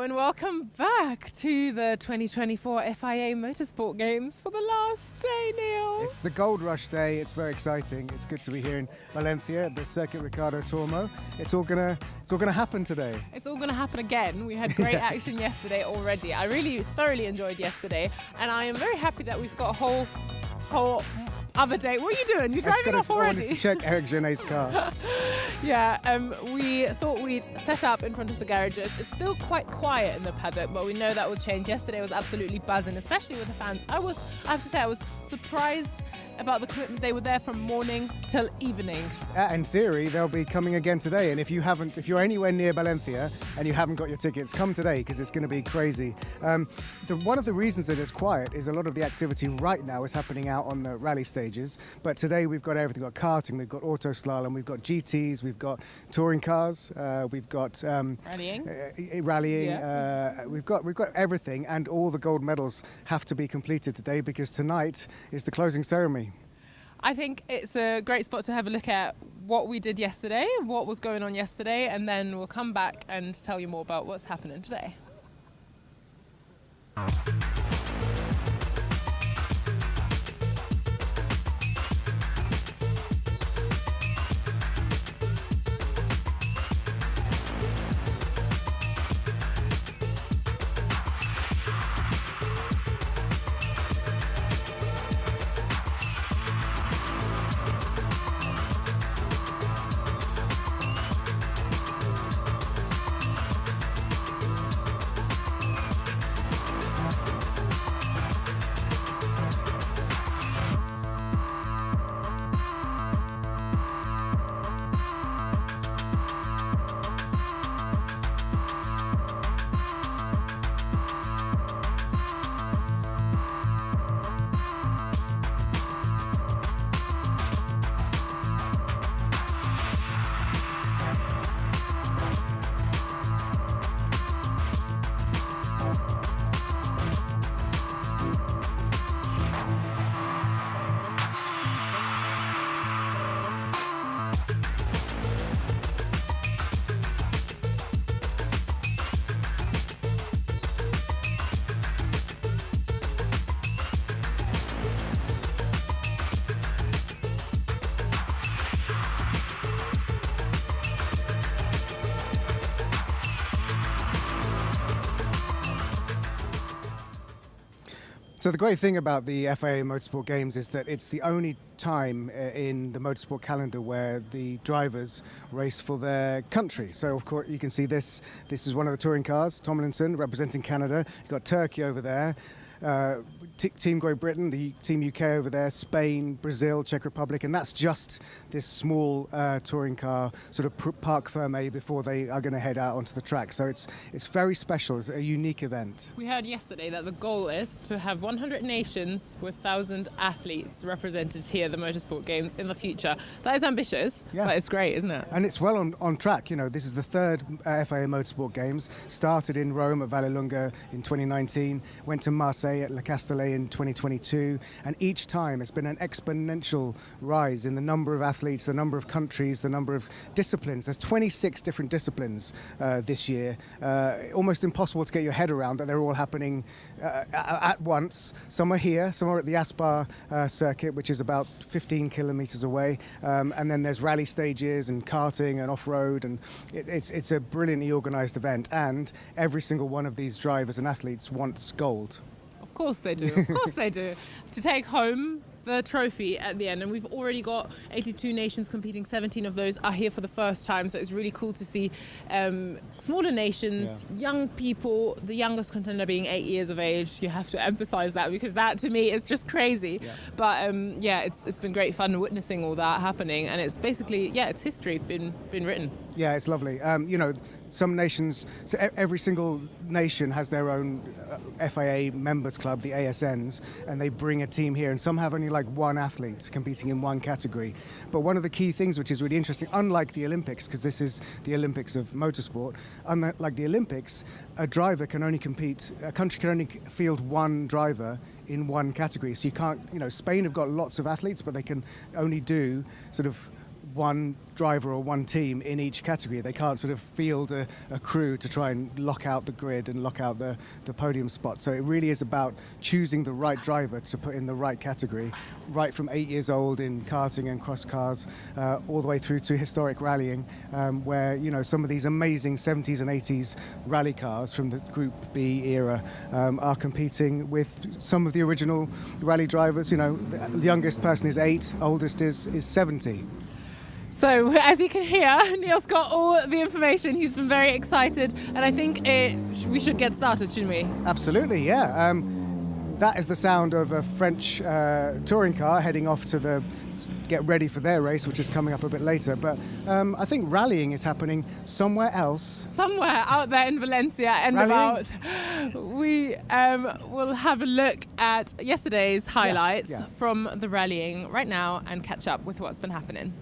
and welcome back to the 2024 FIA Motorsport Games for the last day, Neil. It's the Gold Rush Day. It's very exciting. It's good to be here in Valencia at the Circuit Ricardo Tormo. It's all gonna happen today. It's all gonna happen again. We had great action yesterday already. I really thoroughly enjoyed yesterday, and I am very happy that we've got a whole other day. What are you doing? You're driving off already? I wanted to check Eric Genet's car. Yeah, we thought we'd set up in front of the garages. It's still quite quiet in the paddock, but we know that will change. Yesterday was absolutely buzzing, especially with the fans. I have to say, I was surprised about the commitment. They were there from morning till evening. In theory, they'll be coming again today. And if you're anywhere near Valencia and you haven't got your tickets, come today because it's going to be crazy. One of the reasons that it's quiet is a lot of the activity right now is happening out on the rally stages. But today we've got everything. We've got karting, we've got auto slalom, we've got GTs, we've got touring cars, we've got rallying. Yeah. We've got everything, and all the gold medals have to be completed today because tonight is the closing ceremony. I think it's a great spot to have a look at what we did yesterday, what was going on yesterday, and then we'll come back and tell you more about what's happening today. So the great thing about the FIA Motorsport Games is that it's the only time in the motorsport calendar where the drivers race for their country. So of course you can see this is one of the touring cars, Tomlinson representing Canada. You've got Turkey over there. Team Great Britain, the Team UK over there, Spain, Brazil, Czech Republic, and that's just this small touring car sort of parc fermé before they are going to head out onto the track. So it's very special. It's a unique event. We heard yesterday that the goal is to have 100 nations with 1,000 athletes represented here at the Motorsport Games in the future. That is ambitious, but it's great, isn't it? And it's well on track. You know, this is the third FIA Motorsport Games. Started in Rome at Vallelunga in 2019, went to Marseille at Le Castellet in 2022, and each time it's been an exponential rise in the number of athletes, the number of countries, the number of disciplines. There's 26 different disciplines this year. Almost impossible to get your head around that they're all happening at once. Some are here, some are at the Aspar circuit, which is about 15 kilometers away, and then there's rally stages and karting and off-road, and it's a brilliantly organized event, and every single one of these drivers and athletes wants gold. Of course they do. Of course they do. To take home the trophy at the end, and we've already got 82 nations competing. 17 of those are here for the first time, so it's really cool to see smaller nations, young people, the youngest contender being 8 years of age. You have to emphasize that because that to me is just crazy. But it's been great fun witnessing all that happening, and it's basically it's history been written. Yeah, it's lovely. You know, some nations, so every single nation has their own FIA members club, the ASNs, and they bring a team here, and some have only like one athlete competing in one category. But one of the key things which is really interesting, unlike the Olympics, because this is the Olympics of motorsport, unlike the Olympics, a country can only field one driver in one category. So you can't, Spain have got lots of athletes, but they can only do sort of one driver or one team in each category. They can't sort of field a crew to try and lock out the grid and lock out the podium spot. So it really is about choosing the right driver to put in the right category, right from 8 years old in karting and cross cars, all the way through to historic rallying, where, you know, some of these amazing 70s and 80s rally cars from the Group B era are competing with some of the original rally drivers. You know, the youngest person is 8, oldest is 70. So, as you can hear, Neil's got all the information. He's been very excited, and I think we should get started, shouldn't we? Absolutely, yeah. That is the sound of a French touring car heading off to get ready for their race, which is coming up a bit later. But I think rallying is happening somewhere else. Somewhere out there in Valencia, and we will have a look at yesterday's highlights from the rallying right now and catch up with what's been happening.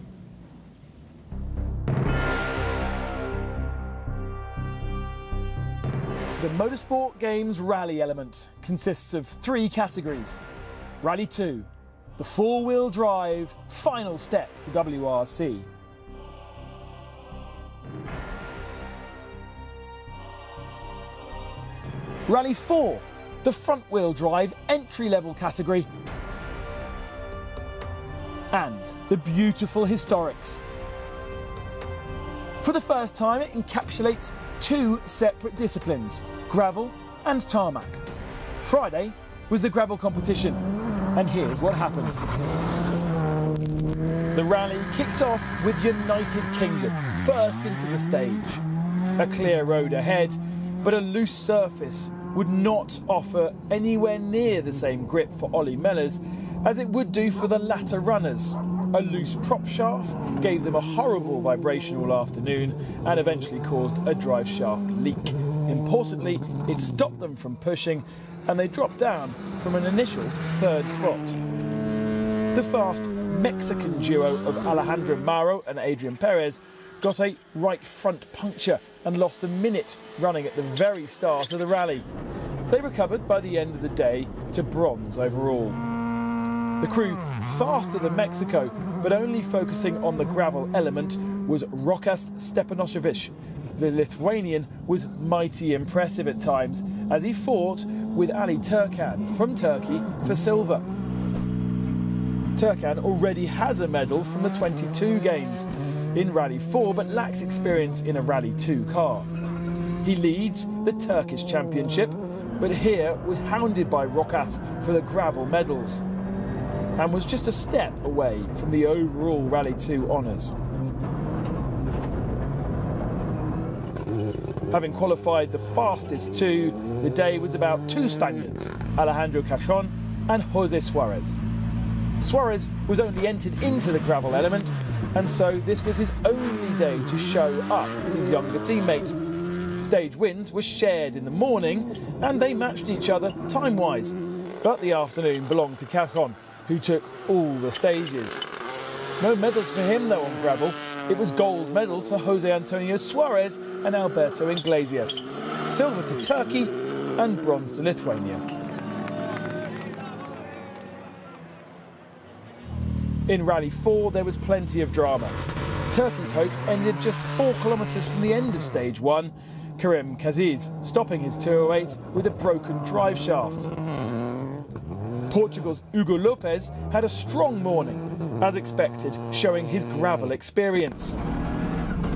The Motorsport Games rally element consists of 3 categories. Rally 2, the 4-wheel drive final step to WRC. Rally 4, the front-wheel drive entry-level category. And the beautiful historics. For the first time, it encapsulates 2 separate disciplines, gravel and tarmac. Friday was the gravel competition, and here's what happened. The rally kicked off with United Kingdom first into the stage. A clear road ahead, but a loose surface would not offer anywhere near the same grip for Ollie Mellers as it would do for the latter runners. A loose prop shaft gave them a horrible vibration all afternoon and eventually caused a drive shaft leak. Importantly, it stopped them from pushing and they dropped down from an initial 3rd spot. The fast Mexican duo of Alejandro Mauro and Adrian Perez got a right front puncture and lost a minute running at the very start of the rally. They recovered by the end of the day to bronze overall. The crew faster than Mexico, but only focusing on the gravel element, was Rokas Stepanosevich. The Lithuanian was mighty impressive at times as he fought with Ali Turkan from Turkey for silver. Turkan already has a medal from the 22 Games in Rally 4 but lacks experience in a Rally 2 car. He leads the Turkish Championship but here was hounded by Rokas for the gravel medals and was just a step away from the overall Rally 2 honours. Having qualified the fastest 2, the day was about 2 Spaniards, Alejandro Cachon and Jose Suarez. Suarez was only entered into the gravel element, and so this was his only day to show up his younger teammate. Stage wins were shared in the morning, and they matched each other time-wise, but the afternoon belonged to Cachon, who took all the stages. No medals for him though on gravel. It was gold medal to Jose Antonio Suarez and Alberto Iglesias, silver to Turkey and bronze to Lithuania. In Rally 4 there was plenty of drama. Turkey's hopes ended just 4 kilometres from the end of stage 1, Karim Kaziz stopping his 208 with a broken drive shaft. Portugal's Hugo Lopez had a strong morning, as expected, showing his gravel experience.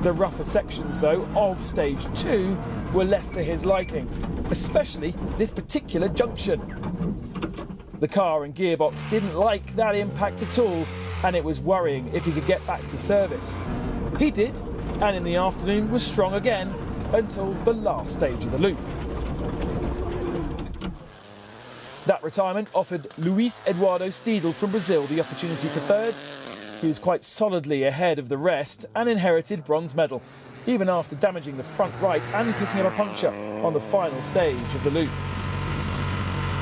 The rougher sections, though, of stage 2 were less to his liking, especially this particular junction. The car and gearbox didn't like that impact at all, and it was worrying if he could get back to service. He did, and in the afternoon was strong again until the last stage of the loop. That retirement offered Luis Eduardo Steidl from Brazil the opportunity for 3rd. He was quite solidly ahead of the rest and inherited bronze medal, even after damaging the front right and picking up a puncture on the final stage of the loop.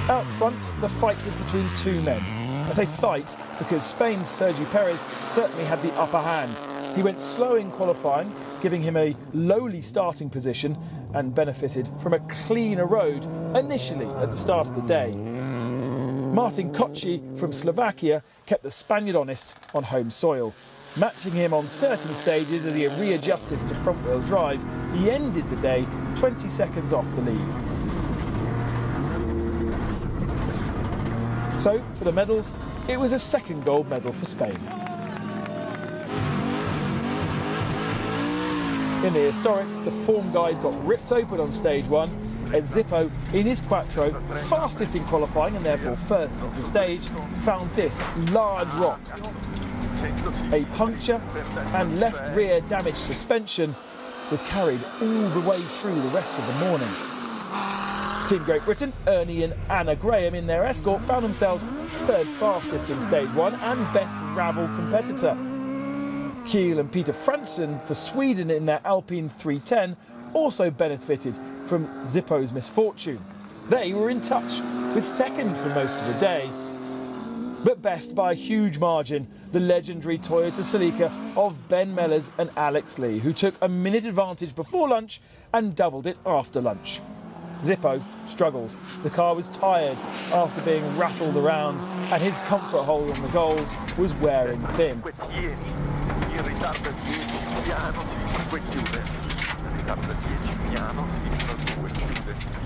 Out front, the fight was between 2 men. I say fight because Spain's Sergi Perez certainly had the upper hand. He went slow in qualifying, giving him a lowly starting position and benefited from a cleaner road initially at the start of the day. Martin Koci from Slovakia kept the Spaniard honest on home soil. matching him on certain stages as he readjusted to front-wheel drive. He ended the day 20 seconds off the lead. So, for the medals, it was a second gold medal for Spain. In the historics, the form guide got ripped open on stage 1 as Zippo, in his Quattro, fastest in qualifying and therefore first as the stage, found this large rock. A puncture and left rear damaged suspension was carried all the way through the rest of the morning. Team Great Britain, Ernie and Anna Graham in their Escort found themselves third fastest in stage 1 and best gravel competitor. Kiel and Peter Fransson for Sweden in their Alpine 310 also benefited from Zippo's misfortune. They were in touch with second for most of the day, but best by a huge margin, the legendary Toyota Celica of Ben Mellers and Alex Lee, who took a minute advantage before lunch and doubled it after lunch. Zippo struggled. The car was tired after being rattled around, and his comfort hole on the gold was wearing thin.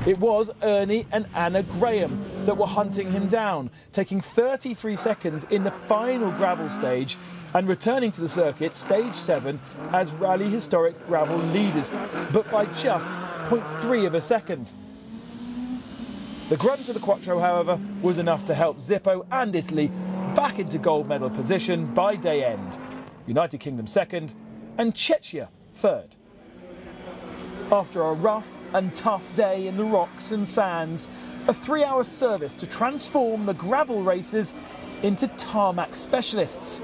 It was Ernie and Anna Graham that were hunting him down, taking 33 seconds in the final gravel stage and returning to the circuit, stage 7, as rally historic gravel leaders, but by just 0.3 of a second. The grunt of the Quattro, however, was enough to help Zippo and Italy back into gold medal position by day end. United Kingdom second and Czechia third. After a rough and tough day in the rocks and sands, a 3-hour service to transform the gravel races into tarmac specialists,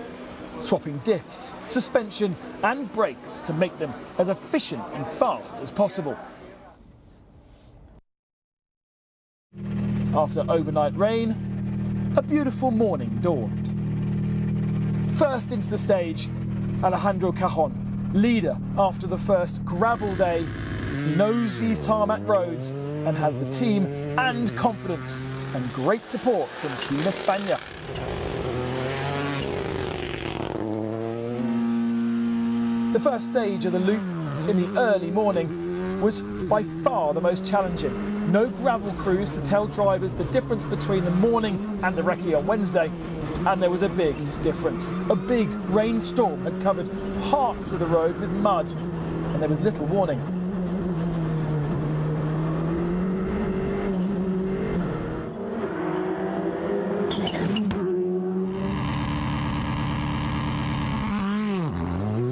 swapping diffs, suspension and brakes to make them as efficient and fast as possible. After overnight rain, a beautiful morning dawned. First into the stage, Alejandro Cajon, leader after the first gravel day. He knows these tarmac roads and has the team and confidence and great support from Team España. The first stage of the loop in the early morning was by far the most challenging. No gravel crews to tell drivers the difference between the morning and the recce on Wednesday, and there was a big difference. A big rainstorm had covered parts of the road with mud, and there was little warning.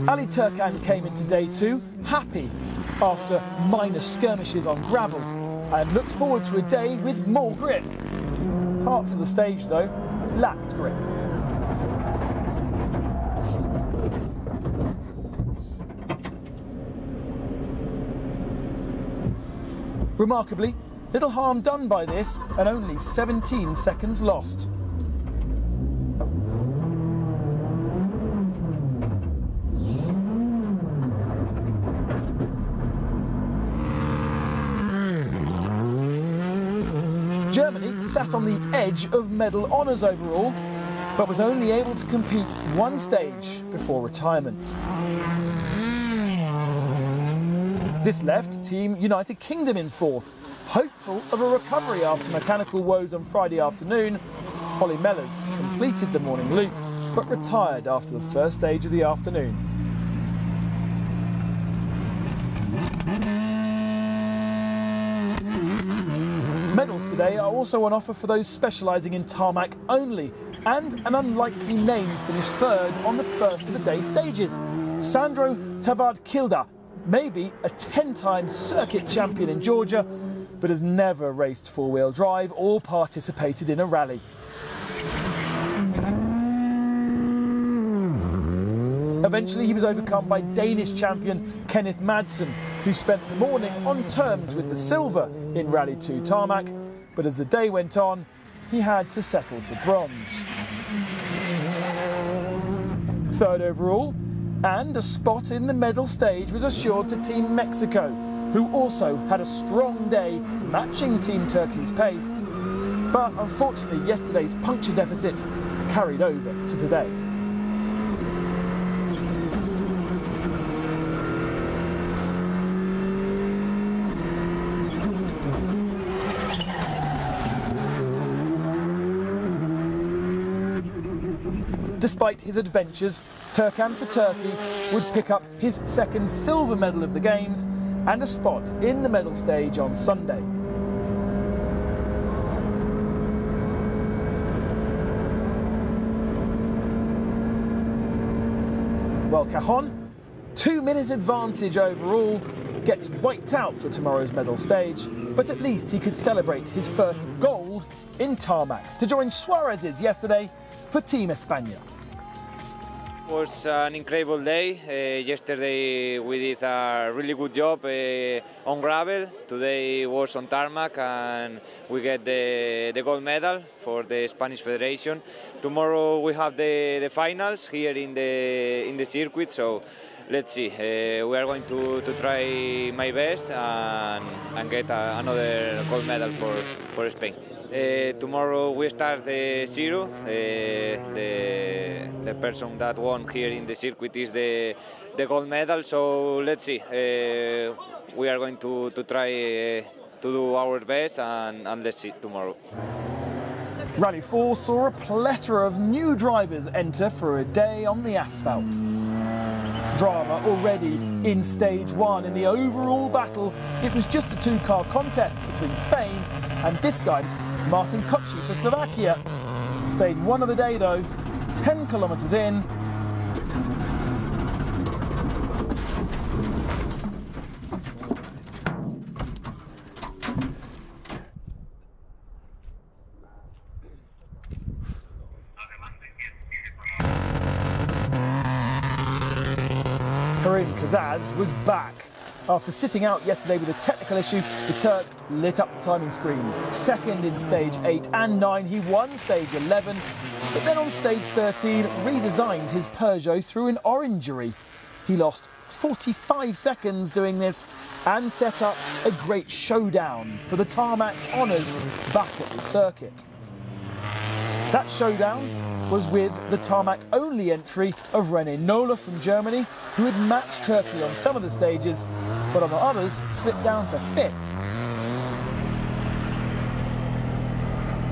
Ali Turkan came into day 2 happy after minor skirmishes on gravel and looked forward to a day with more grip. Parts of the stage, though, lacked grip. Remarkably, little harm done by this and only 17 seconds lost. Germany sat on the edge of medal honours overall, but was only able to compete one stage before retirement. This left Team United Kingdom in 4th, hopeful of a recovery after mechanical woes on Friday afternoon. Ollie Mellers completed the morning loop, but retired after the first stage of the afternoon. Medals today are also on offer for those specialising in tarmac only, and an unlikely name finished third on the first of the day stages. Sandro Tavard-Kilda, maybe a 10-time circuit champion in Georgia, but has never raced four-wheel drive or participated in a rally. Eventually he was overcome by Danish champion Kenneth Madsen, who spent the morning on terms with the silver in Rally 2 tarmac, but as the day went on, he had to settle for bronze. Third overall, and a spot in the medal stage was assured to Team Mexico, who also had a strong day matching Team Turkey's pace, but unfortunately yesterday's puncture deficit carried over to today. Despite his adventures, Turkan for Turkey would pick up his second silver medal of the Games and a spot in the medal stage on Sunday. Well, Cajon, 2-minute advantage overall, gets wiped out for tomorrow's medal stage, but at least he could celebrate his first gold in tarmac to join Suarez's yesterday for Team España. It was an incredible day. Yesterday we did a really good job on gravel. Today was on tarmac and we get the gold medal for the Spanish Federation. Tomorrow we have the finals here in the circuit, so let's see. We are going to try my best and get another gold medal for Spain. Tomorrow we start the zero. The person that won here in the circuit is the gold medal. So let's see. We are going to try to do our best and let's see tomorrow. Rally 4 saw a plethora of new drivers enter for a day on the asphalt. Drama already in stage 1 in the overall battle. It was just a 2-car contest between Spain and this guy, Martin Kochi for Slovakia. Stage 1 of the day though, 10 kilometres in. Karim Kazaz was back. After sitting out yesterday with a technical issue, the Turk lit up the timing screens. Second in stage 8 and 9, he won stage 11, but then on stage 13 redesigned his Peugeot through an orangery. He lost 45 seconds doing this and set up a great showdown for the tarmac honours back at the circuit. That showdown was with the tarmac-only entry of René Nola from Germany, who had matched Turkey on some of the stages, but on the others slipped down to 5th.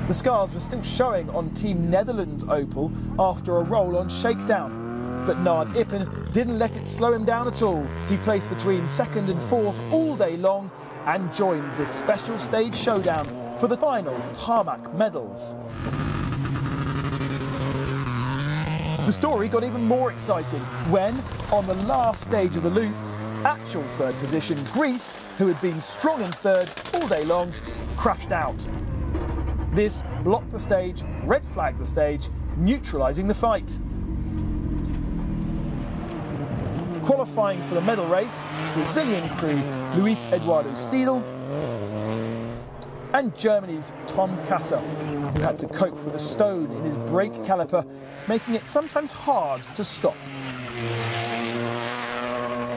The scars were still showing on Team Netherlands' Opel after a roll on shakedown, but Nard Ippen didn't let it slow him down at all. He placed between 2nd and 4th all day long and joined this special stage showdown for the final tarmac medals. The story got even more exciting when, on the last stage of the loop, actual third position Greece, who had been strong in third all day long, crashed out. This blocked the stage, red flagged the stage, neutralising the fight. Qualifying for the medal race, Brazilian crew Luis Eduardo Steidl and Germany's Tom Kasser, who had to cope with a stone in his brake caliper, making it sometimes hard to stop.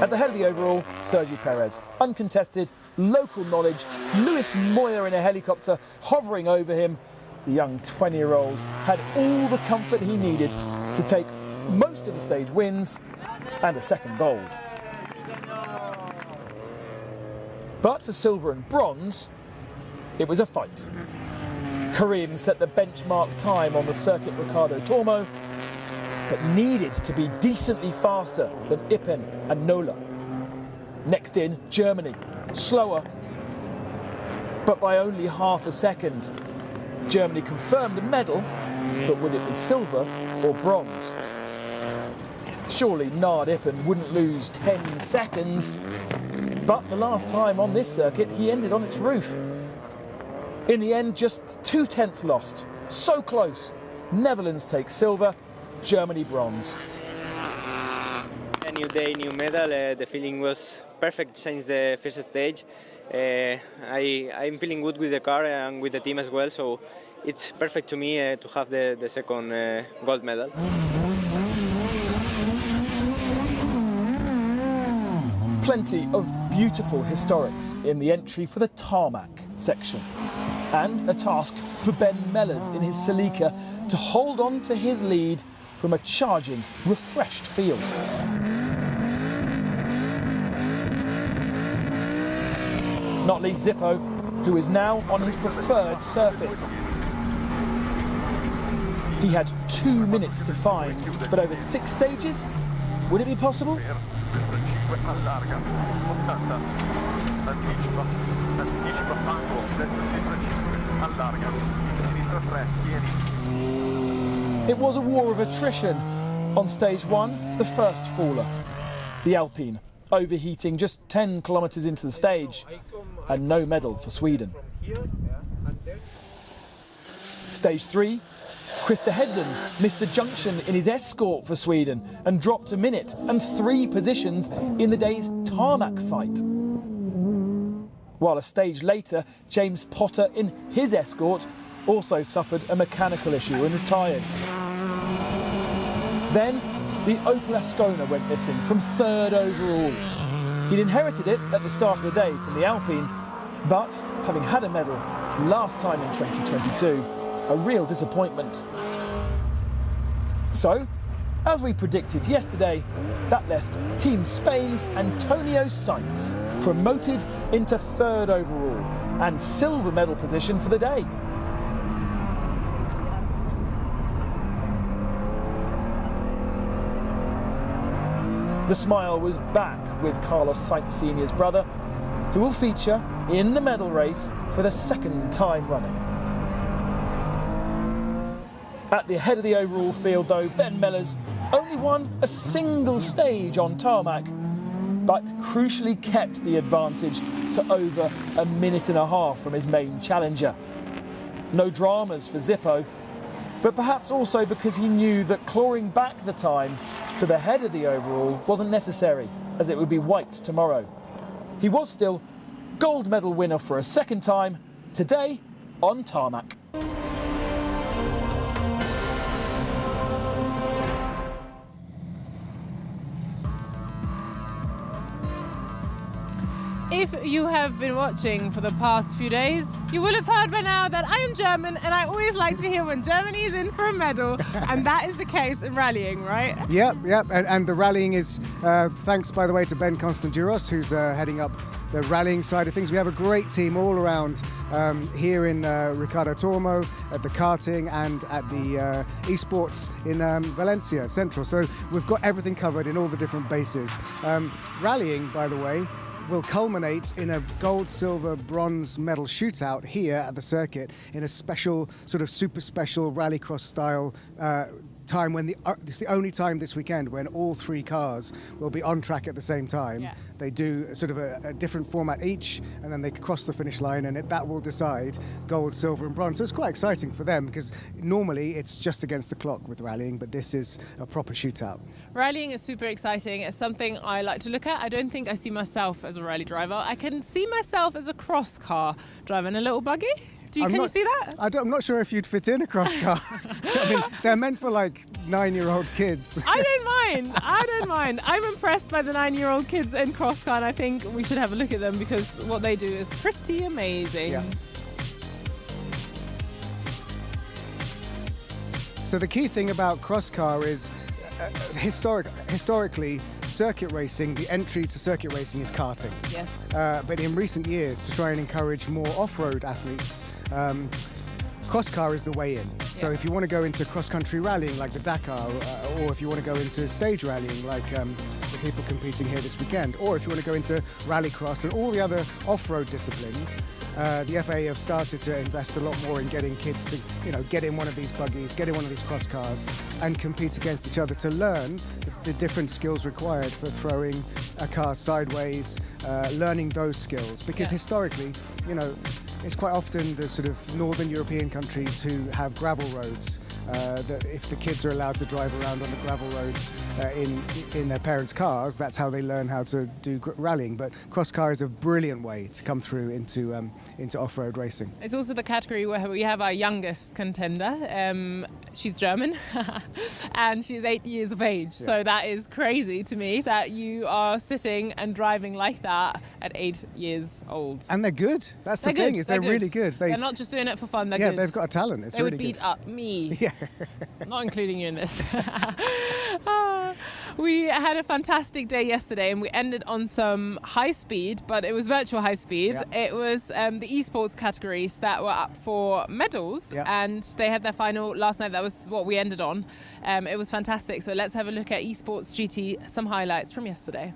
At the head of the overall, Sergi Perez. Uncontested, local knowledge, Luis Moya in a helicopter hovering over him. The young 20-year-old had all the comfort he needed to take most of the stage wins and a second gold. But for silver and bronze, it was a fight. Karim set the benchmark time on the circuit Ricardo Tormo, but needed to be decently faster than Ippen and Nola. Next in, Germany, slower, but by only half a second. Germany confirmed a medal, but would it be silver or bronze? Surely Nard Ippen wouldn't lose 10 seconds, but the last time on this circuit he ended on its roof. In the end, just 2 tenths lost. So close. Netherlands take silver, Germany bronze. A new day, new medal. The feeling was perfect since the first stage. I'm feeling good with the car and with the team as well, so it's perfect to me to have the second gold medal. Plenty of beautiful historics in the entry for the tarmac section. And a task for Ben Mellers in his Celica to hold on to his lead from a charging, refreshed field. Not least Zippo, who is now on his preferred surface. He had 2 minutes to find, but over 6 stages, would it be possible? It was a war of attrition. On stage 1, the first faller, the Alpine, overheating just 10 kilometres into the stage, and no medal for Sweden. Stage 3, Krista Hedlund missed a junction in his escort for Sweden and dropped a minute and 3 positions in the day's tarmac fight. While a stage later, James Potter in his escort also suffered a mechanical issue and retired. Then, the Opel Ascona went missing from 3rd overall. He'd inherited it at the start of the day from the Alpine, but having had a medal last time in 2022, a real disappointment. So, as we predicted yesterday, that left Team Spain's Antonio Sainz promoted into 3rd overall and silver medal position for the day. The smile was back with Carlos Sainz Sr.'s brother, who will feature in the medal race for the 2nd time running. At the head of the overall field though, Ben Mellers only won a single stage on tarmac, but crucially kept the advantage to over a minute and a half from his main challenger. No dramas for Zippo, but perhaps also because he knew that clawing back the time to the head of the overall wasn't necessary, as it would be wiped tomorrow. He was still gold medal winner for a 2nd time, today on tarmac. If you have been watching for the past few days, you will have heard by now that I am German and I always like to hear when Germany is in for a medal, and that is the case in rallying, right? Yep. And the rallying is, thanks by the way to Ben Constanduros, who's heading up the rallying side of things. We have a great team all around here in Ricardo Tormo, at the Karting and at the Esports in Valencia Central. So we've got everything covered in all the different bases. Rallying, by the way, will culminate in a gold, silver, bronze medal shootout here at the circuit in a special, sort of super special rallycross style time when it's the only time this weekend when all 3 cars will be on track at the same time. Yeah. They do sort of a different format each, and then they cross the finish line, and that will decide gold, silver and bronze. So it's quite exciting for them, because normally it's just against the clock with rallying, but this is a proper shootout. Rallying is super exciting. It's something I like to look at. I don't think I see myself as a rally driver. I can see myself as a cross car driver in a little buggy. Can you see that? I'm not sure if you'd fit in a cross car. I mean, they're meant for like 9-year-old kids. I don't mind. I'm impressed by the 9-year-old kids in cross car, and I think we should have a look at them because what they do is pretty amazing. Yeah. So the key thing about cross car is historically, circuit racing, the entry to circuit racing is karting. Yes. But in recent years, to try and encourage more off-road athletes, cross car is the way in. So if you want to go into cross-country rallying like the Dakar, or if you want to go into stage rallying like the people competing here this weekend, or if you want to go into rallycross and all the other off-road disciplines, the FIA have started to invest a lot more in getting kids to, get in one of these buggies, get in one of these cross cars, and compete against each other to learn the different skills required for throwing a car sideways, learning those skills. Because historically, it's quite often the sort of northern European countries who have gravel roads, that if the kids are allowed to drive around on the gravel roads in their parents' cars, that's how they learn how to do rallying. But cross car is a brilliant way to come through into off-road racing. It's also the category where we have our youngest contender. She's German and she's 8 years of age. Yeah. So that is crazy to me that you are sitting and driving like that at 8 years old. And they're good. That's the thing, is they're really good. They're not just doing it for fun, they're good. Yeah, they've got a talent. It's really good. They would beat up me. Yeah. Not including you in this. We had a fantastic day yesterday and we ended on some high speed, but it was virtual high speed. Yeah. It was the esports categories that were up for medals, and they had their final last night. That was what we ended on. It was fantastic. So let's have a look at esports GT, some highlights from yesterday.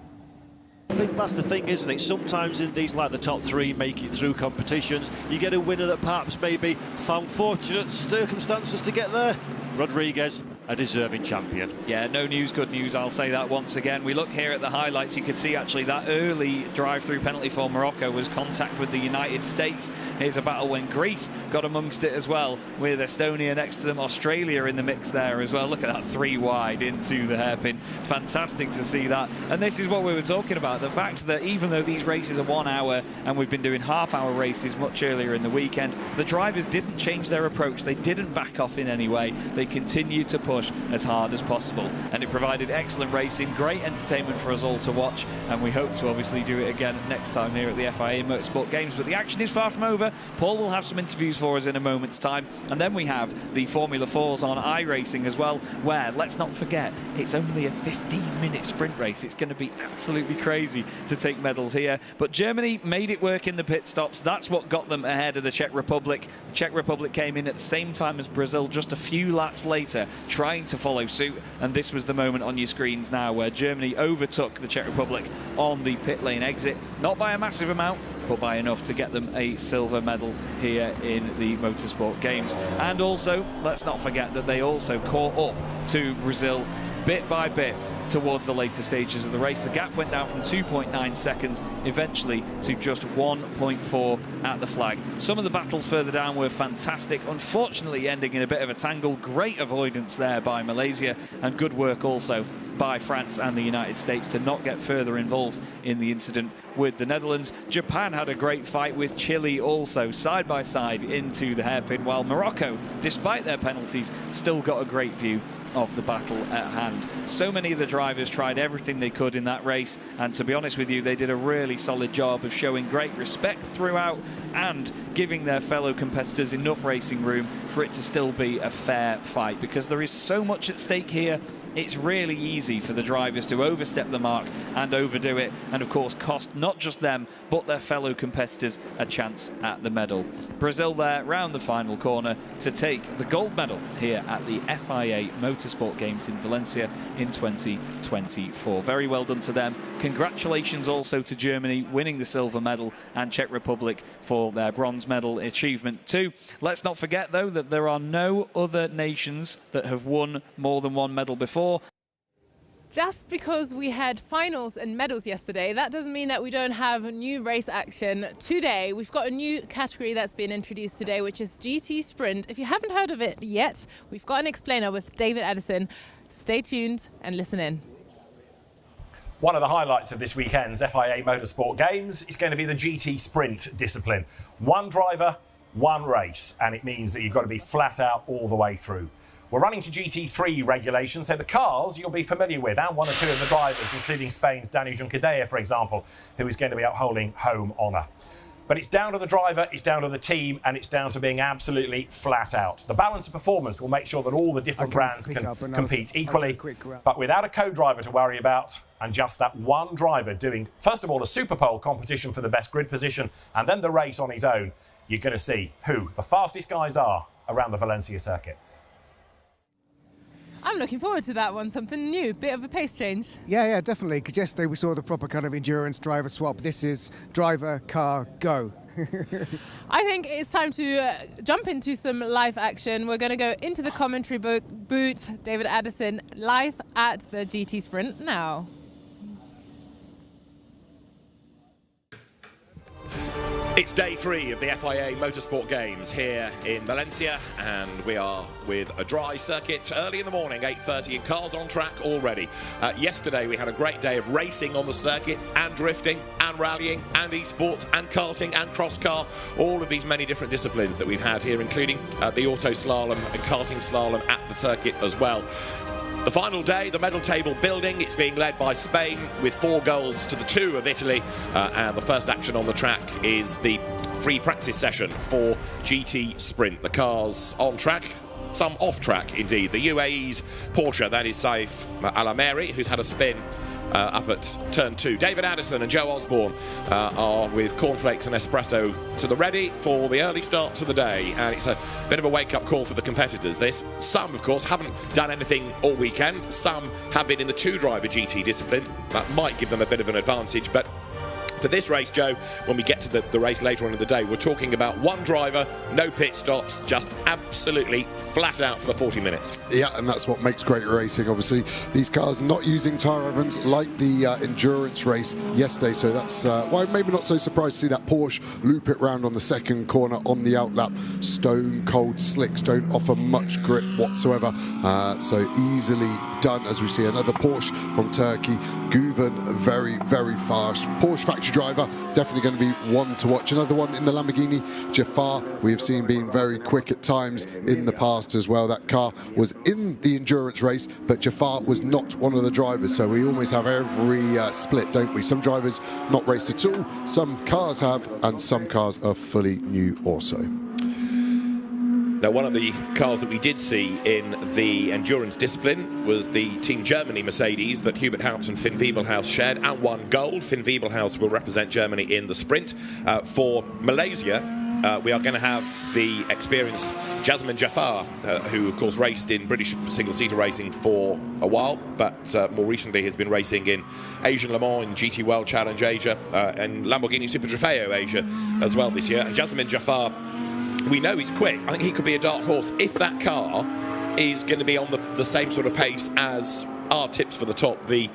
I think that's the thing, isn't it? Sometimes in these, like the top three, make it through competitions, you get a winner that perhaps maybe found fortunate circumstances to get there. Rodriguez, a deserving champion. Yeah, no news, good news. I'll say that once again. We look here at the highlights. You can see actually that early drive-through penalty for Morocco was contact with the United States. Here's a battle when Greece got amongst it as well, with Estonia next to them, Australia in the mix there as well. Look at that, 3 wide into the hairpin. Fantastic to see that. And this is what we were talking about, the fact that even though these races are 1 hour and we've been doing half-hour races much earlier in the weekend, the drivers didn't change their approach. They didn't back off in any way. They continued to push as hard as possible, and it provided excellent racing, great entertainment for us all to watch, and we hope to obviously do it again next time here at the FIA Motorsport Games. But the action is far from over. Paul will have some interviews for us in a moment's time, and then we have the Formula 4s on iRacing as well, where, let's not forget, it's only a 15-minute sprint race. It's going to be absolutely crazy to take medals here, but Germany made it work in the pit stops. That's what got them ahead of the Czech Republic. The Czech Republic came in at the same time as Brazil, just a few laps later, trying to follow suit, and this was the moment on your screens now where Germany overtook the Czech Republic on the pit lane exit, not by a massive amount, but by enough to get them a silver medal here in the Motorsport Games. And also, let's not forget that they also caught up to Brazil bit by bit towards the later stages of the race. The gap went down from 2.9 seconds eventually to just 1.4 at the flag. Some of the battles further down were fantastic, unfortunately ending in a bit of a tangle. Great avoidance there by Malaysia, and good work also by France and the United States to not get further involved in the incident with the Netherlands. Japan had a great fight with Chile also, side by side into the hairpin, while Morocco, despite their penalties, still got a great view of the battle at hand. So many of the drivers tried everything they could in that race, and to be honest with you, they did a really solid job of showing great respect throughout and giving their fellow competitors enough racing room for it to still be a fair fight, because there is so much at stake here. It's really easy for the drivers to overstep the mark and overdo it, and of course cost not just them but their fellow competitors a chance at the medal. Brazil there round the final corner to take the gold medal here at the FIA Motorsport Games in Valencia in 2024. Very well done to them. Congratulations also to Germany winning the silver medal, and Czech Republic for their bronze medal achievement too. Let's not forget though that there are no other nations that have won more than one medal before. Just because we had finals and medals yesterday, that doesn't mean that we don't have new race action today. We've got a new category that's been introduced today, which is GT Sprint. If you haven't heard of it yet, we've got an explainer with David Addison. Stay tuned and listen in. One of the highlights of this weekend's FIA Motorsport Games is going to be the GT Sprint discipline. One driver, one race, and it means that you've got to be flat out all the way through. We're running to GT3 regulations, so the cars you'll be familiar with, and one or two of the drivers, including Spain's Dani Juncadella, for example, who is going to be upholding home honour. But it's down to the driver, it's down to the team, and it's down to being absolutely flat out. The balance of performance will make sure that all the different brands can compete equally, but without a co-driver to worry about, and just that one driver doing, first of all, a Super Pole competition for the best grid position, and then the race on his own, you're going to see who the fastest guys are around the Valencia circuit. I'm looking forward to that one, something new, bit of a pace change. Yeah, definitely, because yesterday we saw the proper kind of endurance driver swap. This is driver, car, go. I think it's time to jump into some live action. We're going to go into the commentary booth. David Addison live at the GT Sprint now. It's day 3 of the FIA Motorsport Games here in Valencia, and we are with a dry circuit early in the morning, 8:30, and cars on track already. Yesterday we had a great day of racing on the circuit, and drifting, and rallying, and esports, and karting, and cross car, all of these many different disciplines that we've had here, including the auto slalom and karting slalom at the circuit as well. The final day, the medal table building. It's being led by Spain with 4 golds to the 2 of Italy. And the first action on the track is the free practice session for GT Sprint. The cars on track some off-track indeed. The UAE's Porsche, that is Saif Al-Ameri, who's had a spin up at turn 2. David Addison and Joe Osborne are with cornflakes and espresso to the ready for the early start to the day, and it's a bit of a wake-up call for the competitors. Some, of course, haven't done anything all weekend. Some have been in the 2-driver GT discipline. That might give them a bit of an advantage, but for this race, Joe, when we get to the race later on in the day, we're talking about one driver, no pit stops, just absolutely flat out for the 40 minutes. Yeah, and that's what makes great racing, obviously. These cars not using tyre ovens like the endurance race yesterday, so that's why I'm maybe not so surprised to see that Porsche loop it round on the second corner on the outlap. Stone cold slicks, don't offer much grip whatsoever, so easily done, as we see another Porsche from Turkey. Guven, very, very fast. Porsche factory driver, definitely going to be one to watch. Another one in the Lamborghini, Jafar, we have seen being very quick at times in the past as well. That car was in the endurance race, but Jafar was not one of the drivers, so we always have every split, don't we? Some drivers not raced at all, some cars have, and some cars are fully new also. Now, one of the cars that we did see in the endurance discipline was the Team Germany Mercedes that Hubert Haupt and Finn Wiebelhaus shared and won gold. Finn Wiebelhaus will represent Germany in the sprint. For Malaysia, we are going to have the experienced Jasmine Jafar, who of course raced in British single-seater racing for a while, but more recently has been racing in Asian Le Mans, in GT World Challenge Asia, and Lamborghini Super Trofeo Asia as well this year. And Jasmine Jafar, we know he's quick. I think he could be a dark horse if that car is going to be on the same sort of pace as our tips for the top, the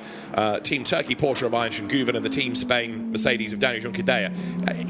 Team Turkey Porsche of Ayhan Guven and the Team Spain Mercedes of Daniel Junqueira.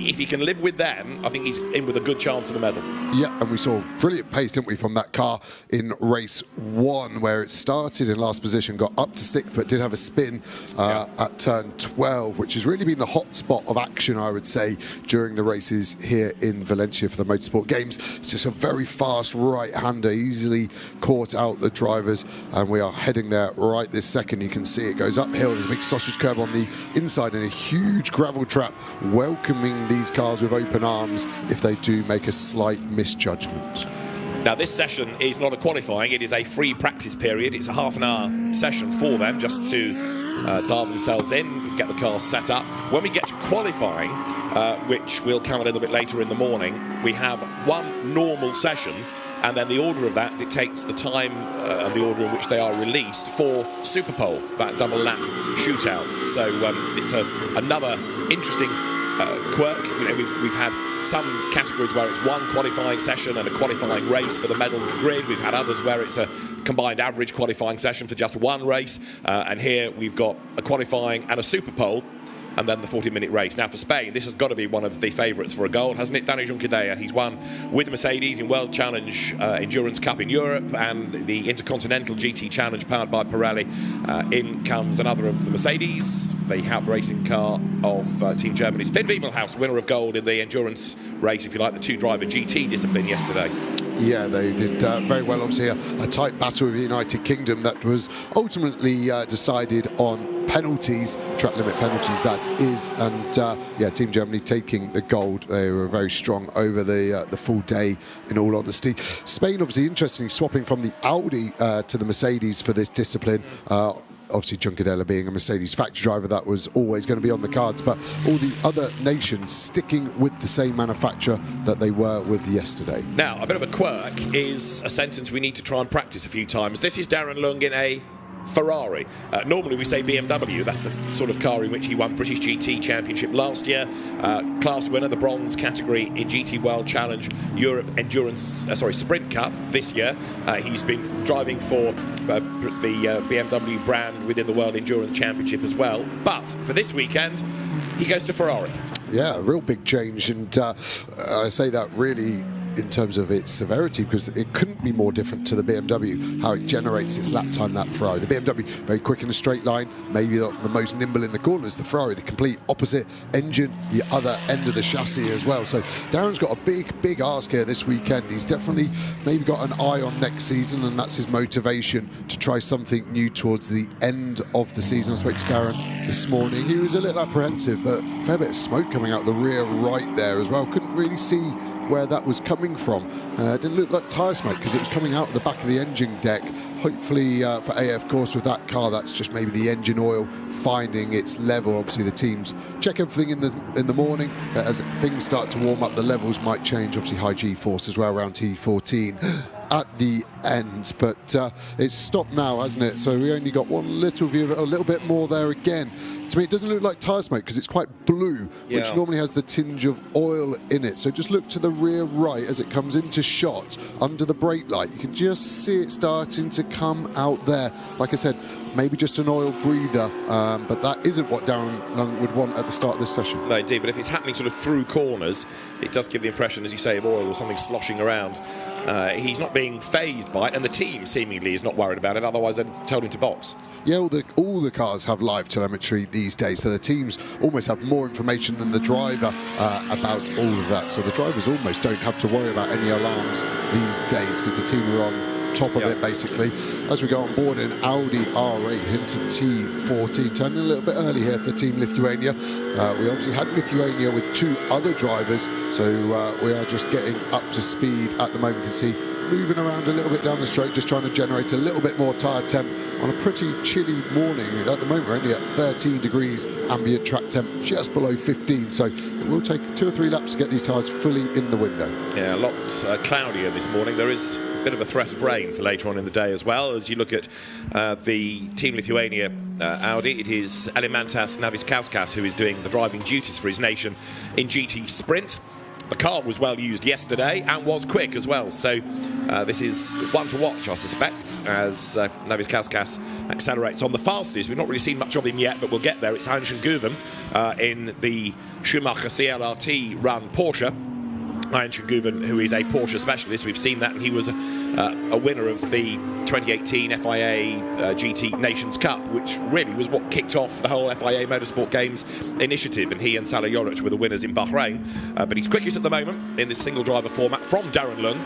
If he can live with them, I think he's in with a good chance of a medal. Yeah, and we saw brilliant pace, didn't we, from that car in race 1, where it started in last position, got up to 6th, but did have a spin at turn 12, which has really been the hot spot of action, I would say, during the races here in Valencia for the Motorsport Games. It's just a very fast right-hander, easily caught out the drivers, and we are heading there right this second. You can see it goes uphill. There's a big sausage curb on the inside and a huge gravel trap welcoming these cars with open arms if they do make a slight misjudgment. Now, this session is not a qualifying, it is a free practice period. It's a half-an-hour session for them just to dial themselves in, get the cars set up. When we get to qualifying, which will come a little bit later in the morning, we have one normal session, and then the order of that dictates the time and the order in which they are released for Super Pole, that double lap shootout. So it's another interesting quirk. You know, we've had some categories where it's one qualifying session and a qualifying race for the medal grid. We've had others where it's a combined average qualifying session for just one race. And here we've got a qualifying and a Super Pole, and then the 40-minute race. Now, for Spain, this has got to be one of the favourites for a gold, hasn't it? Daniel Junqueira, he's won with Mercedes in World Challenge Endurance Cup in Europe and the Intercontinental GT Challenge powered by Pirelli. In comes another of the Mercedes, the Haupt racing car of Team Germany's Finn Wiebelhaus, winner of gold in the endurance race, if you like, the 2-driver GT discipline yesterday. Yeah, they did very well. Obviously, a tight battle with the United Kingdom that was ultimately decided on penalties, track limit penalties that is, and yeah, Team Germany taking the gold. They were very strong over the full day, in all honesty. Spain, obviously, interestingly, swapping from the Audi to the Mercedes for this discipline. Obviously, Junqueira being a Mercedes factory driver, that was always going to be on the cards, but all the other nations sticking with the same manufacturer that they were with yesterday. Now, a bit of a quirk is a sentence we need to try and practice a few times. This is Darren Lung in a Ferrari. Normally we say BMW, that's the sort of car in which he won British GT Championship last year. Class winner, the bronze category in GT World Challenge Europe Endurance, Sprint Cup this year. He's been driving for the BMW brand within the World Endurance Championship as well. But for this weekend, he goes to Ferrari. Yeah, a real big change, and I say that really in terms of its severity, because it couldn't be more different to the BMW, how it generates its lap time, that Ferrari. The BMW, very quick in a straight line, maybe not the most nimble in the corners. The Ferrari, the complete opposite, engine, the other end of the chassis as well. So Darren's got a big ask here this weekend. He's definitely maybe got an eye on next season, and that's his motivation to try something new towards the end of the season. I spoke to Darren this morning. He was a little apprehensive, but a fair bit of smoke coming out the rear right there as well. Couldn't really see where that was coming from. It didn't look like tyre smoke because it was coming out of the back of the engine deck. Hopefully for AF, of course, with that car, that's just maybe the engine oil finding its level. Obviously, the teams check everything in the morning. As things start to warm up, the levels might change. Obviously, high G-force as well around T14 at the end. But it's stopped now, hasn't it? So we only got one little view of it, a little bit more there again. To me, it doesn't look like tyre smoke because it's quite blue, which normally has the tinge of oil in it. So just look to the rear right as it comes into shot under the brake light. You can just see it starting to come out there. Like I said, maybe just an oil breather, but that isn't what Darren Lung would want at the start of this session. No, indeed, but if it's happening sort of through corners, it does give the impression, as you say, of oil or something sloshing around. He's not being fazed by it, and the team seemingly is not worried about it, otherwise they'd told him to box. Yeah, all the cars have live telemetry these days, so the teams almost have more information than the driver about all of that. So the drivers almost don't have to worry about any alarms these days because the team are on top of it, basically. As we go on board in Audi R8 into T14, turning a little bit early here for Team Lithuania. We obviously had Lithuania with two other drivers, so we are just getting up to speed at the moment. You can see moving around a little bit down the straight, just trying to generate a little bit more tyre temp on a pretty chilly morning. At the moment, we're only at 13 degrees ambient track temp, just below 15, so it will take 2 or 3 laps to get these tyres fully in the window. Yeah, a lot cloudier this morning. There is a bit of a threat of rain for later on in the day as well. As you look at the Team Lithuania Audi, it is Elemantas Naviskauskas who is doing the driving duties for his nation in GT Sprint. The car was well used yesterday and was quick as well, so this is one to watch, I suspect, as Naviskauskas accelerates on the fastest. We've not really seen much of him yet, but we'll get there. It's Heinz Guven in the Schumacher CLRT run Porsche. Heinz Guven, who is a Porsche specialist, we've seen that, and he was a winner of the 2018 FIA GT Nations Cup, which really was what kicked off the whole FIA Motorsport Games initiative, and he and Salah Joric were the winners in Bahrain. But he's quickest at the moment in this single driver format from Darren Lung.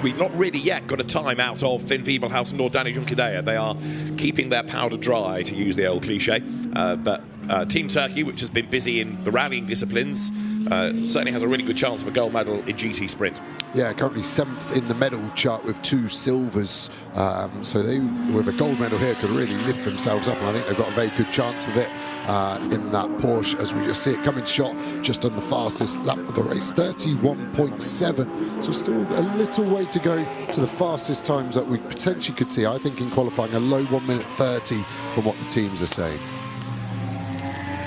We've not really yet got a time out of Finn Wiebelhaus nor Danny Junqueira. They are keeping their powder dry, to use the old cliche. But Team Turkey, which has been busy in the rallying disciplines, certainly has a really good chance of a gold medal in GT Sprint. Yeah, currently 7th in the medal chart with 2 silvers. So they, with a gold medal here, could really lift themselves up, and I think they've got a very good chance of it in that Porsche, as we just see it coming shot just on the fastest lap of the race, 31.7. So still a little way to go to the fastest times that we potentially could see. I think in qualifying a low 1:30 from what the teams are saying.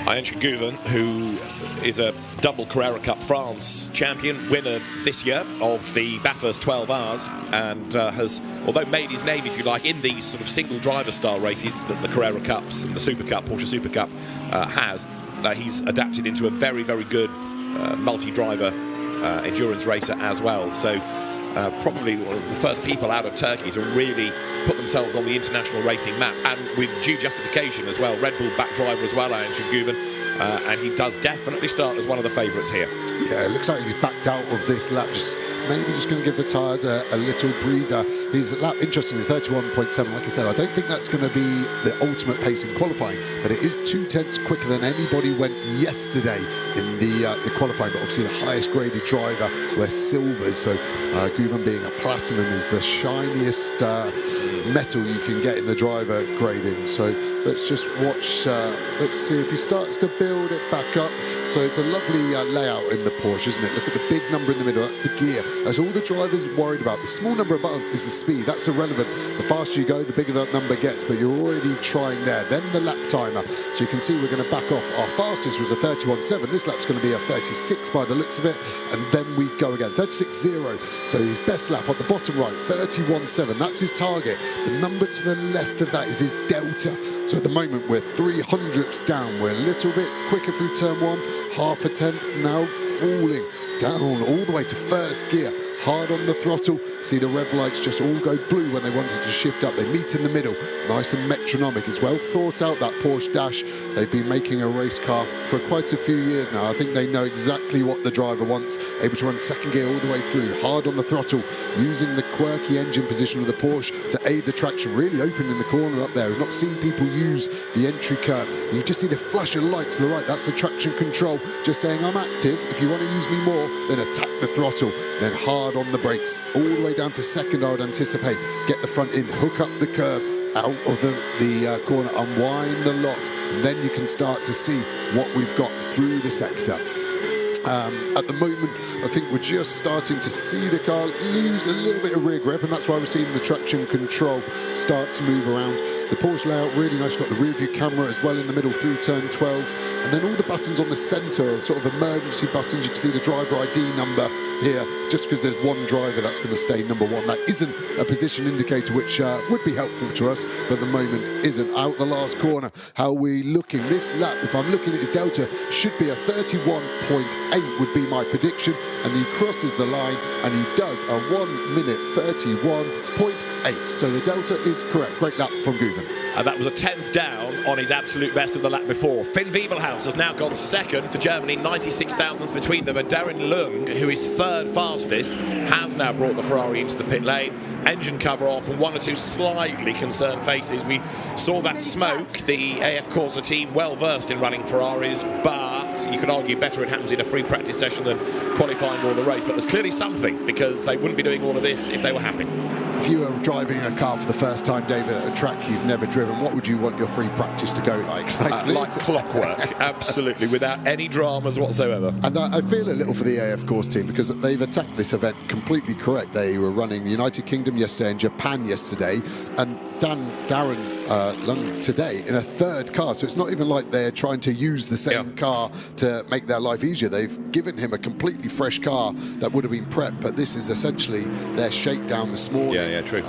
Heinz Guven, who is a double Carrera Cup France champion, winner this year of the Bathurst 12 Hours, and has, although made his name, if you like, in these sort of single driver style races that the Carrera Cups and the Super Cup, Porsche Super Cup he's adapted into a very, very good multi-driver endurance racer as well. So probably one of the first people out of Turkey to really put themselves on the international racing map, and with due justification as well. Red Bull back driver as well, Heinz Guven, and he does definitely start as one of the favourites here. Yeah, it looks like he's backed out of this lap, maybe just going to give the tyres a little breather. His lap, interestingly, 31.7. Like I said, I don't think that's going to be the ultimate pace in qualifying, but it is 2/10 quicker than anybody went yesterday in the qualifying. But obviously the highest graded driver were silvers, so Guven being a platinum is the shiniest metal you can get in the driver grading. So let's just watch, let's see if he starts to build it back up. So it's a lovely layout in the Porsche, isn't it? Look at the big number in the middle, that's the gear. That's all the drivers worried about. The small number above is the speed, that's irrelevant. The faster you go, the bigger that number gets, but you're already trying there. Then the lap timer. So you can see we're going to back off. Our fastest was a 31.7. This lap's going to be a 36 by the looks of it. And then we go again, 36.0. So his best lap on the bottom right, 31.7. That's his target. The number to the left of that is his delta. So at the moment we're 300ths down. We're a little bit quicker through turn 1, half a tenth, now falling down all the way to first gear. Hard on the throttle, See the rev lights just all go blue when they wanted to shift up. They meet in the middle, nice and metronomic. It's well thought out, that Porsche dash. They've been making a race car for quite a few years now. I think they know exactly what the driver wants, able to run second gear all the way through, hard on the throttle, using the quirky engine position of the Porsche to aid the traction, really open in the corner up there. We've not seen people use the entry curve. You just see the flash of light to the right, that's the traction control, just saying I'm active. If you want to use me more, then attack the throttle, then hard on the brakes, all the way down to second. I would anticipate, get the front in, hook up the curb, out of the corner, unwind the lock, and then you can start to see what we've got through the sector. At the moment, I think we're just starting to see the car lose a little bit of rear grip, and that's why we're seeing the traction control start to move around. The Porsche layout, really nice. Got the rear view camera as well in the middle through turn 12. And then all the buttons on the centre are sort of emergency buttons. You can see the driver ID number here. Just because there's one driver, that's going to stay number one. That isn't a position indicator, which would be helpful to us, but at the moment isn't. Out the last corner, how are we looking? This lap, if I'm looking at his delta, should be a 31.8 would be my prediction. And he crosses the line, and he does a 1 minute 31.8. So the delta is correct. Great lap from Guven. And that was a 10th down on his absolute best of the lap before. Finn Wiebelhaus has now gone second for Germany, 96 thousandths between them, and Darren Lung, who is third fastest, has now brought the Ferrari into the pit lane. Engine cover off and one or two slightly concerned faces. We saw that smoke. The AF Corsa team well versed in running Ferraris, but you could argue better it happens in a free practice session than qualifying or the race. But there's clearly something, because they wouldn't be doing all of this if they were happy. If you were driving a car for the first time, David, at a track you've never driven, what would you want your free practice to go like? Like clockwork, absolutely, without any dramas whatsoever. And I feel a little for the AF Course team, because they've attacked this event completely correct. They were running the United Kingdom yesterday and Japan yesterday, and Darren Lung today in a third car. So it's not even like they're trying to use the same car to make their life easier. They've given him a completely fresh car that would have been prepped, but this is essentially their shakedown this morning. Yeah, true.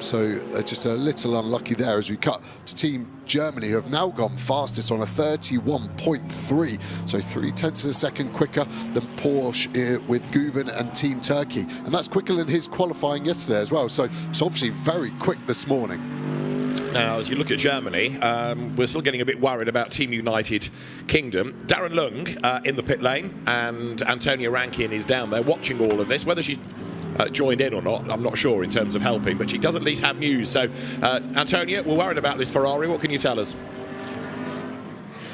So just a little unlucky there as we cut to Team Germany, who have now gone fastest on a 31.3, so 0.3 of a second quicker than Porsche with Guven and Team Turkey, and that's quicker than his qualifying yesterday as well. So it's obviously very quick this morning. Now, as you look at Germany, we're still getting a bit worried about Team United Kingdom. Darren Lung in the pit lane, and Antonia Rankin is down there watching all of this. Whether she's joined in or not, I'm not sure in terms of helping, but she does at least have news. So, Antonia, we're worried about this Ferrari. What can you tell us?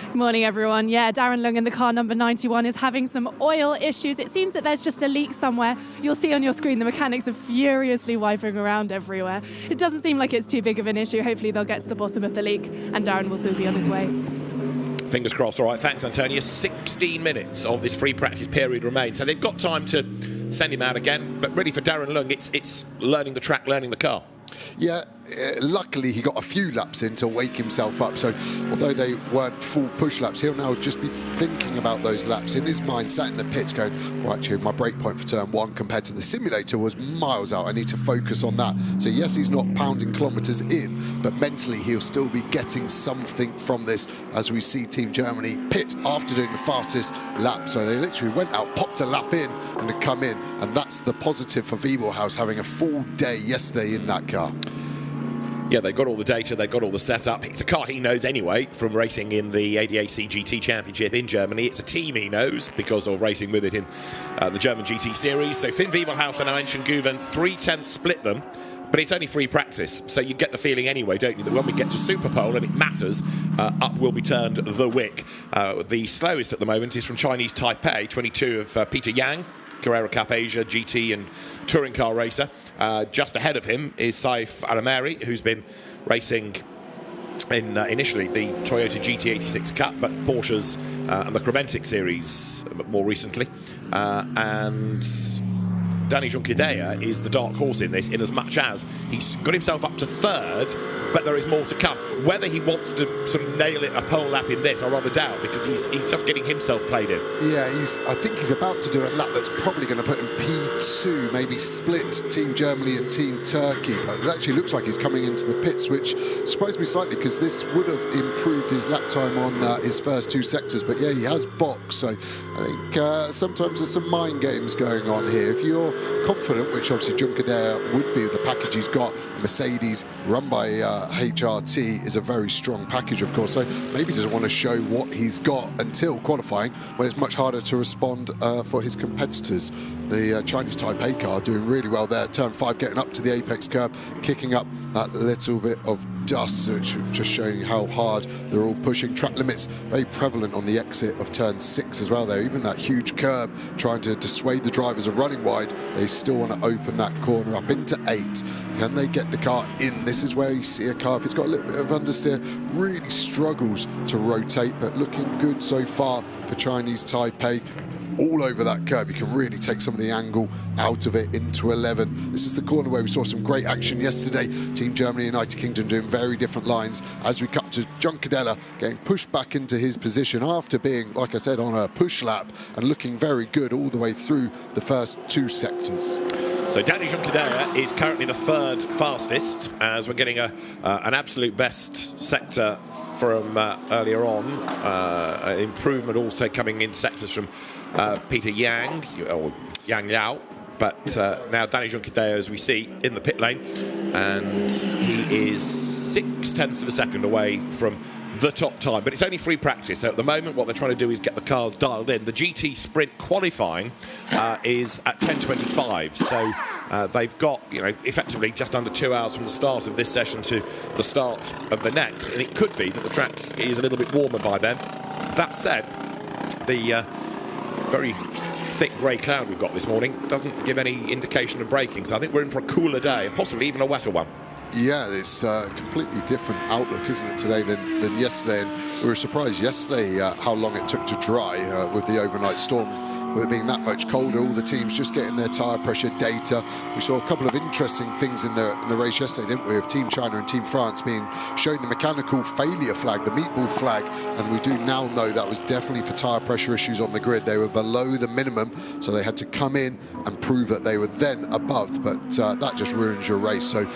Good morning, everyone. Yeah, Darren Lung in the car number 91 is having some oil issues. It seems that there's just a leak somewhere. You'll see on your screen the mechanics are furiously wiping around everywhere. It doesn't seem like it's too big of an issue. Hopefully they'll get to the bottom of the leak and Darren will soon be on his way. Fingers crossed. All right, thanks, Antonia. 16 minutes of this free practice period remains, so they've got time to send him out again. But really, for Darren Lung, it's learning the track, learning the car. Yeah, luckily he got a few laps in to wake himself up. So although they weren't full push laps, he'll now just be thinking about those laps in his mind, sat in the pits going, well, actually my break point for turn one compared to the simulator was miles out. I need to focus on that. So yes, he's not pounding kilometres in, but mentally he'll still be getting something from this as we see Team Germany pit after doing the fastest lap. So they literally went out, popped a lap in and had come in, and that's the positive for Wiebelhaus, having a full day yesterday in that car. Yeah, they've got all the data, they've got all the setup. It's a car he knows anyway from racing in the ADAC GT Championship in Germany. It's a team he knows because of racing with it in the German GT Series. So Finn Wiebelhaus and I mentioned Guven, 3/10 split them, but it's only free practice. So you get the feeling anyway, don't you, that when we get to Superpole and it matters, up will be turned the wick. The slowest at the moment is from Chinese Taipei, 22 of Peter Yang, Carrera Cup Asia, GT and touring car racer. Just ahead of him is Saif Alameri, who's been racing in initially the Toyota GT86 Cup, but Porsche's and the Creventic series more recently. And Danny Junqueira is the dark horse in this, in as much as he's got himself up to third, but there is more to come. Whether he wants to sort of nail it a pole lap in this, I rather doubt, because he's just getting himself played in. Yeah, I think he's about to do a lap that's probably going to put him P2, maybe split Team Germany and Team Turkey. But it actually looks like he's coming into the pits, which surprised me slightly, because this would have improved his lap time on his first two sectors. But yeah, he has boxed, so I think sometimes there's some mind games going on here. If you're confident, which obviously Juncker would be with the package he's got. Mercedes, run by HRT, is a very strong package, of course, so maybe he doesn't want to show what he's got until qualifying, when it's much harder to respond for his competitors. The Chinese Taipei car doing really well there. Turn 5, getting up to the apex curb, kicking up that little bit of dust, just showing you how hard they're all pushing. Track limits very prevalent on the exit of turn 6 as well there. Even that huge curb, trying to dissuade the drivers of running wide, they still want to open that corner up into 8. Can they get the car in? This is where you see a car, if it's got a little bit of understeer, really struggles to rotate, but looking good so far for Chinese Taipei. All over that curb, you can really take some of the angle out of it into 11. This is the corner where we saw some great action yesterday. Team Germany, United Kingdom doing very different lines as we cut to Juncker getting pushed back into his position after being, like I said, on a push lap and looking very good all the way through the first 2 sectors. So Danny Juncker is currently the 3rd fastest, as we're getting an absolute best sector from earlier on. Improvement also coming in sectors from Peter Yang, or Yang Liao. But now Danny Juncker, as we see, in the pit lane, and he is 0.6 of a second away from the top time, but it's only free practice. So at the moment, what they're trying to do is get the cars dialed in. The GT Sprint qualifying is at 10:25, so they've got, effectively just under 2 hours from the start of this session to the start of the next, and it could be that the track is a little bit warmer by then. That said, the very thick grey cloud we've got this morning doesn't give any indication of braking, so I think we're in for a cooler day and possibly even a wetter one. Yeah, it's a completely different outlook, isn't it, today than yesterday? And we were surprised yesterday how long it took to dry with the overnight storm. With it being that much colder, all the teams just getting their tyre pressure data. We saw a couple of interesting things in the race yesterday, didn't we, of Team China and Team France showing the mechanical failure flag, the meatball flag, and we do now know that was definitely for tyre pressure issues on the grid. They were below the minimum, so they had to come in and prove that they were then above, but that just ruins your race. So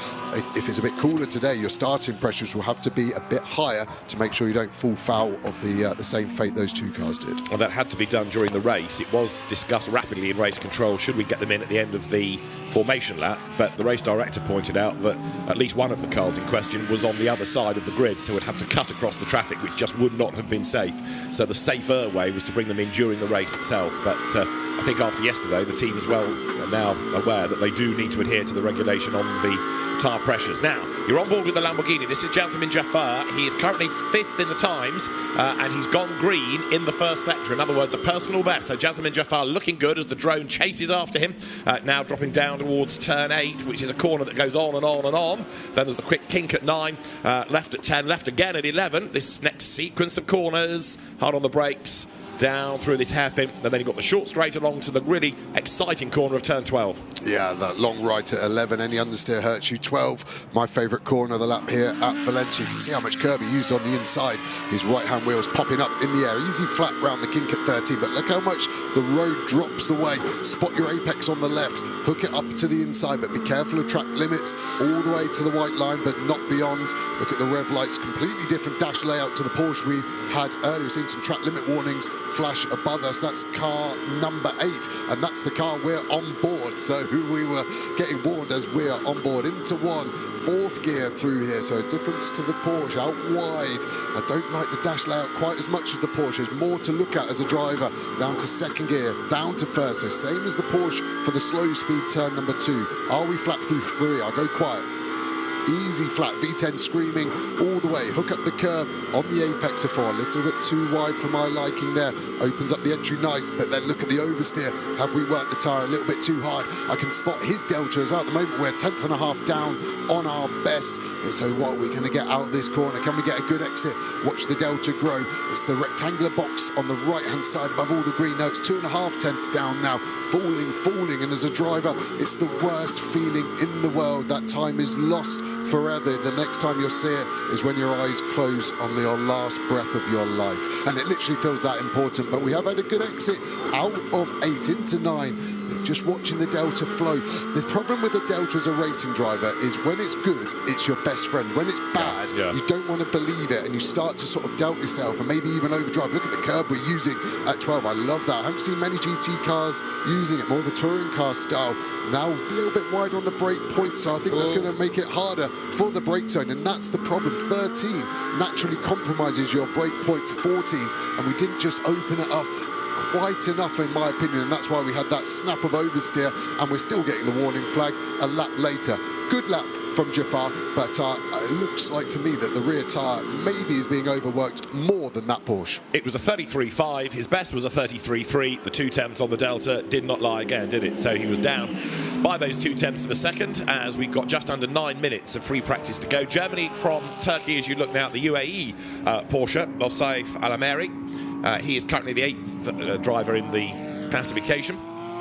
if it's a bit cooler today, your starting pressures will have to be a bit higher to make sure you don't fall foul of the same fate those 2 cars did. Well, that had to be done during the race. It was discussed rapidly in race control, should we get them in at the end of the formation lap, but the race director pointed out that at least one of the cars in question was on the other side of the grid, so it would have to cut across the traffic, which just would not have been safe. So the safer way was to bring them in during the race itself, but I think after yesterday the team as well are now aware that they do need to adhere to the regulation on the tyre pressures. Now, you're on board with the Lamborghini. This is Jasmin Jaafar. He is currently 5th in the times, and he's gone green in the first sector. In other words, a personal best. So Jasmin Jaafar looking good as the drone chases after him. Now dropping down towards turn 8, which is a corner that goes on and on and on. Then there's the quick kink at 9, left at 10, left again at 11. This next sequence of corners, hard on the brakes, down through this hairpin, and then you've got the short straight along to the really exciting corner of turn 12. Yeah, that long right at 11, any understeer hurts you. 12, my favourite corner of the lap here at Valencia. You can see how much curb he used on the inside. His right-hand wheel's popping up in the air. Easy flat round the kink at 13, but look how much the road drops away. Spot your apex on the left, hook it up to the inside, but be careful of track limits all the way to the white line, but not beyond. Look at the rev lights, completely different dash layout to the Porsche we had earlier. We've seen some track limit warnings flash above us. That's car number 8, and that's the car we're on board. So we were getting warned as we're on board into 1, 4th gear through here. So a difference to the Porsche out wide. I don't like the dash layout quite as much as the Porsche. There's more to look at as a driver. Down to 2nd gear, down to 1st. So same as the Porsche for the slow speed turn number 2. Are we flat through 3? I'll go quiet. Easy flat, V10 screaming all the way. Hook up the curb on the apex of 4. A little bit too wide for my liking there. Opens up the entry nice, but then look at the oversteer. Have we worked the tyre a little bit too high? I can spot his delta as well. At the moment, we're 1/10 and a half down on our best. And so what are we going to get out of this corner? Can we get a good exit? Watch the delta grow. It's the rectangular box on the right-hand side above all the green. No, it's 2.5 tenths down now. Falling. And as a driver, it's the worst feeling in the world. That time is lost forever. The next time you'll see it is when your eyes close on your last breath of your life. And it literally feels that important. But we have had a good exit out of 8 into 9. just watching the Delta flow. The problem with the Delta as a racing driver is when it's good, it's your best friend. When it's bad, you don't want to believe it, and you start to sort of doubt yourself and maybe even overdrive. Look at the curb we're using at 12. I love that. I haven't seen many GT cars using it, more of a touring car style. Now a little bit wide on the brake point, so I think that's going to make it harder for the brake zone, and that's the problem. 13 naturally compromises your brake point for 14, and we didn't just open it up quite enough, in my opinion, and that's why we had that snap of oversteer, and we're still getting the warning flag a lap later. Good lap from Jafar, but it looks like to me that the rear tyre maybe is being overworked more than that Porsche. It was a 33.5, his best was a 33.3. The 2/10 on the Delta did not lie again, did it? So he was down by those 2/10 of a second as we got just under 9 minutes of free practice to go. Germany from Turkey, as you look now at the UAE Porsche of Saif Al-Ameri. He is currently the 8th driver in the classification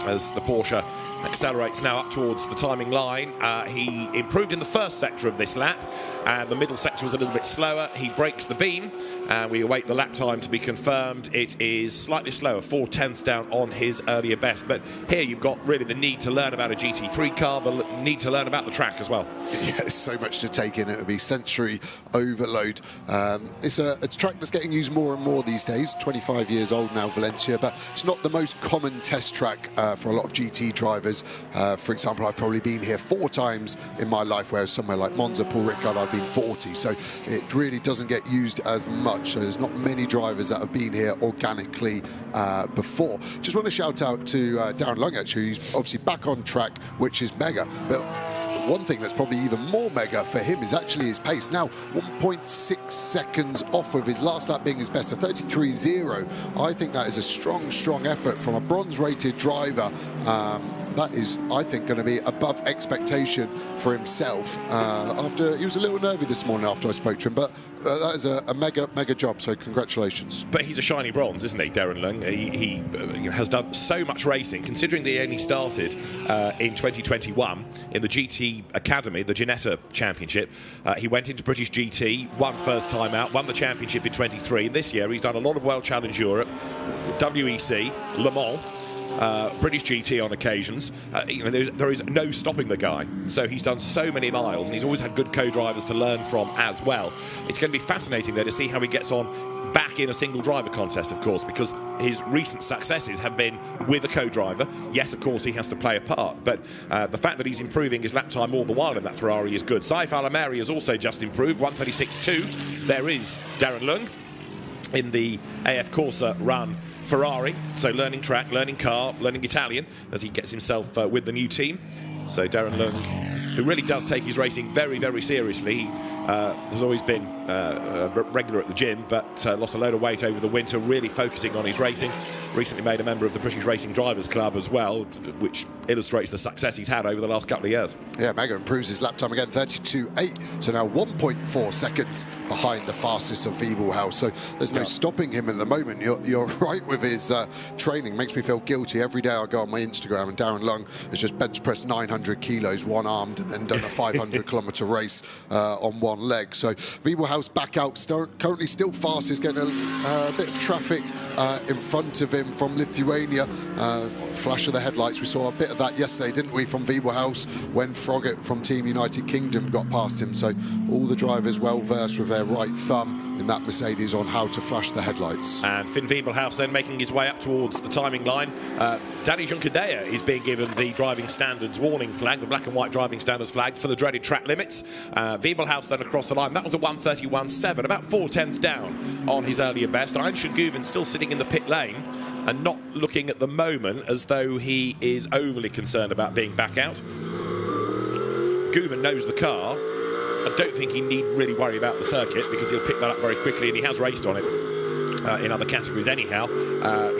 as the Porsche accelerates now up towards the timing line. He improved in the first sector of this lap, and the middle sector was a little bit slower. He breaks the beam, and we await the lap time to be confirmed. It is slightly slower, 4/10 down on his earlier best. But here you've got really the need to learn about a GT3 car, the need to learn about the track as well. Yeah, there's so much to take in. It would be sensory overload. It's a track that's getting used more and more these days. 25 years old now, Valencia, but it's not the most common test track for a lot of GT drivers. For example, I've probably been here 4 times in my life, whereas somewhere like Monza, Paul Ricard, I've been 40. So it really doesn't get used as much. So there's not many drivers that have been here organically before. Just want to shout out to Darren Lung, actually, who's obviously back on track, which is mega. But one thing that's probably even more mega for him is actually his pace. Now 1.6 seconds off of his last lap being his best, a 33.0. I think that is a strong effort from a bronze-rated driver. That is, I think, going to be above expectation for himself. After he was a little nervy this morning after I spoke to him, but that is a mega job. So congratulations. But he's a shiny bronze, isn't he, Darren Lung? He has done so much racing, considering that he only started in 2021 in the GT Academy, the Ginetta Championship. He went into British GT, won first time out, won the championship in 23. This year he's done a lot of World Challenge Europe, WEC, Le Mans. British GT on occasions. There is no stopping the guy. So he's done so many miles, and he's always had good co-drivers to learn from as well. It's going to be fascinating there to see how he gets on back in a single driver contest, of course, because his recent successes have been with a co-driver. Yes, of course, he has to play a part, but the fact that he's improving his lap time all the while in that Ferrari is good. Saif Al-Ameri has also just improved, 1:36.2. There is Darren Lung in the AF Corsa run Ferrari, so learning track, learning car, learning Italian as he gets himself with the new team. So Darren Lung, who really does take his racing very seriously. He has always been regular at the gym, but lost a load of weight over the winter, really focusing on his racing. Recently made a member of the British Racing Drivers Club as well, which illustrates the success he's had over the last couple of years. Yeah, Mega improves his lap time again, 32.8, so now 1.4 seconds behind the fastest of Wiebelhaus. So there's no stopping him at the moment. You're right with his training. Makes me feel guilty. Every day I go on my Instagram and Darren Lung has just bench pressed 900 kilos one-armed and then done a 500-kilometre race on one leg. So Wiebelhaus back out, currently still fastest, getting a bit of traffic in front of him from Lithuania. Flash of the headlights, we saw a bit of that yesterday, didn't we, from Wiebelhaus when Froggatt from Team United Kingdom got past him. So all the drivers well versed with their right thumb in that Mercedes on how to flash the headlights. And Finn Wiebelhaus then making his way up towards the timing line. Danny Juncadella is being given the driving standards warning flag, the black and white driving standards flag for the dreaded track limits. Wiebelhaus then across the line. That was a 1:31.7, about 4/10 down on his earlier best. Aenshin Guven still sitting in the pit lane and not looking at the moment as though he is overly concerned about being back out. Guven knows the car. I don't think he need really worry about the circuit because he'll pick that up very quickly, and he has raced on it in other categories anyhow.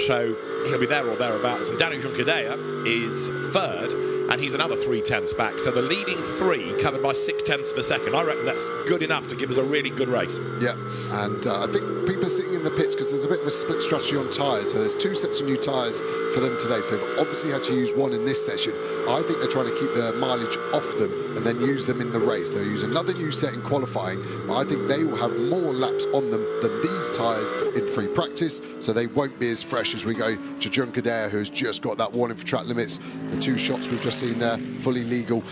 So he'll be there or thereabouts. And Danny Juncadella is third, and he's another 3/10 back. So the leading three covered by 6/10 of a second. I reckon that's good enough to give us a really good race. Yeah, and I think people are sitting in the pits because there's a bit of a split strategy on tyres. So there's 2 sets of new tyres for them today. So they've obviously had to use one in this session. I think they're trying to keep the mileage off them and then use them in the race. They'll use another new set in qualifying, but I think they will have more laps on them than these tyres in free practice, so they won't be as fresh as we go to Junqueira, who's just got that warning for track limits. The 2 shots we've just seen there, fully legal,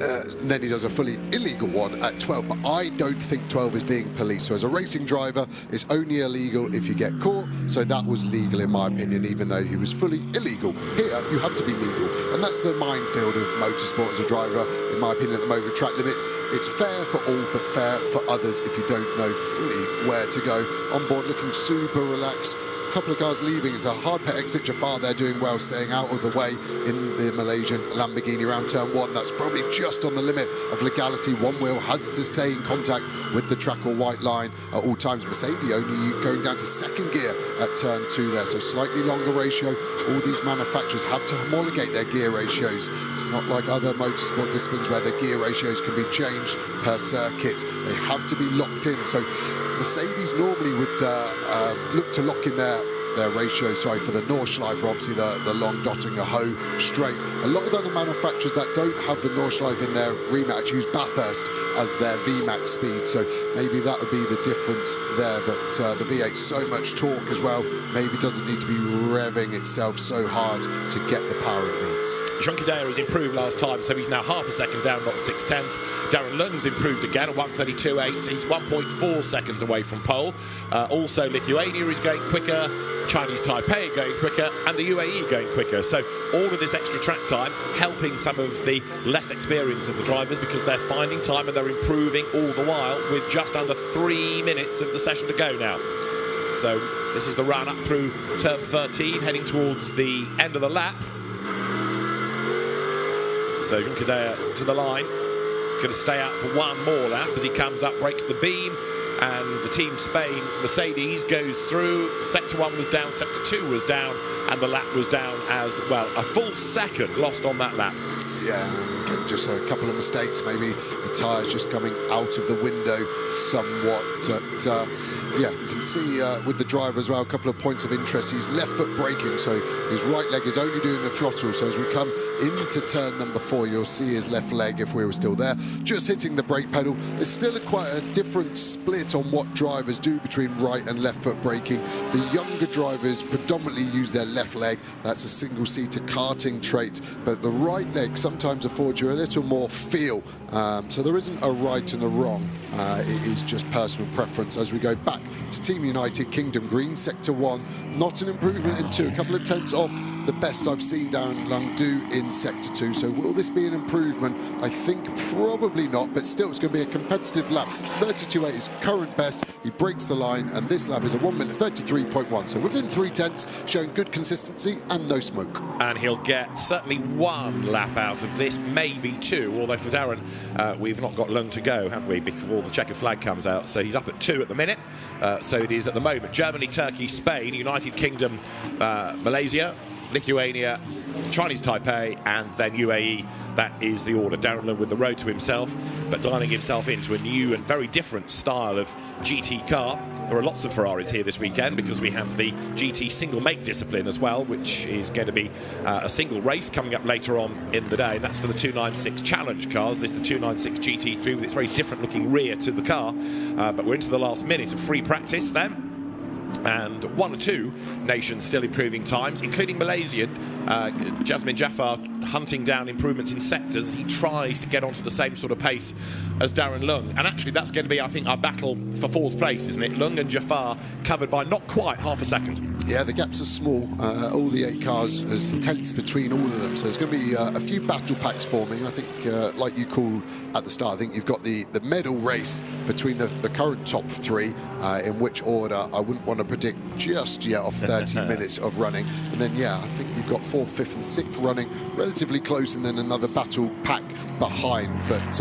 and then he does a fully illegal one at 12, but I don't think 12 is being policed. So as a racing driver, it's only illegal if you get caught, so that was legal in my opinion, even though he was fully illegal. Here, you have to be legal, and that's the minefield of motorsport as a driver, in my opinion, at the moment, track limits. It's fair for all, but fair for others if you don't know fully where to go. On board looking super relaxed. A couple of cars leaving. It's a hard pit exit. Jafar there doing well, staying out of the way in the Malaysian Lamborghini around turn 1. That's probably just on the limit of legality. One wheel has to stay in contact with the track or white line at all times. Mercedes only going down to 2nd gear at turn 2 there, so slightly longer ratio. All these manufacturers have to homologate their gear ratios. It's not like other motorsport disciplines where the gear ratios can be changed per circuit. They have to be locked in. So Mercedes normally would look to lock in their ratio, for the Nordschleife, obviously the long Dottinger Ho straight. A lot of the other manufacturers that don't have the Nordschleife in their rematch use Bathurst as their VMAX speed, so maybe that would be the difference there. But the V8, so much torque as well, maybe doesn't need to be revving itself so hard to get the power it needs. Junqueira has improved last time, so he's now half a second down, not 6/10. Darren Lung's improved again at 1:32.8. He's 1.4 seconds away from pole. Also, Lithuania is going quicker, Chinese Taipei going quicker, and the UAE going quicker. So all of this extra track time helping some of the less experienced of the drivers, because they're finding time and they're improving all the while, with just under 3 minutes of the session to go now. So this is the run up through turn 13, heading towards the end of the lap. So Junqueira to the line, going to stay out for one more lap as he comes up, breaks the beam, and the Team Spain Mercedes goes through. Sector 1 was down, Sector 2 was down, and the lap was down as well. A full second lost on that lap. Yeah, just a couple of mistakes, maybe the tyres just coming out of the window somewhat. But yeah, you can see with the driver as well, a couple of points of interest. He's left foot braking, so his right leg is only doing the throttle. So as we come into turn number 4, you'll see his left leg, if we were still there, just hitting the brake pedal. There's still quite a different split on what drivers do between right and left foot braking. The younger drivers predominantly use their left leg. That's a single-seater karting trait, but the right leg sometimes affords you a little more feel. So there isn't a right and a wrong. It is just personal preference. As we go back to Team United Kingdom Green, Sector 1, not an improvement in 2, a couple of tenths off the best I've seen Darren Lung do in Sector 2. So will this be an improvement? I think probably not, but still it's going to be a competitive lap. 32.8 is current best. He breaks the line, and this lap is a 1:33.1. So within 3 tenths, showing good consistency and no smoke. And he'll get certainly 1 lap out of this, maybe 2, although for Darren, we've not got Lung to go, have we, before the checkered flag comes out. So he's up at 2 at the minute. So it is at the moment Germany, Turkey, Spain, United Kingdom, Malaysia, Lithuania, Chinese Taipei, and then UAE. That is the order. Darren Lung with the road to himself, but dialing himself into a new and very different style of GT car. There are lots of Ferraris here this weekend because we have the GT single make discipline as well, which is going to be a single race coming up later on in the day. That's for the 296 Challenge cars. This is the 296 GT3 with its very different looking rear to the car. But we're into the last minute of free practice then. And 1 or 2 nations still improving times, including Malaysia. Jasmine Jafar hunting down improvements in sectors as he tries to get onto the same sort of pace as Darren Lung. And actually that's going to be, I think, our battle for 4th place, isn't it? Lung and Jafar covered by not quite half a second. Yeah, the gaps are small. All the 8 cars, there's tenths between all of them. So there's going to be a few battle packs forming. I think, like you called at the start, I think you've got the medal race between the current top 3, in which order I wouldn't want to predict just yet off 30 minutes of running. And then, yeah, I think you've got 4th, 5th and 6th running relatively close, and then another battle pack behind. But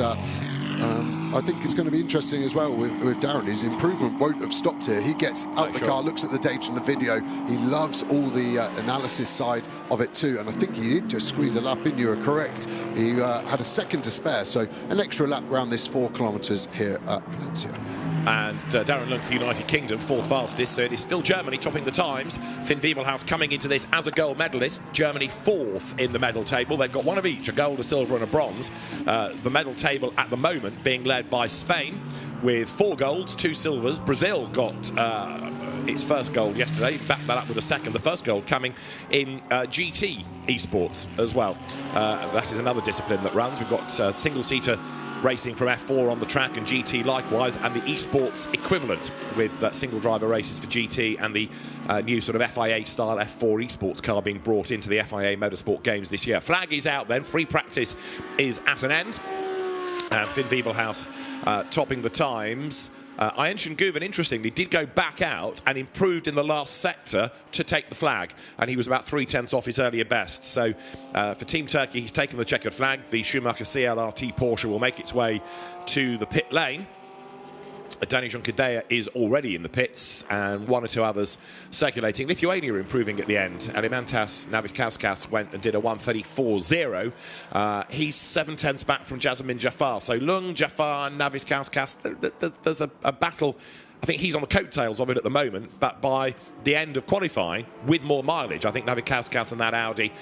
I think it's going to be interesting as well with Darren. His improvement won't have stopped here. He gets out the car, looks at the data and the video. He loves all the analysis side of it too. And I think he did just squeeze a lap in. You are correct. He had a second to spare. So an extra lap around this 4 kilometres here at Valencia. and Darren Lung for United Kingdom, 4th fastest. So it is still Germany topping the times. Finn Wiebelhaus coming into this as a gold medalist. Germany 4th in the medal table. They've got one of each, a gold, a silver and a bronze. The medal table at the moment being led by Spain with 4 golds, 2 silvers. Brazil got its first gold yesterday, backed that up with a second. The first gold coming in GT Esports as well. That is another discipline that runs. We've got single-seater racing from F4 on the track and GT likewise, and the esports equivalent with single driver races for GT and the new sort of FIA style F4 esports car being brought into the FIA Motorsport Games this year. Flag is out then, free practice is at an end, and Finn Wiebelhaus topping the times. Ayenchen Guven, interestingly, did go back out and improved in the last sector to take the flag, and he was about 3/10 off his earlier best. So for Team Turkey, he's taken the checkered flag. The Schumacher CLRT Porsche will make its way to the pit lane. Dani Juncadella is already in the pits, and 1 or 2 others circulating. Lithuania improving at the end. Alimantas Navikauskas went and did a 1:34.0. He's 7/10 back from Jazemin Jafar. So Lung, Jafar, Navikauskas, there's a battle. I think he's on the coattails of it at the moment, but by the end of qualifying, with more mileage, I think Navikauskas and that Audi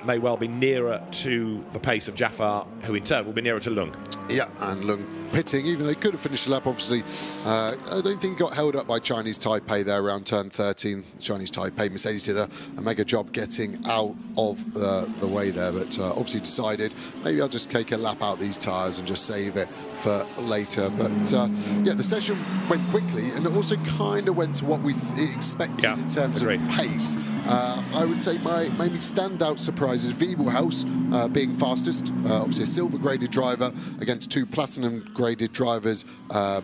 may well be nearer to the pace of Jafar, who in turn will be nearer to Lung. Yeah, and Lung pitting, even though he could have finished the lap, obviously. I don't think he got held up by Chinese Taipei there around turn 13. Chinese Taipei, Mercedes did a mega job getting out of the way there, but obviously decided maybe I'll just take a lap out these tyres and just save it for later. But yeah, the session went quickly, and it also kind of went to what we expected in terms of pace. I would say my maybe standout surprise is Wiebelhaus being fastest. Obviously a silver graded driver against 2 platinum graded drivers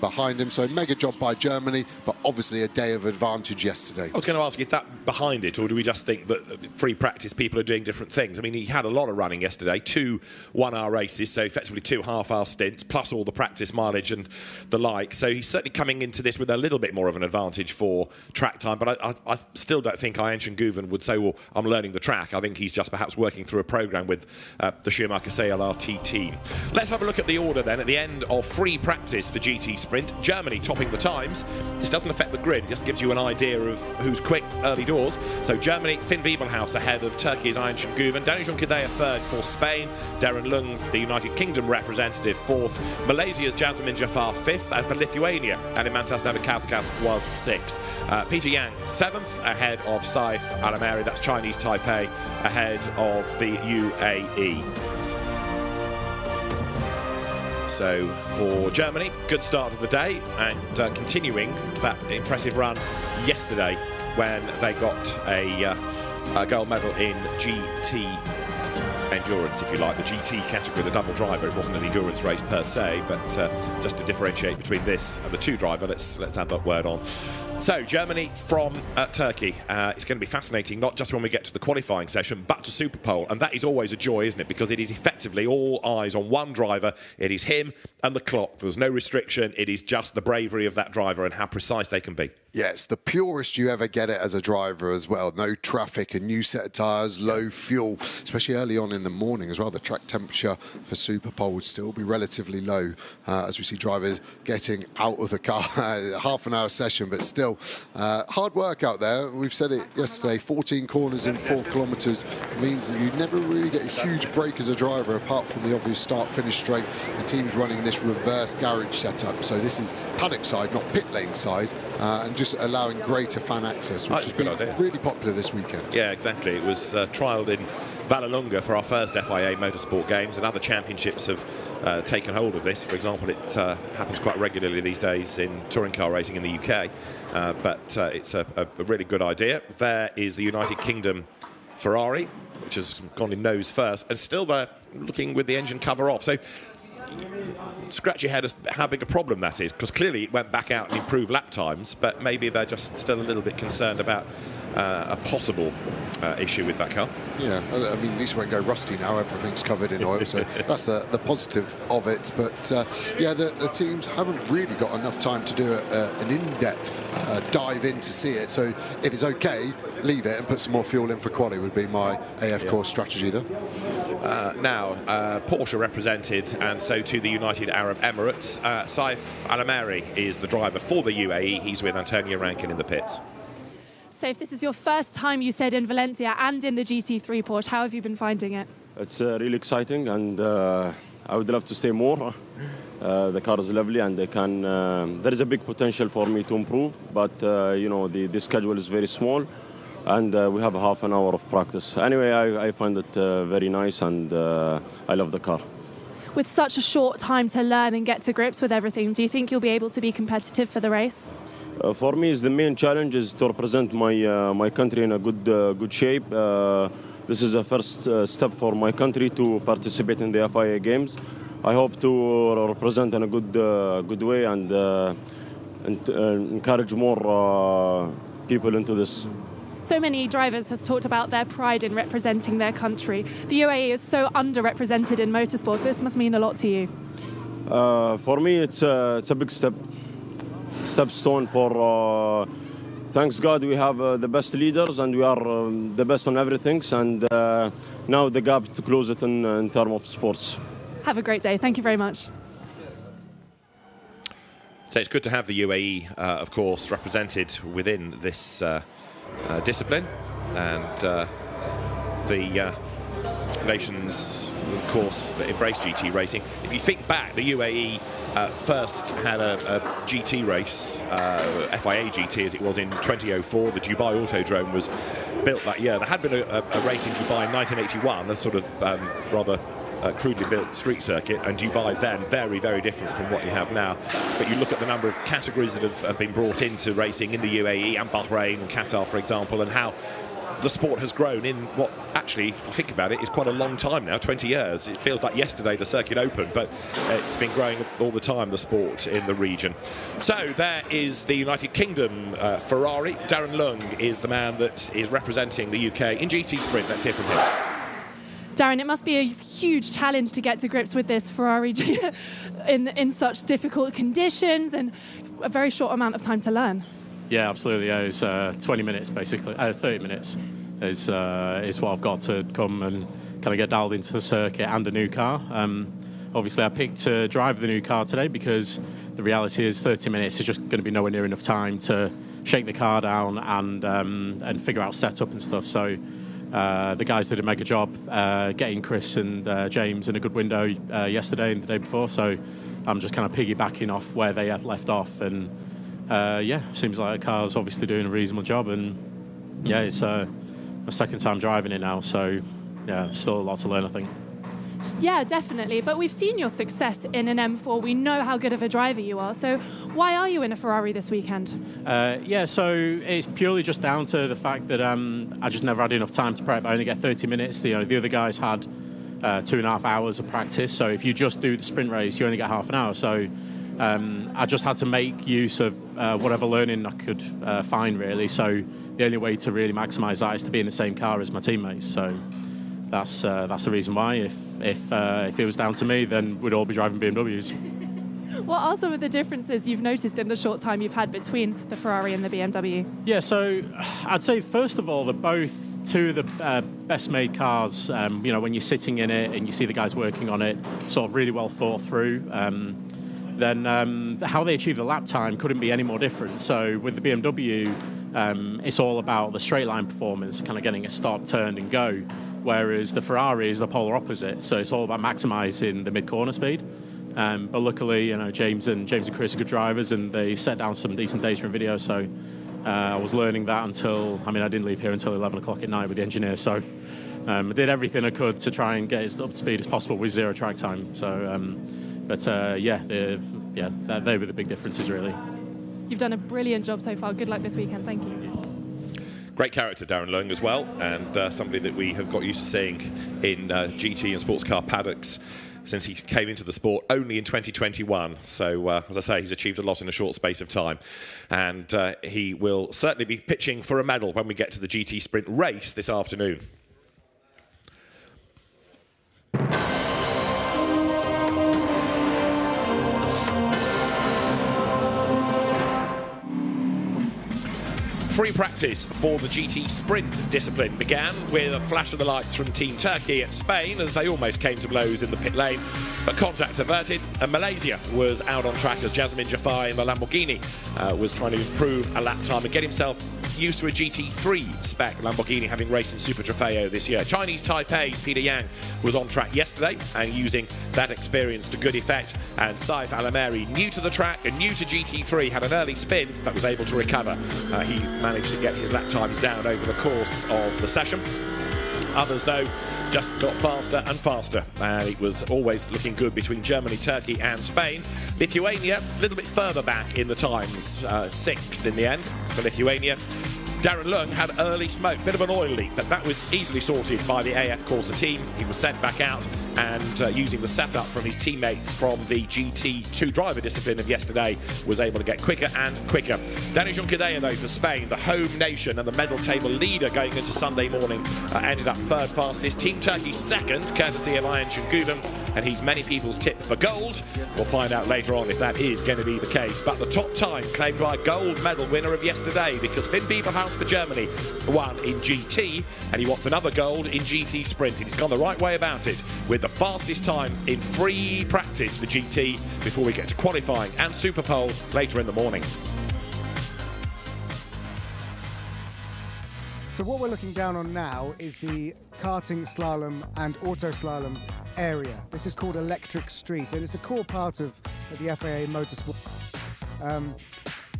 behind him. So mega job by Germany, but obviously a day of advantage yesterday. I was going to ask, is that behind it, or do we just think that free practice people are doing different things? I mean, he had a lot of running yesterday, 2 one-hour races, so effectively 2 half-hour stints, plus all the practice mileage and the like. So he's certainly coming into this with a little bit more of an advantage for track time, but I still don't think Ayenchen Guven would say, well, I'm learning the track. I think he's just perhaps working through a programme with the Schumacher CLRT team. Let's have a look at the order then at the end of free practice for GT Sprint. Germany topping the times. This doesn't affect the grid, it just gives you an idea of who's quick early doors. So Germany, Finn Wiebelhaus ahead of Turkey's Ayenchen Guven. Dani Juncadella 3rd for Spain. Darren Lung, the United Kingdom representative, 4th. Malaysia's Jazemin Jafar 5th, and for Lithuania, Alimantas Navikauskas was 6th. Peter Yang 7th ahead of Saif Alameri, that's Chinese Taipei, ahead of the UAE. So for Germany, good start of the day, and continuing that impressive run yesterday when they got a gold medal in GT endurance, if you like, the GT category, the double driver. It wasn't an endurance race per se, but just to differentiate between this and the 2 driver, let's add that word on. So Germany from Turkey. It's going to be fascinating, not just when we get to the qualifying session, but to Superpole, and that is always a joy, isn't it? Because it is effectively all eyes on one driver. It is him and the clock. There's no restriction. It is just the bravery of that driver and how precise they can be. Yeah, it's the purest you ever get it as a driver as well. No traffic, a new set of tyres, low fuel, especially early on in the morning as well. The track temperature for Superpole would still be relatively low as we see drivers getting out of the car. Half an hour session, but still hard work out there. We've said it yesterday, 14 corners in 4 kilometres means that you never really get a huge break as a driver apart from the obvious start-finish straight. The team's running this reverse garage setup, so this is paddock side, not pit lane side, and just allowing greater fan access, which has been really popular this weekend. Yeah, exactly. It was trialled in Vallelunga for our first FIA Motorsport Games, and other championships have taken hold of this. For example, it happens quite regularly these days in touring car racing in the UK, but it's a really good idea. There is the United Kingdom Ferrari, which has gone in nose first, and still they're looking with the engine cover off. So scratch your head as to how big a problem that is, because clearly it went back out and improved lap times, but maybe they're just still a little bit concerned about a possible issue with that car. Yeah, I mean, at least it won't go rusty now. Everything's covered in oil, so that's the positive of it. But yeah, the teams haven't really got enough time to do an in-depth dive in to see it. So if it's okay, leave it and put some more fuel in for quali would be my AF course strategy there. Now, Porsche represented, and so too the United Arab Emirates. Saif Al-Amari is the driver for the UAE. He's with Antonio Rankin in the pits. Saif, this is your first time, you said, in Valencia and in the GT3 Porsche. How have you been finding it? It's really exciting, and I would love to stay more. The car is lovely, and there is a big potential for me to improve, but you know, the schedule is very small, and we have half an hour of practice. Anyway, I find it very nice, and I love the car. With such a short time to learn and get to grips with everything, do you think you'll be able to be competitive for the race? For me, the main challenge is to represent my country in a good shape. This is the first step for my country to participate in the FIA Games. I hope to represent in a good way and encourage more people into this. So many drivers have talked about their pride in representing their country. The UAE is so underrepresented in motorsports. This must mean a lot to you. For me, it's a big stepstone for. Thanks God we have the best leaders, and we are the best on everything. And now the gap to close it in terms of sports. Have a great day. Thank you very much. So it's good to have the UAE, of course, represented within this discipline, and the nations, of course, embrace GT racing. If you think back, the UAE first had a GT race, FIA GT as it was in 2004. The Dubai Autodrome was built that year. There had been a race in Dubai in 1981, a sort of rather crudely built street circuit, and Dubai then very, very different from what you have now. But you look at the number of categories that have been brought into racing in the UAE and Bahrain and Qatar, for example, and how the sport has grown in what actually, if you think about it, is quite a long time now, 20 years. It feels like yesterday the circuit opened, but it's been growing all the time, the sport in the region. So there is the United Kingdom Ferrari. Darren Lung is the man that is representing the UK in GT Sprint. Let's hear from him. Darren, it must be a huge challenge to get to grips with this Ferrari in such difficult conditions and a very short amount of time to learn. Yeah, absolutely. Yeah, it's 20 minutes, basically. 30 minutes is what I've got to come and kind of get dialed into the circuit and a new car. Obviously, I picked to drive the new car today because the reality is 30 minutes is just going to be nowhere near enough time to shake the car down and figure out setup and stuff. So the guys did a mega job getting Chris and James in a good window yesterday and the day before. So I'm just kind of piggybacking off where they had left off, and yeah, seems like the car's obviously doing a reasonable job, and yeah, it's my second time driving it now, so yeah, still a lot to learn, I think. Yeah, definitely, but we've seen your success in an M4. We know how good of a driver you are, so why are you in a Ferrari this weekend? Yeah, so it's purely just down to the fact that I just never had enough time to prep. I only get 30 minutes. The other guys had 2.5 hours of practice, so if you just do the sprint race, you only get half an hour. So I just had to make use of whatever learning I could find, really. So the only way to really maximise that is to be in the same car as my teammates. So that's the reason why. If it was down to me, then we'd all be driving BMWs. What are some of the differences you've noticed in the short time you've had between the Ferrari and the BMW? Yeah, so I'd say first of all, they're both two of the best made cars. When you're sitting in it and you see the guys working on it, sort of really well thought through. Then how they achieve the lap time couldn't be any more different. So with the BMW, it's all about the straight line performance, kind of getting a stop, turn and go, whereas the Ferrari is the polar opposite. So it's all about maximising the mid-corner speed. But luckily, James and Chris are good drivers, and they set down some decent data and video. So I was learning that until, I didn't leave here until 11 o'clock at night with the engineer. So I did everything I could to try and get as up to speed as possible with zero track time. So. But they were the big differences, really. You've done a brilliant job so far. Good luck this weekend. Thank you. Great character, Darren Lung, as well, and somebody that we have got used to seeing in GT and sports car paddocks since he came into the sport only in 2021. So, as I say, he's achieved a lot in a short space of time, and he will certainly be pitching for a medal when we get to the GT Sprint race this afternoon. Free practice for the GT Sprint discipline began with a flash of the lights from Team Turkey at Spain as they almost came to blows in the pit lane, but contact averted, and Malaysia was out on track as Jasmine Jafai in the Lamborghini was trying to improve a lap time and get himself used to a GT3 spec Lamborghini, having raced in Super Trofeo this year. Chinese Taipei's Peter Yang was on track yesterday and using that experience to good effect, and Saif Alameri, new to the track and new to GT3, had an early spin but was able to recover. He managed to get his lap times down over the course of the session. Others, though, just got faster and faster, and it was always looking good between Germany, Turkey and Spain. Lithuania, a little bit further back in the times, 6th in the end for Lithuania. Darren Lung had early smoke, bit of an oil leak, but that was easily sorted by the AF Corsa team. He was sent back out and using the setup from his teammates from the GT2 driver discipline of yesterday was able to get quicker and quicker. Danny Juncadella, though, for Spain, the home nation and the medal table leader going into Sunday morning, ended up third fastest. Team Turkey second, courtesy of Ayhan Şengüven, and he's many people's tip for gold. We'll find out later on if that is going to be the case. But the top time claimed by gold medal winner of yesterday, because Finn Bieberhaus for Germany won in GT, and he wants another gold in GT Sprint. And he's gone the right way about it with the fastest time in free practice for GT before we get to qualifying and Superpole later in the morning. So what we're looking down on now is the karting, slalom and auto slalom area. This is called Electric Street, and it's a core part of the FIA Motorsport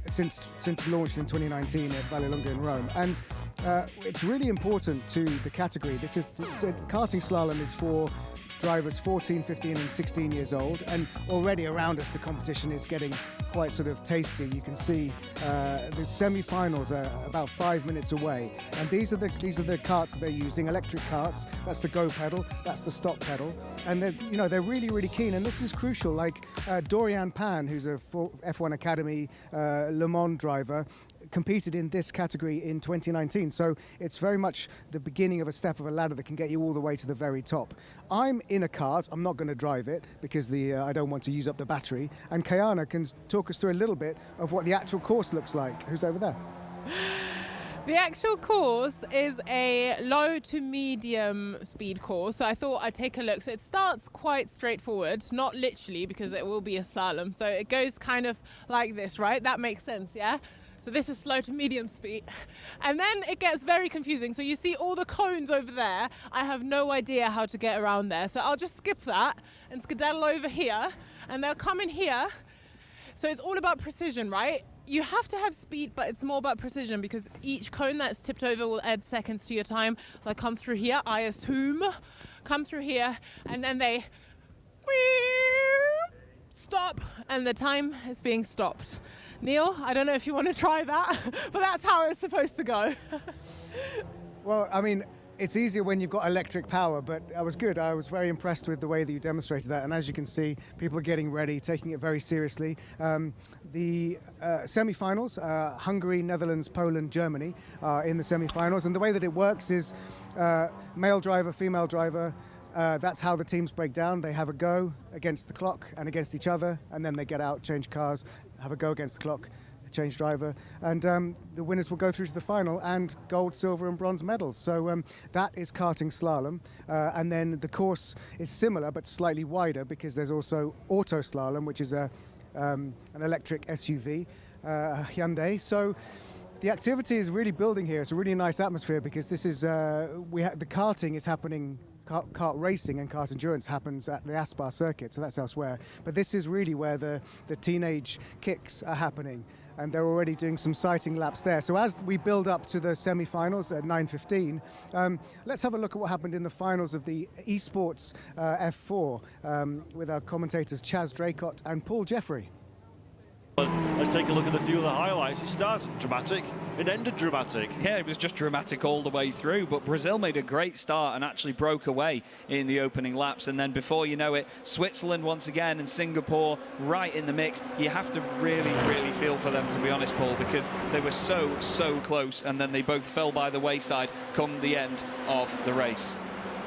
since launched in 2019 at Valencia in Rome. And it's really important to the category. Karting slalom is for drivers 14, 15 and 16 years old, and already around us the competition is getting quite sort of tasty. You can see the semi-finals are about 5 minutes away, and these are the karts that they're using, electric karts. That's the go pedal, that's the stop pedal, and they're really keen, and this is crucial. Like Dorian Pan, who's a F1 Academy Le Mans driver, competed in this category in 2019, so it's very much the beginning of a step of a ladder that can get you all the way to the very top. I'm in a kart. I'm not going to drive it because I don't want to use up the battery, and Kayana can talk us through a little bit of what the actual course looks like. Who's over there? The actual course is a low to medium speed course, so I thought I'd take a look. So it starts quite straightforward, not literally because it will be a slalom, so it goes kind of like this, right? That makes sense, yeah? So this is slow to medium speed. And then it gets very confusing. So you see all the cones over there. I have no idea how to get around there. So I'll just skip that and skedaddle over here, and they'll come in here. So it's all about precision, right? You have to have speed, but it's more about precision because each cone that's tipped over will add seconds to your time. They'll come through here, I assume, come through here, and then they stop, and the time is being stopped. Neil, I don't know if you want to try that, but that's how it's supposed to go. Well, I mean, it's easier when you've got electric power, but I was good. I was very impressed with the way that you demonstrated that. And as you can see, people are getting ready, taking it very seriously. The semi-finals, Hungary, Netherlands, Poland, Germany are in the semi-finals. And the way that it works is male driver, female driver. That's how the teams break down. They have a go against the clock and against each other, and then they get out, change cars, have a go against the clock, change driver, and the winners will go through to the final and gold, silver and bronze medals. So that is karting slalom, and then the course is similar but slightly wider because there's also auto slalom, which is an electric SUV, Hyundai. So the activity is really building here. It's a really nice atmosphere because this is the karting is happening. Kart racing and kart endurance happens at the Aspar circuit, so that's elsewhere. But this is really where the teenage kicks are happening, and they're already doing some sighting laps there. So as we build up to the semi-finals at 9:15, let's have a look at what happened in the finals of the Esports F4 with our commentators Chaz Draycott and Paul Jeffrey. Let's take a look at a few of the highlights. It started dramatic, it ended dramatic. Yeah, it was just dramatic all the way through, but Brazil made a great start and actually broke away in the opening laps, and then before you know it, Switzerland once again and Singapore right in the mix. You have to really feel for them, to be honest, Paul, because they were so close, and then they both fell by the wayside come the end of the race.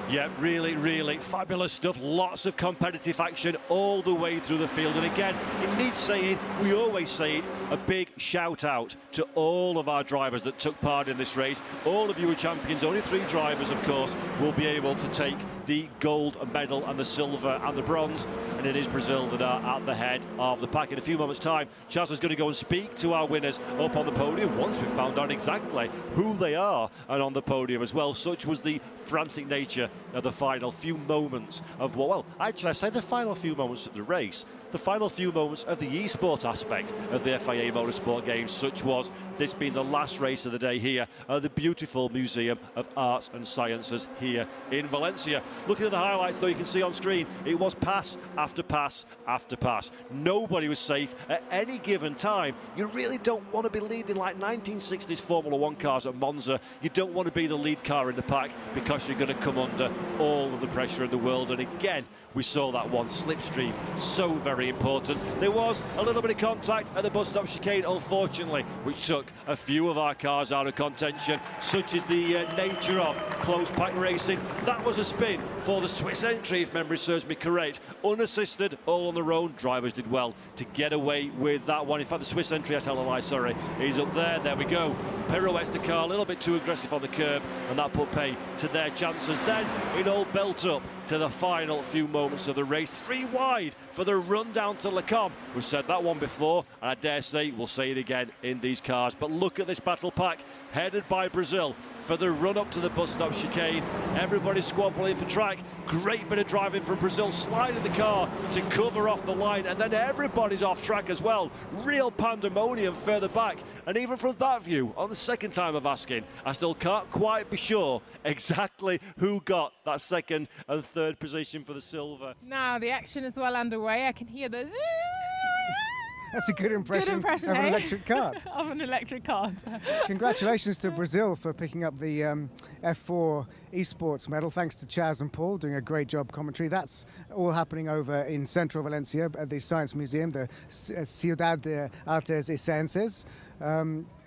Yeah, really, really fabulous stuff. Lots of competitive action all the way through the field. And again, it needs saying, we always say it, a big shout out to all of our drivers that took part in this race. All of you are champions. Only 3 drivers, of course, will be able to take the gold medal and the silver and the bronze. And it is Brazil that are at the head of the pack. In a few moments' time, Chaz is going to go and speak to our winners up on the podium once we've found out exactly who they are and on the podium as well. Such was the frantic nature of the final few moments of, well, actually I say the final few moments of the race, the final few moments of the eSport aspect of the FIA Motorsport Games, such was this being the last race of the day here at the beautiful Museum of Arts and Sciences here in Valencia. Looking at the highlights though, you can see on screen, it was pass after pass after pass. Nobody was safe at any given time. You really don't want to be leading like 1960s Formula 1 cars at Monza. You don't want to be the lead car in the pack because you're going to come under all of the pressure in the world. And again, we saw that one slipstream, so very important. There was a little bit of contact at the bus stop chicane, unfortunately, which took a few of our cars out of contention. Such is the nature of close pack racing. That was a spin for the Swiss entry, if memory serves me correct. Unassisted, all on their own. Drivers did well to get away with that one. In fact, the Swiss entry, I tell a lie, sorry, is up there. There we go. Pirouettes the car, a little bit too aggressive on the curb, and that put pay to their chances. Then it all built up to the final few moments of the race. 3 wide for the run down to Le Combe. We've said that one before, and I dare say we'll say it again in these cars. But look at this battle pack, headed by Brazil for the run up to the bus stop chicane. Everybody squabbling for track. Great bit of driving from Brazil, sliding the car to cover off the line, and then everybody's off track as well. Real pandemonium further back. And even from that view, on the second time of asking, I still can't quite be sure exactly who got that second and third position for the silver. Now the action is well underway. I can hear the That's a good impression of hey? an electric cart. Of an electric cart. Congratulations to Brazil for picking up the F4 Esports medal. Thanks to Chaz and Paul doing a great job commentary. That's all happening over in central Valencia at the Science Museum, the Ciudad de Artes y Ciencias.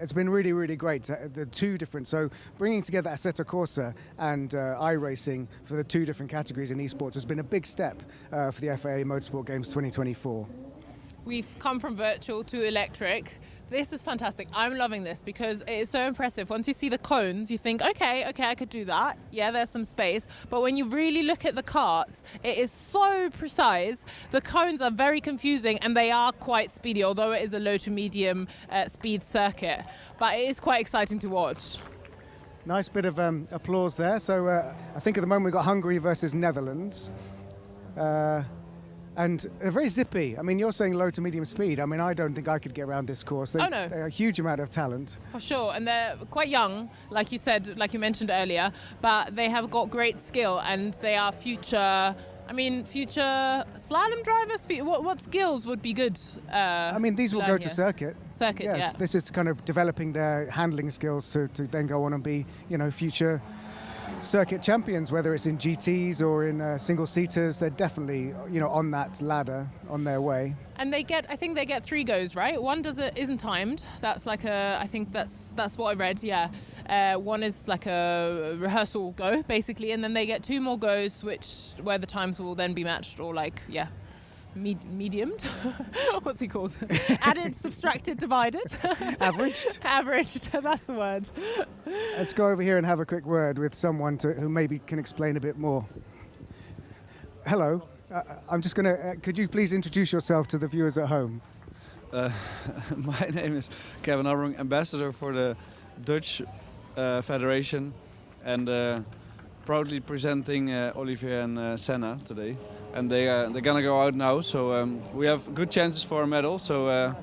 It's been really, really great. The 2 different, so bringing together Assetto Corsa and iRacing for the 2 different categories in esports has been a big step for the FIA Motorsport Games 2024. We've come from virtual to electric. This is fantastic. I'm loving this because it is so impressive. Once you see the cones, you think, okay, I could do that. Yeah, there's some space. But when you really look at the karts, it is so precise. The cones are very confusing and they are quite speedy, although it is a low to medium speed circuit. But it is quite exciting to watch. Nice bit of applause there. So I think at the moment we've got Hungary versus Netherlands. And they're very zippy. I mean, you're saying low to medium speed. I mean, I don't think I could get around this course. No. They're a huge amount of talent. For sure, and they're quite young, like you said, like you mentioned earlier, but they have got great skill and they are future slalom drivers. What skills would be good? I mean, these will go to circuit. Circuit, yes, yeah. This is kind of developing their handling skills to then go on and be, future circuit champions, whether it's in GTs or in single-seaters. They're definitely, on that ladder, on their way. And I think they get 3 goes, right? One isn't timed. That's like I think that's what I read, yeah. One is like a rehearsal go, basically, and then they get 2 more goes, where the times will then be matched, or mediumed. What's it called? Added, subtracted, divided. Averaged. Averaged, that's the word. Let's go over here and have a quick word with someone who maybe can explain a bit more. Hello. I'm just going to... could you please introduce yourself to the viewers at home? My name is Kevin Abrung, ambassador for the Dutch Federation, and proudly presenting Olivier and Senna today. And they're gonna go out now, so we have good chances for a medal. So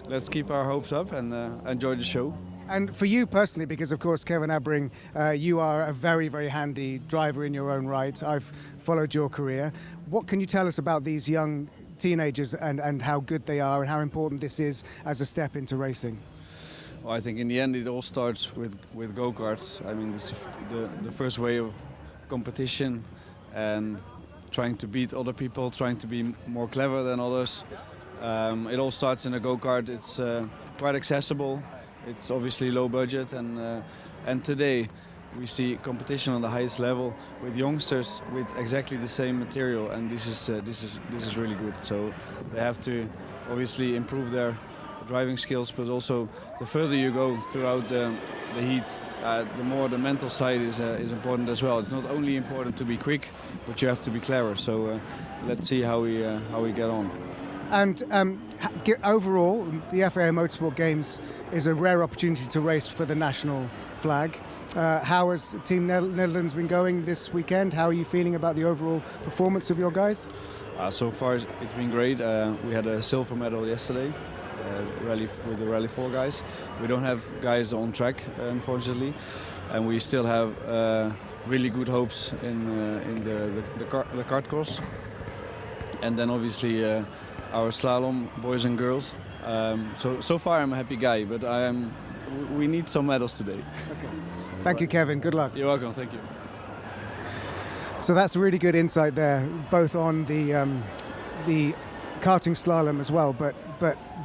let's keep our hopes up and enjoy the show. And for you personally, because of course, Kevin Abrung, you are a very, very handy driver in your own right. I've followed your career. What can you tell us about these young teenagers and how good they are and how important this is as a step into racing? Well, I think in the end it all starts with go-karts. I mean, this is the first way of competition and trying to beat other people, trying to be more clever than others. It all starts in a go-kart. It's quite accessible. It's obviously low budget, and today we see competition on the highest level with youngsters with exactly the same material, and this is really good. So they have to obviously improve their driving skills, but also the further you go throughout the heats, the more the mental side is important as well. It's not only important to be quick, but you have to be clever. So let's see how we get on. And overall, the FIA Motorsport Games is a rare opportunity to race for the national flag. How has Team Netherlands been going this weekend? How are you feeling about the overall performance of your guys? So far, it's been great. We had a silver medal yesterday with the Rally 4 guys. We don't have guys on track, unfortunately, and we still have really good hopes in the kart course. And then obviously our slalom boys and girls. So far I'm a happy guy, but we need some medals today. Okay. Thank you, Kevin. Good luck. You're welcome. Thank you. So that's really good insight there, both on the karting slalom as well, but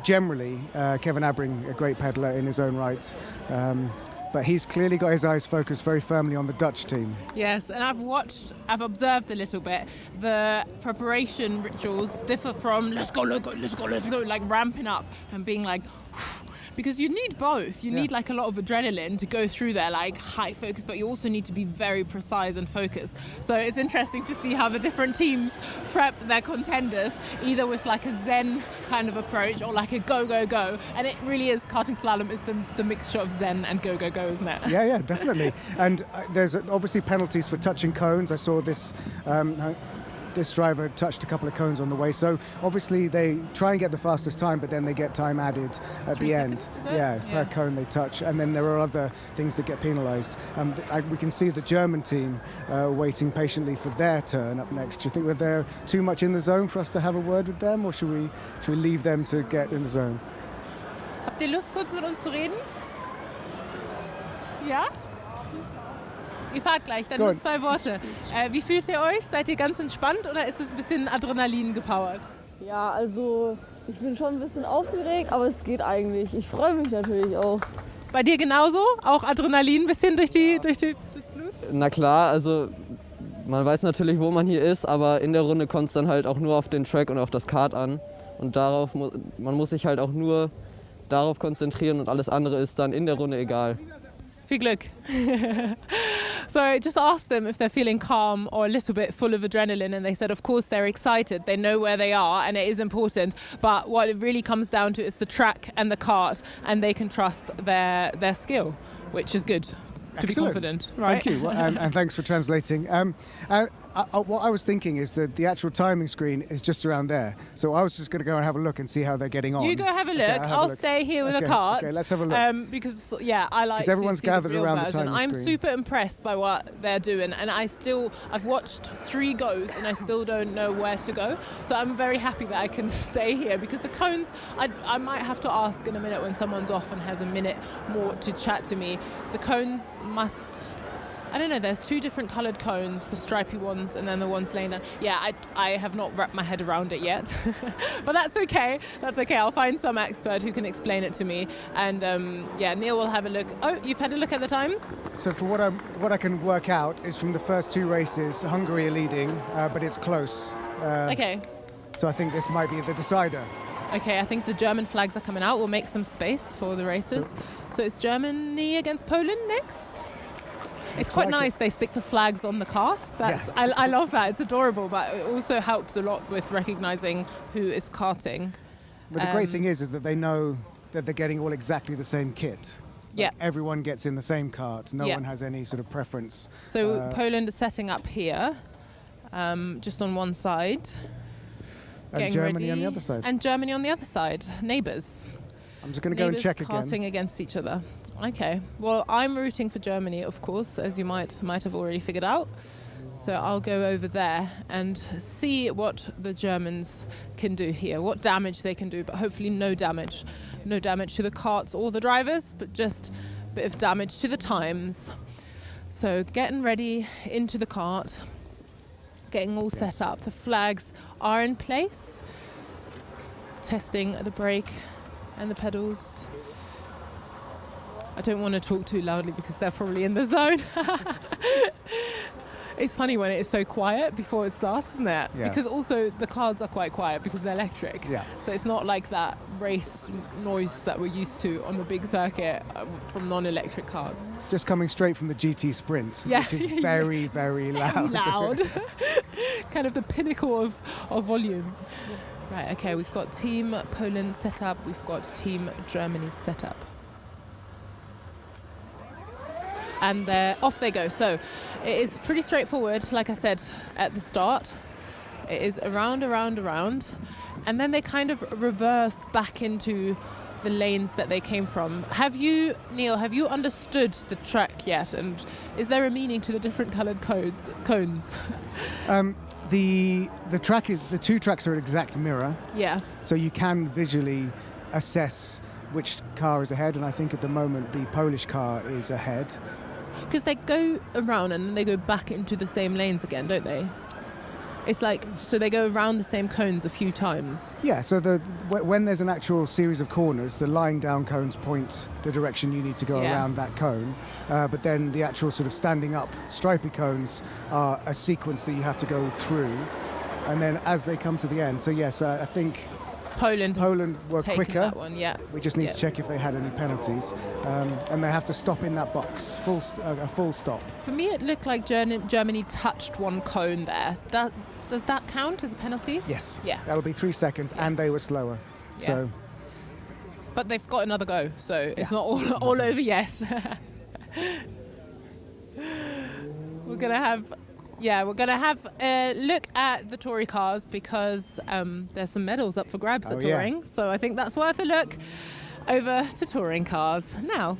generally Kevin Abbring, a great peddler in his own right. But he's clearly got his eyes focused very firmly on the Dutch team. Yes, and I've observed a little bit. The preparation rituals differ from let's go, like ramping up and being like, because you need both. You need like a lot of adrenaline to go through there, like high focus, but you also need to be very precise and focused. So it's interesting to see how the different teams prep their contenders, either with like a zen kind of approach or like a go, go, go. And it really is, karting slalom is the mixture of zen and go, go, go, isn't it? Yeah, definitely. And there's obviously penalties for touching cones. I saw this driver touched a couple of cones on the way. So obviously they try and get the fastest time, but then they get time added at the end. Yeah, per cone they touch. And then there are other things that get penalised. We can see the German team waiting patiently for their turn up next. Do you think they're too much in the zone for us to have a word with them, or should we leave them to get in the zone? Habt ihr Lust, kurz mit uns zu reden? Ja? Ihr fahrt gleich, dann nur 2 Worte. Wie fühlt ihr euch? Seid ihr ganz entspannt oder ist es ein bisschen Adrenalin gepowert? Ja, also ich bin schon ein bisschen aufgeregt, aber es geht eigentlich. Ich freue mich natürlich auch. Bei dir genauso? Auch Adrenalin ein bisschen durch das Blut? Na klar, also man weiß natürlich, wo man hier ist, aber in der Runde kommt es dann halt auch nur auf den Track und auf das Kart an. Und man muss sich halt auch nur darauf konzentrieren und alles andere ist dann in der Runde egal. Viel Glück. So I just asked them if they're feeling calm or a little bit full of adrenaline, and they said of course they're excited, they know where they are and it is important, but what it really comes down to is the track and the kart, and they can trust their skill, which is good. To be confident, right? Thank you, and thanks for translating. What I was thinking is that the actual timing screen is just around there. So I was just going to go and have a look and see how they're getting on. You go have a look. Okay, I'll stay here with the carts. Okay, let's have a look. Because I like. Because everyone's to see gathered the real around version. the timing I'm screen. super impressed by what they're doing, and I've watched 3 goes and I still don't know where to go. So I'm very happy that I can stay here, because the cones, I might have to ask in a minute when someone's off and has a minute more to chat to me. The cones must. I don't know, there's 2 different coloured cones, the stripy ones and then the ones laying down. Yeah, I have not wrapped my head around it yet. But that's okay. I'll find some expert who can explain it to me. And Neil will have a look. Oh, you've had a look at the times? So for what I can work out is from the first 2 races, Hungary are leading, but it's close. Okay. So I think this might be the decider. Okay, I think the German flags are coming out. We'll make some space for the races. So it's Germany against Poland next? It's quite nice they stick the flags on the cart. I love that. It's adorable, but it also helps a lot with recognising who is karting. But the great thing is that they know that they're getting all exactly the same kit. Yeah. Everyone gets in the same cart. No one has any sort of preference. So Poland is setting up here, just on one side. And Germany on the other side. And Germany on the other side. Neighbours. I'm just going to go and check again. Karting against each other. Okay. Well, I'm rooting for Germany, of course, as you might have already figured out. So I'll go over there and see what the Germans can do here, what damage they can do, but hopefully no damage. No damage to the carts or the drivers, but just a bit of damage to the times. So getting ready into the cart, getting all set up. The flags are in place. Testing the brake and the pedals. I don't want to talk too loudly because they're probably in the zone. It's funny when it is so quiet before it starts, isn't it? Yeah. Because also the cars are quite quiet because they're electric. Yeah. So it's not like that race noise that we're used to on the big circuit from non-electric cars. Just coming straight from the GT Sprint, Yeah. which is very, very loud. Loud. Kind of the pinnacle of volume. Right, okay, we've got Team Poland set up, we've got Team Germany set up. And off they go. So it is pretty straightforward, like I said at the start. It is around, and then they kind of reverse back into the lanes that they came from. Neil, have you understood the track yet? And is there a meaning to the different coloured cones? The two tracks are an exact mirror. Yeah. So you can visually assess which car is ahead, and I think at the moment the Polish car is ahead. Because they go around and then they go back into the same lanes again, don't they? It's like, so they go around the same cones a few times. Yeah, so when there's an actual series of corners, the lying down cones point the direction you need to go around that cone. But then the actual sort of standing up stripy cones are a sequence that you have to go through. And then as they come to the end, so yes, I think Poland were quicker. That one, yeah. We just need to check if they had any penalties. And they have to stop in that box, a full stop. For me, it looked like Germany touched one cone there. Does that count as a penalty? Yes. Yeah. That'll be 3 seconds, and they were slower. Yeah. So. But they've got another go, so it's not all over yet. We're gonna have a look at the Tory cars because there's some medals up for grabs at Touring. Yeah. So I think that's worth a look. Over to Touring cars now.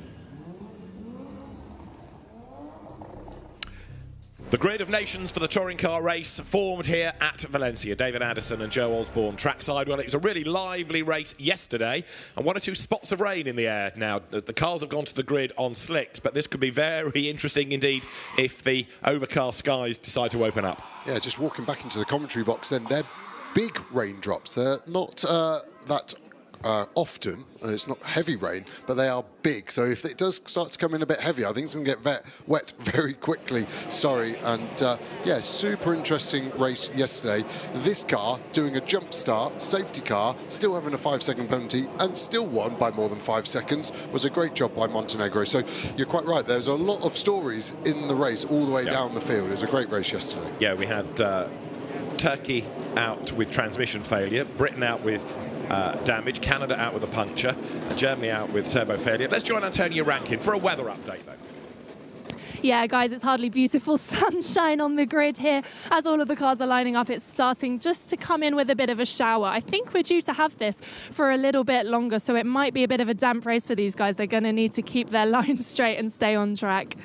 The grid of nations for the touring car race formed here at Valencia. David Addison and Joe Osborne trackside. Well, it was a really lively race yesterday and 1 or 2 spots of rain in the air. Now, the cars have gone to the grid on slicks, but this could be very interesting indeed if the overcast skies decide to open up. Yeah, just walking back into the commentary box then, they're big raindrops. They're not that often. It's not heavy rain, but they are big. So if it does start to come in a bit heavy, I think it's going to get wet very quickly. Sorry. And yeah, super interesting race yesterday. This car doing a jump start, safety car, still having a 5-second penalty and still won by more than 5 seconds. Was a great job by Montenegro. So you're quite right. There's a lot of stories in the race all the way down the field. It was a great race yesterday. Yeah, we had Turkey out with transmission failure, Britain out with damage, Canada out with a puncture, and Germany out with turbo failure. Let's join Antonia Rankin for a weather update, though. Yeah, guys, it's hardly beautiful sunshine on the grid here. As all of the cars are lining up, it's starting just to come in with a bit of a shower. I think we're due to have this for a little bit longer, so it might be a bit of a damp race for these guys. They're going to need to keep their lines straight and stay on track.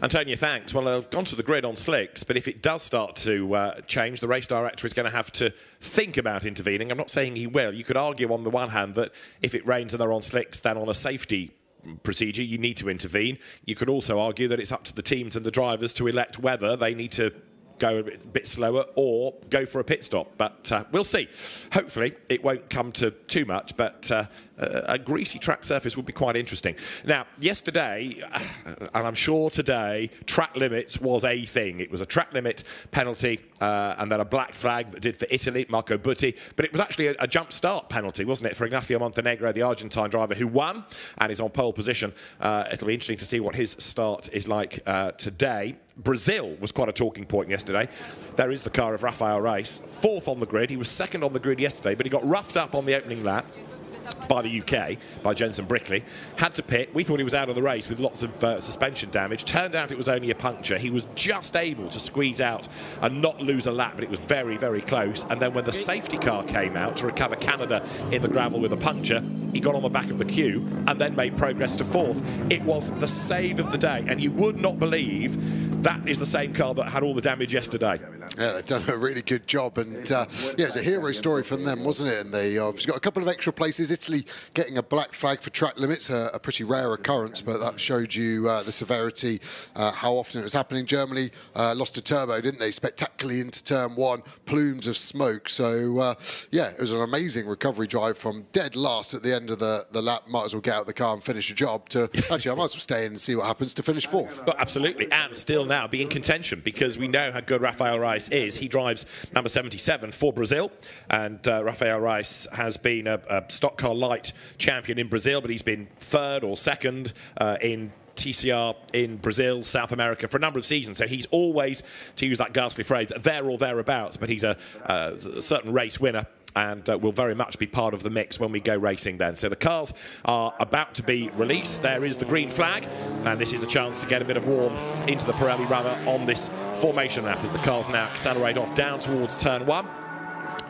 Antonia, thanks. Well, I've gone to the grid on slicks, but if it does start to change, the race director is going to have to think about intervening. I'm not saying he will. You could argue on the one hand that if it rains and they're on slicks, then on a safety procedure, you need to intervene. You could also argue that it's up to the teams and the drivers to elect whether they need to go a bit slower or go for a pit stop. But we'll see. Hopefully it won't come to too much, but a greasy track surface would be quite interesting. Now, yesterday, and I'm sure today, track limits was a thing. It was a track limit penalty and then a black flag that did for Italy, Marco Butti. But it was actually a jump start penalty, wasn't it, for Ignacio Montenegro, the Argentine driver who won and is on pole position. It'll be interesting to see what his start is like today. Brazil was quite a talking point yesterday. There is the car of Rafael Reis, 4th on the grid. He was 2nd on the grid yesterday, but he got roughed up on the opening lap by the UK, by Jenson Brickley. Had to pit. We thought he was out of the race with lots of suspension damage. Turned out it was only a puncture. He was just able to squeeze out and not lose a lap, but it was very, very close. And then when the safety car came out to recover Canada in the gravel with a puncture, he got on the back of the queue and then made progress to 4th. It was the save of the day, and you would not believe that is the same car that had all the damage yesterday. Yeah, they've done a really good job, and yeah, it's a hero story from them, wasn't it? And they obviously got a couple of extra places. Italy getting a black flag for track limits, a pretty rare occurrence, but that showed you the severity, how often it was happening. Germany lost a turbo, didn't they? Spectacularly into turn 1, plumes of smoke. So yeah, it was an amazing recovery drive from dead last at the end of the lap. Might as well get out of the car and finish a job. To actually, I might as well stay in and see what happens to finish 4th. Well, absolutely, and still now be in contention, because we know how good Rafael Reis is. He drives number 77 for Brazil, and Rafael Reis has been a stock car light champion in Brazil, but he's been 3rd or 2nd in TCR in Brazil, South America for a number of seasons. So he's always, to use that ghastly phrase, there or thereabouts, but he's a certain race winner, and will very much be part of the mix when we go racing then. So the cars are about to be released. There is the green flag, and this is a chance to get a bit of warmth into the Pirelli rubber on this formation lap as the cars now accelerate off down towards turn 1.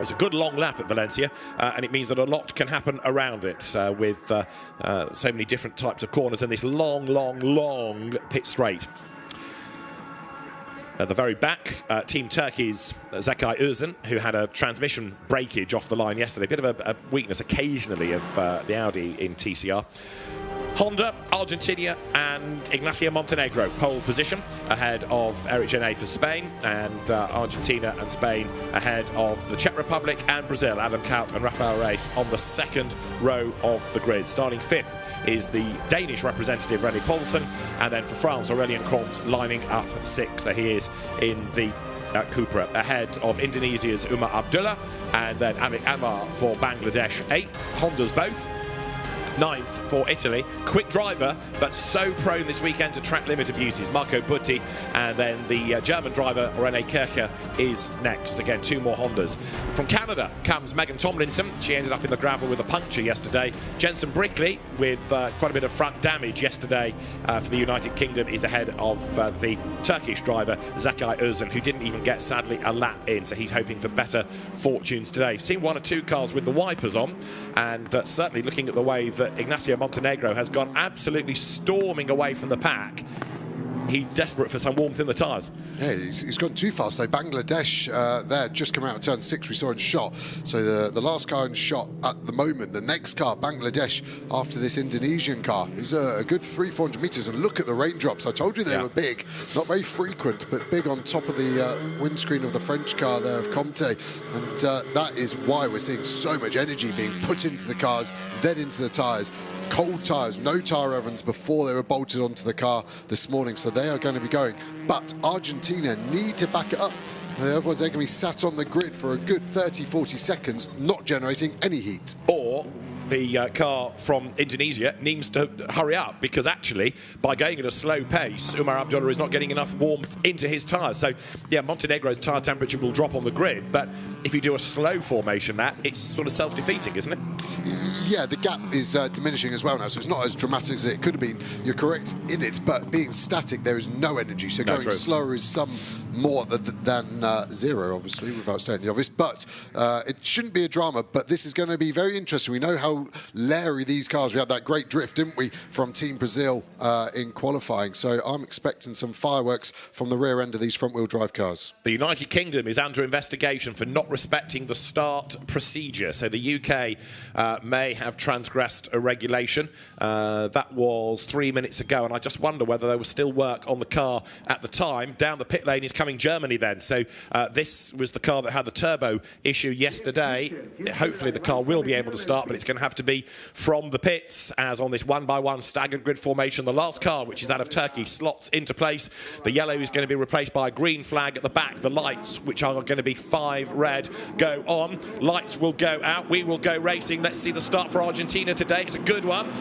It's a good long lap at Valencia, and it means that a lot can happen around it with so many different types of corners and this long pit straight. At the very back, Team Turkey's Zekai Özcan, who had a transmission breakage off the line yesterday. A bit of a weakness occasionally of the Audi in TCR. Honda, Argentina and Ignacio Montenegro pole position ahead of Eric Genet for Spain, and Argentina and Spain ahead of the Czech Republic and Brazil. Adam Kout and Rafael Reis on the 2nd row of the grid. Starting 5th is the Danish representative René Paulsen, and then for France, Aurélien Comte lining up 6th. There he is in the Cupra, ahead of Indonesia's Umar Abdullah, and then Amit Anwar for Bangladesh 8th. Hondas both. 9th for Italy. Quick driver, but so prone this weekend to track limit abuses. Marco Butti, and then the German driver René Kircher is next. Again, 2 more Hondas. From Canada comes Megan Tomlinson. She ended up in the gravel with a puncture yesterday. Jensen Brickley, with quite a bit of front damage yesterday for the United Kingdom, is ahead of the Turkish driver Zekai Özcan, who didn't even get, sadly, a lap in, so he's hoping for better fortunes today. We've seen 1 or 2 cars with the wipers on, and certainly looking at the way that Ignacio Montenegro has gone absolutely storming away from the pack, he's desperate for some warmth in the tyres. Yeah, he's gone too fast though. Bangladesh there just coming out of turn 6, we saw in shot. So the last car in shot at the moment. The next car, Bangladesh, after this Indonesian car, is a good 300-400 metres. And look at the raindrops. I told you they were big. Not very frequent, but big on top of the windscreen of the French car there of Comte. And that is why we're seeing so much energy being put into the cars, then into the tyres. Cold tyres, no tyre ovens before they were bolted onto the car this morning, so they are going to be going. But Argentina need to back it up. Otherwise, they're going to be sat on the grid for a good 30-40 seconds, not generating any heat. Or the car from Indonesia needs to hurry up, because actually, by going at a slow pace, Umar Abdullah is not getting enough warmth into his tyres. So, yeah, Montenegro's tyre temperature will drop on the grid, but if you do a slow formation lap, it's sort of self-defeating, isn't it? Yeah, the gap is diminishing as well now, so it's not as dramatic as it could have been. You're correct in it, but being static, there is no energy. So going slower is some more than 0, obviously, without stating the obvious. But it shouldn't be a drama, but this is going to be very interesting. We know how leery these cars. We had that great drift, didn't we, from Team Brazil in qualifying. So I'm expecting some fireworks from the rear end of these front-wheel drive cars. The United Kingdom is under investigation for not respecting the start procedure. So the UK may have transgressed a regulation. That was 3 minutes ago, and I just wonder whether there was still work on the car at the time. Down the pit lane is coming Germany then. So this was the car that had the turbo issue yesterday. Hopefully the car will be able to start, but it's going to have to be from the pits, as on this 1-by-1 staggered grid formation, the last car, which is that of Turkey, slots into place. The yellow is going to be replaced by a green flag at the back. The lights, which are going to be 5 red, go on. Lights will go out. We will go racing. Let's see the start for Argentina today. It's a good one.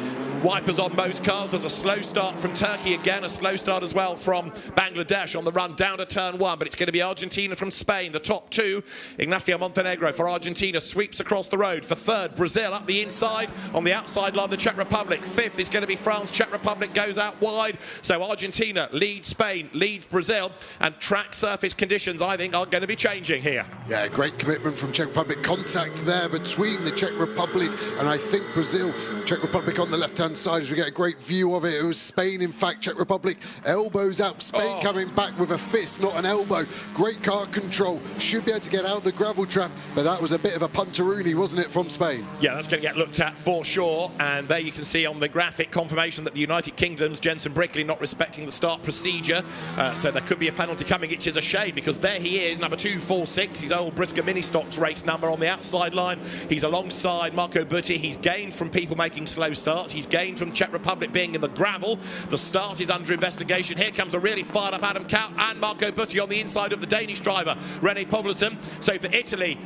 Wipers on most cars. There's a slow start from Turkey again, a slow start as well from Bangladesh on the run down to turn 1, but it's going to be Argentina from Spain, the top 2. Ignacio Montenegro for Argentina sweeps across the road. For 3rd, Brazil up the inside. On the outside line, the Czech Republic. 5th is going to be France. Czech Republic goes out wide. So Argentina leads Spain, leads Brazil, and track surface conditions, I think, are going to be changing here. Yeah, great commitment from Czech Republic. Contact there between the Czech Republic and I think Brazil. Czech Republic on the left-hand inside as we get a great view of it. It was Spain, in fact, Czech Republic, elbows out. Spain coming back with a fist, not an elbow. Great car control, should be able to get out of the gravel trap, but that was a bit of a punteroonie, wasn't it, from Spain? Yeah, that's going to get looked at for sure. And there you can see on the graphic confirmation that the United Kingdom's Jensen Brickley not respecting the start procedure. So there could be a penalty coming, which is a shame because there he is, number 246, his old Brisker Mini Stocks race number on the outside line. He's alongside Marco Butti. He's gained from people making slow starts. He's gained from Czech Republic being in the gravel. The start is under investigation. Here comes a really fired up Adam Kaut and Marco Butti on the inside of the Danish driver, René Povleton. So for Italy,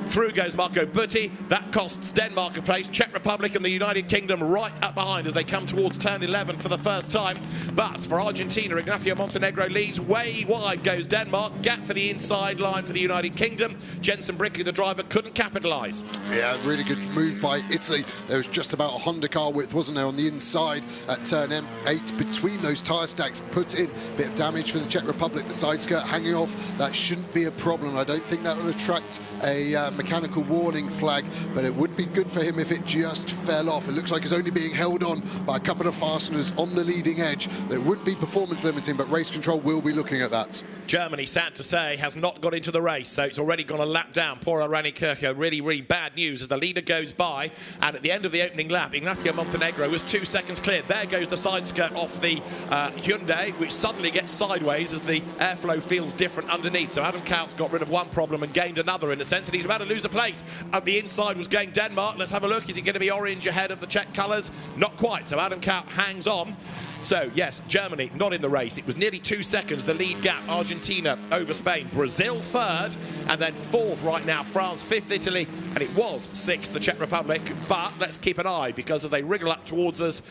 through goes Marco Butti. That costs Denmark a place. Czech Republic and the United Kingdom right up behind as they come towards turn 11 for the first time. But for Argentina, Ignacio Montenegro leads. Way wide goes Denmark. Gap for the inside line for the United Kingdom. Jensen Brickley, the driver, couldn't capitalise. Yeah, really good move by Italy. There was just about a Honda car width, wasn't there, on the inside at turn M8 between those tyre stacks. Put in a bit of damage for the Czech Republic. The side skirt hanging off. That shouldn't be a problem. I don't think that would attract a mechanical warning flag, but it would be good for him if it just fell off. It looks like it's only being held on by a couple of fasteners on the leading edge. It wouldn't be performance limiting, but race control will be looking at that. Germany, sad to say, has not got into the race, so it's already gone a lap down. Poor Rani Kircher, really, really bad news as the leader goes by, and at the end of the opening lap, Ignacio Montenegro was 2 seconds clear. There goes the side skirt off the Hyundai, which suddenly gets sideways as the airflow feels different underneath. So Adam Kaut's got rid of one problem and gained another in a sense, and he's about to lose a place. Up the inside was going Denmark. Let's have a look. Is it going to be orange ahead of the Czech colours? Not quite. So Adam Kaut hangs on. So, yes, Germany not in the race. It was nearly 2 seconds, the lead gap. Argentina over Spain. Brazil third, and then fourth right now. France fifth, Italy, and it was sixth, the Czech Republic. But let's keep an eye, because as they wriggle up towards us,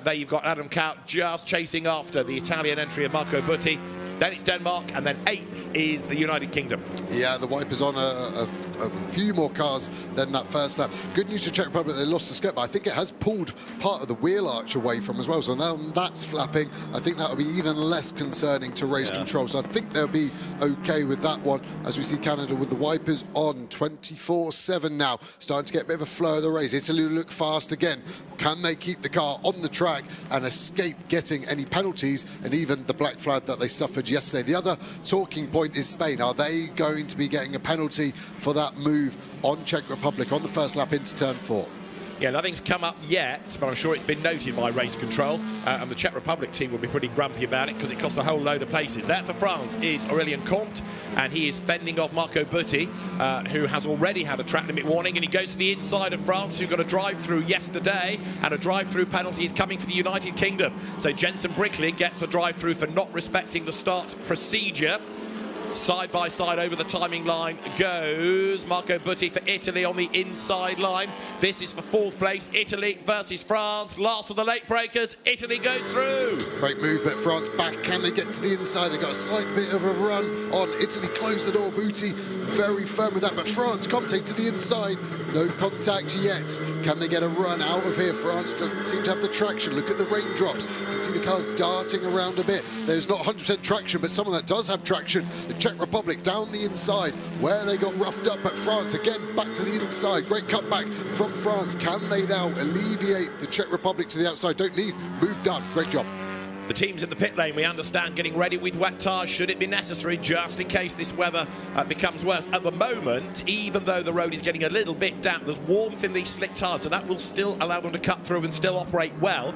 there you've got Adam Kaut just chasing after the Italian entry of Marco Butti. Then it's Denmark, and then eighth is the United Kingdom. Yeah, the wipers on a few more cars than that first lap. Good news for Czech Republic, they lost the skirt, but I think it has pulled part of the wheel arch away from as well. So now that's flapping. I think that will be even less concerning to race control. So I think they'll be okay with that one as we see Canada with the wipers on 24/7 now. Starting to get a bit of a flow of the race. Italy look fast again. Can they keep the car on the track and escape getting any penalties and even the black flag that they suffered yesterday? The other talking point is Spain. Are they going to be getting a penalty for that move on Czech Republic on the first lap into turn 4? Yeah, nothing's come up yet, but I'm sure it's been noted by race control, and the Czech Republic team will be pretty grumpy about it because it costs a whole load of places. There for France is Aurélien Comte, and he is fending off Marco Butti, who has already had a track limit warning, and he goes to the inside of France, who got a drive-through yesterday, and a drive-through penalty is coming for the United Kingdom. So Jensen Brickley gets a drive-through for not respecting the start procedure. Side by side over the timing line goes Marco Butti for Italy on the inside line. This is for fourth place. Italy versus France. Last of the late breakers. Italy goes through. Great move, but France back. Can they get to the inside? They got a slight bit of a run on. Italy close the door. Butti very firm with that, but France Comte to the inside. No contact yet. Can they get a run out of here? France doesn't seem to have the traction. Look at the raindrops. You can see the cars darting around a bit. There's not 100% traction, but someone that does have traction. The Czech Republic down the inside where they got roughed up, but France again back to the inside. Great cutback from France. Can they now alleviate the Czech Republic to the outside? Don't need. Move done. Great job. The teams in the pit lane, we understand, getting ready with wet tyres should it be necessary, just in case this weather becomes worse. At the moment, even though the road is getting a little bit damp, there's warmth in these slick tyres, so that will still allow them to cut through and still operate well.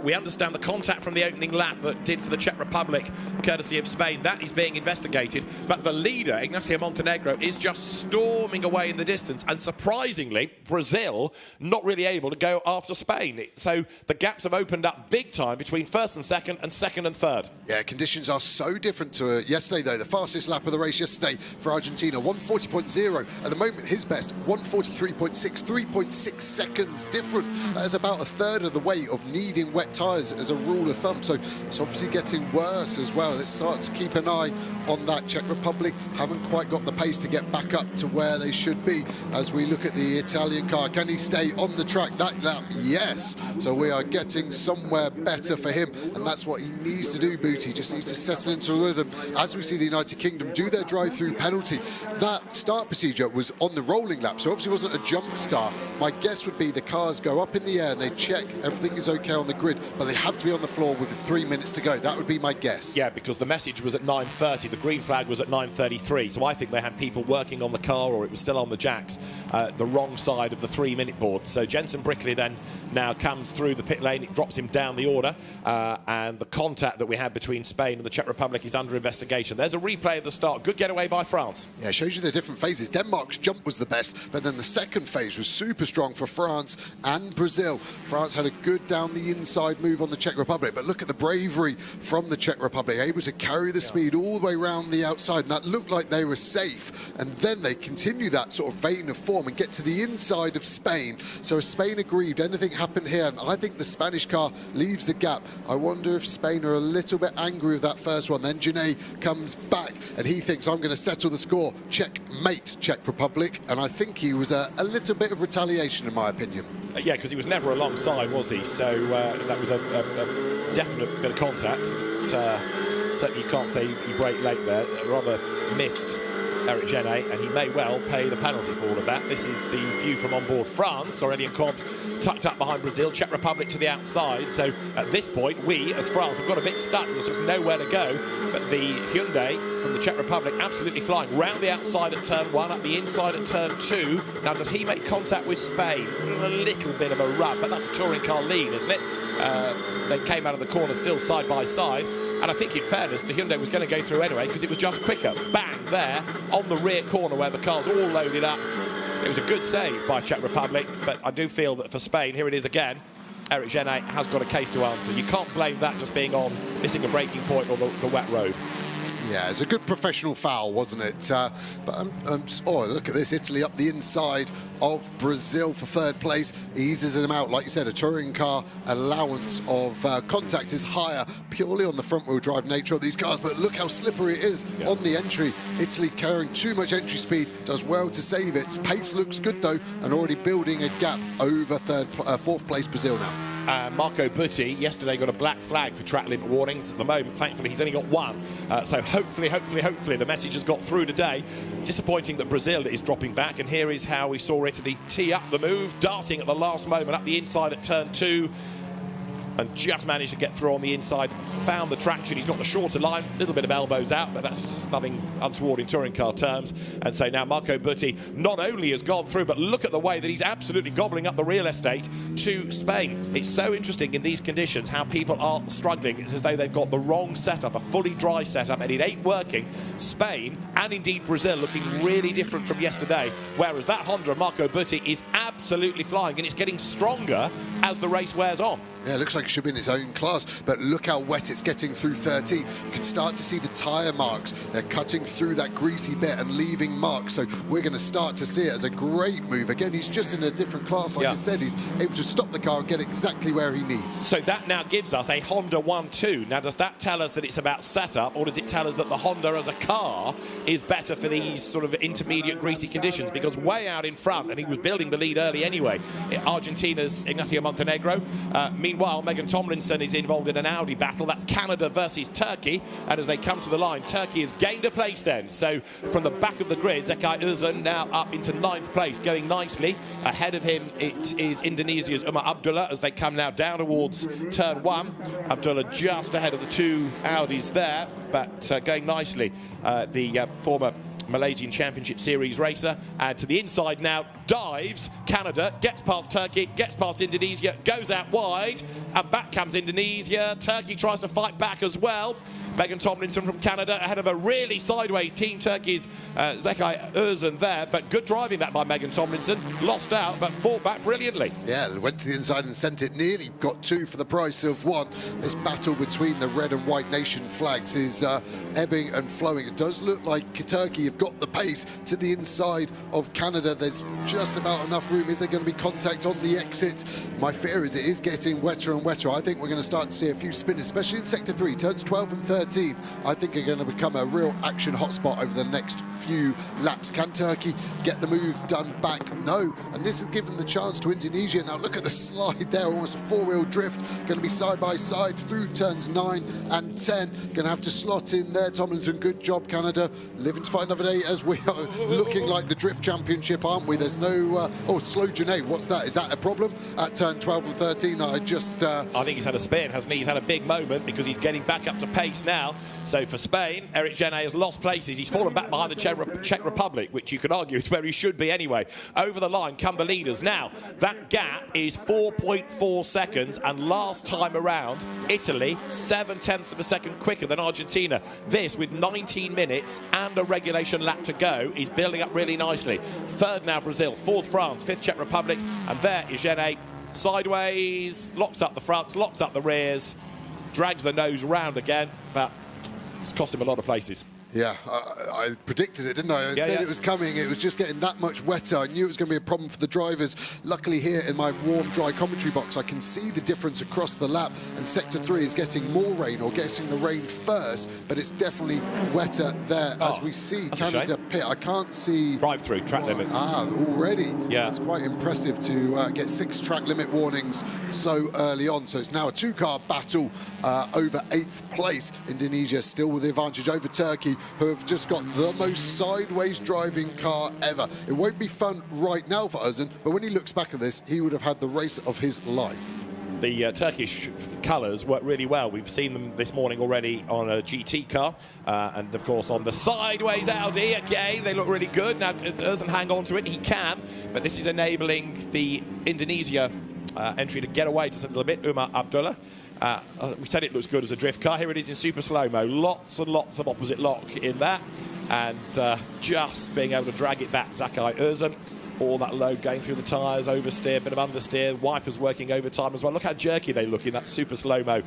We understand the contact from the opening lap that did for the Czech Republic, courtesy of Spain, that is being investigated. But the leader, Ignacio Montenegro, is just storming away in the distance. And surprisingly, Brazil not really able to go after Spain. So the gaps have opened up big time between first and second and third. Yeah, conditions are so different to yesterday, though. The fastest lap of the race yesterday for Argentina, 1:40.0. At the moment, his best, 1:43.6, 3.6 seconds different. That is about a third of the weight of needing wet tyres as a rule of thumb. So it's obviously getting worse as well. Let's start to keep an eye on that. Czech Republic haven't quite got the pace to get back up to where they should be as we look at the Italian car. Can he stay on the track that lap? Yes. So we are getting somewhere better for him, and that's that's what he needs to do, Booty. Just needs to settle into the rhythm. As we see the United Kingdom do their drive-through penalty, that start procedure was on the rolling lap, so obviously wasn't a jump start. My guess would be the cars go up in the air and they check everything is okay on the grid, but they have to be on the floor with 3 minutes to go. That would be my guess. Yeah, because the message was at 9:30, the green flag was at 9:33, so I think they had people working on the car, or it was still on the jacks, the wrong side of the 3-minute board. So Jensen Brickley then now comes through the pit lane, it drops him down the order, and the contact that we had between Spain and the Czech Republic is under investigation. There's a replay of the start. Good getaway by France. Yeah, it shows you the different phases. Denmark's jump was the best, but then the second phase was super strong for France and Brazil. France had a good down the inside move on the Czech Republic, but look at the bravery from the Czech Republic, able to carry the speed all the way around the outside, and that looked like they were safe. And then they continue that sort of vein of form and get to the inside of Spain. So if Spain aggrieved, anything happened here, and I think the Spanish car leaves the gap. I wonder if Spain are a little bit angry with that first one. Then Genet comes back and he thinks, I'm going to settle the score. Checkmate, Czech Republic. And I think he was a little bit of retaliation, in my opinion. Yeah, because he was never alongside, was he? So that was a definite bit of contact. Certainly you can't say he braked late there. Rather miffed Eric Genet, and he may well pay the penalty for all of that. This is the view from on board France. Aurélien Comte tucked up behind Brazil, Czech Republic to the outside. So at this point, we, as France, have got a bit stuck. There's just nowhere to go. But the Hyundai from the Czech Republic absolutely flying. Round the outside at turn 1, up the inside at turn 2. Now, does he make contact with Spain? A little bit of a rub, but that's a touring car lead, isn't it? They came out of the corner still side by side. And I think, in fairness, the Hyundai was going to go through anyway because it was just quicker. Bang, there, on the rear corner where the car's all loaded up. It was a good save by Czech Republic, but I do feel that for Spain, here it is again, Eric Genet has got a case to answer. You can't blame that just being on missing a braking point or the wet road. Yeah, it's a good professional foul, wasn't it? Oh, look at this. Italy up the inside of Brazil for third place. Eases them out. Like you said, a touring car allowance of contact is higher purely on the front-wheel drive nature of these cars. But look how slippery it is on the entry. Italy carrying too much entry speed. Does well to save it. Pace looks good, though, and already building a gap over fourth place Brazil now. Marco Butti yesterday got a black flag for track limit warnings. At the moment, thankfully, he's only got one. So hopefully, the message has got through today. Disappointing that Brazil is dropping back. And here is how we saw Italy tee up the move, darting at the last moment up the inside at turn 2. And just managed to get through on the inside, found the traction. He's got the shorter line, a little bit of elbows out, but that's nothing untoward in touring car terms. And so now Marco Butti not only has gone through, but look at the way that he's absolutely gobbling up the real estate to Spain. It's so interesting in these conditions how people are struggling. It's as though they've got the wrong setup, a fully dry setup, and it ain't working. Spain and indeed Brazil looking really different from yesterday, whereas that Honda, Marco Butti, is absolutely flying, and it's getting stronger as the race wears on. Yeah, it looks like it should be in its own class, but look how wet it's getting through 13. You can start to see the tyre marks. They're cutting through that greasy bit and leaving marks, so we're going to start to see it as a great move. Again, he's just in a different class, like I said. He's able to stop the car and get exactly where he needs. So that now gives us a Honda 1-2. Now, does that tell us that it's about setup, or does it tell us that the Honda as a car is better for these sort of intermediate greasy conditions? Because way out in front, and he was building the lead early anyway, Argentina's Ignacio Montenegro. Meanwhile, Megan Tomlinson is involved in an Audi battle. That's Canada versus Turkey. And as they come to the line, Turkey has gained a place then. So from the back of the grid, Zekai Uzun now up into 9th place, going nicely. Ahead of him, it is Indonesia's Umar Abdullah as they come now down towards turn 1. Abdullah just ahead of the two Audis there, but going nicely. The former Malaysian Championship Series racer, and to the inside now, dives Canada, gets past Turkey, gets past Indonesia, goes out wide, and back comes Indonesia. Turkey tries to fight back as well. Megan Tomlinson from Canada ahead of a really sideways Team Turkey's Zekai Uzun there, but good driving that by Megan Tomlinson. Lost out, but fought back brilliantly. Yeah, went to the inside and sent it. Nearly got 2 for the price of 1. This battle between the red and white nation flags is ebbing and flowing. It does look like Turkey have got the pace to the inside of Canada. There's just about enough room. Is there going to be contact on the exit? My fear is it is getting wetter and wetter. I think we're going to start to see a few spinners, especially in Sector 3. Turns 12 and 13, I think are going to become a real action hotspot over the next few laps. Can Turkey get the move done back? No. And this has given the chance to Indonesia. Now look at the slide there, almost a four-wheel drift. Going to be side by side through turns 9 and 10. Going to have to slot in there. Tomlinson, good job, Canada. Living to fight another day as we are looking like the drift championship, aren't we? There's no... oh, slow Janae, what's that? Is that a problem at turn 12 and 13 that I just... I think he's had a spin, hasn't he? He's had a big moment because he's getting back up to pace now. So for Spain, Eric Janae has lost places. He's fallen back behind the Czech Republic, which you could argue is where he should be anyway. Over the line come the leaders. Now, that gap is 4.4 seconds, and last time around, Italy, 7/10 of a second quicker than Argentina. This, with 19 minutes and a regulation lap to go, is building up really nicely. Third now Brazil, fourth France, fifth Czech Republic, and there is Janae sideways, locks up the fronts, locks up the rears, drags the nose round again, but it's cost him a lot of places. Yeah, I predicted it, didn't I? I said it was coming. It was just getting that much wetter. I knew it was going to be a problem for the drivers. Luckily here in my warm, dry commentary box, I can see the difference across the lap, and Sector 3 is getting more rain, or getting the rain first, but it's definitely wetter there as we see Canada pit. I can't see... Drive-through, track limits. Already. Yeah. It's quite impressive to get 6 track limit warnings so early on. So it's now a 2-car battle over 8th place. Indonesia still with the advantage over Turkey, who have just got the most sideways driving car ever. It won't be fun right now for Özcan, but when he looks back at this, he would have had the race of his life. The Turkish colours work really well. We've seen them this morning already on a GT car, and of course on the sideways Audi again. They look really good. Now, it doesn't hang on to it. He can, but this is enabling the Indonesia entry to get away just a little bit. Umar Abdullah. We said it looks good as a drift car. Here it is in super slow-mo. Lots and lots of opposite lock in that, and just being able to drag it back. Zakai Özcan. All that load going through the tyres, oversteer, bit of understeer, wipers working overtime as well. Look how jerky they look in that super slow-mo.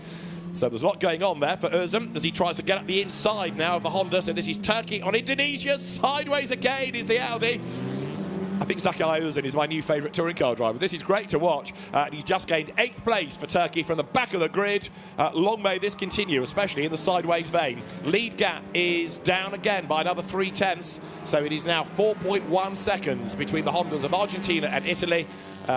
So there's a lot going on there for Özcan as he tries to get up the inside now of the Honda. So this is Turkey on Indonesia. Sideways again is the Audi. I think Zakai Özcan is my new favourite touring car driver. This is great to watch. And he's just gained 8th place for Turkey from the back of the grid. Long may this continue, especially in the sideways vein. Lead gap is down again by another 3/10. So it is now 4.1 seconds between the Hondas of Argentina and Italy.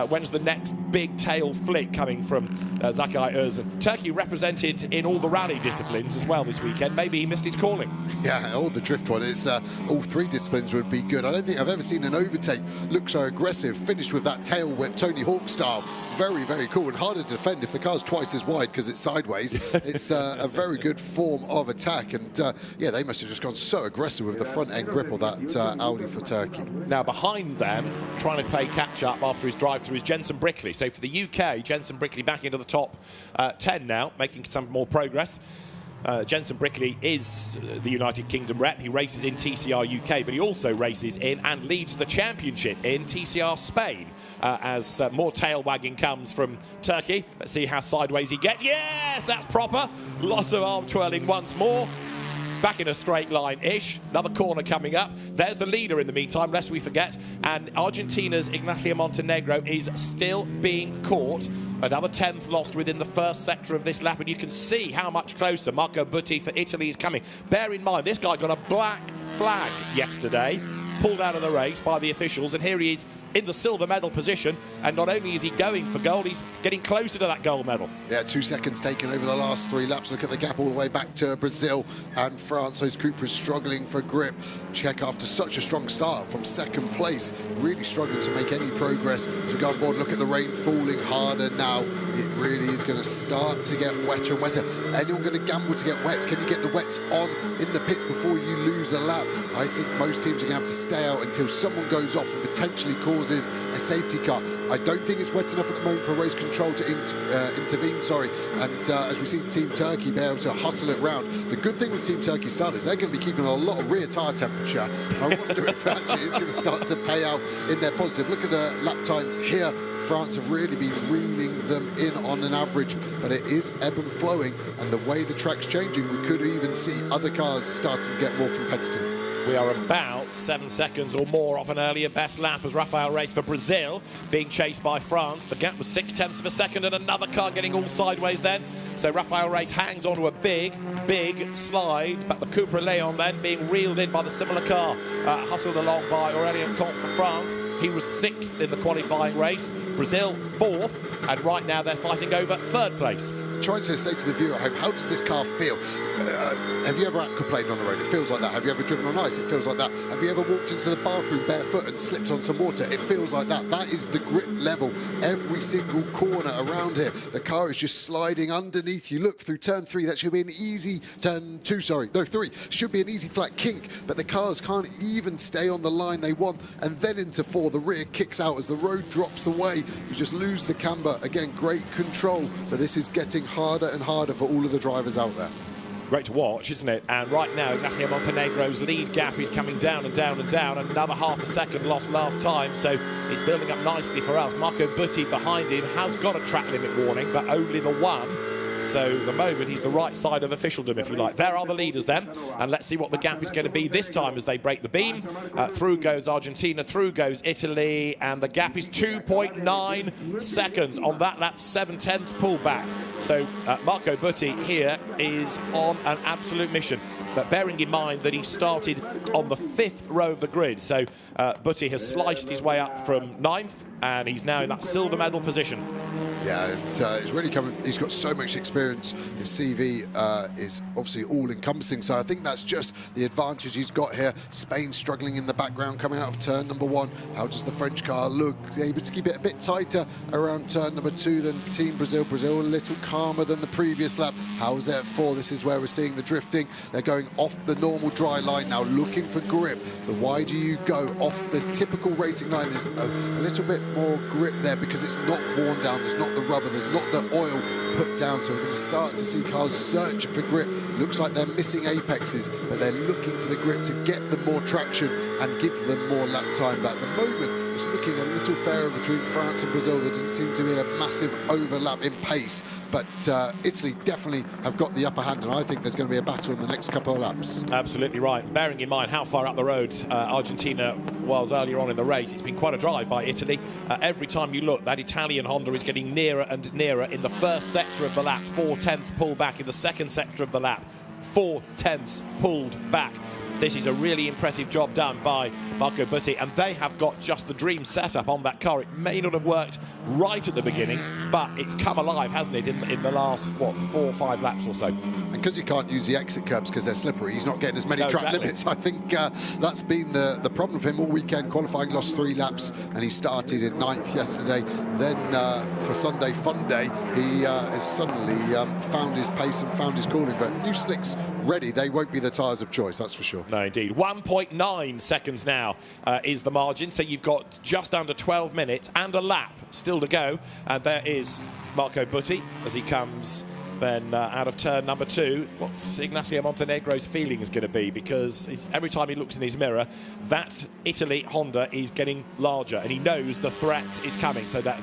When's the next big tail flick coming from Zakai Özcan? Turkey represented in all the rally disciplines as well this weekend. Maybe he missed his calling. Yeah, all the drift one is all 3 disciplines would be good. I don't think I've ever seen an overtake look so aggressive, finished with that tail whip, Tony Hawk style. Very, very cool, and harder to defend if the car's twice as wide because it's sideways. It's a very good form of attack, and yeah, they must have just gone so aggressive with the front end grip of that Audi for Turkey. Now behind them, trying to play catch up after his drive through, is Jensen Brickley. So for the UK, Jensen Brickley back into the top 10 now, making some more progress. Jensen Brickley is the United Kingdom rep. He races in TCR UK, but he also races in and leads the championship in TCR Spain. As more tail wagging comes from Turkey. Let's see how sideways he gets. Yes, that's proper. Lots of arm twirling once more. Back in a straight line-ish. Another corner coming up. There's the leader in the meantime, lest we forget. And Argentina's Ignacio Montenegro is still being caught. Another 10th lost within the first sector of this lap, and you can see how much closer Marco Butti for Italy is coming. Bear in mind, this guy got a black flag yesterday, pulled out of the race by the officials, and here he is in the silver medal position, and not only is he going for gold, he's getting closer to that gold medal. Yeah, 2 seconds taken over the last 3 laps. Look at the gap all the way back to Brazil and France. Those Cooper's struggling for grip. Czech, after such a strong start from 2nd place, really struggling to make any progress. As we go on board, look at the rain falling harder now. It really is going to start to get wetter and wetter. Anyone going to gamble to get wets? Can you get the wets on in the pits before you lose a lap? I think most teams are going to have to stay out until someone goes off and potentially causes a safety car. I don't think it's wet enough at the moment for race control to intervene, and as we see Team Turkey be able to hustle it round. The good thing with Team Turkey starters, they're going to be keeping a lot of rear tyre temperature. I wonder if actually it's going to start to pay out in their positive. Look at the lap times here. France have really been reeling them in on an average, but it is ebb and flowing, and the way the track's changing, we could even see other cars starting to get more competitive. We are about 7 seconds or more off an earlier best lap as Rafael raced for Brazil, being chased by France. The gap was 0.6 of a second, and another car getting all sideways then. So Rafael Race hangs onto a big slide, but the Cupra Leon then being reeled in by the similar car, hustled along by Aurélien Comte for France. He was 6th in the qualifying race, Brazil 4th, and right now they're fighting over 3rd place. Trying to say to the viewer at home, how does this car feel? Have you ever aquaplaned on the road? It feels like that. Have you ever driven on ice? It feels like that. Have you ever walked into the bathroom barefoot and slipped on some water? It feels like that. That is the grip level. Every single corner around here, the car is just sliding underneath you. Look, through turn 3, that should be an easy turn 2, sorry, no, 3. Should be an easy flat kink, but the cars can't even stay on the line they want. And then into 4, the rear kicks out as the road drops away. You just lose the camber. Again, great control, but this is getting harder and harder for all of the drivers out there. Great to watch, isn't it? And right now, Ignacio Montenegro's lead gap is coming down and down and down. Another half a second lost last time, so it's building up nicely for us. Marco Butti behind him has got a track limit warning, but only the one. So at the moment, he's the right side of officialdom, if you like. There are the leaders then, and let's see what the gap is going to be this time as they break the beam. Through goes Argentina, through goes Italy, and the gap is 2.9 seconds. On that lap, 7/10 pullback. So Marco Butti here is on an absolute mission. But bearing in mind that he started on the 5th row of the grid, so Butti has sliced his way up from 9th, and he's now in that silver medal position. Yeah, and he's really coming. He's got so much experience. His CV is obviously all-encompassing, so I think that's just the advantage he's got here. Spain struggling in the background coming out of turn number 1. How does the French car look? Able to keep it a bit tighter around turn number 2 than Team Brazil. Brazil a little calmer than the previous lap. How's it at 4? This is where we're seeing the drifting. They're going off the normal dry line now, looking for grip. The wider you go off the typical racing line, there's a little bit more grip there because it's not worn down. There's not the rubber, there's not the oil put down, so we're going to start to see cars searching for grip. Looks like they're missing apexes, but they're looking for the grip to get them more traction and give them more lap time. But at the moment, it's looking a little fairer between France and Brazil. There doesn't seem to be a massive overlap in pace, but Italy definitely have got the upper hand, and I think there's going to be a battle in the next couple of laps. Absolutely right. Bearing in mind how far up the road Argentina was earlier on in the race, it's been quite a drive by Italy. Every time you look, that Italian Honda is getting nearer and nearer in the first sector of the lap. 4/10 pull back in the second sector of the lap. 4/10 pulled back. This is a really impressive job done by Marco Butti, and they have got just the dream setup on that car. It may not have worked right at the beginning, but it's come alive, hasn't it, in the last, what, 4 or 5 laps or so. And because he can't use the exit curbs because they're slippery, he's not getting as many track limits. I think that's been the problem for him all weekend. Qualifying lost 3 laps, and he started in 9th yesterday. Then for Sunday Fun Day, he has suddenly found his pace and found his cooling. But new slicks ready, they won't be the tyres of choice, that's for sure. No, indeed. 1.9 seconds now is the margin, so you've got just under 12 minutes and a lap still to go. And there is Marco Butti as he comes then out of turn number 2. What's Ignacio Montenegro's feelings going to be? Because every time he looks in his mirror, that Italy Honda is getting larger, and he knows the threat is coming. So that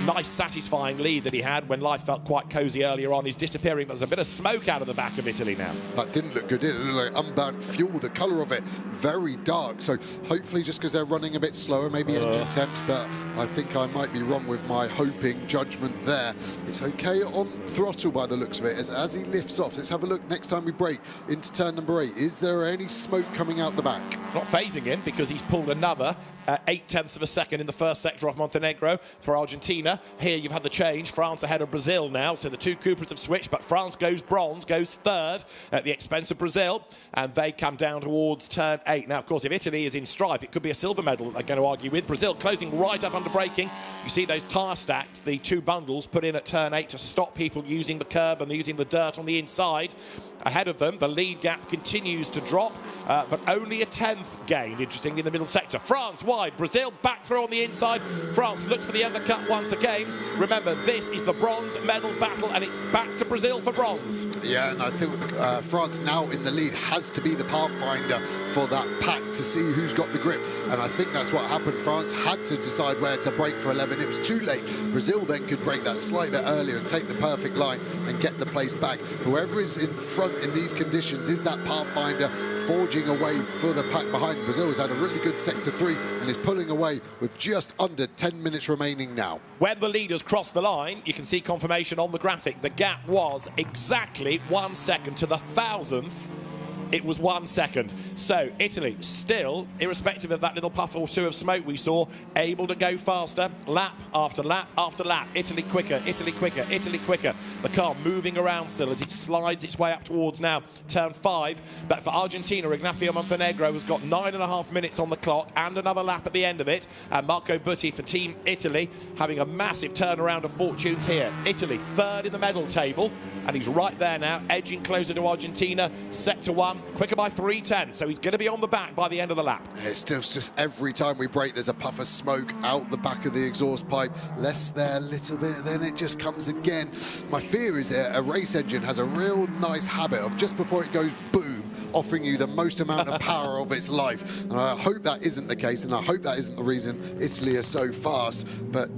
nice, satisfying lead that he had when life felt quite cosy earlier on is disappearing. But there's a bit of smoke out of the back of Italy now. That didn't look good, did it? It looked like unburnt fuel. The colour of it, very dark. So hopefully just because they're running a bit slower, maybe engine temps, but I think I might be wrong with my hoping judgment there. It's okay on throttle by the looks of it as he lifts off. Let's have a look next time we break into turn number 8. Is there any smoke coming out the back? Not phasing him because he's pulled another 0.8 of a second in the first sector off Montenegro for Argentina. Here you've had the change. France ahead of Brazil now, so the 2 Cupras have switched, but France goes bronze, goes 3rd at the expense of Brazil, and they come down towards turn 8. Now, of course, if Italy is in strife, it could be a silver medal that they're going to argue with. Brazil closing right up under braking. You see those tyre stacks, the 2 bundles put in at turn 8 to stop people using the curb and using the dirt on the inside. Ahead of them, the lead gap continues to drop, but only a 10th gained, interestingly, in the middle sector. France wide, Brazil back through on the inside. France looks for the undercut once again. Remember, this is the bronze medal battle, and it's back to Brazil for bronze. Yeah, and I think France now in the lead has to be the pathfinder for that pack to see who's got the grip. And I think that's what happened. France had to decide where to brake for 11. It was too late. Brazil then could brake that slight bit earlier and take the perfect line and get the place back. Whoever is in front in these conditions is that pathfinder forging away for the pack behind. Brazil has had a really good sector 3 and is pulling away with just under 10 minutes remaining now. When the leaders cross the line, you can see confirmation on the graphic. The gap was exactly 1 second to the thousandth. It was 1 second. So Italy still, irrespective of that little puff or two of smoke we saw, able to go faster, lap after lap after lap. Italy quicker, Italy quicker, Italy quicker. The car moving around still as it slides its way up towards now turn 5. But for Argentina, Ignacio Montenegro has got 9.5 minutes on the clock and another lap at the end of it. And Marco Butti for Team Italy having a massive turnaround of fortunes here. Italy third in the medal table, and he's right there now, edging closer to Argentina. Sector 1. Quicker by 3:10, so he's going to be on the back by the end of the lap. It's still just every time we brake, there's a puff of smoke out the back of the exhaust pipe. Less there, a little bit, then it just comes again. My fear is a race engine has a real nice habit of just before it goes boom, offering you the most amount of power of its life. And I hope that isn't the case, and I hope that isn't the reason Italy are so fast. But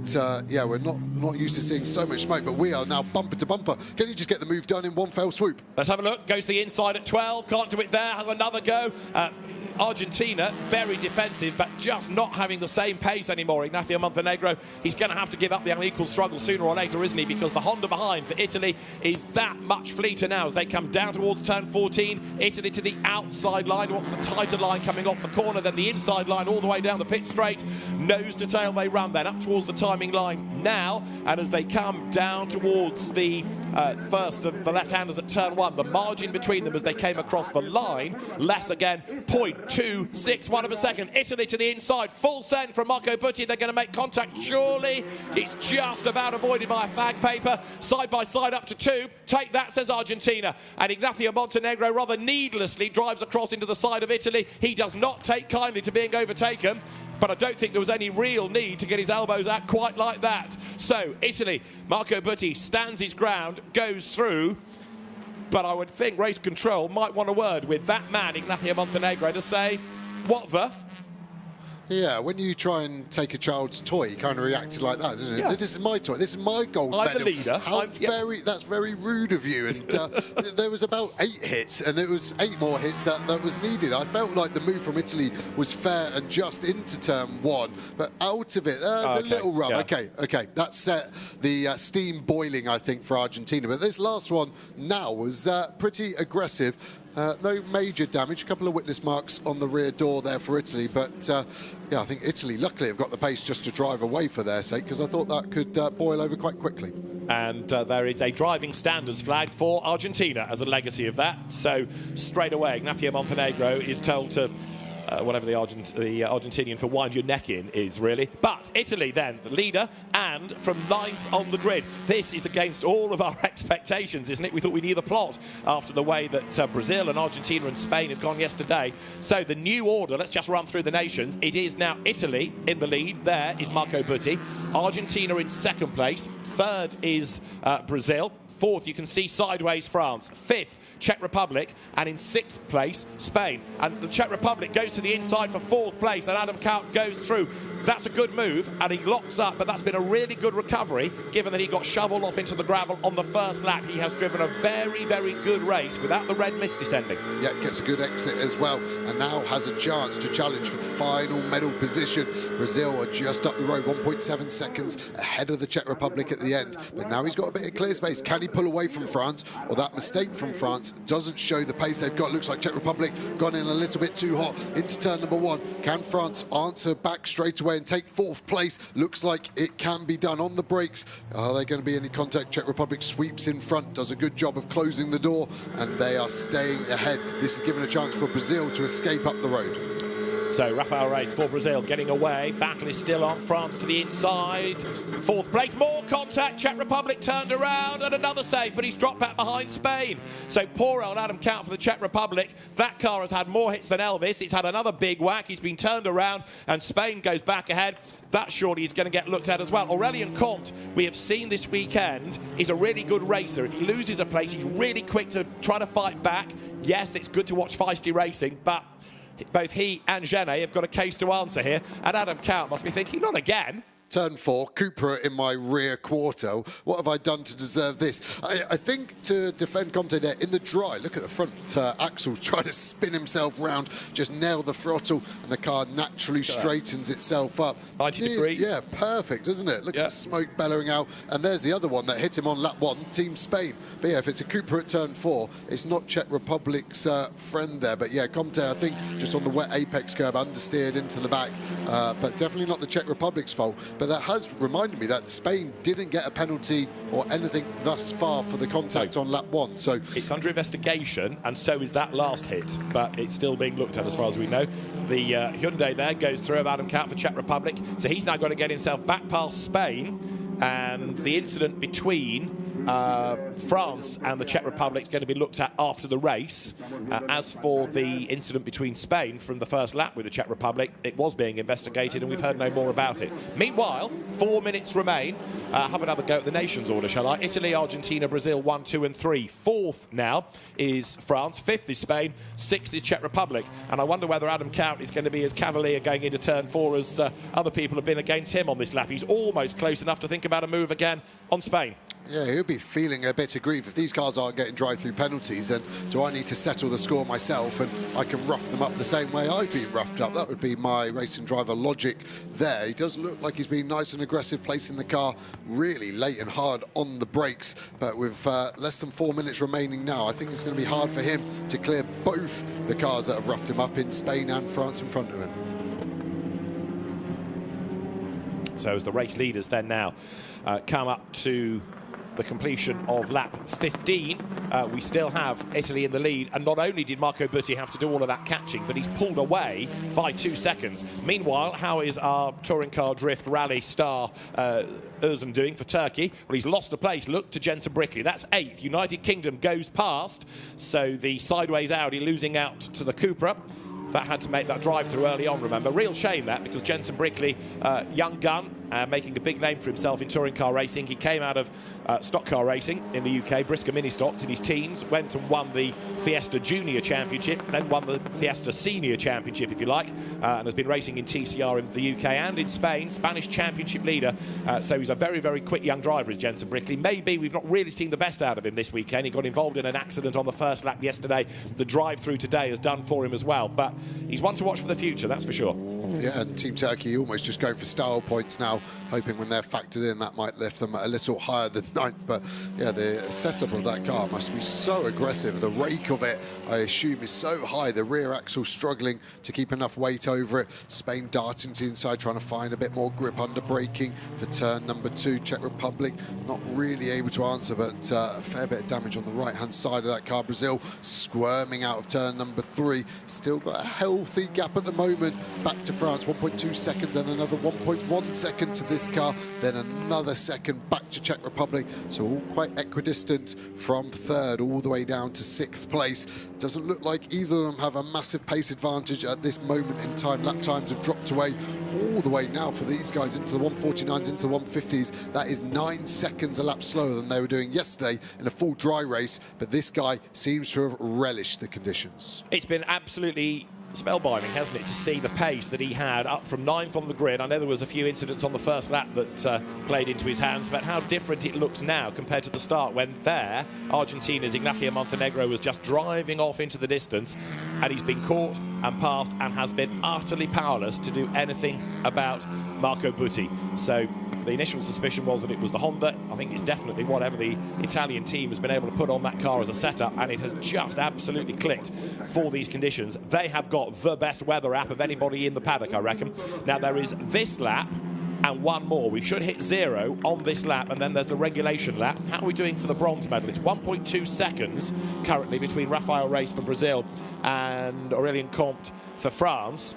yeah, we're not used to seeing so much smoke, but we are now bumper to bumper. Can you just get the move done in one fell swoop? Let's have a look. Goes to the inside at 12, can't do it there, has another go. Argentina, very defensive, but just not having the same pace anymore. Ignacio Montenegro, he's going to have to give up the unequal struggle sooner or later, isn't he? Because the Honda behind for Italy is that much fleeter now as they come down towards turn 14. Italy to the outside line, wants the tighter line coming off the corner, then the inside line all the way down the pit straight. Nose to tail they run then up towards the timing line now, and as they come down towards the first of the left-handers at turn 1, the margin between them as they came across the line, less again, 0.261 of a second. Italy to the inside, full send from Marco Butti. They're going to make contact, surely. It's just about avoided by a fag paper. Side by side up to 2. Take that, says Argentina. And Ignacio Montenegro rather needlessly drives across into the side of Italy. He does not take kindly to being overtaken, but I don't think there was any real need to get his elbows out quite like that. So Italy, Marco Butti stands his ground, goes through, but I would think race control might want a word with that man, Ignacio Montenegro, to say, what the? Yeah, when you try and take a child's toy, he kind of reacted like that, doesn't it? Yeah. This is my toy. This is my gold I'm medal. the leader. That's very rude of you. And there was about 8 hits, and it was 8 more hits that was needed. I felt like the move from Italy was fair and just into turn 1, but out of it, there's a little rub. Yeah. Okay, that set the steam boiling, I think, for Argentina. But this last one now was pretty aggressive. No major damage, a couple of witness marks on the rear door there for Italy, but yeah, I think Italy luckily have got the pace just to drive away for their sake, because I thought that could boil over quite quickly. And there is a driving standards flag for Argentina as a legacy of that. So straight away, Ignacio Montenegro is told to whatever the Argentinian for wind your neck in is, really. But Italy then, the leader, and from 9th on the grid. This is against all of our expectations, isn't it? We thought we knew the plot after the way that Brazil and Argentina and Spain had gone yesterday. So the new order, let's just run through the nations. It is now Italy in the lead. There is Marco Butti. Argentina in 2nd place. 3rd is Brazil. 4th, you can see sideways France. 5th, Czech Republic, and in 6th place, Spain. And the Czech Republic goes to the inside for 4th place, and Adam Kaut goes through. That's a good move, and he locks up, but that's been a really good recovery, given that he got shoveled off into the gravel on the first lap. He has driven a very, very good race without the red mist descending. Yeah, gets a good exit as well, and now has a chance to challenge for the final medal position. Brazil are just up the road, 1.7 seconds ahead of the Czech Republic at the end, but now he's got a bit of clear space. Can he pull away from France, or that mistake from France doesn't show the pace they've got? Looks like Czech Republic gone in a little bit too hot into turn number 1. Can France answer back straight away and take 4th place? Looks like it can be done on the brakes. Are there going to be any contact? Czech Republic sweeps in front, does a good job of closing the door, and they are staying ahead. This is given a chance for Brazil to escape up the road. So Rafael Reis for Brazil getting away. Battle is still on. France to the inside. 4th place. More contact. Czech Republic turned around and another save, but he's dropped back behind Spain. So poor old Adam Count for the Czech Republic. That car has had more hits than Elvis. It's had another big whack. He's been turned around and Spain goes back ahead. That surely is going to get looked at as well. Aurélien Comte, we have seen this weekend, is a really good racer. If he loses a place, he's really quick to try to fight back. Yes, it's good to watch feisty racing, but both he and Genet have got a case to answer here. And Adam Count must be thinking, not again. Turn 4, Cupra in my rear quarter. What have I done to deserve this? I think to defend Comte there in the dry, look at the front axle, trying to spin himself round, just nail the throttle, and the car naturally straightens itself up. 90 degrees. Yeah, perfect, isn't it? Look at the smoke bellowing out. And there's the other one that hit him on lap 1, Team Spain. But yeah, if it's a Cupra at turn 4, it's not Czech Republic's friend there. But yeah, Comte, I think, just on the wet apex curb, understeered into the back. But definitely not the Czech Republic's fault. But that has reminded me that Spain didn't get a penalty or anything thus far for the contact on lap 1. So it's under investigation, and so is that last hit, but it's still being looked at as far as we know. The Hyundai there goes through of Adam Count for Czech Republic, so he's now got to get himself back past Spain, and the incident between France and the Czech Republic is going to be looked at after the race. As for the incident between Spain from the first lap with the Czech Republic, it was being investigated and we've heard no more about it. Meanwhile, 4 minutes remain. Have another go at the nations order, shall I? Italy, Argentina, Brazil, 1, 2 and 3. 4th now is France. 5th is Spain. 6th is Czech Republic. And I wonder whether Adam Count is going to be as cavalier going into turn 4 as other people have been against him on this lap. He's almost close enough to think about a move again on Spain. Yeah, he'll be feeling a bit aggrieved. If these cars aren't getting drive-through penalties, then do I need to settle the score myself and I can rough them up the same way I've been roughed up? That would be my racing driver logic there. He does look like he's been nice and aggressive, placing the car really late and hard on the brakes. But with less than 4 minutes remaining now, I think it's going to be hard for him to clear both the cars that have roughed him up in Spain and France in front of him. So as the race leaders then now come up to the completion of lap 15, we still have Italy in the lead, and not only did Marco Butti have to do all of that catching, but he's pulled away by 2 seconds. Meanwhile, how is our touring car drift rally star Özcan doing for Turkey? Well, he's lost a place. Look to Jensen Brickley. That's 8th. United Kingdom goes past, so the sideways Audi losing out to the Cupra. That had to make that drive through early on, remember. Real shame that, because Jensen Brickley, young gun, making a big name for himself in touring car racing. He came out of stock car racing in the UK, Brisker Mini Stocks in his teens, went and won the Fiesta Junior Championship, then won the Fiesta Senior Championship, if you like, and has been racing in TCR in the UK and in Spain, Spanish Championship leader. So he's a very, very quick young driver, is Jensen Brickley. Maybe we've not really seen the best out of him this weekend. He got involved in an accident on the first lap yesterday. The drive-through today has done for him as well, but he's one to watch for the future, that's for sure. Yeah, and Team Turkey almost just going for style points now, hoping when they're factored in that might lift them a little higher than 9th. But yeah, the setup of that car must be so aggressive. The rake of it, I assume, is so high. The rear axle struggling to keep enough weight over it. Spain darting to the inside, trying to find a bit more grip under braking for turn number 2. Czech Republic not really able to answer, but a fair bit of damage on the right-hand side of that car. Brazil squirming out of turn number 3. Still got a healthy gap at the moment. Back to France, 1.2 seconds and another 1.1 second to this car, then another second back to Czech Republic. So all quite equidistant from 3rd all the way down to 6th place. Doesn't look like either of them have a massive pace advantage at this moment in time. Lap times have dropped away all the way now for these guys into the 149s, into the 150s. That is 9 seconds a lap slower than they were doing yesterday in a full dry race, but this guy seems to have relished the conditions. It's been absolutely spellbinding, hasn't it, to see the pace that he had up from 9th on the grid. I know there was a few incidents on the first lap that played into his hands, but how different it looks now compared to the start, when there Argentina's Ignacio Montenegro was just driving off into the distance, and he's been caught and passed and has been utterly powerless to do anything about Marco Butti. So the initial suspicion was that it was the Honda. I think it's definitely whatever the Italian team has been able to put on that car as a setup, and it has just absolutely clicked for these conditions. They have got the best weather app of anybody in the paddock, I reckon. Now, there is this lap and one more. We should hit 0 on this lap, and then there's the regulation lap. How are we doing for the bronze medal? It's 1.2 seconds currently between Rafael Reis for Brazil and Aurélien Comte for France.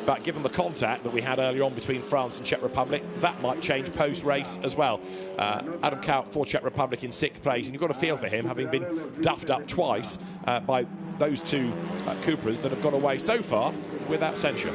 but given the contact that we had earlier on between France and Czech Republic, that might change post-race as well. Adam Kaut for Czech Republic in 6th place, and you've got a feel for him, having been duffed up twice by those two Cupras that have got away so far without censure.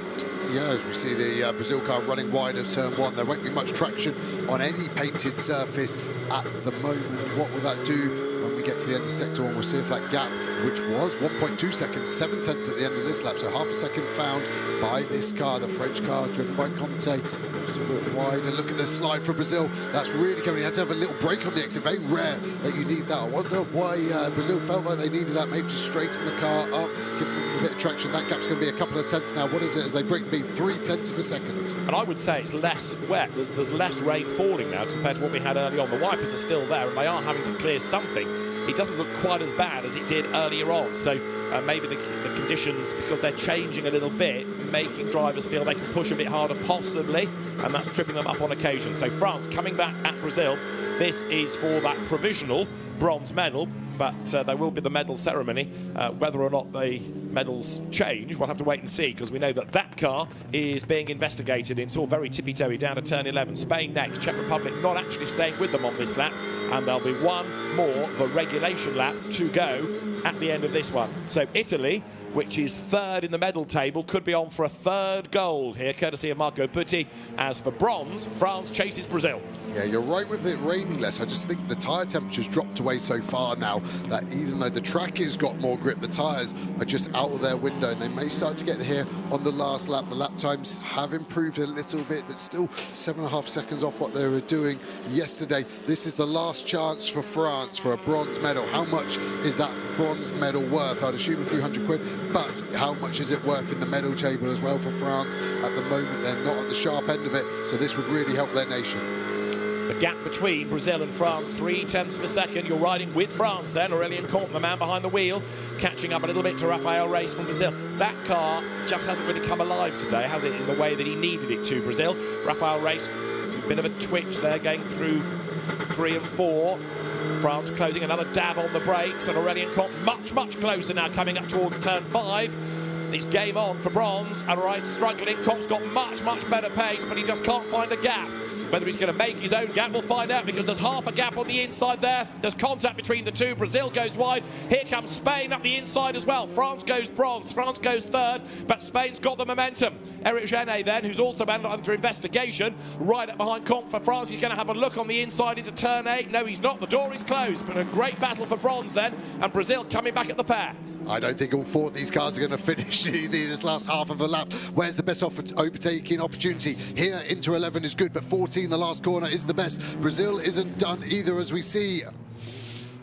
Yeah, as we see the Brazil car running wide of turn 1, there won't be much traction on any painted surface at the moment. What will that do when we get to the end of sector 1? We'll see if that gap, which was 1.2 seconds, 7 tenths at the end of this lap, so half a second found by this car, the French car driven by Conte. Looks a bit wider. Look at the slide for Brazil. That's really coming. You had to have a little break on the exit. Very rare that you need that. I wonder why Brazil felt like they needed that. Maybe to straighten the car up, give them a bit of traction. That gap's going to be a couple of tenths now. What is it as they break the beat? 3 tenths of a second. And I would say it's less wet. There's less rain falling now compared to what we had early on. The wipers are still there and they are having to clear something. It doesn't look quite as bad as it did earlier on. So maybe the conditions, because they're changing a little bit, making drivers feel they can push a bit harder, possibly, and that's tripping them up on occasion. So France coming back at Brazil. This is for that provisional bronze medal, but there will be the medal ceremony. Whether or not the medals change, we'll have to wait and see, because we know that that car is being investigated. It's all very tippy-toey down to turn 11. Spain next, Czech Republic not actually staying with them on this lap, and there'll be one more, the regulation lap, to go at the end of this one. So Italy, which is 3rd in the medal table, could be on for a 3rd gold here, courtesy of Marco Butti. As for bronze, France chases Brazil. Yeah, you're right with it raining less. I just think the tyre temperature's dropped away so far now that even though the track has got more grip, the tyres are just out of their window, and they may start to get here on the last lap. The lap times have improved a little bit, but still 7.5 seconds off what they were doing yesterday. This is the last chance for France for a bronze medal. How much is that bronze medal worth? I'd assume a few £100, but how much is it worth in the medal table as well for France? At the moment, they're not at the sharp end of it, so this would really help their nation. The gap between Brazil and France, 3 tenths of a second. You're riding with France then. Aurélien Comte, the man behind the wheel, catching up a little bit to Rafael Reis from Brazil. That car just hasn't really come alive today, has it, in the way that he needed it to, Brazil. Rafael Reis, a bit of a twitch there, going through 3 and 4. France closing, another dab on the brakes, and Aurélien Comte much closer now, coming up towards turn 5. It's game on for bronze, and Reis struggling. Comte's got much better pace, but he just can't find a gap. Whether he's going to make his own gap, we'll find out, because there's half a gap on the inside there. There's contact between the two. Brazil goes wide. Here comes Spain up the inside as well. France goes bronze. France goes 3rd, but Spain's got the momentum. Eric Genet then, who's also under investigation, right up behind Comte for France. He's going to have a look on the inside into turn 8. No, he's not. The door is closed, but a great battle for bronze then, and Brazil coming back at the pair. I don't think all 4 of these cars are going to finish this last half of the lap. Where's the best overtaking opportunity? Here into 11 is good, but 14, the last corner, is the best. Brazil isn't done either, as we see.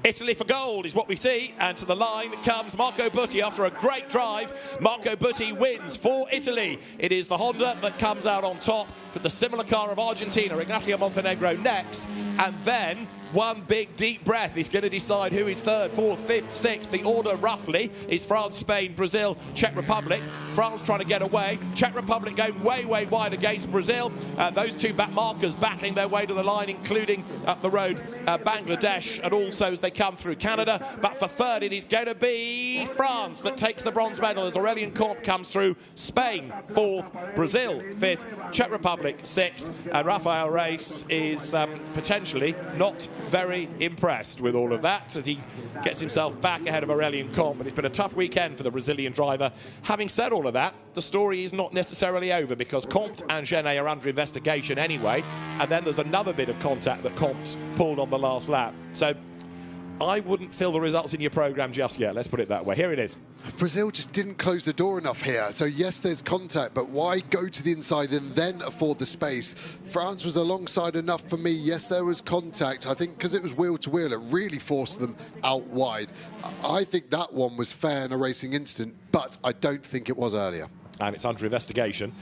Italy for gold is what we see, and to the line comes Marco Butti after a great drive. Marco Butti wins for Italy. It is the Honda that comes out on top, with the similar car of Argentina, Ignacio Montenegro next, and then one big deep breath is going to decide who is 3rd, 4th, 5th, 6th. The order roughly is France, Spain, Brazil, Czech Republic. France trying to get away. Czech Republic going way wide against Brazil. Those two back markers battling their way to the line, including up the road Bangladesh, and also as they come through Canada. But for 3rd, it is going to be France that takes the bronze medal as Aurélien Comte comes through. Spain 4th, Brazil 5th, Czech Republic 6th, and Rafael Reis is potentially not very impressed with all of that as he gets himself back ahead of Aurélien Comte. But it's been a tough weekend for the Brazilian driver. Having said all of that, the story is not necessarily over, because Comte and Genet are under investigation anyway, and then there's another bit of contact that Comte pulled on the last lap. So I wouldn't fill the results in your programme just yet, let's put it that way. Here it is. Brazil just didn't close the door enough here. So yes, there's contact, but why go to the inside and then afford the space? France was alongside enough for me. Yes, there was contact. I think because it was wheel to wheel, it really forced them out wide. I think that one was fair in a racing instant, but I don't think it was earlier. And it's under investigation.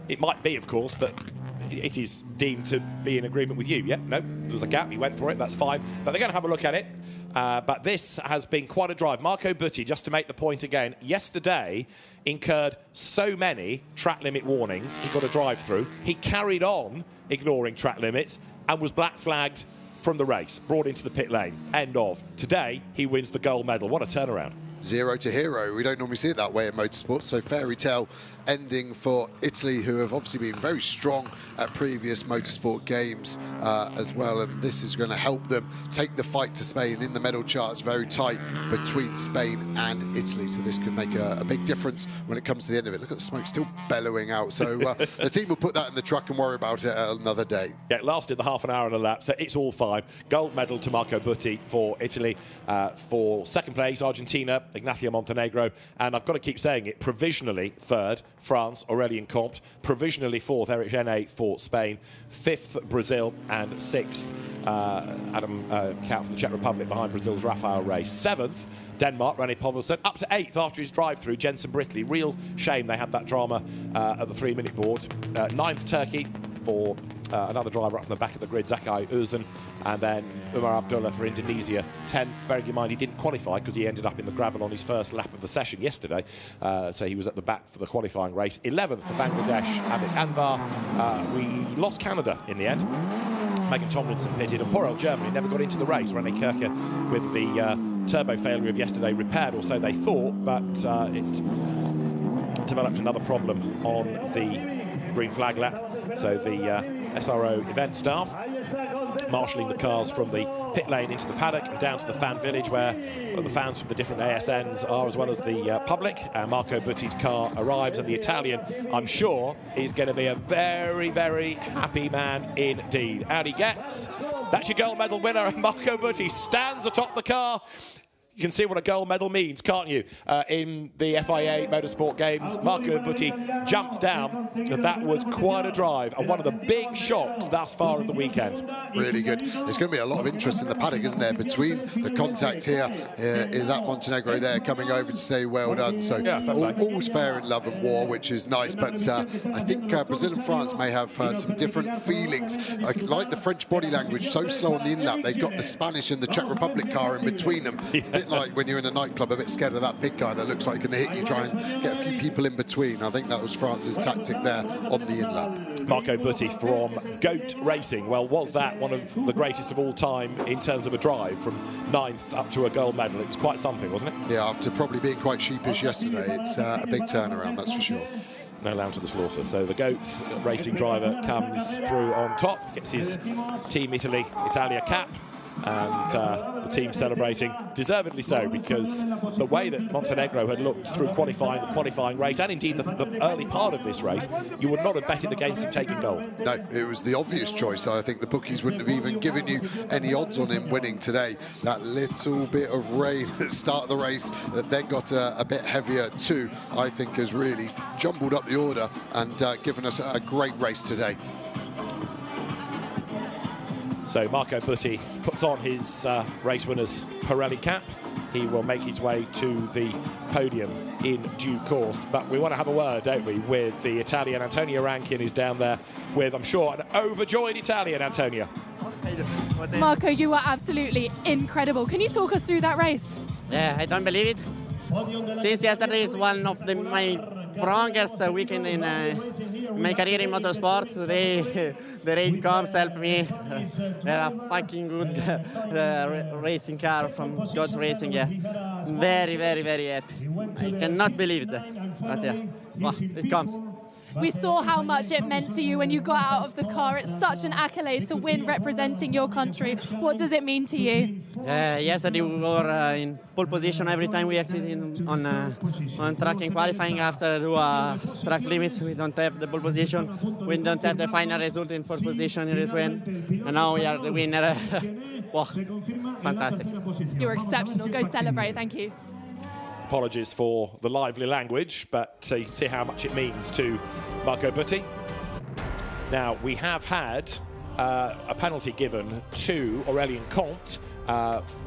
It might be, of course, that it is deemed to be in agreement with you. Yeah, no, there was a gap, he went for it, that's fine. But they're going to have a look at it. But this has been quite a drive. Marco Butti, just to make the point again, yesterday incurred so many track limit warnings, he got a drive-through. He carried on ignoring track limits and was black flagged from the race, brought into the pit lane. End of. Today, he wins the gold medal. What a turnaround. 0 to hero. We don't normally see it that way in motorsport, so fairy tale ending for Italy, who have obviously been very strong at previous motorsport games as well, and this is going to help them take the fight to Spain. In the medal charts, very tight between Spain and Italy, so this could make a big difference when it comes to the end of it. Look at the smoke still bellowing out, so the team will put that in the truck and worry about it another day. Yeah, it lasted the half an hour on a lap, so it's all fine. Gold medal to Marco Butti for Italy. For second place, Argentina, Ignacio Montenegro, and I've got to keep saying it, provisionally third, France, Aurélien Comte, provisionally fourth, Eric Genet for Spain, fifth, Brazil, and sixth, Adam Kaut for the Czech Republic behind Brazil's Rafael Reis. Seventh, Denmark, Rene Povelsen, up to eighth after his drive-through, Jensen Brickley. Real shame they had that drama at the 3-minute board. Ninth, Turkey for another driver up from the back of the grid, Zakai Özcan, and then Umar Abdullah for Indonesia. 10th, bearing in mind he didn't qualify because he ended up in the gravel on his first lap of the session yesterday, so he was at the back for the qualifying race. 11th for Bangladesh, Abid Anwar. We lost Canada in the end. Megan Tomlinson pitted, and poor old Germany never got into the race. René Kircher with the turbo failure of yesterday repaired, or so they thought, but it developed another problem on the green flag lap. So the SRO event staff marshalling the cars from the pit lane into the paddock and down to the fan village, where the fans from the different ASNs are, as well as the public. Marco Butti's car arrives, and the Italian, I'm sure, is going to be a very, very happy man indeed. Out he gets. That's your gold medal winner, and Marco Butti stands atop the car. You can see what a gold medal means, can't you? In the FIA Motorsport Games, Marco Butti jumped down, and that was quite a drive, and one of the big shocks thus far of the weekend. Really good. There's going to be a lot of interest in the paddock, isn't there? Between the contact here is that Montenegro there coming over to say well done. So yeah, all's fair in love and war, which is nice. But I think Brazil and France may have some different feelings. Like the French body language, so slow on the in-lap. They've got the Spanish and the Czech Republic car in between them. It's a bit like when you're in a nightclub, a bit scared of that big guy that looks like he's going to hit you, try and get a few people in between. I think that was France's tactic there on the in-lap. Marco Butti from GOAT Racing. Well, was that one of the greatest of all time in terms of a drive, from 9th up to a gold medal? It was quite something, wasn't it? Yeah, after probably being quite sheepish yesterday, it's a big turnaround, that's for sure. No lamb to the slaughter. So the GOAT Racing driver comes through on top, gets his Team Italia cap, and the team celebrating, deservedly so, because the way that Montenegro had looked through the qualifying race, and indeed the early part of this race, you would not have betted against him taking gold. No, it was the obvious choice. I think the bookies wouldn't have even given you any odds on him winning today. That little bit of rain at the start of the race that then got a bit heavier too, I think has really jumbled up the order and given us a great race today. So Marco Butti puts on his race winner's Pirelli cap. He will make his way to the podium in due course. But we want to have a word, don't we, with the Italian. Antonio Rankin is down there with, I'm sure, an overjoyed Italian. Antonio. Marco, you were absolutely incredible. Can you talk us through that race? Yeah, I don't believe it. Since yesterday is one of my strongest weekend in my career in motorsport. Today the rain comes help me. A fucking good racing car from GOAT Racing. Yeah, very, very, very happy. I cannot believe that, but yeah, well, it comes. We saw how much it meant to you when you got out of the car. It's such an accolade to win representing your country. What does it mean to you? Yesterday we were in pole position every time we exited on track in qualifying. After the track limits, we don't have the pole position. We don't have the final result in fourth position in this win. And now we are the winner. Wow, fantastic. You're exceptional. Go celebrate. Thank you. Apologies for the lively language, but you can see how much it means to Marco Butti. Now, we have had a penalty given to Aurélien Comte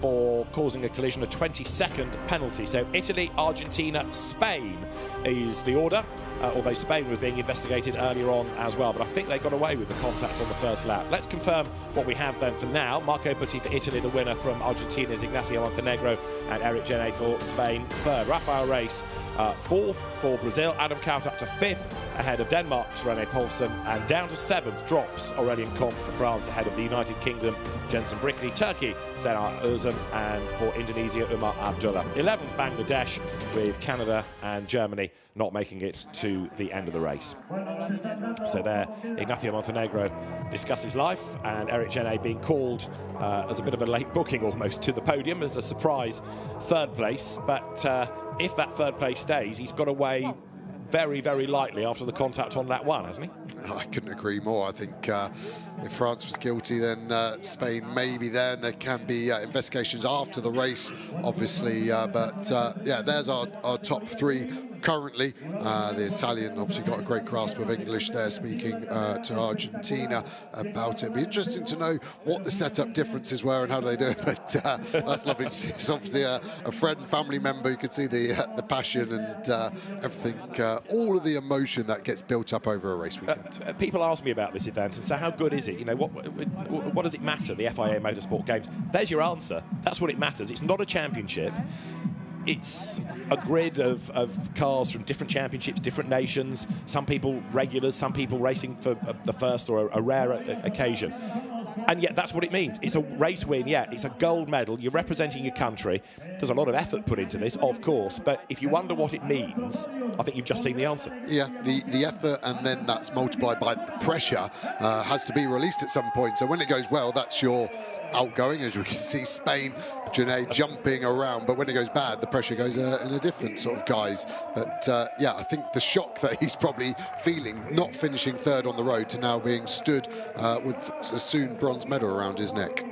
for causing a collision, a 22nd penalty. So Italy, Argentina, Spain is the order, although Spain was being investigated earlier on as well. But I think they got away with the contact on the first lap. Let's confirm what we have then for now. Marco Butti for Italy, the winner from Argentina's Ignacio Montenegro, and Eric Genet for Spain, third. Rafael Reis, fourth for Brazil. Adam Kaut up to fifth. ahead of Denmark's René Poulsen, and down to 7th drops Aurélien Comte for France ahead of the United Kingdom, Jensen Brickley, Turkey, Zenar Özcan, and for Indonesia, Umar Abdullah. 11th Bangladesh, with Canada and Germany not making it to the end of the race. So there, Ignacio Montenegro discusses life, and Eric Genet being called as a bit of a late booking almost to the podium as a surprise 3rd place. But if that 3rd place stays, he's got away very, very lightly after the contact on lap 1, hasn't he? I couldn't agree more. I think if France was guilty, then Spain may be there, and there can be investigations after the race, obviously. But yeah, there's our top 3 currently. The Italian obviously got a great grasp of English there, speaking to Argentina about it. It'd be interesting to know what the setup differences were and how do they do it. But that's lovely to see. It's obviously a friend, family member. You could see the passion and everything, all of the emotion that gets built up over a race weekend. People ask me about this event and say, how good is it? You know, what does it matter, the FIA Motorsport Games? There's your answer. That's what it matters. It's not a championship. It's a grid of cars from different championships, different nations, some people regulars, some people racing for the first or a rare occasion. And yet that's what it means. It's a race win, yeah, it's a gold medal, you're representing your country. There's a lot of effort put into this, of course, but if you wonder what it means, I think you've just seen the answer. Yeah, the effort, and then that's multiplied by the pressure, has to be released at some point. So when it goes well, that's your outgoing, as we can see Spain, Genet jumping around, but when it goes bad, the pressure goes in a different sort of guise. But yeah, I think the shock that he's probably feeling, not finishing 3rd on the road to now being stood with a soon bronze medal around his neck.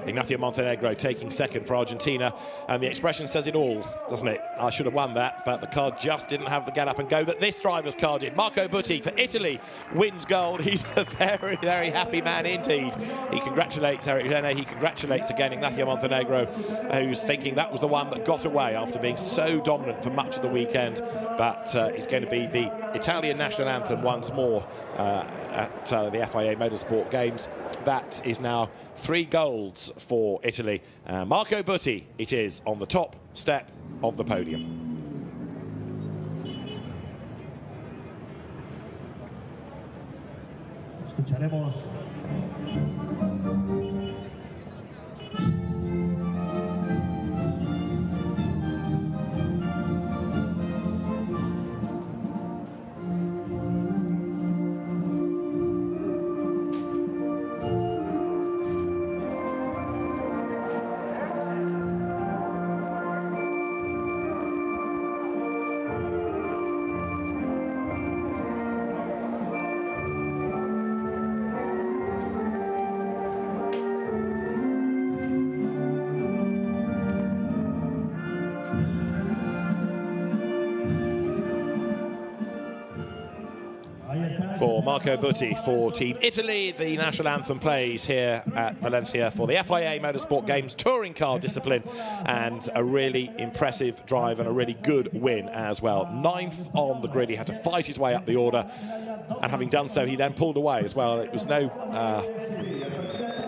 Ignacio Montenegro taking 2nd for Argentina, and the expression says it all, doesn't it? I should have won that, but the car just didn't have the get up and go that this driver's car did. Marco Butti for Italy wins gold. He's a very, very happy man indeed. He congratulates Eric Genet, he congratulates again Ignacio Montenegro, who's thinking that was the one that got away after being so dominant for much of the weekend. But it's going to be the Italian national anthem once more at the FIA Motorsport Games. That is now 3 golds for Italy. Marco Butti, it is, on the top step of the podium. Escucharemos for Marco Butti for Team Italy. The national anthem plays here at Valencia for the FIA Motorsport Games touring car discipline, and a really impressive drive and a really good win as well. 9th on the grid, he had to fight his way up the order, and having done so, he then pulled away as well. It was no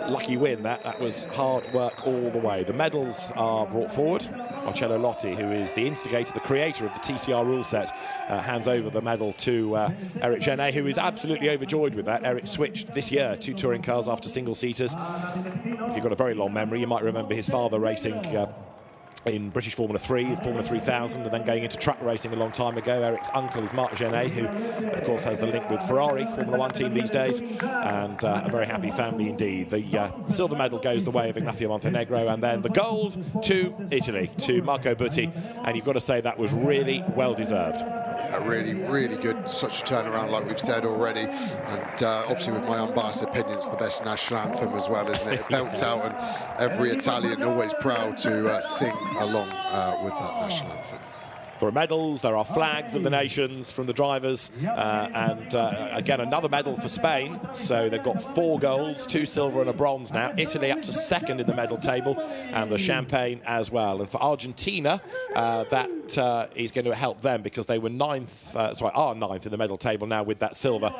lucky win, that was hard work all the way. The medals are brought forward. Marcello Lotti, who is the instigator, the creator of the TCR rule set, hands over the medal to Eric Genet, who is absolutely overjoyed with that. Eric switched this year to touring cars after single-seaters. If you've got a very long memory, you might remember his father racing in British Formula 3, Formula 3000, and then going into track racing a long time ago. Eric's uncle is Marc Genet, who of course has the link with Ferrari, Formula 1 team these days, and a very happy family indeed. The silver medal goes the way of Ignacio Montenegro, and then the gold to Italy, to Marco Butti, and you've got to say that was really well deserved. Yeah, really, really good. Such a turnaround, like we've said already, and obviously with my unbiased opinion, it's the best national anthem as well, isn't it? It belts out, and every Italian always proud to sing along with that national anthem. There are medals, there are flags of the nations from the drivers, and again another medal for Spain. So they've got 4 golds, 2 silver and a bronze now. Italy up to 2nd in the medal table, and the champagne as well. And for Argentina, that that is going to help them because they were are ninth in the medal table now with that silver.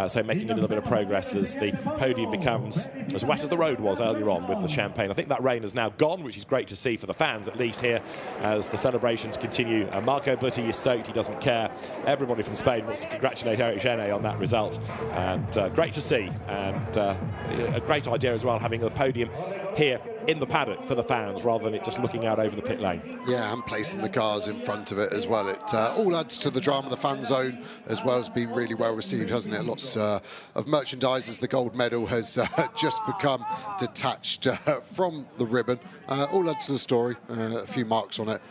So making a little bit of progress as the podium becomes as wet as the road was earlier on with the champagne. I think that rain has now gone, which is great to see for the fans, at least here, as the celebrations continue. Marco Butti is soaked, he doesn't care. Everybody from Spain wants to congratulate Eric Genet on that result. And great to see. And a great idea as well, having the podium here in the paddock for the fans rather than it just looking out over the pit lane. Yeah, and placing the cars in front of it as well. It all adds to the drama. The fan zone as well has been really well received, hasn't it? Lots of merchandise as the gold medal has just become detached from the ribbon. All adds to the story. A few marks on it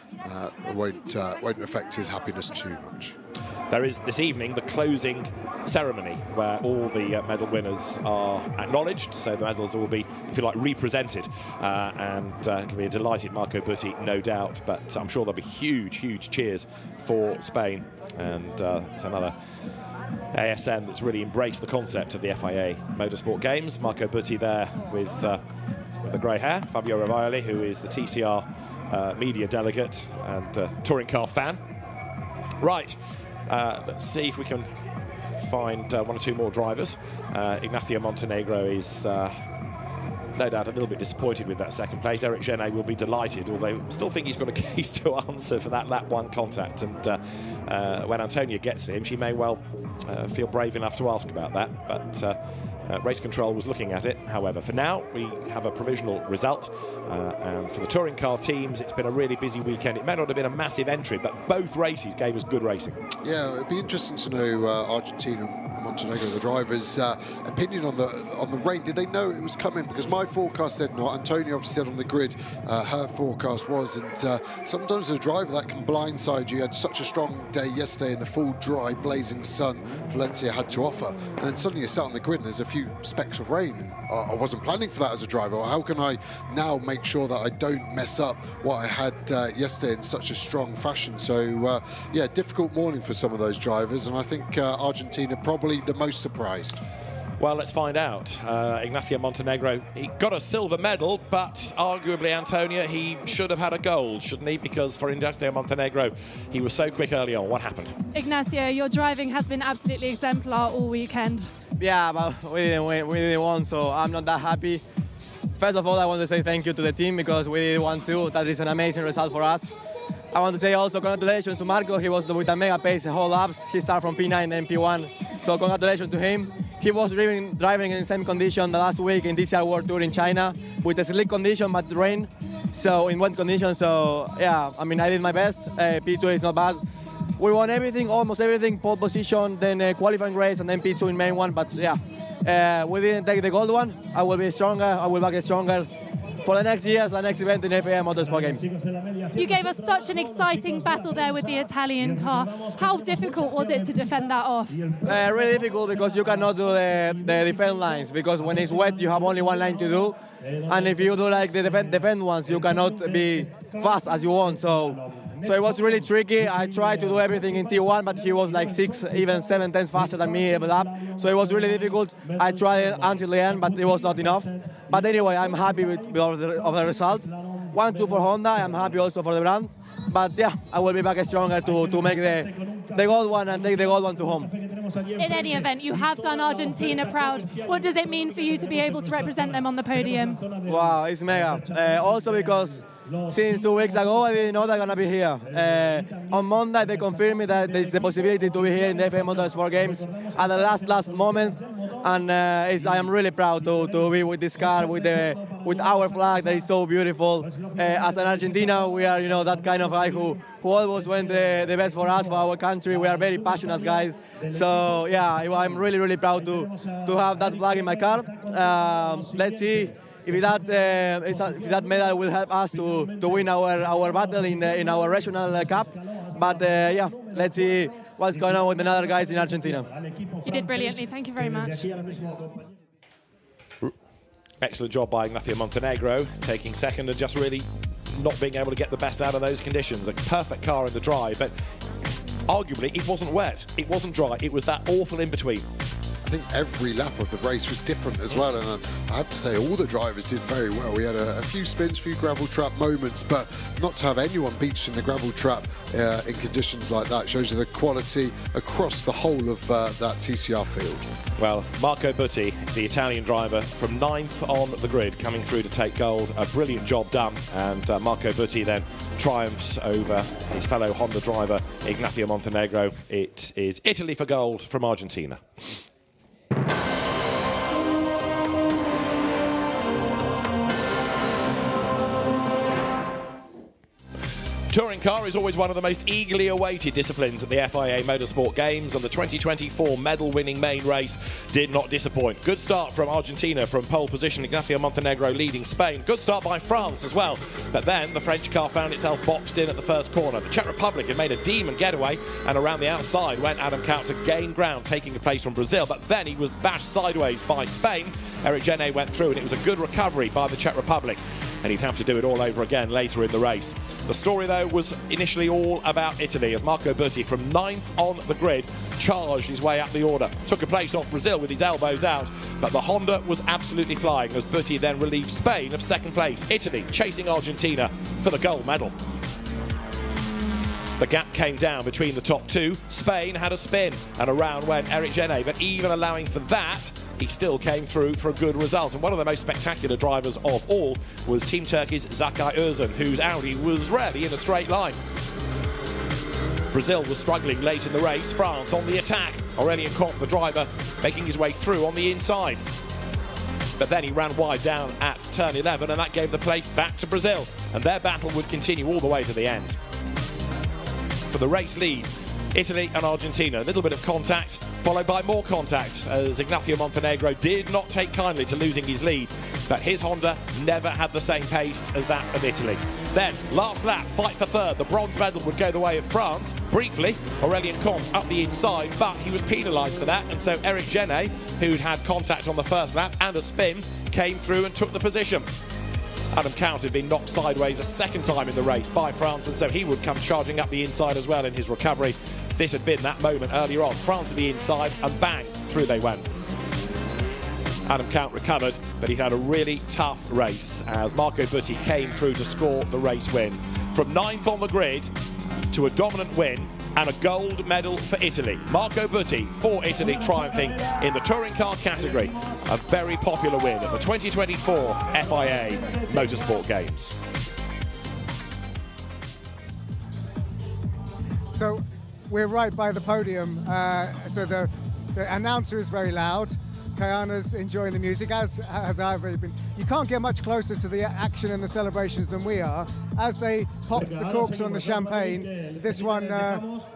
won't affect his happiness too much. There is this evening the closing ceremony where all the medal winners are acknowledged, so the medals will be, if you like, represented, and it'll be a delighted Marco Butti, no doubt, but I'm sure there'll be huge cheers for Spain, and it's another ASM that's really embraced the concept of the FIA Motorsport Games. Marco Butti there with the grey hair, Fabio Ravioli, who is the TCR media delegate and touring car fan. Right. Let's see if we can find one or two more drivers. Ignacio Montenegro is no doubt a little bit disappointed with that second place. Eric Genet will be delighted, although I still think he's got a case to answer for that lap 1 contact. And when Antonia gets him, she may well feel brave enough to ask about that. But race control was looking at it. However, for now, we have a provisional result. And for the touring car teams, it's been a really busy weekend. It may not have been a massive entry, but both races gave us good racing. Yeah, it'd be interesting to know Argentina and Montenegro, the drivers' opinion on the rain. Did they know it was coming? Because my forecast said not. Antonia obviously said on the grid her forecast was. And sometimes as a driver, that can blindside you. You had such a strong day yesterday in the full, dry, blazing sun Valencia had to offer. And then suddenly you're sat on the grid and there's a few specks of rain. I wasn't planning for that as a driver. How can I now make sure that I don't mess up what I had yesterday in such a strong fashion? So, yeah, difficult morning for some of those drivers, and I think Argentina probably the most surprised. Well, let's find out. Ignacio Montenegro, he got a silver medal, but arguably, Antonia, he should have had a gold, shouldn't he? Because for Ignacio Montenegro, he was so quick early on. What happened? Ignacio, your driving has been absolutely exemplar all weekend. Yeah, but we didn't win. We didn't win, so I'm not that happy. First of all, I want to say thank you to the team because we didn't win too. That is an amazing result for us. I want to say also congratulations to Marco. He was with a mega pace the whole laps. He started from P9 and P1. So congratulations to him. He was driving in the same condition the last week in DCR World Tour in China with a slick condition but rain. So in wet condition. So yeah, I mean, I did my best. P2 is not bad. We won everything, almost everything. Pole position, then qualifying race, and then P2 in main one. But yeah, we didn't take the gold one. I will be stronger. I will back stronger for the next years, the next event in FIA Motorsport Games. You gave us such an exciting battle there with the Italian car. How difficult was it to defend that off? Really difficult because you cannot do the defense lines because when it's wet you have only one line to do, and if you do like the defend ones you cannot be fast as you want. So it was really tricky. I tried to do everything in T1, but he was like 6, even 7 tenths faster than me every lap. So it was really difficult. I tried until the end, but it was not enough. But anyway, I'm happy with the result. 1-2 for Honda. I'm happy also for the brand. But yeah, I will be back stronger to make the gold one and take the gold one to home. In any event, you have done Argentina proud. What does it mean for you to be able to represent them on the podium? Wow, it's mega. Also because since 2 weeks ago, I didn't know they're going to be here. On Monday, they confirmed me that there's the possibility to be here in the FIA Motorsport Games at the last moment. And I am really proud to be with this car, with our flag that is so beautiful. As an Argentina, we are, that kind of guy who always went the best for us, for our country. We are very passionate guys. So, yeah, I'm really, really proud to have that flag in my car. Let's see if that medal will help us to win our battle in our regional cup. But yeah, let's see what's going on with the other guys in Argentina. You did brilliantly. Thank you very much. Excellent job by Ignacio Montenegro, taking second and just really not being able to get the best out of those conditions. A perfect car in the dry, but arguably it wasn't wet, it wasn't dry, it was that awful in-between. I think every lap of the race was different as well, and I have to say all the drivers did very well. We had a few spins, a few gravel trap moments, but not to have anyone beached in the gravel trap in conditions like that shows you the quality across the whole of that TCR field. Well, Marco Butti, the Italian driver, from 9th on the grid, coming through to take gold. A brilliant job done, and Marco Butti then triumphs over his fellow Honda driver, Ignacio Montenegro. It is Italy for gold from Argentina. Touring car is always one of the most eagerly awaited disciplines at the FIA Motorsport Games, and the 2024 medal-winning main race did not disappoint. Good start from Argentina from pole position, Ignacio Montenegro leading Spain. Good start by France as well, but then the French car found itself boxed in at the first corner. The Czech Republic had made a demon getaway, and around the outside went Adam Kaut to gain ground, taking a place from Brazil, but then he was bashed sideways by Spain. Eric Genet went through, and it was a good recovery by the Czech Republic, and he'd have to do it all over again later in the race. The story, though, was initially all about Italy, as Marco Butti, from 9th on the grid, charged his way up the order. Took a place off Brazil with his elbows out, but the Honda was absolutely flying as Butti then relieved Spain of 2nd place. Italy chasing Argentina for the gold medal. The gap came down between the top two. Spain had a spin, and around went Eric Genet, but even allowing for that, he still came through for a good result. And one of the most spectacular drivers of all was Team Turkey's Zakay Özcan, whose Audi was rarely in a straight line. Brazil was struggling late in the race. France on the attack. Aurélien Comte, the driver, making his way through on the inside. But then he ran wide down at turn 11, and that gave the place back to Brazil. And their battle would continue all the way to the end. For the race lead, Italy and Argentina. A little bit of contact, followed by more contact, as Ignacio Montenegro did not take kindly to losing his lead. But his Honda never had the same pace as that of Italy. Then, last lap, fight for third. The bronze medal would go the way of France. Briefly, Aurélien Comte up the inside, but he was penalised for that. And so Eric Genet, who'd had contact on the first lap and a spin, came through and took the position. Adam Kaut had been knocked sideways a second time in the race by France, and so he would come charging up the inside as well in his recovery. This had been that moment earlier on. France to the inside, and bang, through they went. Adam Kaut recovered, but he had a really tough race as Marco Butti came through to score the race win. From 9th on the grid to a dominant win and a gold medal for Italy. Marco Butti for Italy, triumphing in the touring car category. A very popular win at the 2024 FIA Motorsport Games. So we're right by the podium, so the announcer is very loud. Kayana's enjoying the music, as I've been. You can't get much closer to the action and the celebrations than we are. As they popped the corks on the champagne, this one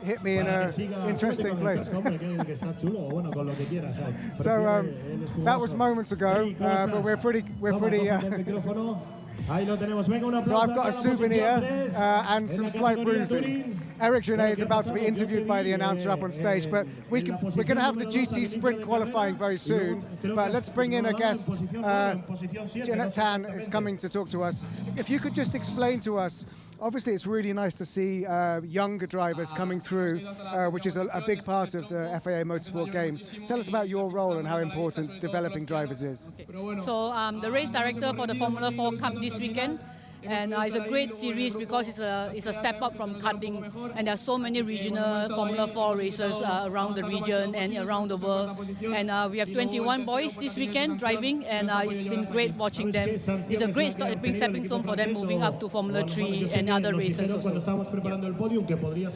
hit me in an interesting place. So that was moments ago, but we're pretty. So I've got a souvenir and some slight bruising. Eric Genet is about to be interviewed by the announcer up on stage, but we're going to have the GT Sprint qualifying very soon. But let's bring in a guest. Jeanette Tan is coming to talk to us. If you could just explain to us, obviously it's really nice to see younger drivers coming through, which is a big part of the FIA Motorsport Games. Tell us about your role and how important developing drivers is. So I'm the race director for the Formula 4 Cup this weekend. And it's a great series because it's a step up from karting, and there are so many regional Formula 4 races around the region and around the world. And we have 21 boys this weekend driving, and it's been great watching them. It's a great stepping stone for them moving up to Formula 3 and other races also.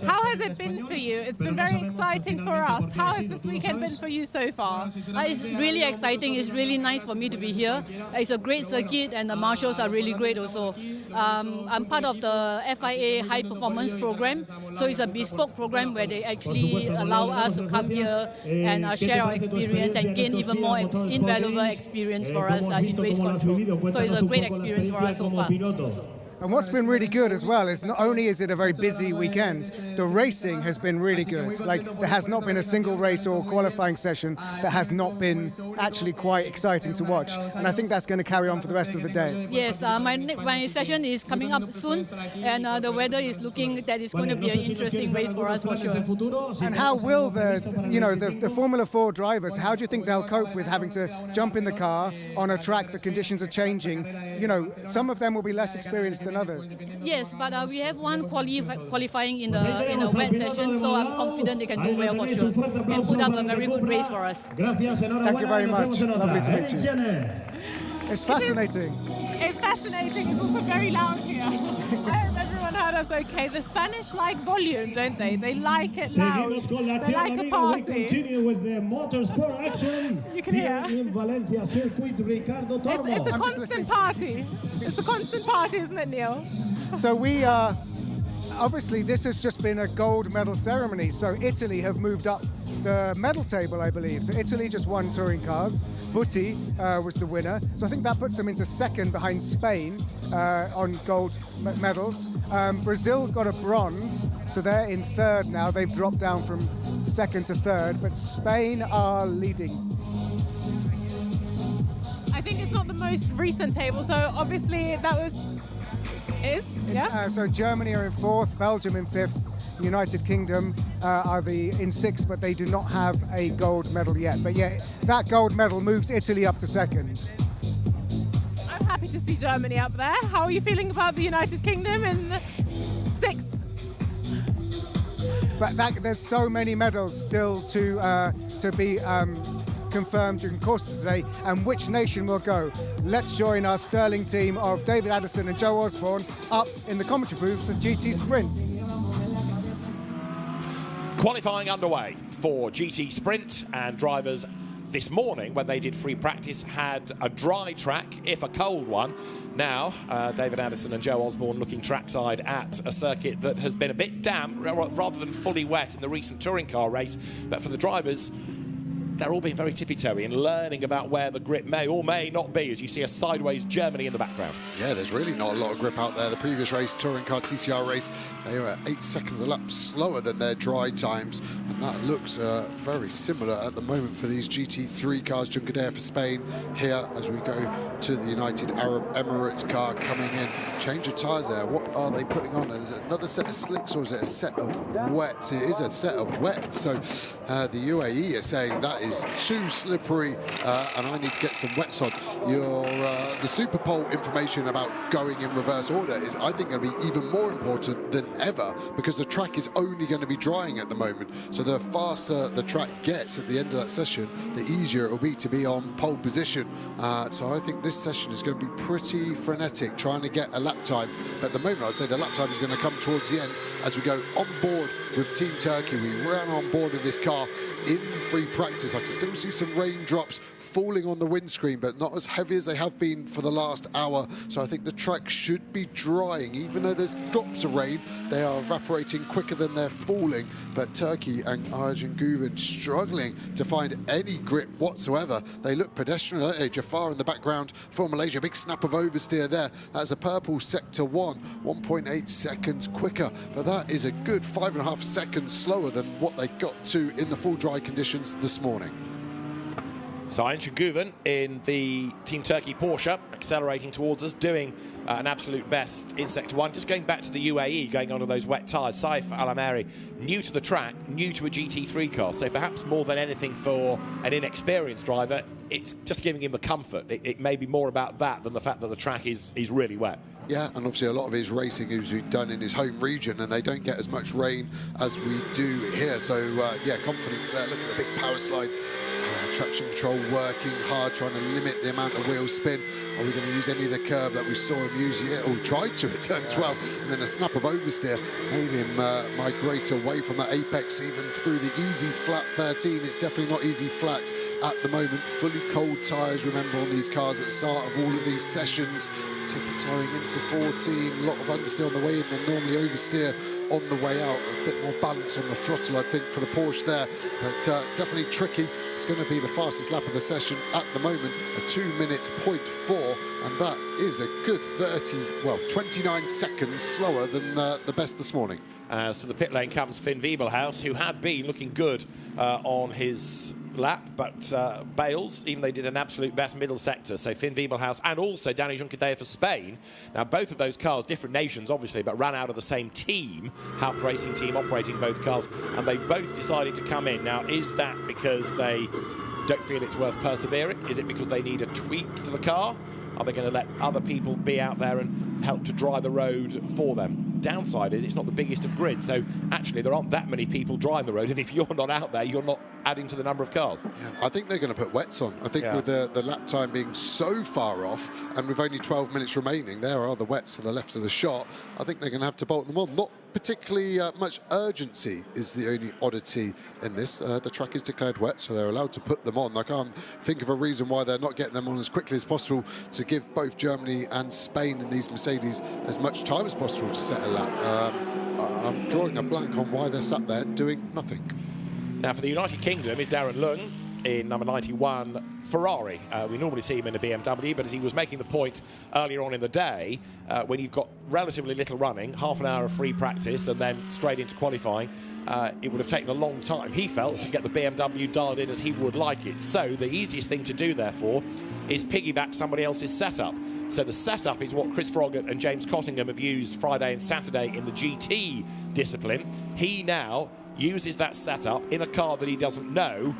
How has it been for you? It's been very exciting for us. How has this weekend been for you so far? It's really exciting. It's really nice for me to be here. It's a great circuit, and the marshals are really great also. I'm part of the FIA High Performance Program, so it's a bespoke program where they actually allow us to come here and share our experience and gain even more invaluable experience for us in race control. So it's a great experience for us so far. And what's been really good as well is not only is it a very busy weekend, the racing has been really good. Like, there has not been a single race or qualifying session that has not been actually quite exciting to watch. And I think that's going to carry on for the rest of the day. Yes, my session is coming up soon, and the weather is looking that it's going to be an interesting race for us for sure. And how will the Formula 4 drivers, how do you think they'll cope with having to jump in the car on a track, the conditions are changing? You know, some of them will be less experienced than others. Yes, but we have one qualifying in the wet session, so I'm confident they can do well for sure and put up a very good race for us. Thank you very much. Lovely to meet you. It's fascinating. It's fascinating. It's also very loud here. I hope everyone heard us okay. The Spanish like volume, don't they? They like it loud. They like a party. We continue with the motorsport action. You can hear. In Valencia circuit, Ricardo Tormo. It's a constant party. It's a constant party, isn't it, Neil? So we are... Obviously, this has just been a gold medal ceremony. So Italy have moved up the medal table, I believe. So Italy just won touring cars. Butti was the winner. So I think that puts them into second behind Spain on gold medals. Brazil got a bronze, so they're in third now. They've dropped down from second to third, but Spain are leading. I think it's not the most recent table, so obviously that was... So Germany are in fourth, Belgium in fifth, United Kingdom are in sixth, but they do not have a gold medal yet. But yeah, that gold medal moves Italy up to second. I'm happy to see Germany up there. How are you feeling about the United Kingdom in sixth? But there's so many medals still to be confirmed during the course of today, and which nation will go. Let's join our sterling team of David Addison and Joe Osborne up in the commentary booth for GT Sprint. Qualifying underway for GT Sprint, and drivers this morning, when they did free practice, had a dry track, if a cold one. Now, David Addison and Joe Osborne looking trackside at a circuit that has been a bit damp rather than fully wet in the recent touring car race. But for the drivers, they're all being very tippy-toey and learning about where the grip may or may not be, as you see a sideways Germany in the background. Yeah, there's really not a lot of grip out there. The previous race, touring car TCR race, they were 8 seconds a lap slower than their dry times, and that looks very similar at the moment for these GT3 cars. Junqueira for Spain here as we go to the United Arab Emirates car coming in. Change of tyres there. What are they putting on? Is it another set of slicks, or is it a set of wets? It is a set of wets. So the UAE are saying that is too slippery and I need to get some wets on. The Super Pole information about going in reverse order is, I think, going to be even more important than ever, because the track is only going to be drying at the moment. So the faster the track gets at the end of that session, the easier it will be to be on pole position. So I think this session is going to be pretty frenetic, trying to get a lap time. But at the moment, I'd say the lap time is going to come towards the end as we go on board with Team Turkey. We ran on board with this car in free practice. I can still see some raindrops falling on the windscreen, but not as heavy as they have been for the last hour. So I think the track should be drying. Even though there's drops of rain, they are evaporating quicker than they're falling. But Turkey and Arjen Guven struggling to find any grip whatsoever. They look pedestrian, don't they? Jafar in the background for Malaysia. Big snap of oversteer there. That's a purple sector 1, 1.8 seconds quicker. But that is a good 5.5 seconds slower than what they got to in the full dry conditions this morning. So Arjen Guven in the Team Turkey Porsche, accelerating towards us, doing an absolute best in Sector 1. Just going back to the UAE, going onto those wet tyres. Saif Al-Ameri, new to the track, new to a GT3 car. So perhaps more than anything for an inexperienced driver, it's just giving him the comfort. It may be more about that than the fact that the track is really wet. Yeah, and obviously a lot of his racing is done in his home region, and they don't get as much rain as we do here. So, yeah, confidence there. Look at the big power slide. Traction control working hard, trying to limit the amount of wheel spin. Are we going to use any of the curve that we saw him use yet, or tried to at turn 12, and then a snap of oversteer made him migrate away from that apex, even through the easy flat 13. It's definitely not easy flat at the moment. Fully cold tyres, remember, on these cars at the start of all of these sessions. Tippy-toeing into 14, a lot of understeer on the way in, then normally oversteer on the way out, a bit more balance on the throttle, I think, for the Porsche there, but definitely tricky. It's going to be the fastest lap of the session at the moment, a 2-minute 0.4, and that is a good 29 seconds slower than the best this morning. As to the pit lane comes Finn Wiebelhaus, who had been looking good on his lap, but Bales, even they did an absolute best middle sector. So Finn Wiebelhaus and also Dani Junqueira for Spain. Now, both of those cars, different nations, obviously, but ran out of the same team, Haupt Racing team operating both cars, and they both decided to come in. Now, is that because they don't feel it's worth persevering? Is it because they need a tweak to the car? Are they going to let other people be out there and help to dry the road for them? Downside is it's not the biggest of grids, so actually there aren't that many people drying the road, and if you're not out there, you're not adding to the number of cars. Yeah, I think they're going to put wets on. I think with the lap time being so far off, and with only 12 minutes remaining, there are the wets to the left of the shot. I think they're going to have to bolt them on. Not particularly much urgency is the only oddity in this. The track is declared wet, so they're allowed to put them on. I can't think of a reason why they're not getting them on as quickly as possible to give both Germany and Spain in these Mercedes as much time as possible to set a lap. I'm drawing a blank on why they're sat there doing nothing. Now for the United Kingdom is Darren Lung in number 91 Ferrari. We normally see him in a BMW, but as he was making the point earlier on in the day, when you've got relatively little running, half an hour of free practice and then straight into qualifying, it would have taken a long time, he felt, to get the BMW dialed in as he would like it. So the easiest thing to do, therefore, is piggyback somebody else's setup. So the setup is what Chris Froggatt and James Cottingham have used Friday and Saturday in the GT discipline. He now uses that setup in a car that he doesn't know,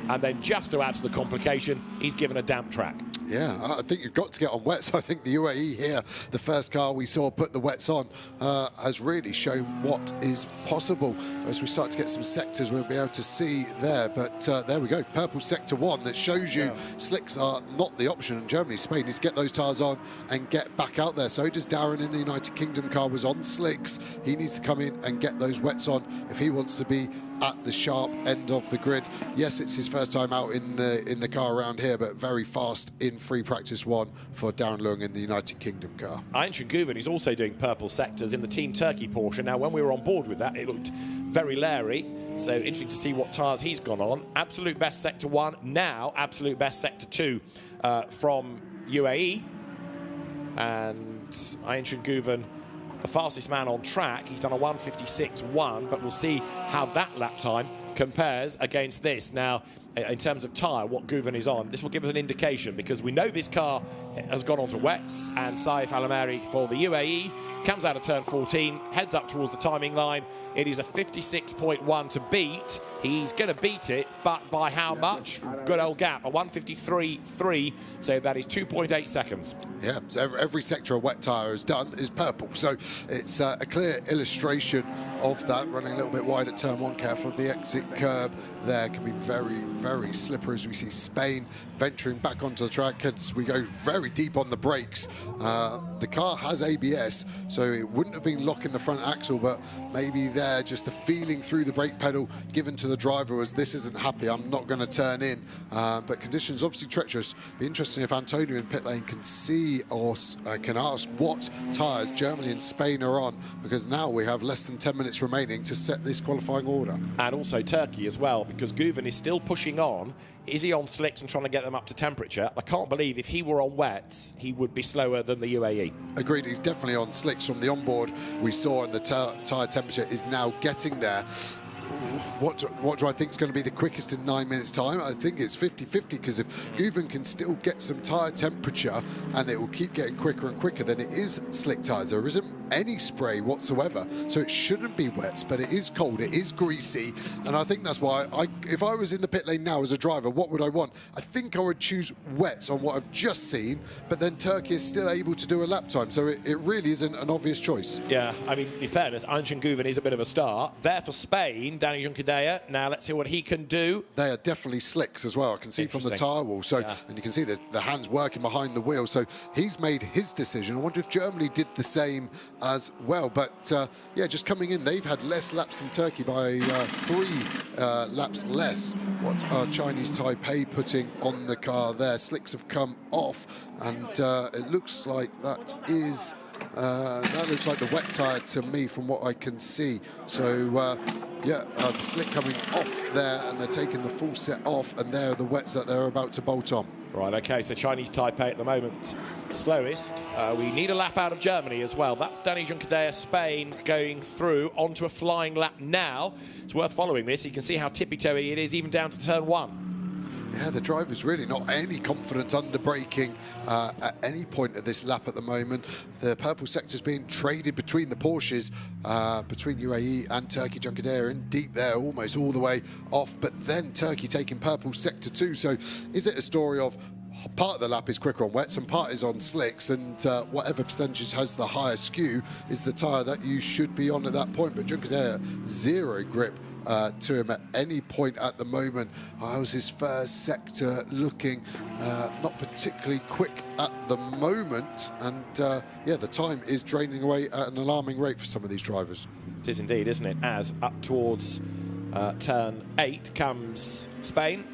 and then just to add to the complication, he's given a damp track. Yeah, I think you've got to get on wets. I think the UAE here, the first car we saw put the wets on, has really shown what is possible. As we start to get some sectors, we'll be able to see there. But there we go, purple sector 1. That shows you slicks are not the option. And Germany, Spain needs to get those tyres on and get back out there. So does Darren in the United Kingdom car, was on slicks. He needs to come in and get those wets on if he wants to be at the sharp end of the grid. Yes, it's his first time out in the car around here, but very fast in free practice 1 for Darren Lung in the United Kingdom car. Ayhan Guven is also doing purple sectors in the Team Turkey Porsche. Now, when we were on board with that, it looked very Larry, so interesting to see what tyres he's gone on. Absolute best sector 1, now absolute best sector 2 from UAE. And Ayhan Guven, the fastest man on track, he's done a 1:56.1, but we'll see how that lap time compares against this. Now, in terms of tyre, what Guven is on, this will give us an indication, because we know this car has gone onto wets, and Saif Alameri for the UAE comes out of turn 14, heads up towards the timing line. It is a 56.1 to beat. He's going to beat it, but by how much? Good old gap, a 1:53.3, so that is 2.8 seconds. Yeah, so every sector a wet tyre has done is purple, so it's a clear illustration of that. Running a little bit wide at turn 1, careful of the exit curb there, can be very, very slippery as we see Spain venturing back onto the track as we go very deep on the brakes. The car has ABS, so it wouldn't have been locking the front axle, but maybe there just the feeling through the brake pedal given to the driver was, this isn't happy, I'm not going to turn in. But conditions obviously treacherous. Be interesting if Antonio in pit lane can see or can ask what tyres Germany and Spain are on, because now we have less than 10 minutes remaining to set this qualifying order. And also Turkey as well, because Guven is still pushing on. Is he on slicks and trying to get them up to temperature? I can't believe if he were on wets, he would be slower than the UAE. Agreed, he's definitely on slicks from the onboard we saw, and the tyre temperature is now getting there. What do I think is going to be the quickest in 9 minutes time? I think it's 50-50, because if Guven can still get some tyre temperature and it will keep getting quicker and quicker, then it is slick tyres. There isn't any spray whatsoever, so it shouldn't be wets, but it is cold, it is greasy, and I think that's why if I was in the pit lane now as a driver, what would I want? I think I would choose wets on what I've just seen, but then Turkey is still able to do a lap time, so it really isn't an obvious choice. Yeah, I mean, in fairness, Ayhan Guven is a bit of a star. There for Spain, Dani Junqueira. Now let's see what he can do. They are definitely slicks as well. I can see from the tyre wall. So, and you can see the hands working behind the wheel. So he's made his decision. I wonder if Germany did the same as well. But yeah, just coming in, they've had less laps than Turkey by 3 laps less. What are Chinese Taipei putting on the car there? Slicks have come off, and it looks like that is That looks like the wet tyre to me from what I can see. So, yeah, the slick coming off there, and they're taking the full set off, and there are the wets that they're about to bolt on. Right, OK, so Chinese Taipei at the moment slowest. We need a lap out of Germany as well. That's Danny Juncadella, Spain, going through onto a flying lap now. It's worth following this. You can see how tippy-toey it is, even down to turn 1. Yeah, the driver's really not any confident under braking at any point of this lap at the moment. The purple sector's being traded between the Porsches, between UAE and Turkey. Juncadella in deep there, almost all the way off, but then Turkey taking purple sector 2. So is it a story of part of the lap is quicker on wets and part is on slicks, and whatever percentage has the higher skew is the tyre that you should be on at that point? But Juncadella, zero grip to him at any point at the moment. How's his first sector looking? Not particularly quick at the moment, and yeah, the time is draining away at an alarming rate for some of these drivers. It is indeed, isn't it? As up towards turn 8 comes Spain.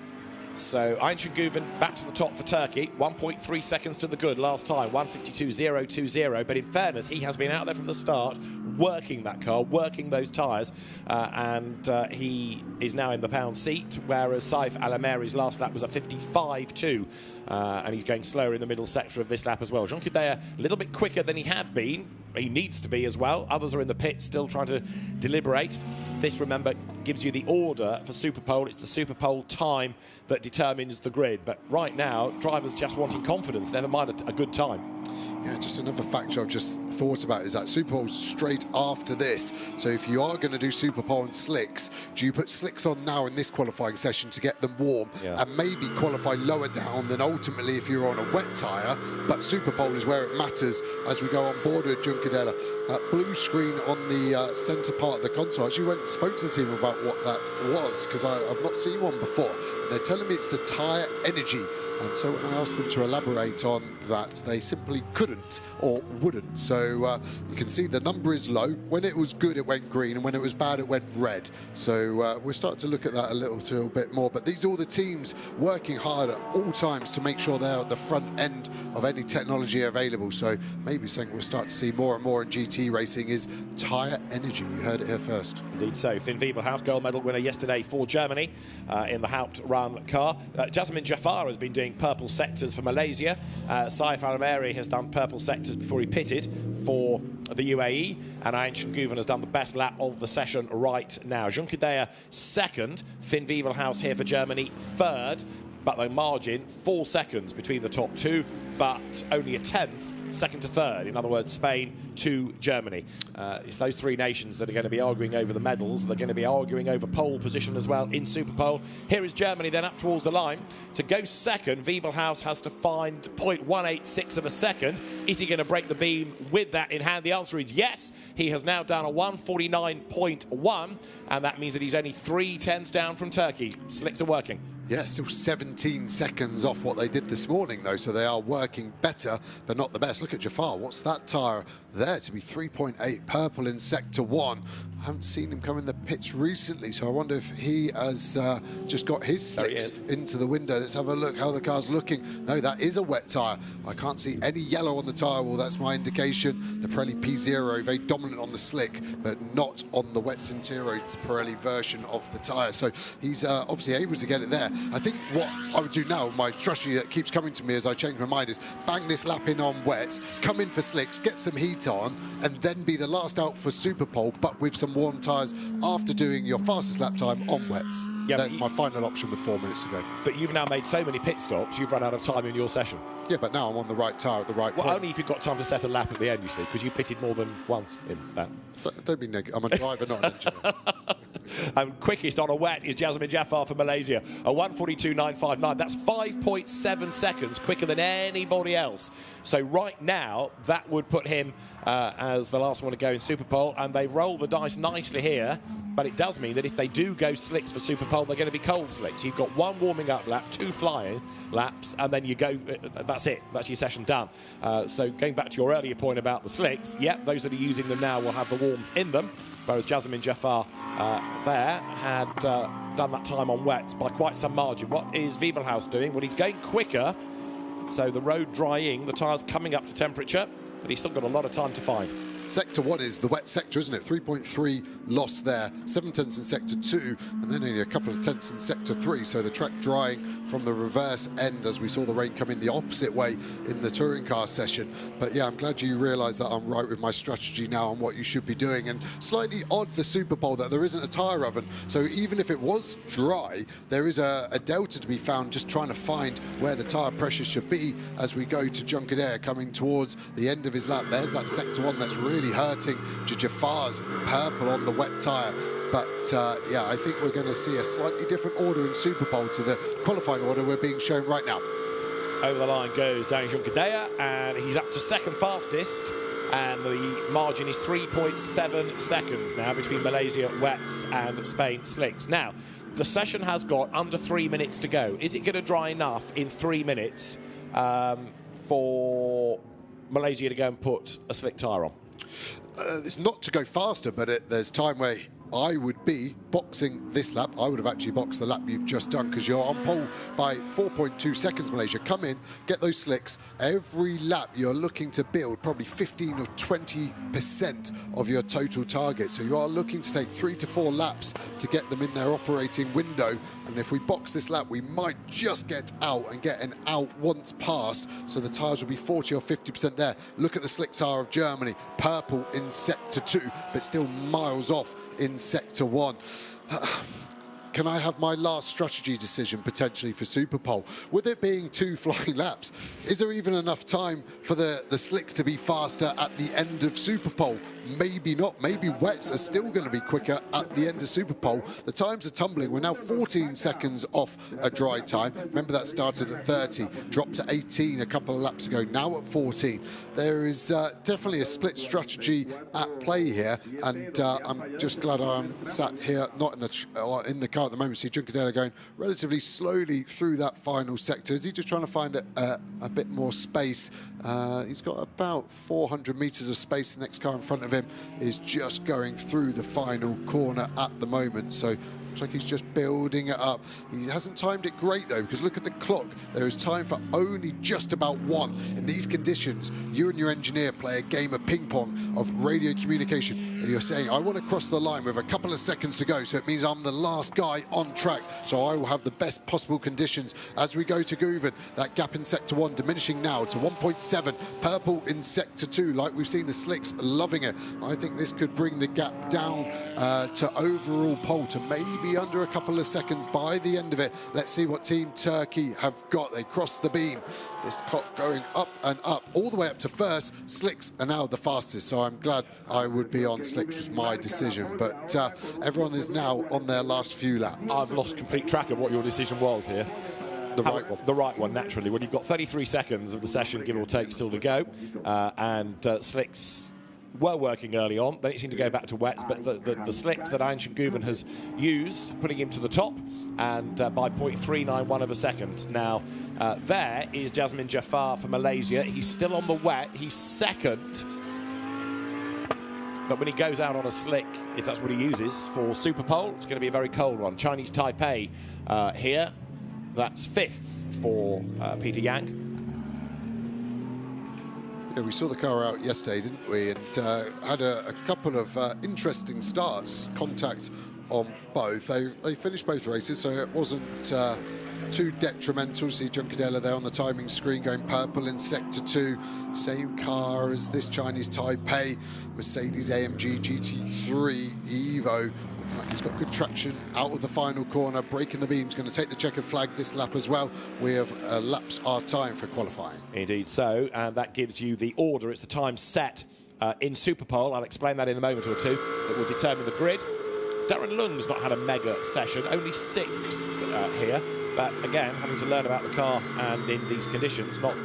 So Ayşengüven back to the top for Turkey. 1.3 seconds to the good last time, 1:52.020. But in fairness, he has been out there from the start, working that car, working those tyres, and he is now in the pound seat, whereas Saif Al-Ameri's last lap was a 55.2, and he's going slower in the middle sector of this lap as well. Juncadella a little bit quicker than he had been. He needs to be as well. Others are in the pits still trying to deliberate. This, remember, gives you the order for Superpole. It's the Superpole time that determines the grid. But right now, drivers just wanting confidence, never mind a good time. Yeah, just another factor I've just thought about is that Superpole's straight after this. So if you are going to do Superpole and slicks, do you put slicks on now in this qualifying session to get them warm, and maybe qualify lower down than ultimately if you're on a wet tyre? But Superpole is where it matters as we go on board with Juncadella. That blue screen on the centre part of the console, I actually went and spoke to the team about what that was, because I've not seen one before. And they're telling me it's the tyre energy. And so when I asked them to elaborate on that, they simply couldn't or wouldn't. So you can see the number is low. When it was good, it went green, and when it was bad, it went red. So we're starting to look at that a little bit more. But these are all the teams working hard at all times to make sure they're at the front end of any technology available. So maybe something we'll start to see more and more in GT racing is tyre energy. You heard it here first. Indeed so. Finn Wiebelhaus, gold medal winner yesterday for Germany in the Hauptrun car. Jasmine Jaffar has been doing purple sectors for Malaysia. Saif Al-Ameri has done purple sectors before he pitted for the UAE, and Ayşengüven has done the best lap of the session right now. Juncadella second, Finn Wiebelhaus here for Germany third, but the margin 4 seconds between the top two, but only a tenth second to third. In other words, Spain to Germany. It's those three nations that are going to be arguing over the medals. They're going to be arguing over pole position as well in Superpole. Here is Germany then up towards the line. To go second, Wiebelhaus has to find 0.186 of a second. Is he going to break the beam with that in hand? The answer is yes. He has now done a 1:49.1, and that means that he's only 0.3 down from Turkey. Slicks are working. Yeah, still 17 seconds off what they did this morning, though, so they are working better, but not the best. Look at Jaffar. What's that tyre there to be 3.8 purple in Sector 1? I haven't seen him come in the pits recently, so I wonder if he has just got his slicks into the window. Let's have a look how the car's looking. No, that is a wet tyre. I can't see any yellow on the tyre wall. That's my indication. The Pirelli P0, very dominant on the slick, but not on the wet Cintero Pirelli version of the tyre. So he's obviously able to get it there. I think what I would do now, my strategy that keeps coming to me as I change my mind, is bang this lap in on wets, come in for slicks, get some heat on, and then be the last out for Superpole, but with some warm tyres after doing your fastest lap time on wets. Yeah, that's my final option with 4 minutes to go. But you've now made so many pit stops, you've run out of time in your session. Yeah, but now I'm on the right tyre at the right point. Only if you've got time to set a lap at the end, you see, because you pitted more than once in that. Don't be negative. I'm a driver, not an engineer. And quickest on a wet is Jasmine Jaffar for Malaysia, a 1:42.959. That's 5.7 seconds quicker than anybody else. So right now, that would put him as the last one to go in Superpole, and they've rolled the dice nicely here. But it does mean that if they do go slicks for Superpole, they're going to be cold slicks. You've got 1 warming up lap, 2 flying laps, and then you go, that's it. That's your session done. So going back to your earlier point about the slicks, yep, those that are using them now will have the warmth in them, whereas Jasmine Jaffar there had done that time on wets by quite some margin. What is Wiebelhaus doing? Well, he's going quicker, so the road drying, the tyres coming up to temperature. but he's still got a lot of time to find. Sector 1 is the wet sector, isn't it? 3.3 loss there, 7 tenths in Sector 2, and then only a couple of tenths in Sector 3. So the track drying from the reverse end as we saw the rain come in the opposite way in the touring car session. But yeah, I'm glad you realise that I'm right with my strategy now on what you should be doing. And slightly odd the Super Bowl that there isn't a tyre oven. So even if it was dry, there is a delta to be found just trying to find where the tyre pressure should be as we go to Junqueira coming towards the end of his lap. There's that Sector 1 that's really hurting Jafar's purple on the wet tyre. But yeah, I think we're going to see a slightly different order in Super Bowl to the qualifying order we're being shown right now. Over the line goes Dani Junqueira, and he's up to second fastest, and the margin is 3.7 seconds now between Malaysia wets and Spain slicks. Now, the session has got under 3 minutes to go. Is it going to dry enough in 3 minutes for Malaysia to go and put a slick tyre on? It's not to go faster, but there's time where I would be boxing this lap. I would have actually boxed the lap you've just done because you're on pole by 4.2 seconds, Malaysia. Come in, get those slicks. Every lap you're looking to build probably 15 or 20% of your total target. So you are looking to take 3 to 4 laps to get them in their operating window. And if we box this lap, we might just get out and get an out once passed. So the tyres will be 40 or 50% there. Look at the slick tyre of Germany. Purple in Sector 2, but still miles off in Sector 1. Can I have my last strategy decision potentially for Super Pole? With it being 2 flying laps, is there even enough time for the slick to be faster at the end of Super Pole? Maybe not. Maybe wets are still going to be quicker at the end of Super Pole. The times are tumbling. We're now 14 seconds off a dry time. Remember that started at 30, dropped to 18 a couple of laps ago, now at 14. There is definitely a split strategy at play here, and I'm just glad I'm sat here, not in the car at the moment. See Junqueira going relatively slowly through that final sector. Is he just trying to find a bit more space? He's got about 400 metres of space. The next car in front of him is just going through the final corner at the moment. So looks like he's just building it up. He hasn't timed it great though, because look at the clock. There is time for only just about 1. In these conditions, you and your engineer play a game of ping pong of radio communication. And you're saying, I want to cross the line with a couple of seconds to go, so it means I'm the last guy on track, so I will have the best possible conditions as we go to Guven. That gap in Sector 1 diminishing now to 1.7. Purple in Sector 2, like we've seen the slicks loving it. I think this could bring the gap down to overall pole to maybe under a couple of seconds by the end of it. Let's see what Team Turkey have got. They crossed the beam. This clock going up and up, all the way up to first. Slicks are now the fastest, so I'm glad I would be on slicks, was my decision. But everyone is now on their last few laps. I've lost complete track of what your decision was here. The right one. The right one, naturally. When you've got 33 seconds of the session, give or take, still to go, and slicks were working early on, then it seemed to go back to wets, but the slicks that Ancient Guven has used, putting him to the top, and by 0.391 of a second. Now, there is Jasmine Jafar for Malaysia. He's still on the wet. He's second. But when he goes out on a slick, if that's what he uses for Super Pole, it's going to be a very cold one. Chinese Taipei here. That's 5th for Peter Yang. Yeah, we saw the car out yesterday, didn't we? And had a couple of interesting starts, contact on both. They finished both races, so it wasn't too detrimental. See Junqueira there on the timing screen going purple in Sector 2. Same car as this Chinese Taipei, Mercedes AMG GT3 Evo. Looking like he's got good traction out of the final corner, breaking the beams, going to take the checkered flag this lap as well. We have lapsed our time for qualifying. Indeed so, and that gives you the order. It's the time set in Super Pole. I'll explain that in a moment or two. That will determine the grid. Darren Lung's not had a mega session, only 6th here. But again, having to learn about the car and in these conditions, not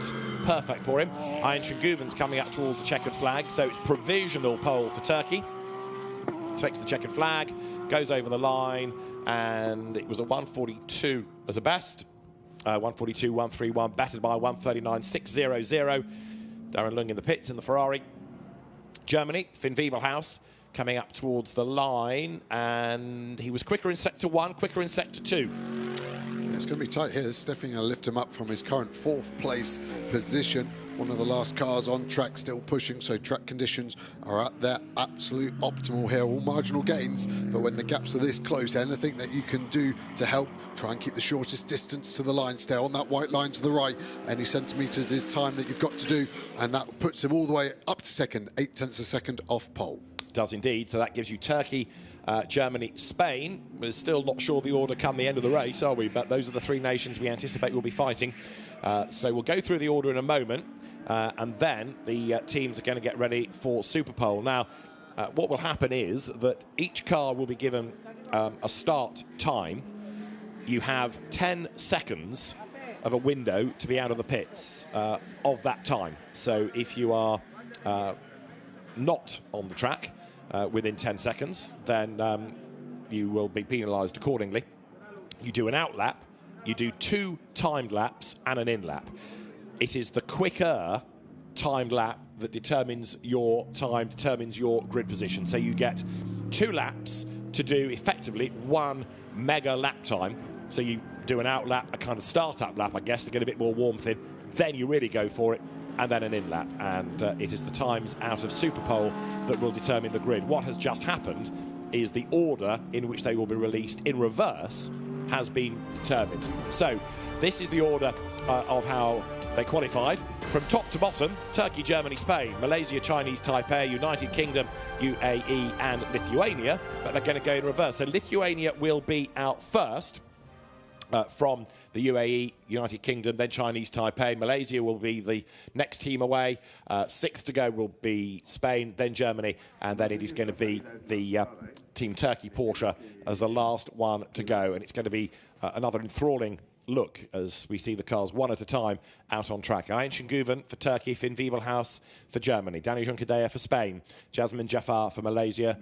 perfect for him. Ancient Guven's coming up towards the checkered flag, so it's provisional pole for Turkey. Takes the checkered flag, goes over the line, and it was a 142 as a best. 142, 131, battered by 139, 600. Darren Lung in the pits in the Ferrari. Germany, Finn Wiebelhaus coming up towards the line, and he was quicker in Sector 1, quicker in Sector 2. Yeah, it's going to be tight here. This is definitely going to lift him up from his current 4th place position. one of the last cars on track, still pushing, so track conditions are at their absolute optimal here. All marginal gains, but when the gaps are this close, anything that you can do to help try and keep the shortest distance to the line, stay on that white line to the right. Any centimetres is time that you've got to do, and that puts him all the way up to second, 0.8 of a second off pole. Does indeed. So that gives you Turkey, Germany, Spain. We're still not sure the order come the end of the race, are we? But those are the three nations we anticipate will be fighting. So we'll go through the order in a moment, and then the teams are going to get ready for Super Pole. Now, what will happen is that each car will be given a start time. You have 10 seconds of a window to be out of the pits of that time. So if you are not on the track within 10 seconds, then you will be penalised accordingly. You do an out lap, you do 2 timed laps and an in lap. It is the quicker timed lap that determines your time, determines your grid position. So you get 2 laps to do effectively 1 mega lap time. So you do an out lap, a kind of start-up lap, I guess, to get a bit more warmth in. Then you really go for it, and then an in lap. And it is the times out of Super Pole that will determine the grid. What has just happened is the order in which they will be released in reverse has been determined. So this is the order of how they qualified. From top to bottom, Turkey, Germany, Spain, Malaysia, Chinese Taipei, United Kingdom, UAE and Lithuania, but they're going to go in reverse. So Lithuania will be out first from the UAE, United Kingdom, then Chinese Taipei. Malaysia will be the next team away. 6th to go will be Spain, then Germany, and then it is going to be the Team Turkey Porsche as the last one to go. And it's going to be another enthralling look as we see the cars one at a time out on track. Ayhan Şengüven for Turkey, Finn Wiebelhaus for Germany, Dani Junqueira for Spain, Jasmine Jafar for Malaysia,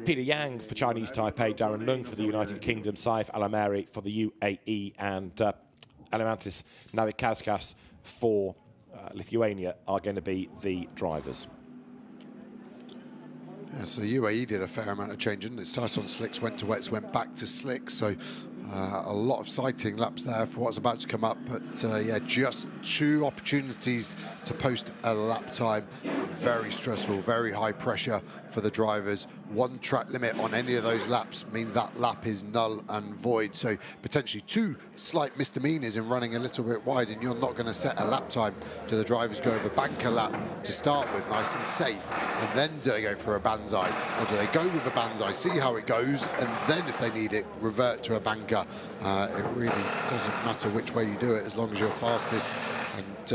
Peter Yang for Chinese Taipei, Darren Lung for the United Kingdom, Saif Al-Ameri for the UAE, and Alimantis Navikauskas for Lithuania are going to be the drivers. Yeah, so the UAE did a fair amount of changing. It started on slicks, went to wets, went back to slicks. So a lot of sighting laps there for what's about to come up. But yeah, just 2 opportunities to post a lap time. Very stressful, very high pressure for the drivers. 1 track limit on any of those laps means that lap is null and void. So potentially 2 slight misdemeanors in running a little bit wide, and you're not going to set a lap time. Do the drivers go over banker lap to start with, nice and safe, and then do they go for a banzai, or do they go with a banzai, see how it goes, and then if they need it, revert to a banker? It really doesn't matter which way you do it as long as you're fastest. And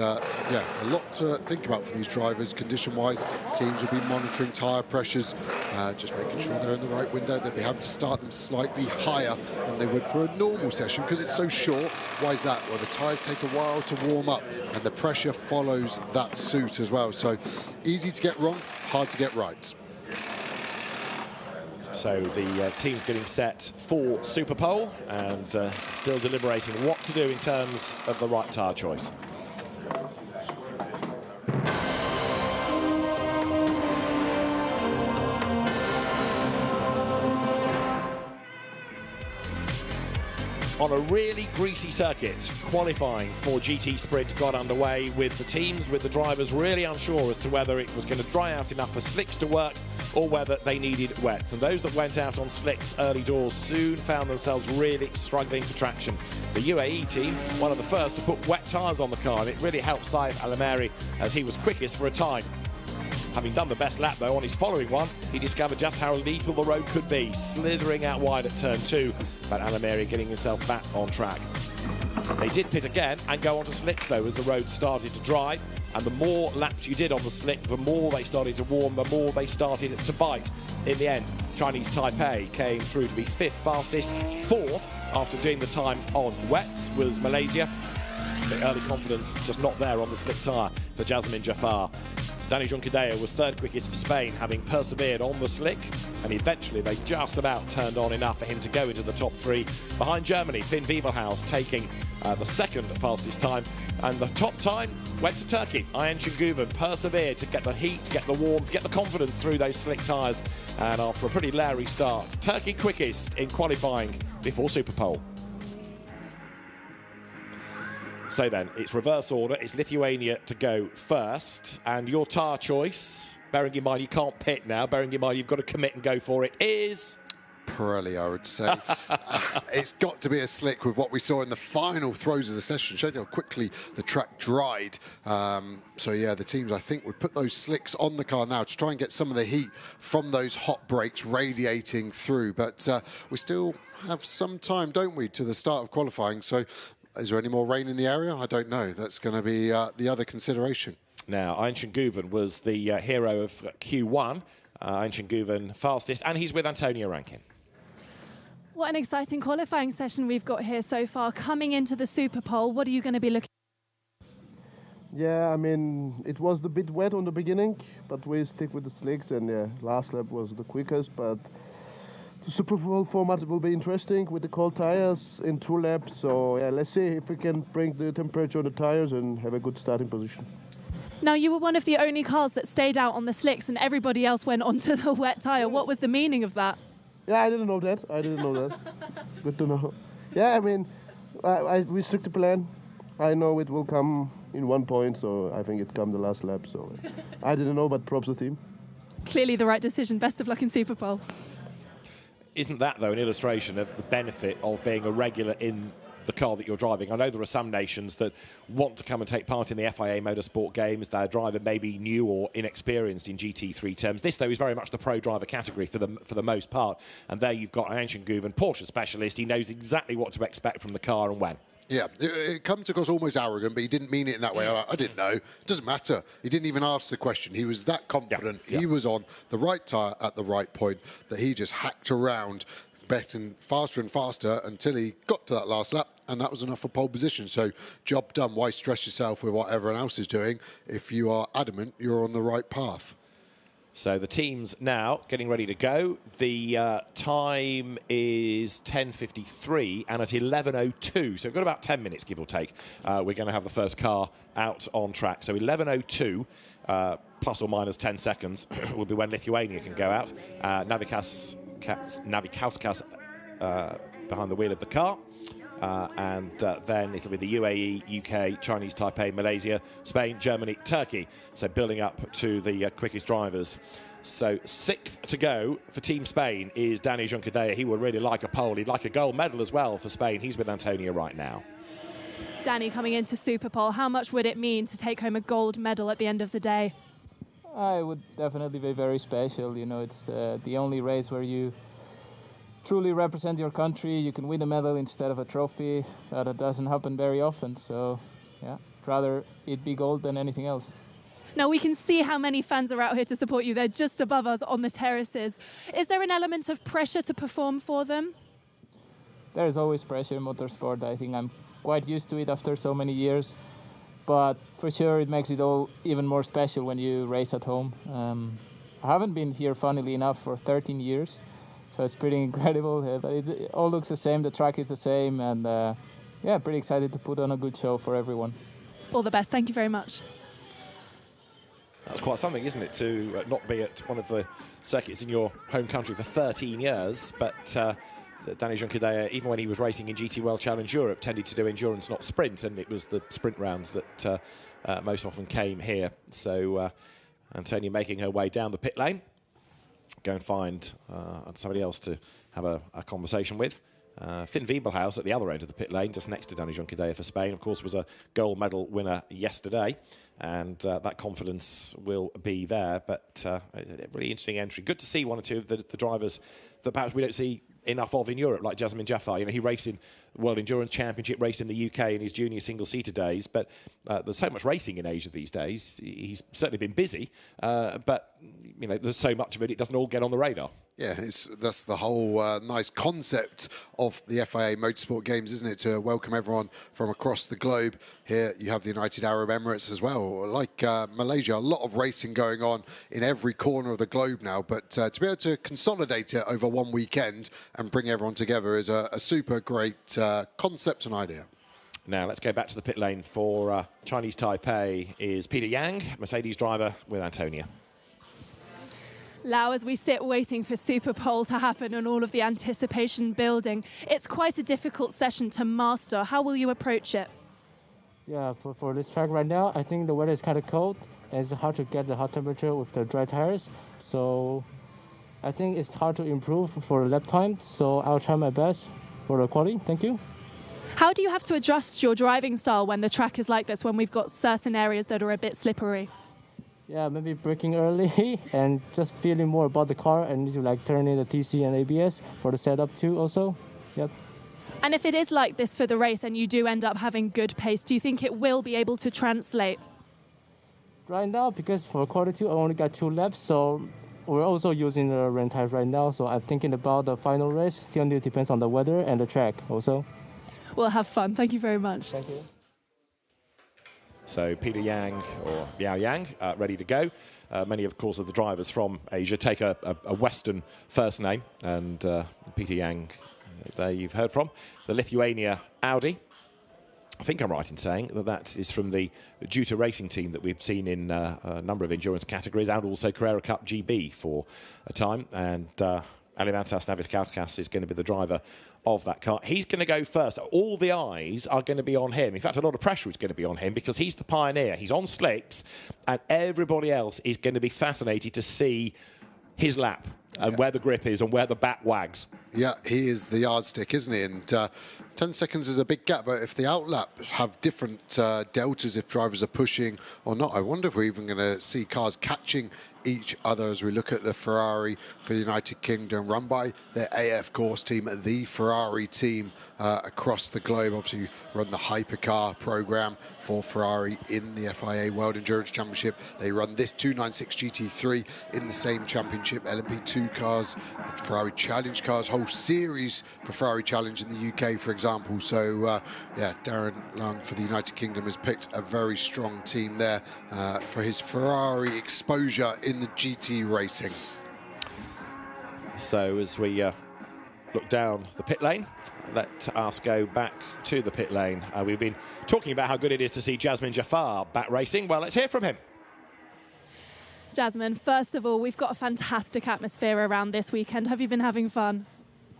yeah, a lot to think about for these drivers. Condition-wise, teams will be monitoring tyre pressures, just making sure they're in the right window. They'll be having to start them slightly higher than they would for a normal session because it's so short. Why is that? Well, the tyres take a while to warm up, and the pressure follows that suit as well. So easy to get wrong, hard to get right. So the team's getting set for Super Pole and still deliberating what to do in terms of the right tyre choice. On a really greasy circuit, qualifying for GT Sprint got underway with the teams, with the drivers really unsure as to whether it was going to dry out enough for slicks to work or whether they needed wets. And those that went out on slicks early doors soon found themselves really struggling for traction. The UAE team, one of the first to put wet tyres on the car, and it really helped Saif Al-Ameri as he was quickest for a time. Having done the best lap, though, on his following one, he discovered just how lethal the road could be, slithering out wide at turn 2, but Al-Ameri getting himself back on track. They did pit again and go onto slicks, though, as the road started to dry, and the more laps you did on the slick, the more they started to warm, the more they started to bite. In the end, Chinese Taipei came through to be 5th fastest. 4th, after doing the time on wets, was Malaysia. The early confidence just not there on the slick tyre for Jasmine Jafar. Dani Junqueira was 3rd quickest for Spain, having persevered on the slick, and eventually they just about turned on enough for him to go into the top 3. Behind Germany, Finn Wiebelhaus taking the 2nd fastest time, and the top time went to Turkey. Ayhan Şengüven persevered to get the heat, to get the warmth, to get the confidence through those slick tyres, and after a pretty leery start, Turkey quickest in qualifying before Super Pole. So then, it's reverse order. It's Lithuania to go first. And your tyre choice, bearing in mind you can't pit now, bearing in mind you've got to commit and go for it, is... Pirelli, I would say. It's got to be a slick with what we saw in the final throws of the session. Showed how quickly the track dried. So yeah, the teams, I think, would put those slicks on the car now to try and get some of the heat from those hot brakes radiating through. But we still have some time, don't we, to the start of qualifying. So is there any more rain in the area? I don't know. That's going to be the other consideration. Now, Einstein Guven was the hero of Q1. Einstein Guven fastest, and he's with Antonio Rankin. What an exciting qualifying session we've got here so far. Coming into the Super Pole, what are you going to be looking at? Yeah, I mean, it was a bit wet on the beginning, but we stick with the slicks, and the last lap was the quickest. But the Super Bowl format will be interesting with the cold tires in 2 laps. So yeah, let's see if we can bring the temperature on the tires and have a good starting position. Now, you were one of the only cars that stayed out on the slicks and everybody else went onto the wet tyre. What was the meaning of that? Yeah, I didn't know that. Good to know. Yeah, I mean, we stick to plan. I know it will come in 1 point, so I think it come the last lap. So I didn't know, but props to the team. Clearly the right decision. Best of luck in Super Pole. Isn't that, though, an illustration of the benefit of being a regular in the car that you're driving? I know there are some nations that want to come and take part in the FIA Motorsport Games. Their driver may be new or inexperienced in GT3 terms. This, though, is very much the pro driver category for the most part. And there you've got Einstein Guven, Porsche specialist. He knows exactly what to expect from the car and when. Yeah, it comes across almost arrogant, but he didn't mean it in that way. I didn't know. It doesn't matter. He didn't even ask the question. He was that confident. Yeah. He was on the right tyre at the right point that he just hacked around, betting faster and faster until he got to that last lap, and that was enough for pole position. So job done. Why stress yourself with what everyone else is doing if you are adamant you're on the right path? So the team's now getting ready to go. The time is 10:53 and at 11:02, so we've got about 10 minutes, give or take. We're going to have the first car out on track. So 11:02, plus or minus 10 seconds, will be when Lithuania can go out. Navikauskas behind the wheel of the car. And then it'll be the UAE, UK, Chinese Taipei, Malaysia, Spain, Germany, Turkey. So building up to the quickest drivers. So 6th to go for Team Spain is Dani Juncadella. He would really like a pole. He'd like a gold medal as well for Spain. He's with Antonio right now. Danny, coming into Super Pole, how much would it mean to take home a gold medal at the end of the day? It would definitely be very special. You know, it's the only race where you truly represent your country. You can win a medal instead of a trophy. That doesn't happen very often. So, yeah, rather it be gold than anything else. Now, we can see how many fans are out here to support you. They're just above us on the terraces. Is there an element of pressure to perform for them? There is always pressure in motorsport. I think I'm quite used to it after so many years. But for sure, it makes it all even more special when you race at home. I haven't been here, funnily enough, for 13 years. So it's pretty incredible, but it all looks the same, the track is the same, and yeah, pretty excited to put on a good show for everyone. All the best, thank you very much. That's quite something, isn't it, to not be at one of the circuits in your home country for 13 years, but Dani Juncadella, even when he was racing in GT World Challenge Europe, tended to do endurance, not sprint, and it was the sprint rounds that most often came here. So Antonia making her way down the pit lane. Go and find somebody else to have a conversation with. Finn Wiebelhaus at the other end of the pit lane, just next to Dani Juncadella for Spain, of course, was a gold medal winner yesterday, and that confidence will be there. But a really interesting entry. Good to see one or two of the drivers that perhaps we don't see enough of in Europe, like Jasmin Jaffar. You know, he raced in World Endurance Championship, raced in the UK in his junior single-seater days, but there's so much racing in Asia these days. He's certainly been busy, but you know, there's so much of it, it doesn't all get on the radar. Yeah, that's the whole nice concept of the FIA Motorsport Games, isn't it? To welcome everyone from across the globe. Here you have the United Arab Emirates as well. Like Malaysia, a lot of racing going on in every corner of the globe now. But to be able to consolidate it over one weekend and bring everyone together is a super great concept and idea. Now let's go back to the pit lane for Chinese Taipei is Peter Yang, Mercedes driver with Antonia. Lau, as we sit waiting for Super Pole to happen and all of the anticipation building, it's quite a difficult session to master. How will you approach it? Yeah, for this track right now, I think the weather is kind of cold, and it's hard to get the hot temperature with the dry tires. So I think it's hard to improve for the lap time. So I'll try my best for the quality. Thank you. How do you have to adjust your driving style when the track is like this, when we've got certain areas that are a bit slippery? Yeah, maybe braking early and just feeling more about the car, and need to like turn in the TC and ABS for the setup too also. Yep. And if it is like this for the race and you do end up having good pace, do you think it will be able to translate? Right now, because for quarter 2 I only got 2 laps, so we're also using the rain tires right now, so I'm thinking about the final race. Still depends on the weather and the track also. We'll have fun. Thank you very much. Thank you. So Peter Yang, or Yao Yang, ready to go. Many, of course, of the drivers from Asia take a Western first name, and Peter Yang, there you've heard from. The Lithuania Audi. I think I'm right in saying that that is from the Juta racing team that we've seen in a number of endurance categories, and also Carrera Cup GB for a time. And Alimantas Navitakaukas is going to be the driver of that car. He's going to go first. All the eyes are going to be on him. In fact, a lot of pressure is going to be on him because he's the pioneer. He's on slicks, and everybody else is going to be fascinated to see his lap and where the grip is and where the bat wags. Yeah, he is the yardstick, isn't he? And 10 seconds is a big gap, but if the outlap have different deltas, if drivers are pushing or not, I wonder if we're even going to see cars catching each other as we look at the Ferrari for the United Kingdom, run by their AF course team, the Ferrari team across the globe. Obviously, run the hypercar program for Ferrari in the FIA World Endurance Championship. They run this 296 GT3 in the same championship. LMP2 cars, Ferrari Challenge cars, whole series for Ferrari Challenge in the UK, for example. So, yeah, Darren Lung for the United Kingdom has picked a very strong team there for his Ferrari exposure in the GT racing. So as we look down the pit lane, let us go back to the pit lane. We've been talking about how good it is to see Jasmine Jafar back racing. Well, let's hear from him. Jasmine, first of all, we've got a fantastic atmosphere around this weekend. Have you been having fun?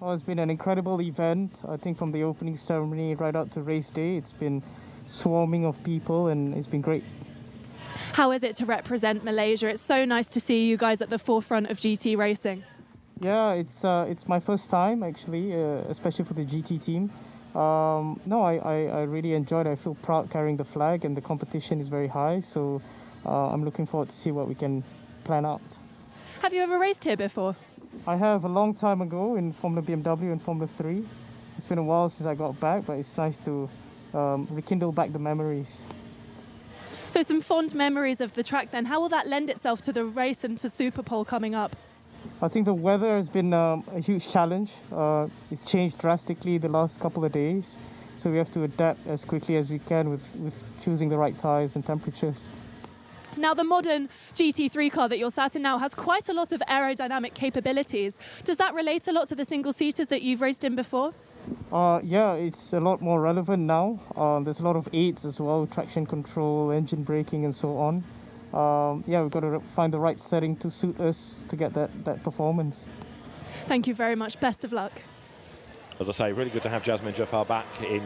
Oh, it's been an incredible event. I think from the opening ceremony right out to race day, it's been swarming of people, and it's been great. How is it to represent Malaysia? It's so nice to see you guys at the forefront of GT racing. Yeah, it's my first time actually, especially for the GT team. No, I really enjoyed it. I feel proud carrying the flag, and the competition is very high, so I'm looking forward to see what we can plan out. Have you ever raced here before? I have a long time ago in Formula BMW and Formula 3. It's been a while since I got back, but it's nice to rekindle back the memories. So some fond memories of the track then. How will that lend itself to the race and to Superpole coming up? I think the weather has been a huge challenge. It's changed drastically the last couple of days, so we have to adapt as quickly as we can with choosing the right tyres and temperatures. Now, the modern GT3 car that you're sat in now has quite a lot of aerodynamic capabilities. Does that relate a lot to the single-seaters that you've raced in before? Yeah, it's a lot more relevant now. There's a lot of aids as well, traction control, engine braking and so on. Yeah, we've got to find the right setting to suit us to get that performance. Thank you very much. Best of luck. As I say, really good to have Jasmine Jafar back in,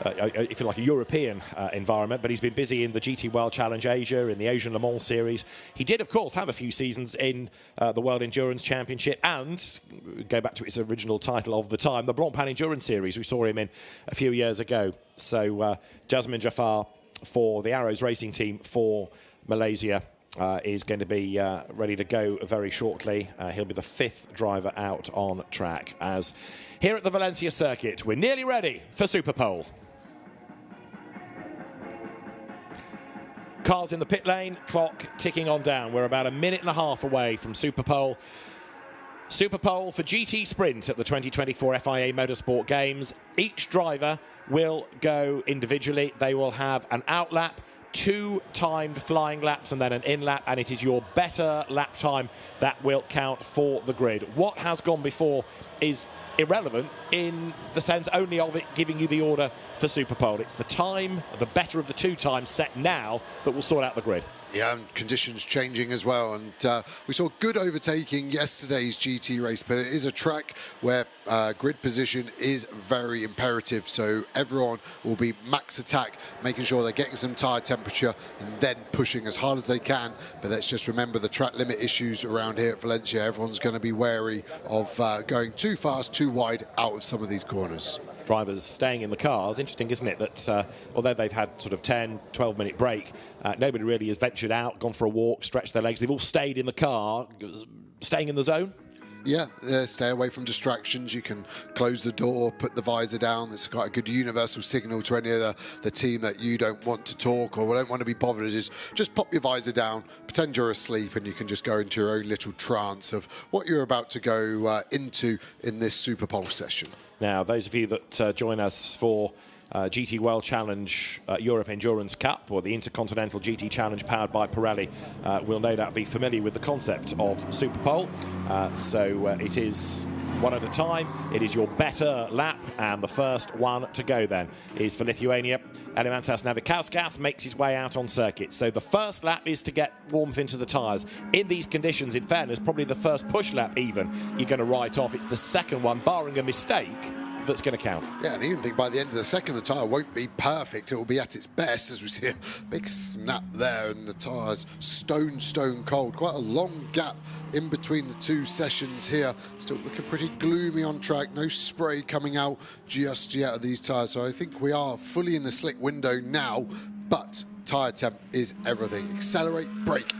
if you like, a European environment, but he's been busy in the GT World Challenge Asia, in the Asian Le Mans Series. He did, of course, have a few seasons in the World Endurance Championship and, go back to its original title of the time, the Blancpain Endurance Series. We saw him in a few years ago. So Jasmine Jafar for the Arrows Racing team for Malaysia is going to be ready to go very shortly. He'll be the 5th driver out on track, as here at the Valencia circuit, we're nearly ready for Superpole. Cars in the pit lane, clock ticking on down. We're about a minute and a half away from Superpole. Superpole for GT Sprint at the 2024 FIA Motorsport Games. Each driver will go individually. They will have an outlap, 2 timed flying laps and then an in-lap, and it is your better lap time that will count for the grid. What has gone before is irrelevant in the sense only of it giving you the order for Superpole. It's the time, the better of the 2 times set now, that will sort out the grid. Yeah, and conditions changing as well. And we saw good overtaking yesterday's GT race, but it is a track where grid position is very imperative. So everyone will be max attack, making sure they're getting some tyre temperature and then pushing as hard as they can. But let's just remember the track limit issues around here at Valencia. Everyone's going to be wary of going too fast, too wide out of some of these corners. Drivers staying in the cars. Interesting, isn't it, that although they've had sort of 10, 12-minute break, nobody really has ventured out, gone for a walk, stretched their legs. They've all stayed in the car, staying in the zone. Yeah, stay away from distractions. You can close the door, put the visor down. It's quite a good universal signal to any of the team that you don't want to talk or don't want to be bothered. Is just pop your visor down, pretend you're asleep, and you can just go into your own little trance of what you're about to go into in this Super Pulse session. Now, those of you that join us for GT World Challenge Europe Endurance Cup, or the Intercontinental GT Challenge powered by Pirelli, will no doubt be familiar with the concept of Super Pole. So it is one at a time. It is your better lap, and the first one to go then is for Lithuania. Elemantas Navikauskas makes his way out on circuit. So the first lap is to get warmth into the tyres. In these conditions, in fairness, probably the first push lap even, you're going to write off. It's the second one, barring a mistake, that's going to count. Yeah, and even think by the end of the second, the tyre won't be perfect. It will be at its best, as we see a big snap there, and the tyre's stone cold. Quite a long gap in between the two sessions here. Still looking pretty gloomy on track. No spray coming out just yet of these tyres. So I think we are fully in the slick window now, but tyre temp is everything. Accelerate, brake,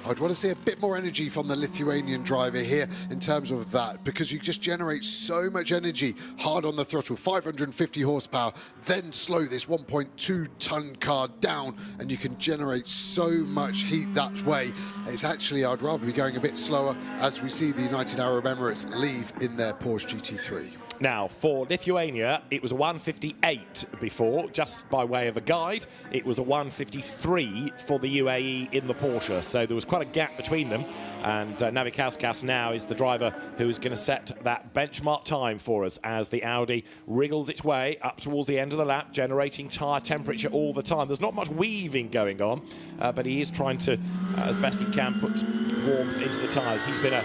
I'd want to see a bit more energy from the Lithuanian driver here in terms of that, because you just generate so much energy hard on the throttle, 550 horsepower, then slow this 1.2 ton car down, and you can generate so much heat that way. It's actually, I'd rather be going a bit slower as we see the United Arab Emirates leave in their Porsche GT3. Now, for Lithuania, it was a 158 before, just by way of a guide. It was a 153 for the UAE in the Porsche, so there was quite a gap between them. And Navikauskas now is the driver who is going to set that benchmark time for us as the Audi wriggles its way up towards the end of the lap, generating tyre temperature all the time. There's not much weaving going on, but he is trying to, as best he can, put warmth into the tyres. He's been a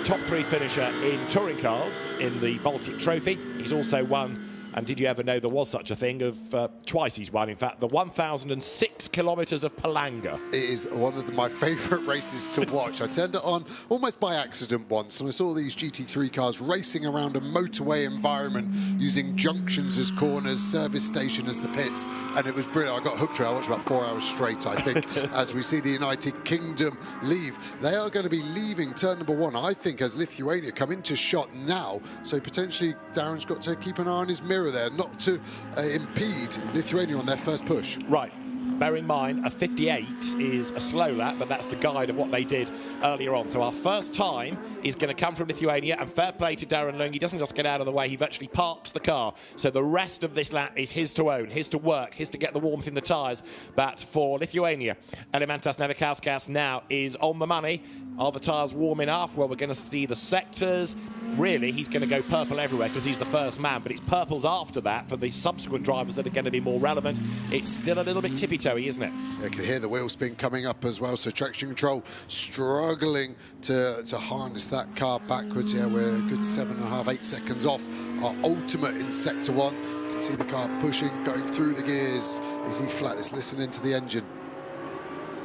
top 3 finisher in touring cars in the Baltic Trophy. He's also won, and did you ever know there was such a thing, of twice he's won, in fact, the 1,006 kilometres of Palanga. It is one of my favourite races to watch. I turned it on almost by accident once, and I saw these GT3 cars racing around a motorway environment using junctions as corners, service station as the pits, and it was brilliant. I got hooked to it. I watched about 4 hours straight, I think, as we see the United Kingdom leave. They are going to be leaving turn number 1, I think, as Lithuania come into shot now, so potentially Darren's got to keep an eye on his mirror there, not to impede Lithuania on their first push. Right. Bear in mind, a 58 is a slow lap, but that's the guide of what they did earlier on. So our first time is going to come from Lithuania, and fair play to Darren Lung. He doesn't just get out of the way, he virtually parks the car. So the rest of this lap is his to own, his to work, his to get the warmth in the tyres. But for Lithuania, Elemantas Navikauskas now is on the money. Are the tyres warm enough? Well, we're going to see the sectors. Really, he's going to go purple everywhere because he's the first man, but it's purples after that for the subsequent drivers that are going to be more relevant. It's still a little bit tippy-toey, isn't it? You can hear the wheel spin coming up as well, so traction control struggling to harness that car backwards. Yeah, we're a good 7.5, 8 seconds off our ultimate in sector 1. You can see the car pushing, going through the gears. Is he flat? Let's listen into the engine.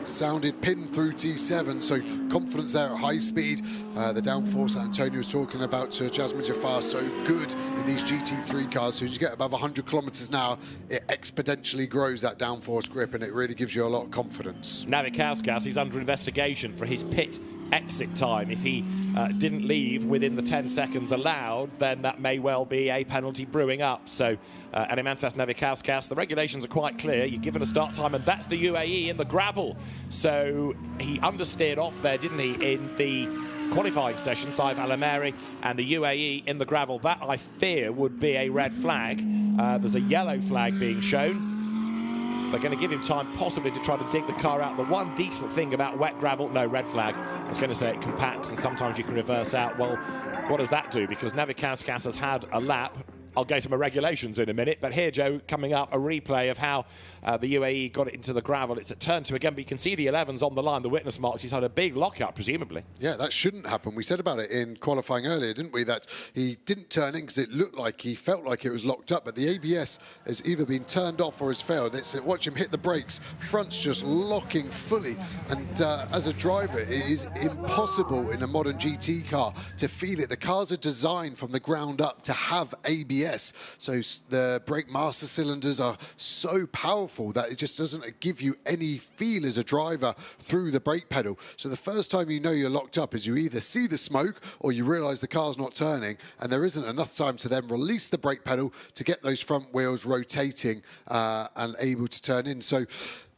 Sounded pinned through T7, so confidence there at high speed. The downforce that Antonio was talking about to Jasmine Jafar, so good in these GT3 cars. So as you get above 100 kilometers an hour, it exponentially grows that downforce grip, and it really gives you a lot of confidence. Navikauskas is under investigation for his pit exit time. If he didn't leave within the 10 seconds allowed, then that may well be a penalty brewing up. So Elemantas Navikauskas, the regulations are quite clear. You're given a start time, and that's the UAE in the gravel. So he understeered off there, didn't he, in the qualifying session, Saif Alameri, and the UAE in the gravel. That, I fear, would be a red flag. There's a yellow flag being shown. They're going to give him time possibly to try to dig the car out. The one decent thing about wet gravel, no, red flag. I was going to say it compacts and sometimes you can reverse out. Well, what does that do? Because Navikauskas has had a lap I'll go to my regulations in a minute, but here, Joe, coming up, a replay of how the UAE got it into the gravel. It's at turn 2 again, but you can see the 11's on the line, the witness marks. He's had a big lockup, presumably. Yeah, that shouldn't happen. We said about it in qualifying earlier, didn't we, that he didn't turn in because it looked like he felt like it was locked up, but the ABS has either been turned off or has failed. Watch him hit the brakes, front's just locking fully, and as a driver, it is impossible in a modern GT car to feel it. The cars are designed from the ground up to have ABS, so the brake master cylinders are so powerful that it just doesn't give you any feel as a driver through the brake pedal. So the first time you know you're locked up is you either see the smoke or you realise the car's not turning, and there isn't enough time to then release the brake pedal to get those front wheels rotating and able to turn in. So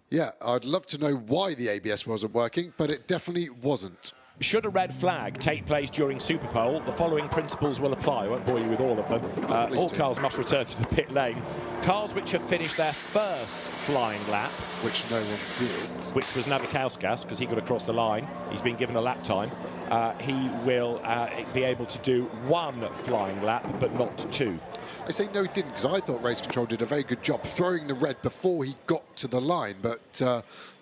yeah, I'd love to know why the ABS wasn't working, but it definitely wasn't. Should a red flag take place during Superpole, the following principles will apply. I won't bore you with all of them. All cars must return to the pit lane. Cars which have finished their first flying lap, which no one did, which was Navikauskas, because he got across the line. He's been given a lap time. He will be able to do 1 flying lap, but not 2. I say no, he didn't, because I thought Race Control did a very good job throwing the red before he got to the line, but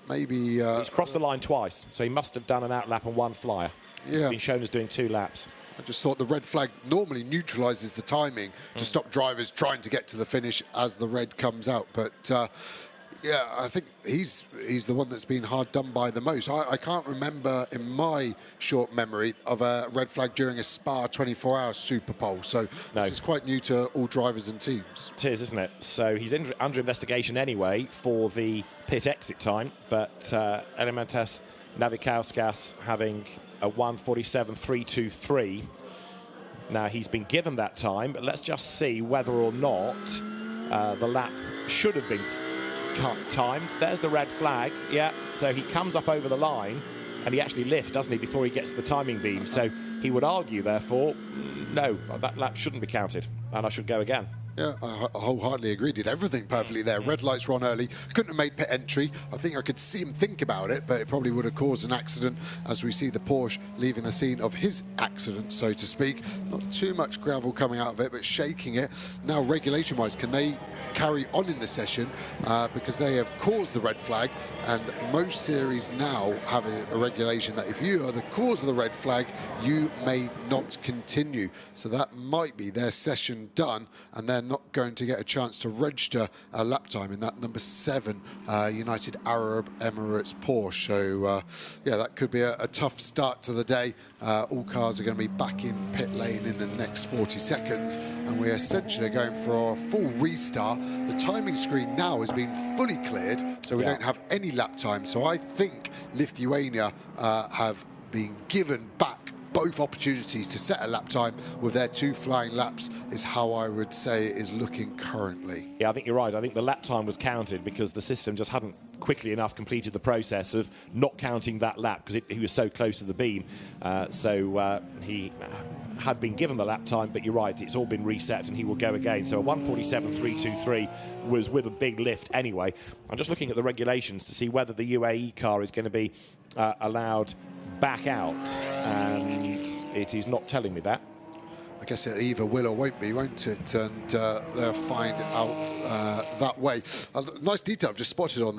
maybe... He's crossed the line twice, so he must have done an outlap and 1 flyer. Yeah. He's been shown as doing 2 laps. I just thought the red flag normally neutralises the timing to stop drivers trying to get to the finish as the red comes out, but... yeah, I think he's the one that's been hard done by the most. I can't remember in my short memory of a red flag during a Spa 24-hour Superpole. So this is quite new to all drivers and teams. It is, isn't it? So he's under investigation anyway for the pit exit time. But Elementas Navikauskas having a 1:47.323. Now he's been given that time, but let's just see whether or not the lap should have been timed. There's the red flag. Yeah, so he comes up over the line and he actually lifts, doesn't he, before he gets to the timing beam. So he would argue, therefore, no, that lap shouldn't be counted and I should go again. Yeah, I wholeheartedly agree. Did everything perfectly there. Red lights were on early. Couldn't have made pit entry. I think I could see him think about it, but it probably would have caused an accident as we see the Porsche leaving the scene of his accident, so to speak. Not too much gravel coming out of it, but shaking it. Now, regulation-wise, can they carry on in the session because they have caused the red flag, and most series now have a regulation that if you are the cause of the red flag, you may not continue. So that might be their session done, and they're not going to get a chance to register a lap time in that number 7 United Arab Emirates Porsche. So yeah, that could be a tough start to the day. All cars are going to be back in pit lane in the next 40 seconds, and we're essentially going for a full restart. The timing screen now has been fully cleared, so we don't have any lap time. So I think Lithuania have been given back both opportunities to set a lap time with their 2 flying laps, is how I would say it is looking currently. Yeah, I think you're right. I think the lap time was counted because the system just hadn't quickly enough completed the process of not counting that lap because he was so close to the beam. So he had been given the lap time, but you're right, it's all been reset and he will go again. So a 1:47.323 was with a big lift anyway. I'm just looking at the regulations to see whether the UAE car is going to be allowed back out, and it is not telling me that. I guess it either will or won't be, won't it? And they'll find out that way. A nice detail I've just spotted on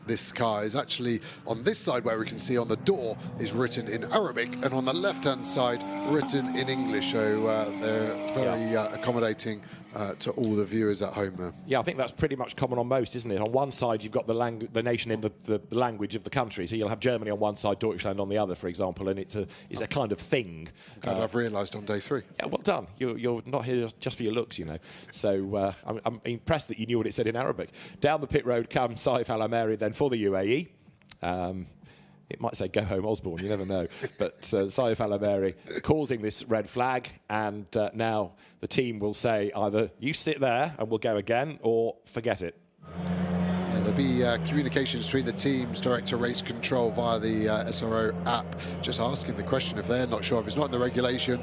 this car is actually on this side where we can see on the door is written in Arabic, and on the left-hand side written in English. So they're very accommodating to all the viewers at home there. Yeah, I think that's pretty much common on most, isn't it? On one side, you've got the nation in the language of the country. So you'll have Germany on one side, Deutschland on the other, for example, and it's a kind of thing. I've realised on day 3. Yeah, well done. You're not here just for your looks, you know. So I'm impressed that you knew what it said in Arabic. Down the pit road comes Saif Al Ameri then for the UAE. It might say go home Osborne, you never know. But Saif Al Ameri causing this red flag, and now the team will say either you sit there and we'll go again, or forget it. Yeah, there'll be communications between the teams, Director Race Control via the SRO app, just asking the question if they're not sure. If it's not in the regulation,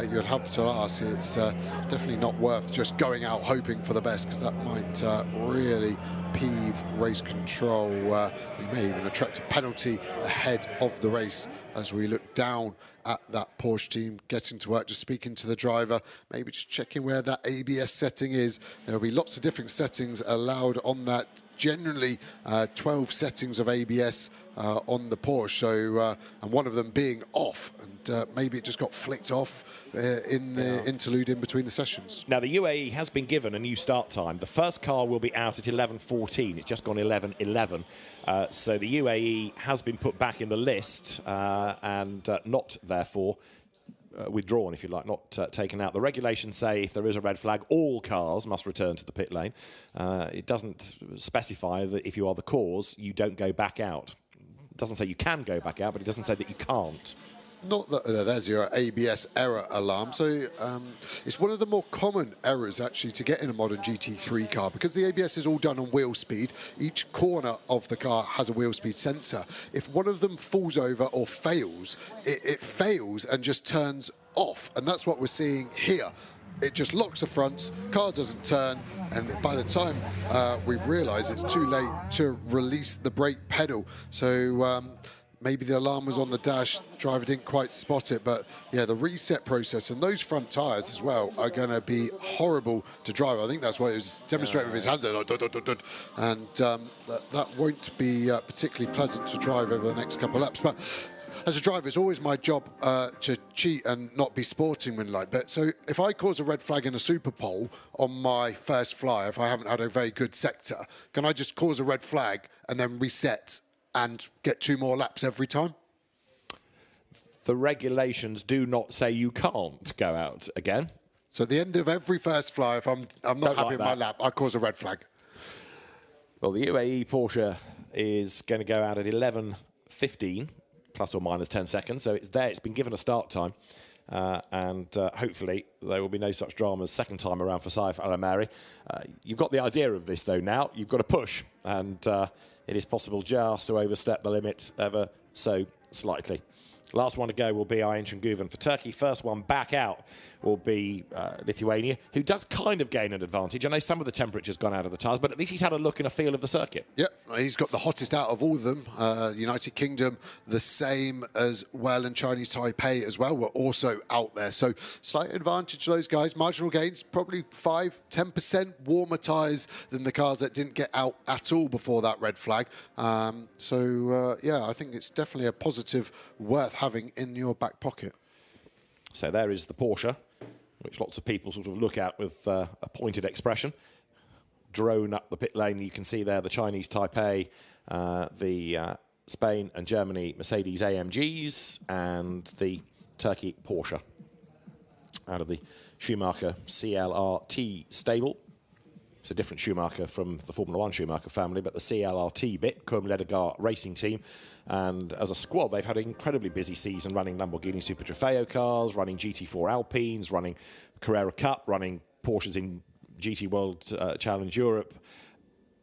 you'd have to ask. It's definitely not worth just going out hoping for the best, because that might really peeve Race Control. We may even attract a penalty ahead of the race as we look down at that Porsche team, getting to work, just speaking to the driver, maybe just checking where that ABS setting is. There'll be lots of different settings allowed on that. Generally 12 settings of ABS on the Porsche, so and one of them being off, and maybe it just got flicked off in the interlude in between the sessions. Now the UAE has been given a new start time. The first car will be out at 11:14. It's just gone 11:11. So the UAE has been put back in the list and not therefore withdrawn, if you like, not taken out. The regulations say if there is a red flag, all cars must return to the pit lane. It doesn't specify that if you are the cause, you don't go back out. It doesn't say you can go back out, but it doesn't say that you can't. Not that there's your ABS error alarm. So it's one of the more common errors actually to get in a modern GT3 car, because the ABS is all done on wheel speed. Each corner of the car has a wheel speed sensor. If one of them falls over or fails, it fails and just turns off. And that's what we're seeing here. It just locks the fronts, car doesn't turn, and by the time we've realised it's too late to release the brake pedal. So maybe the alarm was on the dash, driver didn't quite spot it, but yeah, the reset process and those front tyres as well are going to be horrible to drive. I think that's why it was demonstrating with his hands, and that won't be particularly pleasant to drive over the next couple of laps. But as a driver, it's always my job to cheat and not be sportsmanlike. But so if I cause a red flag in a super pole on my first fly, if I haven't had a very good sector, can I just cause a red flag and then reset and get 2 more laps every time? The regulations do not say you can't go out again. So at the end of every first fly, if I'm not happy with my lap, I cause a red flag. Well, the UAE Porsche is going to go out at 11:15, plus or minus 10 seconds. So it's there. It's been given a start time. And hopefully there will be no such dramas second time around for Saif Al-Amari. You've got the idea of this, though, now. You've got to push. And it is possible just to overstep the limit ever so slightly. Last one to go will be Ayhan Şengüven for Turkey. First one back out will be Lithuania, who does kind of gain an advantage. I know some of the temperature's gone out of the tyres, but at least he's had a look and a feel of the circuit. Yep, he's got the hottest out of all of them. United Kingdom, the same as well, and Chinese Taipei as well were also out there. So slight advantage to those guys. Marginal gains, probably 5-10% warmer tyres than the cars that didn't get out at all before that red flag. Yeah, I think it's definitely a positive worth having in your back pocket. So there is the Porsche, which lots of people sort of look at with a pointed expression. Drone up the pit lane, you can see there the Chinese Taipei, the Spain and Germany Mercedes AMGs, and the Turkey Porsche out of the Schumacher CLRT stable. It's a different Schumacher from the Formula 1 Schumacher family, but the CLRT bit, Cum Ledegar Racing Team. And as a squad, they've had an incredibly busy season running Lamborghini Super Trofeo cars, running GT4 Alpines, running Carrera Cup, running Porsches in GT World Challenge Europe.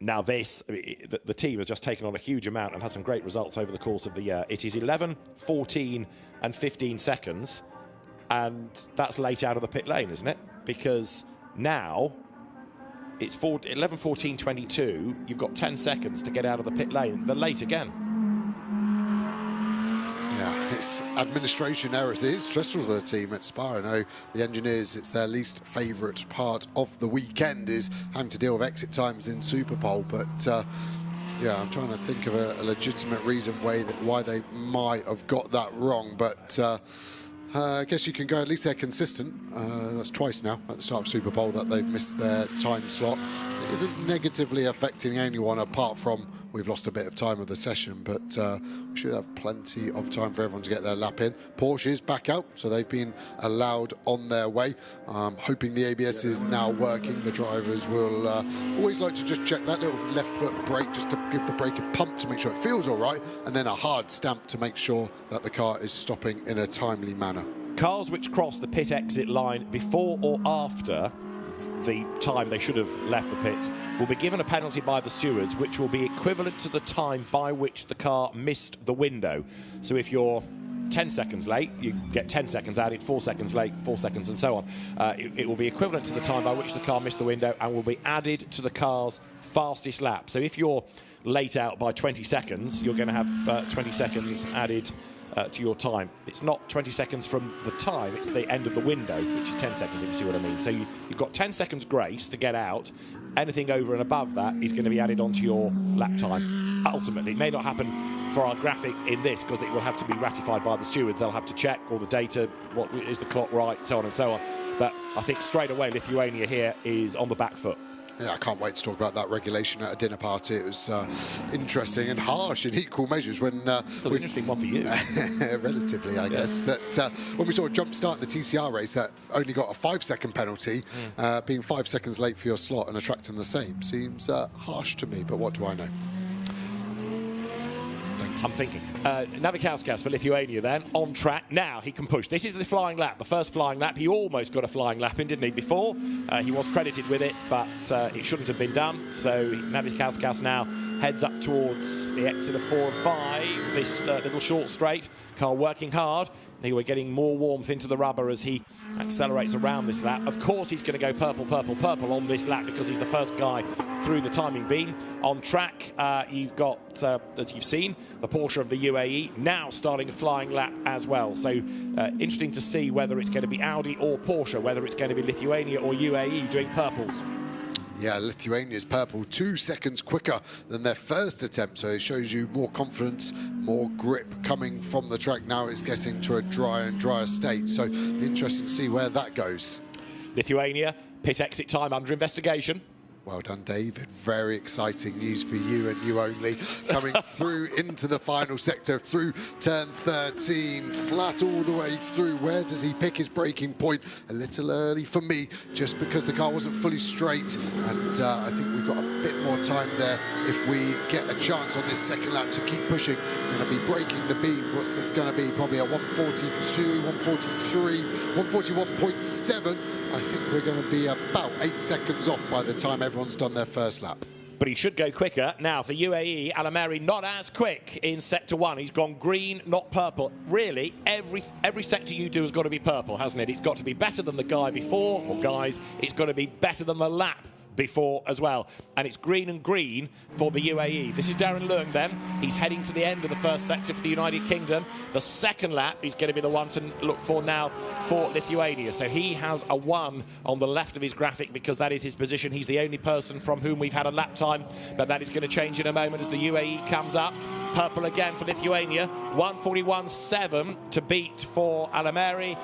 Now this, the team has just taken on a huge amount and had some great results over the course of the year. It is 11, 14 and 15 seconds, and that's late out of the pit lane, isn't it? Because now it's 11, 14, 22. You've got 10 seconds to get out of the pit lane. They're late again. Yeah, it's administration errors. It is stressful for the team at Spa. I know the engineers, it's their least favourite part of the weekend is having to deal with exit times in Superpole. But yeah, I'm trying to think of a legitimate reason why they might have got that wrong. But I guess you can go, at least they're consistent. That's twice now at the start of Superpole that they've missed their time slot. It isn't negatively affecting anyone apart from we've lost a bit of time of the session, but we should have plenty of time for everyone to get their lap in. Porsche is back out, so they've been allowed on their way. Hoping the ABS is now working. The drivers will always like to just check that little left foot brake just to give the brake a pump to make sure it feels all right, and then a hard stamp to make sure that the car is stopping in a timely manner. Cars which cross the pit exit line before or after the time they should have left the pits will be given a penalty by the stewards, which will be equivalent to the time by which the car missed the window. So if you're 10 seconds late, you get 10 seconds added, 4 seconds late, 4 seconds, and so on. It will be equivalent to the time by which the car missed the window and will be added to the car's fastest lap. So if you're late out by 20 seconds, you're going to have 20 seconds added to your time. It's not 20 seconds from the time, it's the end of the window, which is 10 seconds, if you see what I mean. So you've got 10 seconds grace to get out. Anything over and above that is going to be added onto your lap time. Ultimately, it may not happen for our graphic in this, because it will have to be ratified by the stewards. They'll have to check all the data, what is the clock right, so on and so on. But I think straight away Lithuania here is on the back foot. Yeah, I can't wait to talk about that regulation at a dinner party. It was interesting and harsh in equal measures when... an interesting one for you. Relatively, I guess. That when we saw a jump start in the TCR race that only got a 5-second penalty, being 5 seconds late for your slot and attracting the same seems harsh to me, but what do I know? I'm thinking. Navikauskas for Lithuania then, on track. Now he can push. This is the flying lap, the first flying lap. He almost got a flying lap in, didn't he, before? He was credited with it, but it shouldn't have been done. So Navikauskas now heads up towards the exit of 4 and 5. This little short straight. Car working hard. We're getting more warmth into the rubber as he accelerates around this lap. Of course, he's going to go purple, purple, purple on this lap because he's the first guy through the timing beam. On track, you've got, as you've seen, the Porsche of the UAE now starting a flying lap as well. So interesting to see whether it's going to be Audi or Porsche, whether it's going to be Lithuania or UAE doing purples. Yeah, Lithuania's purple 2 seconds quicker than their first attempt, so it shows you more confidence, more grip coming from the track. Now it's getting to a drier and drier state, so it'll be interesting to see where that goes. Lithuania, pit exit time under investigation. Well done, David. Very exciting news for you and you only. Coming through into the final sector, through turn 13, flat all the way through. Where does he pick his braking point? A little early for me, just because the car wasn't fully straight. And I think we've got a bit more time there if we get a chance on this second lap to keep pushing. We're going to be breaking the beam. What's this going to be? Probably a 142, 143, 141.7. I think we're going to be about 8 seconds off by the time everyone's done their first lap. But he should go quicker. Now for UAE, Alameri not as quick in sector 1. He's gone green, not purple. Really, every sector you do has got to be purple, hasn't it? It's got to be better than the guy before, or guys, it's got to be better than the lap before as well. And it's green and green for the UAE. This is Darren Leung then. He's heading to the end of the first sector for the United Kingdom. The second lap is going to be the one to look for now for Lithuania. So he has a 1 on the left of his graphic because that is his position. He's the only person from whom we've had a lap time, but that is going to change in a moment as the UAE comes up. Purple again for Lithuania. 141.7 to beat for Alameri.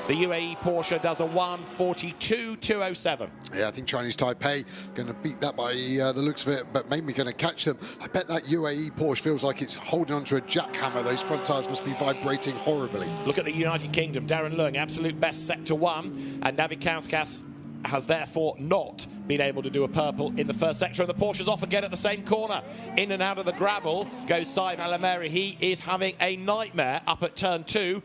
The UAE Porsche does a 142.207. Yeah, I think Chinese Taipei going to beat that by the looks of it, but maybe going to catch them. I bet that UAE Porsche feels like it's holding onto a jackhammer. Those front tyres must be vibrating horribly. Look at the United Kingdom. Darren Leung, absolute best sector 1, and Navikauskas has therefore not been able to do a purple in the first sector, and the Porsche's off again at the same corner. In and out of the gravel goes Saif Alameri. He is having a nightmare up at turn 2.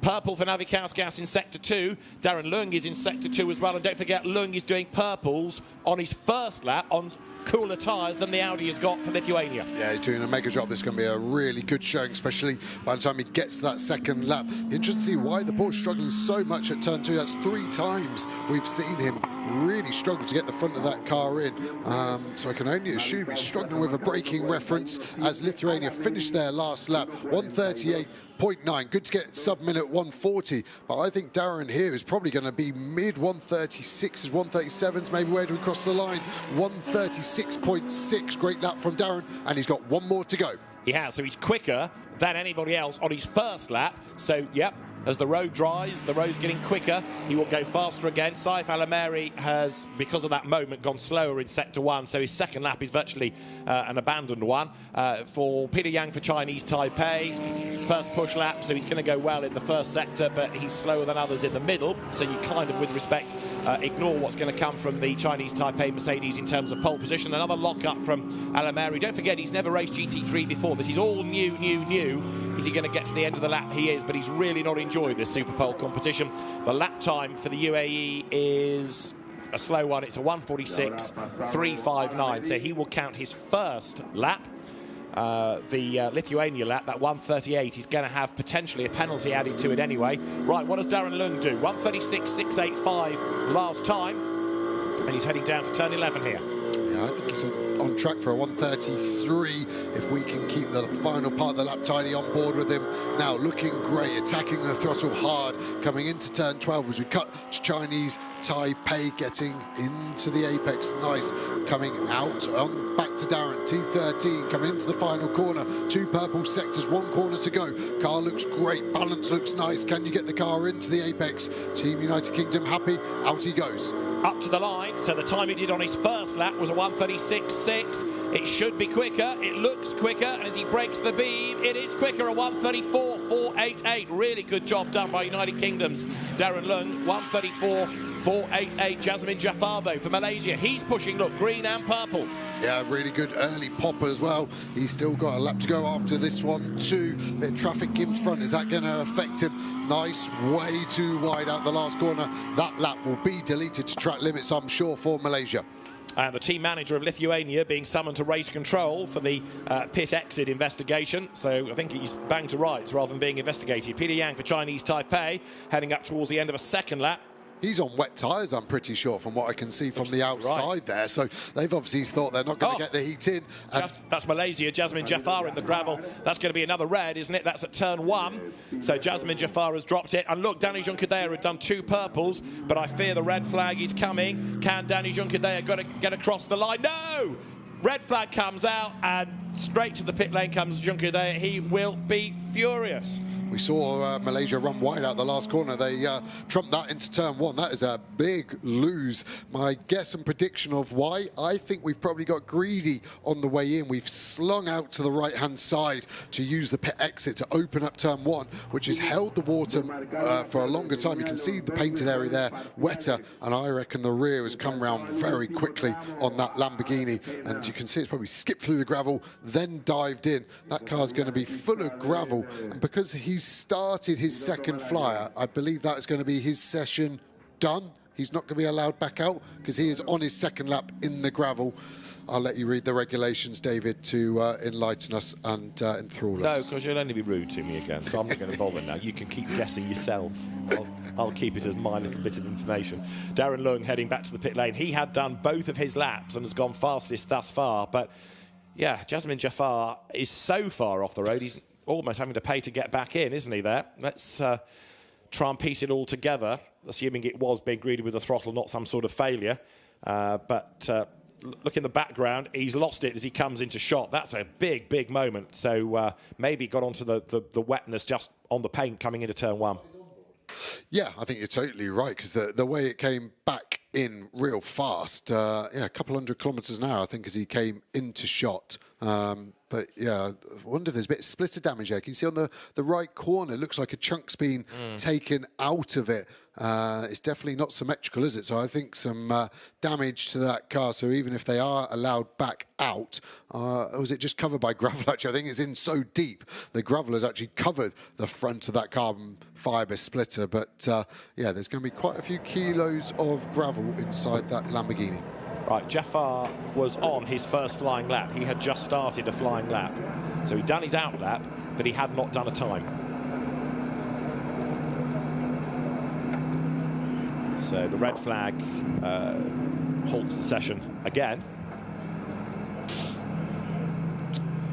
Purple for Navikauskas in sector 2. Darren Leung is in sector 2 as well, and don't forget Leung is doing purples on his first lap on cooler tyres than the Audi has got for Lithuania. Yeah, he's doing a mega job. This is going to be a really good showing, especially by the time he gets to that second lap. Interesting to see why the Porsche struggling so much at turn 2. That's 3 times we've seen him really struggle to get the front of that car in. So I can only assume he's struggling with a braking reference as Lithuania finished their last lap, 138.9. Good to get sub-minute 140, but I think Darren here is probably going to be mid-136s, 137s, maybe. Where do we cross the line? 136.6. Great lap from Darren, and he's got 1 more to go. He has, so he's quicker than anybody else on his first lap. So, yep, as the road dries, the road's getting quicker. He will go faster again. Saif Alameri has, because of that moment, gone slower in sector 1. So his second lap is virtually an abandoned one. For Peter Yang for Chinese Taipei, first push lap, so he's going to go well in the first sector, but he's slower than others in the middle. So you kind of, with respect, ignore what's going to come from the Chinese Taipei Mercedes in terms of pole position. Another lock-up from Alameri. Don't forget, he's never raced GT3 before. This is all new. Is he going to get to the end of the lap? He is, but he's really not enjoyed this Super Pole competition. The lap time for the UAE is a slow one. It's a 146.359. So he will count his first lap. The Lithuania lap, that 138, he's going to have potentially a penalty added to it anyway. Right, what does Darren Leung do? 136.685 last time, and he's heading down to turn 11 here. Yeah, I think he's on track for a 1:33 if we can keep the final part of the lap tidy on board with him. Now looking great, attacking the throttle hard, coming into turn 12 as we cut to Chinese Taipei, getting into the apex. Nice, coming out on back to Darren, T13, coming into the final corner. 2 purple sectors, 1 corner to go. Car looks great, balance looks nice. Can you get the car into the apex? Team United Kingdom happy, out he goes. Up to the line, so the time he did on his first lap was a 1:36.6. It should be quicker, it looks quicker, and as he breaks the beam, it is quicker, a 1:34.488. Really good job done by United Kingdom's Darren Lung, 1:34.488. Jasmine Jafar, though, for Malaysia, he's pushing, look, green and purple. Yeah, really good early pop as well. He's still got a lap to go after this one too. Bit of traffic in front, is that going to affect him? Nice, way too wide out the last corner. That lap will be deleted to track limits, I'm sure, for Malaysia. And the team manager of Lithuania being summoned to race control for the pit exit investigation. So I think he's banged to rights rather than being investigated. Peter Yang for Chinese Taipei, heading up towards the end of a second lap. He's on wet tyres, I'm pretty sure, from what I can see from the outside there. So they've obviously thought they're not going to get the heat in. That's Malaysia, Jasmine Jafar in the gravel. That's going to be another red, isn't it? That's at turn 1. So Jasmine Jafar has dropped it. And look, Danny Junkadea had done 2 purples, but I fear the red flag is coming. Can Danny Junkadea get across the line? No! Red flag comes out, and straight to the pit lane comes Junkadea. He will be furious. We saw Malaysia run wide out the last corner. They trumped that into turn 1. That is a big lose. My guess and prediction of why, I think we've probably got greedy on the way in. We've slung out to the right-hand side to use the pit exit to open up turn 1, which has held the water for a longer time. You can see the painted area there, wetter, and I reckon the rear has come round very quickly on that Lamborghini. And you can see it's probably skipped through the gravel, then dived in. That car's going to be full of gravel, and because he's started his second flyer, I believe that is going to be his session done. He's not going to be allowed back out because he is on his second lap in the gravel. I'll let you read the regulations, David, to enlighten us and enthrall us. No, because you'll only be rude to me again, so I'm not going to bother now. You can keep guessing yourself. I'll keep it as my little bit of information. Darren Lung heading back to the pit lane. He had done both of his laps and has gone fastest thus far, but yeah, Jasmine Jafar is so far off the road, he's almost having to pay to get back in, isn't he, there? Let's try and piece it all together, assuming it was being greedy with the throttle, not some sort of failure. But look in the background, he's lost it as he comes into shot. That's a big, big moment. So maybe got onto the wetness just on the paint coming into turn 1. Yeah, I think you're totally right, because the way it came back in real fast, yeah, a couple 100 kilometres an hour, I think, as he came into shot. But yeah, I wonder if there's a bit of splitter damage there. Can you see on the right corner, it looks like a chunk's been taken out of it. It's definitely not symmetrical, is it? So I think some damage to that car. So even if they are allowed back out, was it just covered by gravel? Actually, I think it's in so deep, the gravel has actually covered the front of that carbon fibre splitter. But yeah, there's going to be quite a few kilos of gravel inside that Lamborghini. Right, Jafar was on his first flying lap. He had just started a flying lap. So he'd done his out lap, but he had not done a time. So the red flag halts the session again.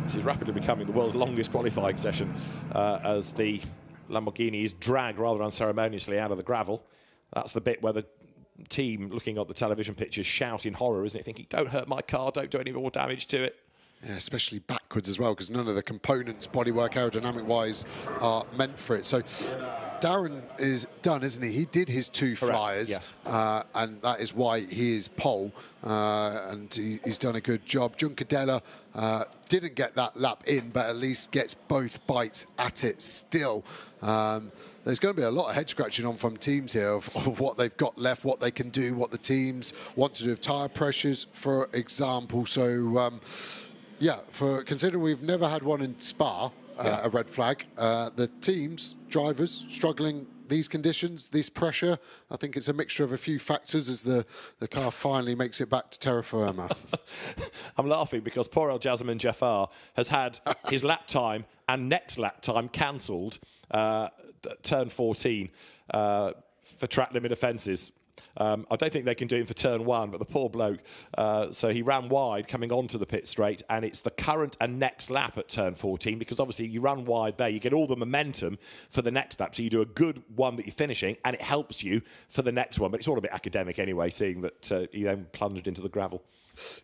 This is rapidly becoming the world's longest qualifying session as the Lamborghini is dragged rather unceremoniously out of the gravel. That's the bit where the team looking at the television pictures shout in horror, isn't it? Thinking, don't hurt my car, don't do any more damage to it. Yeah, especially backwards as well, because none of the components, bodywork, aerodynamic-wise, are meant for it. So Darren is done, isn't he? He did his 2 flyers, yes. And that is why he is pole, and he's done a good job. Junkadella didn't get that lap in, but at least gets both bites at it still. There's going to be a lot of head scratching on from teams here of what they've got left, what they can do, what the teams want to do with tyre pressures, for example. So, yeah, considering we've never had one in Spa, a red flag, the teams, drivers, struggling these conditions, this pressure. I think it's a mixture of a few factors as the car finally makes it back to terra firma. I'm laughing because poor old Jasmine Jafar has had his lap time and next lap time cancelled turn 14 for track limit offences. I don't think they can do him for turn 1, but the poor bloke. So he ran wide coming onto the pit straight, and it's the current and next lap at turn 14, because obviously you run wide there, you get all the momentum for the next lap. So you do a good one that you're finishing, and it helps you for the next one. But it's all a bit academic anyway, seeing that he then plunged into the gravel.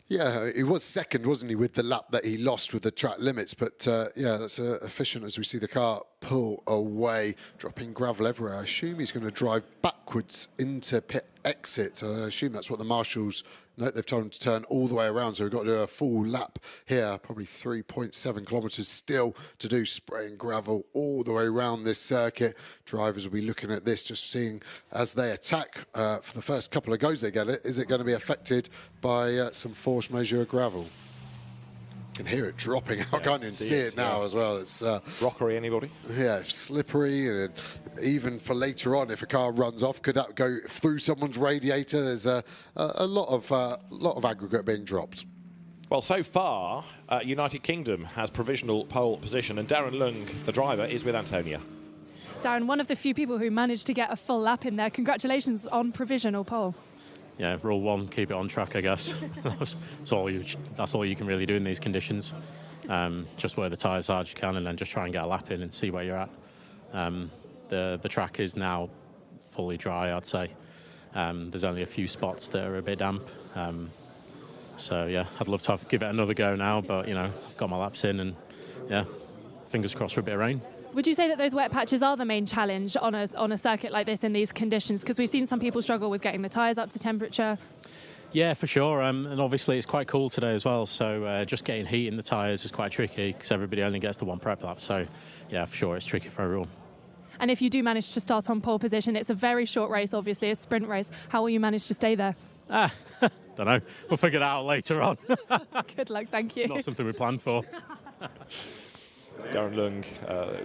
Yeah, he was second, wasn't he, with the lap that he lost with the track limits. But yeah, that's efficient as we see the car pull away, dropping gravel everywhere. I assume he's going to drive backwards into pit exit. I assume that's what the marshals... No, they've told him to turn all the way around, so we've got to do a full lap here, probably 3.7 kilometres still to do, spraying gravel all the way around this circuit. Drivers will be looking at this, just seeing as they attack for the first couple of goes they get it, is it going to be affected by some force majeure gravel? You can hear it dropping out, can't you, and see it now as well. It's rockery, anybody? Yeah, slippery, and even for later on, if a car runs off, could that go through someone's radiator? There's a lot of aggregate being dropped. Well, so far, United Kingdom has provisional pole position, and Darren Lung, the driver, is with Antonia. Darren, one of the few people who managed to get a full lap in there. Congratulations on provisional pole. Yeah, rule 1, keep it on track, I guess. that's all you can really do in these conditions. Just wear the tyres hard as you can, and then just try and get a lap in and see where you're at. The track is now fully dry, I'd say. There's only a few spots that are a bit damp. So yeah, I'd love to give it another go now, but you know, I've got my laps in, and yeah, fingers crossed for a bit of rain. Would you say that those wet patches are the main challenge on a circuit like this in these conditions? Because we've seen some people struggle with getting the tyres up to temperature. Yeah, for sure. And obviously it's quite cool today as well. So just getting heat in the tyres is quite tricky because everybody only gets the one prep lap. So yeah, for sure, it's tricky for everyone. And if you do manage to start on pole position, it's a very short race, obviously, a sprint race. How will you manage to stay there? Don't know. We'll figure that out later on. Good luck, thank you. Not something we planned for. Darren Lung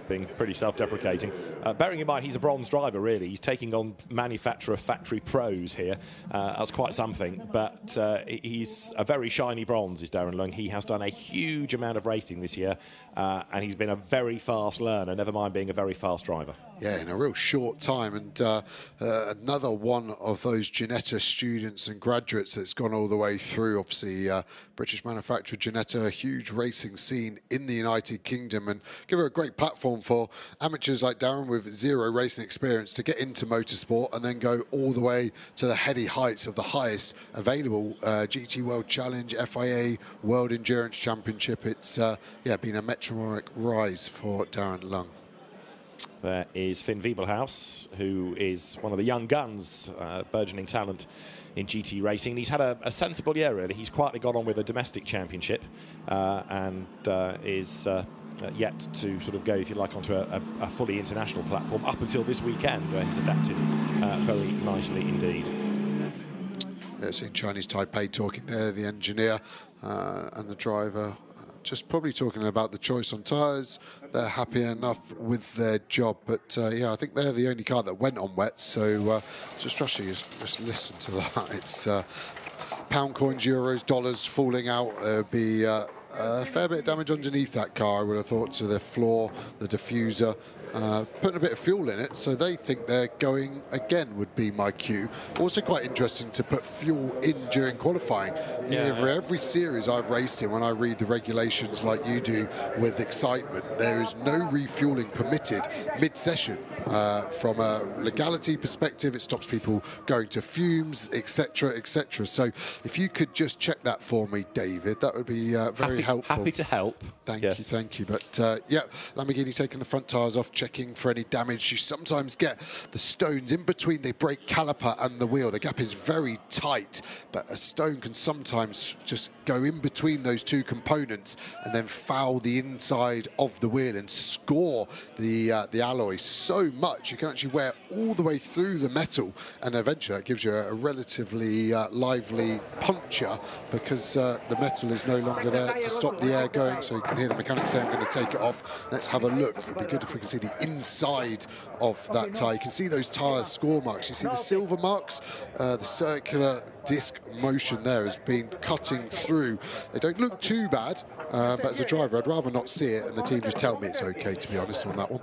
being pretty self-deprecating. Bearing in mind he's a bronze driver, really. He's taking on manufacturer factory pros here. That's quite something. But he's a very shiny bronze, is Darren Lung. He has done a huge amount of racing this year, and he's been a very fast learner, never mind being a very fast driver. Yeah, in a real short time, and another one of those Ginetta students and graduates that's gone all the way through. Obviously, British manufacturer Ginetta, a huge racing scene in the United Kingdom, and give her a great platform for amateurs like Darren with zero racing experience to get into motorsport and then go all the way to the heady heights of the highest available GT World Challenge, FIA World Endurance Championship. It's yeah, been a meteoric rise for Darren Lung. There is Finn Wiebelhaus, who is one of the young guns, burgeoning talent in GT racing. He's had a sensible year, really. He's quietly got on with a domestic championship and is yet to sort of go, if you like, onto a fully international platform up until this weekend, where he's adapted very nicely indeed. Yeah, seeing Chinese Taipei talking there, the engineer and the driver. Just probably talking about the choice on tyres. They're happy enough with their job, but yeah, I think they're the only car that went on wet. So just listen to that. It's pound coins, euros, dollars falling out. There'll be a fair bit of damage underneath that car, I would have thought, to the floor, the diffuser. Putting a bit of fuel in it, so they think they're going again, would be my cue. Also quite interesting to put fuel in during qualifying. Yeah. Every series I've raced in, when I read the regulations like you do with excitement, there is no refueling permitted mid-session. From a legality perspective, it stops people going to fumes, etc., etc. So if you could just check that for me, David, that would be very helpful. Happy to help. Thank you. But yeah, Lamborghini taking the front tyres off, checking for any damage. You sometimes get the stones in between the brake caliper and the wheel. The gap is very tight, but a stone can sometimes just go in between those two components and then foul the inside of the wheel and score the alloy so much you can actually wear all the way through the metal, and eventually it gives you a relatively lively puncture because the metal is no longer there to stop the air going. So you can hear the mechanics say, I'm going to take it off. Let's have a look. It'd be good if we can see the inside of that tyre. You can see those tyre score marks. You see the silver marks, the circular disc motion there has been cutting through. They don't look too bad, but as a driver, I'd rather not see it and the team just tell me it's okay, to be honest, on that one.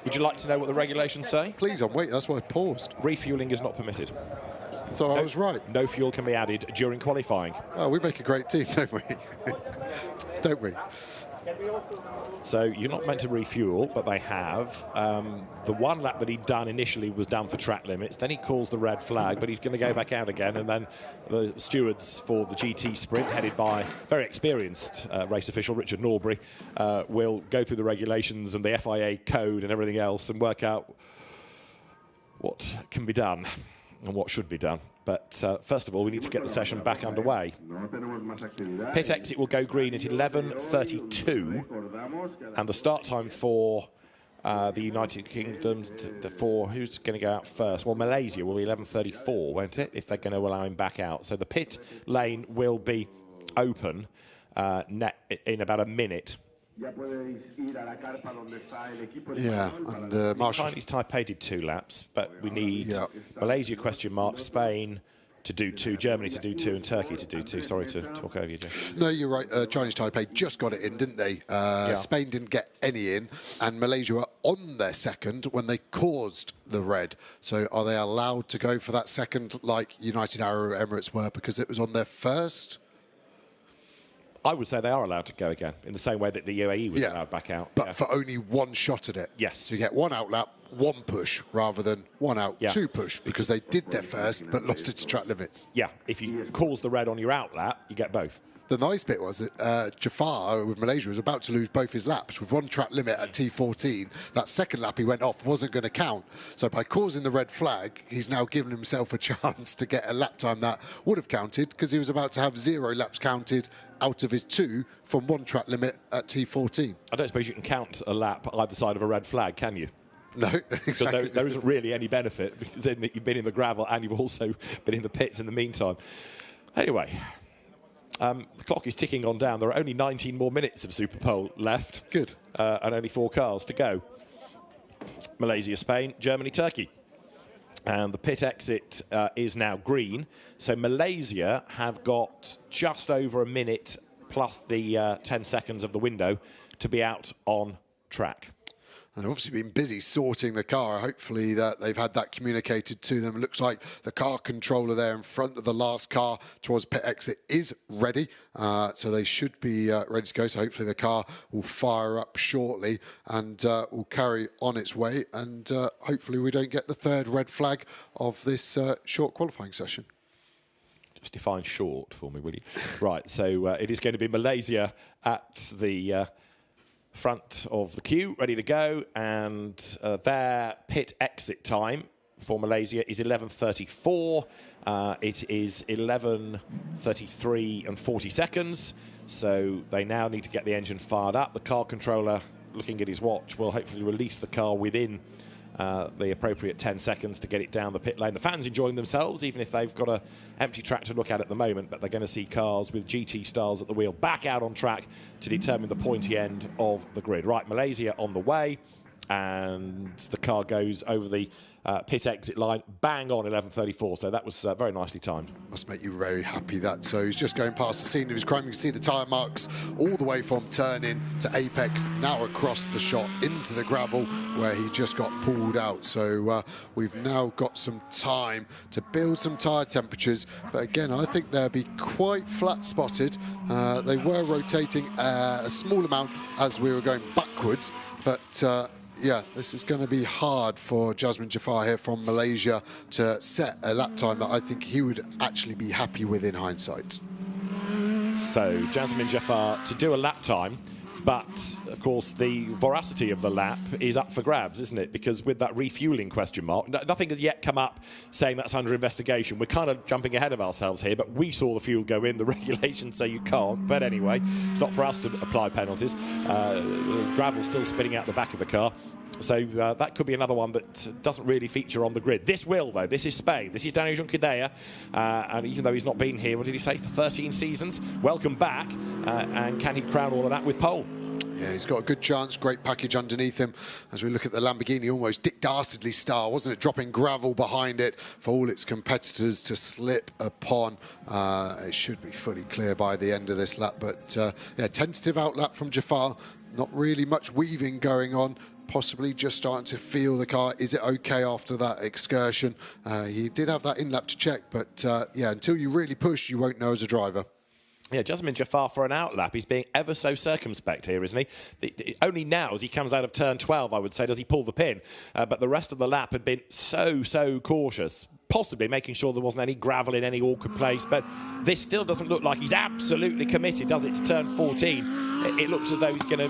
Would you like to know what the regulations say? Please, I'm waiting. That's why I paused. Refueling is not permitted. So I was right. No fuel can be added during qualifying. Oh, we make a great team, don't we? Don't we? So you're not meant to refuel, but they have. The one lap that he'd done initially was done for track limits. Then he calls the red flag, but he's going to go back out again. And then the stewards for the GT sprint, headed by very experienced race official Richard Norbury, will go through the regulations and the FIA code and everything else and work out what can be done and what should be done. But first of all, we need to get the session back underway. Pit exit will go green at 11:32, and the start time for the United Kingdom, for who's going to go out first? Well, Malaysia will be 11:34, won't it, if they're going to allow him back out. So the pit lane will be open in about a minute. Yeah, and the marshal. Chinese Taipei did 2 laps, but we need Malaysia ? Spain to do 2, Germany to do 2, and Turkey to do 2. Sorry to talk over you, Joe. No, you're right. Chinese Taipei just got it in, didn't they? Spain didn't get any in, and Malaysia were on their second when they caused the red. So are they allowed to go for that second like United Arab Emirates were because it was on their first? I would say they are allowed to go again, in the same way that the UAE was allowed back out. But for only one shot at it. Yes. So you get 1 out lap, 1 push, rather than 1 out, 2 push, because they did their first, but lost it to track limits. Yeah, if you cause the red on your out lap, you get both. The nice bit was that Jafar with Malaysia was about to lose both his laps with 1 track limit at T14. That second lap he went off wasn't going to count. So by causing the red flag, he's now given himself a chance to get a lap time that would have counted because he was about to have 0 laps counted out of his 2 from 1 track limit at T14. I don't suppose you can count a lap either side of a red flag, can you? No, because exactly. there isn't really any benefit because you've been in the gravel and you've also been in the pits in the meantime. Anyway. The clock is ticking on down. There are only 19 more minutes of Super Pole left. Good. And only 4 cars to go. Malaysia, Spain, Germany, Turkey. And the pit exit is now green. So Malaysia have got just over a minute plus the 10 seconds of the window to be out on track. They've obviously been busy sorting the car. Hopefully that they've had that communicated to them. It looks like the car controller there in front of the last car towards pit exit is ready. So they should be ready to go. So hopefully the car will fire up shortly and will carry on its way. And hopefully we don't get the 3rd red flag of this short qualifying session. Just define short for me, will you? Right, so it is going to be Malaysia at the front of the queue, ready to go, and their pit exit time for Malaysia is 11:34. It is 11:33 and 40 seconds, so they now need to get the engine fired up. The car controller, looking at his watch, will hopefully release the car within the appropriate 10 seconds to get it down the pit lane. The fans enjoying themselves, even if they've got an empty track to look at the moment, but they're going to see cars with GT stars at the wheel back out on track to determine the pointy end of the grid. Right, Malaysia on the way, and the car goes over the pit exit line, bang on 11:34, so that was very nicely timed. Must make you very happy that. So he's just going past the scene of his crime. You can see the tyre marks all the way from turn-in to apex, now across the shot into the gravel where he just got pulled out. So we've now got some time to build some tyre temperatures, but again, I think they'll be quite flat-spotted. They were rotating a small amount as we were going backwards, but yeah, this is going to be hard for Jasmine Jafar here from Malaysia to set a lap time that I think he would actually be happy with in hindsight. So Jasmine Jafar to do a lap time, but of course the veracity of the lap is up for grabs, isn't it? Because with that refueling question mark, nothing has yet come up saying that's under investigation. We're kind of jumping ahead of ourselves here, but we saw the fuel go in. The regulations say you can't, but anyway, it's not for us to apply penalties. The gravel's still spinning out the back of the car. So that could be another one that doesn't really feature on the grid. This will, though. This is Spain. This is Daniel Junqueira. And even though he's not been here, what did he say, for 13 seasons? Welcome back. And can he crown all of that with pole? Yeah, he's got a good chance. Great package underneath him. As we look at the Lamborghini, almost Dick Dastardly style, wasn't it? Dropping gravel behind it for all its competitors to slip upon. It should be fully clear by the end of this lap. But yeah, tentative outlap from Jafar. Not really much weaving going on. possibly just starting to feel the car. Is it okay after that excursion? He did have that in-lap to check, but yeah, until you really push, you won't know as a driver. Yeah, Jasmine Jafar for an outlap. He's being ever so circumspect here, isn't he? Only now, as he comes out of turn 12, I would say, does he pull the pin. But the rest of the lap had been so cautious, possibly making sure there wasn't any gravel in any awkward place. But this still doesn't look like he's absolutely committed, does it, to turn 14? It looks as though he's going to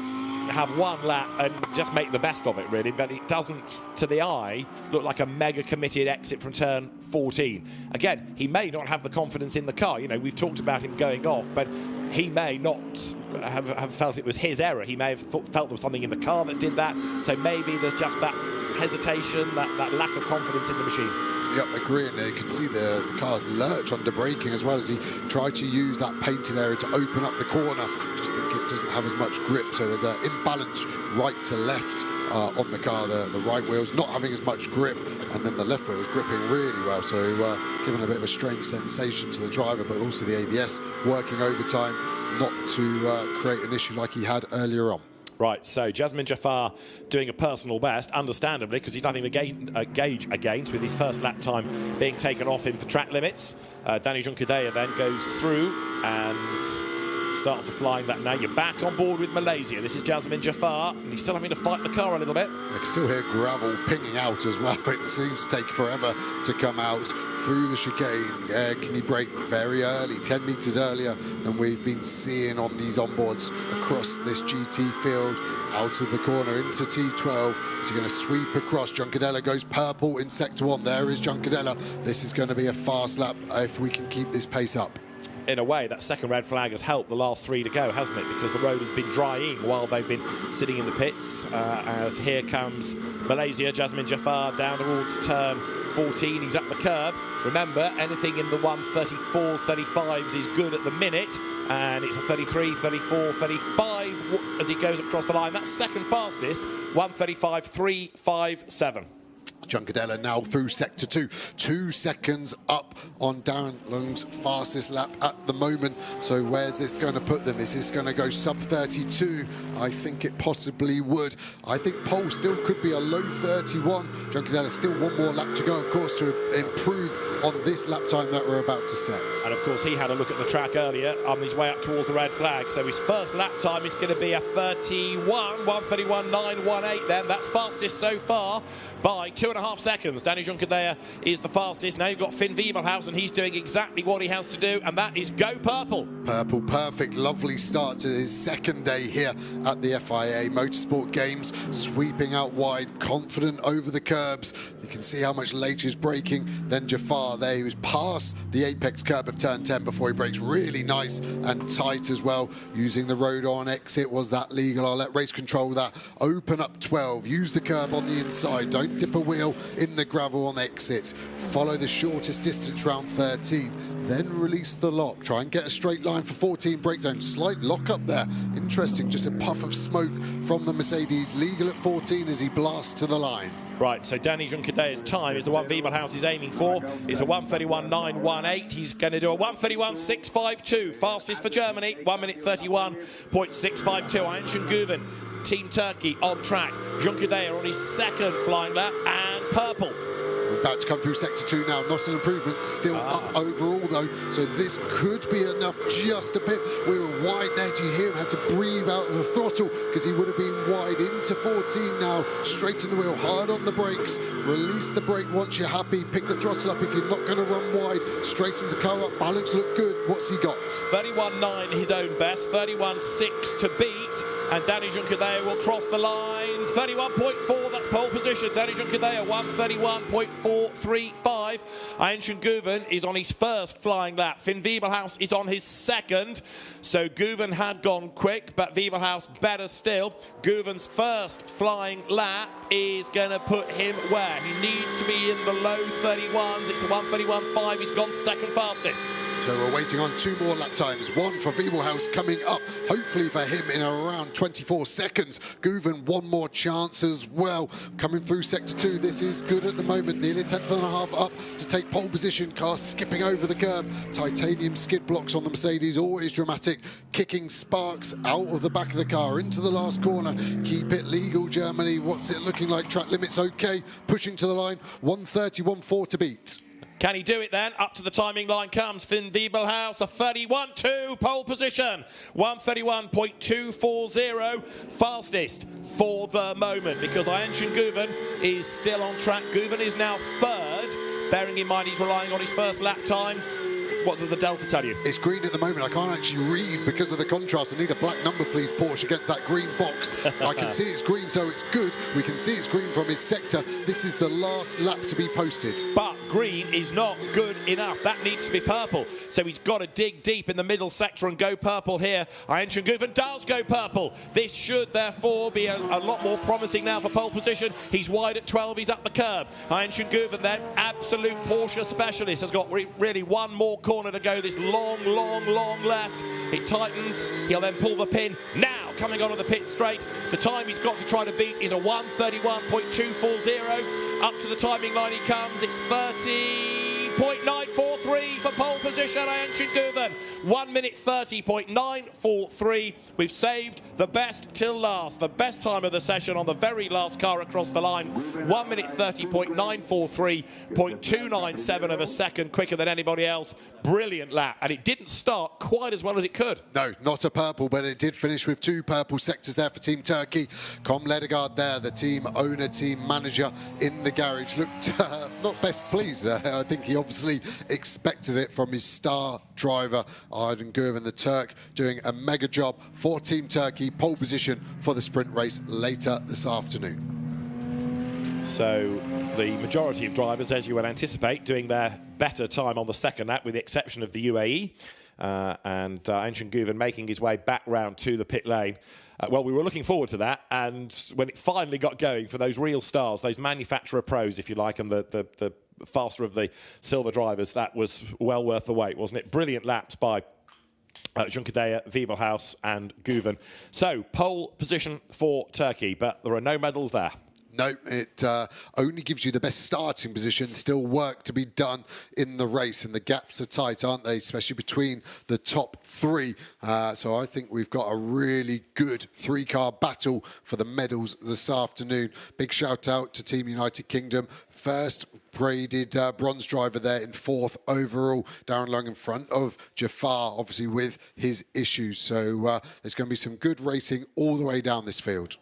have one lap and just make the best of it, really, but it doesn't, to the eye, look like a mega committed exit from turn 14. Again, he may not have the confidence in the car. You know, we've talked about him going off, but he may not have felt it was his error. He may have felt there was something in the car that did that, so maybe there's just that hesitation, that lack of confidence in the machine. Yep, agreeing there. You can see the cars lurch under braking as well as he tried to use that painted area to open up the corner. Just think it doesn't have as much grip, so there's an imbalance right to left on the car. The right wheel's not having as much grip, and then the left wheel is gripping really well, so giving a bit of a strange sensation to the driver, but also the ABS working overtime not to create an issue like he had earlier on. Right, so Jasmine Jafar doing a personal best, understandably, because he's nothing to gauge against, with his first lap time being taken off him for track limits. Danny Juncadella then goes through and starts a flying lap now. You're back on board with Malaysia. This is Jasmine Jafar, and he's still having to fight the car a little bit. I can still hear gravel pinging out as well. It seems to take forever to come out through the chicane. Can he brake very early, 10 metres earlier than we've been seeing on these onboards across this GT field? Out of the corner into T12. Is he going to sweep across? Juncadella goes purple in sector 1. There is Juncadella. This is going to be a fast lap if we can keep this pace up. In a way, that second red flag has helped the last three to go, hasn't it? Because the road has been drying while they've been sitting in the pits. As here comes Malaysia, Jasmine Jafar down towards turn 14. He's up the curb. Remember, anything in the 134s, 35s is good at the minute. And it's a 33, 34, 35 as he goes across the line. That's second fastest, 135, 357. Juncadella now through sector 2, 2 seconds up on Darren Lung's fastest lap at the moment. So where's this going to put them? Is this going to go sub 32? I think it possibly would. I think pole still could be a low 31. Juncadella still one more lap to go, of course, to improve on this lap time that we're about to set. And of course he had a look at the track earlier on his way up towards the red flag, so his first lap time is going to be a 131.918 then. That's fastest so far by 2.5 seconds. Danny Juncadella is the fastest. Now you've got Finn Wiebelhaus, and he's doing exactly what he has to do, and that is go purple. Purple, perfect, lovely start to his second day here at the FIA Motorsport Games. Sweeping out wide, confident over the curbs. You can see how much later he's braking than Jafar there. He was past the apex curb of turn 10 before he brakes really nice and tight as well. Using the road on exit, was that legal? I'll let race control that. Open up 12, use the curb on the inside. Don't dip a wheel in the gravel on exit. Follow the shortest distance round 13. Then release the lock. Try and get a straight line for 14 breakdown. Slight lock up there. Interesting, just a puff of smoke from the Mercedes. Legal at 14 as he blasts to the line. Right, so Danny Juncadella's time is the one Wiebelhaus is aiming for. It's a 131.918. He's going to do a 131.652. Fastest for Germany, 1 minute 31.652. Ayşen Güven, Team Turkey on track. Juncadella on his second flying lap, and purple. About to come through sector 2 now. Not an improvement, still up overall though, so this could be enough just a bit. We were wide there. Do you hear him have to breathe out of the throttle because he would have been wide into 14 now. Straighten the wheel, hard on the brakes. Release the brake once you're happy. Pick the throttle up if you're not going to run wide. Straighten the car up. Balance look good. What's he got? 31.9 his own best. 31.6 to beat. And Danny Juncadella will cross the line. 31.4, that's pole position. Danny Juncadella, 131.435. Ayşen Güven is on his first flying lap. Finn Wiebelhaus is on his second. So Güven had gone quick, but Wiebelhaus better still. Güven's first flying lap is going to put him where? He needs to be in the low 31s. It's a 131.5. He's gone second fastest. So we're waiting on 2 more lap times. One for Wiebelhaus coming up, hopefully for him in around 24 seconds. Guven, one more chance as well. Coming through sector 2, this is good at the moment. Nearly a tenth and a half up to take pole position. Car skipping over the curb. Titanium skid blocks on the Mercedes, always dramatic. Kicking sparks out of the back of the car into the last corner. Keep it legal, Germany. What's it looking like? Track limits okay. Pushing to the line. 1:30.14 to beat. Can he do it then? Up to the timing line comes Finn Wiebelhaus, a 31.2 pole position. 1:31.240, fastest for the moment, because Aenshin Guven is still on track. Guven is now third, bearing in mind he's relying on his first lap time. What does the Delta tell you? It's green at the moment. I can't actually read because of the contrast. I need a black number, please, Porsche, against that green box. I can see it's green, so it's good. We can see it's green from his sector. This is the last lap to be posted. But green is not good enough. That needs to be purple. So he's got to dig deep in the middle sector and go purple here. Aenshin Guven does go purple. This should, therefore, be a lot more promising now for pole position. He's wide at 12. He's up the curb. Aenshin Guven, then, absolute Porsche specialist, has got really one more corner to go. This long left. It tightens. He'll then pull the pin. Now, coming onto the pit straight, the time he's got to try to beat is a 1:31.240. Up to the timing line he comes. It's 30.943 for pole position. Aenshin Guven, 1:30.943. We've saved the best till last. The best time of the session on the very last car across the line. 1:30.943, 0.297 of a second quicker than anybody else. Brilliant lap, and it didn't start quite as well as it could. No, not a purple, but it did finish with 2 purple sectors there for Team Turkey. Com Ledegaard there, the team owner, team manager in the garage, looked not best pleased. I think he obviously expected it from his star driver, Aydin Guven, the Turk, doing a mega job for Team Turkey. Pole position for the sprint race later this afternoon. So the majority of drivers, as you would anticipate, doing their better time on the second lap, with the exception of the UAE. And Aenshin Guven making his way back round to the pit lane. Well, we were looking forward to that, and when it finally got going for those real stars, those manufacturer pros, if you like, and the faster of the silver drivers, that was well worth the wait, wasn't it? Brilliant laps by Junqueira, Wiebelhaus and Guven. So, pole position for Turkey, but there are no medals there. No, it only gives you the best starting position. Still work to be done in the race, and the gaps are tight, aren't they? Especially between the top 3. So I think we've got a really good 3-car battle for the medals this afternoon. Big shout out to Team United Kingdom. First graded bronze driver there in 4th overall. Darren Lung in front of Jafar, obviously with his issues. So there's going to be some good racing all the way down this field.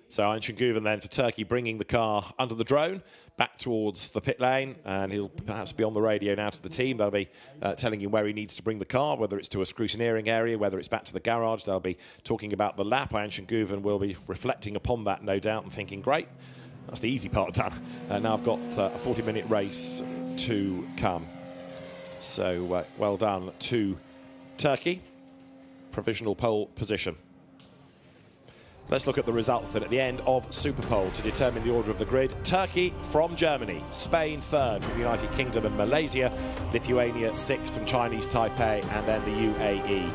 So Aenshin Guven then for Turkey, bringing the car under the drone back towards the pit lane, and he'll perhaps be on the radio now to the team. They'll be telling him where he needs to bring the car, whether it's to a scrutineering area, whether it's back to the garage. They'll be talking about the lap. Aenshin Guven will be reflecting upon that, no doubt, and thinking, great, that's the easy part done. Now I've got a 40-minute race to come. So well done to Turkey. Provisional pole position. Let's look at the results then at the end of Superpole to determine the order of the grid. Turkey from Germany, Spain third from the United Kingdom and Malaysia, Lithuania 6th from Chinese Taipei, and then the UAE.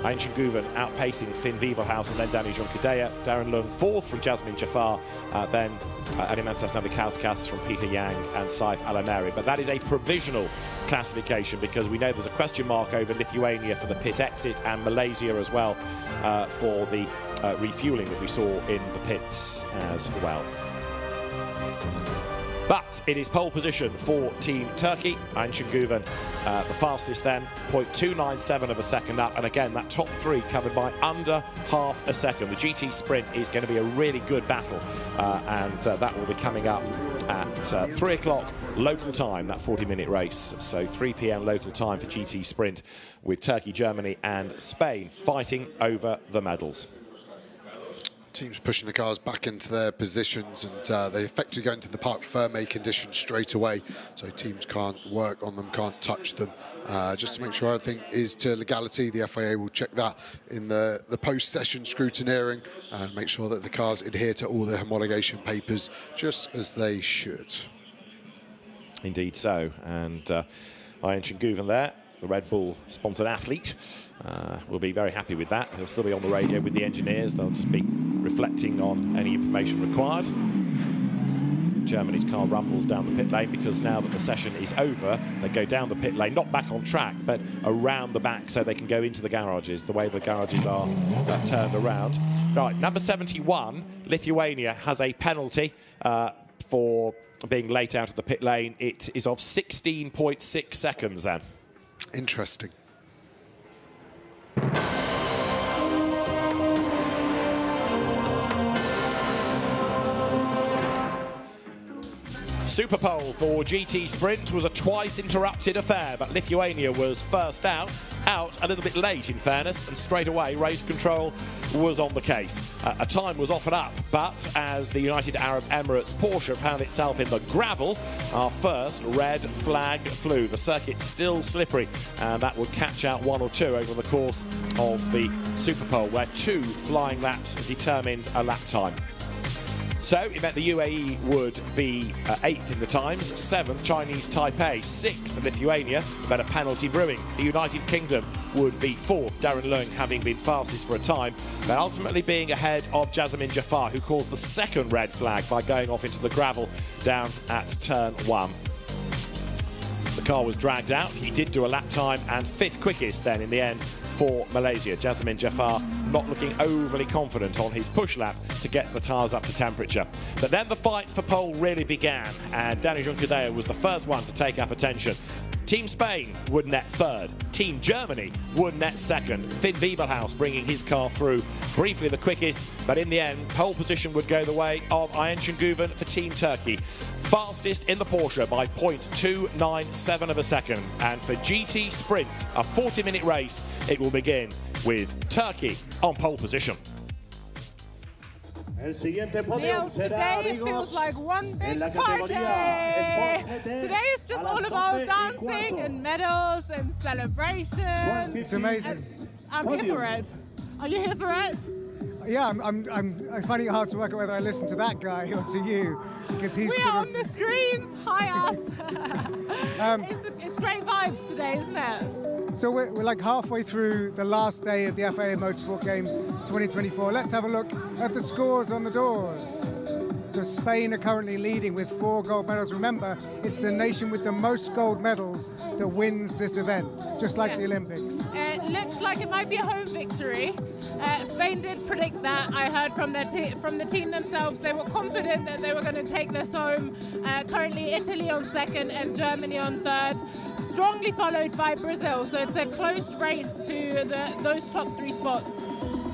Aenshin Guven outpacing Finn Wiebelhaus and then Danny Junqueira. Darren Lung 4th from Jasmine Jafar, then Alimentas Navikauskas from Peter Yang and Saif Alameri. But that is a provisional classification, because we know there's a question mark over Lithuania for the pit exit, and Malaysia as well for the refueling that we saw in the pits as well. But it is pole position for Team Turkey. Aenshin Guven, the fastest then, 0.297 of a second up. And again, that top 3 covered by under half a second. The GT Sprint is going to be a really good battle. And that will be coming up at 3 o'clock local time, that 40-minute race. So 3 p.m. local time for GT Sprint, with Turkey, Germany and Spain fighting over the medals. Teams pushing the cars back into their positions, and they effectively go into the Parc Fermé condition straight away, so teams can't work on them, can't touch them. Just to make sure everything is to legality, the FIA will check that in the post-session scrutineering and make sure that the cars adhere to all the homologation papers, just as they should. Indeed so, and Ayhan Guven there, the Red Bull sponsored athlete, will be very happy with that. He'll still be on the radio with the engineers. They'll just be reflecting on any information required. Germany's car rumbles down the pit lane because now that the session is over, they go down the pit lane, not back on track, but around the back so they can go into the garages, the way the garages are turned around. Right, number 71, Lithuania, has a penalty for being late out of the pit lane. It is of 16.6 seconds then. Interesting. Super pole for GT Sprint was a twice interrupted affair, but Lithuania was first out a little bit late in fairness, and straight away race control was on the case. A time was offered up, but as the United Arab Emirates Porsche found itself in the gravel, our first red flag flew. The circuit's still slippery, and that would catch out one or two over the course of the Super Pole, where 2 flying laps determined a lap time. So it meant the UAE would be 8th in the times, 7th Chinese Taipei, 6th Lithuania, but a penalty brewing. The United Kingdom would be 4th, Darren Leung having been fastest for a time, but ultimately being ahead of Jasmine Jafar, who caused the second red flag by going off into the gravel down at turn 1. The car was dragged out. He did do a lap time, and 5th quickest then in the end for Malaysia. Jasmine Jafar not looking overly confident on his push lap to get the tyres up to temperature. But then the fight for pole really began, and Dani Juncadella was the first one to take up attention. Team Spain would net 3rd. Team Germany would net 2nd. Finn Wiebelhaus bringing his car through briefly the quickest, but in the end, pole position would go the way of Ayhan Guven for Team Turkey. Fastest in the Porsche by 0.297 of a second. And for GT Sprint, a 40-minute race, it will begin with Turkey on pole position. Neil, today feels like one big party. Today is just all about dancing and medals and celebration. It's amazing. I'm here for it. Are you here for it? Yeah, I'm finding it hard to work out whether I listen to that guy or to you, because he's we are on the screens. Hi, us. It's great vibes today, isn't it? So we're like halfway through the last day of the FIA Motorsport Games 2024. Let's have a look at the scores on the doors. So Spain are currently leading with 4 gold medals. Remember, it's the nation with the most gold medals that wins this event, just like the Olympics. It looks like it might be a home victory. Spain did predict that. I heard from the team themselves. They were confident that they were going to take this home. Currently Italy on 2nd and Germany on 3rd. Strongly followed by Brazil, so it's a close race to those top 3 spots.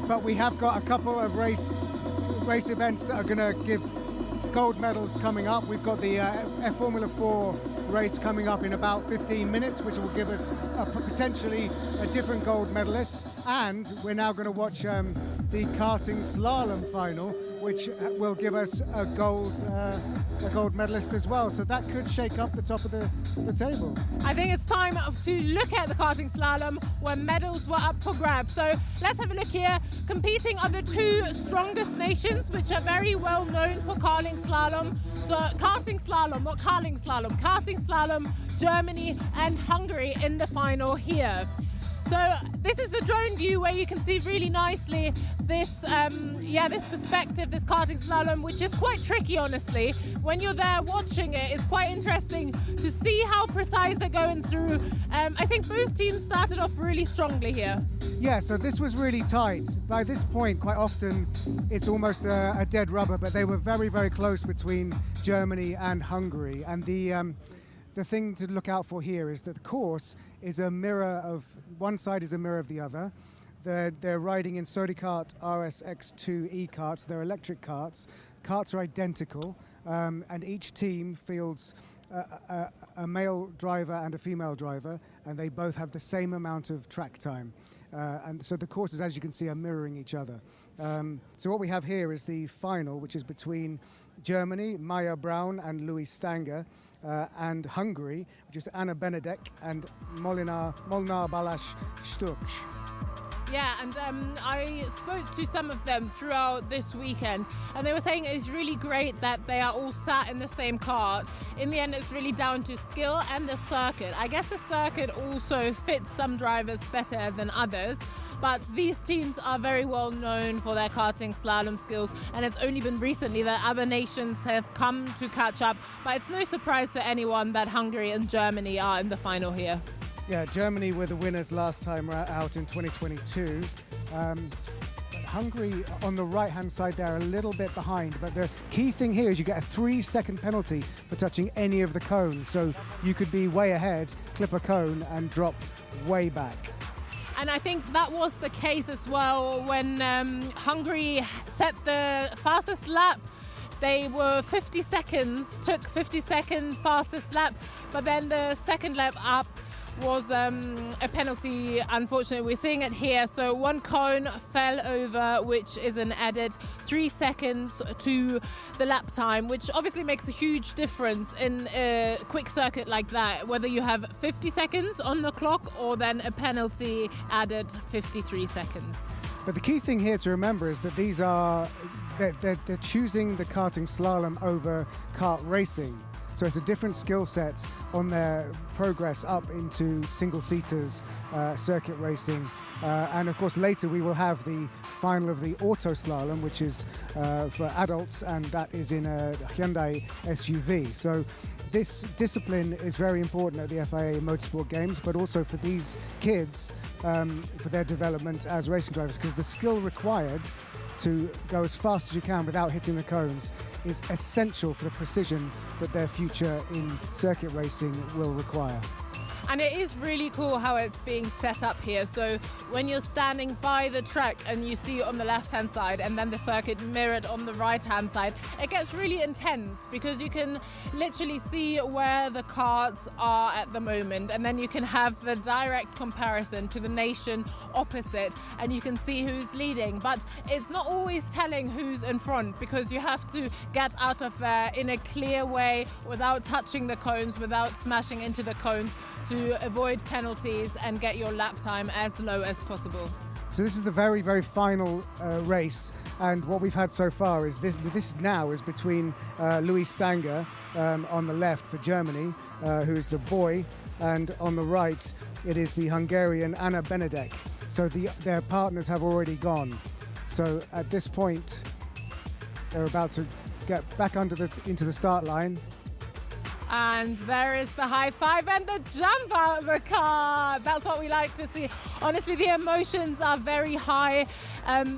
But we have got a couple of race events that are going to give gold medals coming up. We've got the Formula 4 race coming up in about 15 minutes, which will give us potentially a different gold medalist. And we're now going to watch the karting slalom final, which will give us a gold medalist as well. So that could shake up the top of the table. I think it's time to look at the karting slalom where medals were up for grabs. So let's have a look here. Competing are the 2 strongest nations, which are very well known for karting slalom. So karting slalom, not karting slalom. Karting slalom, Germany and Hungary in the final here. So this is the drone view where you can see really nicely this perspective, this karting slalom, which is quite tricky, honestly. When you're there watching it, it's quite interesting to see how precise they're going through. I think both teams started off really strongly here. Yeah, so this was really tight. By this point, quite often, it's almost a dead rubber, but they were very, very close between Germany and Hungary. And the thing to look out for here is that the course is a mirror of, one side is a mirror of the other. They're riding in Sodicart RSX2 e-karts. They're electric karts. Karts are identical, and each team fields a male driver and a female driver, and they both have the same amount of track time. And so the courses, as you can see, are mirroring each other. So what we have here is the final, which is between Germany, Maya Braun and Louis Stanger, and Hungary, which is Anna Benedek and Molnar Balázs Sturcs. Yeah, and I spoke to some of them throughout this weekend, and they were saying it's really great that they are all sat in the same kart. In the end, it's really down to skill and the circuit. I guess the circuit also fits some drivers better than others, but these teams are very well known for their karting slalom skills, and it's only been recently that other nations have come to catch up. But it's no surprise to anyone that Hungary and Germany are in the final here. Yeah, Germany were the winners last time out in 2022. Hungary on the right-hand side, they're a little bit behind, but the key thing here is you get a 3-second penalty for touching any of the cones. So you could be way ahead, clip a cone and drop way back. And I think that was the case as well when Hungary set the fastest lap. They were 50 seconds, took 50-second fastest lap, but then the second lap up was a penalty. Unfortunately, we're seeing it here. So one cone fell over, which is an added 3 seconds to the lap time, which obviously makes a huge difference in a quick circuit like that, whether you have 50 seconds on the clock or then a penalty added 53 seconds. But the key thing here to remember is that these are, they're choosing the karting slalom over kart racing. So it's a different skill set on their progress up into single-seaters, circuit racing. And of course later we will have the final of the auto slalom, which is for adults, and that is in a Hyundai SUV. So this discipline is very important at the FIA Motorsport Games, but also for these kids, for their development as racing drivers, because the skill required to go as fast as you can without hitting the cones is essential for the precision that their future in circuit racing will require. And it is really cool how it's being set up here. So when you're standing by the track and you see it on the left-hand side and then the circuit mirrored on the right-hand side, it gets really intense because you can literally see where the karts are at the moment, and then you can have the direct comparison to the nation opposite and you can see who's leading. But it's not always telling who's in front because you have to get out of there in a clear way without touching the cones, without smashing into the cones, to avoid penalties and get your lap time as low as possible. So this is the very, very final race, and what we've had so far is this now is between Louis Stanger on the left for Germany, who is the boy, and on the right it is the Hungarian Anna Benedek. So their partners have already gone. So at this point they're about to get back into the start line. And there is the high five and the jump out of the car. That's what we like to see. Honestly, the emotions are very high,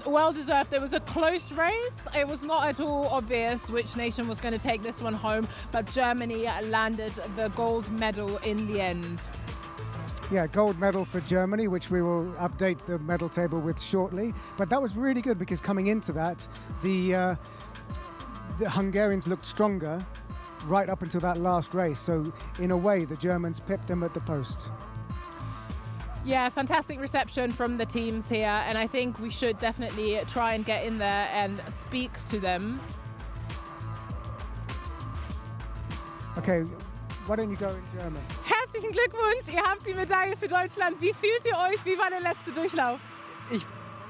well deserved. It was a close race. It was not at all obvious which nation was going to take this one home, but Germany landed the gold medal in the end. Yeah, gold medal for Germany, which we will update the medal table with shortly. But that was really good because coming into that, the Hungarians looked stronger right up until that last race. So in a way, the Germans pipped them at the post. Yeah, fantastic reception from the teams here, and I think we should definitely try and get in there and speak to them. Okay, why don't you go in German? Herzlichen Glückwunsch, ihr habt die Medaille für Deutschland. Wie fühlt ihr euch? Wie war der letzte Durchlauf? Ich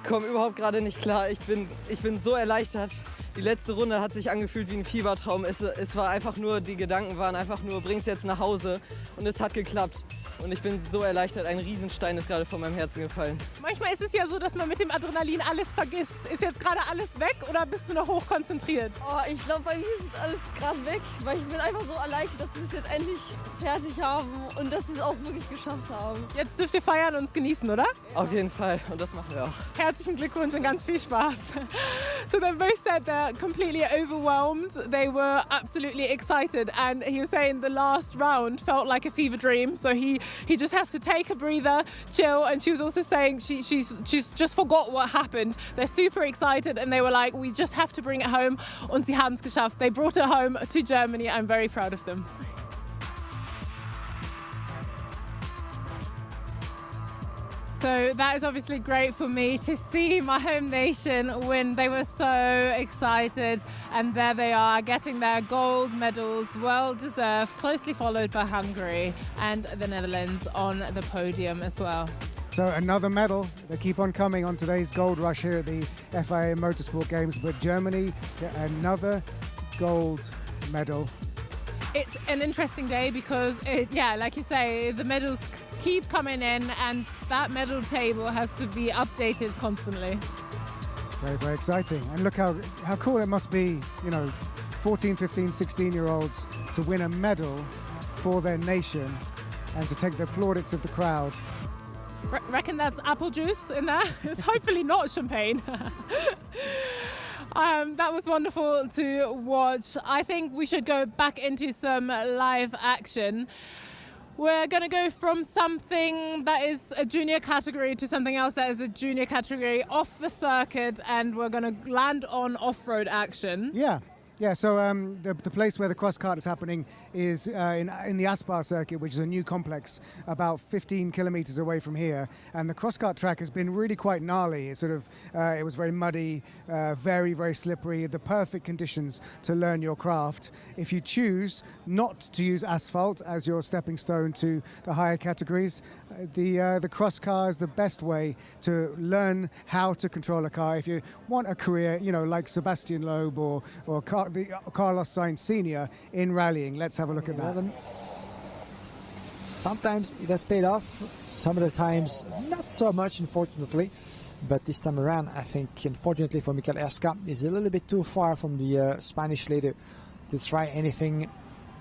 komme überhaupt gerade nicht klar. Ich bin so erleichtert. Die letzte Runde hat sich angefühlt wie ein Fiebertraum. Es war einfach nur, die Gedanken waren einfach nur, bring's jetzt nach Hause. Und es hat geklappt. Und ich bin so erleichtert, ein Riesenstein ist gerade von meinem Herzen gefallen. Manchmal ist es ja so, dass man mit dem Adrenalin alles vergisst. Ist jetzt gerade alles weg oder bist du noch hochkonzentriert? Oh, ich glaube, bei mir ist alles gerade weg, weil ich bin einfach so erleichtert, dass wir es jetzt endlich fertig haben und dass wir es auch wirklich geschafft haben. Jetzt dürft ihr feiern und es genießen, oder? Auf jeden Fall, und das machen wir auch. Herzlichen Glückwunsch und ganz viel Spaß. So they both said they're completely overwhelmed. They were absolutely excited, and he was saying the last round felt like a fever dream. So he just has to take a breather, chill. And she was also saying she's just forgot what happened. They're super excited and they were like, we just have to bring it home. Und sie haben es geschafft. They brought it home to Germany. I'm very proud of them. So that is obviously great for me to see my home nation win. They were so excited, and there they are getting their gold medals, well deserved, closely followed by Hungary and the Netherlands on the podium as well. So another medal. They keep on coming on today's gold rush here at the FIA Motorsport Games, but Germany get another gold medal. It's an interesting day because, like you say, the medals keep coming in and that medal table has to be updated constantly. Very, very exciting. And look how cool it must be, 14, 15, 16-year-olds to win a medal for their nation and to take the plaudits of the crowd. Reckon that's apple juice in there? It's hopefully not champagne. That was wonderful to watch. I think we should go back into some live action. We're going to go from something that is a junior category to something else that is a junior category off the circuit, and we're going to land on off-road action. Yeah, so the place where the cross kart is happening is in the Aspar circuit, which is a new complex about 15 kilometers away from here. And the cross kart track has been really quite gnarly. It it was very muddy, very, very slippery, the perfect conditions to learn your craft. If you choose not to use asphalt as your stepping stone to the higher categories, the cross car is the best way to learn how to control a car. If you want a career, like Sebastian Loeb or Carlos Sainz Sr. in rallying. Let's have a look at that. Sometimes it has paid off, some of the times not so much, unfortunately. But this time around, I think, unfortunately for Mikel Erska, is a little bit too far from the Spanish leader to try anything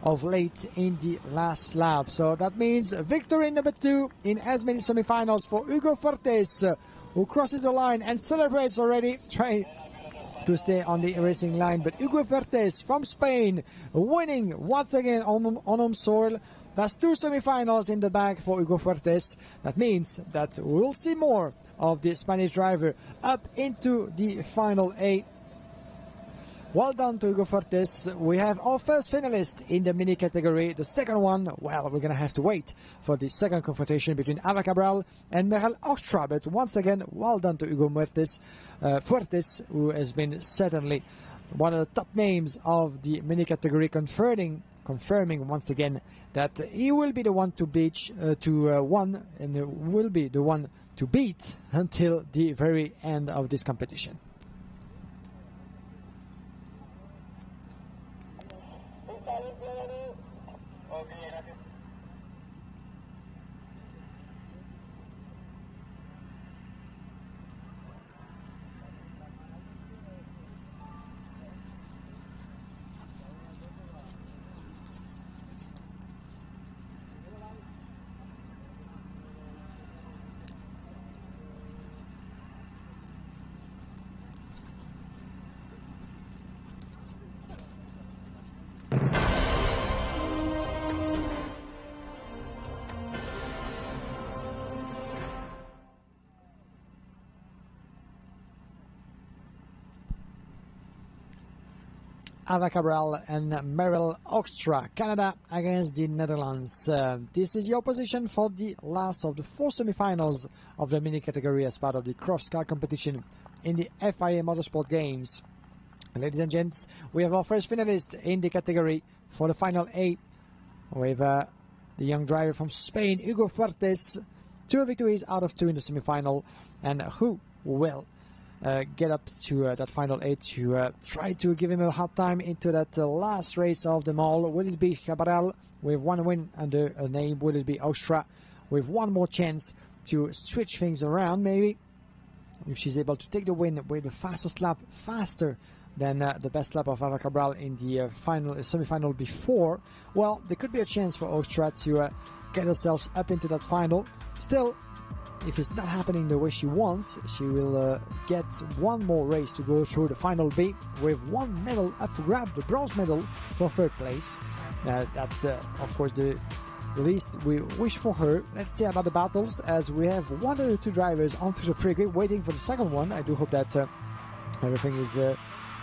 of late in the last lap. So that means victory number 2 in as many semi-finals for Hugo Fortes, who crosses the line and celebrates already, trying to stay on the racing line. But Hugo Fortes from Spain winning once again on home soil. That's 2 semi-finals in the bag for Hugo Fortes. That means that we'll see more of the Spanish driver up into the final 8. Well done to Hugo Fortes. We have our first finalist in the mini category. The second one, well, we're going to have to wait for the second confrontation between Ava Cabral and Merel Ostra. But once again, well done to Hugo Fortes, who has been certainly one of the top names of the mini category, confirming once again that he will be the one to beat, and will be the one to beat until the very end of this competition. Ava Cabral and Merel Ostra, Canada against the Netherlands. This is the opposition for the last of the 4 semi-finals of the mini category as part of the cross-car competition in the FIA Motorsport Games. Ladies and gents, we have our first finalist in the category for the final 8. We have the young driver from Spain, Hugo Fortes, 2 victories out of 2 in the semi-final, and who will get up to that final 8 to try to give him a hard time into that last race of them all. Will it be Cabral with 1 win under a name? Will it be Ostra with 1 more chance to switch things around, maybe? If she's able to take the win with the fastest lap, faster than the best lap of Ava Cabral in the semi-final before, well, there could be a chance for Ostra to get herself up into that final. Still, if it's not happening the way she wants, she will get 1 more race to go through the final B with 1 medal up for grab, the bronze medal for 3rd place. That's, of course, the least we wish for her. Let's see about the battles, as we have 1 or 2 drivers onto the pre-grid waiting for the second one. I do hope that everything is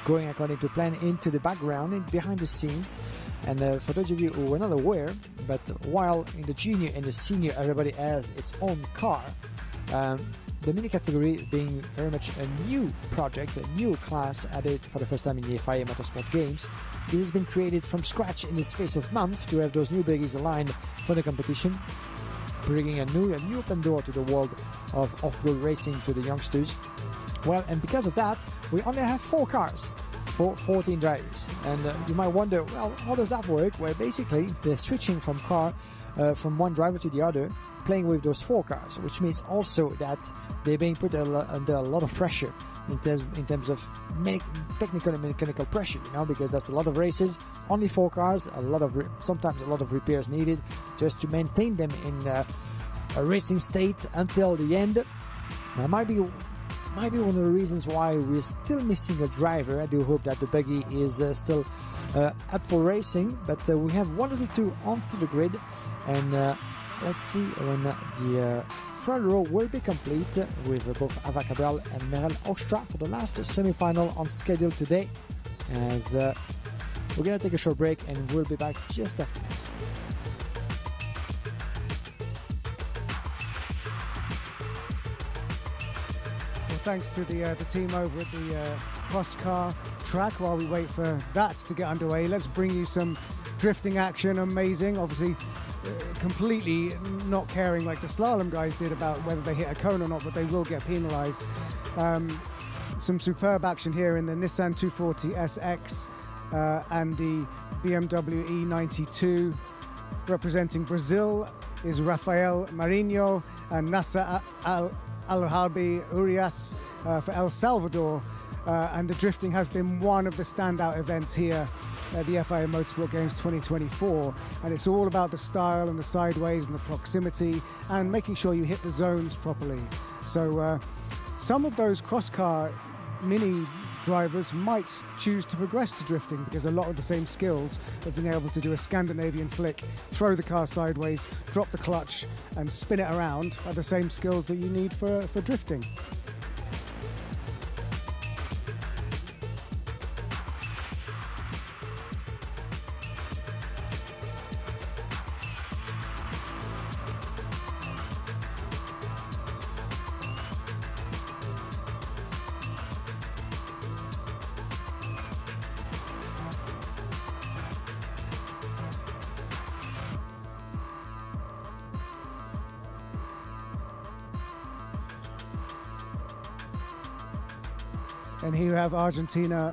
going according to plan into the background, behind the scenes. And for those of you who were not aware, but while in the junior and the senior everybody has its own car, the mini category being very much a new project, a new class added for the first time in the FIA Motorsport Games. This has been created from scratch in the space of months to have those new buggies aligned for the competition. bringing a new open door to the world of off-road racing to the youngsters. Well, and because of that, we only have 4 cars for 14 drivers. And you might wonder, well, how does that work? Well, basically, they're switching from from one driver to the other, playing with those 4 cars, which means also that they're being put under a lot of pressure in terms of technical and mechanical pressure, because that's a lot of races, only 4 cars, sometimes a lot of repairs needed just to maintain them in a racing state until the end. Now, might be one of the reasons why we're still missing a driver. I do hope that the buggy is still up for racing, but we have 1 of the 2 onto the grid, and let's see when the front row will be complete with both Ava Cabral and Merel Okstra for the last semi-final on schedule today. As we're going to take a short break and we'll be back just after this. Well, thanks to the team over at the cross-car track. While we wait for that to get underway, let's bring you some drifting action. Amazing, obviously. Completely not caring like the slalom guys did about whether they hit a cone or not, but they will get penalized. Some superb action here in the Nissan 240 SX and the BMW E92. Representing Brazil is Rafael Marinho and Nasser Al-Harbi Urias for El Salvador. And the drifting has been one of the standout events here at the FIA Motorsport Games 2024, and it's all about the style and the sideways and the proximity and making sure you hit the zones properly. So some of those cross-car mini drivers might choose to progress to drifting because a lot of the same skills of being able to do a Scandinavian flick, throw the car sideways, drop the clutch and spin it around are the same skills that you need for drifting. And here you have Argentina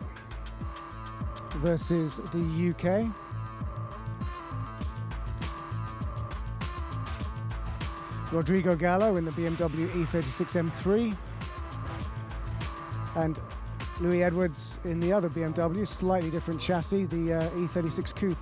versus the UK. Rodrigo Gallo in the BMW E36 M3. And Louis Edwards in the other BMW, slightly different chassis, the E36 Coupe.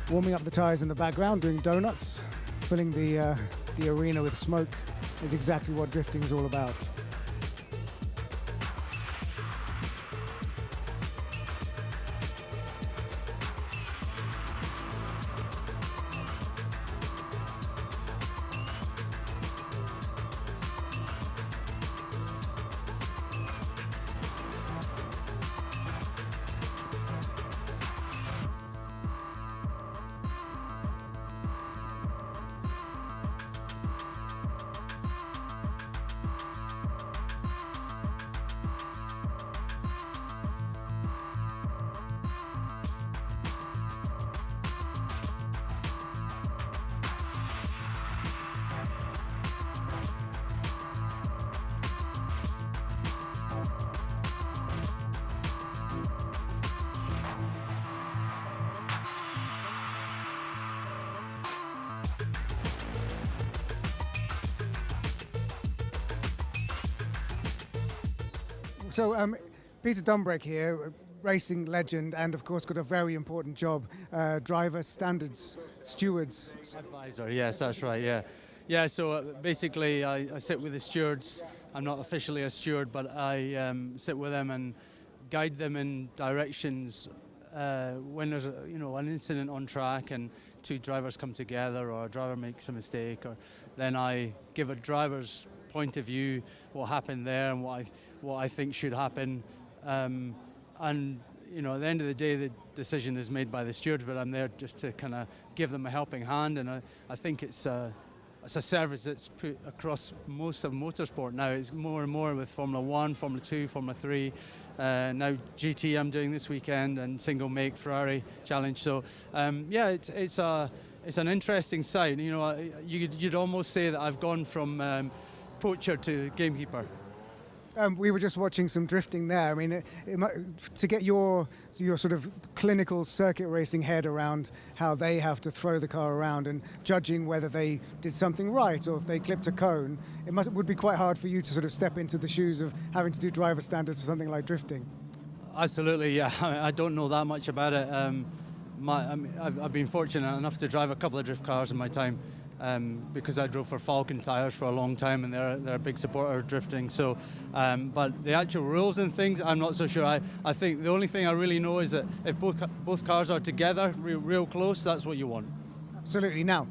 Warming up the tyres in the background, doing donuts, filling the arena with smoke is exactly what drifting is all about. So Peter Dumbrek here, racing legend, and of course got a very important job, driver standards stewards. Advisor, yes, that's right, yeah. Yeah, so basically I sit with the stewards. I'm not officially a steward, but I sit with them and guide them in directions when there's an incident on track and 2 drivers come together or a driver makes a mistake, or then I give a driver's point of view, what happened there and what I think should happen. And at the end of the day, the decision is made by the stewards, but I'm there just to kind of give them a helping hand. And I think it's it's a service that's put across most of motorsport now. It's more and more with Formula 1, Formula 2, Formula 3. Now GT I'm doing this weekend, and single make Ferrari Challenge. So yeah, it's an interesting side. You know, you'd almost say that I've gone from poacher to gamekeeper. We were just watching some drifting there. I mean, to get your sort of clinical circuit racing head around how they have to throw the car around and judging whether they did something right or if they clipped a cone, would be quite hard for you to sort of step into the shoes of having to do driver standards for something like drifting. Absolutely, yeah. I don't know that much about it. I've been fortunate enough to drive a couple of drift cars in my time. Because I drove for Falcon tyres for a long time, and they're a big supporter of drifting. So, but the actual rules and things, I'm not so sure. I think the only thing I really know is that if both cars are together, real close, that's what you want. Absolutely. Now,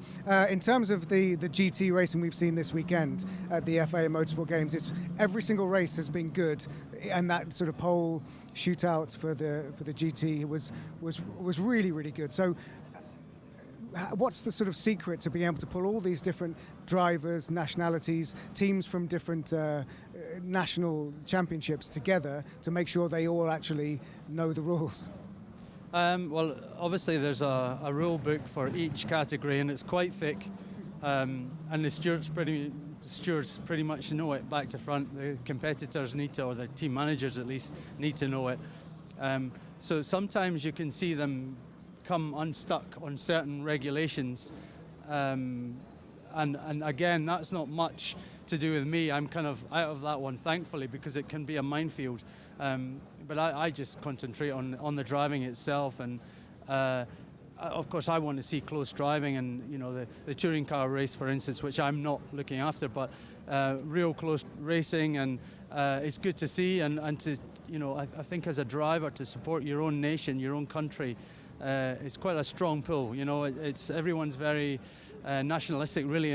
in terms of the GT racing we've seen this weekend at the FIA Motorsport Games, every single race has been good, and that sort of pole shootout for the GT was really, really good. So, what's the sort of secret to being able to pull all these different drivers, nationalities, teams from different national championships together to make sure they all actually know the rules? Well, obviously there's a rule book for each category, and it's quite thick, and the stewards pretty much know it back to front. The competitors need to, or the team managers at least, need to know it. So sometimes you can see them come unstuck on certain regulations, and again, that's not much to do with me. I'm kind of out of that one, thankfully, because it can be a minefield. But I just concentrate on the driving itself, and of course I want to see close driving, and you know the touring car race, for instance, which I'm not looking after, but real close racing, and it's good to see, and to, you know, I think as a driver, to support your own nation, your own country. It's quite a strong pull, you know. Everyone's very nationalistic, really,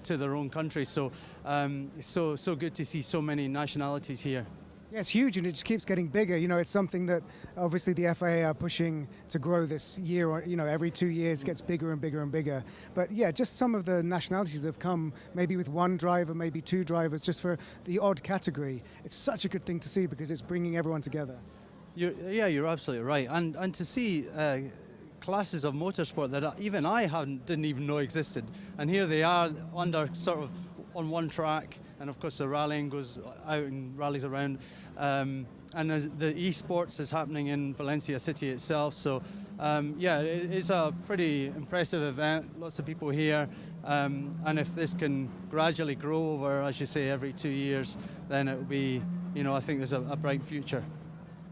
to their own country. So it's so good to see so many nationalities here. Yeah, it's huge, and it just keeps getting bigger. You know, it's something that obviously the FIA are pushing to grow this year. You know, every 2 years gets bigger and bigger and bigger. But yeah, just some of the nationalities that have come, maybe with one driver, maybe two drivers, just for the odd category. It's such a good thing to see because it's bringing everyone together. You're absolutely right, and to see classes of motorsport that even I didn't even know existed, and here they are under sort of on one track, and of course the rallying goes out and rallies around, and the Esports is happening in Valencia city itself. So yeah, it is a pretty impressive event. Lots of people here, and if this can gradually grow over, as you say, every 2 years, then it will be, you know, I think there's a bright future.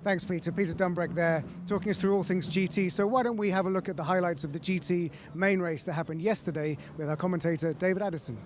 Thanks, Peter. Peter Dumbreck there, talking us through all things GT. So why don't we have a look at the highlights of the GT main race that happened yesterday with our commentator, David Addison.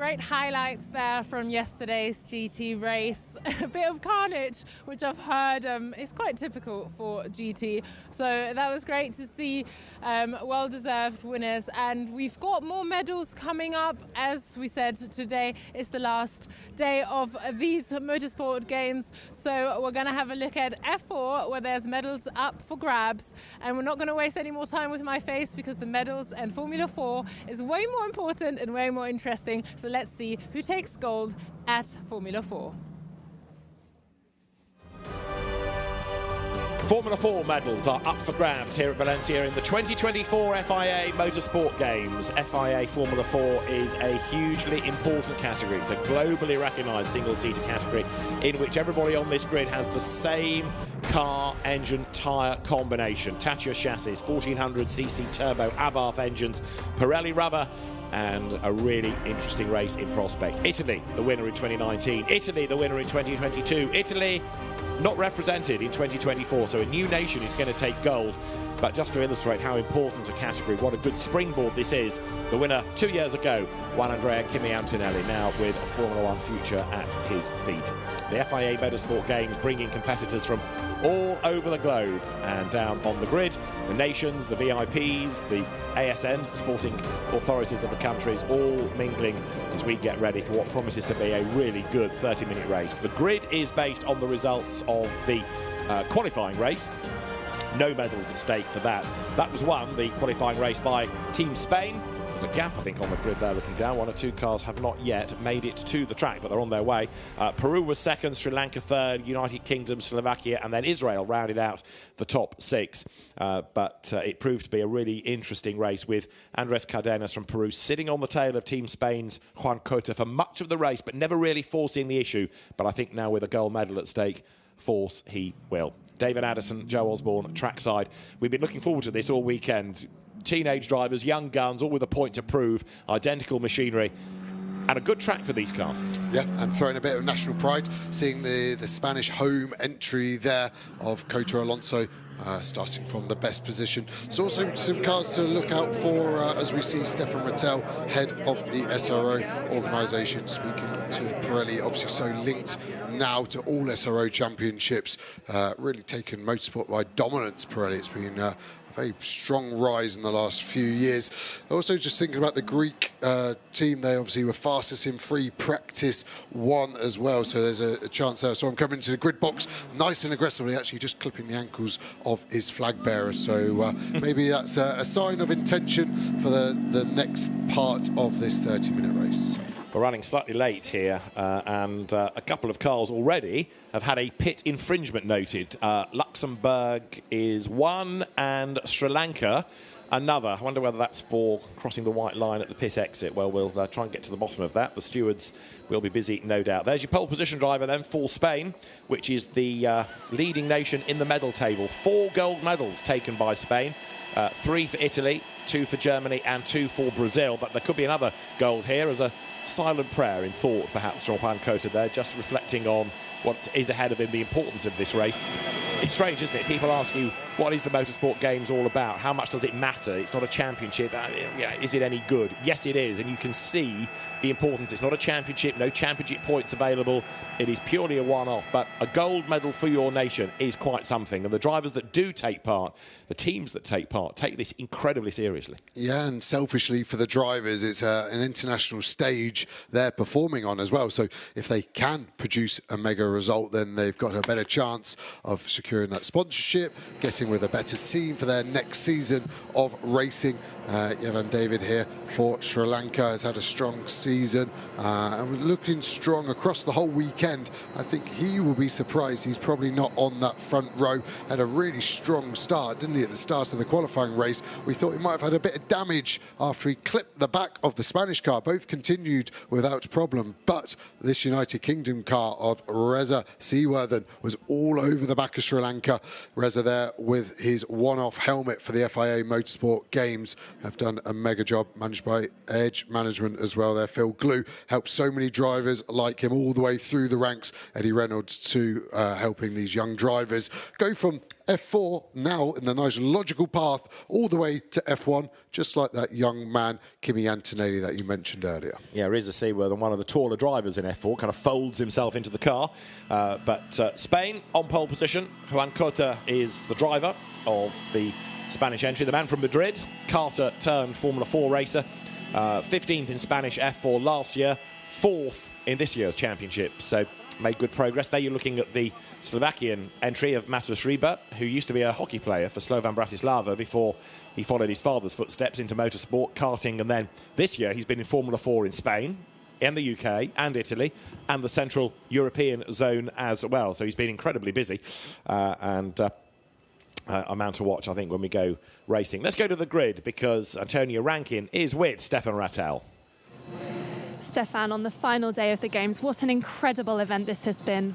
great highlights there from yesterday's GT race. A bit of carnage, which I've heard is quite typical for GT. So that was great to see, well-deserved winners. And we've got more medals coming up. As we said, today is the last day of these motorsport games. So we're going to have a look at F4, where there's medals up for grabs. And we're not going to waste any more time with my face, because the medals and Formula 4 is way more important and way more interesting. So let's see who takes gold at Formula 4. Formula 4 medals are up for grabs here at Valencia in the 2024 FIA Motorsport Games. FIA Formula 4 is a hugely important category. It's a globally recognised single-seater category in which everybody on this grid has the same car, engine, tyre combination. Tachio chassis, 1400cc turbo Abarth engines, Pirelli rubber, and a really interesting race in prospect. Italy, the winner in 2019. Italy, the winner in 2022. Italy, not represented in 2024, so a new nation is going to take gold. But just to illustrate how important a category, what a good springboard this is, the winner 2 years ago, Juan Andrea Kimi Antonelli, now with a Formula 1 future at his feet. The FIA Motorsport Games bringing competitors from all over the globe and down on the grid. The nations, the VIPs, the ASNs, the sporting authorities of the countries, all mingling as we get ready for what promises to be a really good 30-minute race. The grid is based on the results of the qualifying race. No medals at stake for that. That was won, the qualifying race, by Team Spain. There's a gap, I think, on the grid there looking down. One or two cars have not yet made it to the track, but they're on their way. Peru was second, Sri Lanka third, United Kingdom, Slovakia, and then Israel rounded out the top six. But it proved to be a really interesting race, with Andres Cardenas from Peru sitting on the tail of Team Spain's Juan Cota for much of the race, but never really forcing the issue. But I think now, with a gold medal at stake, force he will. David Addison, Joe Osborne, trackside. We've been looking forward to this all weekend. Teenage drivers, young guns, all with a point to prove, identical machinery, and a good track for these cars. Yeah, and throwing a bit of national pride, seeing the Spanish home entry there of Cota Alonso, starting from the best position. There's also some cars to look out for as we see Stefan Rattel, head of the SRO organisation, speaking to Pirelli, obviously so linked now to all SRO championships, really taken motorsport by dominance, Pirelli. It's been a very strong rise in the last few years. Also, just thinking about the Greek team, they obviously were fastest in free practice one as well, so there's a chance there. So I'm coming into the grid box nice and aggressively, actually just clipping the ankles of his flag bearer. So maybe that's a sign of intention for the next part of this 30-minute race. We're running slightly late here, and a couple of cars already have had a pit infringement noted. Luxembourg is one, and Sri Lanka another. I wonder whether that's for crossing the white line at the pit exit. Well, we'll try and get to the bottom of that. The stewards will be busy, no doubt. There's your pole position driver then for Spain, which is the leading nation in the medal table. 4 gold medals taken by Spain. 3 for Italy, 2 for Germany, and 2 for Brazil. But there could be another gold here as a silent prayer in thought, perhaps, from Juan Cota there, just reflecting on what is ahead of him, the importance of this race. It's strange, isn't it? People ask you, what is the Motorsport Games all about? How much does it matter? It's not a championship. Is it any good? Yes, it is, and you can see the importance. It's not a championship, no championship points available. It is purely a one-off, but a gold medal for your nation is quite something. And the drivers that do take part, the teams that take part, take this incredibly seriously. Yeah, and selfishly for the drivers, it's an international stage they're performing on as well. So if they can produce a mega result, then they've got a better chance of securing that sponsorship, getting with a better team for their next season of racing. Evan David here for Sri Lanka has had a strong season and we're looking strong across the whole weekend. I think he will be surprised he's probably not on that front row. Had a really strong start, didn't he, at the start of the qualifying race? We thought he might have had a bit of damage after he clipped the back of the Spanish car. Both continued without problem, but this United Kingdom car of Reza Seaworthen was all over the back of Sri Lanka. Reza there with his one-off helmet for the FIA Motorsport Games. Have done a mega job, managed by Edge Management as well there. Phil Glue helped so many drivers like him all the way through the ranks. Eddie Reynolds too, helping these young drivers go from F4 now in the nice logical path all the way to F1, just like that young man, Kimi Antonelli, that you mentioned earlier. Yeah, Reza Seaworth, one of the taller drivers in F4, kind of folds himself into the car. But Spain on pole position. Juan Cota is the driver of the Spanish entry, the man from Madrid. Carter turned Formula 4 racer. 15th in Spanish F4 last year, 4th in this year's championship. So made good progress. There you're looking at the Slovakian entry of Matus Riba, who used to be a hockey player for Slovan Bratislava before he followed his father's footsteps into motorsport, karting, and then this year he's been in Formula 4 in Spain, in the UK and Italy, and the Central European zone as well. So he's been incredibly busy a man to watch, I think, when we go racing. Let's go to the grid because Antonio Rankin is with Stefan Rattel. Stefan, on the final day of the Games, what an incredible event this has been.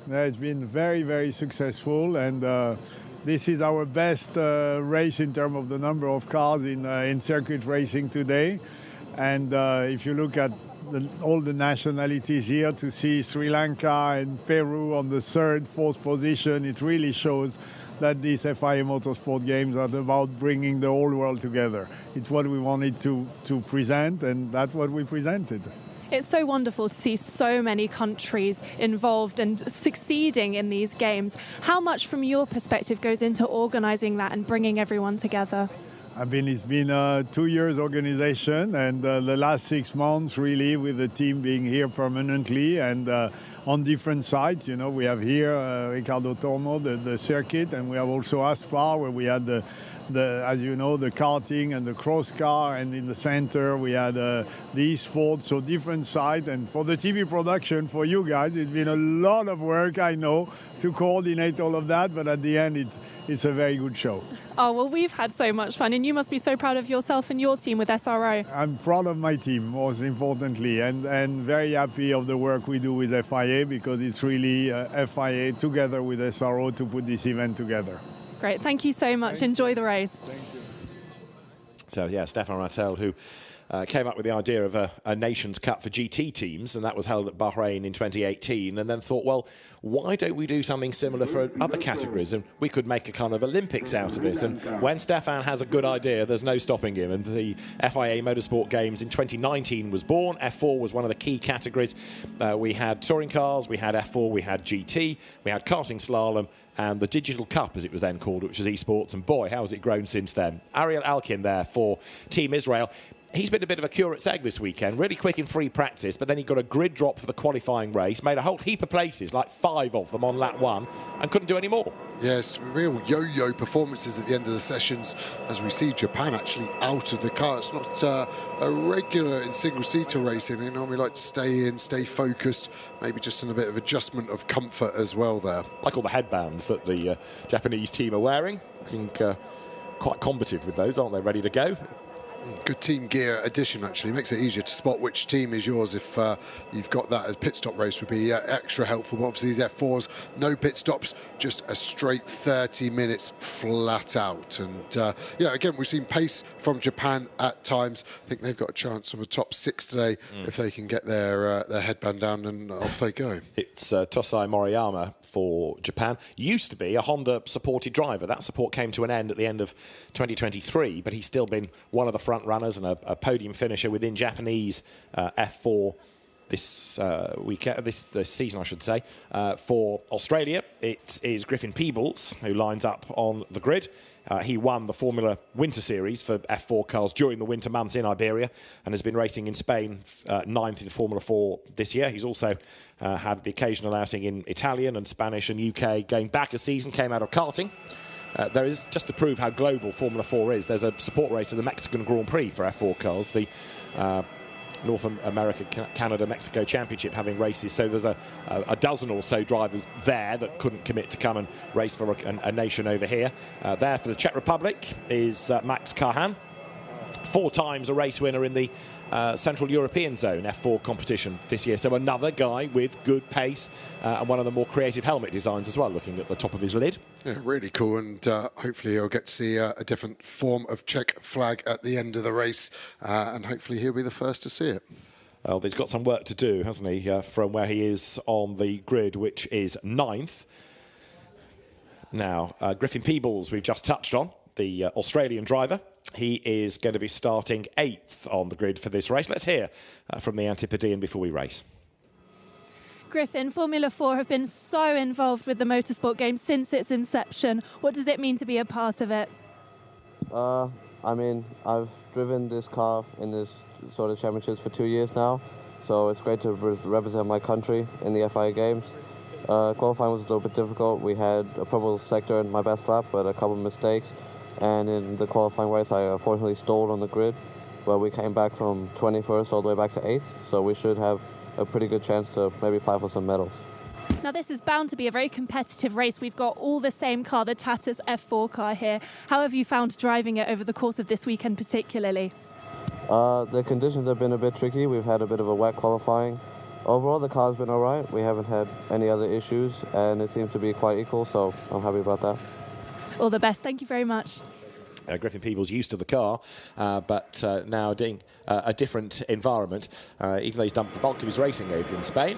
Yeah, it's been very, very successful, and this is our best race in terms of the number of cars in circuit racing today. And if you look at all the nationalities here, to see Sri Lanka and Peru on the third, fourth position, it really shows that these FIA Motorsport Games are about bringing the whole world together. It's what we wanted to present, and that's what we presented. It's so wonderful to see so many countries involved and succeeding in these games. How much, from your perspective, goes into organising that and bringing everyone together? I mean, it's been a 2 years organization, and the last 6 months really with the team being here permanently and on different sites. You know, we have here Ricardo Tormo, the circuit, and we have also Aspar, where we had the as you know, the karting and the cross car, and in the center we had the esports, so different sites. And for the TV production, for you guys, it's been a lot of work, I know, to coordinate all of that, but at the end it's a very good show. Oh, well, we've had so much fun, and you must be so proud of yourself and your team with SRO. I'm proud of my team, most importantly, and very happy of the work we do with FIA, because it's really FIA together with SRO to put this event together. Great, thank you so much. Enjoy the race. Thank you. So, yeah, Stefan Rattel, who came up with the idea of a Nations Cup for GT teams, and that was held at Bahrain in 2018, and then thought, well, why don't we do something similar for other categories, and we could make a kind of Olympics out of it. And when Stefan has a good idea, there's no stopping him, and the FIA Motorsport Games in 2019 was born. F4 was one of the key categories. We had touring cars, we had F4, we had GT, we had karting, slalom, and the Digital Cup, as it was then called, which was esports, and boy, how has it grown since then. Ariel Alkin there for Team Israel. He's been a bit of a curate's egg this weekend, really quick in free practice, but then he got a grid drop for the qualifying race, made a whole heap of places, like 5 of them on lap 1, and couldn't do any more. Yes, real yo-yo performances at the end of the sessions, as we see Japan actually out of the car. It's not a regular in single-seater racing. They normally like to stay in, stay focused, maybe just in a bit of adjustment of comfort as well there. Like all the headbands that the Japanese team are wearing. I think quite combative with those, aren't they? Ready to go. Good team gear addition, actually. Makes it easier to spot which team is yours if you've got that. As pit stop race would be extra helpful. But obviously these F4s, no pit stops, just a straight 30 minutes flat out. And yeah, again, we've seen pace from Japan at times. I think they've got a chance of a top 6 today if they can get their headband down, and off they go. It's Tosai Moriyama for Japan. Used to be a Honda supported driver. That support came to an end at the end of 2023, but he's still been one of the front runners and a podium finisher within Japanese F4 this weekend, this season, I should say. For Australia, it is Griffin Peebles who lines up on the grid. He won the Formula Winter Series for F4 cars during the winter months in Iberia and has been racing in Spain, 9th in Formula 4 this year. He's also had the occasional outing in Italian and Spanish and UK. Going back a season, came out of karting. There is, just to prove how global Formula 4 is, there's a support race of the Mexican Grand Prix for F4 cars, the North America, Canada, Mexico Championship having races. So there's a dozen or so drivers there that couldn't commit to come and race for a nation over here. There for the Czech Republic is Max Kahan, 4 times a race winner in the Central European Zone F4 competition this year. So another guy with good pace and one of the more creative helmet designs as well, looking at the top of his lid. Yeah, really cool, and hopefully he'll get to see a different form of Czech flag at the end of the race, and hopefully he'll be the first to see it. Well, he's got some work to do, hasn't he, from where he is on the grid, which is 9th. Now, Griffin Peebles, we've just touched on, the Australian driver. He is going to be starting 8th on the grid for this race. Let's hear from the Antipodean before we race. Griffin, Formula 4 have been so involved with the motorsport game since its inception. What does it mean to be a part of it? I mean, I've driven this car in this sort of championships for 2 years now, so it's great to represent my country in the FIA Games. Qualifying was a little bit difficult. We had a purple sector in my best lap, but a couple of mistakes. And in the qualifying race, I unfortunately stalled on the grid, but we came back from 21st all the way back to 8th, so we should have a pretty good chance to maybe fight for some medals. Now, this is bound to be a very competitive race. We've got all the same car, the Tatus F4 car here. How have you found driving it over the course of this weekend particularly? The conditions have been a bit tricky. We've had a bit of a wet qualifying. Overall, the car's been all right. We haven't had any other issues, and it seems to be quite equal, so I'm happy about that. All the best. Thank you very much. Griffin Peebles used to the car, but now doing a different environment. Even though he's done the bulk of his racing over in Spain,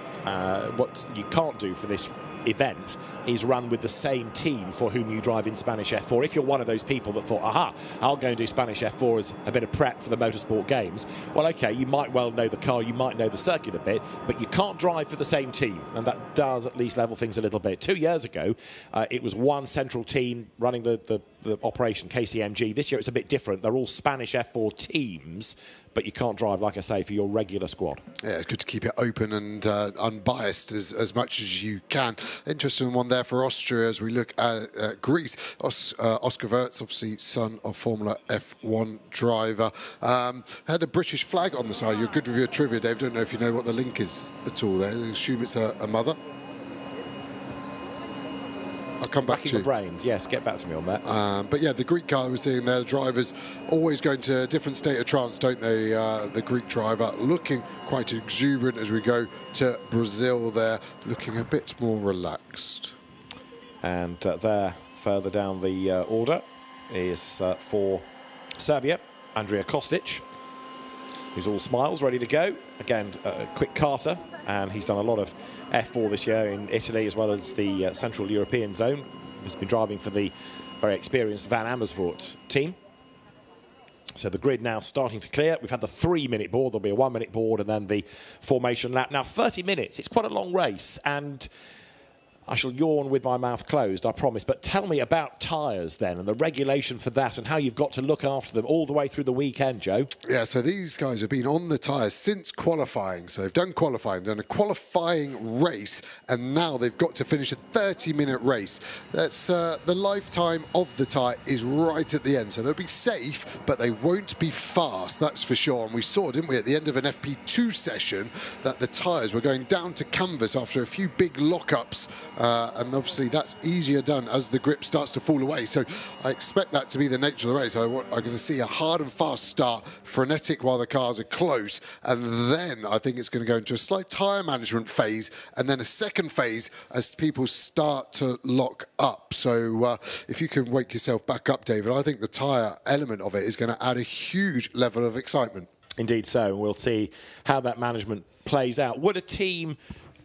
what you can't do for this event is run with the same team for whom you drive in Spanish F4. If you're one of those people that thought, aha, I'll go and do Spanish F4 as a bit of prep for the Motorsport Games, well, okay, you might well know the car, you might know the circuit a bit, but you can't drive for the same team, and that does at least level things a little bit. 2 years ago, it was one central team running the operation, KCMG. This year it's a bit different. They're all Spanish F4 teams, but you can't drive, like I say, for your regular squad. Yeah, it's good to keep it open and unbiased as much as you can. Interesting one there for Austria as we look at Greece. Oscar Wirtz, obviously son of Formula F1 driver, had a British flag on the side. You're good with your trivia, Dave. Don't know if you know what the link is at all there. I assume it's a mother. I'll come back to you. Brains, yes, get back to me on that. But yeah, the Greek car we're seeing there, the drivers always going to a different state of trance, don't they? The Greek driver looking quite exuberant as we go to Brazil there, looking a bit more relaxed. And there, further down the order, is for Serbia, Andrija Kostic, who's all smiles, ready to go. Again, a quick karter, and he's done a lot of F4 this year in Italy as well as the Central European zone. He's been driving for the very experienced Van Amersfoort team. So the grid now starting to clear. We've had the 3-minute board, there'll be a 1-minute board, and then the formation lap. Now 30 minutes, it's quite a long race, and I shall yawn with my mouth closed, I promise. But tell me about tyres then and the regulation for that and how you've got to look after them all the way through the weekend, Joe. Yeah, so these guys have been on the tyres since qualifying. So they've done qualifying, done a qualifying race, and now they've got to finish a 30-minute race. That's the lifetime of the tyre is right at the end. So they'll be safe, but they won't be fast, that's for sure. And we saw, didn't we, at the end of an FP2 session, that the tyres were going down to canvas after a few big lockups. And obviously that's easier done as the grip starts to fall away. So I expect that to be the nature of the race. I'm going to see a hard and fast start, frenetic while the cars are close, and then I think it's going to go into a slight tyre management phase, and then a second phase as people start to lock up. So if you can wake yourself back up, David, I think the tyre element of it is going to add a huge level of excitement. Indeed so, and we'll see how that management plays out. Would a team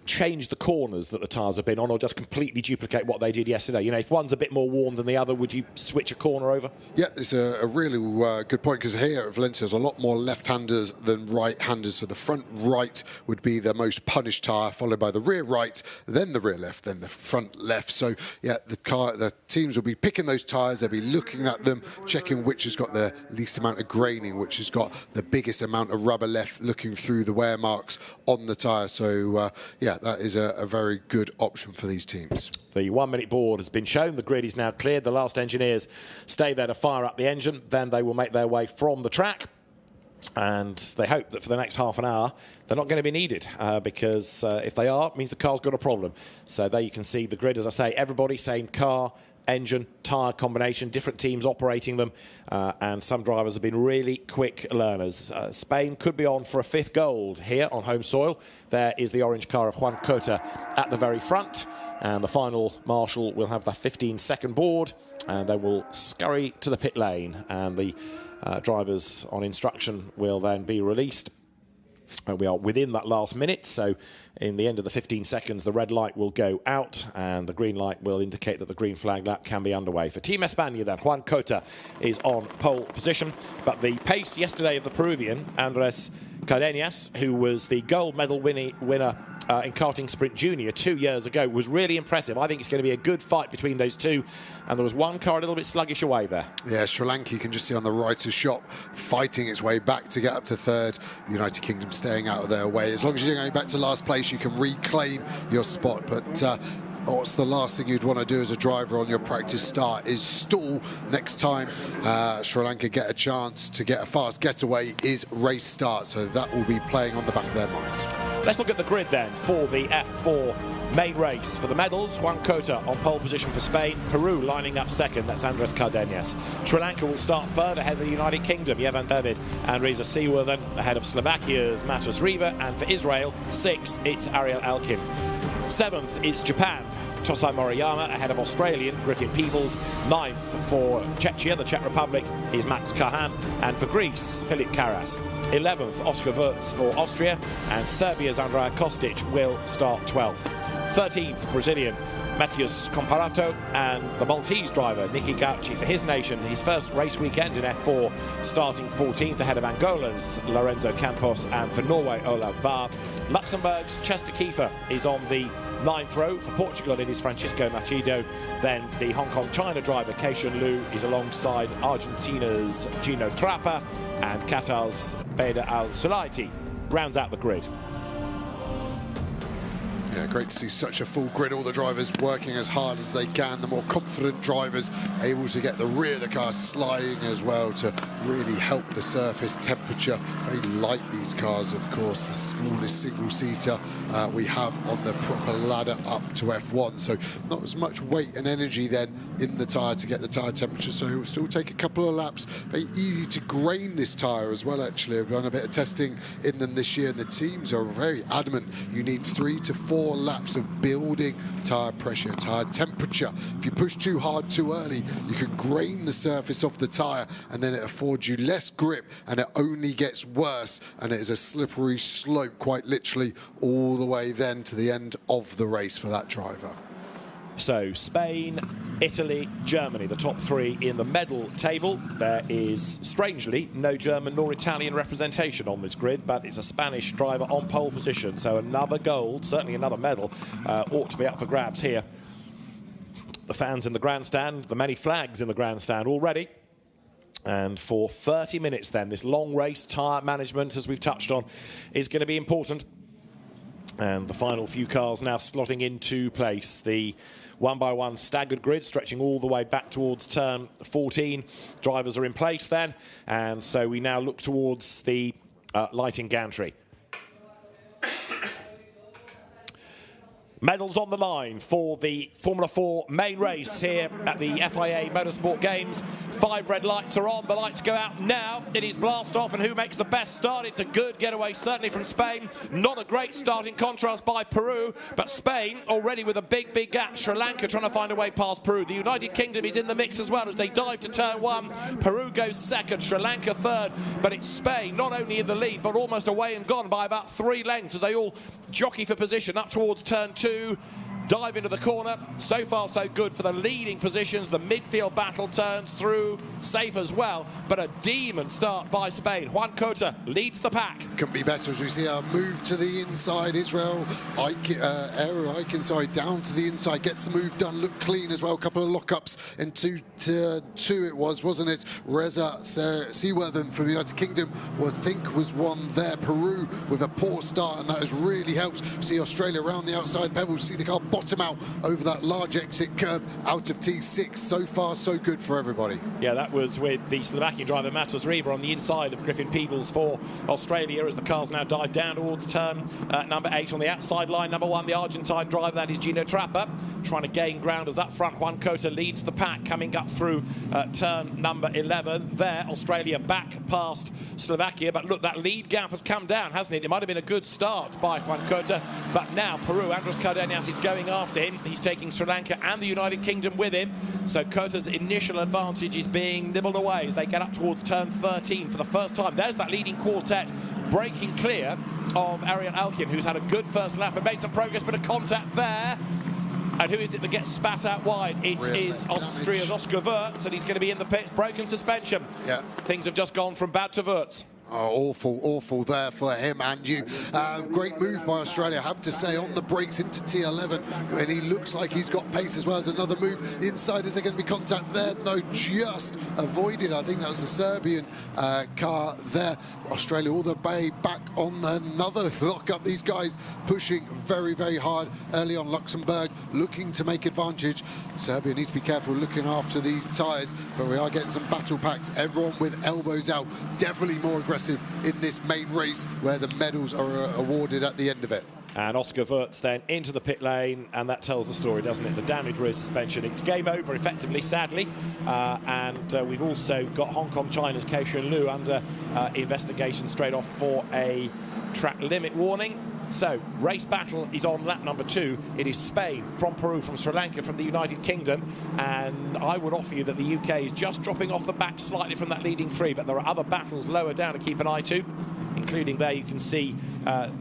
change the corners that the tyres have been on, or just completely duplicate what they did yesterday? You know, if one's a bit more worn than the other, would you switch a corner over? Yeah, it's a really good point, because here at Valencia there's a lot more left-handers than right-handers, so the front right would be the most punished tyre, followed by the rear right, then the rear left, then the front left. So yeah, the teams will be picking those tyres, they'll be looking at them, checking which has got the least amount of graining, which has got the biggest amount of rubber left, looking through the wear marks on the tyre. So yeah, that is a very good option for these teams. The 1-minute board has been shown. The grid is now cleared. The last engineers stay there to fire up the engine. Then they will make their way from the track. And they hope that for the next half an hour, they're not going to be needed, because if they are, it means the car's got a problem. So there you can see the grid, as I say, everybody, same car, engine, tyre combination, different teams operating them, and some drivers have been really quick learners. Spain could be on for a 5th gold here on home soil. There is the orange car of Juan Cota at the very front, and the final marshal will have the 15-second board, and they will scurry to the pit lane, and the drivers on instruction will then be released And we are within that last minute, so in the end of the 15 seconds, the red light will go out and the green light will indicate that the green flag lap can be underway. For Team España then, Juan Cota is on pole position, but the pace yesterday of the Peruvian, Andrés Cardenas, who was the gold medal winner in Karting Sprint Junior 2 years ago, was really impressive. I think it's going to be a good fight between those two, and there was one car a little bit sluggish away there. Yeah, Sri Lanka, you can just see on the right of shot, fighting its way back to get up to third. The United Kingdom staying out of their way. As long as you're going back to last place, you can reclaim your spot, but what's the last thing you'd want to do as a driver on your practice start is stall. Next time Sri Lanka get a chance to get a fast getaway is race start, so that will be playing on the back of their mind. Let's look at the grid then for the F4 main race. For the medals, Juan Cota on pole position for Spain. Peru lining up second, that's Andrés Cardenas. Sri Lanka will start third ahead of the United Kingdom, Jevan David and Reza Seaworthen, ahead of Slovakia's Matus Riva, and for Israel, sixth, it's Ariel Alkin. Seventh is Japan, Tosai Moriyama, ahead of Australian Griffin Peebles. Ninth for Czechia, the Czech Republic, is Max Kahan, and for Greece, Filip Karas. 11th, Oscar Wurz for Austria, and Serbia's Andrea Kostic will start 12th. 13th, Brazilian Matheus Comparato, and the Maltese driver Niki Gauci for his nation, his first race weekend in F4, starting 14th ahead of Angola's Lorenzo Campos, and for Norway, Olav Var. Luxembourg's Chester Kiefer is on the 9th row. For Portugal, it is Francisco Machido. Then the Hong Kong-China driver, Keishun Liu, is alongside Argentina's Gino Trappa, and Qatar's Beda Al-Sulaiti rounds out the grid. Yeah, great to see such a full grid, all the drivers working as hard as they can. The more confident drivers able to get the rear of the car sliding as well to really help the surface temperature. Very light, these cars, of course, the smallest single-seater we have on the proper ladder up to F1, so not as much weight and energy then in the tyre to get the tyre temperature, so it will still take a couple of laps. Very easy to grain this tyre as well, actually. I've done a bit of testing in them this year, and the teams are very adamant you need 3 to 4 laps of building tyre pressure, tyre temperature. If you push too hard too early, you can grain the surface off the tyre, and then it affords you less grip, and it only gets worse, and it is a slippery slope, quite literally, all the way then to the end of the race for that driver. So Spain, Italy, Germany, the top three in the medal table. There is, strangely, no German nor Italian representation on this grid, but it's a Spanish driver on pole position. So another gold, certainly another medal, ought to be up for grabs here. The fans in the grandstand, the many flags in the grandstand already. And for 30 minutes then, this long race, tyre management, as we've touched on, is going to be important. And the final few cars now slotting into place. The one-by-one staggered grid stretching all the way back towards turn 14. Drivers are in place then, and so we now look towards the lighting gantry. Medals on the line for the Formula 4 main race here at the FIA Motorsport Games. 5 red lights are on. The lights go out now. It is blast off, and who makes the best start? It's a good getaway, certainly from Spain. Not a great start in contrast by Peru, but Spain already with a big, big gap. Sri Lanka trying to find a way past Peru. The United Kingdom is in the mix as well as they dive to turn 1. Peru goes second, Sri Lanka third, but it's Spain not only in the lead, but almost away and gone by about 3 lengths as they all jockey for position up towards turn 2. Dive into the corner. So far so good for the leading positions. The midfield battle turns through safe as well, but a demon start by Spain. Juan Cota leads the pack. Couldn't be better as we see our move to the inside. Israel Aikinside down to the inside, gets the move done, look clean as well. A couple of lockups in 2 it was, wasn't it? Reza Seaworthen from the United Kingdom, I think was one there. Peru with a poor start, and that has really helped. See Australia around the outside pebbles, see the car bottom out over that large exit curb out of T6. So far, so good for everybody. Yeah, that was with the Slovakian driver Matus Riva on the inside of Griffin Peebles for Australia as the cars now dive down towards turn number 8 on the outside line. Number 1, the Argentine driver, that is Gino Trappa, trying to gain ground as up front. Juan Cota leads the pack coming up through turn number 11. There, Australia back past Slovakia, but look, that lead gap has come down, hasn't it? It might have been a good start by Juan Cota, but now Peru, Andrés Cardenas is going after him. He's taking Sri Lanka and the United Kingdom with him, so Cota's initial advantage is being nibbled away as they get up towards turn 13 for the first time. There's that leading quartet breaking clear of Ariel Alkin, who's had a good first lap and made some progress, but a contact there. And who is it that gets spat out wide? It is Austria's Oscar Wirtz, and he's going to be in the pits. Broken suspension. Yeah. Things have just gone from bad to Wirtz. Oh, awful there for him and you. Great move by Australia, I have to say, on the brakes into T11, and he looks like he's got pace as well as another move inside. Is there going to be contact there? No, just avoided. I think that was the Serbian car there. Australia all the way back on another lock-up. These guys pushing very, very hard early on. Luxembourg looking to make advantage. Serbia needs to be careful looking after these tyres, but we are getting some battle packs. Everyone with elbows out, definitely more aggressive in this main race where the medals are awarded at the end of it. And Oscar Wirtz then into the pit lane, and that tells the story, doesn't it? The damaged rear suspension. It's game over, effectively, sadly. And we've also got Hong Kong, China's Keishan Liu under investigation straight off for a track limit warning. So, race battle is on lap number 2. It is Spain from Peru, from Sri Lanka, from the United Kingdom. And I would offer you that the UK is just dropping off the back slightly from that leading 3, but there are other battles lower down to keep an eye to, including there you can see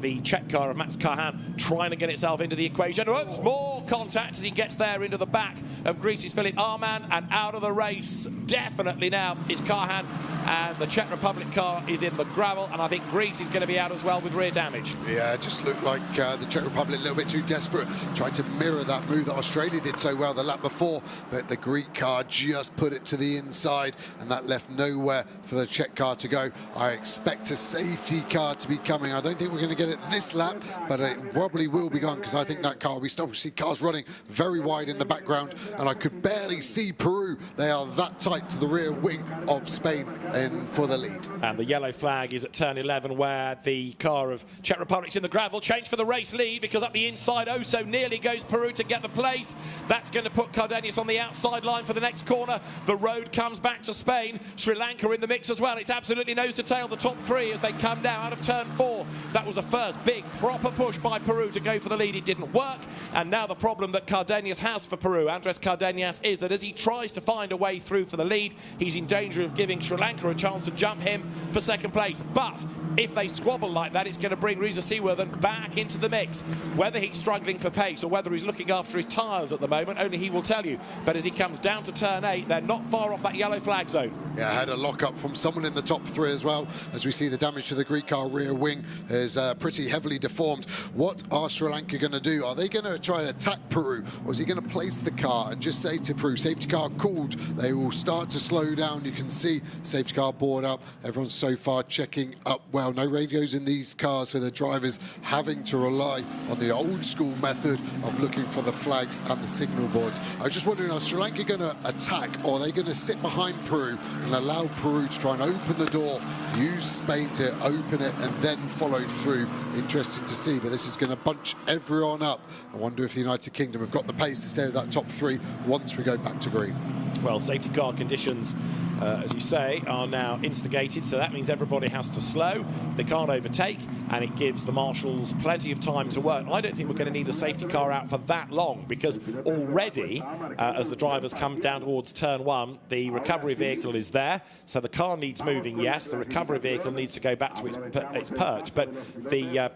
the Czech car of Max Karhan trying to get itself into the equation. Oops, more contact as he gets there into the back of Greece's Philipp Arman, and out of the race definitely now is Karhan, and the Czech Republic car is in the gravel, and I think Greece is going to be out as well with rear damage. Yeah, it just looked like the Czech Republic a little bit too desperate, tried to mirror that move that Australia did so well the lap before, but the Greek car just put it to the inside, and that left nowhere for the Czech car to go. I expect a safety car to be coming. I don't think we're going to get it this lap, but it probably will be gone, because I think that car, we start to see cars running very wide in the background, and I could barely see Peru. They are that tight to the rear wing of Spain and for the lead. And the yellow flag is at turn 11, where the car of Czech Republic's in the gravel. Change for the race lead, because up the inside, oh so nearly goes Peru to get the place. That's going to put Cardenas on the outside line for the next corner. The road comes back to Spain. Sri Lanka in the mix as well. It's absolutely nose to tail, the top 3 as they come now out of turn 4. That was a first big proper push by Peru to go for the lead. It didn't work, and now the problem that Cardenas has for Peru, Andres Cardenas, is that as he tries to find a way through for the lead, he's in danger of giving Sri Lanka a chance to jump him for second place. But if they squabble like that, it's going to bring Reza Seaworthen back into the mix. Whether he's struggling for pace or whether he's looking after his tyres at the moment, only he will tell you. But as he comes down to turn 8, they're not far off that yellow flag zone. Yeah, I had a lock-up from someone in the top 3 as well, as we see the damage to the Greek car rear wing is pretty heavily deformed. What are Sri Lanka going to do? Are they going to try and attack Peru, or is he going to place the car and just say to Peru, safety car called? They will start to slow down. You can see safety car board up. Everyone's so far checking up well. No radios in these cars, so the drivers having to rely on the old school method of looking for the flags and the signal boards. I was just wondering, are Sri Lanka going to attack, or are they going to sit behind Peru and allow Peru to try and open the door, use Spain to open it and then follow through? Interesting to see, but this is going to bunch everyone up. I wonder if the United Kingdom have got the pace to stay with that top 3 once we go back to green. Well, safety car conditions, as you say, are now instigated, so that means everybody has to slow. They can't overtake, and it gives the marshals plenty of time to work. I don't think we're going to need a safety car out for that long, because already, as the drivers come down towards turn 1, the recovery vehicle is there, so the car needs moving, yes. The recovery vehicle needs to go back to its perch, but the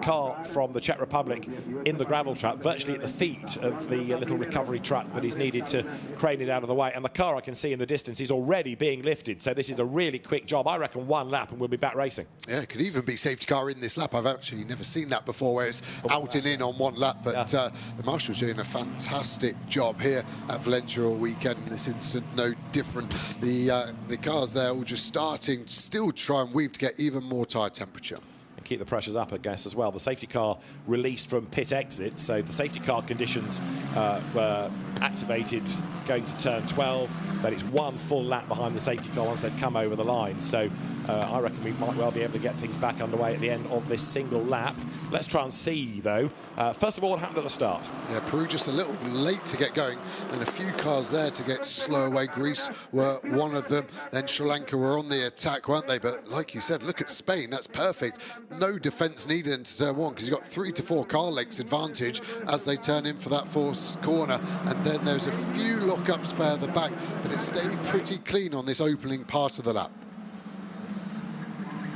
car from the Czech Republic in the gravel truck, virtually at the feet of the little recovery truck that is needed to crane it out of the way. And the car I can see in the distance is already being lifted. So this is a really quick job. I reckon 1 lap and we'll be back racing. Yeah, it could even be safety car in this lap. I've actually never seen that before, where it's out and in on 1 lap. But the marshals doing a fantastic job here at Valencia all weekend. In this instant, no different. The cars there all just starting, still try and weave to get even more tyre temperature. Keep the pressures up, I guess, as well. The safety car released from pit exit, so the safety car conditions were activated going to turn 12. But it's 1 full lap behind the safety car once they've come over the line. So I reckon we might well be able to get things back underway at the end of this single lap. Let's try and see, though. First of all, what happened at the start? Yeah, Peru just a little late to get going, and a few cars there to get slow away. Greece were one of them. Then Sri Lanka were on the attack, weren't they? But like you said, look at Spain. That's perfect. No defence needed into turn 1, because you've got 3 to 4 car lengths advantage as they turn in for that 4th corner. And then there's a few lockups further back, but it stayed pretty clean on this opening part of the lap.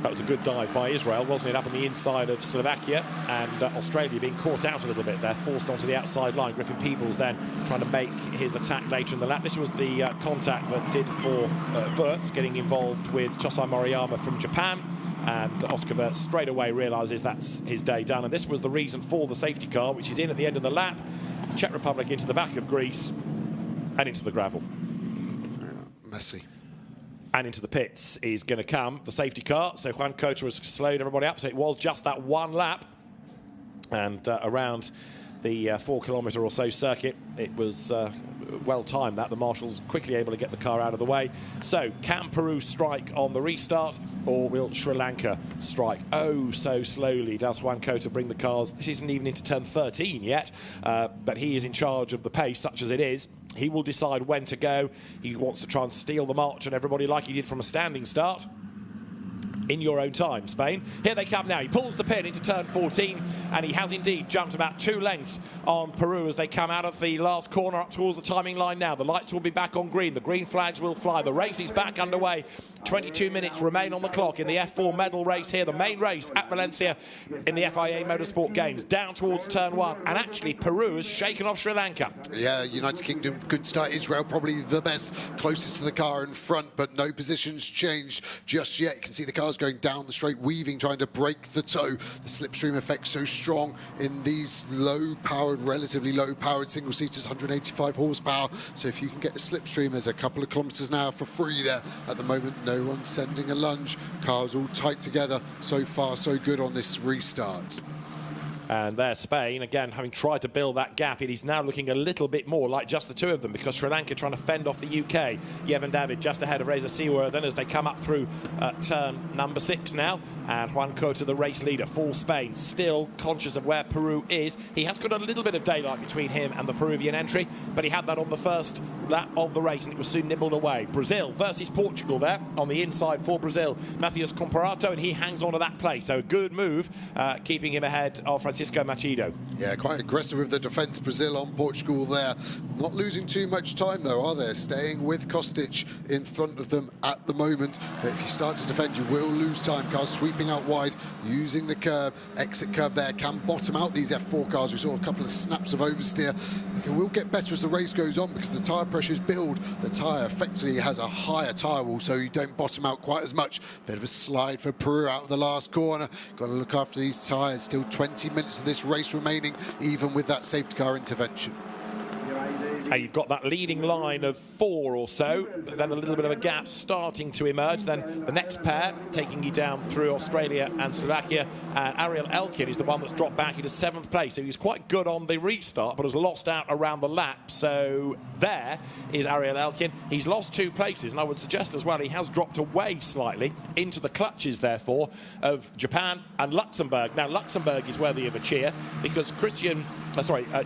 That was a good dive by Israel, wasn't it, up on the inside of Slovakia, and Australia being caught out a little bit there, forced onto the outside line. Griffin Peebles then trying to make his attack later in the lap. This was the contact that did for Wirtz, getting involved with Chosai Moriyama from Japan, and Oscar Wirtz straight away realises that's his day done, and this was the reason for the safety car, which is in at the end of the lap. Czech Republic into the back of Greece and into the gravel. Messy. And into the pits is going to come the safety car. So Juan Cota has slowed everybody up. So it was just that one lap. And around the 4 kilometre or so circuit, it was well timed that. The marshals quickly able to get the car out of the way. So can Peru strike on the restart, or will Sri Lanka strike? Oh, so slowly does Juan Cota bring the cars. This isn't even into turn 13 yet, but he is in charge of the pace, such as it is. He will decide when to go. He wants to try and steal the march on everybody like he did from a standing start. In your own time, Spain. Here they come now. He pulls the pin into turn 14, and he has indeed jumped about 2 lengths on Peru as they come out of the last corner up towards the timing line now. The lights will be back on green. The green flags will fly. The race is back underway. 22 minutes remain on the clock in the F4 medal race here, the main race at Valencia in the FIA Motorsport Games. Down towards turn 1, and actually Peru has shaken off Sri Lanka. Yeah, United Kingdom, good start. Israel probably the best, closest to the car in front, but no positions changed just yet. You can see the cars going down the straight, weaving, trying to break the toe. The slipstream effect so strong in these low-powered, relatively low-powered single-seaters, 185 horsepower. So if you can get a slipstream, there's a couple of kilometres now for free there. At the moment, no one's sending a lunge. Cars all tight together. So far, so good on this restart. And there's Spain, again, having tried to build that gap. It is now looking a little bit more like just the two of them, because Sri Lanka trying to fend off the UK. Yevan David just ahead of Reza Seaworthen as they come up through turn number 6 now. And Juan Cota, the race leader for Spain, still conscious of where Peru is. He has got a little bit of daylight between him and the Peruvian entry, but he had that on the first lap of the race, and it was soon nibbled away. Brazil versus Portugal there on the inside for Brazil. Matheus Comparato, and he hangs on to that place. So a good move, keeping him ahead of Francisco Machido. Yeah, quite aggressive with the defence, Brazil on Portugal there. Not losing too much time though, are they? Staying with Kostic in front of them at the moment. But if you start to defend, you will lose time. Cars sweeping out wide, using the curb, exit curb there, can bottom out these F4 cars. We saw a couple of snaps of oversteer. It will get better as the race goes on because the tyre pressures build. The tyre effectively has a higher tyre wall, so you don't bottom out quite as much. Bit of a slide for Peru out of the last corner. Got to look after these tyres. Still 20 minutes of this race remaining, even with that safety car intervention. And you've got that leading line of 4 or so, but then a little bit of a gap starting to emerge. Then the next pair taking you down through Australia and Slovakia. And Ariel Elkin is the one that's dropped back into 7th place. So he's quite good on the restart, but has lost out around the lap. So there is Ariel Elkin. He's lost 2 places, and I would suggest as well he has dropped away slightly into the clutches, therefore, of Japan and Luxembourg. Now, Luxembourg is worthy of a cheer because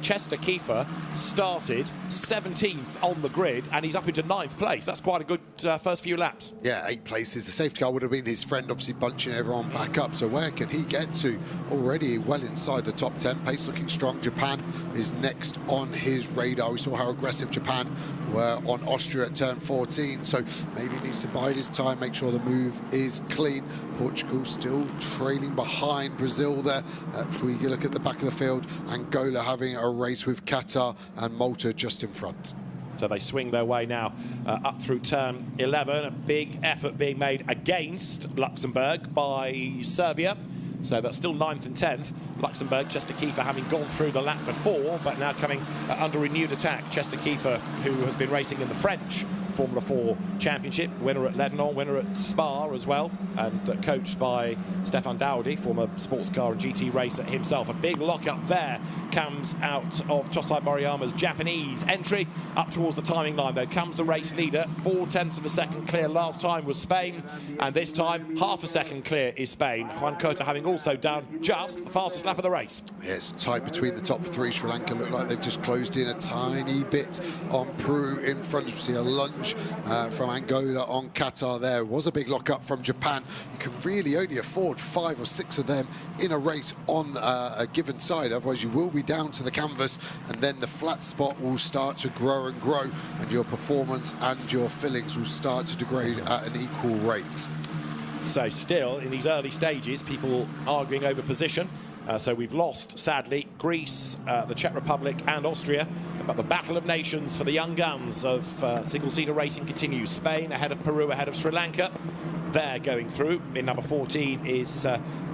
Chester Kiefer started 17th on the grid, and he's up into 9th place. That's quite a good first few laps. Yeah, 8 places. The safety car would have been his friend, obviously bunching everyone back up. So where can he get to? Already well inside the top 10. Pace looking strong. Japan is next on his radar. We saw how aggressive Japan were on Austria at turn 14. So maybe he needs to bide his time, make sure the move is clean. Portugal still trailing behind Brazil there. If we look at the back of the field, Angola having a race with Qatar and Malta just in front. So they swing their way now up through turn 11. A big effort being made against Luxembourg by Serbia. So that's still 9th and 10th. Luxembourg, Chester Kiefer having gone through the lap before, but now coming under renewed attack. Chester Kiefer, who has been racing in the French Formula 4 Championship, winner at Lebanon, winner at Spa as well, and coached by Stefan Dowdy, former sports car and GT racer himself. A big lock-up there comes out of Chosai Moriyama's Japanese entry. Up towards the timing line, though, comes the race leader. 4/10 of a second clear. Last time was Spain, and this time half a second clear is Spain. Juan Cota having also done just the fastest lap of the race. Yeah, it's tight between the top 3. Sri Lanka look like they've just closed in a tiny bit on Peru in front. You see a lunge from Angola on Qatar there. Was a big lock-up from Japan. You can really only afford 5 or 6 of them in a race on a given side, otherwise you will be down to the canvas, and then the flat spot will start to grow and grow, and your performance and your fillings will start to degrade at an equal rate. So still, in these early stages, people arguing over position. So we've lost, sadly, Greece, the Czech Republic and Austria. But the battle of nations for the young guns of single-seater racing continues. Spain ahead of Peru, ahead of Sri Lanka. They're going through. In number 14 is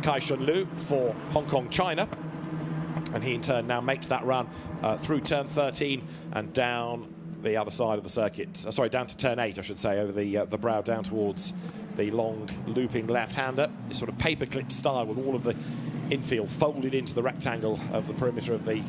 Kai Shun-Lu for Hong Kong, China. And he, in turn, now makes that run through turn 13 and down the other side of the circuit. Sorry, down to turn 8, I should say, over the brow down towards the long looping left-hander. This sort of paperclip style with all of the infield folded into the rectangle of the perimeter of the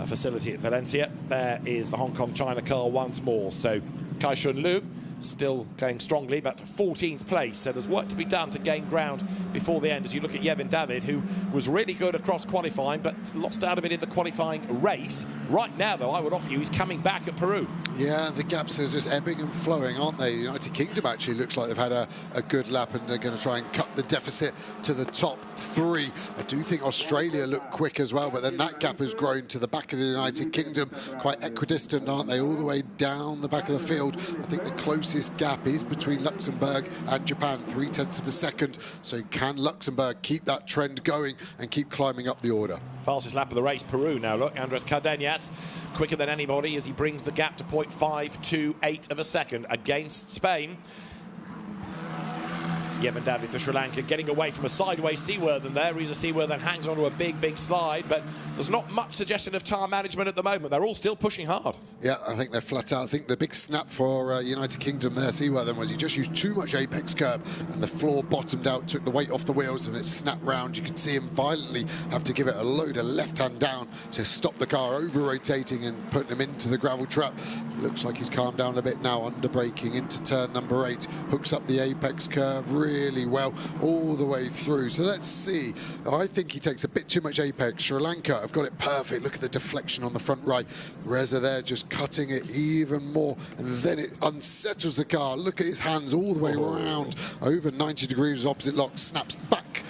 facility at Valencia. There is the Hong Kong China car once more. So Kai Shun-Lu still going strongly, but 14th place. So there's work to be done to gain ground before the end as you look at Yevin David, who was really good across qualifying but lost out a bit in the qualifying race. Right now, though, I would offer you he's coming back at Peru. Yeah, the gaps are just ebbing and flowing, aren't they? The United Kingdom actually looks like they've had a good lap, and they're going to try and cut the deficit to the top 3. I do think Australia look quick as well, but then that gap has grown to the back of the United Kingdom. Quite equidistant, aren't they? All the way down the back of the field. I think the closest gap is between Luxembourg and Japan, 0.3 of a second. So can Luxembourg keep that trend going and keep climbing up the order? Fastest lap of the race, Peru now. Look, Andrés Cardenas quicker than anybody as he brings the gap to 0.528 of a second against Spain. Yevin David for Sri Lanka getting away from a sideways Seaworthen there. Reza Seaworthen hangs onto a big slide, but there's not much suggestion of tyre management at the moment. They're all still pushing hard. Yeah, I think they're flat out. I think the big snap for United Kingdom there, Seaworthen, was he just used too much apex curb and the floor bottomed out, took the weight off the wheels, and it snapped round. You could see him violently have to give it a load of left hand down to stop the car over-rotating and putting him into the gravel trap. Looks like he's calmed down a bit now, under braking into turn number 8. Hooks up the apex curb really well all the way through. So let's see. I think he takes a bit too much apex. Sri Lanka have got it perfect. Look at the deflection on the front right. Reza there just cutting it even more, and then it unsettles the car. Look at his hands all the way around. Over 90 degrees opposite lock, snaps back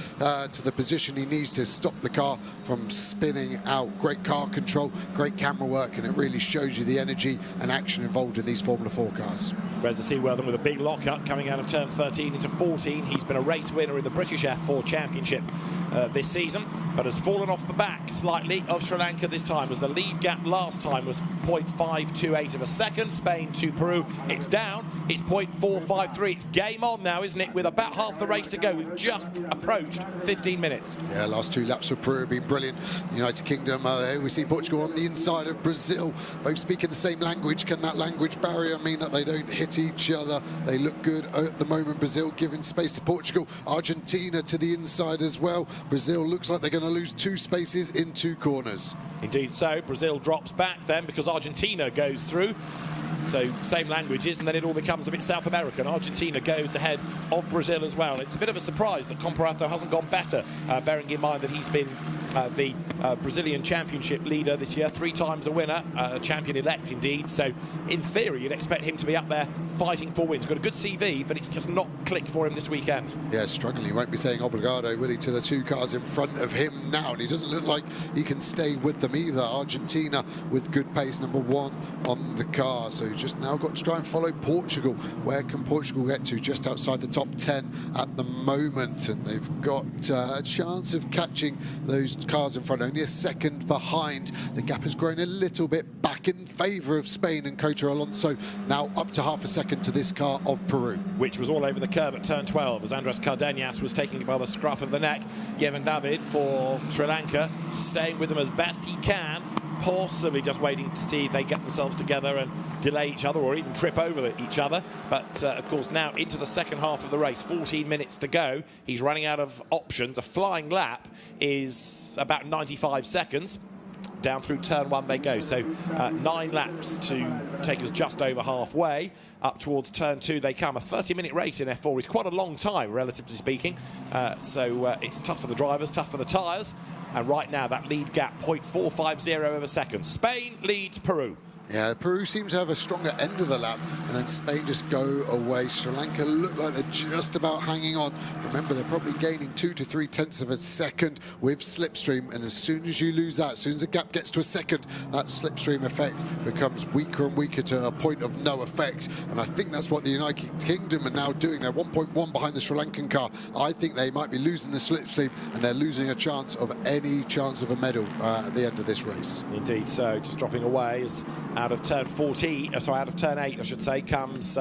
to the position he needs to stop the car from spinning out. Great car control, great camera work, and it really shows you the energy and action involved in these Formula 4 cars. Reza Seaworthen with a big lock-up coming out of turn 13 into 14. He's been a race winner in the British F4 Championship this season, but has fallen off the back slightly of Sri Lanka this time, as the lead gap last time was 0.528 of a second. Spain to Peru, it's down, it's 0.453. It's game on now, isn't it, with about half the race to go. We've just approached 15 minutes. Yeah, last 2 laps for Peru have been brilliant. United Kingdom, we see Portugal on the inside of Brazil, both speaking the same language. Can that language barrier mean that they don't hit each other? They look good at the moment. Brazil giving space to Portugal. Argentina to the inside as well. Brazil looks like they're going to lose 2 spaces in 2 corners. Indeed so. Brazil drops back then because Argentina goes through. So same languages, and then it all becomes a bit South American. Argentina goes ahead of Brazil as well. It's a bit of a surprise that Comparato hasn't gone better, bearing in mind that he's been the Brazilian championship leader this year, 3 times a winner, champion-elect indeed. So in theory, you'd expect him to be up there fighting for wins. Got a good CV, but it's just not clicked for him this weekend. Yeah, struggling. He won't be saying obrigado, will he, to the 2 cars in front of him now, and he doesn't look like he can stay with them either. Argentina with good pace, number 1 on the car. So just now got to try and follow Portugal. Where can Portugal get to? Just outside the top 10 at the moment, and they've got a chance of catching those cars in front, only a second behind. The gap has grown a little bit back in favour of Spain and Cota Alonso, now up to half a second to this car of Peru. Which was all over the curb at turn 12 as Andrés Cardenas was taking it by the scruff of the neck. Yevin David for Sri Lanka staying with them as best he can, possibly just waiting to see if they get themselves together and delay each other or even trip over each other. But of course now into the second half of the race, 14 minutes to go. He's running out of options. A flying lap is about 95 seconds. Down through turn 1 they go. So 9 laps to take us just over halfway. Up towards turn 2 they come. A 30-minute race in F4 is quite a long time, relatively speaking. So it's tough for the drivers, tough for the tyres. And right now, that lead gap, 0.450 of a second. Spain leads Peru. Yeah, Peru seems to have a stronger end of the lap, and then Spain just go away. Sri Lanka look like they're just about hanging on. Remember, they're probably gaining 2 to 3 tenths of a second with slipstream, and as soon as you lose that, as soon as the gap gets to a second, that slipstream effect becomes weaker and weaker to a point of no effect. And I think that's what the United Kingdom are now doing. They're 1.1 behind the Sri Lankan car. I think they might be losing the slipstream, and they're losing a chance of any chance of a medal at the end of this race. Indeed, so just dropping away as out of turn 8, I should say, comes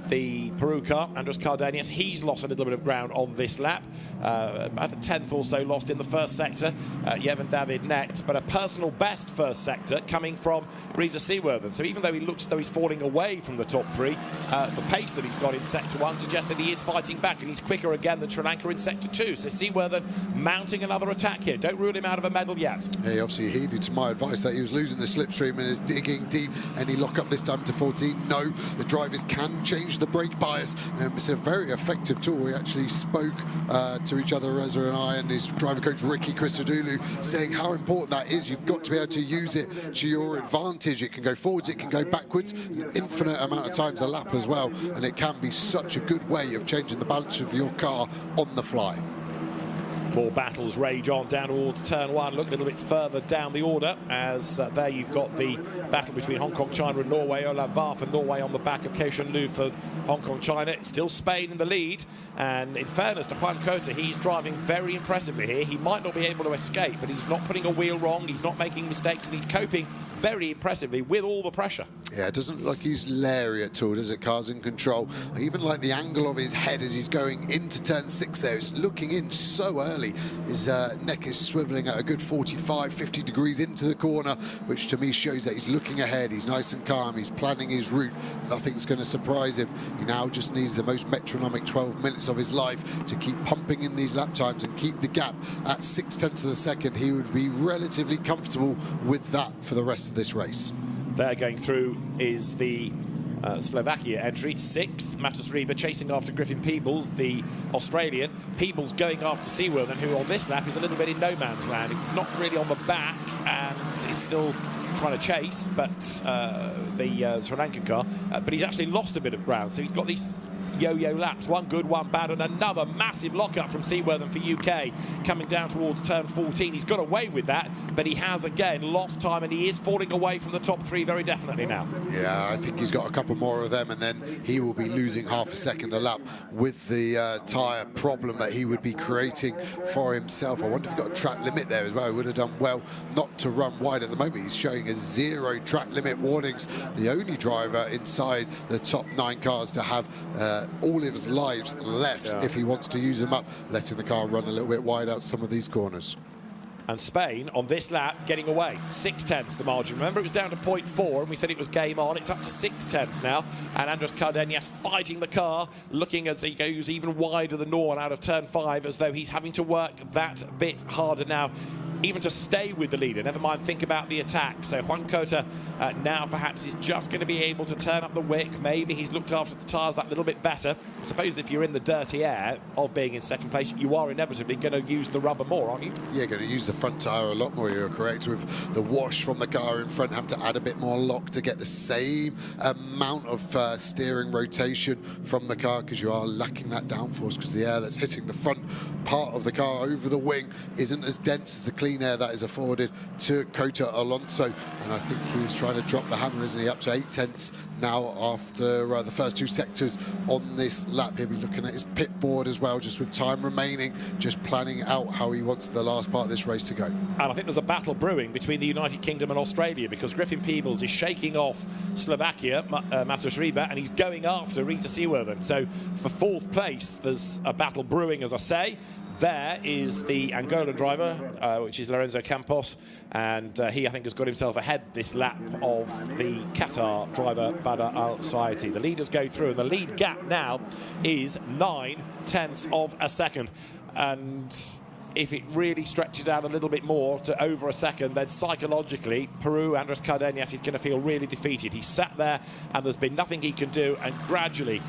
the Peru car, Andrés Cardenas. He's lost a little bit of ground on this lap. About a tenth or so lost in the first sector. Yevon David next, but a personal best first sector coming from Reza Seaworthen. So even though he looks as though he's falling away from the top 3, the pace that he's got in sector 1 suggests that he is fighting back, and he's quicker again than Sri Lanka in sector 2. So Seaworthen mounting another attack here. Don't rule him out of a medal yet. Yeah, he obviously heeded to my advice that he was losing the slipstream and is digging deep. Any lock up this time to 14? No, the drivers can change the brake bias. It's a very effective tool. We actually spoke to each other, Reza and I, and his driver coach Ricky Christodoulou, saying how important that is. You've got to be able to use it to your advantage. It can go forwards, it can go backwards, an infinite amount of times a lap as well, and it can be such a good way of changing the balance of your car on the fly. More battles rage on down towards turn 1. Look a little bit further down the order, as there you've got the battle between Hong Kong, China and Norway. Olav Var for Norway on the back of Keishan Liu for Hong Kong, China. It's still Spain in the lead, and in fairness to Juan Cota, he's driving very impressively here. He might not be able to escape, but he's not putting a wheel wrong, he's not making mistakes, and he's coping very impressively with all the pressure. Yeah, it doesn't look like he's leery at all, does it? Car's in control. I even like the angle of his head as he's going into turn 6 there. It's looking in so early. His neck is swiveling at a good 45, 50 degrees into the corner, which to me shows that he's looking ahead. He's nice and calm. He's planning his route. Nothing's going to surprise him. He now just needs the most metronomic 12 minutes of his life to keep pumping in these lap times and keep the gap at 0.6 of a second. He would be relatively comfortable with that for the rest of this race. There going through is the Slovakia entry, 6th. Matus Riba chasing after Griffin Peebles, the Australian. Peebles going after Seaworthen, who on this lap is a little bit in no man's land. He's not really on the back and is still trying to chase, but the Sri Lankan car, but he's actually lost a bit of ground. So he's got these yo-yo laps, one good, one bad, and another massive lockup from Seaworthen for UK coming down towards turn 14. He's got away with that, but he has again lost time, and he is falling away from the top 3 very definitely now. Yeah, I think he's got a couple more of them, and then he will be losing half a second a lap with the tyre problem that he would be creating for himself. I wonder if he got a track limit there as well. He would have done well not to run wide at the moment. He's showing a 0 track limit warnings. The only driver inside the top 9 cars to have all of his lives left if he wants to use them up, letting the car run a little bit wide out some of these corners. And Spain on this lap getting away, 0.6 the margin. Remember, it was down to 0.4 and we said it was game on. It's up to 0.6 now, and Andrés Cardenas fighting the car, looking as he goes even wider than normal out of turn 5, as though he's having to work that bit harder now even to stay with the leader, never mind think about the attack. So Juan Cota now perhaps is just going to be able to turn up the wick. Maybe he's looked after the tyres that little bit better. I suppose if you're in the dirty air of being in second place, you are inevitably going to use the rubber more, aren't you? Yeah, going to use the front tyre a lot more, you're correct, with the wash from the car in front, have to add a bit more lock to get the same amount of steering rotation from the car, because you are lacking that downforce, because the air that's hitting the front part of the car over the wing isn't as dense as the clean air that is afforded to Cota Alonso. And I think he's trying to drop the hammer, isn't he? Up to 0.8 now after the first 2 sectors on this lap. He'll be looking at his pit board as well, just with time remaining, just planning out how he wants the last part of this race to go. And I think there's a battle brewing between the United Kingdom and Australia, because Griffin Peebles is shaking off Slovakia, Matus Riba, and he's going after Reza Seaworthen. So for 4th place, there's a battle brewing, as I say. There is the Angolan driver, which is Lorenzo Campos, and he, I think, has got himself ahead this lap of the Qatar driver, Badr Al Saiti. The leaders go through, and the lead gap now is 0.9 of a second. And if it really stretches out a little bit more to over a second, then psychologically, Peru, Andrés Cardenas, is going to feel really defeated. He's sat there, and there's been nothing he can do, and gradually,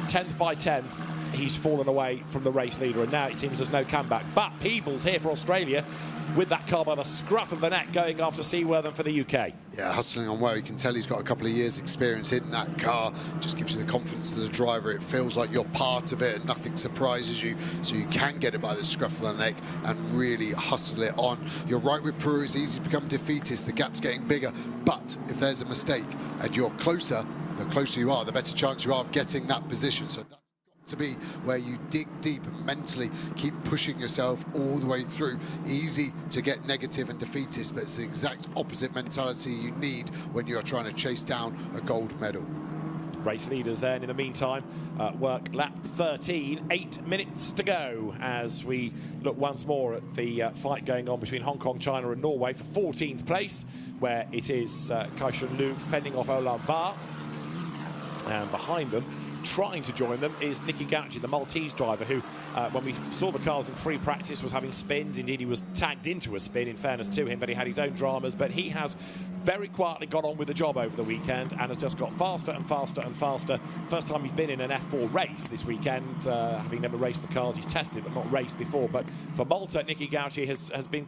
10th by 10th, he's fallen away from the race leader, and now it seems there's no comeback. But Peebles here for Australia with that car by the scruff of the neck going after Seawortham for the UK. Yeah, hustling on well. You can tell he's got a couple of years experience in that car. Just gives you the confidence to the driver. It feels like you're part of it and nothing surprises you, so you can get it by the scruff of the neck and really hustle it on. You're right with Peru, it's easy to become defeatist. The gap's getting bigger, but if there's a mistake and you're closer, the closer you are, the better chance you are of getting that position. So that's got to be where you dig deep and mentally keep pushing yourself all the way through. Easy to get negative and defeatist, but it's the exact opposite mentality you need when you're trying to chase down a gold medal. Race leaders then, in the meantime, work lap 13, 8 minutes to go as we look once more at the fight going on between Hong Kong, China and Norway for 14th place, where it is Kai-Shun Liu fending off Olav Var. And behind them, trying to join them, is Nicky Gauci, the Maltese driver, who, when we saw the cars in free practice, was having spins. Indeed, he was tagged into a spin, in fairness to him, but he had his own dramas. But he has very quietly got on with the job over the weekend and has just got faster and faster and faster. First time he's been in an F4 race this weekend, having never raced the cars he's tested, but not raced before. But for Malta, Nicky Gauci has been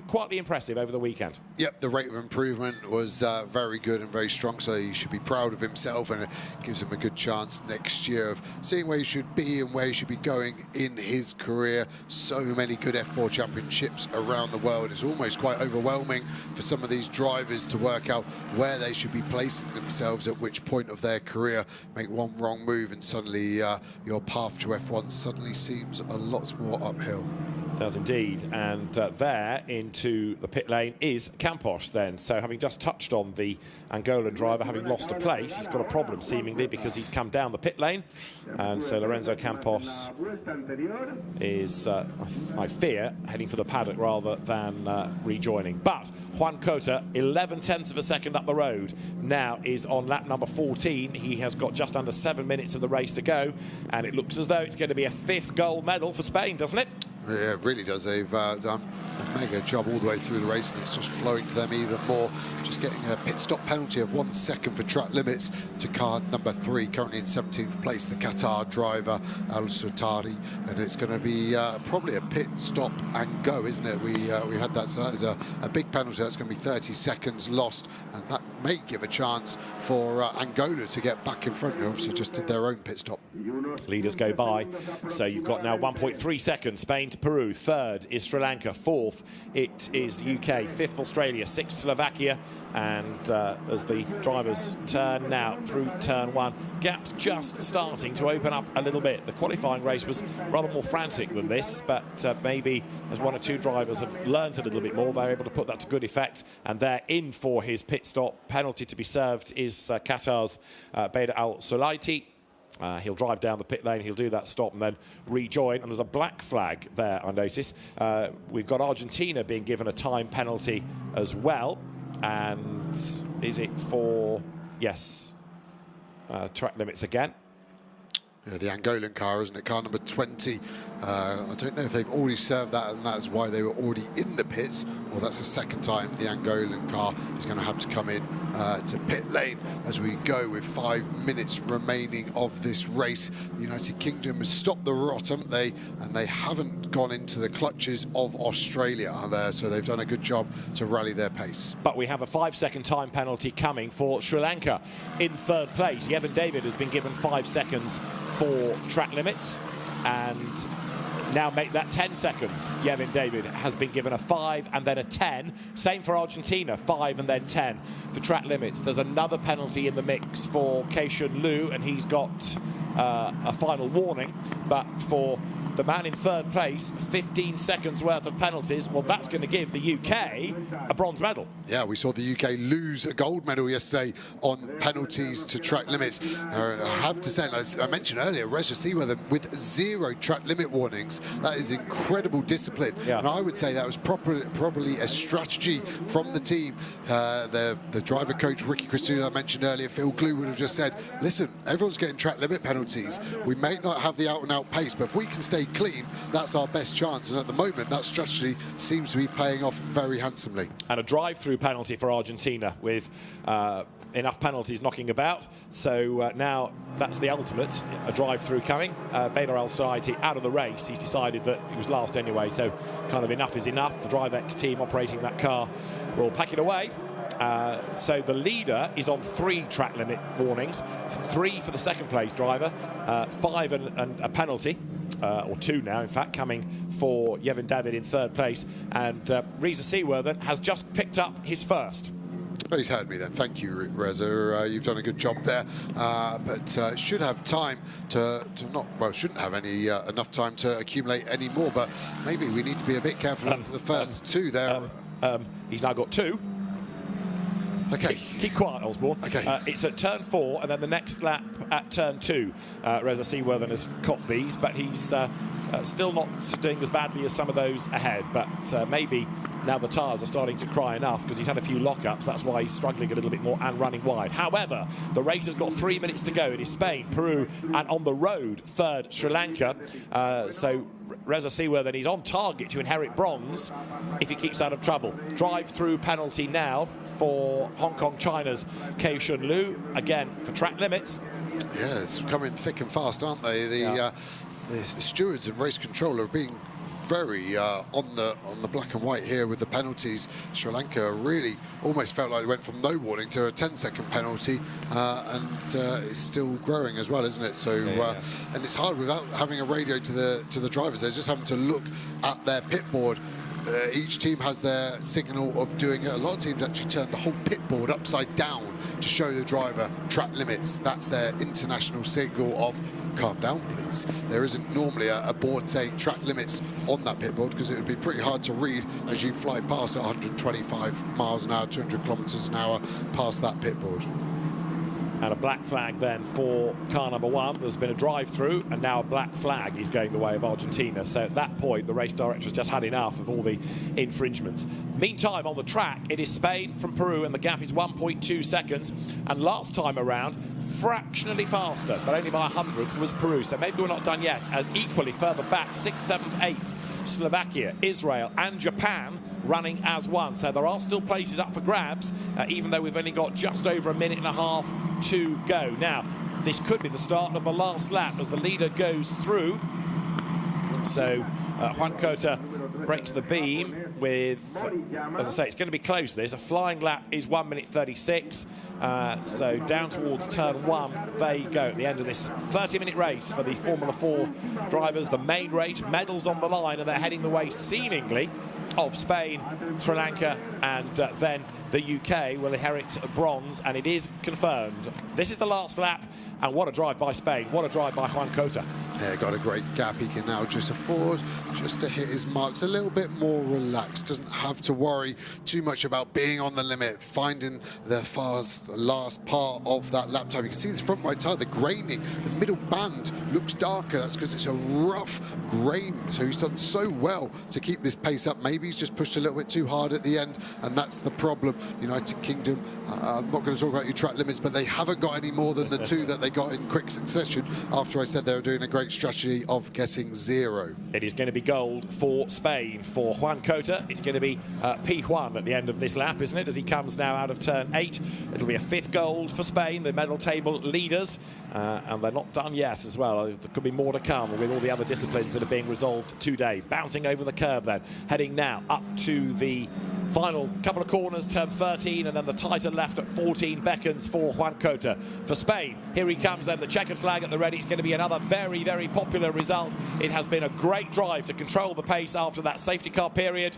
quietly impressive over the weekend. Yep, the rate of improvement was very good and very strong, so he should be proud of himself, and it gives him a good chance next year of seeing where he should be and where he should be going in his career. So many good F4 championships around the world. It's almost quite overwhelming for some of these drivers to work out where they should be placing themselves at which point of their career. Make one wrong move and suddenly your path to F1 suddenly seems a lot more uphill. Does indeed, and there into the pit lane is Campos then. So having just touched on the Angolan driver having lost a place, he's got a problem seemingly because he's come down the pit lane, and so Lorenzo Campos is, I fear, heading for the paddock rather than rejoining. But Juan Cota, 11/10 of a second up the road, now is on lap number 14. He has got just under 7 minutes of the race to go, and it looks as though it's going to be a 5th gold medal for Spain, doesn't it? Yeah, it really does. They've done a mega job all the way through the race, and it's just flowing to them even more. Just getting a pit stop penalty of 1 second for track limits to car number 3, currently in 17th place, the Qatar driver Al Sutari, and it's going to be probably a pit stop and go, isn't it? We had that, so that is a big penalty. That's going to be 30 seconds lost, and that may give a chance for Angola to get back in front. They obviously just did their own pit stop. Leaders go by, so you've got now 1.3 seconds. Spain to Peru, 3rd is Sri Lanka, 4th it is the UK, 5th Australia, 6th Slovakia, and as the drivers turn now through turn 1, gaps just starting to open up a little bit. The qualifying race was rather more frantic than this, but maybe as 1 or 2 drivers have learnt a little bit more, they're able to put that to good effect, and they're in for his pit stop. Penalty to be served is Qatar's Beda Al Sulaiti. He'll drive down the pit lane, he'll do that stop and then rejoin, and there's a black flag there, I notice. We've got Argentina being given a time penalty as well, and is it for, yes, track limits again. Yeah, the Angolan car, isn't it? Car number 20. I don't know if they've already served that and that's why they were already in the pits, or that's the second time the Angolan car is going to have to come in to pit lane as we go with 5 minutes remaining of this race. The United Kingdom has stopped the rot, haven't they? And they haven't gone into the clutches of Australia there, so they've done a good job to rally their pace. But we have a 5-second time penalty coming for Sri Lanka in 3rd place. Yevon David has been given 5 seconds for track limits, and now make that 10 seconds. Yevon David has been given a 5 and then a 10. Same for Argentina, 5 and then 10 for track limits. There's another penalty in the mix for Kai-Shun Liu, and he's got a final warning. But for the man in 3rd place, 15 seconds worth of penalties. Well, that's going to give the UK a bronze medal. Yeah, we saw the UK lose a gold medal yesterday on penalties to track limits. I have to say, as I mentioned earlier, Reza Seawortham with 0 track limit warnings. That is incredible discipline. Yeah. And I would say that was probably a strategy from the team. The driver coach, Ricky Christou, I mentioned earlier, Phil Glue would have just said, listen, everyone's getting track limit penalties. We may not have the out-and-out pace, but if we can stay stay clean, that's our best chance. And at the moment, that strategy seems to be paying off very handsomely. And a drive-through penalty for Argentina with enough penalties knocking about. So now that's the ultimate, a drive-through coming. Bader El Saidi out of the race. He's decided that he was last anyway, so kind of enough is enough. The DriveX team operating that car will pack it away. So the leader is on 3 track limit warnings, 3 for the second place driver, 5 and a penalty, or 2 now in fact, coming for Yevon David in 3rd place, and Reza Seaworthen has just picked up his first. Well, he's heard me then. Thank you, Reza. You've done a good job there, but should have time to not, well, shouldn't have any enough time to accumulate any more, but maybe we need to be a bit careful of the first 2 there. He's now got 2. Okay. Keep quiet, Osborne. Okay. It's at turn 4, and then the next lap at turn 2. Reza Seaworthen has caught these, but he's still not doing as badly as some of those ahead. But maybe now the tyres are starting to cry enough, because he's had a few lockups. That's why he's struggling a little bit more and running wide. However, the race has got 3 minutes to go. It is Spain, Peru, and on the road, 3rd, Sri Lanka. So Reza Seaworthen, he's on target to inherit bronze if he keeps out of trouble. Drive-through penalty now for Hong Kong, China's Kei Shun Lu, again for track limits. Yeah, it's coming thick and fast, aren't they? The stewards and race control are being very on the black and white here with the penalties. Sri Lanka really almost felt like they went from no warning to a 10-second penalty, and it's still growing as well, isn't it? So and it's hard without having a radio to the drivers. They're just having to look at their pit board. Each team has their signal of doing it. A lot of teams actually turn the whole pit board upside down to show the driver track limits. That's their international signal of calm down, please. There isn't normally a board saying track limits on that pit board, because it would be pretty hard to read as you fly past at 125 miles an hour, 200 kilometers an hour past that pit board. And a black flag then for car number 1. There's been a drive-through, and now a black flag is going the way of Argentina. So at that point, the race director has just had enough of all the infringements. Meantime, on the track, it is Spain from Peru, and the gap is 1.2 seconds. And last time around, fractionally faster, but only by 100th, was Peru. So maybe we're not done yet, as equally further back, 6th, 7th, 8th, Slovakia, Israel, and Japan running as one. So there are still places up for grabs, even though we've only got just over a minute and a half to go. Now, this could be the start of the last lap as the leader goes through. So Juan Cota breaks the beam with, as I say, it's going to be close. This a flying lap is 1 minute 36. So down towards turn 1 they go at the end of this 30-minute race for the Formula 4 drivers. The main race, medals on the line, and they're heading the way seemingly of Spain, Sri Lanka, and then the UK will inherit bronze, and it is confirmed. This is the last lap, and what a drive by Spain. What a drive by Juan Cota. Yeah, got a great gap. He can now just afford just to hit his marks a little bit more relaxed. Doesn't have to worry too much about being on the limit, finding the last part of that lap time. You can see this front right tire, the graining, the middle band looks darker. That's because it's a rough grain. So he's done so well to keep this pace up. Maybe he's just pushed a little bit too hard at the end, and that's the problem. United Kingdom, I'm not going to talk about your track limits, but they haven't got any more than the 2 that they got in quick succession after I said they were doing a great strategy of getting 0. It is going to be gold for Spain. For Juan Cota, it's going to be P1 at the end of this lap, isn't it, as he comes now out of turn 8. It'll be a 5th gold for Spain, the medal table leaders, and they're not done yet as well. There could be more to come with all the other disciplines that are being resolved today. Bouncing over the curb then, heading now up to the final couple of corners, turn 13, and then the tighter left at 14 beckons for Juan Cota. For Spain, here he comes then, the checkered flag at the ready. It's going to be another very, very popular result. It has been a great drive to control the pace after that safety car period.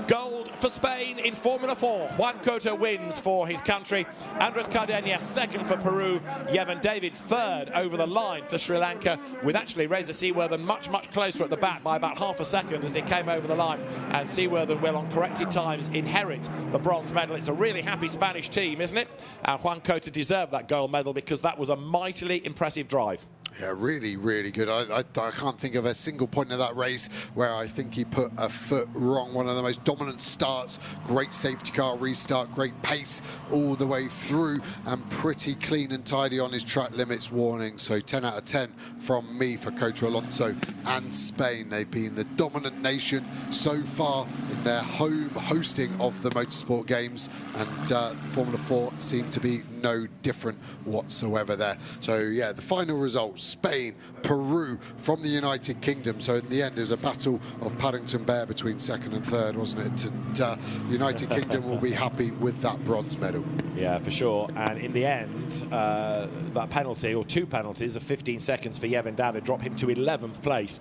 Gold for Spain in Formula 4. Juan Cota wins for his country. Andres Cardenas 2nd for Peru. Yevon David 3rd over the line for Sri Lanka, with actually Reza Seaworthen much, much closer at the back by about half a second as they came over the line. And Seaworthen will, on corrected times, inherit the bronze medal. It's a really happy Spanish team, isn't it? And Juan Cota deserved that gold medal because that was a mightily impressive drive. Yeah, really, really good. I can't think of a single point of that race where I think he put a foot wrong. One of the most dominant starts, great safety car restart, great pace all the way through, and pretty clean and tidy on his track limits warning. So 10 out of 10 from me for Cota Alonso and Spain. They've been the dominant nation so far in their home hosting of the Motorsport Games, and Formula 4 seemed to be no different whatsoever there. So yeah, the final results: Spain, Peru from the United Kingdom. So in the end, it was a battle of Paddington Bear between second and third, wasn't it? And United Kingdom will be happy with that bronze medal. Yeah, for sure. And in the end, that penalty, or 2 penalties of 15 seconds for Yevon David, dropped him to 11th place.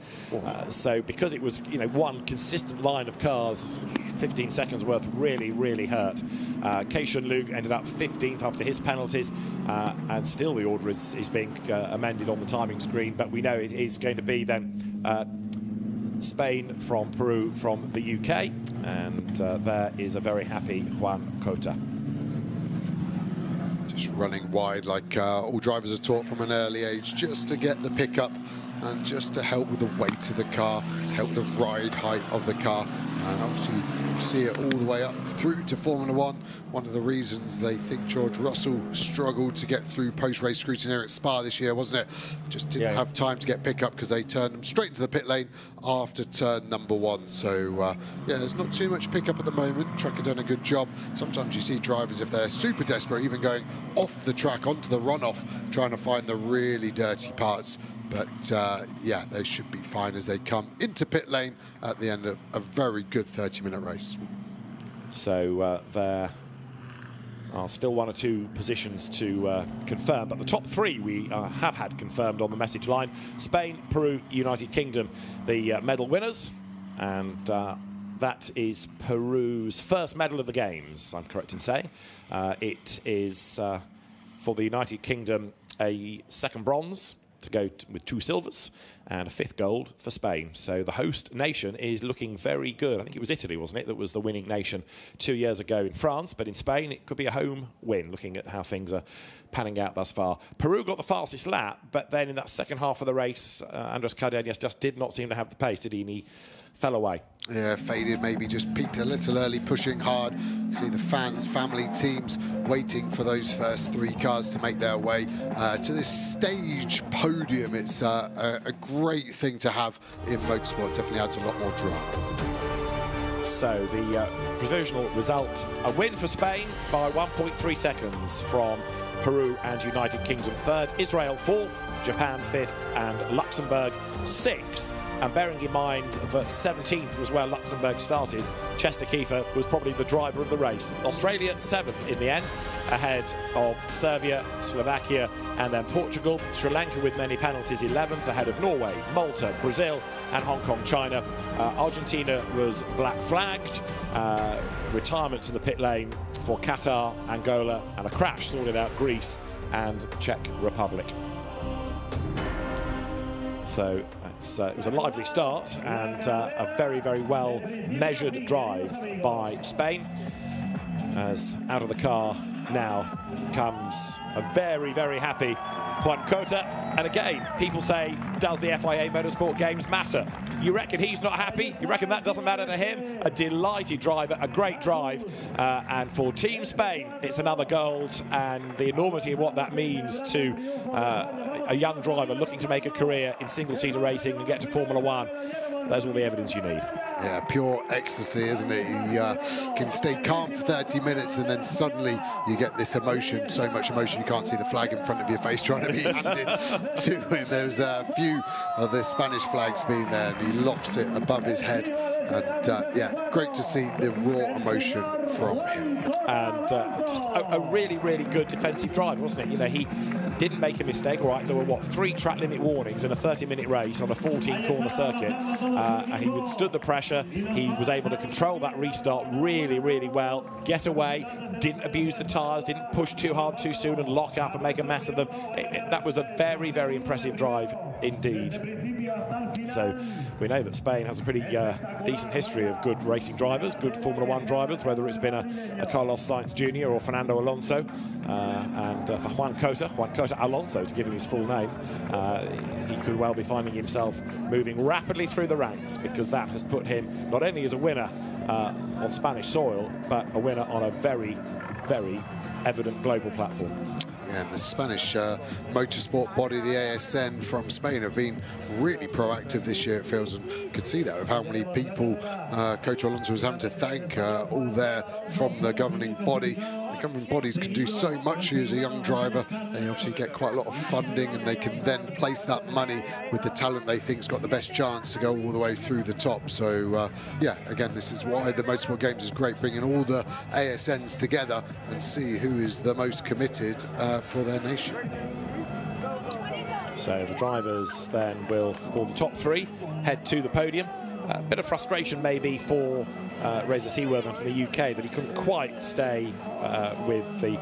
So because it was, you know, one consistent line of cars, 15 seconds worth really, really hurt. Keishun Luke ended up 15th after his penalties, and still the order is being amended on the timing screen, but we know it is going to be then Spain from Peru from the UK, and there is a very happy Juan Cota. Just running wide like all drivers are taught from an early age, just to get the pickup and just to help with the weight of the car, to help the ride height of the car. And obviously you see it all the way up through to Formula 1. One of the reasons they think George Russell struggled to get through post-race scrutiny at Spa this year, wasn't it? Just didn't have time to get pickup because they turned them straight into the pit lane after turn number 1. So yeah, there's not too much pickup at the moment. Track have done a good job. Sometimes you see drivers, if they're super desperate, even going off the track onto the runoff, trying to find the really dirty parts. But yeah, they should be fine as they come into pit lane at the end of a very good 30-minute race. So there are still 1 or 2 positions to confirm, but the top 3 we have had confirmed on the message line: Spain, Peru, United Kingdom, the medal winners, and that is Peru's first medal of the Games, I'm correct in saying. It is, for the United Kingdom, a 2nd bronze, to go with 2 silvers and a 5th gold for Spain. So the host nation is looking very good. I think it was Italy, wasn't it, that was the winning nation 2 years ago in France, but in Spain it could be a home win, looking at how things are panning out thus far. Peru got the fastest lap, but then in that second half of the race, Andres Cardenas just did not seem to have the pace, did he? And he fell away. Yeah, faded, maybe just peaked a little early, pushing hard. You see the fans, family, teams waiting for those first 3 cars to make their way to this stage podium. It's a great thing to have in motorsport. Definitely adds a lot more drama. So the provisional result: a win for Spain by 1.3 seconds from Peru and United Kingdom 3rd, Israel 4th, Japan 5th, and Luxembourg 6th. And bearing in mind that 17th was where Luxembourg started, Chester Kiefer was probably the driver of the race. Australia 7th in the end, ahead of Serbia, Slovakia, and then Portugal. Sri Lanka, with many penalties, 11th, ahead of Norway, Malta, Brazil, and Hong Kong, China. Argentina was black flagged. Retirement to the pit lane for Qatar, Angola, and a crash sorted out Greece and Czech Republic. So it was a lively start and a very, very well measured drive by Spain. As out of the car now comes a very, very happy Juan Cota. And again, people say, does the FIA Motorsport Games matter? You reckon he's not happy? You reckon that doesn't matter to him? A delighted driver, a great drive. And for Team Spain, it's another gold. And the enormity of what that means to a young driver looking to make a career in single-seater racing and get to Formula 1. There's all the evidence you need. Yeah, pure ecstasy, isn't it? He can stay calm for 30 minutes and then suddenly you get this emotion, so much emotion you can't see the flag in front of your face trying to be handed to him. There's a few of the Spanish flags being there and he lofts it above his head. And yeah, great to see the raw emotion from him. And just a really, really good defensive drive, wasn't it? You know, he didn't make a mistake. All right, there were, 3 track limit warnings in a 30-minute race on a 14-corner circuit. And he withstood the pressure. He was able to control that restart really, really well, get away, didn't abuse the tyres, didn't push too hard too soon and lock up and make a mess of them. That was a very, very impressive drive indeed. So we know that Spain has a pretty decent history of good racing drivers, good Formula One drivers, whether it's been a Carlos Sainz Jr. or Fernando Alonso. And for Juan Cota Alonso, to give him his full name, he could well be finding himself moving rapidly through the ranks, because that has put him not only as a winner on Spanish soil, but a winner on a very, very evident global platform. And the Spanish motorsport body, the ASN from Spain, have been really proactive this year, it feels, and you could see that with how many people Cota Alonso was having to thank, all there from the governing body. The governing bodies can do so much for you as a young driver. They obviously get quite a lot of funding, and they can then place that money with the talent they think's got the best chance to go all the way through the top. So yeah, again, this is why the Motorsport Games is great, bringing all the ASNs together and see who is the most committed for their nation. So the drivers then will, for the top three, head to the podium. A bit of frustration maybe for Reza Seaworthen from the UK that he couldn't quite stay with the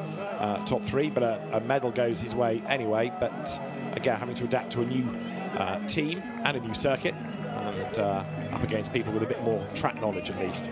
top three, but a medal goes his way anyway. But again, having to adapt to a new team and a new circuit, and up against people with a bit more track knowledge at least.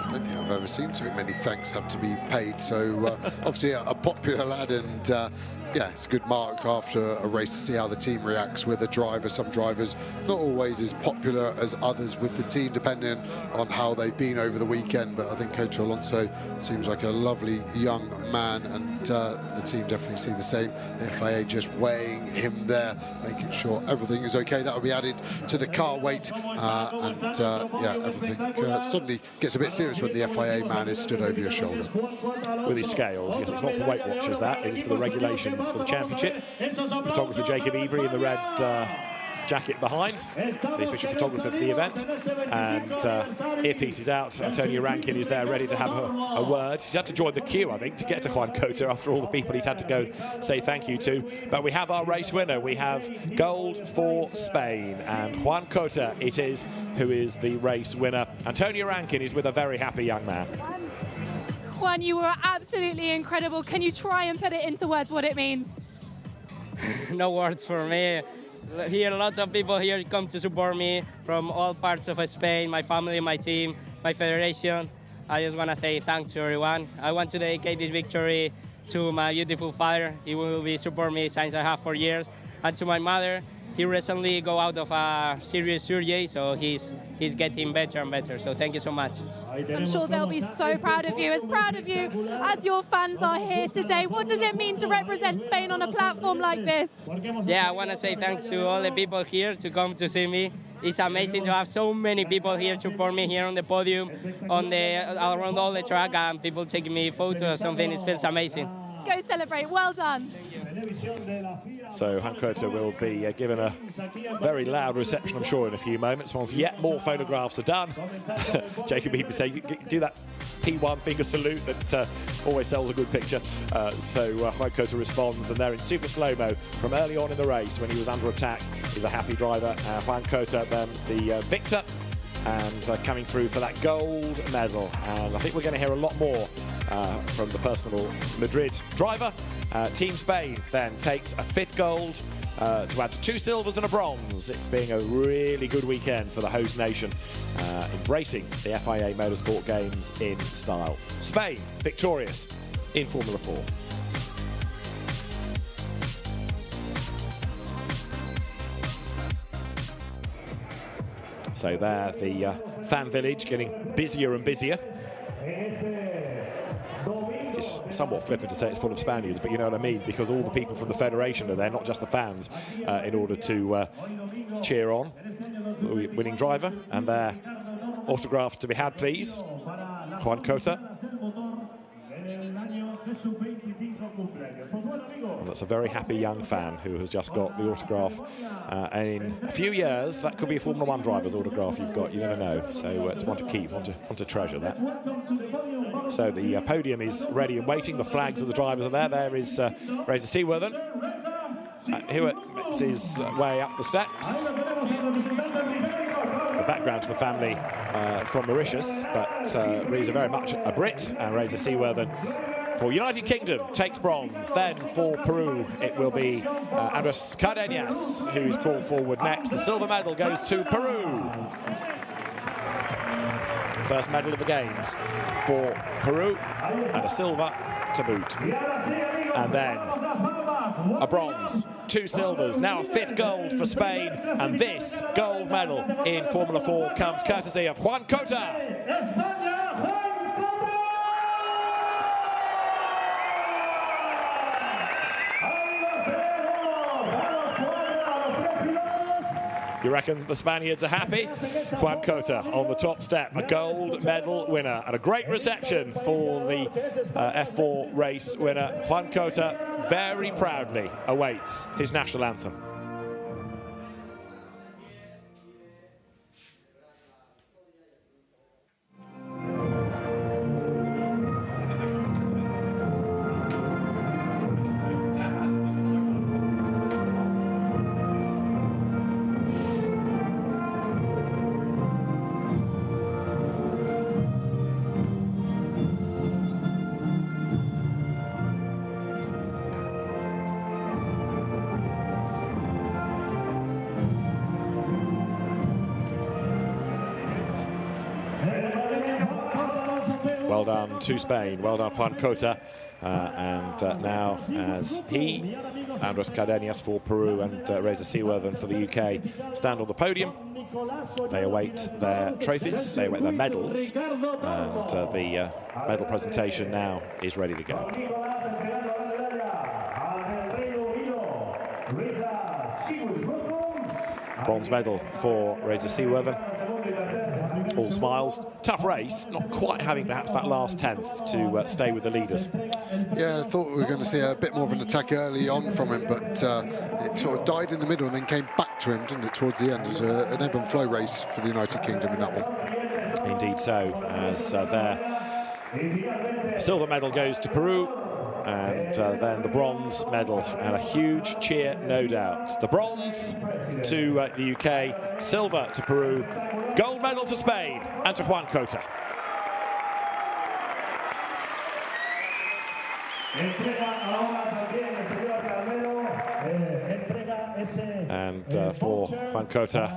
I don't think I've ever seen so many thanks have to be paid. So obviously a popular lad, and yeah, it's a good mark after a race to see how the team reacts with a driver. Some drivers not always as popular as others with the team, depending on how they've been over the weekend. But I think Cota Alonso seems like a lovely young man, and the team definitely see the same. The FIA just weighing him there, making sure everything is okay. That will be added to the car weight, and yeah, everything suddenly gets a bit serious when the FIA man is stood over your shoulder. With his scales, yes, it's not for Weight Watchers, that. It is for the regulations for the championship. Photographer Jacob Ebery in the red jacket behind, the official photographer for the event, and earpiece is out. Antonio Rankin is there ready to have a word. He's had to join the queue, I think, to get to Juan Cota after all the people he's had to go say thank you to. But we have our race winner. We have gold for Spain, and Juan Cota it is who is the race winner. Antonio Rankin is with a very happy young man. Juan, you were absolutely incredible. Can you try and put it into words what it means? No words for me. Here, lots of people here come to support me from all parts of Spain, my family, my team, my federation. I just want to say thanks to everyone. I want to dedicate this victory to my beautiful father. He will be supporting me since I have 4 years. And to my mother, he recently got out of a serious surgery, so he's getting better and better. So thank you so much. I'm sure they'll be so proud of you as your fans are here today. What does it mean to represent Spain on a platform like this? Yeah, I want to say thanks to all the people here to come to see me. It's amazing to have so many people here to support me here on the podium, around all the track, and people taking me photos or something. It feels amazing. Go celebrate. Well done. So Juan Cota will be given a very loud reception, I'm sure, in a few moments, once yet more photographs are done. Jacob Ebery say, do that P1 finger salute that always sells a good picture. So Juan Cota responds, and they're in super slow-mo from early on in the race when he was under attack. He's a happy driver. Juan Cota, then the victor, and coming through for that gold medal. And I think we're going to hear a lot more from the personal Madrid driver. Team Spain then takes a 5th gold to add to 2 silvers and a bronze. It's being a really good weekend for the host nation, embracing the FIA Motorsport Games in style. Spain victorious in Formula 4. So there, the fan village getting busier and busier. It's somewhat flippant to say it's full of Spaniards, but you know what I mean, because all the people from the federation are there, not just the fans, in order to cheer on the winning driver. And their autograph to be had, please. Juan Cota. Well, that's a very happy young fan who has just got the autograph. And in a few years, that could be a Formula 1 driver's autograph you've got. You never know. So it's one to keep, one to treasure that. So the podium is ready and waiting. The flags of the drivers are there. There is Reza Seaworthen. Hewitt makes his way up the steps. The background to the family from Mauritius, but Reza very much a Brit, and Reza Seaworthen for United Kingdom takes bronze. Then for Peru, it will be Andres Cardenas who's called forward next. The silver medal goes to Peru. First medal of the Games for Peru, and a silver to boot. And then a bronze, 2 silvers, now a 5th gold for Spain, and this gold medal in Formula 4 comes courtesy of Juan Cota. You reckon the Spaniards are happy? Juan Cota on the top step, a gold medal winner, and a great reception for the F4 race winner. Juan Cota very proudly awaits his national anthem. Well done to Spain, well done Juan Cota, and now as he, Andres Cardenas for Peru and Reza Seaworthen for the UK stand on the podium, they await their trophies, they await their medals, and the medal presentation now is ready to go. Bronze medal for Reza Seaworthen. All smiles. Tough race, not quite having perhaps that last 10th to stay with the leaders. Yeah, I thought we were going to see a bit more of an attack early on from him, but it sort of died in the middle and then came back to him, didn't it, towards the end. It was an ebb and flow race for the United Kingdom in that one. Indeed so, as their silver medal goes to Peru, and then the bronze medal, and a huge cheer, no doubt. The bronze to the UK, silver to Peru, gold medal to Spain and to Juan Cota. And for Juan Cota,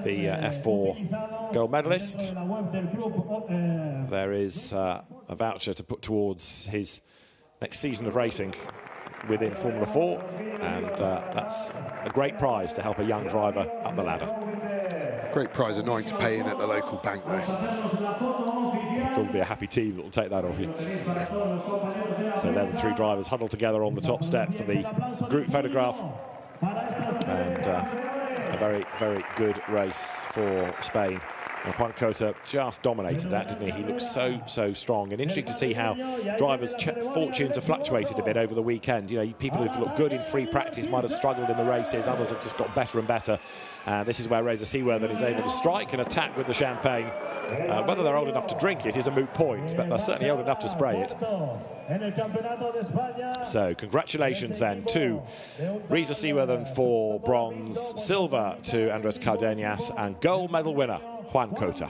the F4 gold medalist, there is a voucher to put towards his next season of racing within Formula 4, and that's a great prize to help a young driver up the ladder. Great prize, annoying to pay in at the local bank though. I'm sure there'll be a happy team that will take that off you. So then the 3 drivers huddled together on the top step for the group photograph, and a very, very good race for Spain. And Juan Cota just dominated that, didn't he? He looked so, so strong. And interesting to see how drivers' fortunes have fluctuated a bit over the weekend. You know, people who've looked good in free practice might have struggled in the races. Others have just got better and better. This is where Reza Seaworthen is able to strike and attack with the champagne. Whether they're old enough to drink it is a moot point, but they're certainly old enough to spray it. So congratulations then to Reza Seaworthen for bronze, silver to Andres Cardenas, and gold medal winner Juan Cota.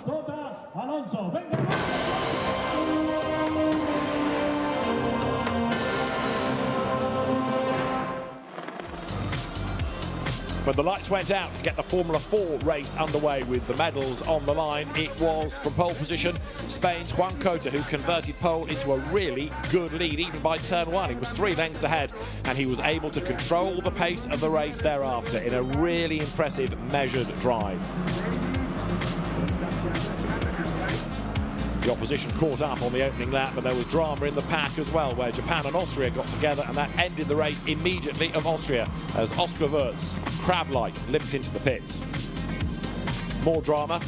When the lights went out to get the Formula 4 race underway with the medals on the line, it was from pole position Spain's Juan Cota who converted pole into a really good lead, even by turn 1. He was 3 lengths ahead, and he was able to control the pace of the race thereafter in a really impressive measured drive. The opposition caught up on the opening lap, but there was drama in the pack as well, where Japan and Austria got together, and that ended the race immediately of Austria as Oscar Wurz, crab-like, limped into the pits. More drama.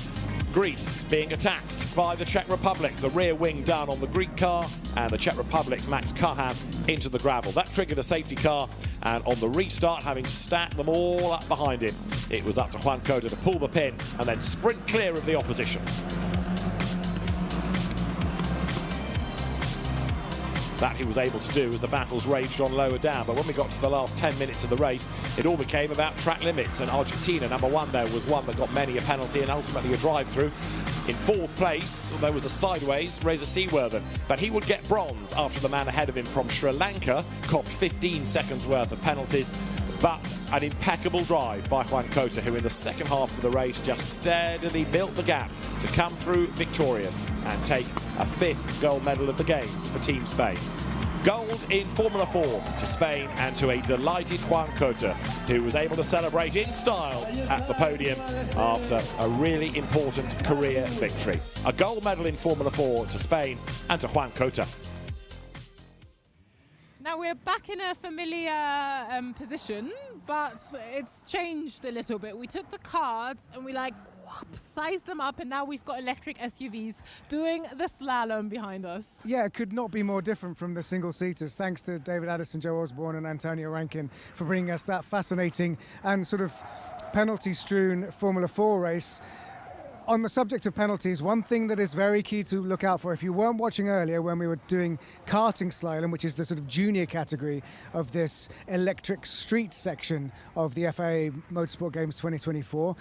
Greece being attacked by the Czech Republic. The rear wing done on the Greek car, and the Czech Republic's Max Kahan into the gravel. That triggered a safety car, and on the restart, having stacked them all up behind him, it was up to Juan Cota to pull the pin and then sprint clear of the opposition. That he was able to do as the battles raged on lower down. But when we got to the last 10 minutes of the race, it all became about track limits. And Argentina, number 1 there, was one that got many a penalty and ultimately a drive-through. In fourth place, there was a sideways, Reza Seaworthen, but he would get bronze after the man ahead of him from Sri Lanka copped 15 seconds worth of penalties. But an impeccable drive by Juan Cota, who in the second half of the race just steadily built the gap to come through victorious and take a 5th gold medal of the Games for Team Spain. Gold in Formula 4 to Spain and to a delighted Juan Cota, who was able to celebrate in style at the podium after a really important career victory. A gold medal in Formula 4 to Spain and to Juan Cota. Now we're back in a familiar position, but it's changed a little bit. We took the cards and we sized them up, and now we've got electric SUVs doing the slalom behind us. Yeah, it could not be more different from the single-seaters. Thanks to David Addison, Joe Osborne and Antonio Rankin for bringing us that fascinating and sort of penalty-strewn Formula 4 race. On the subject of penalties, one thing that is very key to look out for, if you weren't watching earlier when we were doing karting slalom, which is the sort of junior category of this electric street section of the FIA Motorsport Games 2024,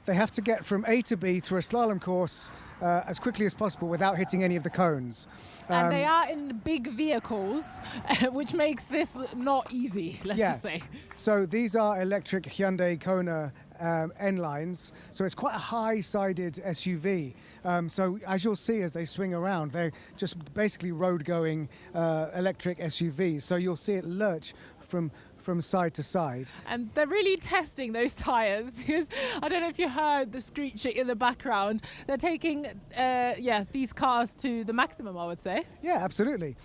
they have to get from A to B through a slalom course as quickly as possible without hitting any of the cones. And they are in big vehicles, which makes this not easy, let's just say. So these are electric Hyundai Kona N-lines, so it's quite a high-sided SUV. So as you'll see as they swing around, they're just basically road-going electric SUVs. So you'll see it lurch from side to side. And they're really testing those tyres, because I don't know if you heard the screeching in the background. They're taking these cars to the maximum, I would say. Yeah, absolutely.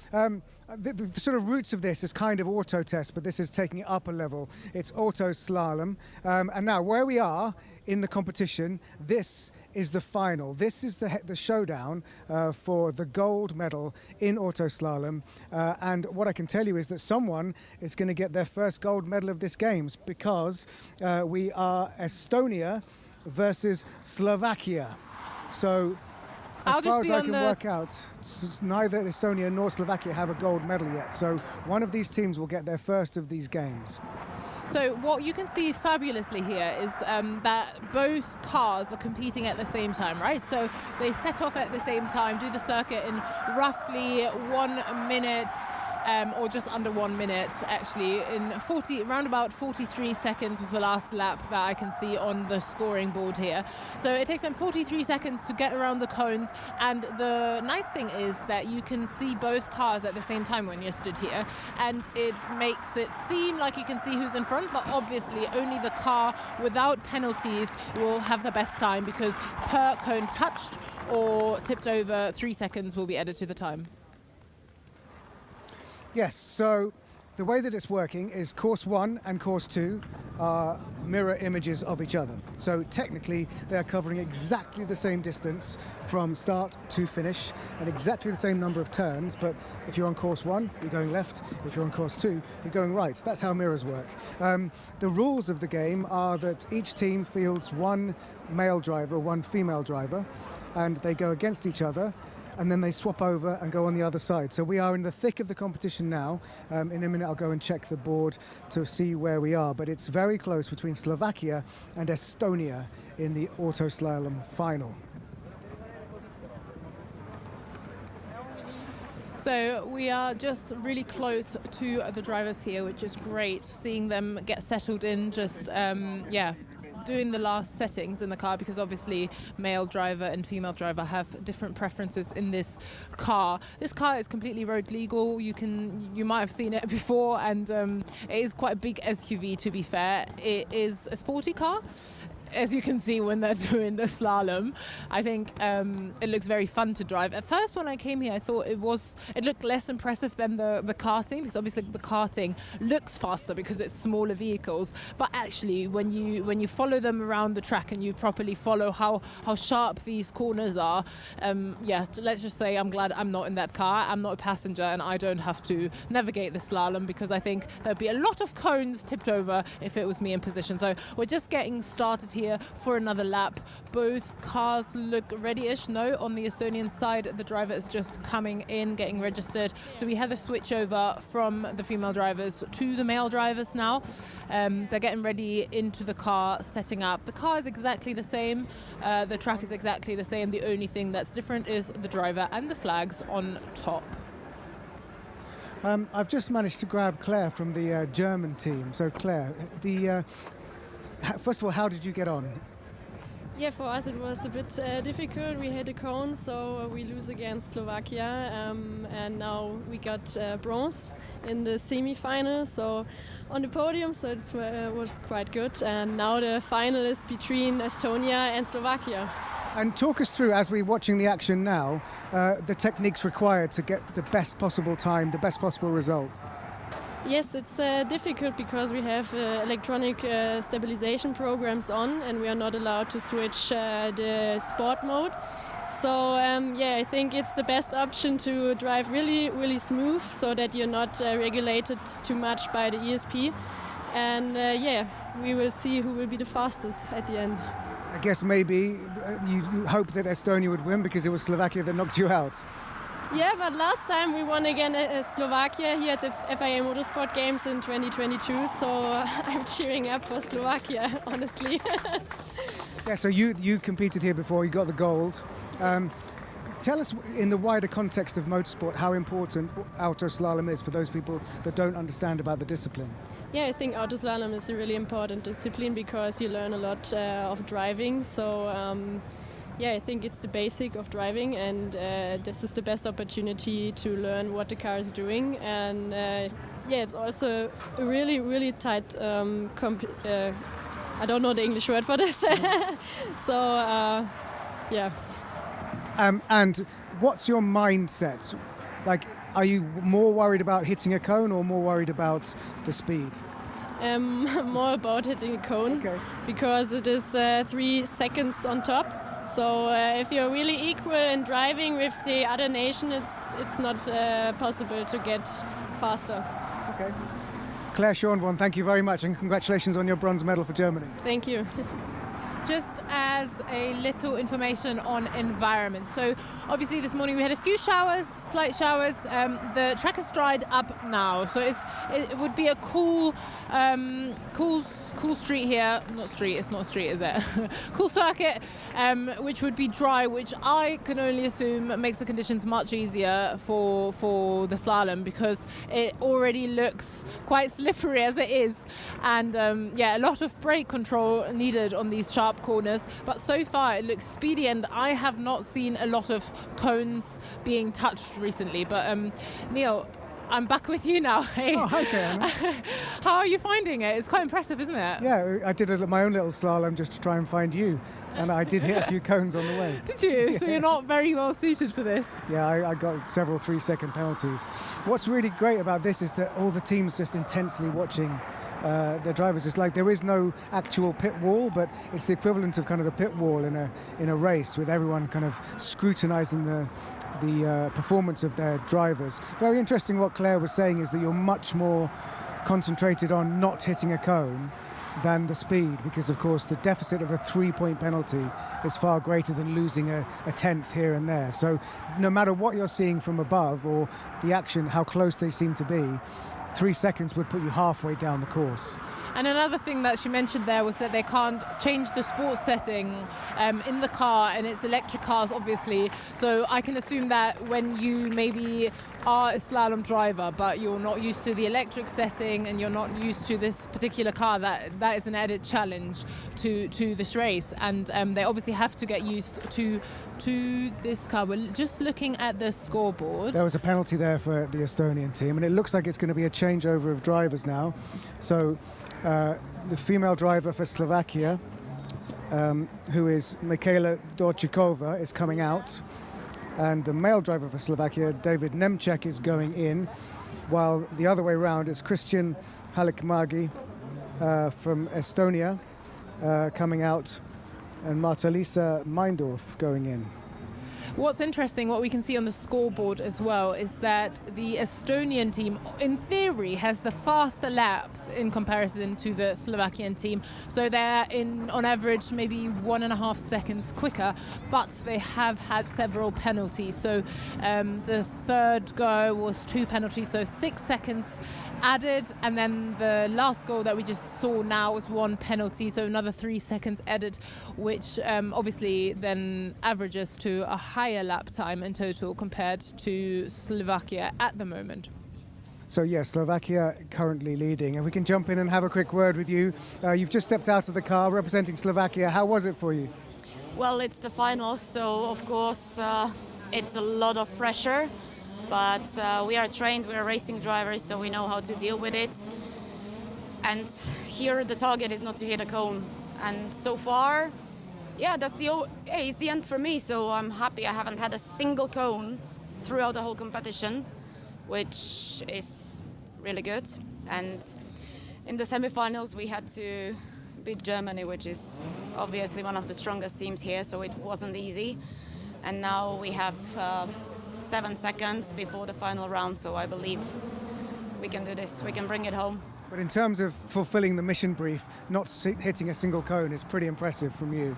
The sort of roots of this is kind of auto test, but this is taking it up a level. It's auto slalom. And now where we are in the competition, this is the final. This is the showdown for the gold medal in auto slalom. And what I can tell you is that someone is going to get their first gold medal of this Games, because we are Estonia versus Slovakia. So as far as I can work out, neither Estonia nor Slovakia have a gold medal yet. So one of these teams will get their first of these Games. So what you can see fabulously here is that both cars are competing at the same time, right? So they set off at the same time, do the circuit in roughly 1 minute, or just under 1 minute, actually. In around about 43 seconds was the last lap that I can see on the scoring board here. So it takes them 43 seconds to get around the cones, and the nice thing is that you can see both cars at the same time when you're stood here, and it makes it seem like you can see who's in front, but obviously only the car without penalties will have the best time, because per cone touched or tipped over, 3 seconds will be added to the time. Yes, so the way that it's working is course 1 and course 2 are mirror images of each other. So technically they are covering exactly the same distance from start to finish and exactly the same number of turns, but if you're on course 1, you're going left. If you're on course 2, you're going right. That's how mirrors work. The rules of the game are that each team fields one male driver, one female driver, and they go against each other, and then they swap over and go on the other side. So we are in the thick of the competition now. In a minute I'll go and check the board to see where we are, but it's very close between Slovakia and Estonia in the auto slalom final. So we are just really close to the drivers here, which is great, seeing them get settled in, just doing the last settings in the car, because obviously male driver and female driver have different preferences in this car. This car is completely road legal. You might have seen it before, and it is quite a big SUV, to be fair. It is a sporty car, as you can see when they're doing the slalom. I think it looks very fun to drive. At first when I came here I thought it looked less impressive than the karting, because obviously the karting looks faster because it's smaller vehicles, but actually when you follow them around the track and you properly follow how sharp these corners are, let's just say I'm glad I'm not in that car. I'm not a passenger and I don't have to navigate the slalom, because I think there'd be a lot of cones tipped over if it was me in position. So we're just getting started here here for another lap. Both cars look ready-ish. No, on the Estonian side, the driver is just coming in, getting registered. So we have a switch over from the female drivers to the male drivers now. They're getting ready into the car, setting up. The car is exactly the same. The track is exactly the same. The only thing that's different is the driver and the flags on top. I've just managed to grab Claire from the German team. So Claire, first of all, how did you get on? Yeah, for us it was a bit difficult. We had a cone, so we lose against Slovakia, and now we got bronze in the semi-final, so on the podium, so it was quite good. And now the final is between Estonia and Slovakia. And talk us through, as we're watching the action now, the techniques required to get the best possible time, the best possible result. Yes, it's difficult because we have electronic stabilization programs on, and we are not allowed to switch the sport mode. So yeah, I think it's the best option to drive really, really smooth so that you're not regulated too much by the ESP. And yeah, we will see who will be the fastest at the end. I guess maybe you hope that Estonia would win because it was Slovakia that knocked you out. Yeah, but last time we won again Slovakia here at the FIA Motorsport Games in 2022, so I'm cheering up for Slovakia, honestly. Yeah, so you competed here before, you got the gold. Tell us, in the wider context of motorsport, how important auto slalom is for those people that don't understand about the discipline. Yeah, I think auto slalom is a really important discipline because you learn a lot of driving. So yeah, I think it's the basic of driving, and this is the best opportunity to learn what the car is doing. And yeah, it's also a really, really tight I don't know the English word for this. So yeah. And what's your mindset? Like, are you more worried about hitting a cone or more worried about the speed? More about hitting a cone, because it is 3 seconds on top. So if you're really equal in driving with the other nation, it's not possible to get faster. Okay. Claire Schornborn, thank you very much, and congratulations on your bronze medal for Germany. Thank you. Just as a little information on environment. So obviously this morning we had a few showers, slight showers. The track has dried up now, so it would be a cool street here. Not street, it's not a street, is it? Cool circuit, which would be dry, which I can only assume makes the conditions much easier for the slalom, because it already looks quite slippery as it is. And yeah, a lot of brake control needed on these sharp corners, but so far it looks speedy, and I have not seen a lot of cones being touched recently. But Neil, I'm back with you now. Hey. Oh, hi, Karen. How are you finding it? It's quite impressive, isn't it? Yeah, I did my own little slalom just to try and find you, and I did hit a few cones on the way. Did you? Yeah. So you're not very well suited for this? Yeah, I got several 3-second penalties. What's really great about this is that all the teams just intensely watching their drivers. It's like there is no actual pit wall, but it's the equivalent of kind of the pit wall in a race, with everyone kind of scrutinizing the performance of their drivers. Very interesting what Claire was saying is that you're much more concentrated on not hitting a cone than the speed, because of course the deficit of a 3-point penalty is far greater than losing a tenth here and there. So no matter what you're seeing from above or the action, how close they seem to be, 3 seconds would put you halfway down the course. And another thing that she mentioned there was that they can't change the sports setting in the car, and it's electric cars, obviously. So I can assume that when you maybe are a slalom driver, but you're not used to the electric setting and you're not used to this particular car, that is an added challenge to this race. And they obviously have to get used to this car. We're just looking at the scoreboard. There was a penalty there for the Estonian team, and it looks like it's going to be a changeover of drivers now. So the female driver for Slovakia, who is Michaela Dorčíková, is coming out, and the male driver for Slovakia, David Nemček, is going in, while the other way around is Christian Halikmägi from Estonia coming out, and Marta-Liisa Meindorf going in. What's interesting, what we can see on the scoreboard as well, is that the Estonian team, in theory, has the faster laps in comparison to the Slovakian team. So they're on average maybe 1.5 seconds quicker, but they have had several penalties. So the third go was 2 penalties, so 6 seconds added, and then the last goal that we just saw now was 1 penalty, so another 3 seconds added, which obviously then averages to a higher lap time in total compared to Slovakia at the moment. So yes, Slovakia currently leading. And we can jump in and have a quick word with you. You've just stepped out of the car representing Slovakia. How was it for you? Well, it's the finals, so of course it's a lot of pressure. But we are trained, we are racing drivers, so we know how to deal with it. And here the target is not to hit a cone. And so far, yeah, it's the end for me. So I'm happy I haven't had a single cone throughout the whole competition, which is really good. And in the semi-finals, we had to beat Germany, which is obviously one of the strongest teams here, so it wasn't easy. And now we have 7 seconds before the final round, so I believe we can do this, we can bring it home. But in terms of fulfilling the mission brief, not hitting a single cone is pretty impressive from you.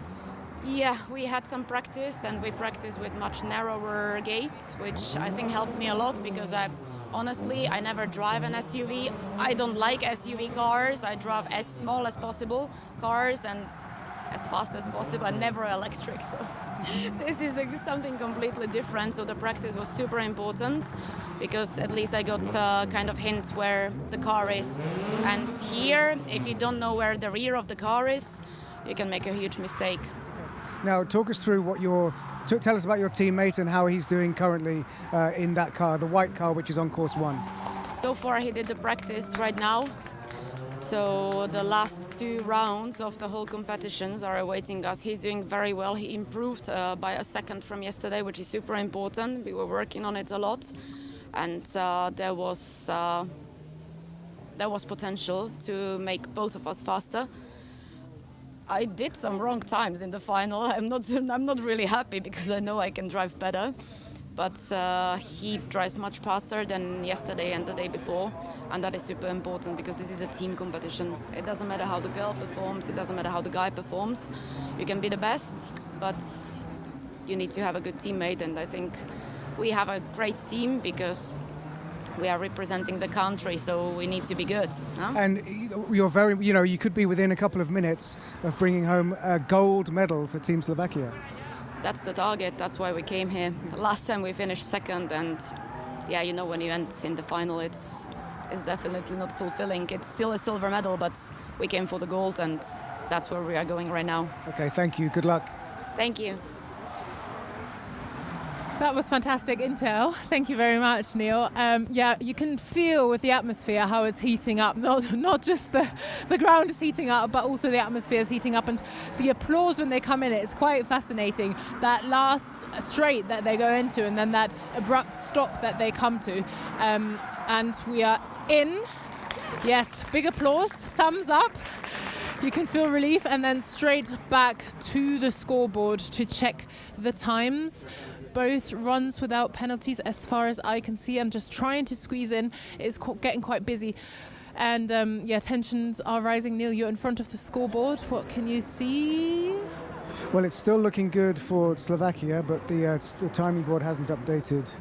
Yeah, we had some practice, and we practiced with much narrower gates, which I think helped me a lot, because honestly, I never drive an SUV. I don't like SUV cars. I drive as small as possible cars and as fast as possible, and never electric. So this is something completely different. So the practice was super important, because at least I got kind of hint where the car is. And here, if you don't know where the rear of the car is, you can make a huge mistake. Now, talk us through tell us about your teammate and how he's doing currently in that car, the white car, which is on course 1. So far, he did the practice right now. So the last 2 rounds of the whole competitions are awaiting us. He's doing very well. He improved by a second from yesterday, which is super important. We were working on it a lot, and there was potential to make both of us faster. I did some wrong times in the final. I'm not really happy, because I know I can drive better. But he drives much faster than yesterday and the day before, and that is super important, because this is a team competition. It doesn't matter how the girl performs, it doesn't matter how the guy performs. You can be the best, but you need to have a good teammate, and I think we have a great team, because we are representing the country, so we need to be good. Huh? And you're you could be within a couple of minutes of bringing home a gold medal for Team Slovakia. That's the target, that's why we came here. Last time we finished second, and yeah, when you end in the final, it's definitely not fulfilling. It's still a silver medal, but we came for the gold, and that's where we are going right now. Okay, thank you, good luck. Thank you. That was fantastic intel. Thank you very much, Neil. Yeah, you can feel with the atmosphere how it's heating up. Not just the ground is heating up, but also the atmosphere is heating up. And the applause when they come in, it's quite fascinating. That last straight that they go into, and then that abrupt stop that they come to. And we are in. Yes, big applause, thumbs up. You can feel relief, and then straight back to the scoreboard to check the times. Both runs without penalties as far as I can see. I'm just trying to squeeze in. It's getting quite busy. And yeah, tensions are rising. Neil, you're in front of the scoreboard. What can you see? Well, it's still looking good for Slovakia, but the timing board hasn't updated.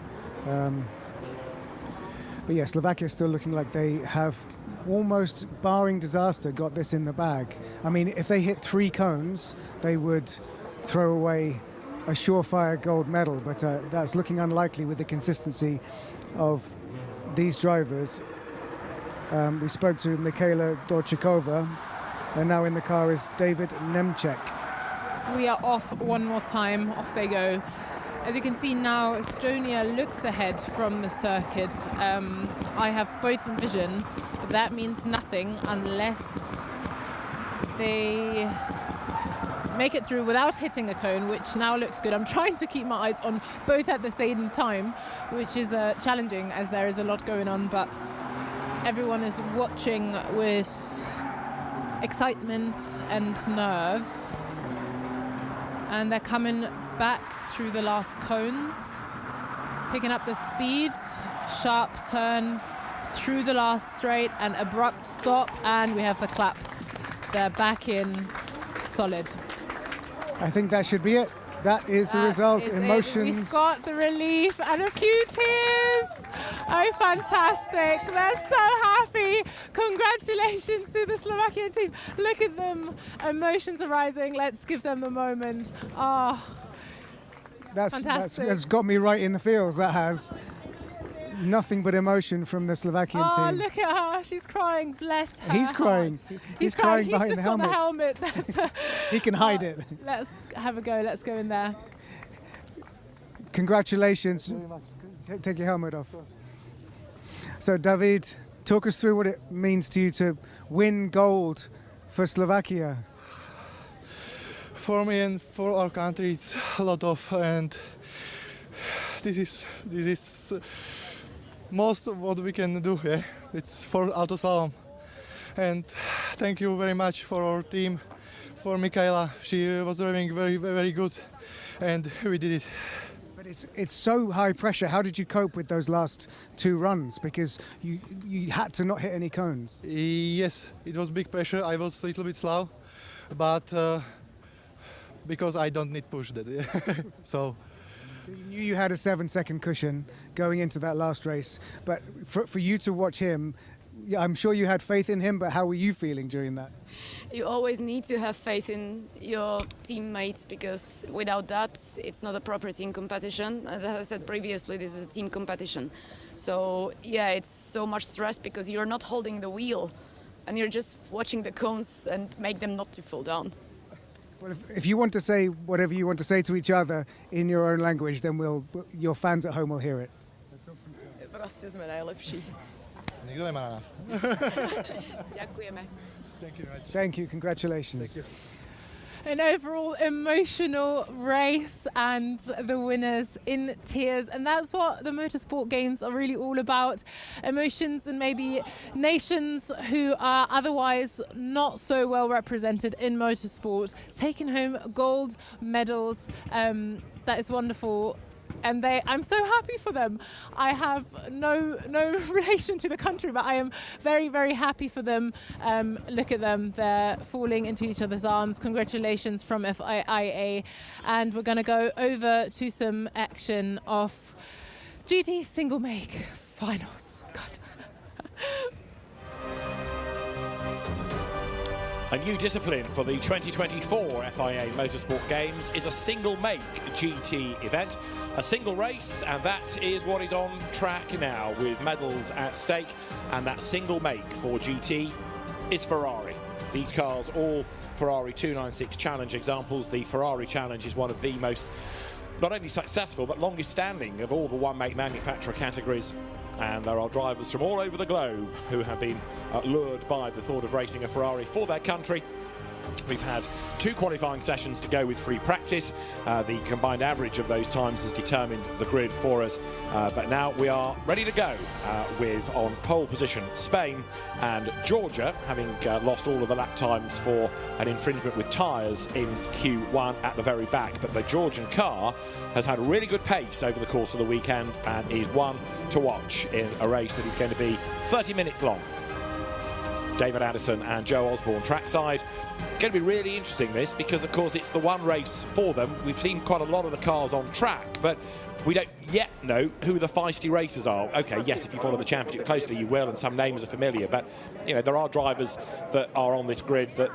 But yeah, Slovakia is still looking like they have, almost barring disaster, got this in the bag. I mean, if they hit 3 cones, they would throw away a surefire gold medal, but that's looking unlikely with the consistency of these drivers. We spoke to Michaela Dorchikova, and now in the car is David Nemček. We are off one more time, off they go. As you can see now, Estonia looks ahead from the circuit. I have both in vision, but that means nothing unless they make it through without hitting a cone, which now looks good. I'm trying to keep my eyes on both at the same time, which is challenging as there is a lot going on, but everyone is watching with excitement and nerves. And they're coming back through the last cones, picking up the speed, sharp turn through the last straight, and abrupt stop, and we have the claps. They're back in solid. I think that should be it. That is the result. Emotions. We've got the relief and a few tears. Oh, fantastic. They're so happy. Congratulations to the Slovakian team. Look at them. Emotions are rising. Let's give them a moment. Oh, fantastic. That's got me right in the feels. That has. Nothing but emotion from the Slovakian team. Oh, look at her. She's crying. Bless her. He's crying. He's crying behind the helmet. He's just got the helmet. He can hide it. Let's have a go. Let's go in there. Congratulations. Take your helmet off. So, David, talk us through what it means to you to win gold for Slovakia. For me and for our country, it's a lot of, and this is most of what we can do here. It's for auto slalom. And thank you very much for our team, for Michaela. She was driving very, very good, and we did it. But it's so high pressure. How did you cope with those last two runs? Because you had to not hit any cones. Yes, it was big pressure. I was a little bit slow, but because I don't need push that. So you knew you had a 7-second cushion going into that last race, but for you to watch him, I'm sure you had faith in him, but how were you feeling during that? You always need to have faith in your teammates, because without that, it's not a proper team competition. As I said previously, this is a team competition. So yeah, it's so much stress because you're not holding the wheel and you're just watching the cones and make them not to fall down. Well, if you want to say whatever you want to say to each other in your own language, then your fans at home will hear it. Prostě jsme nejlepší. Nikdo nemá na nás. Děkujeme. Thank you. Congratulations. Thank you. An overall emotional race and the winners in tears, and that's what the Motorsport Games are really all about. Emotions and maybe nations who are otherwise not so well represented in motorsport taking home gold medals. That is wonderful. And I'm so happy for them. I have no relation to the country, but I am very, very happy for them. Look at them, they're falling into each other's arms. Congratulations from FIA. And we're gonna go over to some action of GT single make finals. God. A new discipline for the 2024 FIA Motorsport Games is a single make GT event. A single race, and that is what is on track now with medals at stake. And that single make for GT is Ferrari. These cars, all Ferrari 296 Challenge examples. The Ferrari Challenge is one of the most not only successful but longest standing of all the one-make manufacturer categories. And there are drivers from all over the globe who have been lured by the thought of racing a Ferrari for their country. We've had 2 qualifying sessions to go with free practice. The combined average of those times has determined the grid for us. But now we are ready to go with, on pole position, Spain and Georgia, having lost all of the lap times for an infringement with tyres in Q1 at the very back. But the Georgian car has had a really good pace over the course of the weekend and is one to watch in a race that is going to be 30 minutes long. David Addison and Joe Osborne trackside. Going to be really interesting, this, because of course it's the one race for them. We've seen quite a lot of the cars on track, but we don't yet know who the feisty racers are. Okay, yes, if you follow the championship closely, you will, and some names are familiar, but you know, there are drivers that are on this grid that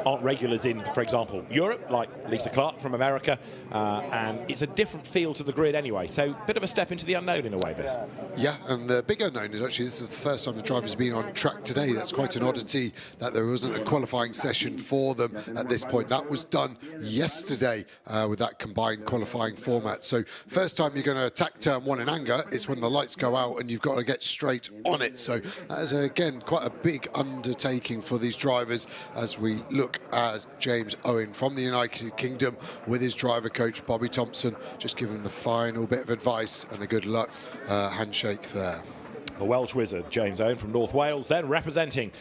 aren't regulars in, for example, Europe, like Lisa Clark from America, and it's a different feel to the grid anyway, so a bit of a step into the unknown in a way, this. Yeah, and the big unknown is actually this is the first time the driver's been on track today. That's quite an oddity that there wasn't a qualifying session for them at this point. That was done yesterday with that combined qualifying format. So first time you're going to attack turn 1 in anger is when the lights go out and you've got to get straight on it. So that is, again, quite a big undertaking for these drivers as we look at James Owen from the United Kingdom with his driver coach Bobby Thompson, just giving him the final bit of advice and the good luck handshake there. the Welsh wizard, James Owen from North Wales, then representing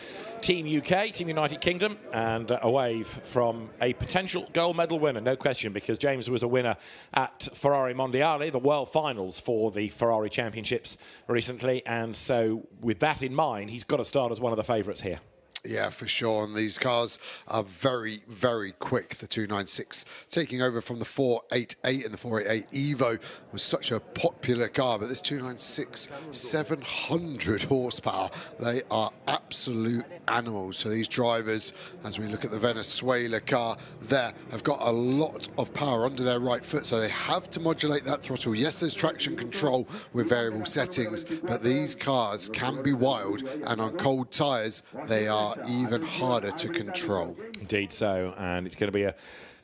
Team UK, Team United Kingdom, and a wave from a potential gold medal winner, no question, because James was a winner at Ferrari Mondiale, the World Finals for the Ferrari Championships recently, and so with that in mind, he's got to start as one of the favourites here. Yeah, for sure. And these cars are very, very quick. The 296 taking over from the 488, and the 488 Evo was such a popular car. But this 296, 700 horsepower. They are absolute animals. So these drivers, as we look at the Venezuela car there, have got a lot of power under their right foot. So they have to modulate that throttle. Yes, there's traction control with variable settings, but these cars can be wild. And on cold tyres, they are even harder to control. Indeed so, and it's going to be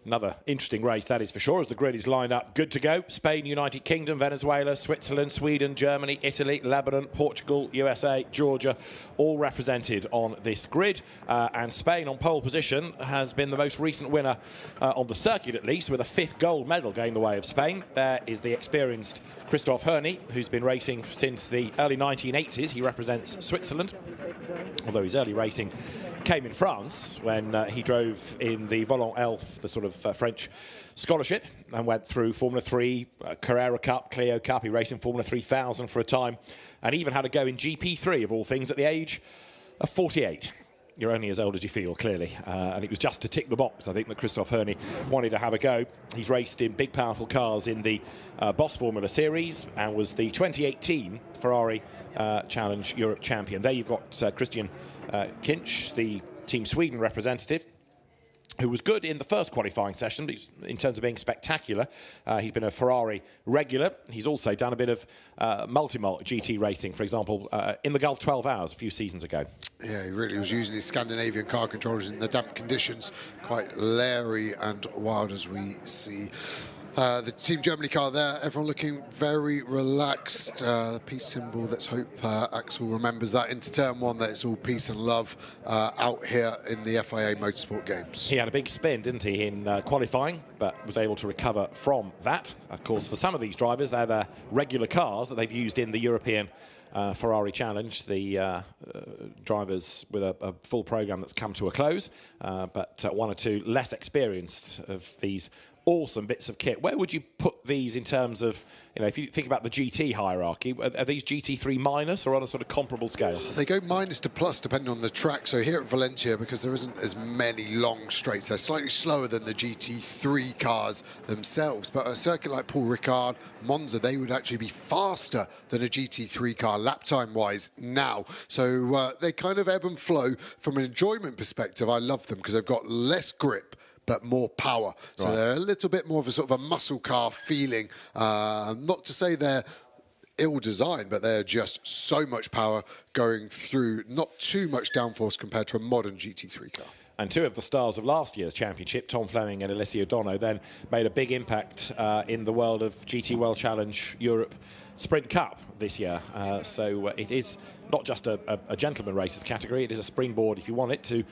another interesting race, that is for sure, as the grid is lined up good to go. Spain, United Kingdom, Venezuela, Switzerland, Sweden, Germany, Italy, Lebanon, Portugal, USA, Georgia, all represented on this grid. And Spain on pole position has been the most recent winner on the circuit, at least, with a 5th gold medal going the way of Spain. There is the experienced Christoph Hörny, who's been racing since the early 1980s. He represents Switzerland, although his early racing came in France when he drove in the Volant Elf, the sort of French scholarship, and went through Formula 3, Carrera Cup, Clio Cup. He raced in Formula 3000 for a time, and even had a go in GP3, of all things, at the age of 48. You're only as old as you feel, clearly. And it was just to tick the box, I think, that Christoph Hörny wanted to have a go. He's raced in big, powerful cars in the Boss Formula Series and was the 2018 Ferrari Challenge Europe champion. There you've got Christian Kinch, the Team Sweden representative, who was good in the first qualifying session, but in terms of being spectacular. He's been a Ferrari regular. He's also done a bit of multi-mult GT racing, for example, in the Gulf 12 Hours a few seasons ago. Yeah, he really was using his Scandinavian car controllers in the damp conditions, quite leery and wild, as we see. The Team Germany car there, everyone looking very relaxed. The peace symbol, let's hope Axel remembers that into turn 1, that it's all peace and love out here in the FIA Motorsport Games. He had a big spin, didn't he, in qualifying, but was able to recover from that. Of course, for some of these drivers, they're their regular cars that they've used in the European Ferrari Challenge, the drivers with a full programme that's come to a close, but one or two less experienced of these awesome bits of kit. Where would you put these in terms of, you know, if you think about the GT hierarchy, are these GT3 minus or on a sort of comparable scale? They go minus to plus depending on the track. So here at Valencia, because there isn't as many long straights, they're slightly slower than the GT3 cars themselves. But a circuit like Paul Ricard, Monza, they would actually be faster than a GT3 car lap time wise now. So they kind of ebb and flow. From an enjoyment perspective, I love them because they've got less grip but more power. So right. They're a little bit more of a sort of a muscle car feeling. Not to say they're ill-designed, but they're just so much power going through, not too much downforce compared to a modern GT3 car. And two of the stars of last year's championship, Tom Fleming and Alessio Dono, then made a big impact in the world of GT World Challenge Europe Sprint Cup this year. So it is not just a gentleman racers category, it is a springboard, if you want it, to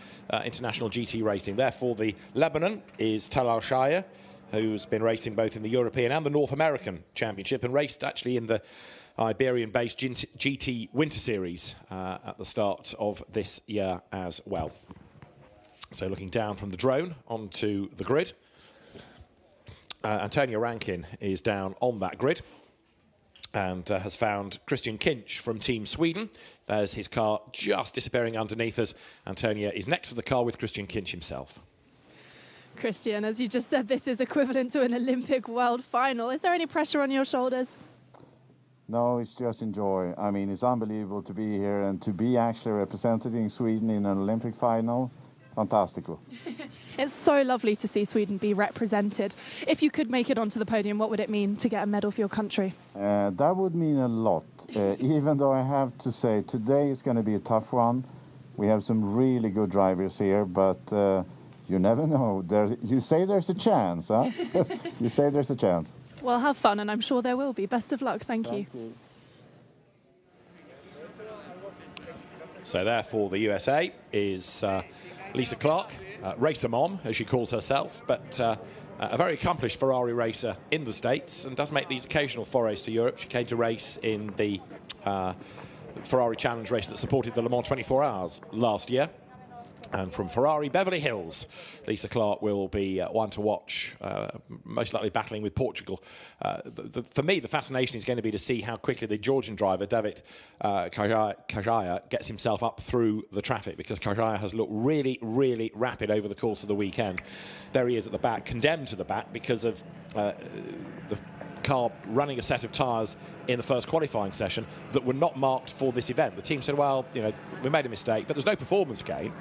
international GT racing. Therefore, the Lebanon is Talal Shaya, who's been racing both in the European and the North American Championship, and raced actually in the Iberian-based GT Winter Series at the start of this year as well. So looking down from the drone onto the grid, Antonio Rankin is down on that grid and has found Christian Kinch from Team Sweden. There's his car just disappearing underneath us. Antonio is next to the car with Christian Kinch himself. Christian, as you just said, this is equivalent to an Olympic world final. Is there any pressure on your shoulders? No, it's just enjoy. I mean, it's unbelievable to be here and to be actually representing Sweden in an Olympic final. Fantastico. It's so lovely to see Sweden be represented. If you could make it onto the podium, what would it mean to get a medal for your country? That would mean a lot, even though I have to say today is going to be a tough one. We have some really good drivers here, but you never know. You say there's a chance, huh? You say there's a chance. Well, have fun, and I'm sure there will be. Best of luck. Thank you. So therefore, the USA is Lisa Clark, Racer Mom, as she calls herself, but a very accomplished Ferrari racer in the States and does make these occasional forays to Europe. She came to race in the Ferrari Challenge race that supported the Le Mans 24 Hours last year. And from Ferrari Beverly Hills, Lisa Clark will be one to watch, most likely battling with Portugal. For me, the fascination is going to be to see how quickly the Georgian driver, David Kajaya, gets himself up through the traffic, because Kajaya has looked really, really rapid over the course of the weekend. There he is at the back, condemned to the back because of the car running a set of tyres in the first qualifying session that were not marked for this event. The team said, well, you know, we made a mistake, but there's no performance gain.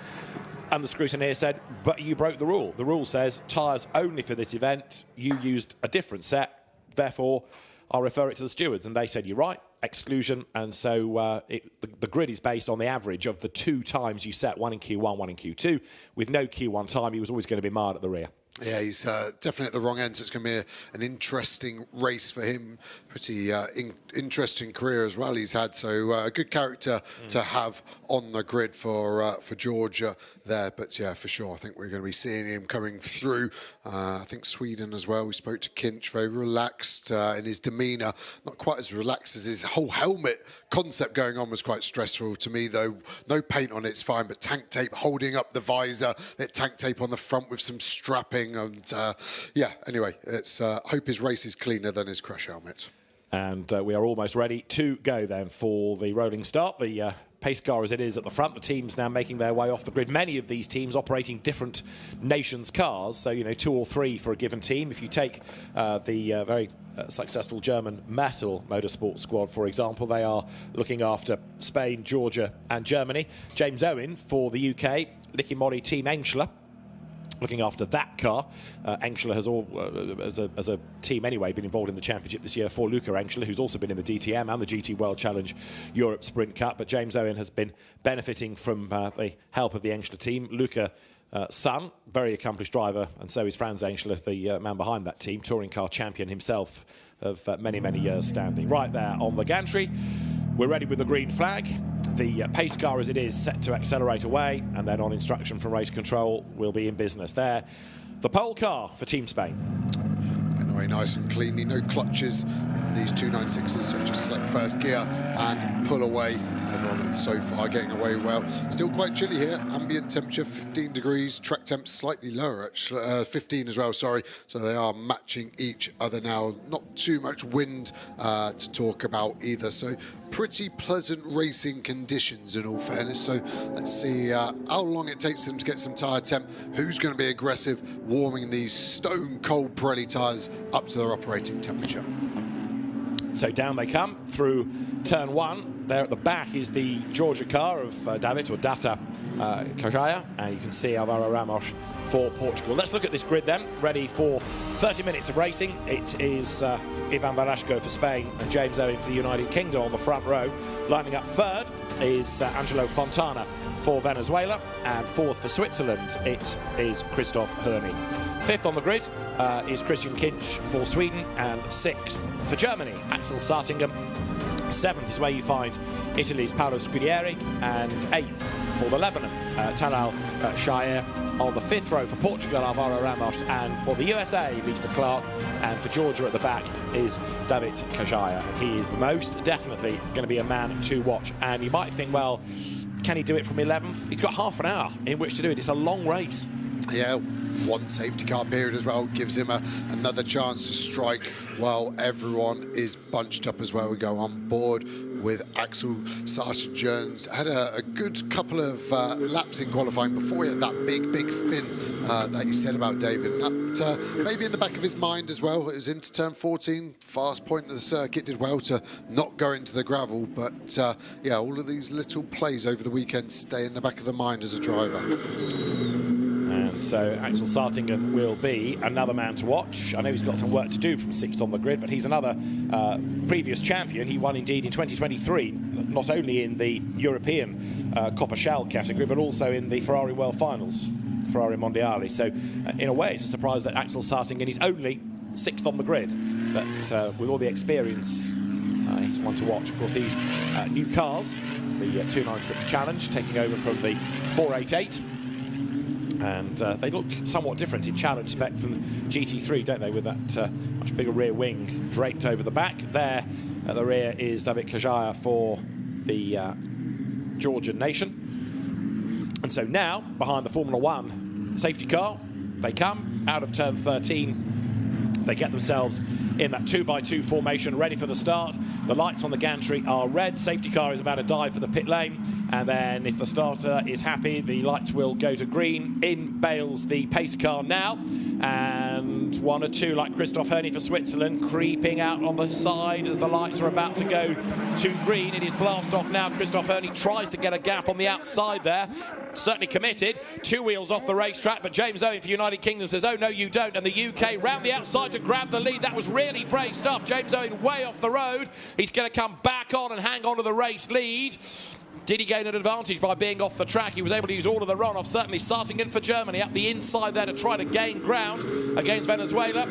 And the scrutineer said, but you broke the rule. The rule says tyres only for this event. You used a different set. Therefore, I'll refer it to the stewards. And they said, you're right, exclusion. And so the grid is based on the average of the 2 times you set, one in Q1, one in Q2. With no Q1 time, he was always going to be mired at the rear. Yeah, he's definitely at the wrong end, so it's going to be an interesting race for him. Pretty interesting career as well he's had, so a good character to have on the grid for Georgia there. But yeah, for sure, I think we're going to be seeing him coming through. I think Sweden as well. We spoke to Kinch, very relaxed in his demeanour, not quite as relaxed as his whole helmet concept going on was quite stressful to me, though. No paint on it's fine, but tank tape holding up the visor, bit tank tape on the front with some strapping. And yeah, anyway, it's hope his race is cleaner than his crash helmet. And we are almost ready to go then for the rolling start. The pace car as it is at the front, the teams now making their way off the grid. Many of these teams operating different nations' cars, so, you know, 2 or 3 for a given team. If you take the very successful German Metal Motorsport squad, for example, they are looking after Spain, Georgia and Germany. James Owen for the UK, Licky Mori Team Engschler, looking after that car. Engschler has as a team anyway been involved in the championship this year for Luca Engschler, who's also been in the DTM and the GT World Challenge Europe Sprint Cup. But James Owen has been benefiting from the help of the Engschler team. Luca son, very accomplished driver, and so is Franz Engschler, the man behind that team, touring car champion himself of many, many years standing. Right there on the gantry, we're ready with the green flag. The pace car as it is set to accelerate away, and then on instruction from race control we'll be in business there. The pole car for Team Spain. And very nice and cleanly, no clutches in these 296s, so just select first gear and pull away. Everyone so far getting away well. Still quite chilly here, ambient temperature 15 degrees, track temp slightly lower, actually, 15 as well, sorry. So they are matching each other now. Not too much wind to talk about either, so pretty pleasant racing conditions in all fairness. So let's see how long it takes them to get some tyre temp, who's going to be aggressive, warming these stone cold Pirelli tyres up to their operating temperature. So down they come through turn 1. There at the back is the Georgia car of David or Data Kajaya, and you can see Alvaro Ramos for Portugal. Let's look at this grid then, ready for 30 minutes of racing. It is Ivan Velasco for Spain and James Owen for the United Kingdom on the front row. Lining up third is Angelo Fontana for Venezuela, and fourth for Switzerland it is Christoph Hörni. Fifth on the grid is Christian Kinch for Sweden, and sixth for Germany, Axel Sartingem. Seventh is where you find Italy's Paolo Scudieri, and eighth for the Lebanon, Talal Shire. On the fifth row for Portugal, Alvaro Ramos, and for the USA, Lisa Clark, and for Georgia at the back is David Kajaya. He is most definitely going to be a man to watch, and you might think, well, can he do it from 11th? He's got half an hour in which to do it. It's a long race. Yeah, one safety car period as well gives him another chance to strike while everyone is bunched up as well. We go on board with Axel Sartingem. Had a good couple of laps in qualifying before he had that big spin that you said about David. And that maybe in the back of his mind as well. It was into turn 14, fast point of the circuit, did well to not go into the gravel. But yeah, all of these little plays over the weekend stay in the back of the mind as a driver. And so Axel Sartingem will be another man to watch. I know he's got some work to do from 6th on the grid, but he's another previous champion. He won indeed in 2023, not only in the European Coppa Shell category, but also in the Ferrari World Finals, Ferrari Mondiali. So in a way, it's a surprise that Axel Sartingem is only 6th on the grid. But with all the experience, he's one to watch. Of course, these new cars, the 296 Challenge, taking over from the 488. And they look somewhat different in challenge spec from the GT3, don't they, with that much bigger rear wing draped over the back. There at the rear is David Kajaya for the Georgian nation. And so now, behind the Formula One safety car, they come out of turn 13. They get themselves in that 2x2 formation, ready for the start. The lights on the gantry are red. Safety car is about to dive for the pit lane. And then if the starter is happy, the lights will go to green. In bails the pace car now. And 1 or 2, like Christoph Herney for Switzerland, creeping out on the side as the lights are about to go to green. It is blast off now. Christoph Herney tries to get a gap on the outside there. Certainly committed. 2 wheels off the racetrack, but James Owen for United Kingdom says, oh, no, you don't. And the UK round the outside to grab the lead. That was really brave stuff. James Owen way off the road. He's going to come back on and hang on to the race lead. Did he gain an advantage by being off the track? He was able to use all of the runoff, certainly starting in for Germany up the inside there to try to gain ground against Venezuela.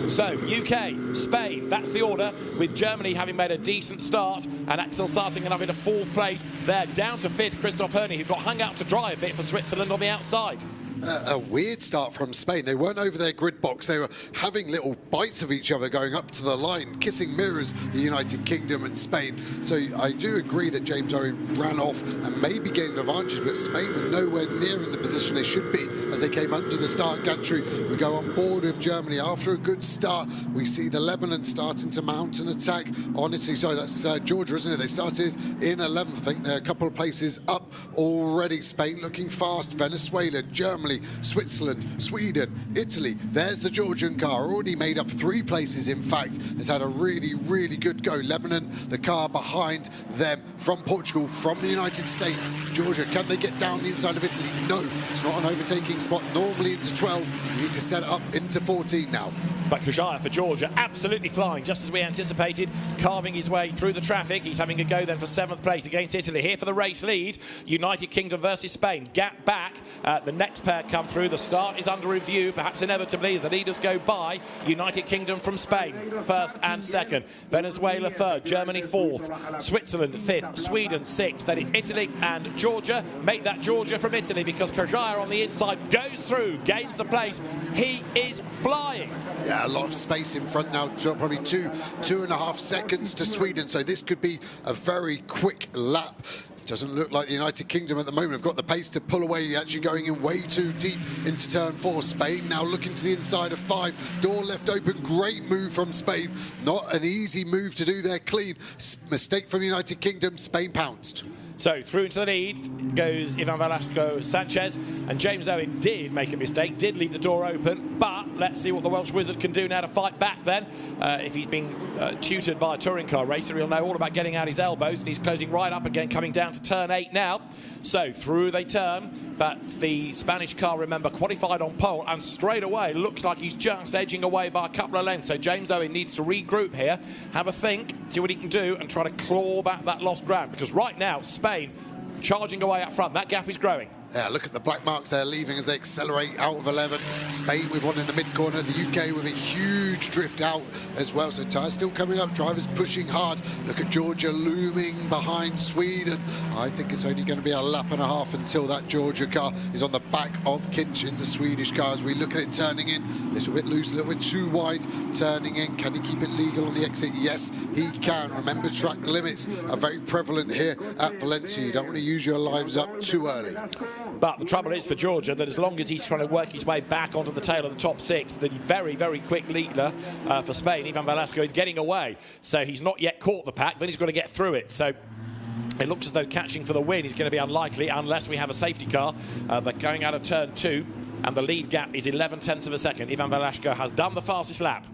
So, UK, Spain, that's the order, with Germany having made a decent start and Axel Sartingen up into 4th place. They're down to 5th, Christoph Herney, who got hung out to dry a bit for Switzerland on the outside. A weird start from Spain. They weren't over their grid box. They were having little bites of each other going up to the line, kissing mirrors, the United Kingdom and Spain. So I do agree that James Owen ran off and maybe gained an advantage, but Spain were nowhere near in the position they should be as they came under the start gantry. We go on board with Germany. After a good start, we see the Lebanon starting to mount an attack on Italy. Sorry, that's Georgia, isn't it? They started in 11th. I think they're a couple of places up already. Spain looking fast. Venezuela, Germany, Switzerland, Sweden, Italy. There's the Georgian car, already made up 3 places, in fact. Has had a really, really good go. Lebanon, the car behind them, from Portugal, from the United States. Georgia, can they get down the inside of Italy? No, it's not an overtaking spot. Normally into 12, you need to set it up into 14 now. But Kajaya for Georgia, absolutely flying, just as we anticipated, carving his way through the traffic. He's having a go then for 7th place against Italy. Here for the race lead, United Kingdom versus Spain. Gap back, the next pair come through. The start is under review, perhaps inevitably, as the leaders go by. United Kingdom from Spain, 1st and 2nd. Venezuela 3rd, Germany 4th, Switzerland 5th, Sweden 6th. Then it's Italy and Georgia. Make that Georgia from Italy, because Kajaya on the inside goes through, gains the place. He is flying. Yeah, a lot of space in front now, probably 2.5 seconds to Sweden, so this could be a very quick lap. It doesn't look like the United Kingdom at the moment have got the pace to pull away, actually going in way too deep into turn 4. Spain now looking to the inside of 5, door left open. Great move from Spain, not an easy move to do there clean. Mistake from the United Kingdom, Spain pounced. So through into the lead goes Ivan Velasco Sanchez, and James Owen did make a mistake, did leave the door open, but let's see what the Welsh Wizard can do now to fight back then. If he's been tutored by a touring car racer, he'll know all about getting out his elbows, and he's closing right up again, coming down to turn 8 now. So through they turn, but the Spanish car, remember, qualified on pole, and straight away looks like he's just edging away by a couple of lengths. So James Owen needs to regroup here, have a think, see what he can do, and try to claw back that lost ground, because right now Spain charging away up front. That gap is growing. Yeah, look at the black marks they're leaving as they accelerate out of 11. Spain with one in the mid-corner, the UK with a huge drift out as well. So tyres still coming up, drivers pushing hard. Look at Georgia looming behind Sweden. I think it's only going to be a lap and a half until that Georgia car is on the back of Kinch in the Swedish car. As we look at it turning in, a little bit loose, a little bit too wide turning in. Can he keep it legal on the exit? Yes, he can. Remember, track limits are very prevalent here at Valencia. You don't want to use your lives up too early. But the trouble is for Georgia that as long as he's trying to work his way back onto the tail of the top 6, the very, very quick leader for Spain, Ivan Velasco, is getting away. So he's not yet caught the pack, but he's got to get through it. So it looks as though catching for the win is going to be unlikely unless we have a safety car. They're going out of turn 2, and the lead gap is 11/10 of a second. Ivan Velasco has done the fastest lap.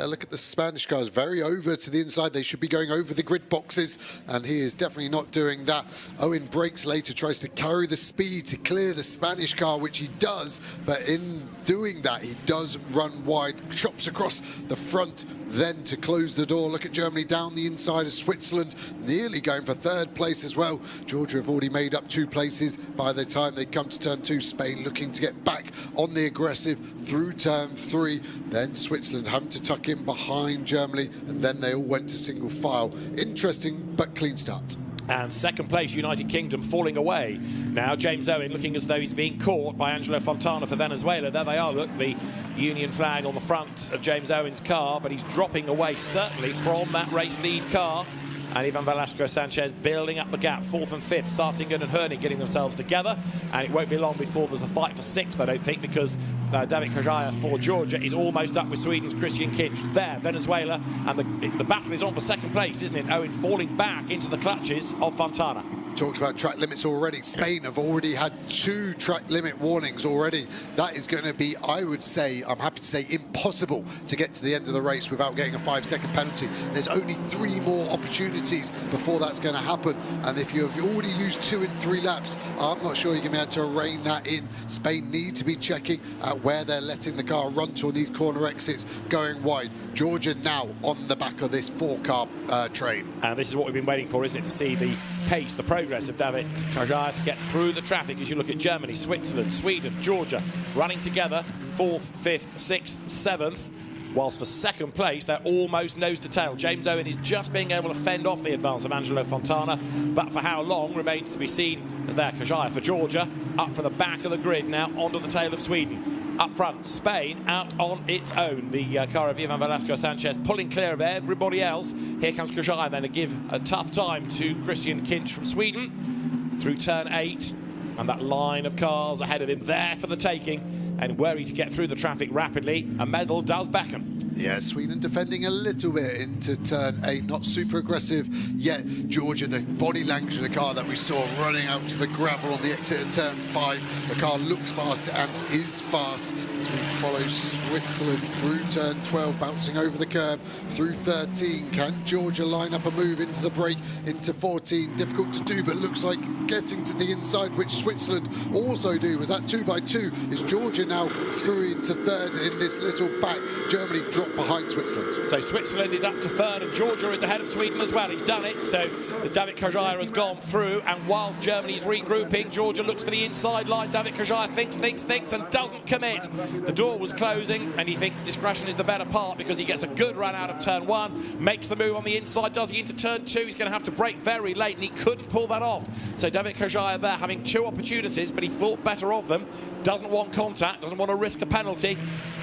Look at the Spanish cars, very over to the inside. They should be going over the grid boxes, and he is definitely not doing that. Owen brakes later, tries to carry the speed to clear the Spanish car, which he does, but in doing that, he does run wide, chops across the front, then to close the door. Look at Germany down the inside of Switzerland, nearly going for 3rd place as well. Georgia have already made up 2 places by the time they come to turn 2. Spain looking to get back on the aggressive through turn 3. Then Switzerland having to tuck in behind Germany, and then they all went to single file. Interesting, but clean start. And 2nd place, United Kingdom, falling away. Now James Owen looking as though he's being caught by Angelo Fontana for Venezuela. There they are, look, the Union flag on the front of James Owen's car, but he's dropping away certainly from that race lead car. and Ivan Velasquez-Sanchez building up the gap. 4th and 5th, Startingen and Herney getting themselves together, and it won't be long before there's a fight for 6th, I don't think, because David Kajaya for Georgia is almost up with Sweden's Christian Kinch. There, Venezuela, and the battle is on for 2nd place, isn't it? Owen falling back into the clutches of Fontana. Talked about track limits already. Spain have already had 2 track limit warnings already. That is going to be, I would say, I'm happy to say, impossible to get to the end of the race without getting a 5-second penalty. There's only 3 more opportunities before that's going to happen. And if you've already used 2 in 3 laps, I'm not sure you're going to be able to rein that in. Spain need to be checking at where they're letting the car run to on these corner exits going wide. Georgia now on the back of this 4-car train. And this is what we've been waiting for, isn't it? To see the pace, the progress of David Kajaya to get through the traffic as you look at Germany, Switzerland, Sweden, Georgia running together 4th, 5th, 6th, 7th. Whilst for 2nd place, they're almost nose to tail. James Owen is just being able to fend off the advance of Angelo Fontana, but for how long remains to be seen, as there Kajaya for Georgia, up for the back of the grid now, onto the tail of Sweden. Up front, Spain out on its own. The car of Ivan Velasquez-Sanchez pulling clear of everybody else. Here comes Kajaya then to give a tough time to Christian Kinch from Sweden through turn 8. And that line of cars ahead of him there for the taking. And were he to get through the traffic rapidly, a medal does beckon. Yeah, Sweden defending a little bit into turn 8, not super aggressive yet. Georgia, the body language of the car that we saw running out to the gravel on the exit of turn 5. The car looks fast and is fast as we follow Switzerland through turn 12, bouncing over the curb through 13. Can Georgia line up a move into the break into 14? Difficult to do, but looks like getting to the inside, which Switzerland also do. Was that 2x2? Is Georgia now through into 3rd in this little back? Germany dropped behind Switzerland. So Switzerland is up to 3rd and Georgia is ahead of Sweden as well. He's done it. So David Kajaya has gone through, and whilst Germany's regrouping, Georgia looks for the inside line. David Kajaya thinks and doesn't commit. The door was closing and he thinks discretion is the better part, because he gets a good run out of turn 1, makes the move on the inside. Does he into turn 2? He's going to have to brake very late, and he couldn't pull that off. So David Kajaya there having 2 opportunities, but he thought better of them. Doesn't want contact, doesn't want to risk a penalty,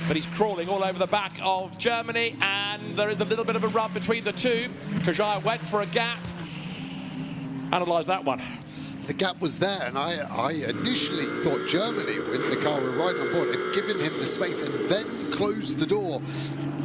but he's crawling all over the back of Germany, and there is a little bit of a rub between the two. Kajaya went for a gap. Analyse that one. The gap was there, and I initially thought Germany, when the car were right on board, had given him the space and then closed the door.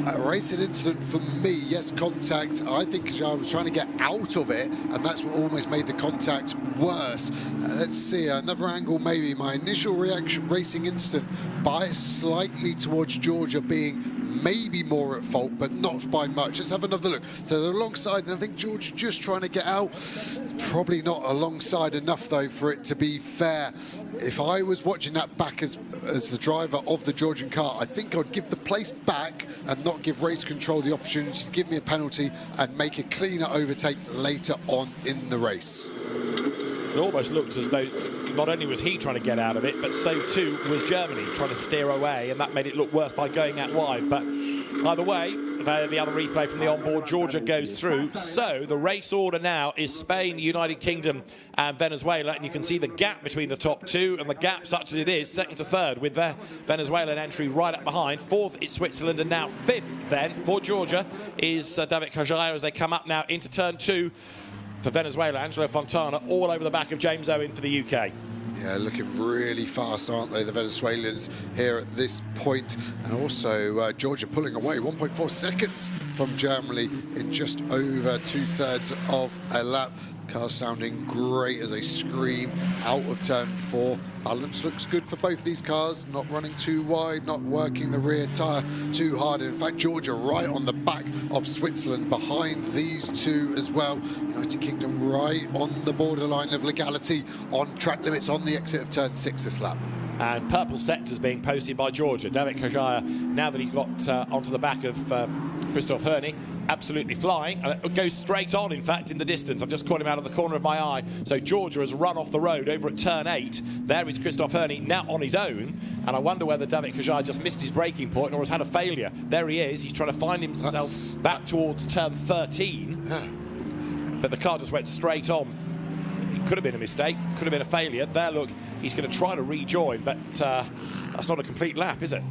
A racing incident for me, yes, contact. I think Kajaya was trying to get out of it, and that's what almost made the contact worse. Let's see, another angle maybe. My initial reaction, racing incident, biased slightly towards Georgia being maybe more at fault, but not by much. Let's have another look. So they're alongside, and I think Georgia just trying to get out. Probably not alongside enough, though, for it to be fair. If I was watching that back as the driver of the Georgian car, I think I'd give the place back and not give race control the opportunity to give me a penalty and make a cleaner overtake later on in the race. It almost looks as though not only was he trying to get out of it, but so too was Germany trying to steer away, and that made it look worse by going out wide. But either way, the other replay from the onboard, Georgia goes through. So the race order now is Spain, United Kingdom and Venezuela, and you can see the gap between the top 2, and the gap, such as it is, 2nd to 3rd, with their Venezuelan entry right up behind. 4th is Switzerland, and now 5th then for Georgia is David Kajaya as they come up now into turn 2. For Venezuela, Angelo Fontana all over the back of James Owen for the UK. Yeah, looking really fast, aren't they, the Venezuelans here at this point. And also Georgia pulling away 1.4 seconds from Germany in just over 2/3 of a lap. Car sounding great as they scream out of turn 4. Balance looks good for both these cars, not running too wide, not working the rear tyre too hard. In fact, Georgia right on the back of Switzerland behind these two as well. United Kingdom right on the borderline of legality on track limits on the exit of turn 6 this lap. And purple sectors being posted by Georgia. David Kajaya, now that he's got onto the back of Christoph Herney, absolutely flying, and it goes straight on, in fact, in the distance. I've just caught him out of the corner of my eye. So Georgia has run off the road over at turn 8. There is Christoph Herney now on his own, and I wonder whether David Kajaya just missed his braking point or has had a failure. There he is. He's trying to find himself back towards turn 13, but the car just went straight on. Could have been a mistake, could have been a failure. There, look, he's going to try to rejoin, but that's not a complete lap, is it?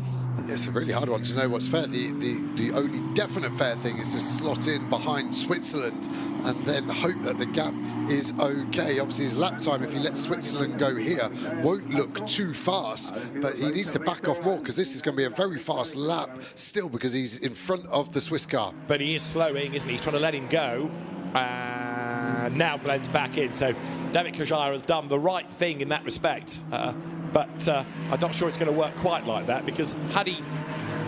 It's a really hard one to know what's fair. The only definite fair thing is to slot in behind Switzerland and then hope that the gap is okay. Obviously, his lap time, if he lets Switzerland go here, won't look too fast, but he needs to back off more because this is going to be a very fast lap still because he's in front of the Swiss car. But he is slowing, isn't he? He's trying to let him go. Now blends back in. So David Kajaya has done the right thing in that respect. But I'm not sure it's going to work quite like that, because had he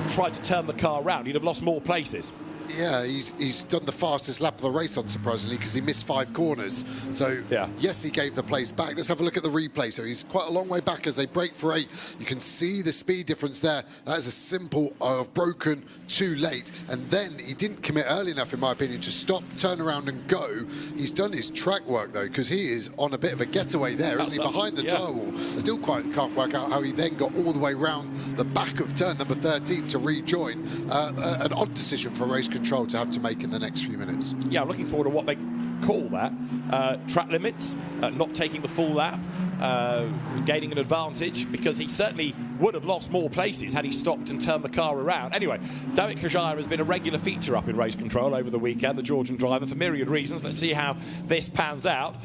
tried to turn the car around, he'd have lost more places. Yeah, he's done the fastest lap of the race, unsurprisingly, because he missed 5 corners. So, yes, he gave the place back. Let's have a look at the replay. So he's quite a long way back as they break for 8. You can see the speed difference there. That is a simple of broken too late. And then he didn't commit early enough, in my opinion, to stop, turn around and go. He's done his track work, though, because he is on a bit of a getaway there, isn't he, behind the tyre wall. I still quite can't work out how he then got all the way round the back of turn number 13 to rejoin. An odd decision for race control to have to make in the next few minutes. Yeah, I'm looking forward to what they call that. Track limits, not taking the full lap, gaining an advantage, because he certainly would have lost more places had he stopped and turned the car around. Anyway, David Kajaya has been a regular feature up in race control over the weekend, the Georgian driver, for myriad reasons. Let's see how this pans out.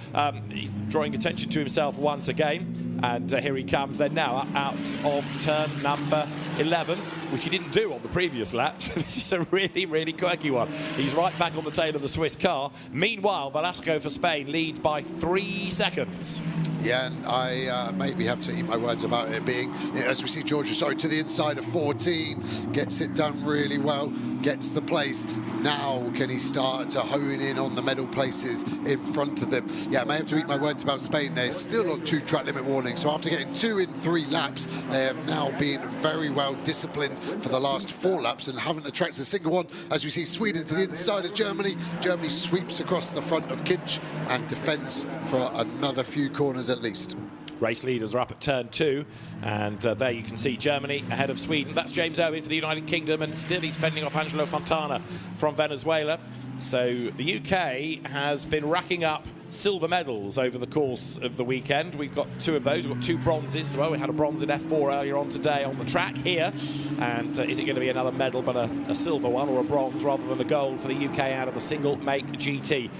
He's drawing attention to himself once again, and here he comes then now out of turn number 11, which he didn't do on the previous lap. So this is a really, really quirky one. He's right back on the tail of the Swiss car. Meanwhile, Velasco for Spain leads by 3 seconds. Yeah, and I maybe have to eat my words about it being, as we see Georgia, to the inside of 14, gets it done really well, gets the place. Now can he start to hone in on the medal places in front of them? Yeah, I may have to eat my words about Spain. They're still on 2 track limit warnings, so after getting 2 in 3 laps, they have now been very well disciplined for the last 4 laps and haven't attracted a single one. As we see Sweden to the inside of Germany. Germany sweeps across the front of Kinch and defends for another few corners at least. Race leaders are up at turn 2, and there you can see Germany ahead of Sweden. That's James Owen for the United Kingdom, and still he's fending off Angelo Fontana from Venezuela. So the UK has been racking up silver medals over the course of the weekend. We've got 2 of those. We've got 2 bronzes as well. We had a bronze in F4 earlier on today on the track here. And is it going to be another medal, but a silver one, or a bronze rather than a gold for the UK out of the single make GT?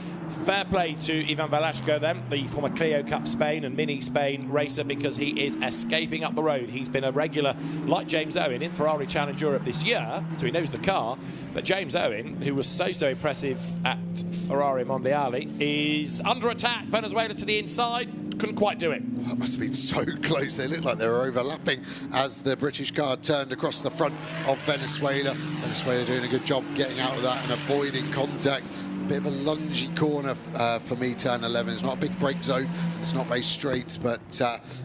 Fair play to Ivan Velasco then, the former Clio Cup Spain and Mini Spain racer, because he is escaping up the road. He's been a regular, like James Owen, in Ferrari Challenge Europe this year, so he knows the car. But James Owen, who was so impressive at Ferrari Mondiali, is under attack. Venezuela to the inside, couldn't quite do it. That must have been so close. They looked like they were overlapping as the British car turned across the front of Venezuela. Venezuela doing a good job getting out of that and avoiding contact. Bit of a lungy corner for me, turn 11. It's not a big brake zone, it's not very straight, but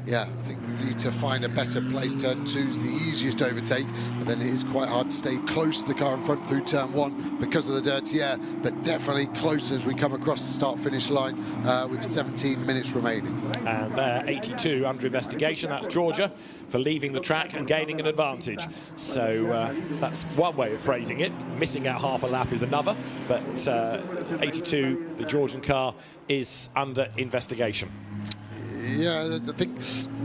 yeah, I think we need to find a better place. Turn 2's the easiest to overtake, but then it is quite hard to stay close to the car in front through turn 1 because of the dirty air, but definitely close as we come across the start-finish line with 17 minutes remaining. And there, 82 under investigation. That's Georgia for leaving the track and gaining an advantage. So that's one way of phrasing it. Missing out half a lap is another, but 82, the Georgian car, is under investigation. Yeah, I think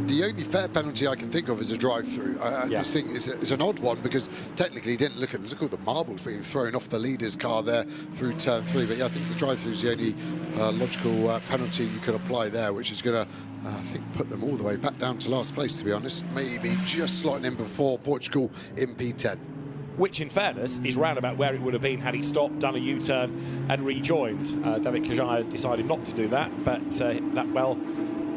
the only fair penalty I can think of is a drive-through. I just think it's an odd one, because technically he didn't look at all the marbles being thrown off the leader's car there through turn 3. But yeah, I think the drive-through is the only logical penalty you could apply there, which is going to, I think, put them all the way back down to last place, to be honest. Maybe just slotting in before Portugal in P10. Which, in fairness, is round about where it would have been had he stopped, done a U-turn and rejoined. David Kajaya decided not to do that, but that, well,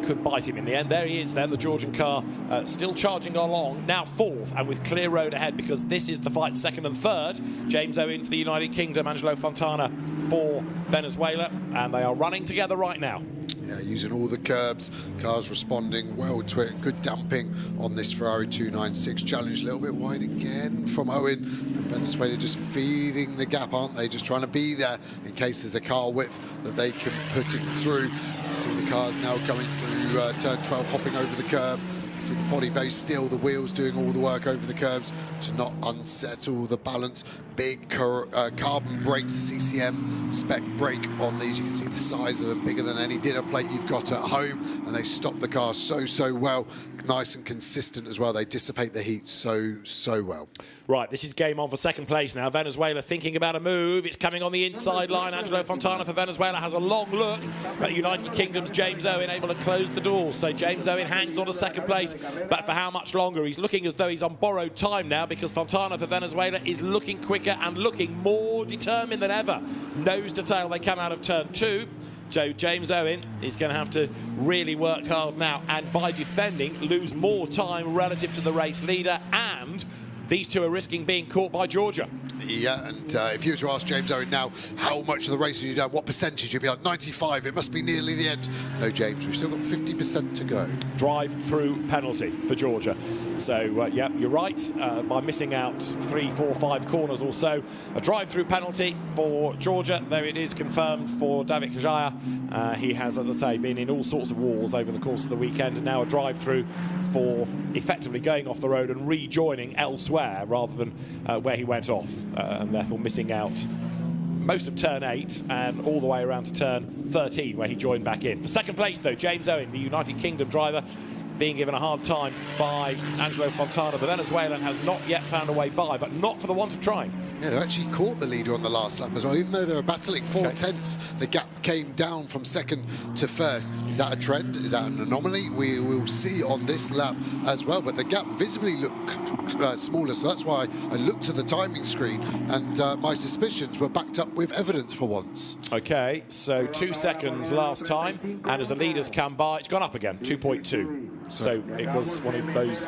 could bite him in the end. There he is then, the Georgian car still charging along, now 4th and with clear road ahead, because this is the fight 2nd and 3rd. James Owen for the United Kingdom, Angelo Fontana for Venezuela, and they are running together right now. Yeah, using all the curbs, cars responding well to it. Good damping on this Ferrari 296 challenge. A little bit wide again from Owen. And Venezuela just feeding the gap, aren't they? Just trying to be there in case there's a car width that they can put it through. You see the cars now coming through turn 12, hopping over the curb. You see the body very still, the wheels doing all the work over the curbs to not unsettle the balance. big carbon brakes, the CCM spec brake on these. You can see the size of them, bigger than any dinner plate you've got at home, and they stop the car so well. Nice and consistent as well. They dissipate the heat so well. Right, this is game on for second place now. Venezuela thinking about a move. It's coming on the inside line. Angelo Fontana for Venezuela has a long look at United Kingdom's James Owen, able to close the door. So James Owen hangs on to second place, but for how much longer? He's looking as though he's on borrowed time now, because Fontana for Venezuela is looking quicker and looking more determined than ever. Nose to tail, they come out of turn 2. So James Owen is going to have to really work hard now, and by defending, lose more time relative to the race leader, and these two are risking being caught by Georgia. Yeah, and if you were to ask James Owen now, how much of the race have you done, what percentage, you'd be like 95, it must be nearly the end. No, James, we've still got 50% to go. Drive-through penalty for Georgia. So, yeah, you're right. By missing out 3, 4, 5 corners or so, a drive-through penalty for Georgia. There it is, confirmed for David Kajaya. He has, as I say, been in all sorts of wars over the course of the weekend, and now a drive-through for effectively going off the road and rejoining elsewhere rather than where he went off, and therefore missing out most of turn 8 and all the way around to turn 13 where he joined back in. For second place though, James Owen, the United Kingdom driver, being given a hard time by Angelo Fontana. The Venezuelan has not yet found a way by, but not for the want of trying. Yeah, they actually caught the leader on the last lap as well. Even though they were battling 4 tenths, the gap came down from second to first. Is that a trend? Is that an anomaly? We will see on this lap as well. But the gap visibly looked smaller, so that's why I looked to the timing screen, and my suspicions were backed up with evidence for once. Okay, so 2 seconds last time, and as the leaders come by, it's gone up again, 2.2. So it was one of those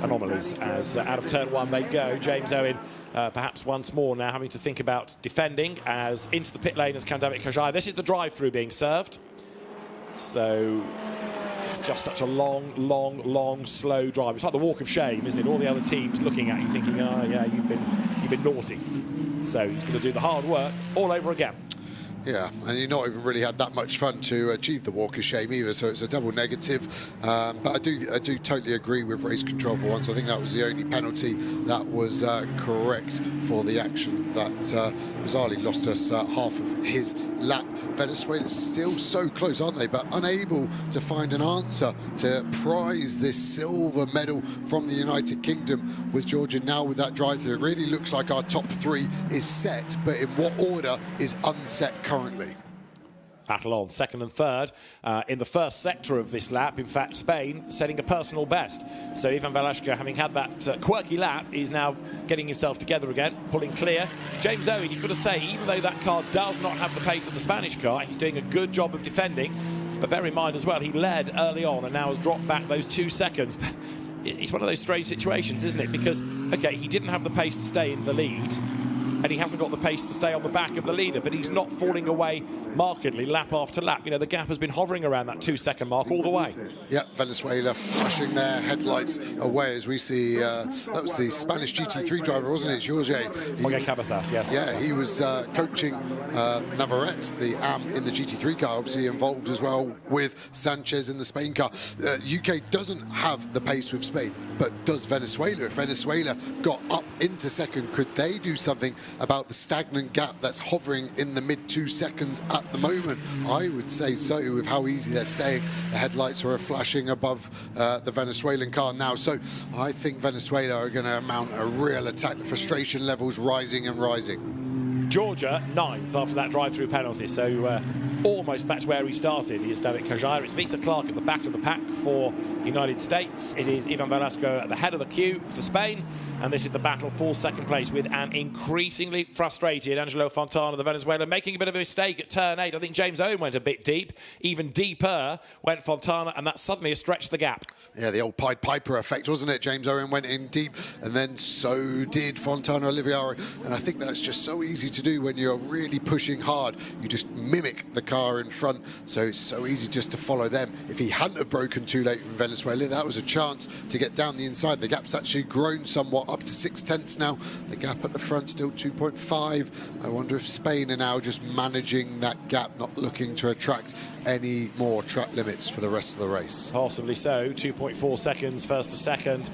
anomalies as out of turn 1 they go. James Owen perhaps once more now having to think about defending, as into the pit lane as Kandavik Kajai. This is the drive-through being served. So it's just such a long, slow drive. It's like the walk of shame, isn't it? All the other teams looking at you thinking, oh yeah, you've been naughty. So he's going to do the hard work all over again. Yeah, and you've not even really had that much fun to achieve the walk of shame either, so it's a double negative. But I do totally agree with race control for once. I think that was the only penalty that was correct for the action that bizarrely lost us half of his lap. Venezuela's still so close, aren't they? But unable to find an answer to prize this silver medal from the United Kingdom, with Georgia now with that drive-through. It really looks like our top 3 is set, but in what order is unset currently? Battle on, second and third in the first sector of this lap. In fact, Spain setting a personal best. So Ivan Velasco, having had that quirky lap, is now getting himself together again, pulling clear. James Owen, you've got to say, even though that car does not have the pace of the Spanish car, he's doing a good job of defending. But bear in mind as well, he led early on and now has dropped back those 2 seconds. It's one of those strange situations, isn't it? Because, okay, he didn't have the pace to stay in the lead, and he hasn't got the pace to stay on the back of the leader, but he's not falling away markedly lap after lap. You know, the gap has been hovering around that 2-second mark all the way. Yeah, Venezuela flashing their headlights away as we see, that was the Spanish GT3 driver, wasn't it, Jorge? Jorge Cabezas, yes. Yeah, he was coaching Navarrete, the AM in the GT3 car, obviously involved as well with Sanchez in the Spain car. UK doesn't have the pace with Spain, but does Venezuela. If Venezuela got up into second, could they do something about the stagnant gap that's hovering in the mid 2 seconds at the moment? I would say so, with how easy they're staying. The headlights are flashing above the Venezuelan car now, so I think Venezuela are going to mount a real attack. The frustration levels rising and rising. Georgia 9th after that drive-through penalty, so almost back to where he started. Here's David Kajaya. It's Lisa Clark at the back of the pack for United States. It is Ivan Velasco at the head of the queue for Spain, and this is the battle for second place with an increasingly frustrated Angelo Fontana, the Venezuelan, making a bit of a mistake at turn 8. I think James Owen went a bit deep. Even deeper went Fontana, and that suddenly has stretched the gap. Yeah, the old Pied Piper effect, wasn't it? James Owen went in deep, and then so did Fontana Olivieri, and I think that's just so easy to do when you're really pushing hard. You just mimic the car in front, so it's so easy just to follow them. If he hadn't have broken too late in Venezuela, that was a chance to get down the inside. The gap's actually grown somewhat, up to 0.6 now. The gap at the front still 2.5. I wonder if Spain are now just managing that gap, not looking to attract any more track limits for the rest of the race. Possibly so. 2.4 seconds first to second.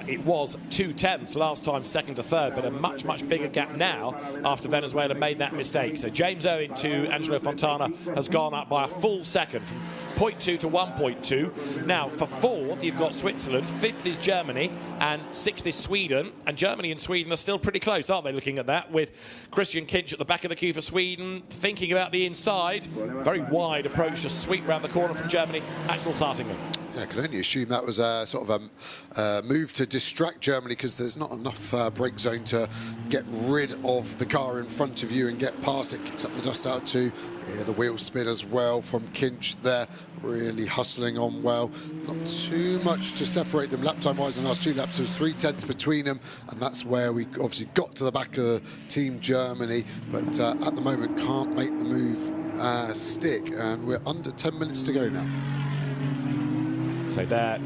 It was 0.2 last time second to third, but a much, much bigger gap now after Venezuela made that mistake. So James Owen to Angelo Fontana has gone up by a full second from 0.2 to 1.2. Now, for fourth, you've got Switzerland, fifth is Germany, and sixth is Sweden. And Germany and Sweden are still pretty close, aren't they, looking at that, with Christian Kinch at the back of the queue for Sweden, thinking about the inside. Very wide approach to sweep round the corner from Germany, Axel Sartingen. Yeah, I can only assume that was a sort of a move to distract Germany, because there's not enough brake zone to get rid of the car in front of you and get past it. Kicks up the dust out too. Yeah, the wheel spin as well from Kinch there, really hustling on well. Not too much to separate them lap time wise in the last 2 laps. There's 0.3 between them, and that's where we obviously got to the back of Team Germany, but at the moment can't make the move stick, and we're under 10 minutes to go now. So there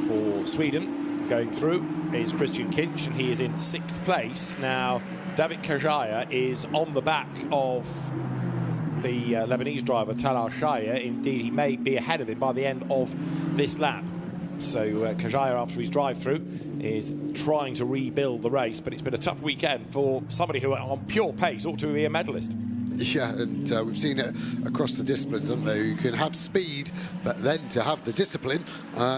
for Sweden going through is Christian Kinch, and he is in 6th place. Now David Kajaya is on the back of the Lebanese driver Talal Shaya. Indeed, he may be ahead of him by the end of this lap. So Kajaya, after his drive-through, is trying to rebuild the race, but it's been a tough weekend for somebody who on pure pace ought to be a medalist. Yeah, and we've seen it across the disciplines, haven't they? You can have speed, but then to have the discipline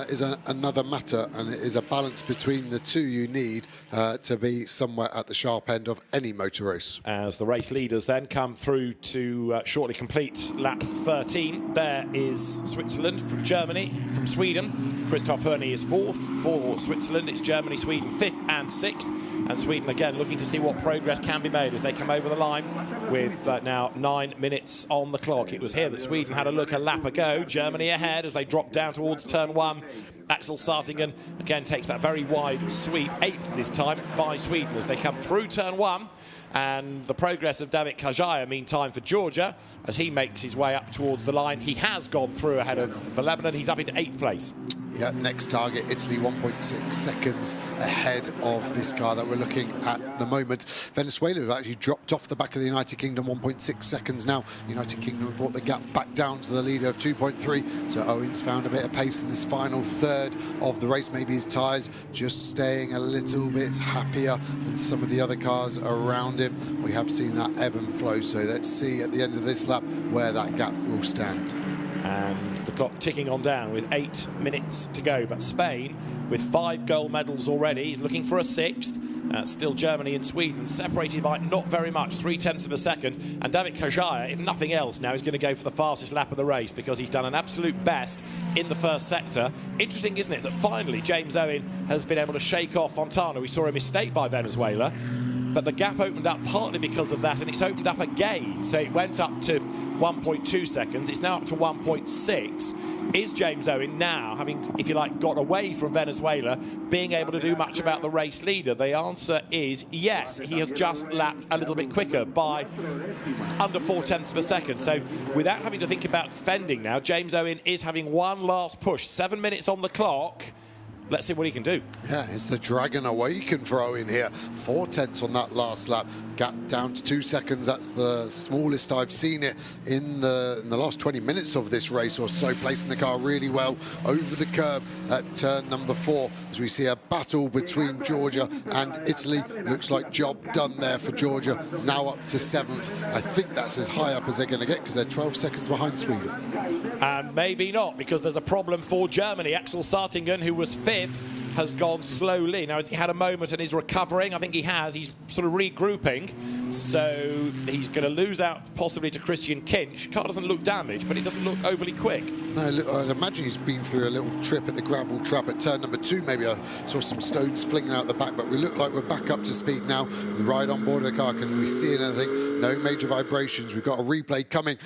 is another matter, and it is a balance between the two you need to be somewhere at the sharp end of any motor race. As the race leaders then come through to shortly complete lap 13, there is Switzerland from Germany, from Sweden. Christoph Hörny is 4th for Switzerland. It's Germany, Sweden 5th and 6th. And Sweden again looking to see what progress can be made as they come over the line with now 9 minutes on the clock. It was here that Sweden had a look a lap ago. Germany ahead as they drop down towards turn 1. Axel Sartingen again takes that very wide sweep, 8th this time by Sweden as they come through turn 1. And the progress of David Kajaya, meantime, for Georgia, as he makes his way up towards the line. He has gone through ahead of the Lebanon. He's up into 8th place. Yeah, next target, Italy 1.6 seconds ahead of this car that we're looking at the moment. Venezuela have actually dropped off the back of the United Kingdom, 1.6 seconds now. United Kingdom have brought the gap back down to the leader of 2.3. So Owens found a bit of pace in this final third of the race. Maybe his tyres just staying a little bit happier than some of the other cars around him. We have seen that ebb and flow. So let's see at the end of this lap where that gap will stand. And the clock ticking on down with 8 minutes to go. But Spain, with 5 gold medals already, is looking for a 6th. Still Germany and Sweden, separated by not very much, 0.3 of a second. And David Kajaya, if nothing else, now is going to go for the fastest lap of the race because he's done an absolute best in the first sector. Interesting, isn't it, that finally James Owen has been able to shake off Fontana. We saw a mistake by Venezuela, but the gap opened up partly because of that, and it's opened up again. So it went up to 1.2 seconds. It's now up to 1.6. Is James Owen now, having, if you like, got away from Venezuela, being able to do much about the race leader? The answer is yes. He has just lapped a little bit quicker by under 0.4 of a second. So without having to think about defending now, James Owen is having one last push. 7 minutes on the clock. Let's see what he can do. Yeah, it's the Dragon Awaken for Owen here. 0.4 on that last lap. Gap down to 2 seconds. That's the smallest I've seen it in the last 20 minutes of this race or so. Placing the car really well over the curb at turn number 4 as we see a battle between Georgia and Italy. Looks like job done there for Georgia. Now up to 7th. I think that's as high up as they're going to get because they're 12 seconds behind Sweden. And maybe not, because there's a problem for Germany. Axel Sartingen, who was 5th, has gone slowly. Now, he had a moment and is recovering. I think he has. He's sort of regrouping. So he's going to lose out possibly to Christian Kinch. Car doesn't look damaged, but it doesn't look overly quick. No, I'd imagine he's been through a little trip at the gravel trap at turn number 2. Maybe I saw some stones flinging out the back, but we look like we're back up to speed now. We ride on board of the car. Can we see anything? No major vibrations. We've got a replay coming.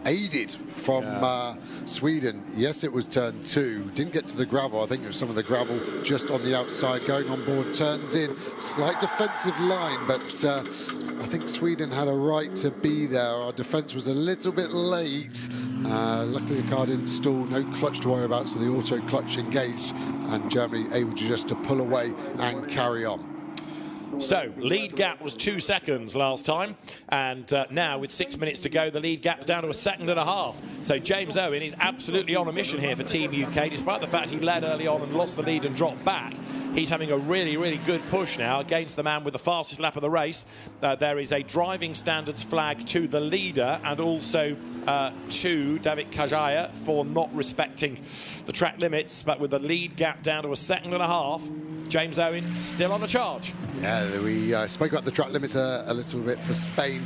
Aided from Sweden. Yes, it was turn 2. Didn't get to the gravel. I think it was some of the gravel just on the outside. Going on board, turns in. Slight defensive line, but I think Sweden had a right to be there. Our defence was a little bit late. Luckily the car didn't stall, no clutch to worry about, so the auto clutch engaged and Germany able just to pull away and carry on. So, lead gap was 2 seconds last time, and now with 6 minutes to go, the lead gap's down to 1.5 seconds. So James Owen is absolutely on a mission here for Team UK, despite the fact he led early on and lost the lead and dropped back. He's having a really, really good push now against the man with the fastest lap of the race. There is a driving standards flag to the leader and also to David Kajaya for not respecting the track limits, but with the lead gap down to 1.5 seconds, James Owen still on the charge. Yeah, we spoke about the track limits a little bit for Spain.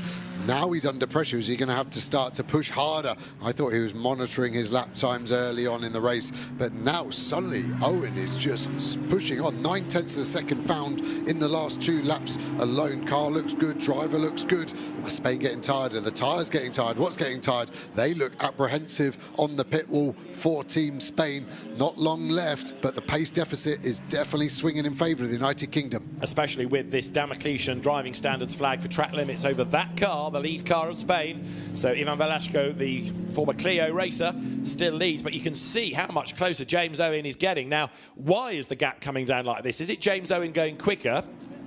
Now he's under pressure. Is he going to have to start to push harder? I thought he was monitoring his lap times early on in the race, but now suddenly Owen is just pushing on. 9/10 of a second found in the last 2 laps alone. Car looks good, driver looks good. Spain getting tired, the tyres getting tired. What's getting tired? They look apprehensive on the pit wall for Team Spain. Not long left, but the pace deficit is definitely swinging in favour of the United Kingdom. Especially with this Damocletian driving standards flag for track limits over that car, the lead car of Spain. So Ivan Velasco, the former Clio racer, still leads, but you can see how much closer James Owen is getting. Now, why is the gap coming down like this? Is it James Owen going quicker?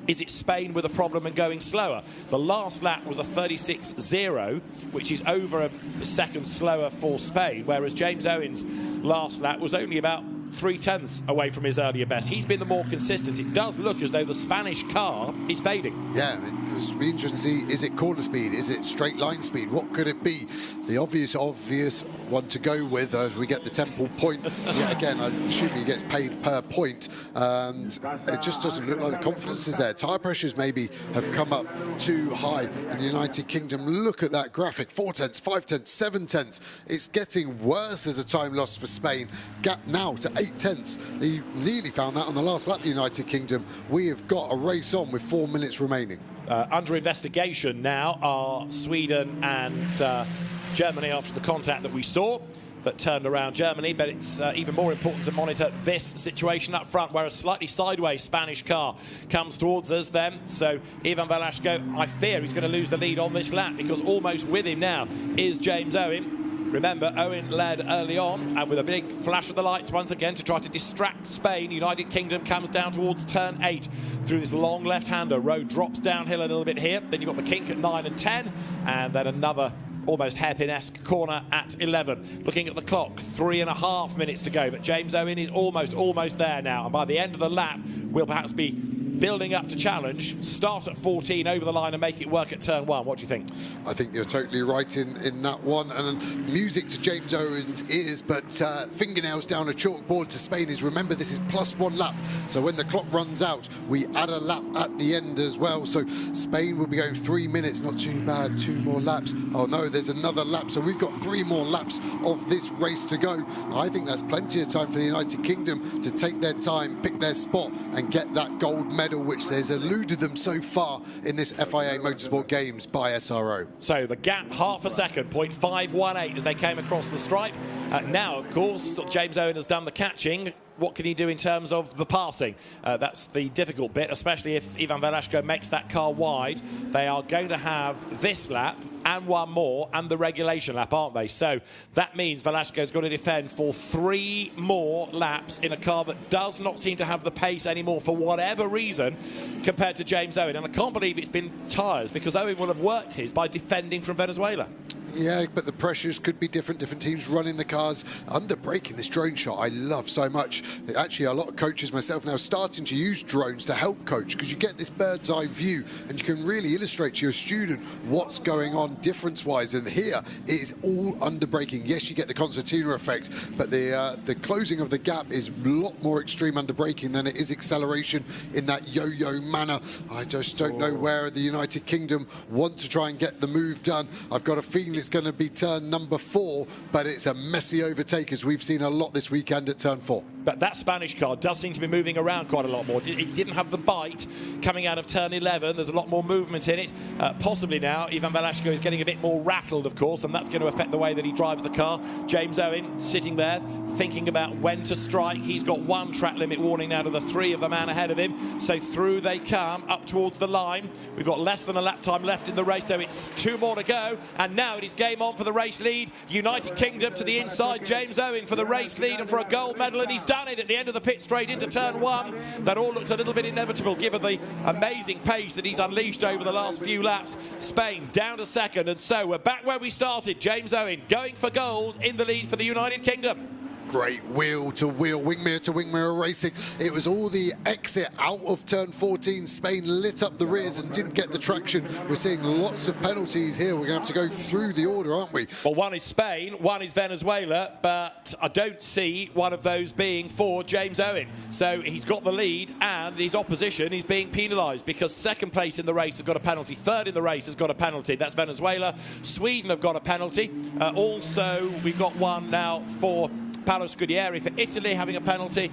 Is it Spain with a problem and going slower? The last lap was a 36.0, which is over a second slower for Spain, whereas James Owen's last lap was only about 0.3 away from his earlier best. He's been the more consistent. It does look as though the Spanish car is fading. Yeah, it was be interesting to see, is it corner speed? Is it straight line speed? What could it be? The obvious one to go with as we get the Temple point. Yet again, I assume he gets paid per point. And it just doesn't look like the confidence is there. Tyre pressures maybe have come up too high in the United Kingdom. Look at that graphic. 4/10, 5/10, 7/10. It's getting worse as a time loss for Spain. Gap now to 8/10. They nearly found that on the last lap, the United Kingdom. We have got a race on with 4 minutes remaining. Under investigation now are Sweden and Germany after the contact that we saw that turned around Germany, but it's even more important to monitor this situation up front where a slightly sideways Spanish car comes towards us then. So Ivan Velasco, I fear he's going to lose the lead on this lap because almost with him now is James Owen. Remember, Owen led early on and with a big flash of the lights once again to try to distract Spain. United Kingdom comes down towards turn 8 through this long left-hander. Road drops downhill a little bit here. Then you've got the kink at 9 and 10 and then another almost hairpin-esque corner at 11. Looking at the clock, 3.5 minutes to go, but James Owen is almost there now. And by the end of the lap, we'll perhaps be building up to challenge, start at 14 over the line and make it work at turn 1. What do you think? I think you're totally right in that one. And music to James Owen's ears, but fingernails down a chalkboard to Spain is, remember, this is +1 lap. So when the clock runs out, we add a lap at the end as well. So Spain will be going 3 minutes, not too bad, 2 more laps. Oh no, there's another lap. So we've got 3 more laps of this race to go. I think that's plenty of time for the United Kingdom to take their time, pick their spot and get that gold medal, which has eluded them so far in this FIA Motorsport Games by SRO. So the gap, 0.5 second, 0.518 as they came across the stripe. Now, of course, James Owen has done the catching. What can he do in terms of the passing? That's the difficult bit, especially if Ivan Velasco makes that car wide. They are going to have this lap and one more and the regulation lap, aren't they? So that means Velasco's got to defend for 3 more laps in a car that does not seem to have the pace anymore for whatever reason compared to James Owen. And I can't believe it's been tyres because Owen will have worked his by defending from Venezuela. Yeah, but the pressures could be different. Different teams running the cars under braking. This drone shot I love so much. Actually, a lot of coaches, myself now, starting to use drones to help coach because you get this bird's eye view and you can really illustrate to your student what's going on difference-wise. And here it is all under braking. Yes, you get the concertina effect, but the closing of the gap is a lot more extreme under braking than it is acceleration in that yo-yo manner. I just don't know where the United Kingdom want to try and get the move done. I've got a feeling it's going to be turn number 4, but it's a messy overtake as we've seen a lot this weekend at turn 4. But that Spanish car does seem to be moving around quite a lot more. It didn't have the bite coming out of turn 11. There's a lot more movement in it. Possibly now, Ivan Velasco is getting a bit more rattled, of course, and that's going to affect the way that he drives the car. James Owen sitting there, thinking about when to strike. He's got one track limit warning now to the 3 of the man ahead of him. So through they come, up towards the line. We've got less than a lap time left in the race, so it's 2 more to go. And now it is game on for the race lead. United Kingdom to the inside. James Owen for the race lead and for a gold medal, and he's done it at the end of the pit straight into turn 1. That all looks a little bit inevitable given the amazing pace that he's unleashed over the last few laps. Spain down to second, and so we're back where we started. James Owen going for gold in the lead for the United Kingdom. Great wheel-to-wheel, wing mirror-to-wing mirror racing. It was all the exit out of turn 14. Spain lit up the rears and didn't get the traction. We're seeing lots of penalties here. We're going to have to go through the order, aren't we? Well, one is Spain, one is Venezuela, but I don't see one of those being for James Owen. So he's got the lead, and his opposition is being penalised because second place in the race has got a penalty, third in the race has got a penalty. That's Venezuela. Sweden have got a penalty. Also, we've got one now for Paolo Scudieri for Italy having a penalty.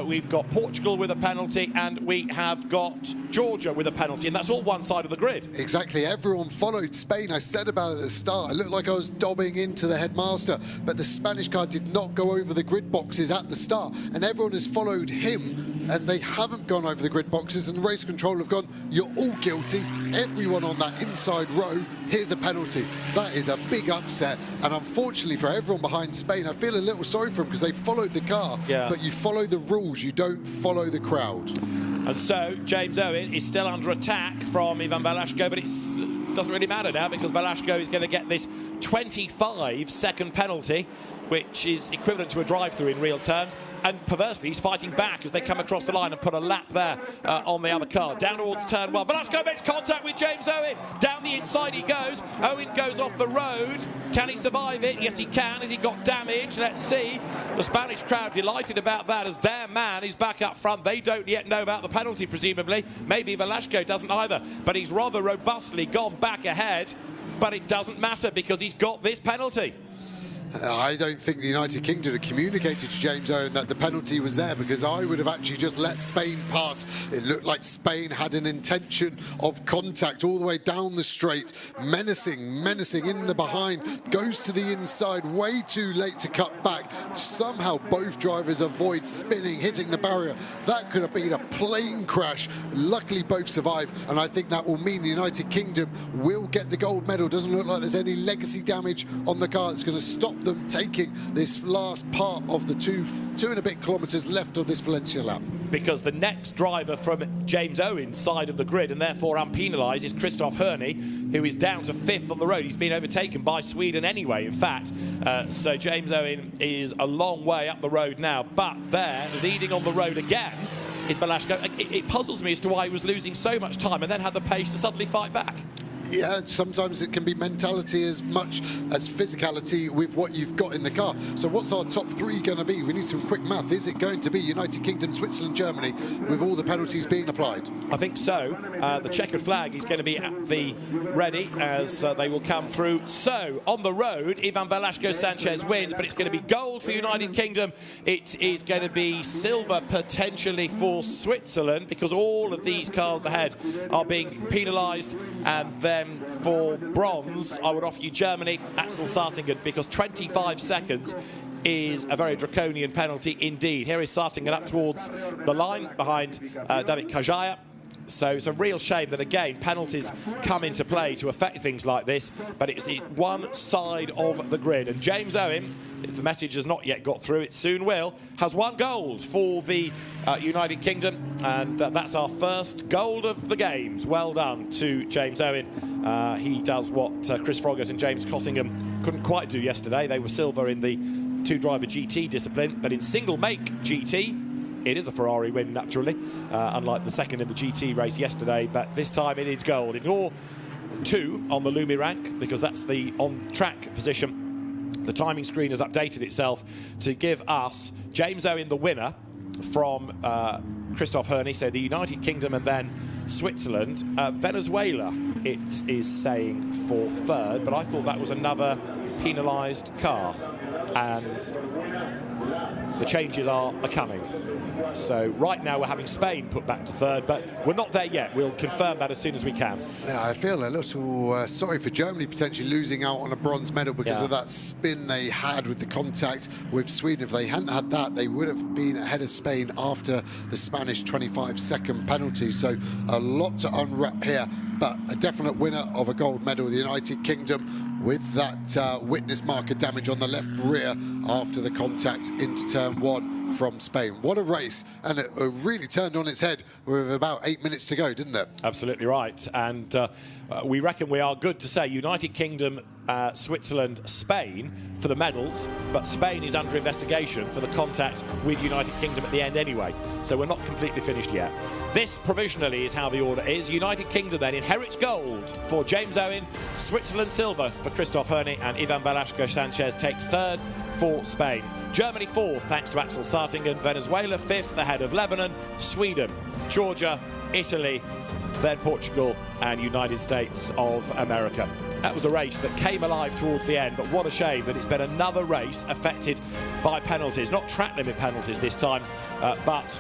We've got Portugal with a penalty, and we have got Georgia with a penalty, and that's all one side of the grid. Exactly. Everyone followed Spain. I said about it at the start. It looked like I was dobbing into the headmaster, but the Spanish car did not go over the grid boxes at the start, and everyone has followed him, and they haven't gone over the grid boxes, and the race control have gone, you're all guilty. Everyone on that inside row, here's a penalty. That is a big upset, and unfortunately for everyone behind Spain, I feel a little sorry for them because they followed the car, but you follow the rules, you don't follow the crowd. And so James Owen is still under attack from Ivan Velasco, but it doesn't really matter now because Velasco is going to get this 25-second penalty, which is equivalent to a drive-through in real terms. And perversely, he's fighting back as they come across the line and put a lap there on the other car. Down towards turn 1. Velasco makes contact with James Owen. Down the inside he goes. Owen goes off the road. Can he survive it? Yes, he can. Has he got damage? Let's see. The Spanish crowd delighted about that as their man is back up front. They don't yet know about the penalty, presumably. Maybe Velasco doesn't either. But he's rather robustly gone back ahead. But it doesn't matter because he's got this penalty. I don't think the United Kingdom had communicated to James Owen that the penalty was there, because I would have actually just let Spain pass. It looked like Spain had an intention of contact all the way down the straight. Menacing in the behind. Goes to the inside, way too late to cut back. Somehow both drivers avoid spinning, hitting the barrier. That could have been a plane crash. Luckily both survive, and I think that will mean the United Kingdom will get the gold medal. Doesn't look like there's any legacy damage on the car that's going to stop them taking this last part of the two and a bit kilometres left of this Valencia lap. Because the next driver from James Owen's side of the grid, and therefore unpenalised, is Christoph Hörny, who is down to 5th on the road. He's been overtaken by Sweden anyway, in fact. So James Owen is a long way up the road now, but there, leading on the road again, is Velasco. It puzzles me as to why he was losing so much time and then had the pace to suddenly fight back. Yeah, sometimes it can be mentality as much as physicality with what you've got in the car. So what's our top 3 going to be? We need some quick math. Is it going to be United Kingdom, Switzerland, Germany with all the penalties being applied? I think so. The checkered flag is going to be at the ready as they will come through. So on the road, Ivan Velasco Sanchez wins, but it's going to be gold for United Kingdom. It is going to be silver potentially for Switzerland because all of these cars ahead are being penalised, and then for bronze, I would offer you Germany, Axel Sartingen, because 25 seconds is a very draconian penalty indeed. Here is Sartingen up towards the line behind David Kajaya. So it's a real shame that, again, penalties come into play to affect things like this, but it's the one side of the grid. And James Owen, if the message has not yet got through, it soon will, has won gold for the United Kingdom, and that's our first gold of the games. Well done to James Owen. He does what Chris Froggatt and James Cottingham couldn't quite do yesterday. They were silver in the 2-driver GT discipline, but in single-make GT, it is a Ferrari win, naturally, unlike the second in the GT race yesterday, but this time it is gold. In your 2 on the Lumi rank, because that's the on-track position, the timing screen has updated itself to give us James Owen the winner from Christoph Hörny, so the United Kingdom and then Switzerland. Venezuela, it is saying for 3rd, but I thought that was another penalised car, and the changes are coming. So right now we're having Spain put back to third, but we're not there yet. We'll confirm that as soon as we can. Yeah, I feel a little sorry for Germany potentially losing out on a bronze medal because of that spin they had with the contact with Sweden. If they hadn't had that, they would have been ahead of Spain after the Spanish 25-second penalty. So a lot to unwrap here, but a definite winner of a gold medal, the United Kingdom, with that witness marker damage on the left rear after the contact into turn 1 from Spain. What a race, and it really turned on its head with about 8 minutes to go, didn't it? Absolutely right, and we reckon we are good to say United Kingdom, Switzerland, Spain for the medals, but Spain is under investigation for the contact with United Kingdom at the end anyway, so we're not completely finished yet. This provisionally is how the order is. United Kingdom then inherits gold for James Owen, Switzerland silver for Christoph Hörny, and Ivan Velasquez-Sanchez takes third for Spain. Germany fourth thanks to Axel Sartingen, Venezuela fifth ahead of Lebanon, Sweden, Georgia, Italy, then Portugal and United States of America. That was a race that came alive towards the end, but what a shame that it's been another race affected by penalties. Not track limit penalties this time, but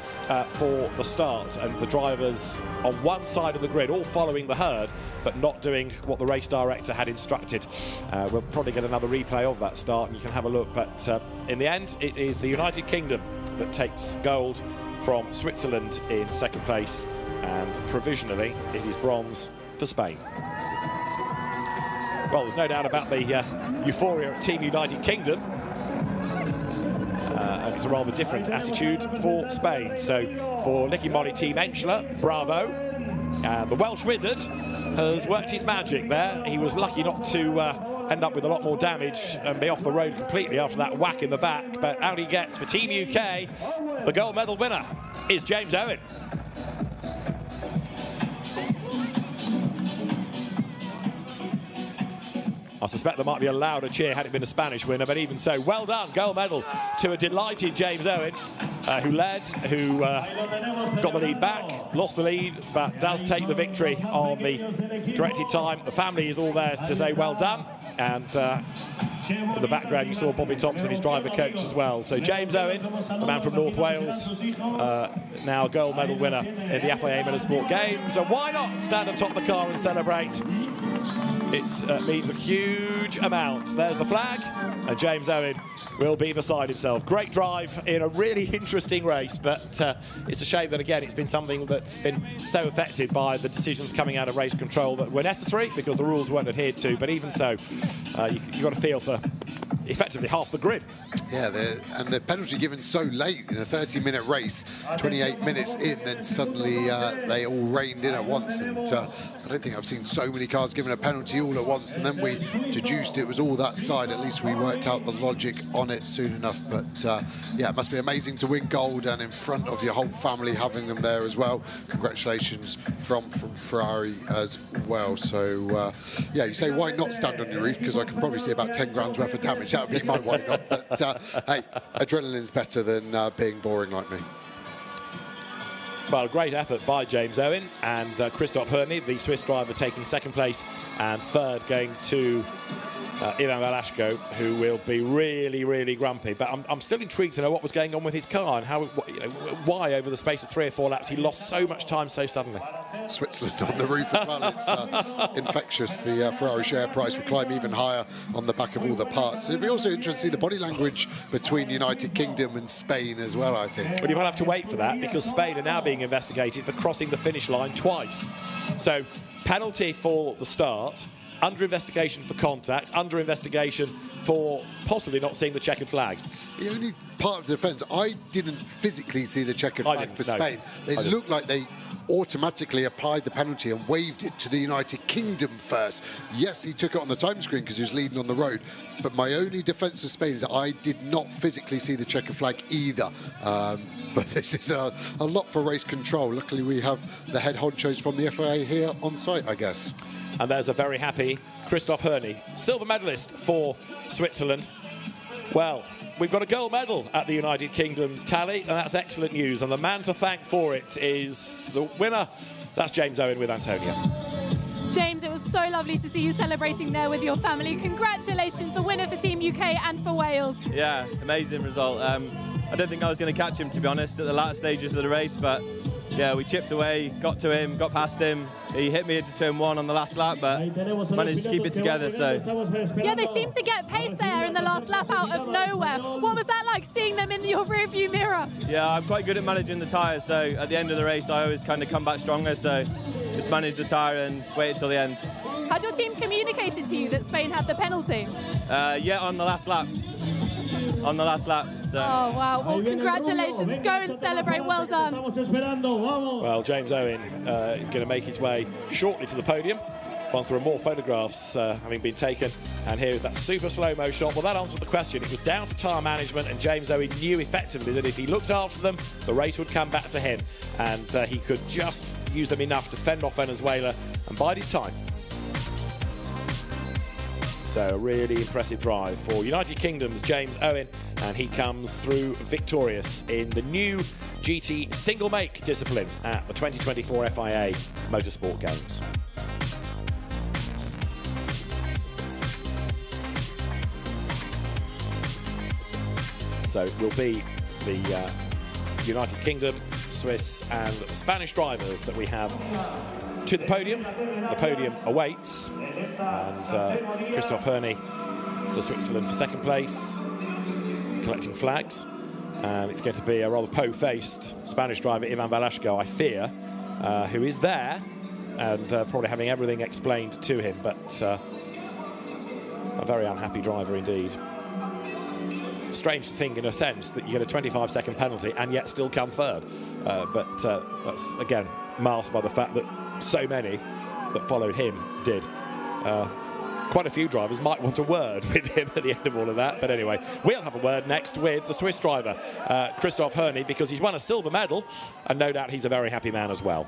for the start. And the drivers on one side of the grid, all following the herd, but not doing what the race director had instructed. We'll probably get another replay of that start and you can have a look. But in the end, it is the United Kingdom that takes gold from Switzerland in second place. And provisionally, it is bronze for Spain. Well, there's no doubt about the euphoria at Team United Kingdom. And it's a rather different attitude for Spain. So for Nicky Molly Team Enschler, bravo. And the Welsh Wizard has worked his magic there. He was lucky not to end up with a lot more damage and be off the road completely after that whack in the back. But out he gets for Team UK. The gold medal winner is James Owen. I suspect there might be a louder cheer had it been a Spanish winner, but even so, well done, gold medal to a delighted James Owen, who led, who got the lead back, lost the lead, but does take the victory on the corrected time. The family is all there to say well done, and in the background you saw Bobby Thompson, his driver coach as well. So James Owen, the man from North Wales, now a gold medal winner in the FIA Motorsport Games. So why not stand on top of the car and celebrate? It means a huge amount. There's the flag, and James Owen will be beside himself. Great drive in a really interesting race, but it's a shame that, again, it's been something that's been so affected by the decisions coming out of race control that were necessary because the rules weren't adhered to. But even so, you've got to feel for effectively half the grid. Yeah, and the penalty given so late in a 30-minute race, 28 minutes in, then suddenly they all rained in at once. And I don't think I've seen so many cars given a penalty all at once, and then we deduced it was all that side. At least we worked out the logic on it soon enough. But yeah, it must be amazing to win gold and in front of your whole family having them there as well. Congratulations from Ferrari as well. So yeah, you say why not stand on your roof, because I can probably see about 10 grand's worth of damage. That would be my why not. But hey, adrenaline's better than being boring like me. Well, great effort by James Owen and Christoph Hörny, the Swiss driver, taking second place, and third going to Ivan Velasco, who will be really, really grumpy. But I'm still intrigued to know what was going on with his car and how, why over the space of 3 or 4 laps he lost so much time so suddenly. Switzerland on the roof as well. It's infectious. The Ferrari share price will climb even higher on the back of all the parts. It'd be also interesting to see the body language between United Kingdom and Spain as well, I think. Well, you might have to wait for that because Spain are now being investigated for crossing the finish line twice. So, penalty for the start, under investigation for contact, under investigation for possibly not seeing the checkered flag. The only part of the defence, I didn't physically see the checkered flag for Spain. It looked like they automatically applied the penalty and waved it to the United Kingdom first. Yes, he took it on the time screen because he was leading on the road, but my only defence of Spain is that I did not physically see the checkered flag either. But this is a lot for race control. Luckily, we have the head honchos from the FIA here on site, I guess. And there's a very happy Christoph Hörny, silver medalist for Switzerland. Well, we've got a gold medal at the United Kingdom's tally, and that's excellent news. And the man to thank for it is the winner. That's James Owen with Antonio. James, it was so lovely to see you celebrating there with your family. Congratulations, the winner for Team UK and for Wales. Yeah, amazing result. I don't think I was going to catch him, to be honest, at the latter stages of the race, but yeah, we chipped away, got to him, got past him. He hit me into turn 1 on the last lap, but managed to keep it together. So yeah, they seemed to get pace there in the last lap out of nowhere. What was that like, seeing them in your rearview mirror? Yeah, I'm quite good at managing the tyres, so at the end of the race I always kind of come back stronger, so just managed the tyre and waited till the end. Had your team communicated to you that Spain had the penalty? Yeah, on the last lap. On the last lap. So. Oh, wow. Well, congratulations. Go and celebrate. Well done. Well, James Owen is going to make his way shortly to the podium once there are more photographs having been taken. And here is that super slow-mo shot. Well, that answers the question. It was down to tyre management, and James Owen knew effectively that if he looked after them, the race would come back to him. And he could just use them enough to fend off Venezuela and bide his time. So a really impressive drive for United Kingdom's James Owen, and he comes through victorious in the new GT single make discipline at the 2024 FIA Motorsport Games. So it will be the United Kingdom, Swiss and Spanish drivers that we have to the podium. The podium awaits, and Christoph Herney for Switzerland for second place, collecting flags, and it's going to be a rather po-faced Spanish driver, Ivan Velasco, I fear, who is there and probably having everything explained to him, but a very unhappy driver indeed. Strange thing in a sense that you get a 25-second penalty and yet still come third, but that's again masked by the fact that so many that followed him did. Quite a few drivers might want a word with him at the end of all of that, but anyway, we'll have a word next with the Swiss driver, Christoph Herney, because he's won a silver medal, and no doubt he's a very happy man as well.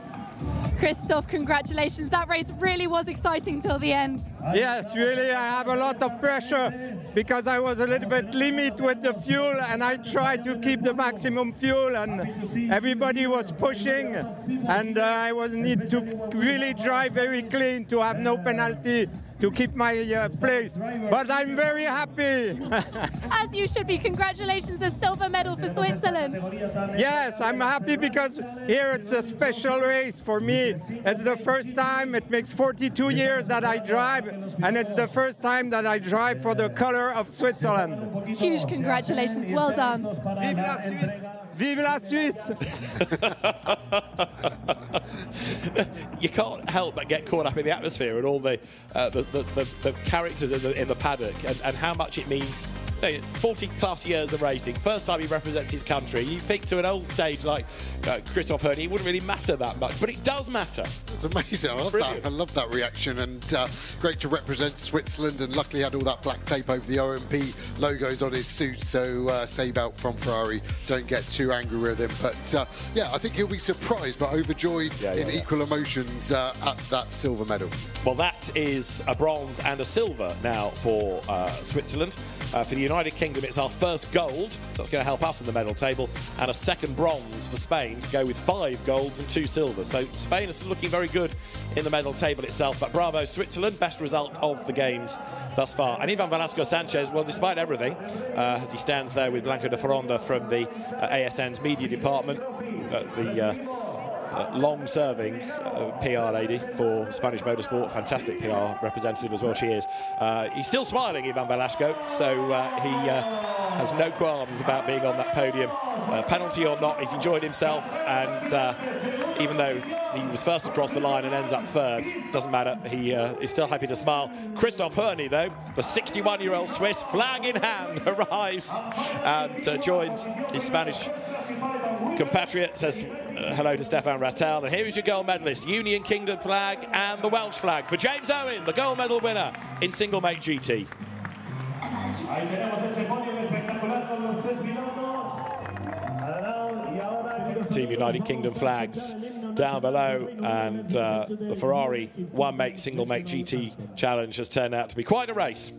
Christoph, congratulations. That race really was exciting till the end. Yes, really, I have a lot of pressure because I was a little bit limit with the fuel, and I tried to keep the maximum fuel, and everybody was pushing, and I need to really drive very clean to have no penalty to keep my place, but I'm very happy. As you should be. Congratulations, a silver medal for Switzerland. Yes, I'm happy because here it's a special race for me. It's the first time, it makes 42 years that I drive, and it's the first time that I drive for the color of Switzerland. Huge congratulations, well done. Vive la Suisse! Vive la Suisse! You can't help but get caught up in the atmosphere and all the characters in the paddock, and how much it means. 40 plus years of racing, first time he represents his country. You think to an old stage like Christoph Herney, it wouldn't really matter that much, but it does matter. It's amazing. I love that. I love that reaction, and great to represent Switzerland, and luckily had all that black tape over the OMP logos on his suit, so Seibelt from Ferrari don't get too angry with him. But yeah, I think he'll be surprised but overjoyed in equal emotions at that silver medal. Well, that is a bronze and a silver now for Switzerland. For the United Kingdom, it's our first gold, so that's going to help us in the medal table, and a second bronze for Spain to go with 5 golds and 2 silvers. So Spain is looking very good in the medal table itself, but bravo Switzerland, best result of the games thus far. And Ivan Velasco Sanchez, well, despite everything, as he stands there with Blanca de Foronda from the ASN's media department, the long-serving PR lady for Spanish motorsport, fantastic PR representative as well she is. He's still smiling, Ivan Velasco, so he has no qualms about being on that podium. Penalty or not, he's enjoyed himself, and even though he was first across the line and ends up third, doesn't matter, he is still happy to smile. Christoph Herney, though, the 61-year-old Swiss, flag in hand, arrives and joins his Spanish compatriot, says hello to Stefan Rattel, and here is your gold medalist, Union Kingdom flag and the Welsh flag for James Owen, the gold medal winner in single mate GT. Team United Kingdom flags down below, and the Ferrari one mate single mate GT challenge has turned out to be quite a race.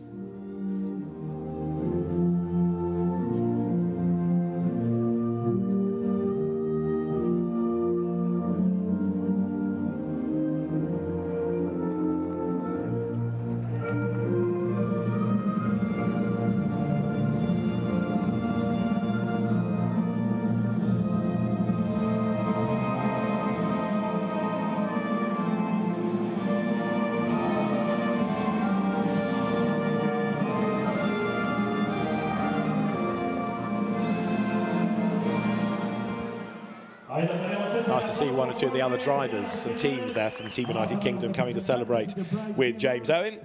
nice to see one or two of the other drivers and teams there from Team United Kingdom coming to celebrate with James Owen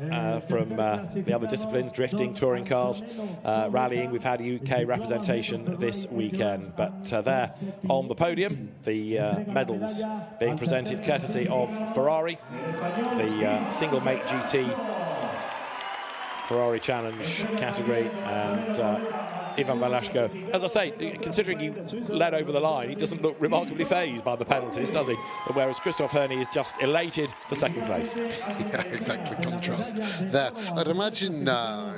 from the other disciplines, drifting, touring cars, rallying. We've had UK representation this weekend, but there on the podium, the medals being presented courtesy of Ferrari, the single mate GT Ferrari Challenge category, and Ivan Velasco. As I say, considering he led over the line, he doesn't look remarkably fazed by the penalties, does he? Whereas Christoph Herney is just elated for second place. Yeah, exactly. Contrast there. I'd imagine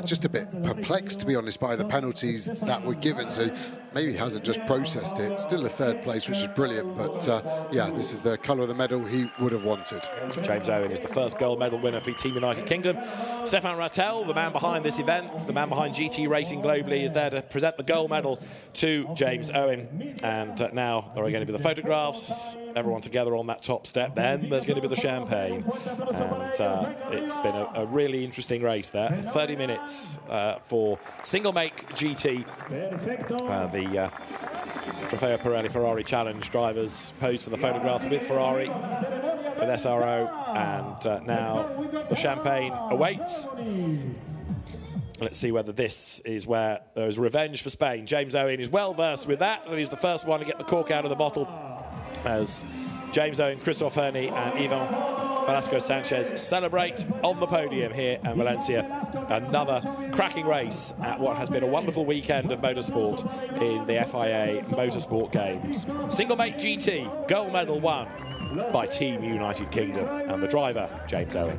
just a bit perplexed, to be honest, by the penalties that were given. So maybe he hasn't just processed it. Still a third place, which is brilliant. But yeah, this is the colour of the medal he would have wanted. James Owen is the first gold medal winner for Team United Kingdom. Stefan Rattel, the man behind this event, the man behind GT Racing globally, is there to present the gold medal to James Owen. And now there are going to be the photographs, everyone together on that top step. Then there's going to be the champagne. And it's been a really interesting race there. 30 minutes for single make GT. The Trofeo Pirelli Ferrari Challenge drivers posed for the photographs with Ferrari, with SRO, and now the champagne awaits. Let's see whether this is where there is revenge for Spain. James Owen is well versed with that, and he's the first one to get the cork out of the bottle as James Owen, Christoph Herney and Ivan Velasco Sanchez celebrate on the podium here in Valencia. Another cracking race at what has been a wonderful weekend of motorsport in the FIA Motorsport Games. Single mate GT, gold medal won by Team United Kingdom, and the driver, James Owen.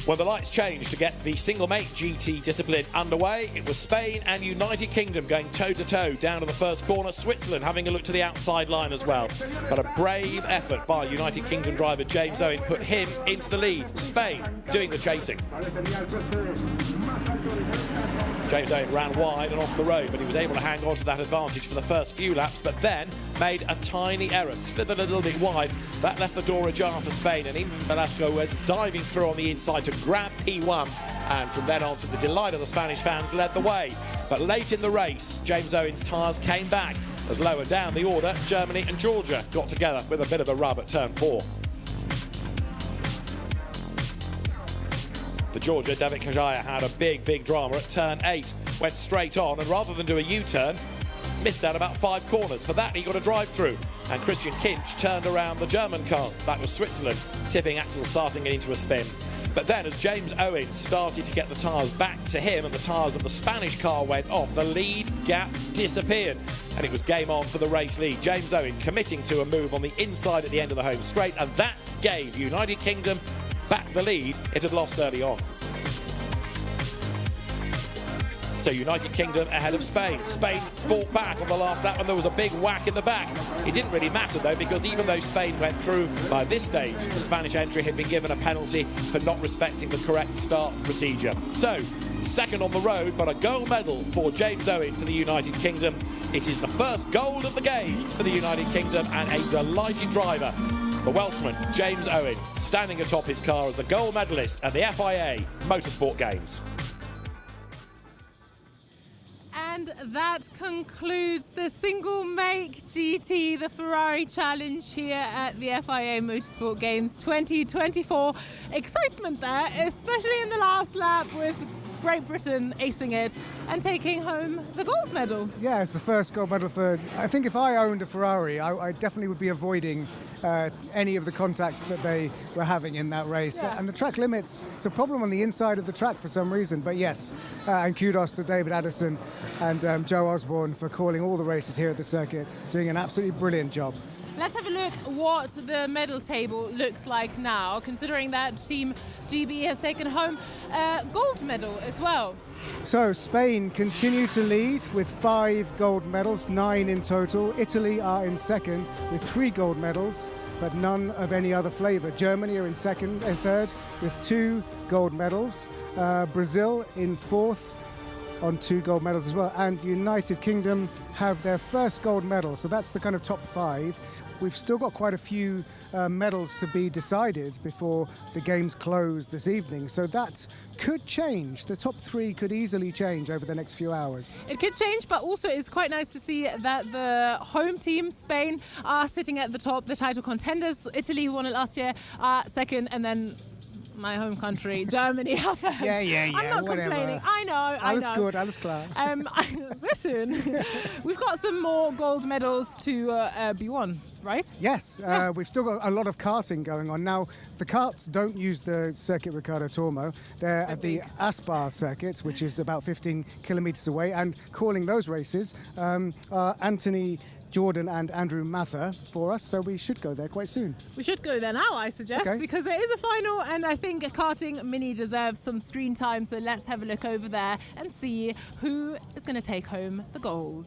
When the lights changed to get the single mate GT discipline underway, it was Spain and United Kingdom going toe-to-toe down to the first corner. Switzerland having a look to the outside line as well. But a brave effort by United Kingdom driver James Owen put him into the lead. Spain doing the chasing. James Owen ran wide and off the road, but he was able to hang on to that advantage for the first few laps, but then made a tiny error, slithered a little bit wide. That left the door ajar for Spain, and Ivan Velasco went diving through on the inside to grab P1, and from then on, to the delight of the Spanish fans, led the way. But late in the race, James Owen's tyres came back as lower down the order, Germany and Georgia got together with a bit of a rub at turn 4. The Georgia, David Kajaya, had a big drama at turn 8. Went straight on, and rather than do a U-turn, missed out about 5 corners. For that, he got a drive-through. And Christian Kinch turned around the German car. That was Switzerland, tipping Axel Sarting into a spin. But then, as James Owen started to get the tyres back to him and the tyres of the Spanish car went off, the lead gap disappeared. And it was game on for the race lead. James Owen committing to a move on the inside at the end of the home straight, and that gave United Kingdom back the lead it had lost early on. So United Kingdom ahead of Spain. Spain fought back on the last lap and there was a big whack in the back. It didn't really matter though, because even though Spain went through, by this stage the Spanish entry had been given a penalty for not respecting the correct start procedure. So second on the road, but a gold medal for James Owen for the United Kingdom. It is the first gold of the Games for the United Kingdom, and a delighted driver, the Welshman James Owen, standing atop his car as a gold medalist at the FIA Motorsport Games. And that concludes the single make GT, the Ferrari Challenge here at the FIA Motorsport Games 2024. Excitement there, especially in the last lap, with Great Britain acing it and taking home the gold medal. Yeah, it's the first gold medal for... I think if I owned a Ferrari, I definitely would be avoiding any of the contacts that they were having in that race. Yeah. And the track limits, it's a problem on the inside of the track for some reason. But yes, and kudos to David Addison and Joe Osborne for calling all the races here at the circuit, doing an absolutely brilliant job. Let's have a look what the medal table looks like now, considering that Team GB has taken home a gold medal as well. So Spain continue to lead with 5 gold medals, 9 in total. Italy are in second with 3 gold medals, but none of any other flavour. Germany are in second and third with 2 gold medals. Brazil in fourth on 2 gold medals as well, and United Kingdom have their first gold medal, so that's the kind of top 5, we've still got quite a few medals to be decided before the games close this evening. So that could change. The top 3 could easily change over the next few hours. It could change, but also it's quite nice to see that the home team, Spain, are sitting at the top. The title contenders, Italy, who won it last year, are second, and then my home country, Germany, are third. Yeah. I'm not complaining. I know. Alles gut, alles klar. Listen, we've got some more gold medals to be won, right? Yes, we've still got a lot of karting going on. Now, the karts don't use the Circuit Ricardo Tormo. They're at the Aspar circuit, which is about 15 kilometers away, and calling those races are Anthony Jordan and Andrew Mather for us, so we should go there quite soon. We should go there now, I suggest, because there is a final, and I think Karting Mini deserves some screen time, so let's have a look over there and see who is going to take home the gold.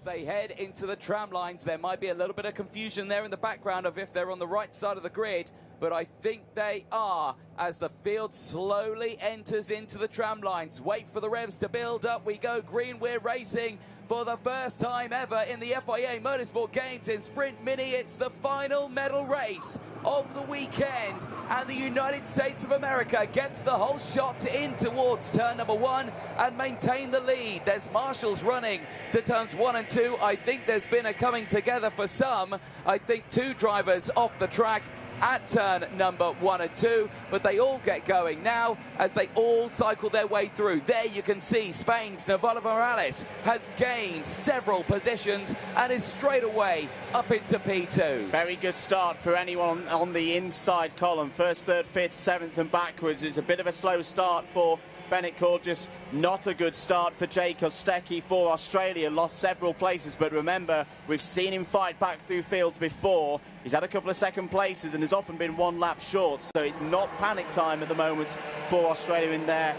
They head into the tram lines. There might be a little bit of confusion there in the background of if they're on the right side of the grid, but I think they are as the field slowly enters into the tram lines. Wait for the revs to build up. We go green. We're racing for the first time ever in the FIA Motorsport Games in Sprint Mini. It's the final medal race of the weekend, and the United States of America gets the whole shot in towards turn number 1 and maintain the lead. There's marshals running to turns 1 and 2. I think there's been a coming together for some. I think 2 drivers off the track at turn number 1 and 2, but they all get going now as they all cycle their way through. There you can see Spain's Navarro Morales has gained several positions and is straight away up into P2. Very good start for anyone on the inside column. First, third, fifth, seventh and backwards. It's a bit of a slow start for Bennett Corgis. Not a good start for Jay Kostecki for Australia. Lost several places, but remember, we've seen him fight back through fields before. He's had a couple of second places and has often been 1 lap short, so it's not panic time at the moment for Australia in their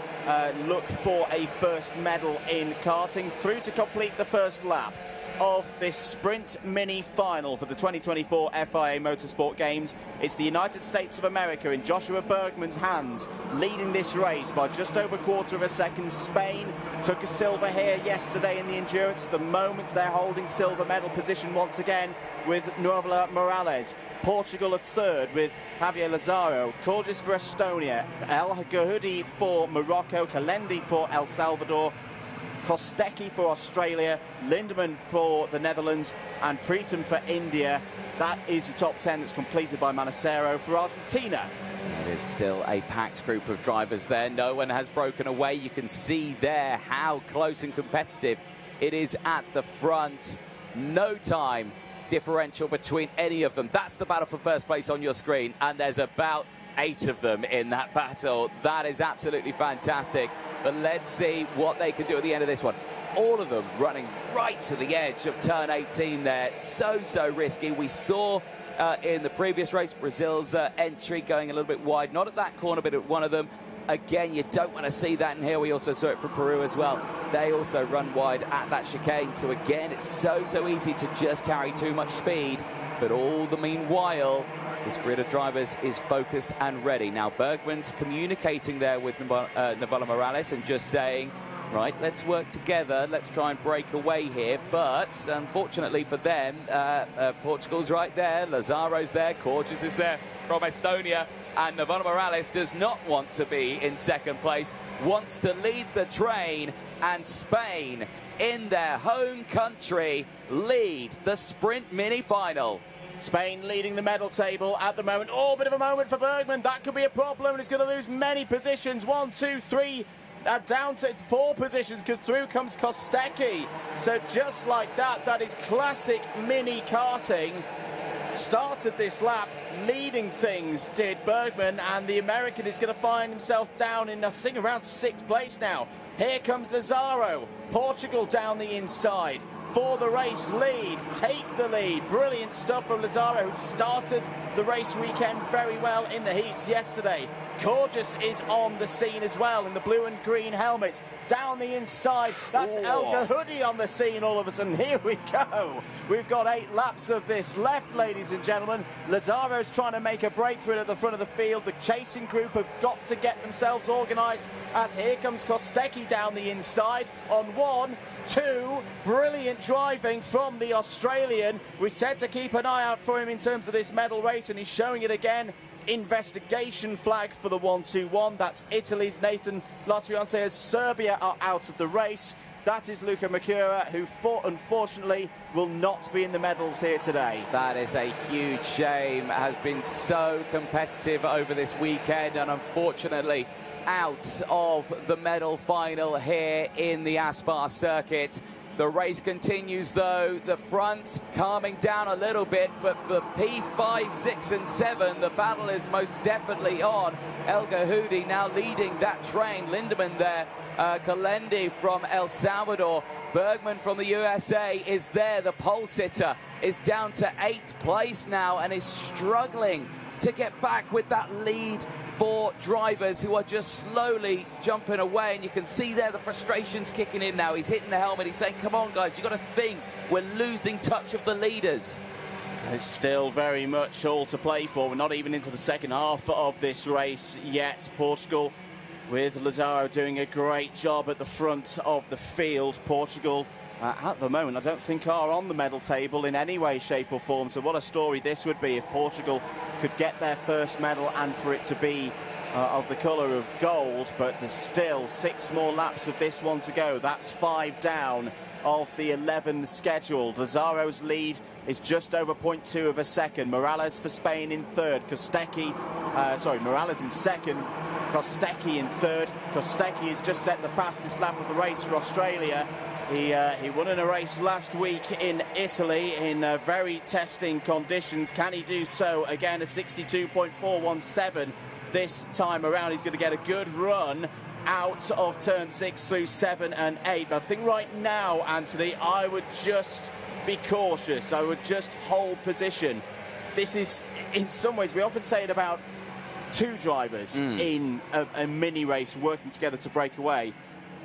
look for a first medal in karting. Through to complete the first lap of this Sprint Mini final for the 2024 FIA Motorsport Games. It's the United States of America in Joshua Bergman's hands, leading this race by just over a quarter of a second. Spain took a silver here yesterday in the endurance. At the moment, they're holding silver medal position once again with Navarro Morales. Portugal a third with Javier Lazaro. Corgis for Estonia. El Gahudi for Morocco. Kalendi for El Salvador. Kostecki for Australia, Lindemann for the Netherlands, and Preetham for India. That is the top 10 that's completed by Manacero for Argentina. It is still a packed group of drivers there. No one has broken away. You can see there how close and competitive it is at the front. No time differential between any of them. That's the battle for first place on your screen, and there's about 8 of them in that battle. That is absolutely fantastic. But let's see what they can do at the end of this one. All of them running right to the edge of turn 18 there. So risky. We saw in the previous race Brazil's entry going a little bit wide. Not at that corner, but at one of them. Again, you don't want to see that. And here we also saw it from Peru as well. They also run wide at that chicane. So again, it's so easy to just carry too much speed. But all the meanwhile, this grid of drivers is focused and ready. Now, Bergman's communicating there with Navarro Morales and just saying, right, let's work together. Let's try and break away here. But unfortunately for them, Portugal's right there. Lazaro's there. Corgis is there from Estonia. And Navarro Morales does not want to be in second place, wants to lead the train. And Spain, in their home country, lead the Sprint Mini final. Spain leading the medal table at the moment. Oh, bit of a moment for Bergman. That could be a problem, and he's going to lose many positions. 1, 2, 3, down to 4 positions, because through comes Kostecki. So just like that, that is classic mini karting. Started this lap leading things, did Bergman, and the American is going to find himself down in, I think, around 6th place now. Here comes Lazaro. Portugal down the inside for the race lead. Take the lead. Brilliant stuff from Lazaro, who started the race weekend very well in the heats yesterday. Corgis is on the scene as well in the blue and green helmet. Down the inside, that's El Gahudi on the scene all of a sudden. Here we go. We've got 8 laps of this left, ladies and gentlemen. Lazaro's trying to make a break for it at the front of the field. The chasing group have got to get themselves organised, as here comes Kostecki down the inside on 1. 2. Brilliant driving from the Australian. We said to keep an eye out for him in terms of this medal race, and he's showing it again. Investigation flag for the 1-2-1. That's Italy's Nathan Latrian says Serbia are out of the race. That is Luca Mercura, who unfortunately will not be in the medals here today. That is a huge shame. It has been so competitive over this weekend, and unfortunately out of the medal final here in the Aspar circuit. The race continues though, the front calming down a little bit, but for P5, 6 and 7, the battle is most definitely on. El Gahoudi now leading that train. Lindemann there, Kalendi from El Salvador, Bergman from the USA is there. The pole sitter is down to 8th place now and is struggling to get back with that lead for drivers who are just slowly jumping away, and you can see there the frustration's kicking in now. He's hitting the helmet, he's saying, come on guys, you've got to think, we're losing touch of the leaders. It's still very much all to play for. We're not even into the second half of this race yet. Portugal, with Lazaro doing a great job at the front of the field. Portugal, at the moment, I don't think are on the medal table in any way, shape or form. So what a story this would be if Portugal could get their first medal and for it to be of the colour of gold. But there's still 6 more laps of this one to go. That's 5 down of the 11 scheduled. Lazaro's lead is just over 0.2 of a second. Morales for Spain in third. Morales in second. Kostecki in third. Kostecki has just set the fastest lap of the race for Australia. He won in a race last week in Italy in very testing conditions. Can he do so again? A 62.417 this time around. He's going to get a good run out of turn 6 through 7 and 8. But I think right now, Anthony, I would just be cautious. I would just hold position. This is, in some ways, we often say it about 2 drivers in a mini race working together to break away.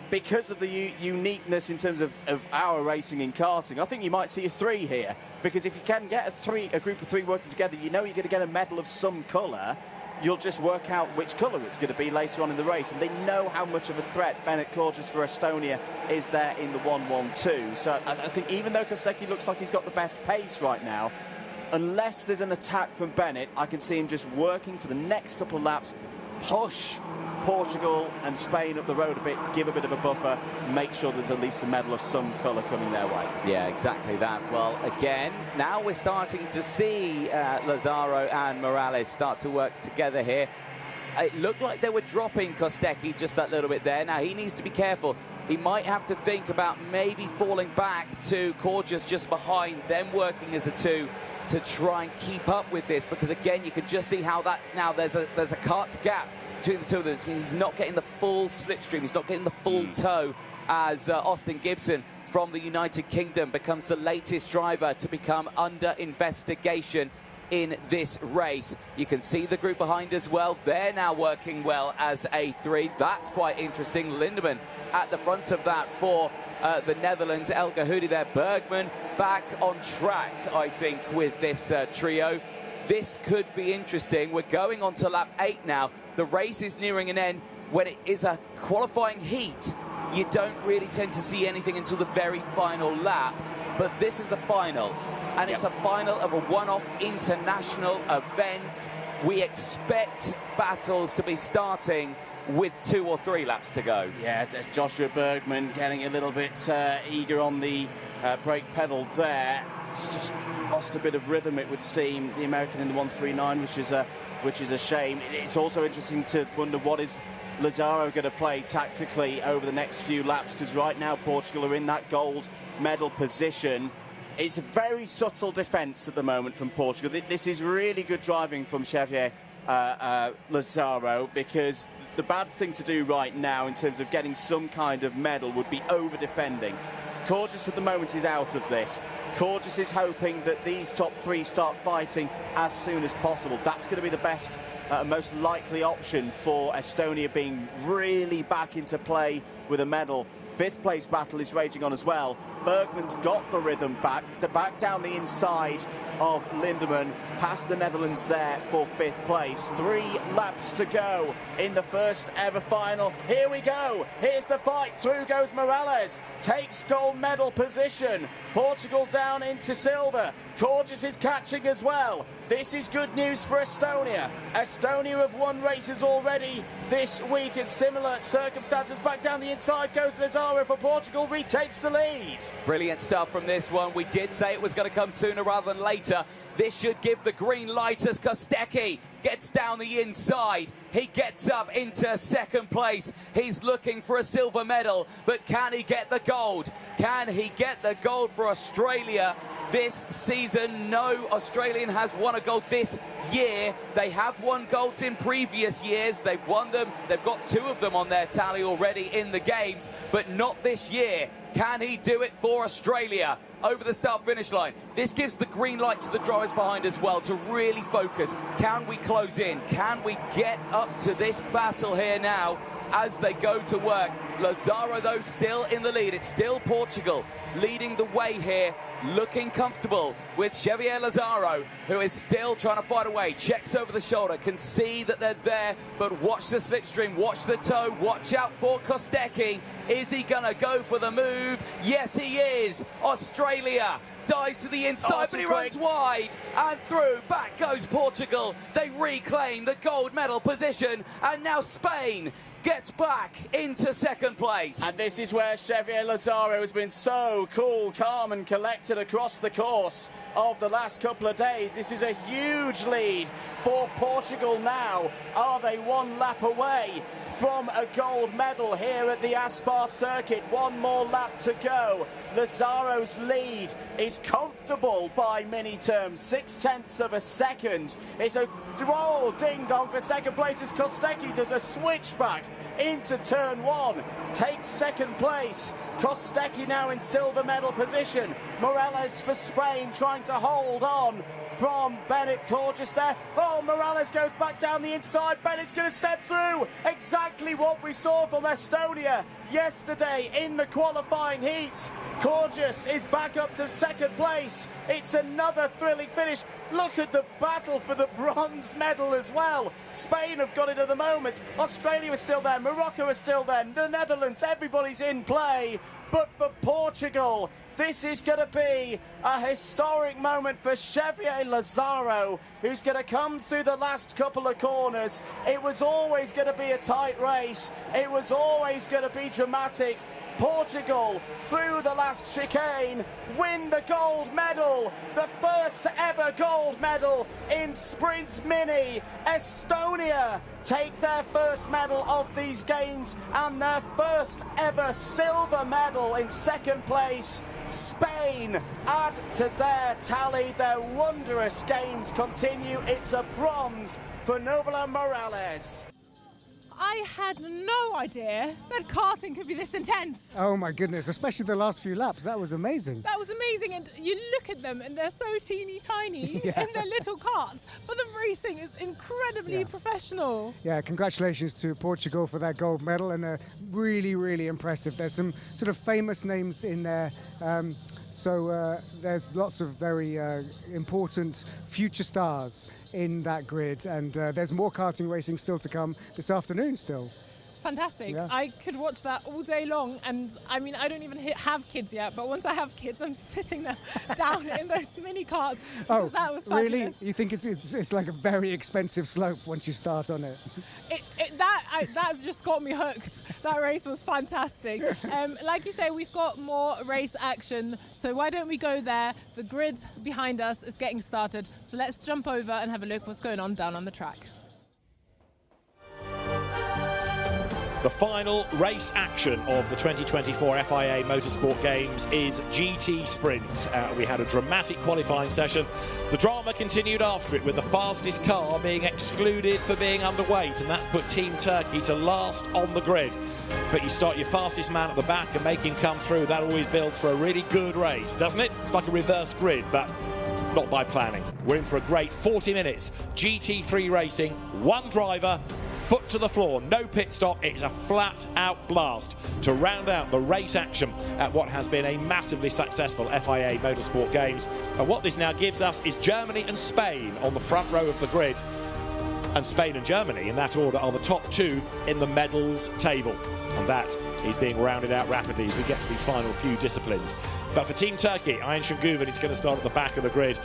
Because of the uniqueness in terms of our racing in karting, I think you might see a 3 here. Because if you can get a group of 3 working together, you know you're going to get a medal of some colour. You'll just work out which colour it's going to be later on in the race. And they know how much of a threat Bennett Corges for Estonia is there in the 1-1-2. So I think even though Kostecki looks like he's got the best pace right now, unless there's an attack from Bennett, I can see him just working for the next couple of laps, push Portugal and Spain up the road a bit, give a bit of a buffer, make sure there's at least a medal of some colour coming their way. Yeah, exactly that. Well, again, now we're starting to see Lazaro and Morales start to work together here. It looked like they were dropping Kostecki just that little bit there. Now, he needs to be careful. He might have to think about maybe falling back to Corges just behind, them working as a 2 to try and keep up with this, because, again, you can just see how that now there's a kart's gap between the 2 of them. He's not getting the full slipstream, he's not getting the full tow as Austin Gibson from the United Kingdom becomes the latest driver to become under investigation in this race. You can see the group behind as well. They're now working well as a 3. That's quite interesting. Lindemann at the front of that for the Netherlands. El Gahoudi there. Bergman back on track, I think, with this trio. This could be interesting. We're going on to lap 8 now. The race is nearing an end. When it is a qualifying heat, you don't really tend to see anything until the very final lap. But this is the final, and it's a final of a one-off international event. We expect battles to be starting with 2 or 3 laps to go. Yeah, Joshua Bergman getting a little bit eager on the brake pedal there. He's just lost a bit of rhythm, it would seem, the American in the 139, which is a shame. It's also interesting to wonder what is Lazaro going to play tactically over the next few laps, because right now Portugal are in that gold medal position. It's a very subtle defence at the moment from Portugal. This is really good driving from Xavier Lazaro, because the bad thing to do right now in terms of getting some kind of medal would be over-defending. Corges at the moment is out of this. Corges is hoping that these top 3 start fighting as soon as possible. That's going to be the best, most likely option for Estonia being really back into play with a medal. 5th place battle is raging on as well. Bergman's got the rhythm back down the inside of Lindemann, past the Netherlands there for 5th place. 3 laps to go in the first ever final. Here we go. Here's the fight. Through goes Morales. Takes gold medal position. Portugal down into silver. Corges is catching as well. This is good news for Estonia. Estonia have won races already this week in similar circumstances. Back down the inside goes Lazaro for Portugal, retakes the lead. Brilliant stuff from this one. We did say it was going to come sooner rather than later. This should give the green light as Kostecki gets down the inside. He gets up into 2nd place. He's looking for a silver medal, but can he get the gold? Can he get the gold for Australia this season? No Australian has won a gold this year. They have won golds in previous years. They've won them. They've got 2 of them on their tally already in the games, but not this year. Can he do it for Australia over the start-finish line? This gives the green light to the drivers behind as well to really focus. Can we close in? Can we get up to this battle here now as they go to work? Lazaro, though, still in the lead. It's still Portugal leading the way here, looking comfortable with Xavier Lazaro, who is still trying to fight away. Checks over the shoulder, can see that they're there, but watch the slipstream, watch the toe, watch out for Kostecki. Is he going to go for the move? Yes, he is. Australia dives to the inside, but he runs wide and through. Back goes Portugal. They reclaim the gold medal position, and now Spain gets back into 2nd place. And this is where Xavier Lazaro has been so cool, calm and collected across the course of the last couple of days. This is a huge lead for Portugal now. Are they 1 lap away from a gold medal here at the Aspar circuit? 1 more lap to go. Lazaro's lead is comfortable by many terms, 0.6 of a second. It's a ding-dong for 2nd place as Kostecki does a switchback into turn 1, takes 2nd place. Kostecki now in silver medal position. Morales for Spain trying to hold on from Bennett Corges there. Oh, Morales goes back down the inside. Bennett's going to step through. Exactly what we saw from Estonia yesterday in the qualifying heats. Corges is back up to 2nd place. It's another thrilling finish. Look at the battle for the bronze medal as well. Spain have got it at the moment. Australia is still there. Morocco is still there. The Netherlands, everybody's in play. But for Portugal, this is going to be a historic moment for Xavier Lazaro, who's going to come through the last couple of corners. It was always going to be a tight race. It was always going to be dramatic. Portugal, through the last chicane, win the gold medal. The first ever gold medal in Sprint Mini. Estonia take their first medal of these games and their first ever silver medal in 2nd place. Spain add to their tally. Their wondrous games continue. It's a bronze for Novola Morales. I had no idea that karting could be this intense. Oh my goodness, especially the last few laps. That was amazing. That was amazing, and you look at them and they're so teeny tiny in their little karts, but the racing is incredibly professional. Yeah, congratulations to Portugal for that gold medal, and really, really impressive. There's some sort of famous names in there. So there's lots of very important future stars in that grid, and there's more karting racing still to come this afternoon still. Fantastic. Yeah. I could watch that all day long, and I mean, I don't even have kids yet, but once I have kids, I'm sitting there down in those mini karts because that was fabulous. Really? You think it's like a very expensive slope once you start on it? That's just got me hooked. That race was fantastic. Like you say, we've got more race action, so why don't we go there? The grid behind us is getting started, so let's jump over and have a look what's going on down on the track. The final race action of the 2024 FIA Motorsport Games is GT Sprint. We had a dramatic qualifying session. The drama continued after it, with the fastest car being excluded for being underweight, and that's put Team Turkey to last on the grid. But you start your fastest man at the back and make him come through. That always builds for a really good race, doesn't it? It's like a reverse grid, but not by planning. We're in for a great 40 minutes. GT3 racing, one driver, foot to the floor, no pit stop. It's a flat-out blast to round out the race action at what has been a massively successful FIA Motorsport Games. And what this now gives us is Germany and Spain on the front row of the grid. And Spain and Germany, in that order, are the top two in the medals table. And that is being rounded out rapidly as we get to these final few disciplines. But for Team Turkey, Ayhan Şengüven is going to start at the back of the grid.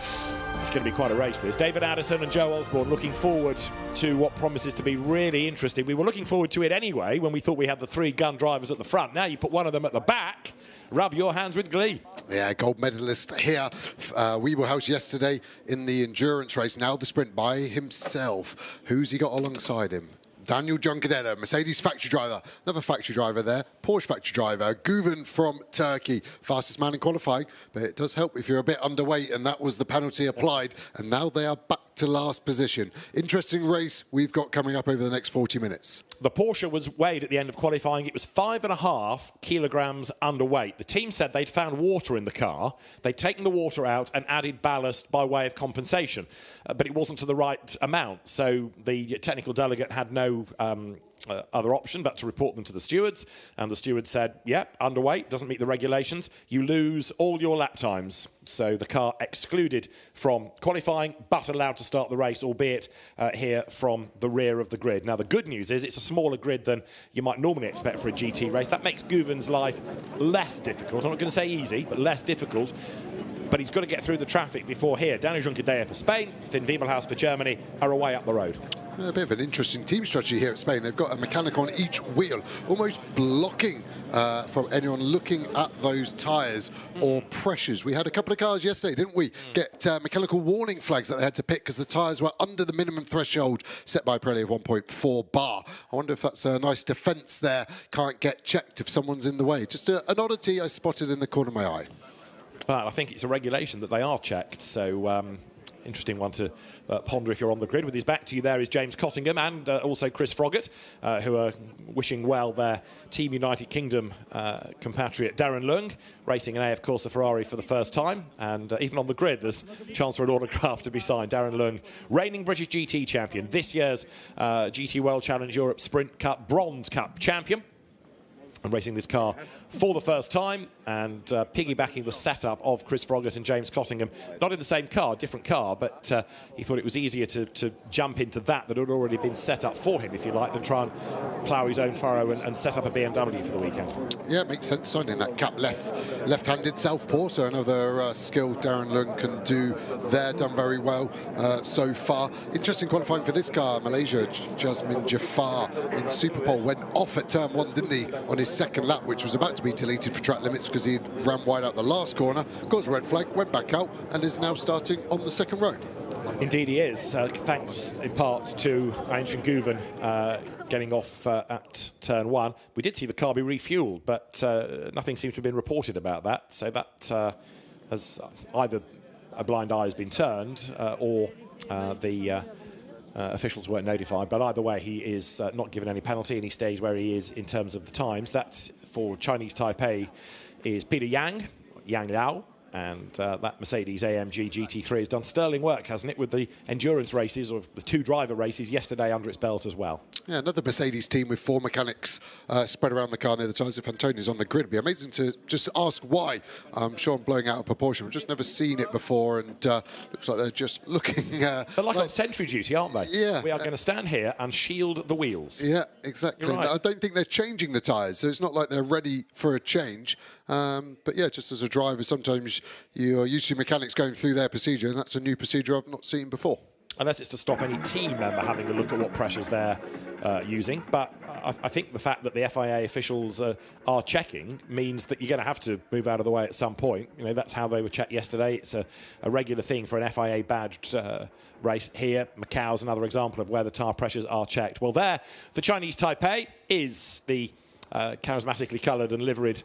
It's going to be quite a race, this. David Addison and Joe Osborne looking forward to what promises to be really interesting. We were looking forward to it anyway when we thought we had the three gun drivers at the front. Now you put one of them at the back. Rub your hands with glee. Yeah, gold medalist here. Wiebelhaus yesterday in the endurance race. Now the sprint by himself. Who's he got alongside him? Daniel Juncadella, Mercedes factory driver, another factory driver there, Porsche factory driver, Güven from Turkey, fastest man in qualifying, but it does help if you're a bit underweight, and that was the penalty applied, and now they are back to last position. Interesting race we've got coming up over the next 40 minutes. The Porsche was weighed at the end of qualifying. It was 5.5 kilograms underweight. The team said they'd found water in the car. They'd taken the water out and added ballast by way of compensation, but it wasn't to the right amount. So the technical delegate had no other option but to report them to the stewards, and the stewards said, yep, underweight, doesn't meet the regulations, you lose all your lap times. So the car excluded from qualifying but allowed to start the race, albeit here from the rear of the grid. Now the good news is it's a smaller grid than you might normally expect for a GT race. That makes Güven's life less difficult. I'm not going to say easy, but less difficult. But he's got to get through the traffic before here. Daniel Juncadella for Spain, Finn Wiebelhaus for Germany are away up the road. A bit of an interesting team strategy here at Spain. They've got a mechanic on each wheel, almost blocking from anyone looking at those tyres or pressures. We had a couple of cars yesterday, didn't we, get mechanical warning flags that they had to pick because the tyres were under the minimum threshold set by Pirelli of 1.4 bar. I wonder if that's a nice defence there. Can't get checked if someone's in the way. Just an oddity I spotted in the corner of my eye. Well, I think it's a regulation that they are checked, so interesting one to ponder if you're on the grid. With his back to you there is James Cottingham and also Chris Froggatt, who are wishing well their Team United Kingdom compatriot Darren Lung, racing an AF Corsa Ferrari for the first time. And even on the grid, there's a chance for an autograph to be signed. Darren Lung, reigning British GT champion, this year's GT World Challenge Europe Sprint Cup Bronze Cup champion. And racing this car for the first time and piggybacking the setup of Chris Froggatt and James Cottingham. Not in the same car, different car, but he thought it was easier to jump into that had already been set up for him, if you like, than try and plough his own furrow and set up a BMW for the weekend. Yeah, it makes sense, signing that cap left-handed southpaw, so another skill Darren Lung can do there, done very well so far. Interesting qualifying for this car, Malaysia. Jasmine Jafar in Superpole went off at turn 1, didn't he, on his second lap, which was about to be deleted for track limits because he ran wide out the last corner, caused a red flag, went back out, and is now starting on the second row. Indeed he is, thanks in part to Ayhan Şengüven getting off at turn 1. We did see the car be refueled, but nothing seems to have been reported about that, so that has either a blind eye has been turned or the officials weren't notified, but either way he is not given any penalty and he stays where he is in terms of the times. That's for Chinese Taipei is Peter Yang Liao, and that Mercedes AMG GT3 has done sterling work, hasn't it, with the endurance races, or the 2 driver races yesterday under its belt as well. Yeah, another Mercedes team with 4 mechanics spread around the car near the tyres. If Antoni's on the grid, it'd be amazing to just ask why. I'm sure I'm blowing out of proportion. We've just never seen it before, and looks like they're just looking... they're like on sentry duty, aren't they? Yeah. We are going to stand here and shield the wheels. Yeah, exactly. Right. I don't think they're changing the tyres, so it's not like they're ready for a change. But yeah, just as a driver, sometimes you're used to mechanics going through their procedure, and that's a new procedure I've not seen before. Unless it's to stop any team member having a look at what pressures they're using. But I think the fact that the FIA officials are checking means that you're going to have to move out of the way at some point. You know, that's how they were checked yesterday. It's a regular thing for an FIA badged race here. Macau's another example of where the tyre pressures are checked. Well, there for Chinese Taipei is the charismatically coloured and liveried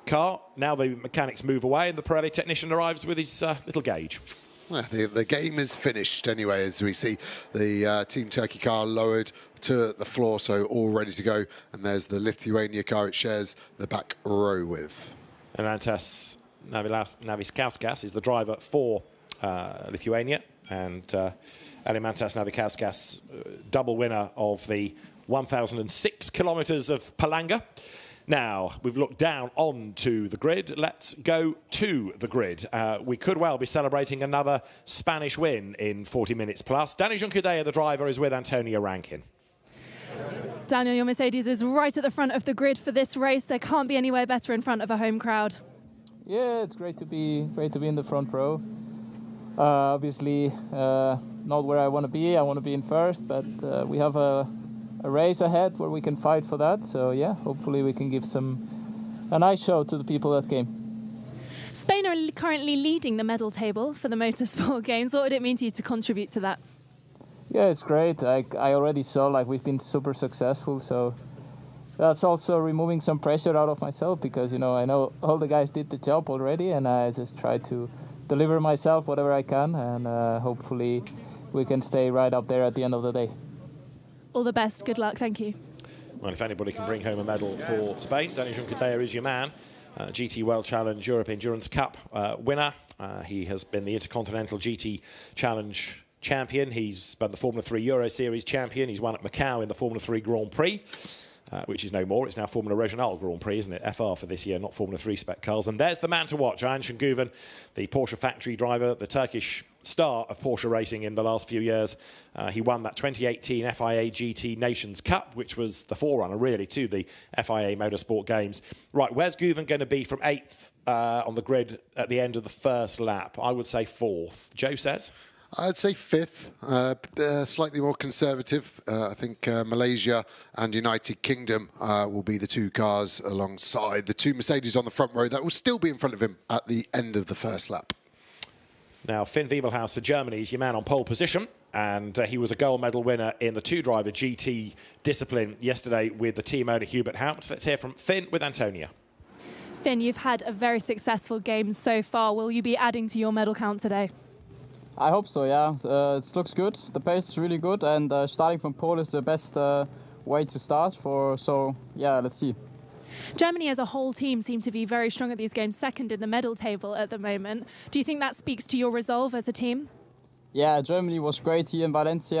car. Now the mechanics move away and the Pirelli technician arrives with his little gauge. Well, the game is finished anyway, as we see the Team Turkey car lowered to the floor, so all ready to go. And there's the Lithuania car it shares the back row with. And Antas Naviskauskas is the driver for Lithuania. and Alimantas Navikauskas, double winner of the 1,006 kilometres of Palanga. Now, we've looked down onto the grid. Let's go to the grid. We could well be celebrating another Spanish win in 40 minutes plus. Dani Juncadella, the driver, is with Antonio Rankin. Daniel, your Mercedes is right at the front of the grid for this race. There can't be anywhere better in front of a home crowd. Yeah, it's great to be in the front row. Obviously, not where I want to be. I want to be in first, but we have a race ahead where we can fight for that. So yeah, hopefully we can give a nice show to the people that came. Spain are currently leading the medal table for the Motorsport Games. What would it mean to you to contribute to that? Yeah, it's great. I already saw we've been super successful, so that's also removing some pressure out of myself because I know all the guys did the job already, and I just try to deliver myself whatever I can, and hopefully we can stay right up there at the end of the day. All the best. Good luck. Thank you. Well, if anybody can bring home a medal for Spain, Dani Juncadella is your man. GT World Challenge Europe Endurance Cup winner. He has been the Intercontinental GT Challenge champion. He's been the Formula 3 Euro Series champion. He's won at Macau in the Formula 3 Grand Prix, which is no more. It's now Formula Regional Grand Prix, isn't it? FR for this year, not Formula 3 spec cars. And there's the man to watch, Ayhan Şengüven, the Porsche factory driver, the Turkish star of Porsche racing in the last few years. He won that 2018 FIA GT Nations Cup, which was the forerunner, really, to the FIA Motorsport Games. Right, where's Güven going to be from 8th on the grid at the end of the first lap? I would say 4th. Joe says? I'd say 5th, slightly more conservative. I think Malaysia and United Kingdom will be the two cars alongside the two Mercedes on the front row that will still be in front of him at the end of the first lap. Now, Finn Wiebelhaus for Germany is your man on pole position, and he was a gold medal winner in the two-driver GT discipline yesterday with the team owner Hubert Haupt. Let's hear from Finn with Antonia. Finn, you've had a very successful game so far. Will you be adding to your medal count today? I hope so, yeah. It looks good. The pace is really good, and starting from pole is the best way to start for. So, yeah, let's see. Germany as a whole team seem to be very strong at these games, second in the medal table at the moment. Do you think that speaks to your resolve as a team? Yeah, Germany was great here in Valencia.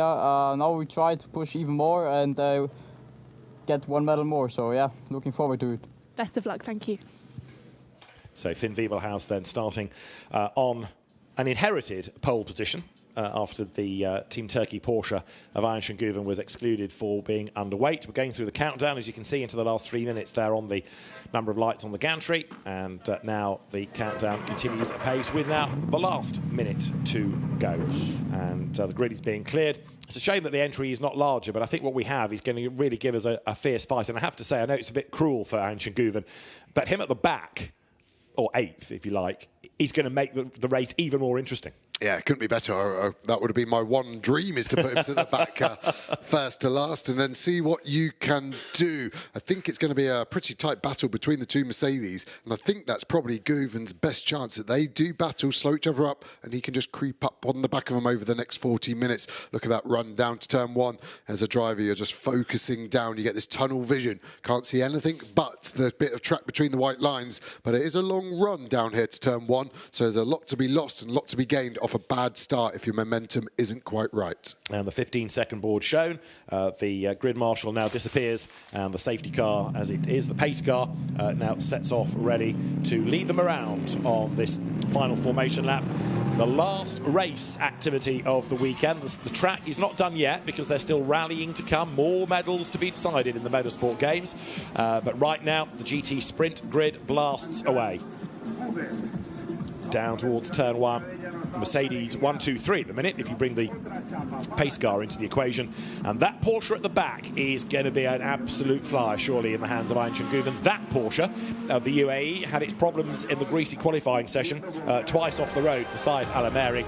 Now we try to push even more and get one medal more. So, yeah, looking forward to it. Best of luck. Thank you. So, Finn Wiebelhaus then starting on an inherited pole position after the Team Turkey Porsche of Ayhan Şengüven was excluded for being underweight. We're going through the countdown, as you can see, into the last 3 minutes there on the number of lights on the gantry. And now the countdown continues at pace with now the last minute to go. And the grid is being cleared. It's a shame that the entry is not larger, but I think what we have is going to really give us a fierce fight. And I have to say, I know it's a bit cruel for Ayhan Şengüven, but him at the back, or 8th, if you like, is going to make the race even more interesting. Yeah, it couldn't be better. That would have been my one dream, is to put him to the back first to last and then see what you can do. I think it's going to be a pretty tight battle between the two Mercedes, and I think that's probably Güven's best chance, that they do battle, slow each other up, and he can just creep up on the back of them over the next 40 minutes. Look at that run down to turn 1. As a driver, you're just focusing down. You get this tunnel vision. Can't see anything but the bit of track between the white lines, but it is a long run down here to turn 1, so there's a lot to be lost and a lot to be gained off a bad start if your momentum isn't quite right. And the 15-second board shown. The grid marshal now disappears, and the safety car, as it is the pace car, now sets off ready to lead them around on this final formation lap. The last race activity of the weekend. The track is not done yet because they're still rallying to come. More medals to be decided in the Motorsport Games. But right now, the GT Sprint grid blasts away. Down towards turn 1. Mercedes 1, 2, 3 at the minute, if you bring the pace car into the equation. And that Porsche at the back is going to be an absolute flyer, surely, in the hands of Ayhan Şengüven. That Porsche of the UAE had its problems in the greasy qualifying session, twice off the road for Saif Al-Ameri.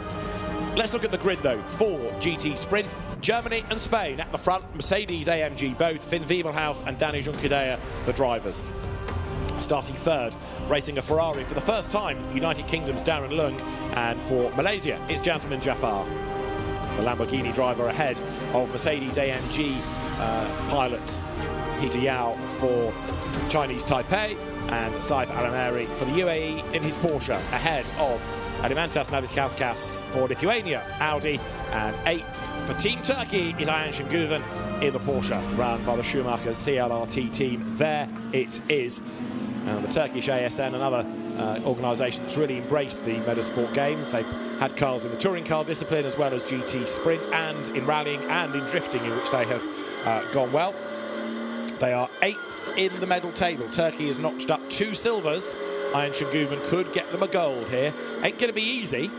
Let's look at the grid, though, for GT Sprint. Germany and Spain at the front. Mercedes, AMG both. Finn Wiebelhaus and Dani Juncadella, the drivers. Starting third, racing a Ferrari for the first time, United Kingdom's Darren Lung, and for Malaysia, it's Jasmine Jafar. The Lamborghini driver ahead of Mercedes AMG pilot Peter Yao for Chinese Taipei, and Saif Al-Ameri for the UAE in his Porsche, ahead of Alimentas Navikauskas for Lithuania, Audi, and 8th for Team Turkey is Ayhan Şengüven in the Porsche, run by the Schumacher CLRT team. There it is. Now, the Turkish ASN, another organisation that's really embraced the motorsport games. They've had cars in the touring car discipline as well as GT sprint, and in rallying and in drifting, in which they have gone well. They are 8th in the medal table. Turkey has notched up 2 silvers. Ayhan Şengüven could get them a gold here. Ain't going to be easy,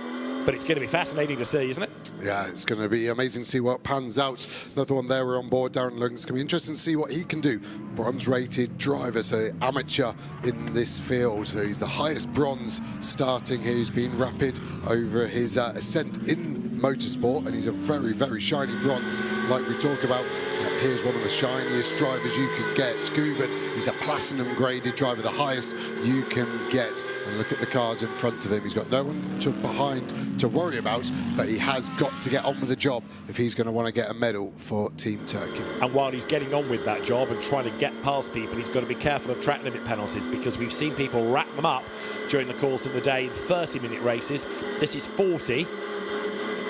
but it's going to be fascinating to see, isn't it? Yeah, it's going to be amazing to see what pans out. Another one there, we're on board, Darren Lung. It's going to be interesting to see what he can do. Bronze-rated driver, so amateur in this field. So he's the highest bronze starting here. He's been rapid over his ascent in motorsport, and he's a very, very shiny bronze, like we talk about. Here's one of the shiniest drivers you can get. Güven, he's a platinum graded driver, the highest you can get. And look at the cars in front of him. He's got no one behind to worry about, but he has got to get on with the job if he's going to want to get a medal for Team Turkey. And while he's getting on with that job and trying to get past people, he's got to be careful of track limit penalties, because we've seen people rack them up during the course of the day in 30-minute races. This is 40.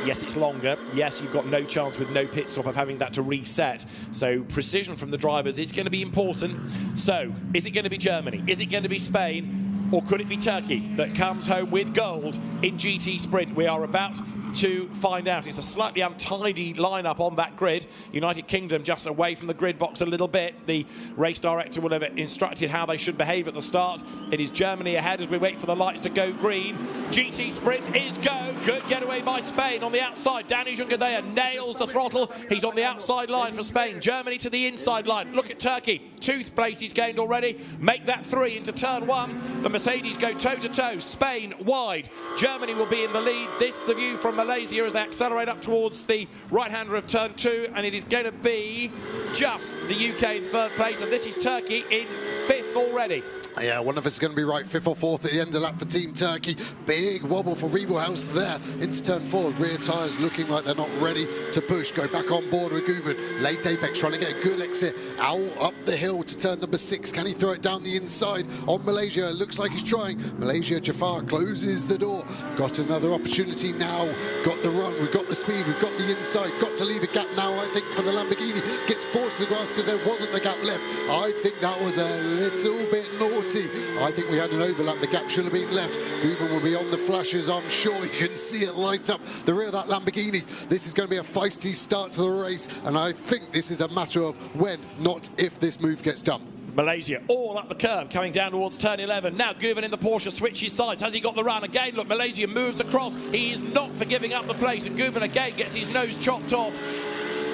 Yes, it's longer. Yes, you've got no chance with no pit stop of having that to reset. So precision from the drivers is going to be important. So is it going to be Germany? Is it going to be Spain? Or could it be Turkey that comes home with gold in GT Sprint? We are about to find out. It's a slightly untidy lineup on that grid. United Kingdom just away from the grid box a little bit. The race director will have instructed how they should behave at the start. It is Germany ahead as we wait for the lights to go green. GT Sprint is go. Good getaway by Spain on the outside. Dani Jungadea nails the throttle. He's on the outside line for Spain. Germany to the inside line. Look at Turkey. 2 places gained already. Make that 3 into turn 1. The Mercedes go toe-to-toe. Spain wide. Germany will be in the lead. This the view from Malaysia as they accelerate up towards the right-hander of turn 2, and it is going to be just the UK in 3rd place, and this is Turkey in 5th already. Yeah, one of us is going to be right, 5th or 4th at the end of that for Team Turkey. Big wobble for Riebelhaus there into turn 4. Rear tyres looking like they're not ready to push. Go back on board with Güven. Late apex trying to get a good exit out up the hill to turn number 6. Can he throw it down the inside on Malaysia? Looks like he's trying. Malaysia, Jafar closes the door. Got another opportunity now. Got the run, we've got the speed, we've got the inside. Got to leave a gap now, I think, for the Lamborghini. Gets forced to the grass because there wasn't a gap left. I think that was a little bit naughty. I think we had an overlap. The gap should have been left. Güven will be on the flashes. I'm sure you can see it light up the rear of that Lamborghini. This is going to be a feisty start to the race, and I think this is a matter of when, not if, this move gets done. Malaysia all up the curb, coming down towards turn 11. Now Güven in the Porsche switches sides. Has he got the run? Again, look, Malaysia moves across. He is not for giving up the place, and Güven again gets his nose chopped off.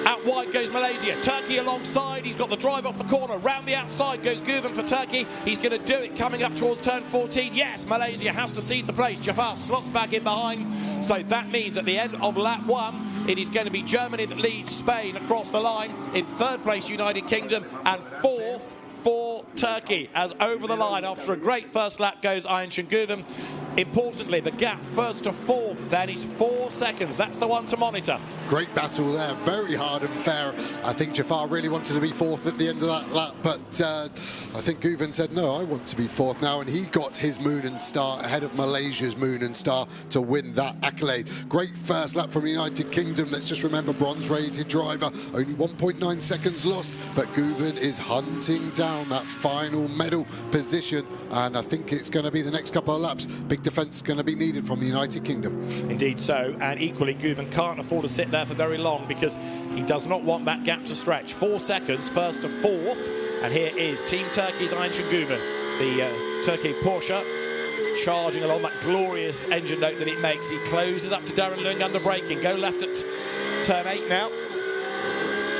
Out wide goes Malaysia. Turkey alongside. He's got the drive off the corner. Round the outside goes Güven for Turkey. He's going to do it coming up towards turn 14. Yes, Malaysia has to cede the place. Jafar slots back in behind. So that means at the end of lap 1, it is going to be Germany that leads Spain across the line. In 3rd place, United Kingdom, and 4th for Turkey, as over the line after a great first lap goes Ayhan Şengüven. Importantly, the gap 1st to 4th then is 4 seconds. That's the one to monitor. Great battle there, very hard and fair. I think Jafar really wanted to be 4th at the end of that lap, but I think Güven said, no, I want to be 4th now, and he got his Moon and Star ahead of Malaysia's Moon and Star to win that accolade. Great first lap from United Kingdom. Let's just remember, bronze-rated driver, only 1.9 seconds lost, but Güven is hunting down that final medal position, and I think it's going to be the next couple of laps. Big defence going to be needed from the United Kingdom. Indeed so, and equally Güven can't afford to sit there for very long, because he does not want that gap to stretch. 4 seconds, 1st to 4th, and here is Team Turkey's Ayhan Şengüven, the Turkey Porsche, charging along that glorious engine note that it makes. He closes up to Darren Lung under braking. Go left at turn 8 now.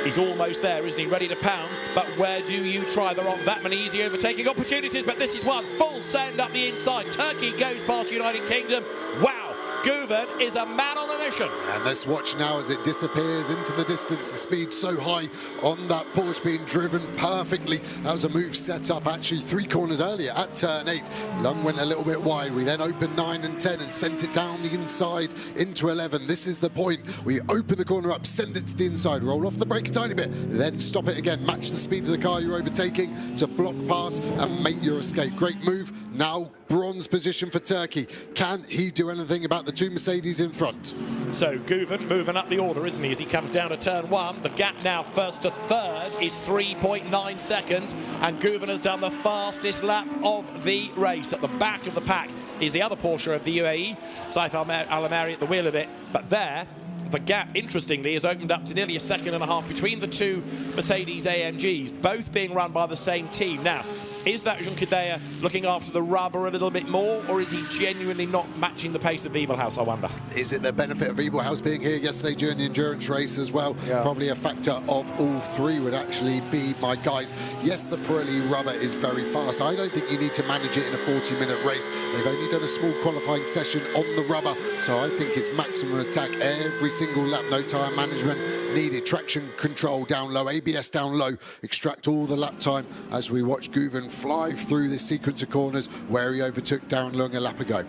He's almost there, isn't he? Ready to pounce, but where do you try? There aren't that many easy overtaking opportunities, but this is one. Full send up the inside. Turkey goes past United Kingdom. Wow! Güven is a man on a mission. And let's watch now as it disappears into the distance. The speed so high on that Porsche, being driven perfectly. That was a move set up actually 3 corners earlier at turn 8. Lung went a little bit wide. We then opened 9 and 10 and sent it down the inside into 11. This is the point. We open the corner up, send it to the inside, roll off the brake a tiny bit, then stop it again. Match the speed of the car you're overtaking to block pass and make your escape. Great move. Now bronze position for Turkey. Can he do anything about the two Mercedes in front? So Guven moving up the order, isn't he, as he comes down to turn 1. The gap now first to third is 3.9 seconds, and Guven has done the fastest lap of the race. At the back of the pack is the other Porsche of the UAE, Saif Al-Amari at the wheel of it, but there the gap, interestingly, has opened up to nearly a second and a half between the two Mercedes AMGs, both being run by the same team. Now, is that Junqueira looking after the rubber a little bit more, or is he genuinely not matching the pace of Wiebelhaus, I wonder? Is it the benefit of Wiebelhaus being here yesterday during the endurance race as well? Yeah. Probably a factor of all three would actually be my guys. Yes, the Pirelli rubber is very fast. I don't think you need to manage it in a 40-minute race. They've only done a small qualifying session on the rubber, so I think it's maximum attack every single lap, no tyre management needed. Traction control down low, ABS down low, extract all the lap time as we watch Guven fly through this sequence of corners where he overtook Darren Lung a lap ago.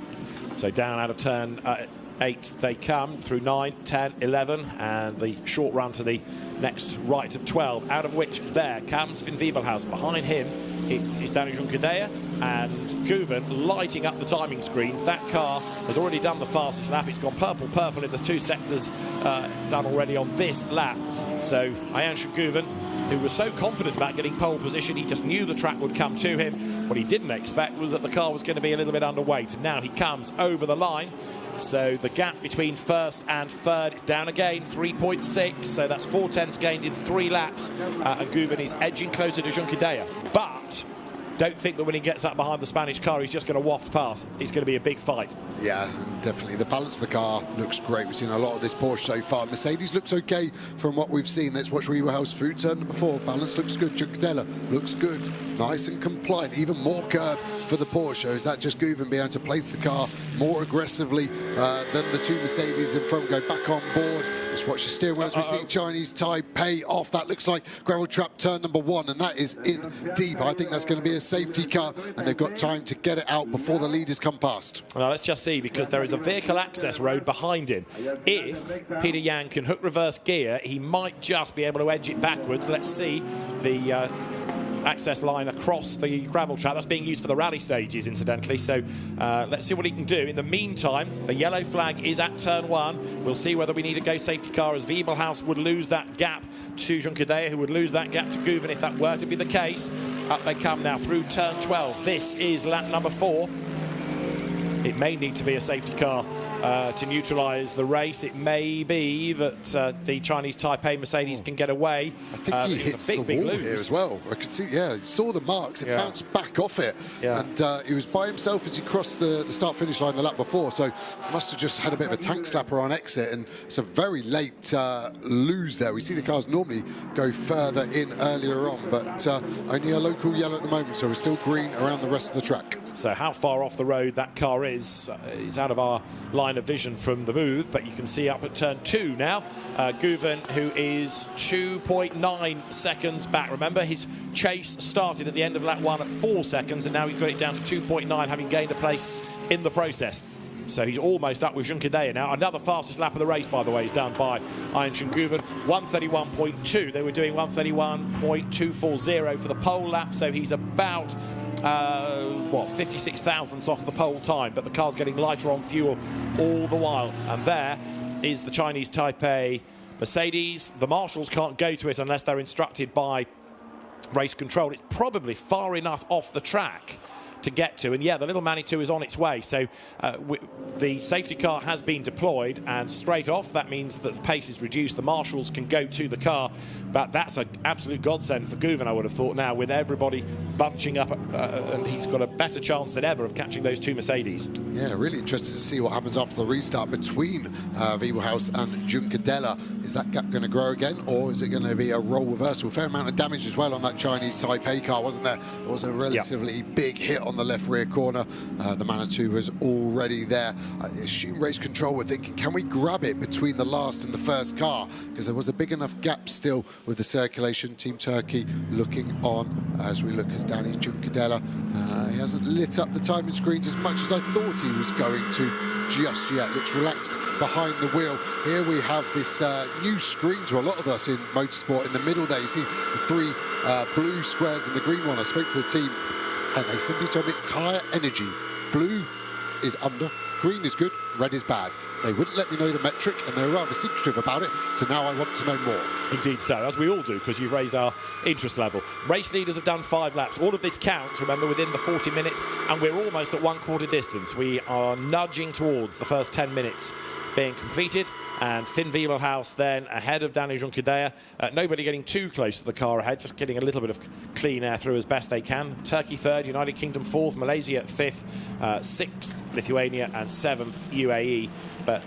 So down out of turn 8 they come, through 9, 10, 11, and the short run to the next right of 12, out of which there comes Finn Wiebelhaus. Behind him it's Danny Junqueira and Guven lighting up the timing screens. That car has already done the fastest lap. It's gone purple in the two sectors done already on this lap. So Ayhancan Guven, who was so confident about getting pole position, he just knew the track would come to him. What he didn't expect was that the car was going to be a little bit underweight. And now he comes over the line. So the gap between first and third is down again, 3.6. So that's 0.4 gained in 3 laps. And Guven is edging closer to Junqueira. But don't think that when he gets up behind the Spanish car, he's just going to waft past. It's going to be a big fight. Yeah, definitely. The balance of the car looks great. We've seen a lot of this Porsche so far. Mercedes looks okay from what we've seen. Let's watch Wiebelhaus through turn number 4. Balance looks good. Junqueira looks good. Nice and compliant. Even more curve for the Porsche. Is that just Guven being able to place the car more aggressively than the two Mercedes in front? Go back on board. Let's watch the steering wheel as we see Chinese Taipei off. That looks like gravel trap turn number 1, and that is in deep. I think that's going to be a safety car, and they've got time to get it out before the leaders come past. Now let's just see, because there is a vehicle access road behind him. If Peter Yan can hook reverse gear, he might just be able to edge it backwards. Let's see the access line across the gravel track. That's being used for the rally stages, incidentally. So let's see what he can do. In the meantime, the yellow flag is at turn 1. We'll see whether we need a go safety car, as Wiebelhaus would lose that gap to Junqueira, who would lose that gap to Guven if that were to be the case. Up they come now through turn 12. This is lap number 4. It may need to be a safety car to neutralise the race. It may be that the Chinese Taipei Mercedes can get away. I think he hits the wall here as well. I could see, yeah, you saw the marks. It bounced back off it. Yeah. And he was by himself as he crossed the start-finish line the lap before, so must have just had a bit of a tank slapper on exit, and it's a very late lose there. We see the cars normally go further in earlier on, but only a local yellow at the moment, so we're still green around the rest of the track. So how far off the road that car is out of our line of vision from the booth, but you can see up at turn 2 now. Guven, who is 2.9 seconds back. Remember, his chase started at the end of lap 1 at 4 seconds, and now he's got it down to 2.9, having gained a place in the process. So he's almost up with Junqueira now. Another fastest lap of the race, by the way, is done by Ayhancan Guven, 1:31.2. They were doing 1:31.240 for the pole lap, so he's about 56 thousandths off the pole time, but the car's getting lighter on fuel all the while. And there is the Chinese Taipei Mercedes. The marshals can't go to it unless they're instructed by race control. It's probably far enough off the track to get to, and yeah, the little Manitou is on its way. So the safety car has been deployed, and straight off that means that the pace is reduced. The marshals can go to the car, but that's an absolute godsend for Guven, I would have thought, now with everybody bunching up, and he's got a better chance than ever of catching those two Mercedes. Yeah, really interested to see what happens after the restart between Wiebelhaus and Junqueira. Is that gap going to grow again, or is it going to be a role reversal? Fair amount of damage as well on that Chinese Taipei car, wasn't there? It was a relatively big hit on the left rear corner. The Manitou was already there. I assume race control were thinking, can we grab it between the last and the first car? Because there was a big enough gap still with the circulation. Team Turkey looking on as we look at Danny Junqueira. He hasn't lit up the timing screens as much as I thought he was going to just yet. Looks relaxed behind the wheel. Here we have this new screen to a lot of us in motorsport. In the middle there, you see the 3 blue squares and the green one. I spoke to the team, and they simply told me it's tyre energy Blue is under, green is good, red is bad. They wouldn't let me know the metric, and they were rather secretive about it, so now I want to know more. Indeed so, as we all do, because you've raised our interest level. Race leaders have done 5 laps. All of this counts, remember, within the 40 minutes, and we're almost at 1/4 distance. We are nudging towards the first 10 minutes being completed, and Finn Wiebelhaus then ahead of Dani Junqueira. Nobody getting too close to the car ahead, just getting a little bit of clean air through as best they can. Turkey 3rd, United Kingdom 4th, Malaysia 5th, 6th Lithuania, and 7th UAE. But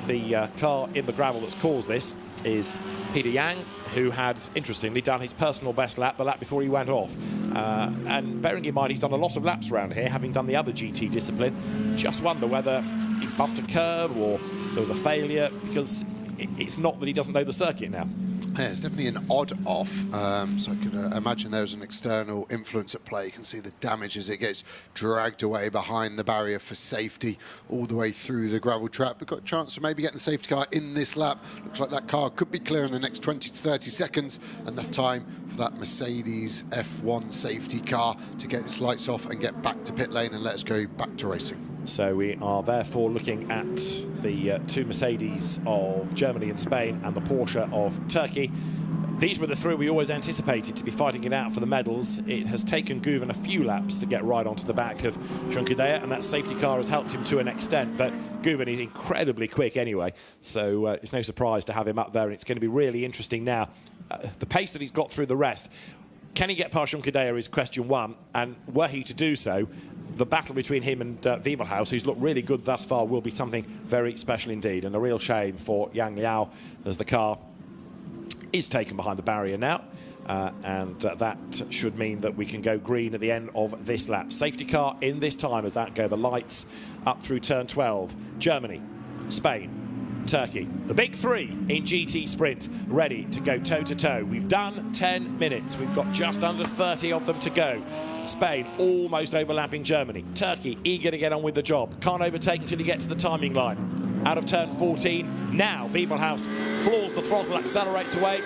the car in the gravel that's caused this is Peter Yang, who had, interestingly, done his personal best lap the lap before he went off. And bearing in mind he's done a lot of laps around here, having done the other GT discipline, just wonder whether he bumped a curb or there was a failure, because it's not that he doesn't know the circuit now. Yeah, it's definitely an odd off, so I can imagine there was an external influence at play. You can see the damage as it gets dragged away behind the barrier for safety all the way through the gravel trap. We've got a chance of maybe getting the safety car in this lap. Looks like that car could be clear in the next 20 to 30 seconds. Enough time for that Mercedes F1 safety car to get its lights off and get back to pit lane and let us go back to racing. So we are therefore looking at the 2 Mercedes of Germany and Spain and the Porsche of Turkey. These were the 3 we always anticipated to be fighting it out for the medals. It has taken Guven a few laps to get right onto the back of Junqueira, and that safety car has helped him to an extent, but Guven is incredibly quick anyway, so it's no surprise to have him up there, and it's going to be really interesting now. The pace that he's got through the rest, can he get past Junqueira is question 1, and were he to do so, the battle between him and Wiebelhaus, who's looked really good thus far, will be something very special indeed, and a real shame for Yang Liao as the car is taken behind the barrier now, and that should mean that we can go green at the end of this lap. Safety car in this time as that go the lights up through turn 12. Germany, Spain, Turkey, the big 3 in GT Sprint, ready to go toe-to-toe. We've done 10 minutes. We've got just under 30 of them to go. Spain almost overlapping Germany. Turkey eager to get on with the job. Can't overtake until you get to the timing line. Out of turn 14. Now Wiebelhaus floors the throttle, accelerates away.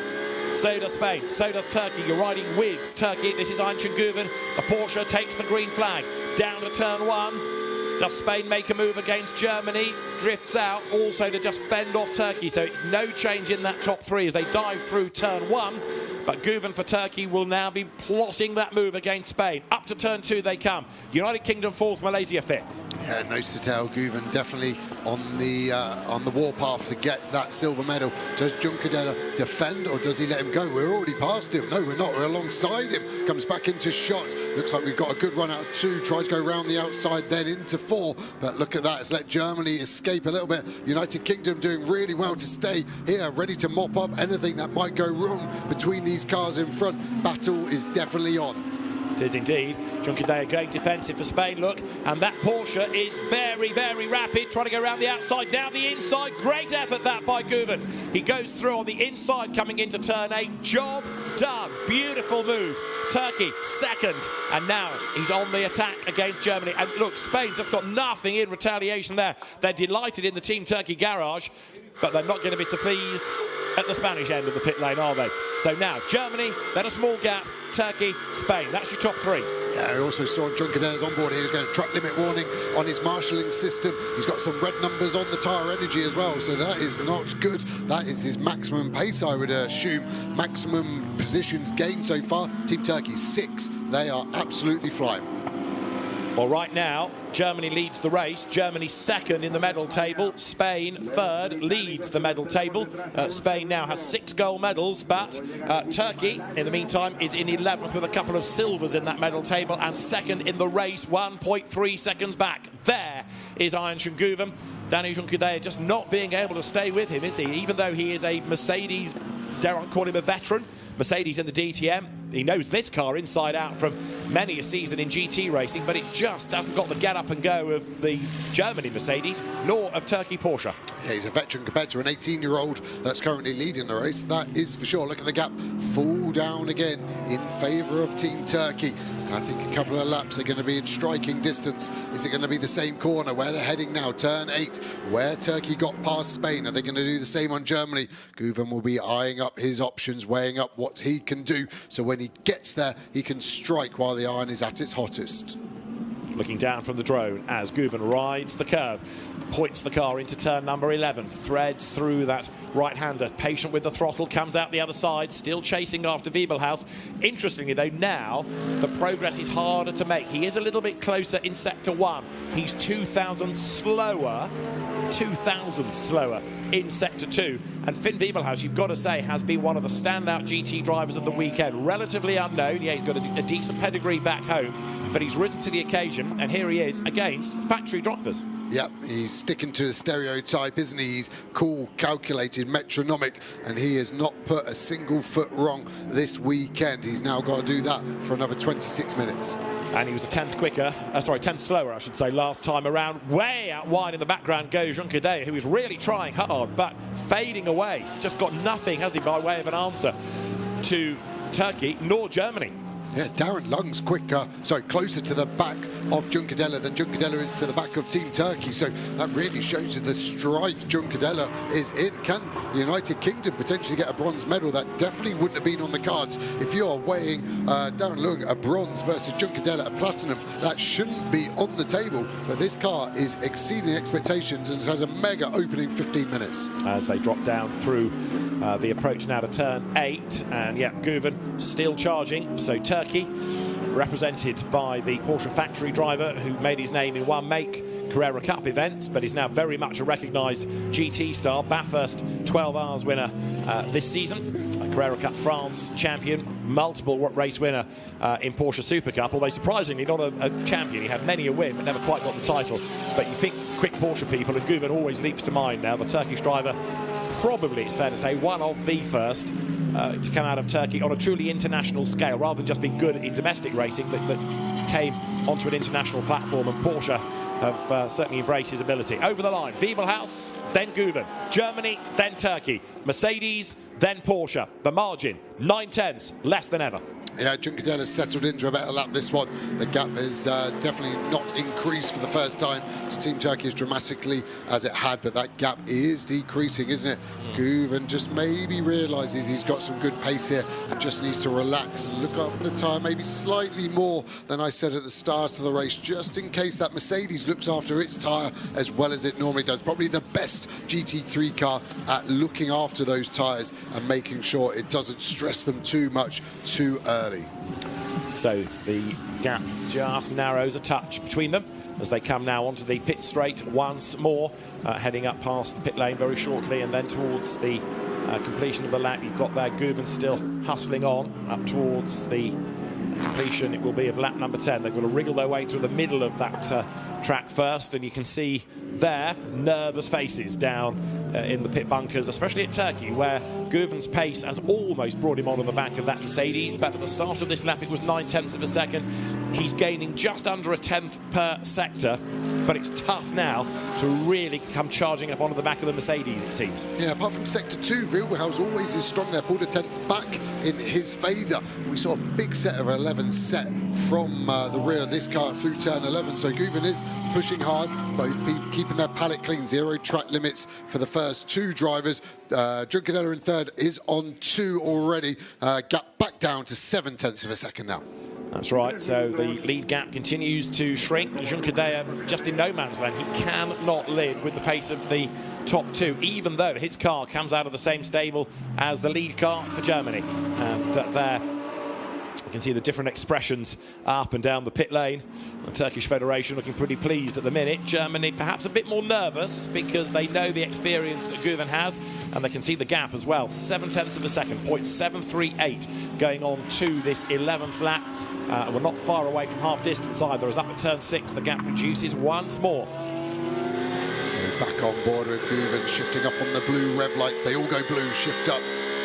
So does Spain, so does Turkey. You're riding with Turkey. This is Ayhan Guven. The Porsche takes the green flag. Down to turn 1. Does Spain make a move against Germany? Drifts out also to just fend off Turkey. So it's no change in that top 3 as they dive through turn 1. But Guven for Turkey will now be plotting that move against Spain. Up to turn 2 they come. United Kingdom 4th, Malaysia 5th. Yeah, nose to tail, Guven definitely on the warpath to get that silver medal. Does Junqueira defend or does he let him go? We're already past him. No, we're not. We're alongside him. Comes back into shot. Looks like we've got a good run out of 2. Tries to go around the outside, then into 4. But look at that. It's let Germany escape a little bit. United Kingdom doing really well to stay here, ready to mop up anything that might go wrong between these cars in front. Battle is definitely on. It is indeed. Junqueira going defensive for Spain, look, and that Porsche is very, very rapid, trying to go around the outside, down the inside. Great effort that by Guven. He goes through on the inside coming into turn 8. Job done. Beautiful move. Turkey 2nd, and now he's on the attack against Germany. And look, Spain's just got nothing in retaliation there. They're delighted in the Team Turkey garage, but they're not going to be so pleased at the Spanish end of the pit lane, are they? So now Germany, then a small gap, Turkey, Spain. That's your top 3. Yeah, I also saw Junqueira's on board here. He's going to track limit warning on his marshalling system. He's got some red numbers on the tyre energy as well, so that is not good. That is his maximum pace, I would assume. Maximum positions gained so far. Team Turkey 6. They are absolutely flying. Well, right now, Germany leads the race. Germany 2nd in the medal table. Spain 3rd, leads the medal table. Spain now has 6 gold medals, but Turkey, in the meantime, is in 11th with a couple of silvers in that medal table and 2nd in the race, 1.3 seconds back. There is Ayhan Guven. Dani Junqueira just not being able to stay with him, is he? Even though he is a Mercedes, dare I call him a veteran, Mercedes in the DTM. He knows this car inside out from many a season in GT racing, but it just doesn't got the get up and go of the Germany Mercedes, nor of Turkey Porsche. Yeah, he's a veteran compared to an 18-year-old that's currently leading the race. That is for sure. Look at the gap. Fall down again in favour of Team Turkey. I think a couple of laps are going to be in striking distance. Is it going to be the same corner where they're heading now? Turn 8, where Turkey got past Spain. Are they going to do the same on Germany? Guven will be eyeing up his options, weighing up what he can do. So when he gets there, he can strike while the iron is at its hottest. looking down from the drone as Guven rides the curb, points the car into turn number 11, threads through that right-hander, patient with the throttle, comes out the other side, still chasing after Wiebelhaus. Interestingly, though, now the progress is harder to make. He is a little bit closer in sector 1. He's 2,000 slower in sector 2. And Finn Wiebelhaus, you've got to say, has been one of the standout GT drivers of the weekend. Relatively unknown. Yeah, he's got a decent pedigree back home, but he's risen to the occasion, and here he is against factory drivers. Yep, he's sticking to the stereotype, isn't he? He's cool, calculated, metronomic, and he has not put a single foot wrong this weekend. He's now got to do that for another 26 minutes. And he was a 10th slower, I should say, last time around. Way out wide in the background goes Juncker, who is really trying hard, but fading away. Just got nothing, has he, by way of an answer to Turkey nor Germany. Yeah, Darren Lung's closer to the back of Juncadella than Juncadella is to the back of Team Turkey. So that really shows you the strife Juncadella is in. Can the United Kingdom potentially get a bronze medal? That definitely wouldn't have been on the cards. If you are weighing Darren Lung a bronze versus Juncadella a platinum, that shouldn't be on the table. But this car is exceeding expectations and has a mega opening 15 minutes. As they drop down through the approach now to turn 8, and yeah, Guven still charging. So Turkey, represented by the Porsche factory driver who made his name in one make Carrera Cup event, but is now very much a recognised GT star. Bathurst 12 Hours winner this season, Carrera Cup France champion, multiple race winner in Porsche Super Cup, although surprisingly not a champion. He had many a win but never quite got the title. But you think quick Porsche people, and Guven always leaps to mind now. The Turkish driver, probably, it's fair to say, one of the first to come out of Turkey on a truly international scale, rather than just being good in domestic racing, that came onto an international platform, and Porsche have certainly embraced his ability. Over the line, Wiebelhaus, then Guven, Germany, then Turkey, Mercedes, then Porsche. The margin, 9/10, less than ever. Yeah, Juncadella's settled into a better lap this one. The gap has definitely not increased for the first time to Team Turkey as dramatically as it had, but that gap is decreasing, isn't it? Guven just maybe realises he's got some good pace here and just needs to relax and look after the tyre maybe slightly more than I said at the start of the race, just in case that Mercedes looks after its tyre as well as it normally does. Probably the best GT3 car at looking after those tyres and making sure it doesn't stress them too much too early. So the gap just narrows a touch between them as they come now onto the pit straight once more, heading up past the pit lane very shortly, and then towards the completion of the lap. You've got there Guven still hustling on up towards the completion, it will be, of lap number 10. They've got to wriggle their way through the middle of that track first, and you can see there nervous faces down in the pit bunkers, especially at Turkey, where Guven's pace has almost brought him onto the back of that Mercedes, but at the start of this lap it was 9/10 of a second. He's gaining just under a 1/10 per sector, but it's tough now to really come charging up onto the back of the Mercedes, it seems. Yeah, apart from sector 2, Wiebelhaus always is strong there, pulled a 10th back in his favour. We saw a big set of 11 set from the rear of this car through turn 11, so Guven is pushing hard, both keeping their paddock clean, 0 track limits for the first 2 drivers. Juncadella in third is on 2 already, gap back down to 7/10 of a second now. That's right, so the lead gap continues to shrink. Juncadella just in no man's land. He cannot live with the pace of the top 2, even though his car comes out of the same stable as the lead car for Germany. And there you can see the different expressions up and down the pit lane. The Turkish Federation looking pretty pleased at the minute. Germany perhaps a bit more nervous because they know the experience that Guven has, and they can see the gap as well. 7/10 of a second, 0.738 going on to this 11th lap. We're not far away from half distance either, as up at turn 6 the gap reduces once more. Back on board with Guven, shifting up on the blue rev lights. They all go blue, shift up.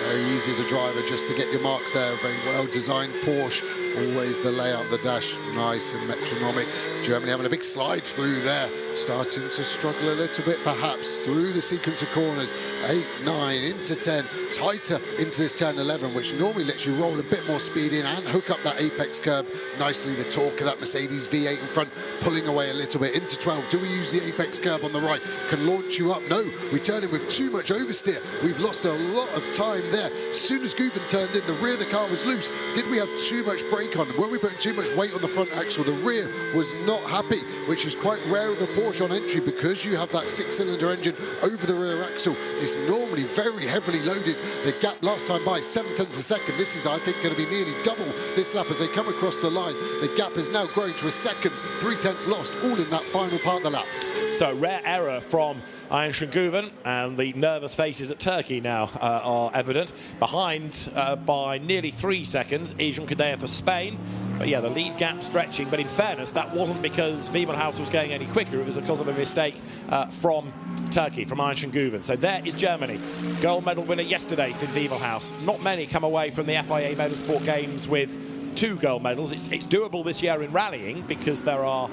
Very easy as a driver just to get your marks there. Very well designed Porsche. Always the layout of the dash, nice and metronomic. Germany having a big slide through there. Starting to struggle a little bit perhaps through the sequence of corners. 8, 9, into 10, tighter into this turn 11, which normally lets you roll a bit more speed in and hook up that apex curb nicely. The torque of that Mercedes V8 in front pulling away a little bit. Into 12, do we use the apex curb on the right? Can launch you up? No, we turn in with too much oversteer. We've lost a lot of time there. As soon as Guven turned in, the rear of the car was loose. Did we have too much brake brake on. When we put too much weight on the front axle, the rear was not happy, which is quite rare of a Porsche on entry because you have that 6-cylinder engine over the rear axle. It's normally very heavily loaded. The gap last time by 7/10 of a second. This is, I think, going to be nearly double this lap as they come across the line. The gap is now growing to a second, 3/10 lost, all in that final part of the lap. So rare error from Ayhan Şengüven, and the nervous faces at Turkey now are evident. Behind by nearly 3 seconds is Junqueira for Spain. But yeah, the lead gap stretching. But in fairness, that wasn't because Wiebelhaus was going any quicker. It was because of a mistake from Turkey, from Ayhan Şengüven. So there is Germany. Gold medal winner yesterday, Finn Wiebelhaus. Not many come away from the FIA Motorsport Games with 2 gold medals. It's doable this year in rallying because there are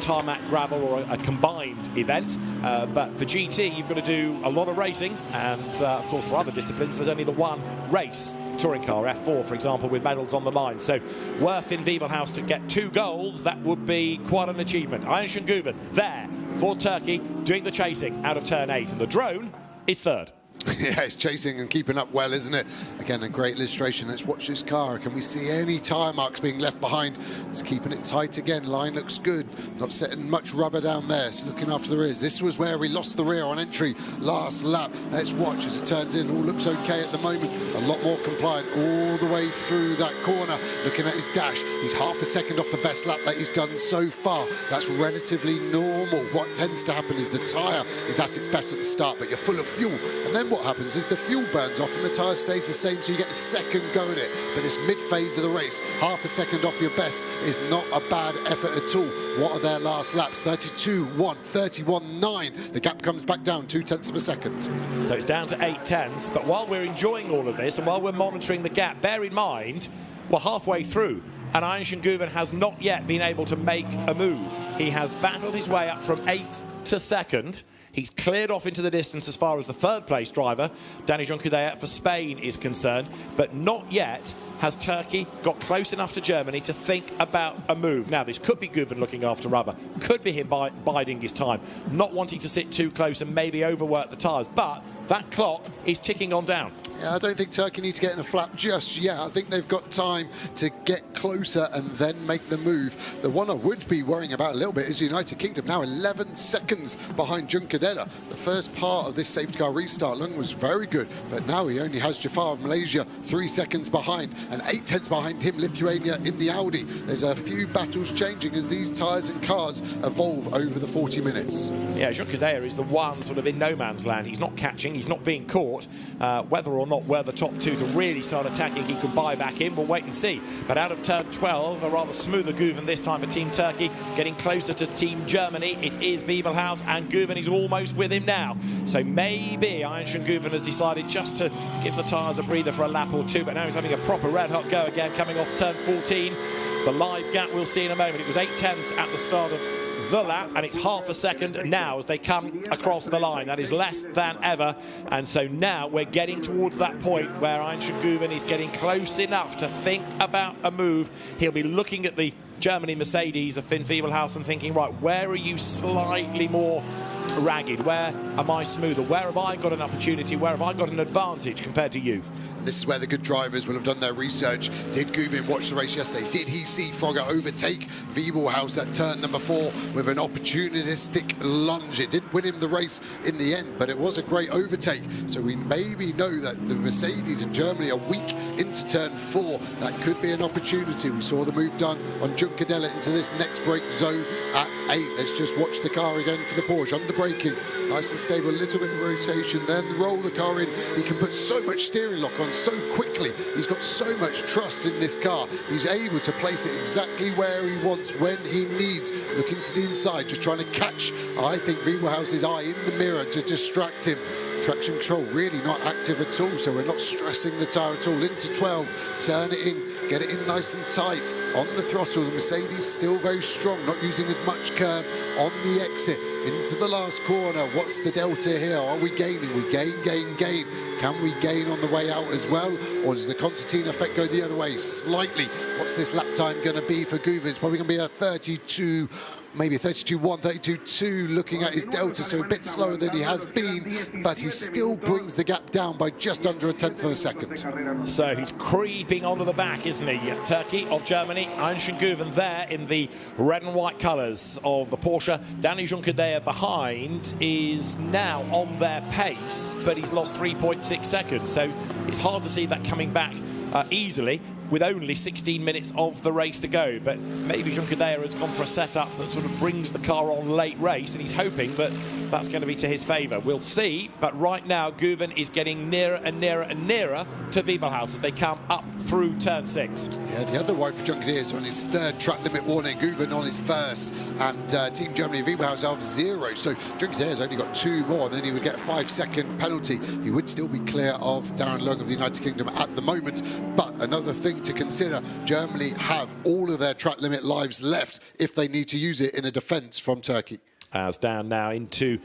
tarmac, gravel, or a combined event. But for GT, you've got to do a lot of racing, and of course for other disciplines, there's only the one race. Touring car, F4, for example, with medals on the line. So were Finn Wiebelhaus to get 2 golds, that would be quite an achievement. Ayhan Şengüven there for Turkey, doing the chasing out of turn 8, and the drone is third. Yeah, it's chasing and keeping up well, isn't it? Again, a great illustration. Let's watch this car. Can we see any tyre marks being left behind? It's keeping it tight again. Line looks good. Not setting much rubber down there. It's looking after the rears. This was where we lost the rear on entry last lap. Let's watch as it turns in. All looks okay at the moment. A lot more compliant all the way through that corner. Looking at his dash, he's half a second off the best lap that he's done so far. That's relatively normal. What tends to happen is the tyre is at its best at the start, but you're full of fuel. And then what happens is the fuel burns off and the tyre stays the same, so you get a second go at it. But this mid-phase of the race, half a second off your best is not a bad effort at all. What are their last laps? 32.1, 31.9. The gap comes back down 0.2 of a second. So it's down to 0.8, but while we're enjoying all of this and while we're monitoring the gap, bear in mind, we're halfway through. And Ayhan Şengüven has not yet been able to make a move. He has battled his way up from 8th to 2nd. He's cleared off into the distance as far as the 3rd place driver, Dani Junqueira for Spain, is concerned, but not yet has Turkey got close enough to Germany to think about a move. Now, this could be Güven looking after rubber, could be him biding his time, not wanting to sit too close and maybe overwork the tyres, but that clock is ticking on down. Yeah, I don't think Turkey need to get in a flap just yet. I think they've got time to get closer and then make the move. The one I would be worrying about a little bit is the United Kingdom, now 11 seconds behind Junqueira. The first part of this safety car restart Lung was very good, but now he only has Jafar of Malaysia 3 seconds behind, and 0.8 behind him, Lithuania in the Audi. There's a few battles changing as these tyres and cars evolve over the 40 minutes. Yeah, Junqueira is the one sort of in no man's land. He's not catching, he's not being caught. Whether or not we're the top 2 to really start attacking, he could buy back in, we'll wait and see. But out of turn 12, a rather smoother Güven this time for Team Turkey, getting closer to Team Germany. It is Wiebelhaus, and Güven is almost with him now. So maybe Ayhan Şengüven has decided just to give the tyres a breather for a lap or 2, but now he's having a proper red-hot go again, coming off turn 14. The live gap we'll see in a moment. It was 0.8 at the start of the lap, and it's half a second now as they come across the line. That is less than ever, and so now we're getting towards that point where Ayhan Şengüven is getting close enough to think about a move. He'll be looking at the Germany Mercedes of Finn Wiebelhaus and thinking, right, where are you slightly more ragged? Where am I smoother? Where have I got an opportunity? Where have I got an advantage compared to you? This is where the good drivers will have done their research. Did Güven watch the race yesterday? Did he see Frogger overtake Wiebelhaus at turn number 4 with an opportunistic lunge? It didn't win him the race in the end, but it was a great overtake. So we maybe know that the Mercedes in Germany are weak into turn 4. That could be an opportunity. We saw the move done on Junqueira into this next brake zone at 8. Let's just watch the car again for the Porsche. Under braking, nice and stable, a little bit of rotation, then roll the car in. He can put so much steering lock on so quickly. He's got so much trust in this car. He's able to place it exactly where he wants when he needs. Looking to the inside, just trying to catch, I think, Wiebelhaus's eye in the mirror to distract him. Traction control really not active at all, so we're not stressing the tyre at all. Into 12, turn it in, get it in nice and tight. On the throttle, the Mercedes still very strong, not using as much curb on the exit. Into the last corner, what's the delta here? Are we gaining? We gain. Can we gain on the way out as well? or does the concertina effect go the other way slightly? What's this lap time going to be for Guven? It's probably going to be a 32, maybe a 32.1, 32.2, looking at his delta, so a bit slower than he has been, but he still brings the gap down by just under a tenth of a second. So he's creeping onto the back, isn't he? Turkey of Germany, Einstein Guven there in the red and white colours of the Porsche. Danny Juncker there behind is now on their pace, but he's lost 3.6 seconds, so it's hard to see that coming back easily with only 16 minutes of the race to go. But maybe Juncker has gone for a setup that sort of brings the car on late race, and he's hoping that that's going to be to his favour. We'll see, but right now Guven is getting nearer and nearer and nearer to Wiebelhaus as they come up through turn 6. Yeah, the other wide for Juncker is on his third track limit warning, Guven on his first, and Team Germany Wiebelhaus have 0. So Juncker has only got 2 more, and then he would get a 5-second penalty. He would still be clear of Darren Lung of the United Kingdom at the moment. But another thing to consider, Germany have all of their track limit lives left if they need to use it in a defence from Turkey. As down now into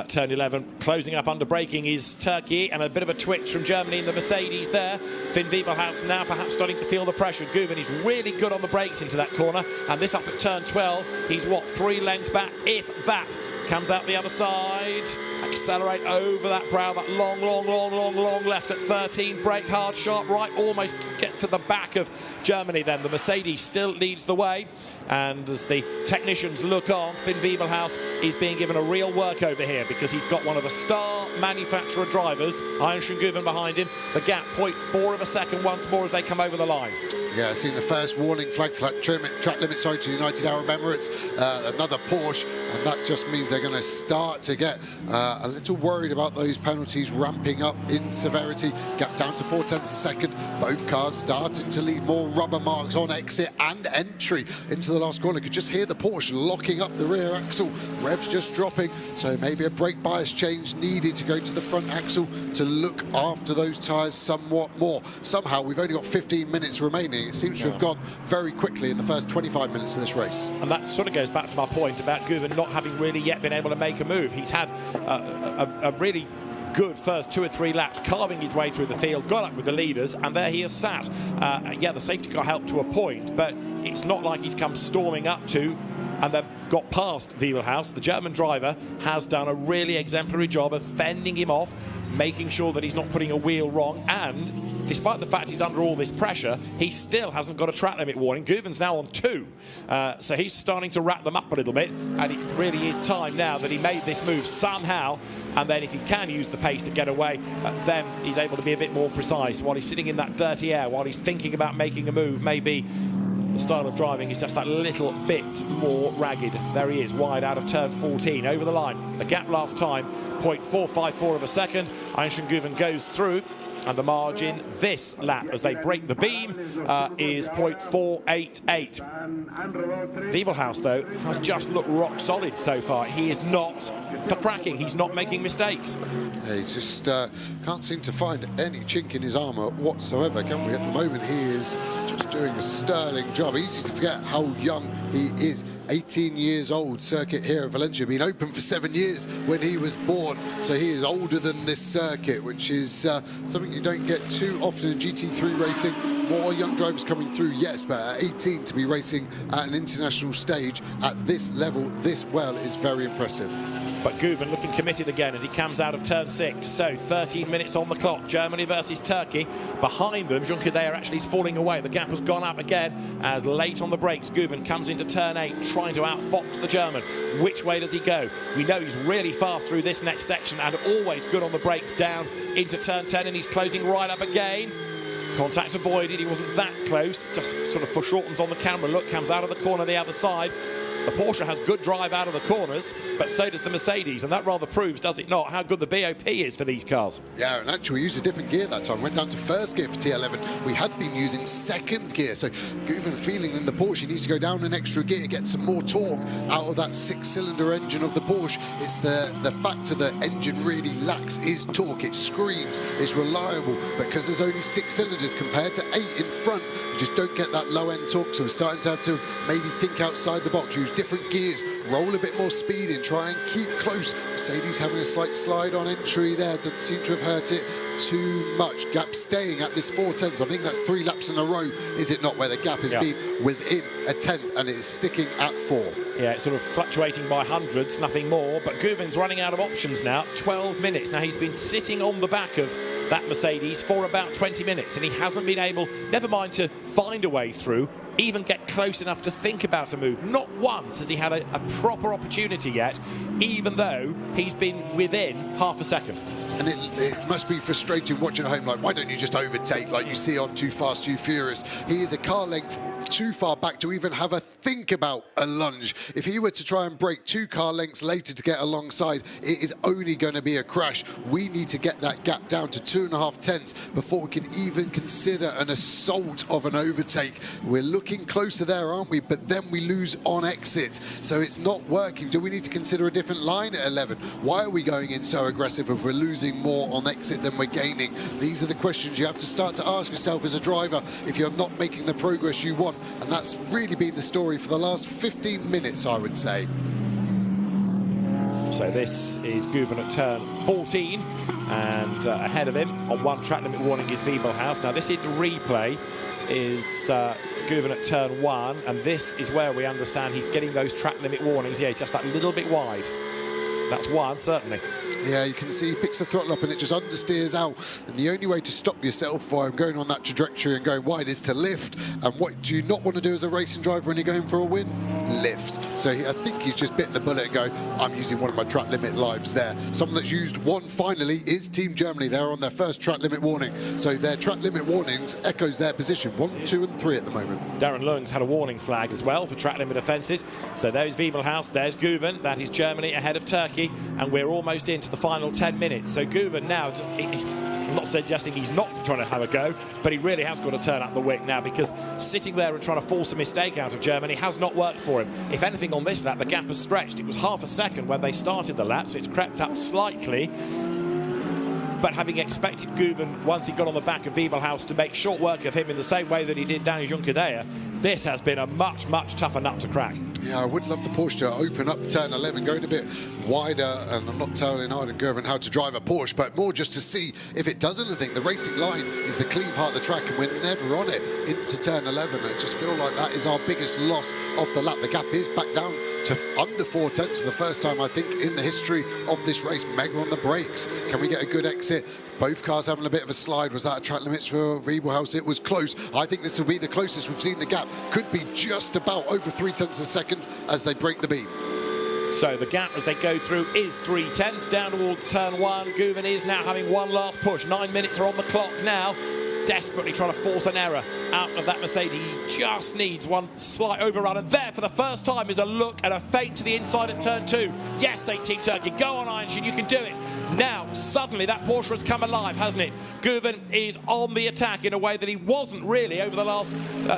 turn 11, closing up under braking is Turkey, and a bit of a twitch from Germany in the Mercedes there. Finn Wiebelhaus now perhaps starting to feel the pressure. Guven is really good on the brakes into that corner, and this up at turn 12, he's what, 3 lengths back, if that. Comes out the other side, accelerate over that brow, that long left at 13, brake hard, sharp right, almost get to the back of Germany then. The Mercedes still leads the way, and as the technicians look on, Finn Wiebelhaus is being given a real work over here because he's got one of the star manufacturer drivers, Einstein Guven, behind him. The gap, 0.4 of a second once more as they come over the line. Yeah, seeing the first warning flag for that track limit, sorry, to United Arab Emirates, another Porsche, and that just means they're going to start to get a little worried about those penalties ramping up in severity. Gap down to 0.4 of a second. Both cars starting to leave more rubber marks on exit and entry into the last corner. You could just hear the Porsche locking up the rear axle, revs just dropping, so maybe a brake bias change needed to go to the front axle to look after those tyres somewhat more. Somehow we've only got 15 minutes remaining. It seems to have gone very quickly in the first 25 minutes of this race. And that sort of goes back to my point about Guven not having really yet been able to make a move. He's had a really good first 2 or 3 laps, carving his way through the field, got up with the leaders, and there he is sat. Yeah, the safety car helped to a point, but it's not like he's come storming up to and then got past Wiebelhaus. The German driver has done a really exemplary job of fending him off, making sure that he's not putting a wheel wrong, and despite the fact he's under all this pressure, he still hasn't got a track limit warning. Guven's now on 2, so he's starting to wrap them up a little bit, and it really is time now that he made this move somehow, and then if he can use the pace to get away, then he's able to be a bit more precise. While he's sitting in that dirty air, while he's thinking about making a move, maybe the style of driving is just that little bit more ragged. There he is, wide out of turn 14, over the line. The gap last time, 0.454 of a second. Einstein Guven goes through, and the margin this lap as they break the beam is 0.488. Wiebelhaus, though, has just looked rock solid so far. He is not for cracking. He's not making mistakes. He just can't seem to find any chink in his armour whatsoever, can we? At the moment, he is just doing a sterling job. Easy to forget how young he is. 18 years old, circuit here at Valencia, been open for 7 years when he was born, so he is older than this circuit, which is something you don't get too often in GT3 racing. More young drivers coming through, yes, but at 18 to be racing at an international stage at this level, this well, is very impressive. But Guven looking committed again as he comes out of turn 6. So 13 minutes on the clock. Germany versus Turkey. Behind them, Juncker actually is falling away. The gap has gone up again as late on the brakes. Guven comes into turn 8, trying to outfox the German. Which way does he go? We know he's really fast through this next section and always good on the brakes down into turn 10, and he's closing right up again. Contact avoided. He wasn't that close. Just sort of foreshortens on the camera. Look, comes out of the corner the other side. The Porsche has good drive out of the corners, but so does the Mercedes, and that rather proves, does it not, how good the BOP is for these cars. Yeah, and actually we used a different gear that time. Went down to first gear for T11. We had been using second gear, so Guven feeling in the Porsche he needs to go down an extra gear, get some more torque out of that 6-cylinder engine of the Porsche. It's the factor the engine really lacks is torque. It screams, it's reliable, because there's only 6 cylinders compared to 8 in front. You just don't get that low end torque, so we're starting to have to maybe think outside the box, use different gears, roll a bit more speed in, try and keep close. Mercedes having a slight slide on entry there, doesn't seem to have hurt it. too much. Gap staying at this 4/10. I think that's 3 laps in a row, is it not, where the gap has been within a tenth, and it is sticking at 4. Yeah, it's sort of fluctuating by hundreds, nothing more. But Guven's running out of options now. 12 minutes. Now, he's been sitting on the back of that Mercedes for about 20 minutes, and he hasn't been able, never mind to find a way through, even get close enough to think about a move. Not once has he had a proper opportunity yet, even though he's been within half a second. And it must be frustrating watching at home, like, why don't you just overtake like you see on Too Fast, Too Furious? He is a car length too far back to even have a think about a lunge. If he were to try and break 2 car lengths later to get alongside, it is only going to be a crash. We need to get that gap down to 2.5 tenths before we can even consider an assault of an overtake. We're looking closer there, aren't we? But then we lose on exit, so it's not working. Do we need to consider a different line at 11? Why are we going in so aggressive if we're losing more on exit than we're gaining? These are the questions you have to start to ask yourself as a driver if you're not making the progress you want. And that's really been the story for the last 15 minutes, I would say. So this is Guven at turn 14, and ahead of him on 1 track limit warning is Wiebelhaus. Now this in the replay is Guven at turn 1, and this is where we understand he's getting those track limit warnings. Yeah, he's just that little bit wide. That's one, certainly. Yeah, you can see he picks the throttle up and it just understeers out. And the only way to stop yourself from going on that trajectory and going wide is to lift. And what do you not want to do as a racing driver when you're going for a win? Lift. So I think he's just bitten the bullet and go, I'm using one of my track limit lives there. Someone that's used one finally is Team Germany. They're on their first track limit warning. So their track limit warnings echoes their position. 1, 2 and 3 at the moment. Darren Lung's had a warning flag as well for track limit offences. So there's Wiebelhaus, there's Guven. That is Germany ahead of Turkey. And we're almost into the final 10 minutes. So Guven now, I'm not suggesting he's not trying to have a go, but he really has got to turn up the wick now, because sitting there and trying to force a mistake out of Germany has not worked for him. If anything, on this lap, the gap has stretched. It was half a second when they started the lap, so it's crept up slightly. But having expected Guven, once he got on the back of Wiebelhaus, to make short work of him in the same way that he did Danny Juncadella, this has been a much, much tougher nut to crack. Yeah, I would love the Porsche to open up turn 11, going a bit wider, and I'm not telling Arden Guven how to drive a Porsche, but more just to see if it does anything. The racing line is the clean part of the track, and we're never on it into turn 11. I just feel like that is our biggest loss of the lap. The gap is back down to under 4 tenths for the first time, I think, in the history of this race. Mega on the brakes. Can we get a good exit? Both cars having a bit of a slide. Was that a track limits for Wiebelhaus? It was close. I think this will be the closest we've seen the gap. Could be just about over 3 tenths a second as they break the beam. So the gap as they go through is 3 tenths down towards turn 1. Guven is now having one last push. 9 minutes are on the clock now. Desperately trying to force an error out of that Mercedes. He just needs one slight overrun, and there for the first time is a look and a feint to the inside at turn 2. Yes, say Team Turkey, go on Einstein, you can do it. Now suddenly that Porsche has come alive, hasn't it? Guven is on the attack in a way that he wasn't really over the last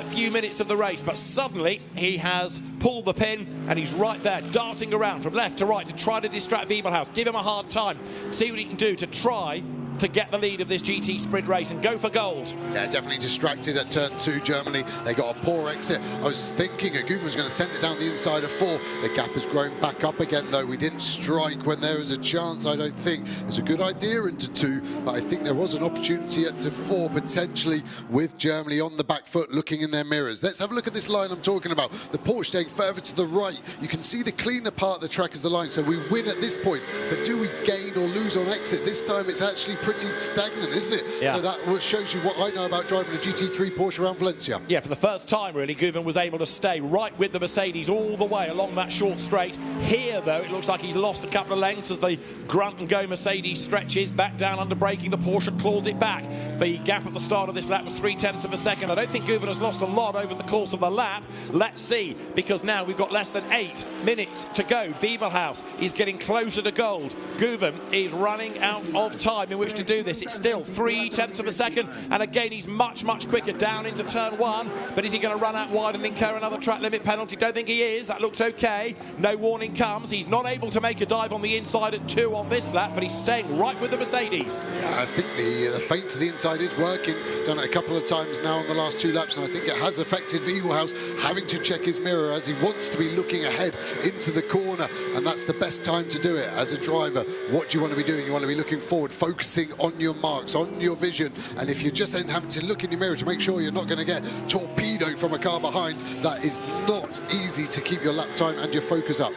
few minutes of the race, but suddenly he has pulled the pin and he's right there darting around from left to right to try to distract Wiebelhaus, give him a hard time, see what he can do to try to get the lead of this GT sprint race and go for gold. Yeah, definitely distracted at turn 2, Germany. They got a poor exit. I was thinking Guven was going to send it down the inside of 4. The gap has grown back up again, though. We didn't strike when there was a chance, I don't think. It was a good idea into 2, but I think there was an opportunity at to 4, potentially, with Germany on the back foot, looking in their mirrors. Let's have a look at this line I'm talking about. The Porsche staying further to the right. You can see the cleaner part of the track as the line, so we win at this point. But do we gain or lose on exit? This time it's actually pretty stagnant, isn't it? Yeah. So that shows you what I know about driving a GT3 Porsche around Valencia. Yeah, for the first time, really, Guven was able to stay right with the Mercedes all the way along that short straight. Here, though, it looks like he's lost a couple of lengths as the grunt and go Mercedes stretches back down under braking. The Porsche claws it back. The gap at the start of this lap was 3 tenths of a second. I don't think Guven has lost a lot over the course of the lap. Let's see, because now we've got less than 8 minutes to go. Wiebelhaus is getting closer to gold. Guven is running out of time in which to do this. It's still 3 tenths of a second, and again he's much quicker down into turn 1. But is he going to run out wide and incur another track limit penalty? Don't think he is. That looks okay. No warning comes. He's not able to make a dive on the inside at 2 on this lap, but he's staying right with the Mercedes. Yeah, I think the feint to the inside is working. Done it a couple of times now on the last 2 laps, and I think it has affected Wiebelhaus having to check his mirror as he wants to be looking ahead into the corner, and that's the best time to do it as a driver. What do you want to be doing? You want to be looking forward, focusing focusing on your marks, on your vision, and if you're just then having to look in your mirror to make sure you're not going to get torpedoed from a car behind, that is not easy to keep your lap time and your focus up.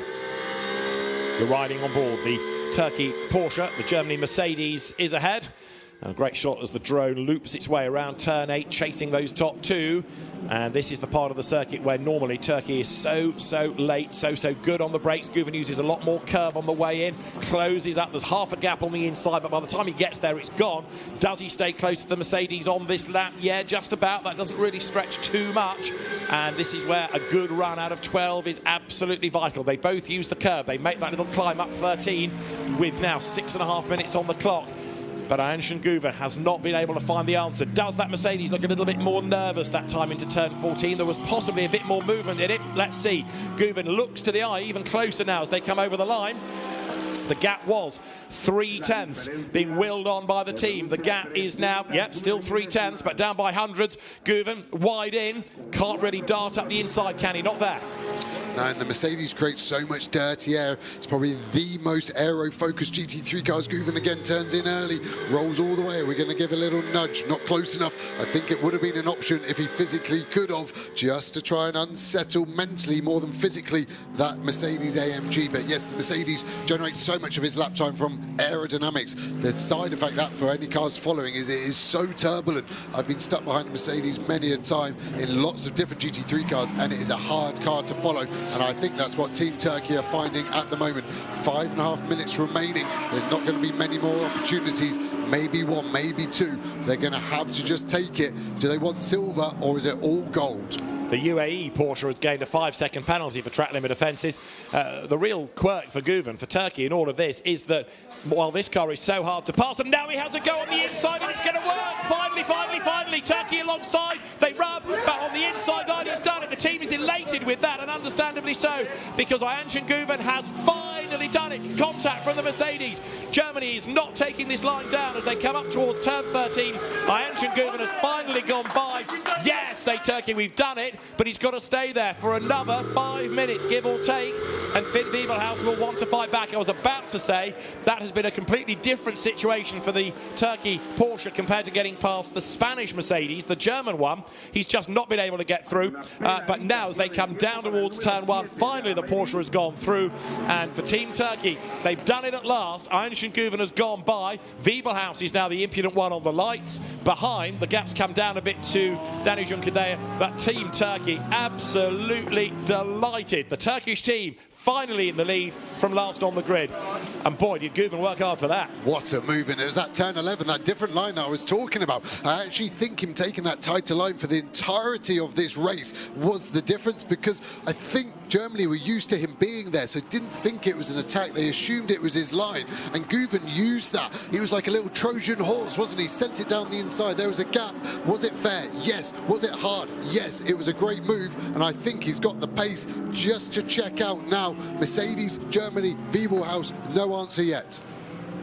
You're riding on board the Turkey Porsche. The Germany Mercedes is ahead. A great shot as the drone loops its way around turn 8, chasing those top two. And this is the part of the circuit where normally Turkey is so late, so good on the brakes. Guven uses a lot more curb on the way in, closes up. There's half a gap on the inside, but by the time he gets there, it's gone. Does he stay close to the Mercedes on this lap? Yeah, just about. That doesn't really stretch too much. And this is where a good run out of 12 is absolutely vital. They both use the curb. They make that little climb up 13 with now 6.5 minutes on the clock. But Ayhancan Guven has not been able to find the answer. Does that Mercedes look a little bit more nervous that time into turn 14? There was possibly a bit more movement in it. Let's see. Guven looks to the eye even closer now as they come over the line. The gap was 3/10 being willed on by the team. The gap is now, yep, still 3/10, but down by hundreds. Guven wide in, can't really dart up the inside, can he? Not there. And the Mercedes creates so much dirty air. It's probably the most aero-focused GT3 cars. Guven again turns in early, rolls all the way. We're going to give a little nudge. Not close enough. I think it would have been an option if he physically could have, just to try and unsettle mentally more than physically that Mercedes AMG. But yes, the Mercedes generates so much of his lap time from aerodynamics. The side effect that for any cars following is it is so turbulent. I've been stuck behind a Mercedes many a time in lots of different GT3 cars, and it is a hard car to follow. And I think that's what Team Turkey are finding at the moment. 5.5 minutes remaining. There's not going to be many more opportunities. Maybe one, maybe two. They're going to have to just take it. Do they want silver or is it all gold? The UAE Porsche has gained a 5-second penalty for track limit offences. The real quirk for Guven, for Turkey in all of this, is that while this car is so hard to pass, and now he has a go on the inside and it's going to work. Finally, Turkey alongside. They rub, but on the inside line he's done it. The team is elated with that, and understandably so, because Ayhancan Guven has finally done it. Contact from the Mercedes. Germany is not taking this line down as they come up towards turn 13. Ayhancan Guven has finally gone by. Yes, say Turkey, we've done it. But he's got to stay there for another 5 minutes, give or take, and Finn Wiebelhaus will want to fight back. I was about to say that has been a completely different situation for the Turkey Porsche compared to getting past the Spanish Mercedes, the German one. He's just not been able to get through. But now as they come down towards turn 1, finally the Porsche has gone through. And for Team Turkey, they've done it at last. Ayhancan Guven has gone by. Wiebelhaus is now the impudent one on the lights. Behind, the gap's come down a bit to Dani Junqueira, but Team Turkey absolutely delighted. The Turkish team finally in the lead from last on the grid. And boy, did Guven work hard for that. What a move. And it was that turn 11, that different line I was talking about. I actually think him taking that tighter line for the entirety of this race was the difference, because I think Germany were used to him being there, so didn't think it was an attack. They assumed it was his line, and Guven used that. He was like a little Trojan horse, wasn't he? Sent it down the inside. There was a gap. Was it fair? Yes. Was it hard? Yes. It was a great move, and I think he's got the pace just to check out now. Mercedes, Germany, Wiebelhaus, no answer yet.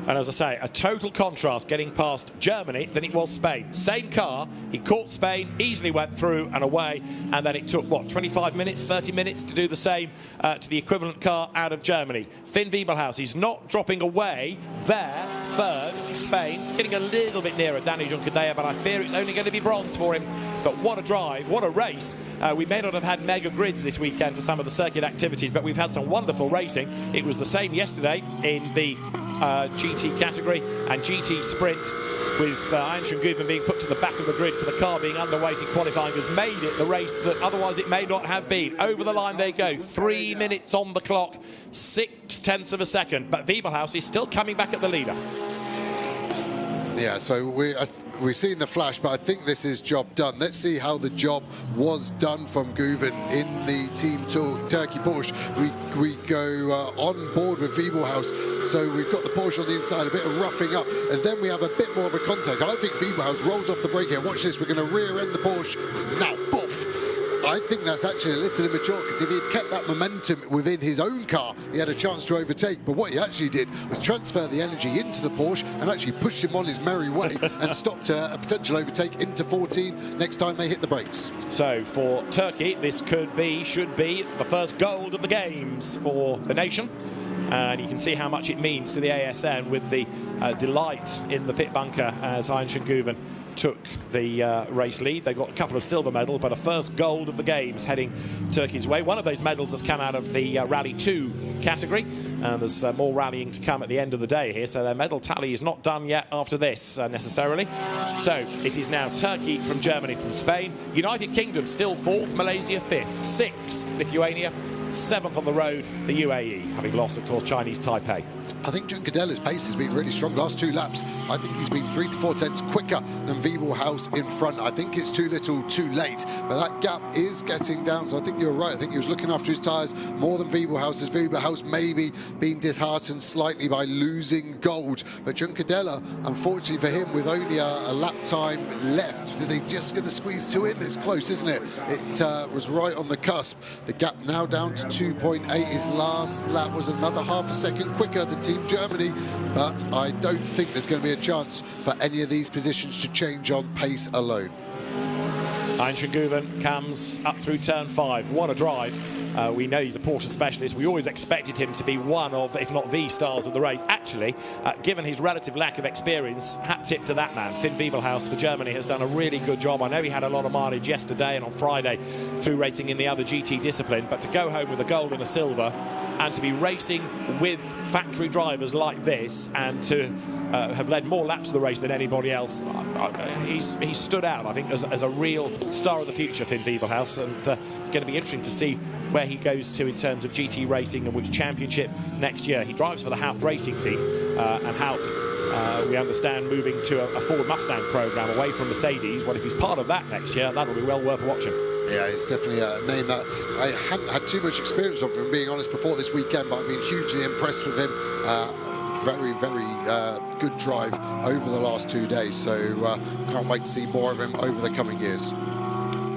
And as I say, a total contrast getting past Germany than it was Spain. Same car, he caught Spain, easily went through and away, and then it took, what, 25 minutes, 30 minutes to do the same to the equivalent car out of Germany. Finn Wiebelhaus, he's not dropping away there, third, Spain, getting a little bit nearer Dani Junqueira, but I fear it's only going to be bronze for him. But what a drive, what a race. We may not have had mega grids this weekend for some of the circuit activities, but we've had some wonderful racing. It was the same yesterday in the GT category and GT sprint, with Ayhancan Guven being put to the back of the grid for the car being underweight in qualifying, has made it the race that otherwise it may not have been. Over the line they go, 3 minutes on the clock, 0.6 of a second, but Wiebelhaus is still coming back at the leader. Yeah, so we've seen the flash, but I think this is job done. Let's see how the job was done from Guven in the Team Turkey Porsche. We go on board with Wiebelhaus. So we've got the Porsche on the inside, a bit of roughing up, and then we have a bit more of a contact. I think Wiebelhaus rolls off the brake here. Watch this, we're going to rear end the Porsche. Now, poof! I think that's actually a little immature, because if he had kept that momentum within his own car, he had a chance to overtake. But what he actually did was transfer the energy into the Porsche and actually pushed him on his merry way and stopped a potential overtake into 14 next time they hit the brakes. So for Turkey, this should be the first gold of the games for the nation. and you can see how much it means to the ASN with the delight in the pit bunker as Hein Guven took the race lead. They got a couple of silver medals, but a first gold of the games heading Turkey's way. One of those medals has come out of the Rally 2 category, and there's more rallying to come at the end of the day here, so their medal tally is not done yet after this necessarily. So it is now Turkey from Germany from Spain, United Kingdom still 4th, Malaysia 5th, 6th Lithuania, 7th on the road the UAE, having lost of course Chinese Taipei. I think Juncadella's pace has been really strong. Last 2 laps, I think he's been 3 to 4 tenths quicker than Wiebelhaus in front. I think it's too little, too late, but that gap is getting down. So I think you're right. I think he was looking after his tyres more than Wiebelhaus. As Wiebelhaus maybe being disheartened slightly by losing gold, but Juncadella, unfortunately for him, with only a lap time left, they're just going to squeeze 2 in. It's close, isn't it? It was right on the cusp. The gap now down to 2.8. His last lap was another half a second quicker than Team Germany, but I don't think there's going to be a chance for any of these positions to change on pace alone. Hein Guven comes up through turn 5. What a drive. We know he's a Porsche specialist. We always expected him to be one of, if not the stars of the race. Actually, given his relative lack of experience, hat tip to that man. Finn Wiebelhaus for Germany has done a really good job. I know he had a lot of mileage yesterday and on Friday through racing in the other GT discipline, but to go home with a gold and a silver and to be racing with factory drivers like this and to have led more laps of the race than anybody else, he's stood out, I think, as a real star of the future, Finn Wiebelhaus, and it's going to be interesting to see where he goes to in terms of GT racing and which championship next year. He drives for the Haupt racing team, and Haupt, we understand, moving to a Ford Mustang program away from Mercedes. Well, if he's part of that next year, that'll be well worth watching. Yeah, it's definitely a name that I hadn't had too much experience of, if being honest, before this weekend, but I've been hugely impressed with him. Very, very good drive over the last 2 days, so can't wait to see more of him over the coming years.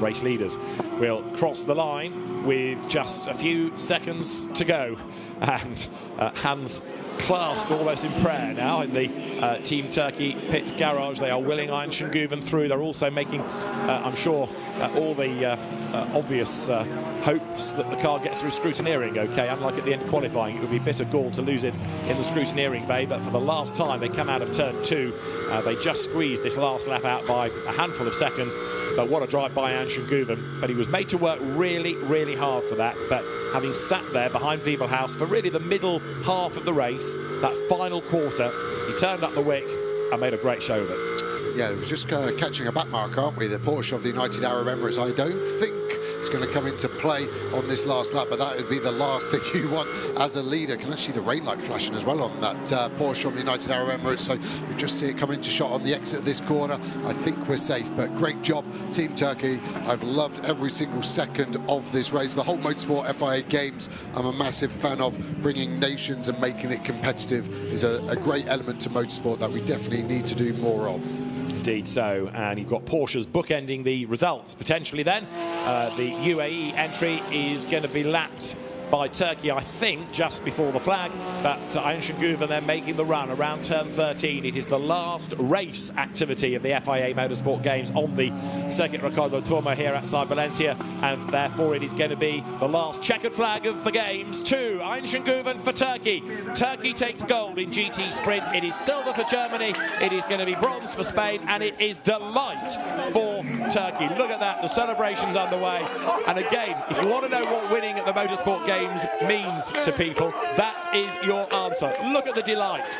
Race leaders will cross the line with just a few seconds to go, and hands clasped almost in prayer now in the Team Turkey pit garage. They are willing Hein Guven through. They're also making, I'm sure, all the obvious hopes that the car gets through scrutineering okay. Unlike at the end of qualifying, it would be bitter gall to lose it in the scrutineering bay, but for the last time they come out of turn 2. They just squeezed this last lap out by a handful of seconds, but what a drive by Hein Guven. But he was made to work really, really hard for that. But having sat there behind Wiebelhaus for really the middle half of the race, that final quarter, he turned up the wick and made a great show of it. Yeah, we're just catching a back mark, aren't we? The Porsche of the United Arab Emirates. I don't think it's going to come into play on this last lap, but that would be the last thing you want as a leader. Can actually see the rain light flashing as well on that Porsche from the United Arab Emirates, so you just see it come into shot on the exit of this corner. I think we're safe, but great job, Team Turkey. I've loved every single second of this race. The whole Motorsport FIA Games, I'm a massive fan of. Bringing nations and making it competitive is a great element to motorsport that we definitely need to do more of. Indeed so, and you've got Porsche's bookending the results potentially then. The UAE entry is going to be lapped by Turkey, I think, just before the flag, but Hein Guven then making the run around turn 13. It is the last race activity of the FIA Motorsport Games on the Circuit Ricardo Tormo here outside Valencia, and therefore it is going to be the last checkered flag of the Games to Hein Guven for Turkey. Turkey takes gold in GT Sprint. It is silver for Germany. It is going to be bronze for Spain, and it is delight for Turkey. Look at that, the celebration's underway. And again, if you want to know what winning at the Motorsport Games means to people, that is your answer. Look at the delight.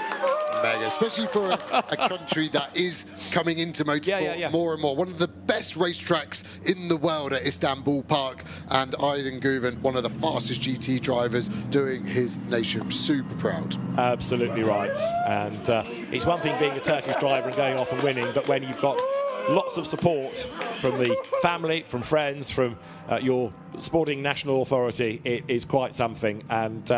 Mega, especially for a country that is coming into motorsport more and more. One of the best racetracks in the world at Istanbul Park, and Hein Guven, one of the fastest GT drivers, doing his nation super proud. Absolutely right. And it's one thing being a Turkish driver and going off and winning, but when you've got lots of support from the family, from friends, from your sporting national authority, it is quite something. And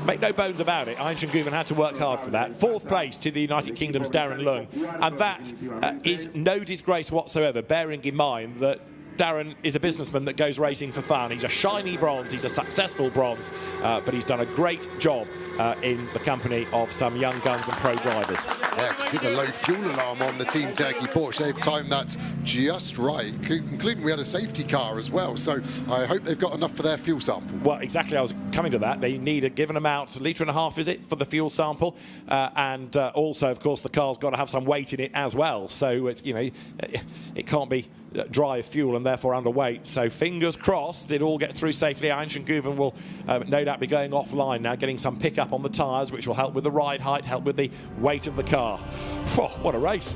make no bones about it, Hein Guven had to work hard for that. 4th place to the United Kingdom's Darren Lung, and that is no disgrace whatsoever, bearing in mind that Darren is a businessman that goes racing for fun. He's a shiny bronze, he's a successful bronze, but he's done a great job in the company of some young guns and pro drivers. Yeah, see the low fuel alarm on the Team Turkey Porsche. They've timed that just right, including we had a safety car as well. So I hope they've got enough for their fuel sample. Well, exactly. I was coming to that. They need a given amount, a litre and a half, is it, for the fuel sample? And also, of course, the car's got to have some weight in it as well. So it's, you know, it can't be dry fuel and therefore underweight. So fingers crossed it all gets through safely. Ancient Guven will no doubt be going offline now, getting some pickup on the tyres, which will help with the ride height, help with the weight of the car. Whew, what a race.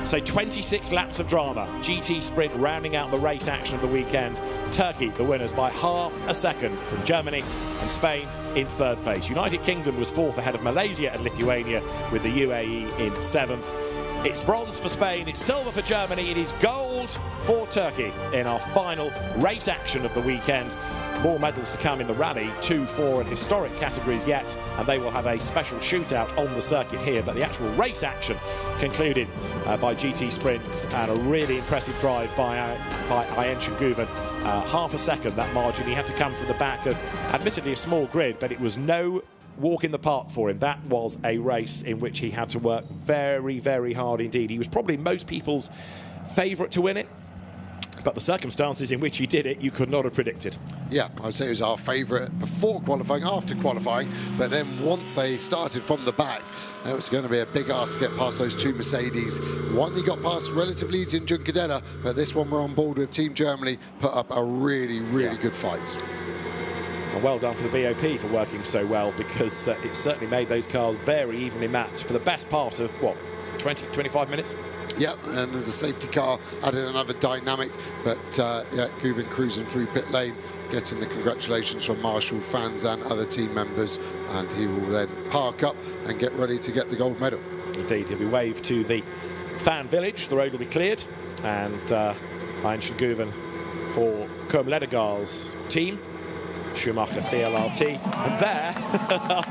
So 26 laps of drama. GT Sprint rounding out the race action of the weekend. Turkey, the winners by half a second from Germany, and Spain in third place. United Kingdom was fourth ahead of Malaysia and Lithuania, with the UAE in seventh. It's bronze for Spain, it's silver for Germany, it is gold for Turkey in our final race action of the weekend. More medals to come in the rally, 2, 4 and historic categories yet, and they will have a special shootout on the circuit here. But the actual race action concluded by GT Sprint, and a really impressive drive by Ayenchen Guven. Half a second, that margin. He had to come from the back of, admittedly, a small grid, but it was no walk in the park for him. That was a race in which he had to work very, very hard indeed. He was probably most people's favourite to win it, but the circumstances in which he did it, you could not have predicted. Yeah, I would say it was our favourite before qualifying, after qualifying, but then once they started from the back, it was going to be a big ask to get past those two Mercedes. One he got past relatively easy in Juncadella, but this one we're on board with. Team Germany put up a really, really good fight. And well done for the BOP for working so well, because it certainly made those cars very evenly matched for the best part of, what, 20, 25 minutes? Yep, and the safety car added another dynamic, but yeah, Guven cruising through pit lane, getting the congratulations from Marshall fans and other team members, and he will then park up and get ready to get the gold medal. Indeed, he'll be waved to the fan village, the road will be cleared, and Ayenchen Guven for Kom Ledegar's team, Schumacher CLRT, and there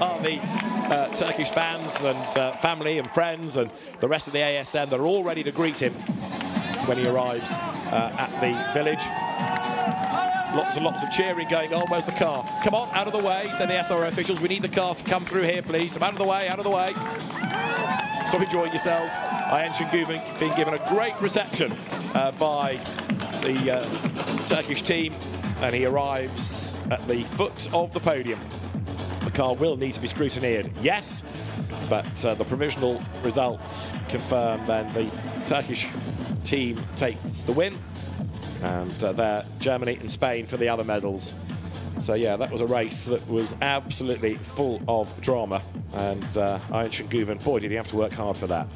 are the Turkish fans and family and friends and the rest of the ASM that are all ready to greet him when he arrives at the village. Lots and lots of cheering going on. Where's the car? Come on, out of the way, say the SRO officials. We need the car to come through here, please. Out of the way, out of the way. Stop enjoying yourselves. Ayenchen Guven being given a great reception by the Turkish team, and he arrives at the foot of the podium. The car will need to be scrutineered, yes, but the provisional results confirm then the Turkish team takes the win, and they're Germany and Spain for the other medals. So yeah, that was a race that was absolutely full of drama, and Ayenchen Guven, boy, did he have to work hard for that.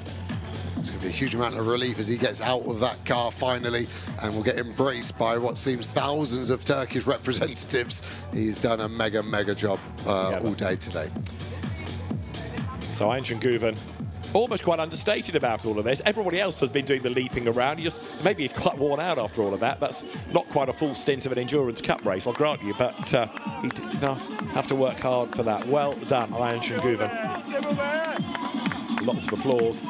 It's going to be a huge amount of relief as he gets out of that car finally and will get embraced by what seems thousands of Turkish representatives. He's done a mega job all day today. So Ayenchen Guven, almost quite understated about all of this. Everybody else has been doing the leaping around. He just maybe quite worn out after all of that. That's not quite a full stint of an endurance cup race, I'll grant you, but he did not have to work hard for that. Well done, Ayenchen Guven. Lots of applause.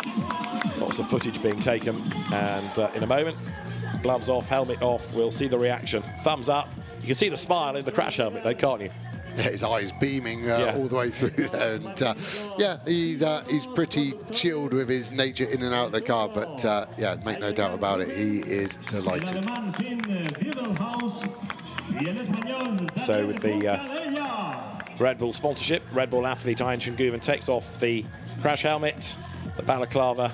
Lots of footage being taken, and in a moment, gloves off, helmet off, we'll see the reaction. Thumbs up. You can see the smile in the crash helmet though, can't you? Yeah, his eyes beaming all the way through there, and yeah, he's pretty chilled with his nature in and out of the car, but yeah, make no doubt about it, he is delighted. So with the Red Bull sponsorship, Red Bull athlete Ayenchen Guven takes off the crash helmet, the balaclava,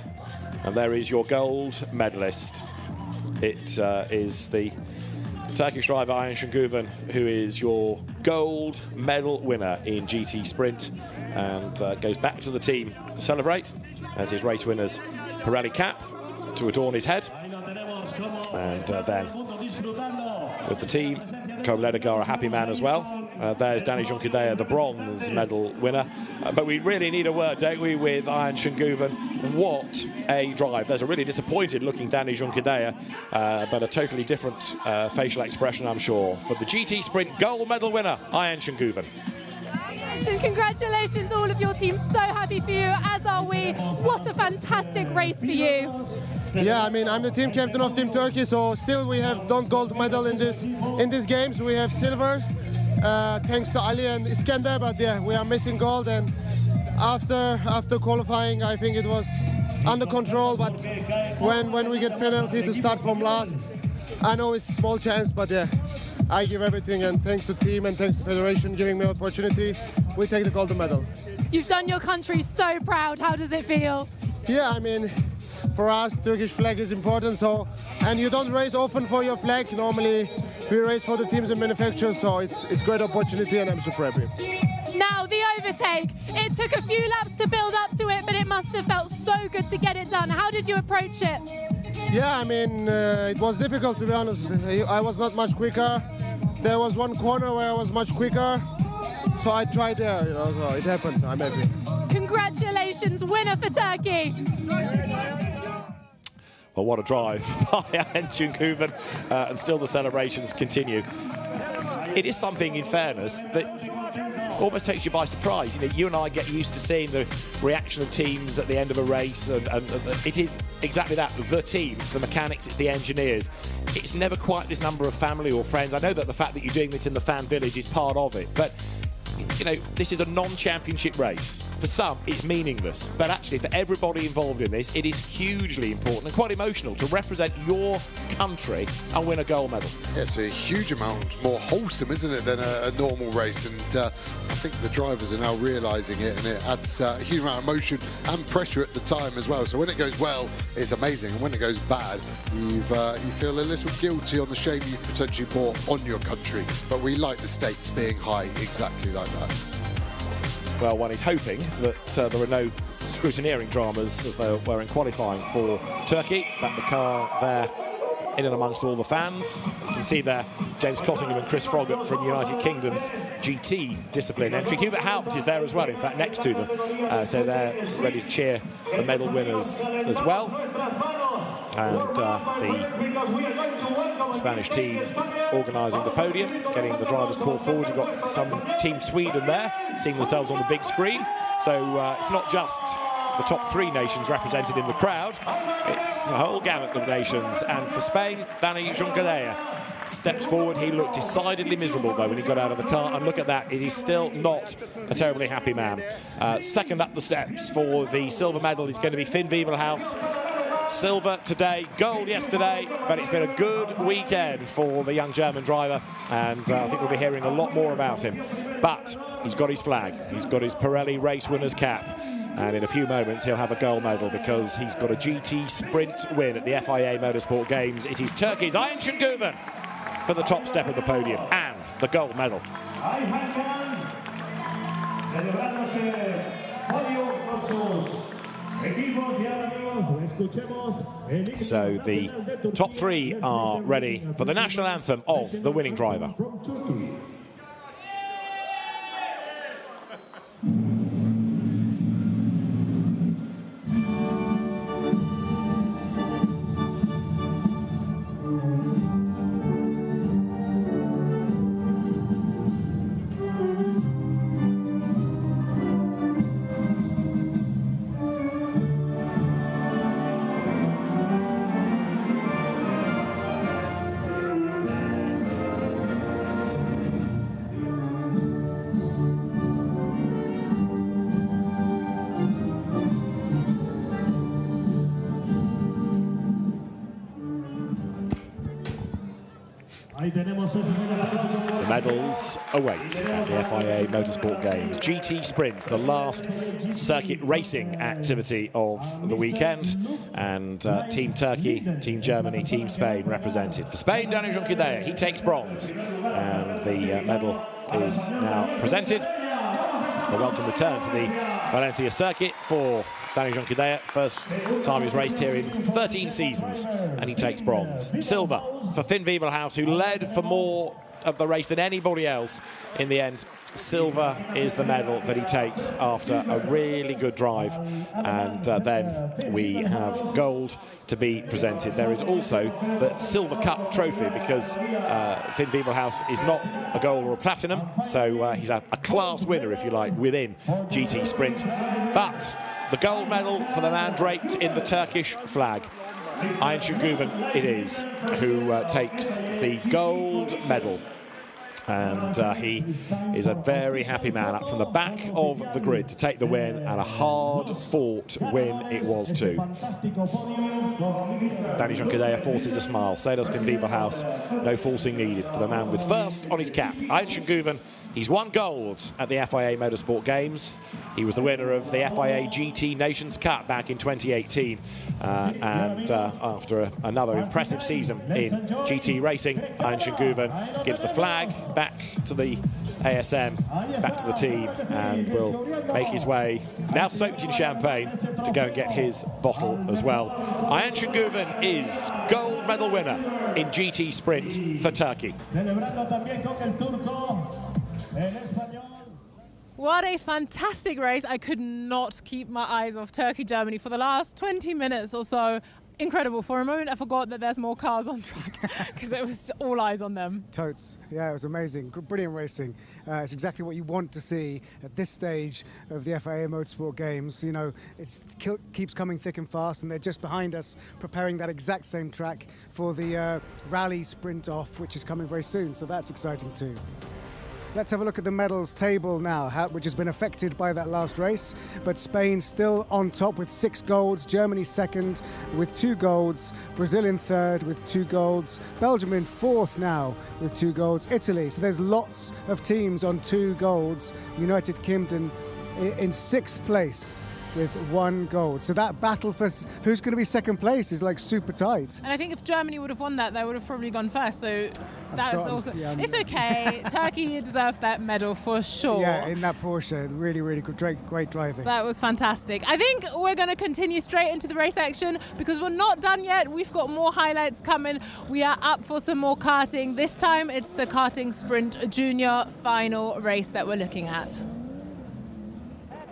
and there is your gold medalist. It is the Turkish driver Ayenchen Guven who is your gold medal winner in GT Sprint, and goes back to the team to celebrate as his race winner's Pirelli cap to adorn his head. And then with the team, Kom Ledegar, a happy man as well. There's Danny Juncadella, the bronze medal winner. But we really need a word, don't we, with Ayenchen Guven. What a drive. There's a really disappointed looking Danny Juncadella, but a totally different facial expression, I'm sure, for the GT Sprint gold medal winner, Ayenchen Guven. Congratulations, all of your team. So happy for you, as are we. What a fantastic race for you. Yeah, I mean, I'm the team captain of Team Turkey, so still we have done gold medal in these games. We have silver, thanks to Ali and Iskender, but yeah, we are missing gold. And after qualifying, I think it was under control, but when we get penalty to start from last, I know it's a small chance, but yeah, I give everything, and thanks to team and thanks to Federation giving me opportunity, we take the golden medal. You've done your country so proud. How does it feel? Yeah, I mean, for us, Turkish flag is important, so, and you don't race often for your flag. Normally, we race for the teams and manufacturers, so it's great opportunity, and I'm super happy. Now, the overtake. It took a few laps to build up to it, but it must have felt so good to get it done. How did you approach it? Yeah, I mean, it was difficult, to be honest. I was not much quicker. There was one corner where I was much quicker, so I tried there, you know, so it happened. I'm happy. Congratulations, winner for Turkey. Well, what a drive by Ayhan Guven, and still the celebrations continue. It is something, in fairness, that almost takes you by surprise. You know, you and I get used to seeing the reaction of teams at the end of a race, and it is exactly that, the team. It's the mechanics, it's the engineers. It's never quite this number of family or friends. I know that the fact that you're doing this in the fan village is part of it, but you know, this is a non-championship race. For some, it's meaningless, but actually for everybody involved in this, it is hugely important and quite emotional to represent your country and win a gold medal. Yeah, it's a huge amount more wholesome, isn't it, than a normal race, and I think the drivers are now realising it, and it adds a huge amount of emotion and pressure at the time as well. So when it goes well, it's amazing, and when it goes bad, you feel a little guilty on the shame you potentially brought on your country. But we like the stakes being high, exactly like that. Well, one is hoping that there are no scrutineering dramas as they were in qualifying for Turkey. Back the car there in and amongst all the fans. You can see there James Cottingham and Chris Froggatt from United Kingdom's GT discipline entry. Hubert Haupt is there as well, in fact, next to them. So they're ready to cheer the medal winners as well. And the Spanish team organising the podium, getting the drivers called forward. You've got some Team Sweden there, seeing themselves on the big screen. So it's not just the top three nations represented in the crowd, it's a whole gamut of nations. And for Spain, Dani Junqueira steps forward. He looked decidedly miserable, though, when he got out of the car. And look at that, it is still not a terribly happy man. Second up the steps for the silver medal is going to be Finn Wiebelhaus. Silver today, gold yesterday, but it's been a good weekend for the young German driver, and I think we'll be hearing a lot more about him. But he's got his flag, he's got his Pirelli race winner's cap, and in a few moments he'll have a gold medal because he's got a GT sprint win at the FIA Motorsport Games. It is Turkey's Ayhan Guven for the top step of the podium and the gold medal. So the top three are ready for the national anthem of the winning driver. The medals await at the FIA Motorsport Games. GT Sprint, the last circuit racing activity of the weekend. And Team Turkey, Team Germany, Team Spain represented. For Spain, Dani Junqueira, he takes bronze. And the medal is now presented. A welcome return to the Valencia circuit for Dani Junqueira. First time he's raced here in 13 seasons, and he takes bronze. Silver for Finn Wiebelhaus, who led for more of the race than anybody else. In the end, silver is the medal that he takes after a really good drive. And then we have gold to be presented. There is also the Silver Cup trophy, because Finn Wiebelhaus is not a gold or a platinum, so he's a class winner, if you like, within GT Sprint. But the gold medal for the man draped in the Turkish flag. Ian Shinguven it is who takes the gold medal. And he is a very happy man up from the back of the grid to take the win, and a hard-fought win it was too. Danny Juncadella forces a smile. So does Finn Wiebelhaus. No forcing needed for the man with first on his cap. Ian Shinguven, he's won gold at the FIA Motorsport Games. He was the winner of the FIA GT Nations Cup back in 2018. And after another impressive season in GT racing, Ian Shinguven gives the flag back to the ASM, back to the team, and will make his way, now soaked in champagne, to go and get his bottle as well. Ian Shinguven is gold medal winner in GT Sprint for Turkey. What a fantastic race. I could not keep my eyes off Turkey, Germany for the last 20 minutes or so. Incredible. For a moment, I forgot that there's more cars on track because it was all eyes on them. Totes. Yeah, it was amazing. Brilliant racing. It's exactly what you want to see at this stage of the FIA Motorsport Games. You know, it keeps coming thick and fast, and they're just behind us preparing that exact same track for the rally sprint off, which is coming very soon. So that's exciting too. Let's have a look at the medals table now, which has been affected by that last race. But Spain still on top with 6 golds, Germany second with 2 golds, Brazil in third with 2 golds, Belgium in fourth now with 2 golds, Italy. So there's lots of teams on 2 golds. United Kingdom in 6th place with 1 gold. So that battle for who's going to be second place is like super tight. And I think if Germany would have won that, they would have probably gone first. So that's also... Yeah, it's okay. Turkey deserved that medal for sure. Yeah, in that Porsche. Really, really good, great driving. That was fantastic. I think we're going to continue straight into the race action because we're not done yet. We've got more highlights coming. We are up for some more karting. This time it's the Karting Sprint Junior final race that we're looking at.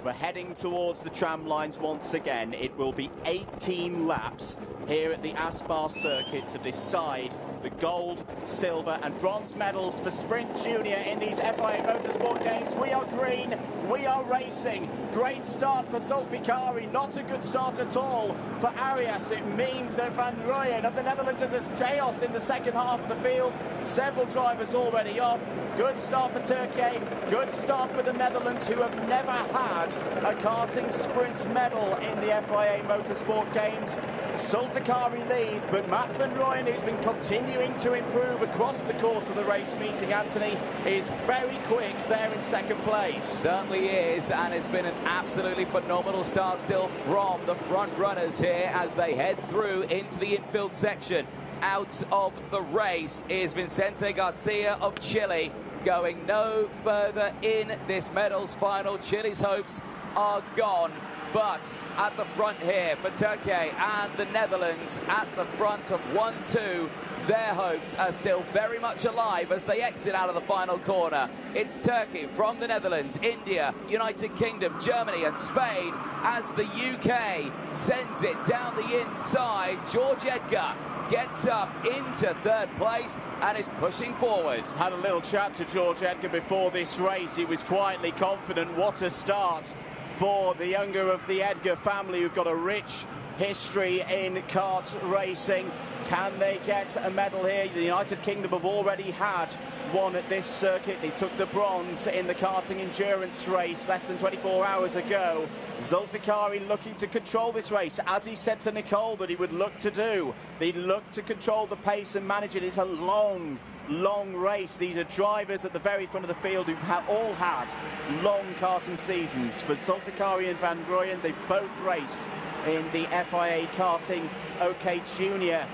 We're heading towards the tram lines once again. It will be 18 laps here at the Aspar circuit to decide the gold, silver and bronze medals for Sprint Junior in these FIA Motorsport Games. We are green, we are racing. Great start for Zulfikari, not a good start at all for Arias. It means that Van Rooyen of the Netherlands is chaos in the second half of the field. Several drivers already off. Good start for Turkey, good start for the Netherlands, who have never had a karting sprint medal in the FIA Motorsport Games. Zulfikari leads, but Matt Van Rooyen, who's been continuing to improve across the course of the race meeting, Anthony, is very quick there in second place. Certainly is, and it's been an absolutely phenomenal start still from the front runners here as they head through into the infield section. Out of the race is Vicente Garcia of Chile, going no further in this medals final. Chile's hopes are gone, but at the front here for Turkey and the Netherlands at the front of 1-2, their hopes are still very much alive as they exit out of the final corner. It's Turkey from the Netherlands, India, United Kingdom, Germany and Spain as the UK sends it down the inside. George Edgar gets up into third place and is pushing forward. Had a little chat to George Edgar before this race. He was quietly confident. What a start for the younger of the Edgar family, who've got a rich history in kart racing. Can they get a medal here? The United Kingdom have already had one at this circuit. They took the bronze in the karting endurance race less than 24 hours ago. Zulfikari looking to control this race, as he said to Nicole that he would look to do. They look to control the pace and manage it. It's a long race. These are drivers at the very front of the field who've all had long karting seasons. For Zulfikari and Van Rooyen, they've both raced in the FIA Karting OK Junior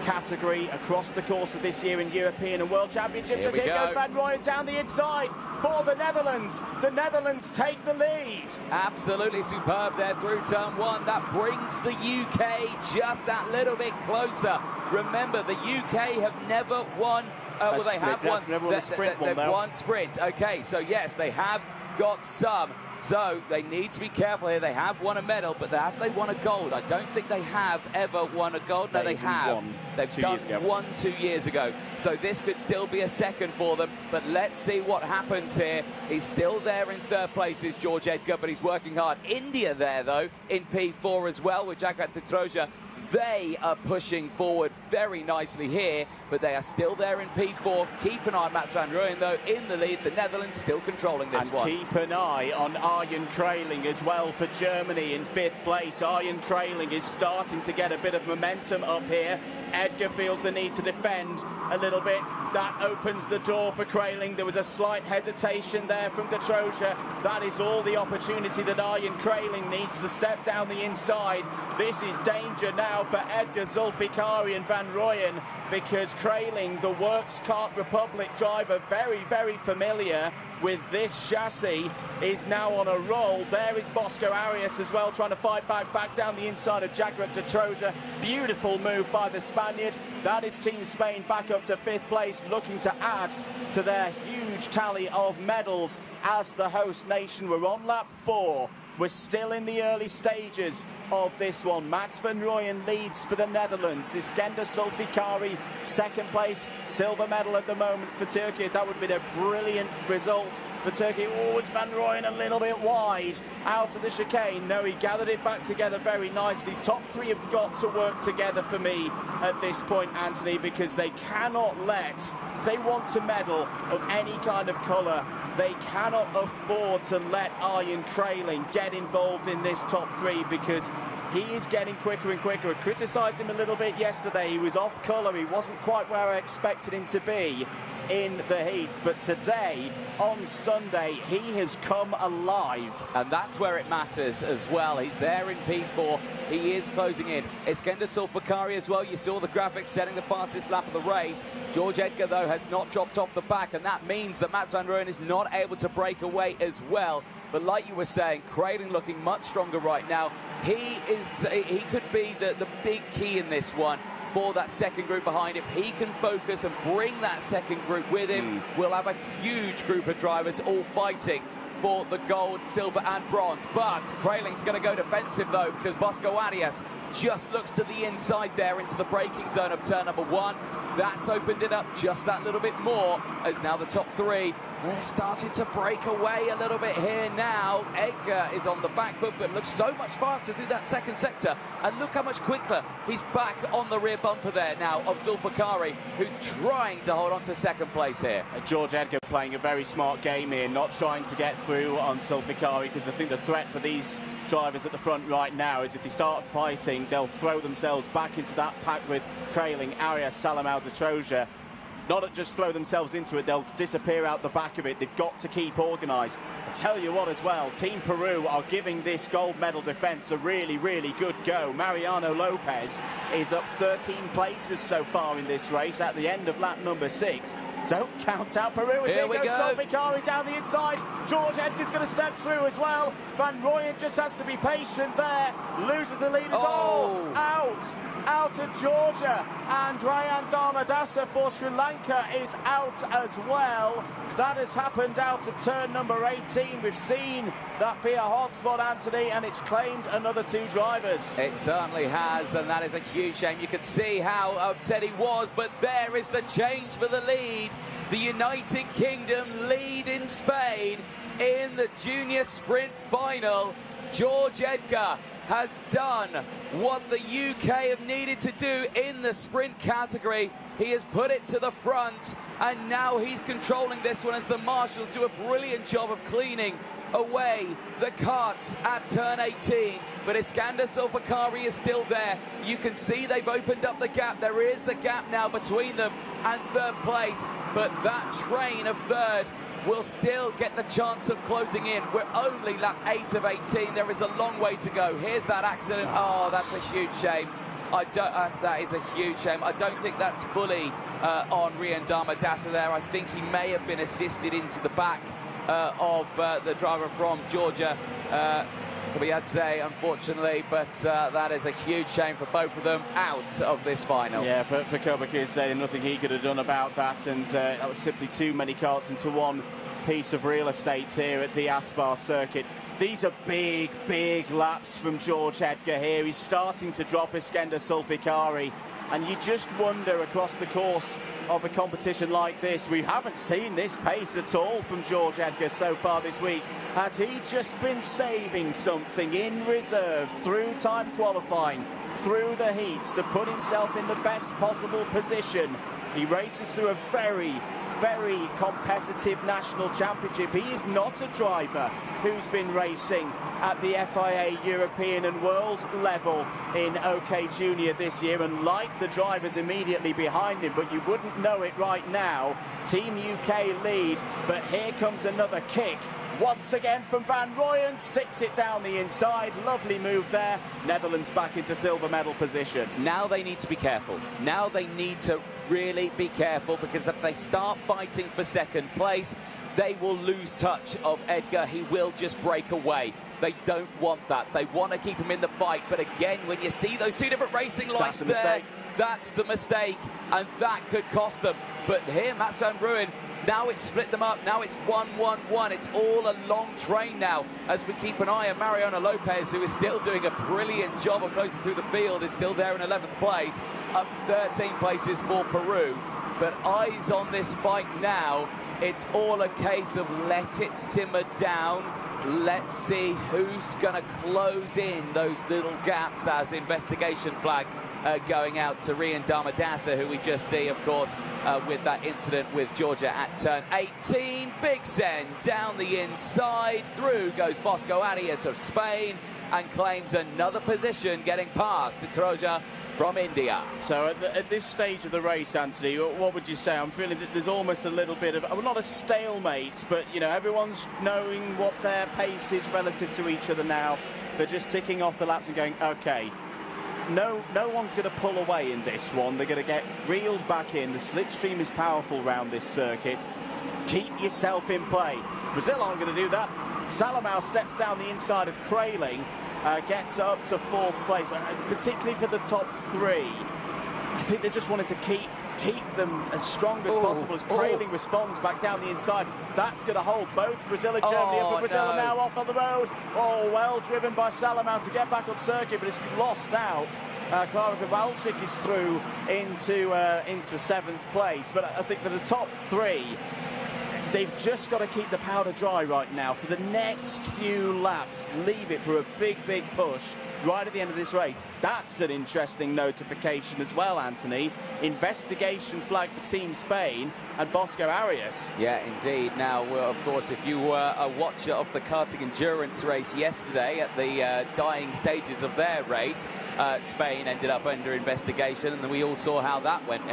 category across the course of this year in European and World Championships. Here goes Van Rooyen down the inside for the Netherlands. The Netherlands take the lead. Absolutely superb there through turn 1. That brings the UK just that little bit closer. Remember, the UK have never won. Well, they have won. Never won a sprint one, they've won sprint. Okay, so yes, they have got some So they need to be careful here. They have won a medal, but have they won a gold? I don't think they have ever won a gold. No, they have. They've done one 2 years ago. So this could still be a second for them, but let's see what happens here. He's still there in third place, is George Edgar, but he's working hard. India there, though, in P4 as well with Jagrat Titroja. They are pushing forward very nicely here, but they are still there in P4. Keep an eye on Mats van Rooyen, though, in the lead. The Netherlands still controlling this one. And keep an eye on Arjen Kraling as well for Germany in 5th place. Arjen Kraling is starting to get a bit of momentum up here. Edgar feels the need to defend a little bit. That opens the door for Kraling. There was a slight hesitation there from Titroja. That is all the opportunity that Arjen Kraling needs to step down the inside. This is danger now for Edgar, Zulfikari and Van Rooyen, because Kraling, the Works Kart Republic driver, very, very familiar with this chassis, is now on a roll. There is Bosco Arias as well, trying to fight back down the inside of Jagrat Titroja. Beautiful move by the Spaniard. That is Team Spain back up to 5th place, looking to add to their huge tally of medals as the host nation. We're on lap 4. We're still in the early stages of this one. Mats van Rooyen leads for the Netherlands. Iskender Zulfikari, 2nd place, silver medal at the moment for Turkey. That would be a brilliant result for Turkey. Oh, it's Van Rooyen a little bit wide out of the chicane. No, he gathered it back together very nicely. Top 3 have got to work together for me at this point, Anthony, because they cannot let, if they want to medal of any kind of colour, they cannot afford to let Arjen Kraling get involved in this top 3, because he is getting quicker and quicker. I criticised him a little bit yesterday. He was off colour. He wasn't quite where I expected him to be in the heats, but today, on Sunday, he has come alive. And that's where it matters as well. He's there in P4. He is closing in. Iskender Zulfikari as well. You saw the graphics setting the fastest lap of the race. George Edgar, though, has not dropped off the back, and that means that Mats van Rooyen is not able to break away as well. But like you were saying, Kraling looking much stronger right now. He could be the big key in this one for that second group behind. If he can focus and bring that second group with him, we'll have a huge group of drivers all fighting for the gold, silver and bronze. But Kraling's going to go defensive, though, because Bosco Arias just looks to the inside there into the braking zone of turn number 1. That's opened it up just that little bit more, as now the top 3, they're starting to break away a little bit here now. Edgar is on the back foot, but looks so much faster through that second sector. And look how much quicker he's back on the rear bumper there now of Zulfikari, who's trying to hold on to 2nd place here. George Edgar playing a very smart game here, not trying to get through on Zulfikari, because I think the threat for these drivers at the front right now is if they start fighting, they'll throw themselves back into that pack with Kraling, Arias, Salamau, Titroja. Not just throw themselves into it, they'll disappear out the back of it. They've got to keep organised. I tell you what as well, Team Peru are giving this gold medal defence a really, really good go. Mariano Lopez is up 13 places so far in this race at the end of lap number 6. Don't count out Peru as here goes Zulfikari down the inside. George Edgar's going to step through as well. Van Rooyen just has to be patient there. Loses the lead. Out of Georgia. And Rayan Dharmadasa for Sri Lanka is out as well. That has happened out of turn number 18. We've seen that be a hotspot, Anthony, and it's claimed another 2 drivers. It certainly has, and that is a huge shame. You could see how upset he was, but there is the change for the lead. The United Kingdom lead in Spain in the junior sprint final. George Edgar has done what the UK have needed to do in the sprint category. He has put it to the front, and now he's controlling this one as the marshals do a brilliant job of cleaning away the carts at turn 18. But Iskender Zulfikari is still there. You can see they've opened up the gap. There is a gap now between them and 3rd place, but that train of 3rd will still get the chance of closing in. We're only lap 8 of 18. There is a long way to go. Here's that accident. Oh, that's a huge shame. That is a huge shame. I don't think that's fully on Rayan Dharmadasa there. I think he may have been assisted into the back of the driver from Georgia, Kobayadze, unfortunately, but that is a huge shame for both of them, out of this final. Yeah, for Kobayadze, nothing he could have done about that, and that was simply too many carts into one piece of real estate here at the Aspar circuit. These are big, big laps from George Edgar here. He's starting to drop Iskender Sulfikari. And you just wonder, across the course of a competition like this, we haven't seen this pace at all from George Edgar so far this week. Has he just been saving something in reserve through time qualifying, through the heats, to put himself in the best possible position? He races through a very, very competitive national championship. He is not a driver who's been racing at the FIA European and World level in OK Junior this year, and like the drivers immediately behind him, but you wouldn't know it right now. Team UK lead, but here comes another kick. Once again from Van Rooyen, sticks it down the inside. Lovely move there. Netherlands back into silver medal position. Now they need to be careful. Now they need to really be careful, because if they start fighting for second place, they will lose touch of Edgar. He will just break away. They don't want that. They want to keep him in the fight. But again, when you see those two different racing lights there, that's the mistake, and that could cost them. But here, Mats Van Rooyen, now it's split them up. Now it's 1-1-1. It's all a long train now, as we keep an eye on Mariano Lopez, who is still doing a brilliant job of closing through the field, is still there in 11th place, up 13 places for Peru. But eyes on this fight now. It's all a case of let it simmer down. Let's see who's going to close in those little gaps, as investigation flag going out to Rian Damadasa, who we just see, of course, with that incident with Georgia at turn 18. Big send down the inside. Through goes Bosco Arias of Spain and claims another position, getting past Troja from India. So at this stage of the race, Anthony, what would you say? I'm feeling that there's almost a little bit of, well, not a stalemate, but, you know, everyone's knowing what their pace is relative to each other now. They're just ticking off the laps and going, okay, no one's going to pull away in this one. They're going to get reeled back in. The slipstream is powerful around this circuit. Keep yourself in play. Brazil aren't going to do that. Salamau steps down the inside of Kraling. Gets up to 4th place, but particularly for the top 3. I think they just wanted to keep them as strong as possible as Kraling responds back down the inside. That's going to hold both Brazil and Germany, but Brazil are now off on the road. Oh, well driven by Salamau to get back on circuit, but it's lost out. Klara Kowalczyk is through into 7th place, but I think for the top 3, they've just got to keep the powder dry right now for the next few laps. Leave it for a big, big push right at the end of this race. That's an interesting notification as well, Anthony. Investigation flag for Team Spain and Bosco Arias. Yeah, indeed. Now, of course, if you were a watcher of the karting endurance race yesterday at the dying stages of their race, Spain ended up under investigation, and we all saw how that went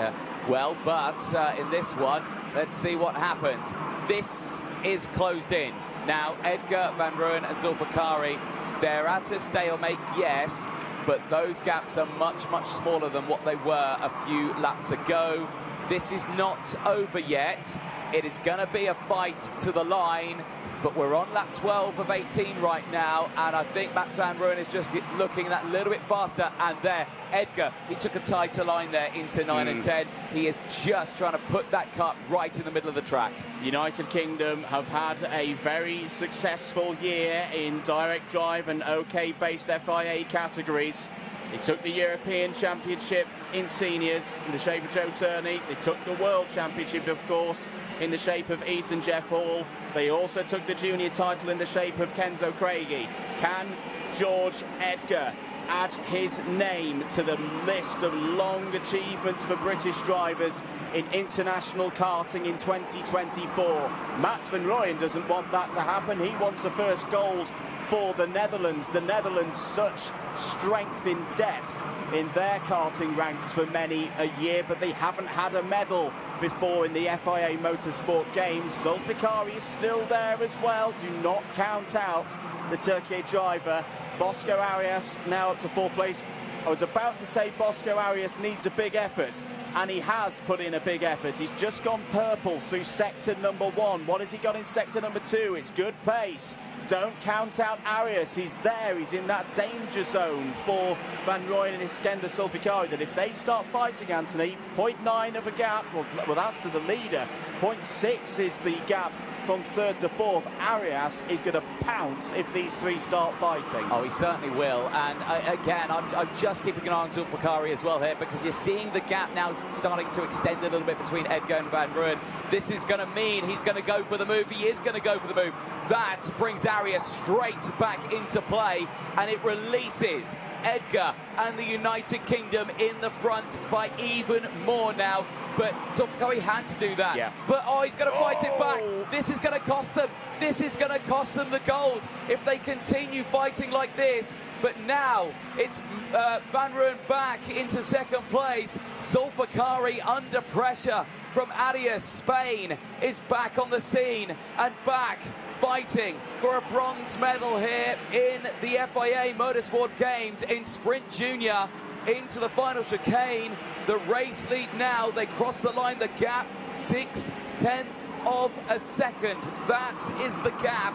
well. But in this one, let's see what happens. This is closed in. Now, Edgar, Van Rooyen and Zulfikari, they're at a stalemate, yes, but those gaps are much, much smaller than what they were a few laps ago. This is not over yet. It is going to be a fight to the line, but we're on lap 12 of 18 right now, and I think Mats Van Rooyen is just looking that little bit faster. And there, Edgar, he took a tighter line there into 9 and 10. He is just trying to put that cut right in the middle of the track. United Kingdom have had a very successful year in direct drive and OK-based FIA categories. They took the European Championship in seniors in the shape of Joe Turney. They took the World Championship, of course, in the shape of Ethan Jeff Hall. They also took the junior title in the shape of Kenzo Craigie. Can George Edgar add his name to the list of long achievements for British drivers in international karting in 2024? Mats Van Rooyen doesn't want that to happen. He wants the first gold for the Netherlands. The Netherlands, such strength in depth in their karting ranks for many a year, but they haven't had a medal before in the FIA Motorsport Games. Zulfikari is still there as well. Do not count out the Turkey driver. Bosco Arias now up to 4th place. I was about to say Bosco Arias needs a big effort, and he has put in a big effort. He's just gone purple through sector number 1. What has he got in sector number 2? It's good pace. Don't count out Arias. He's there. He's in that danger zone for Van Rooyen and Iskender Sulfikari, that if they start fighting, Anthony, 0.9 of a gap. Well, that's to the leader. 0.6 is the gap from third to fourth. Arias is going to pounce if these three start fighting. Oh, he certainly will. And again, I'm just keeping an eye on Zulfikari as well here, because you're seeing the gap now starting to extend a little bit between Edgar and Van Rooyen. This is going to mean he's going to go for the move. He is going to go for the move. That brings Arias straight back into play, and it releases Edgar and the United Kingdom in the front by even more now. But Zulfikari had to do that. Yeah. But, oh, he's going to fight it back. This is going to cost them. This is going to cost them the gold if they continue fighting like this. But now it's Van Rooyen back into second place. Zulfikari under pressure from Arias. Spain is back on the scene and back fighting for a bronze medal here in the FIA Motorsport Games in Sprint Junior. Into the final chicane. The race lead now. They cross the line. The gap, 0.6 of a second. That is the gap.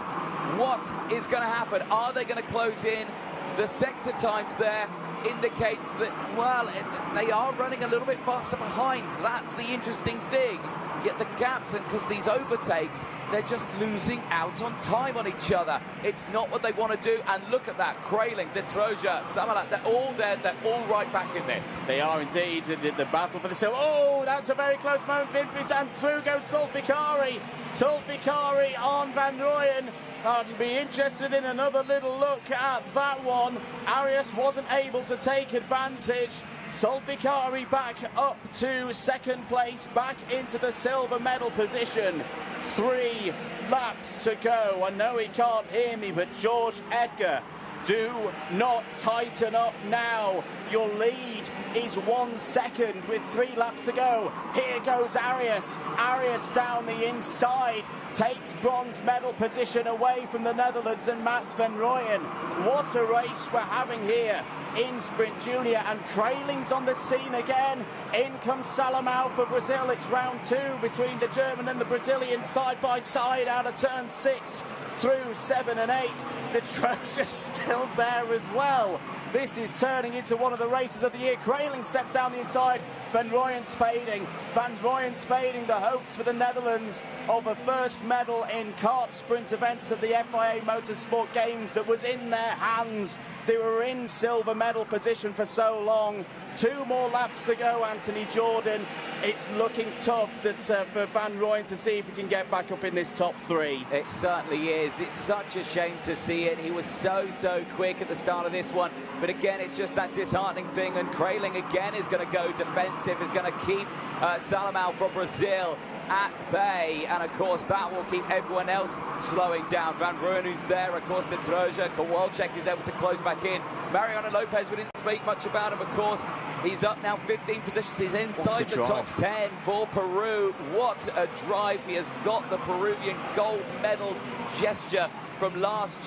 What is going to happen? Are they going to close in? The sector times there indicates that, well, they are running a little bit faster behind. That's the interesting thing. Yet the gaps, and because these overtakes, they're just losing out on time on each other. It's not what they want to do. And look at that, Krayling, De Troja, Samalat, they're all there. They're all right back in this. They are indeed. The battle for the silver. Oh, that's a very close moment. And through goes Zulfikari. Zulfikari on Van Rooyen. I'd be interested in another little look at that one. Arias wasn't able to take advantage. Zulfikari back up to second place, back into the silver medal position. 3 laps to go. I know he can't hear me, but George Edgar, do not tighten up now. Your lead is 1 second with 3 laps to go. Here goes Arias. Arias down the inside takes bronze medal position away from the Netherlands and Mats Van Rooyen. What a race we're having here in Sprint Junior, and Krayling's on the scene again. In comes Salamau for Brazil. It's round 2 between the German and the Brazilian side by side out of turn 6 through 7 and 8. The Troja's still there as well. This is turning into one of the races of the year. Krayling steps down the inside. Van Rooyen's fading. Van Rooyen's fading. The hopes for the Netherlands of a first medal in kart sprint events at the FIA Motorsport Games that was in their hands. They were in silver medal position for so long. 2 more laps to go, Anthony Jordan. It's looking tough for Van Rooyen to see if he can get back up in this top 3. It certainly is. It's such a shame to see it. He was so quick at the start of this one. But again, it's just that disheartening thing. And Krayling again is going to go defensive, is going to keep Salamau from Brazil at bay, and of course that will keep everyone else slowing down. Van Rooyen, who's there, of course, De Troja, Kowalczyk, who's able to close back in. Mariano Lopez, we didn't speak much about him, of course. He's up now 15 positions. He's inside the top 10 for Peru. What a drive. He has got the Peruvian gold medal gesture from last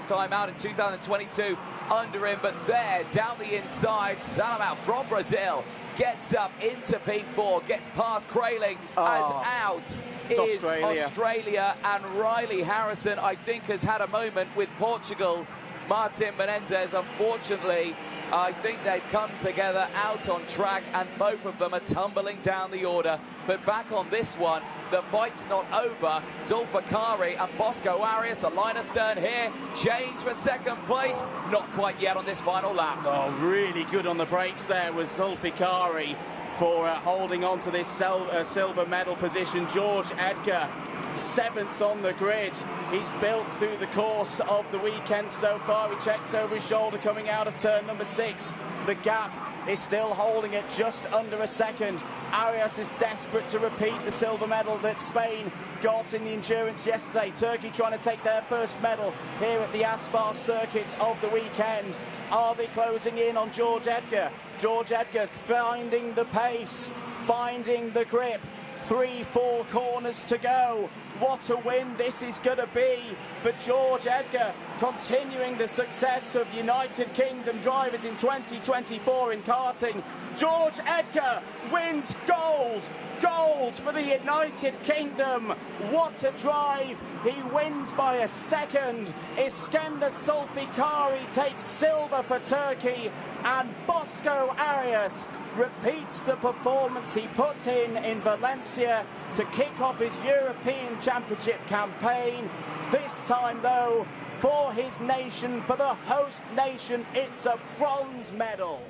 time out in 2022 under him. But there, down the inside, Salamau from Brazil gets up into P4, gets past Krayling, as out is Australia. And Riley Harrison, I think, has had a moment with Portugal's Martin Menendez. Unfortunately, I think they've come together out on track, and both of them are tumbling down the order. But back on this one, the fight's not over. Zulfikari and Bosco Arias, a line astern here. Change for second place. Not quite yet on this final lap. Oh, really good on the brakes there was Zulfikari for holding on to this silver medal position. George Edgar, 7th on the grid. He's built through the course of the weekend so far. He checks over his shoulder coming out of turn number 6. The gap is still holding it just under a second. Arias is desperate to repeat the silver medal that Spain got in the endurance yesterday. Turkey trying to take their first medal here at the Aspar circuit of the weekend. Are they closing in on George Edgar? George Edgar finding the pace, finding the grip. 3-4 corners to go. What a win this is going to be for George Edgar, continuing the success of United Kingdom drivers in 2024 in karting. George Edgar wins gold. Gold for the United Kingdom. What a drive. He wins by a second. Iskender Zulfikari takes silver for Turkey, and Bosco Arias repeats the performance he put in Valencia to kick off his European Championship campaign. This time, though, for his nation, for the host nation, it's a bronze medal.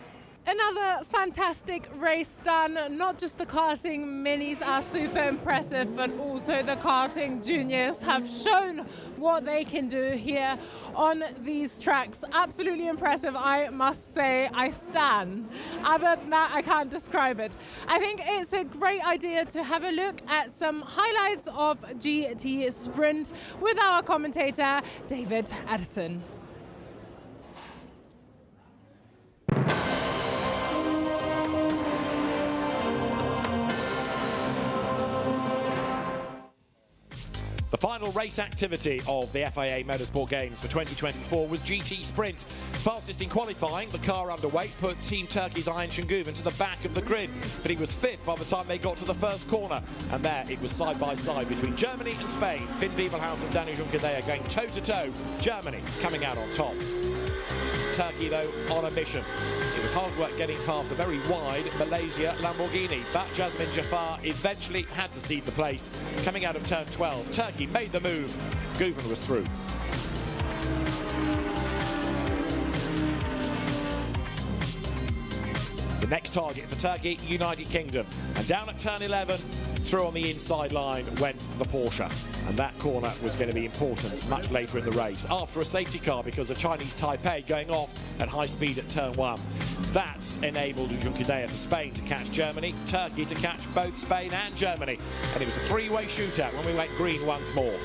Another fantastic race done. Not just the karting minis are super impressive, but also the karting juniors have shown what they can do here on these tracks. Absolutely impressive, I must say. I stan. Other than that, I can't describe it. I think it's a great idea to have a look at some highlights of GT Sprint with our commentator, David Addison. The final race activity of the FIA Motorsport Games for 2024 was GT Sprint. Fastest in qualifying, the car underweight put Team Turkey's Ayhan Şengüven to the back of the grid, but he was fifth by the time they got to the first corner. And there it was side by side between Germany and Spain. Finn Wiebelhaus and Daniel Juncadella going toe-to-toe. Germany coming out on top. Turkey, though, on a mission. It was hard work getting past a very wide Malaysia Lamborghini, but Jasmine Jafar eventually had to cede the place. Coming out of turn 12, Turkey made the move. Guven was through. The next target for Turkey, United Kingdom. And down at turn 11, through on the inside line went the Porsche. And that corner was going to be important much later in the race, after a safety car because of Chinese Taipei going off at high speed at turn 1. That enabled Juncadella for Spain to catch Germany, Turkey to catch both Spain and Germany. And it was a three-way shootout when we went green once more.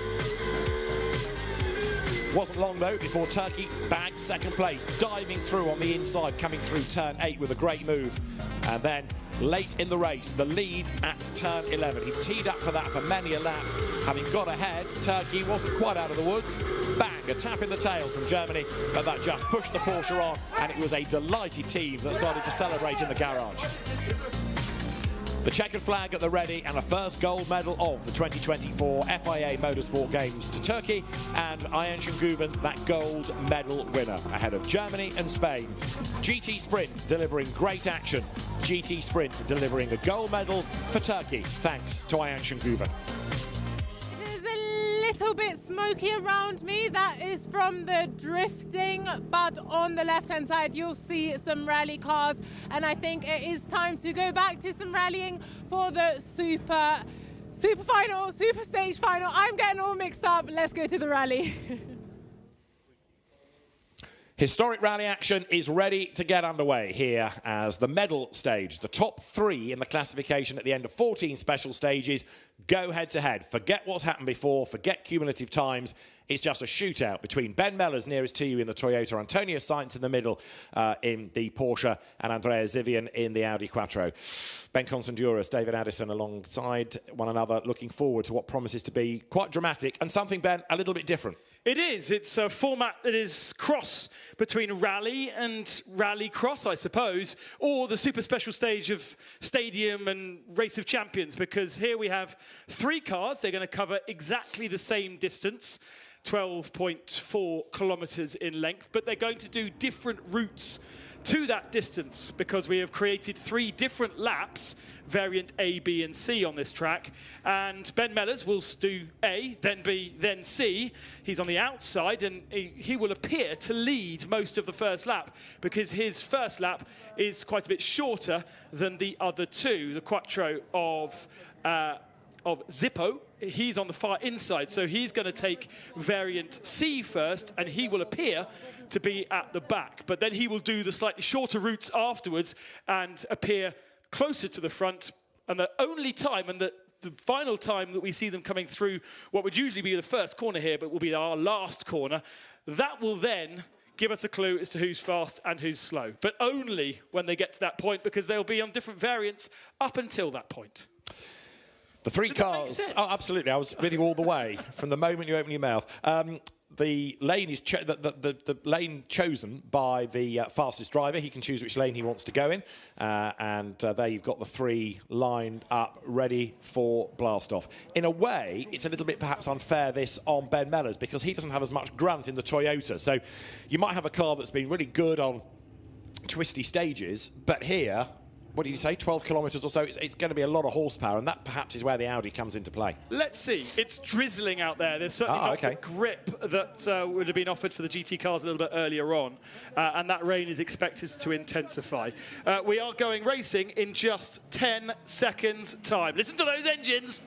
Wasn't long though before Turkey bagged second place, diving through on the inside, coming through turn 8 with a great move. And then late in the race, the lead at turn 11. He teed up for that for many a lap. Having got ahead, Turkey wasn't quite out of the woods. Bang, a tap in the tail from Germany, but that just pushed the Porsche on, and it was a delighted team that started to celebrate in the garage. The checkered flag at the ready and a first gold medal of the 2024 FIA Motorsport Games to Turkey, and Ayhan Şengüven, that gold medal winner, ahead of Germany and Spain. GT Sprint delivering great action. GT Sprint delivering a gold medal for Turkey, thanks to Ayhan Şengüven. Little bit smoky around me. That is from the drifting, but on the left-hand side you'll see some rally cars, and I think it is time to go back to some rallying for the super final, super stage final. I'm getting all mixed up. Let's go to the rally. Historic rally action is ready to get underway here as the medal stage, the top 3 in the classification at the end of 14 special stages, go head-to-head. Forget what's happened before, forget cumulative times. It's just a shootout between Ben Mellers nearest to you in the Toyota, Antonio Sainz in the middle in the Porsche, and Andrea Zivian in the Audi Quattro. Ben Constanduras, David Addison alongside one another, looking forward to what promises to be quite dramatic and something, Ben, a little bit different. It is. It's a format that is cross between rally and rally cross, I suppose, or the super special stage of stadium and race of champions, because here we have 3 cars. They're going to cover exactly the same distance, 12.4 kilometers in length, but they're going to do different routes to that distance because we have created 3 different laps, variant A, B and C on this track, and Ben Mellers will do A, then B, then C. He's on the outside and he will appear to lead most of the first lap because his first lap is quite a bit shorter than the other 2. The Quattro of Zippo, he's on the far inside, so he's going to take variant C first, and he will appear to be at the back. But then he will do the slightly shorter routes afterwards and appear closer to the front. And the only time, and the final time that we see them coming through what would usually be the first corner here, but will be our last corner, that will then give us a clue as to who's fast and who's slow. But only when they get to that point, because they'll be on different variants up until that point. The 3 cars. Oh, absolutely. I was with you all the way from the moment you open your mouth. The lane is the lane chosen by the fastest driver. He can choose which lane he wants to go in, and there you've got the 3 lined up, ready for blast-off. In a way, it's a little bit perhaps unfair this on Ben Mellers because he doesn't have as much grunt in the Toyota. So you might have a car that's been really good on twisty stages, but here what did you say, 12 kilometres or so. It's going to be a lot of horsepower, and that perhaps is where the Audi comes into play. Let's see. It's drizzling out there. There's certainly not the grip that would have been offered for the GT cars a little bit earlier on, and that rain is expected to intensify. We are going racing in just 10 seconds' time. Listen to those engines.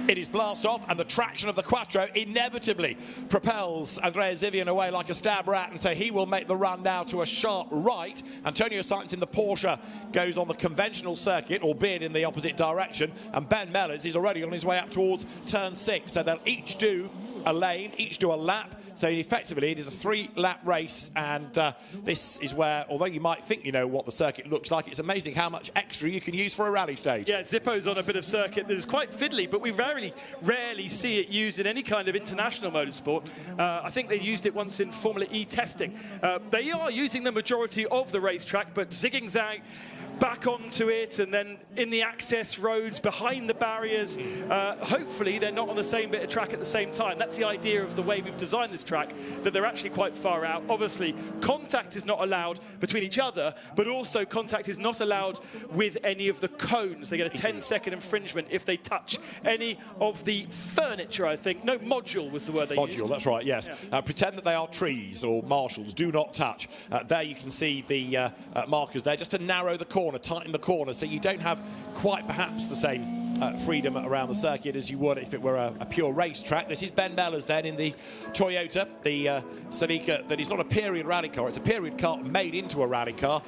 It is blast off, and the traction of the Quattro inevitably propels Andrea Zivian away like a stab rat, and so he will make the run now to a sharp right. Antonio Sainz in the Porsche goes on the conventional circuit, albeit in the opposite direction, and Ben Mellers is already on his way up towards turn 6. So they'll each do a lane, each do a lap. So effectively, it is a 3-lap race, and this is where, although you might think you know what the circuit looks like, it's amazing how much extra you can use for a rally stage. Yeah, Zippo's on a bit of circuit that is quite fiddly, but we rarely see it used in any kind of international motorsport. I think they used it once in Formula E testing. They are using the majority of the racetrack, but zigging-zag back onto it, and then in the access roads behind the barriers. Hopefully they're not on the same bit of track at the same time. That's the idea of the way we've designed this track, that they're actually quite far out. Obviously contact is not allowed between each other, but also contact is not allowed with any of the cones. They get a 10-second infringement if they touch any of the furniture, I think. No, module was the word they used. Module, that's right, yes. Yeah. Pretend that they are trees or marshals. Do not touch. There you can see the markers there, just to narrow the corner, tighten the corner, so you don't have quite perhaps the same freedom around the circuit as you would if it were a pure racetrack. This is Ben Mellers then in the Toyota, the Celica, that is not a period rally car. It's a period car made into a rally car,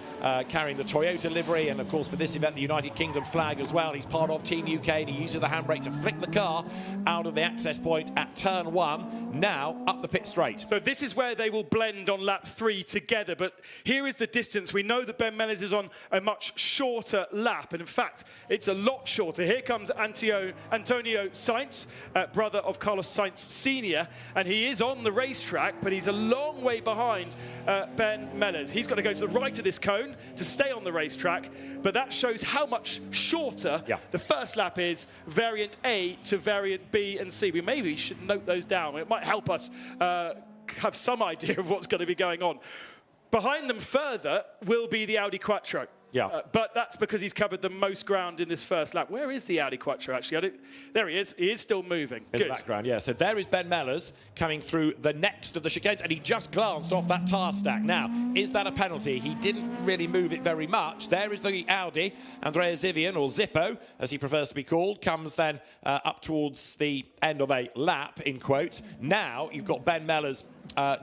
carrying the Toyota livery, and of course for this event the United Kingdom flag as well. He's part of Team UK, and he uses the handbrake to flick the car out of the access point at turn 1, now up the pit straight. So this is where they will blend on lap 3 together, but here is the distance. We know that Ben Mellers is on a much shorter lap, and in fact it's a lot shorter. Here comes Antonio Sainz, brother of Carlos Sainz Sr., and he is on the racetrack, but he's a long way behind Ben Mellers. He's got to go to the right of this cone to stay on the racetrack, but that shows how much shorter the first lap is, variant A to variant B and C. We maybe should note those down. It might help us have some idea of what's going to be going on. Behind them further will be the Audi Quattro. Yeah. But that's because he's covered the most ground in this first lap. Where is the Audi Quattro, actually? There he is. He is still moving. In the background, yeah. So there is Ben Mellers coming through the next of the chicanes, and he just glanced off that tyre stack. Now, is that a penalty? He didn't really move it very much. There is the Audi. Andrea Zivian, or Zippo, as he prefers to be called, comes then up towards the end of a lap, in quotes. Now, you've got Ben Mellers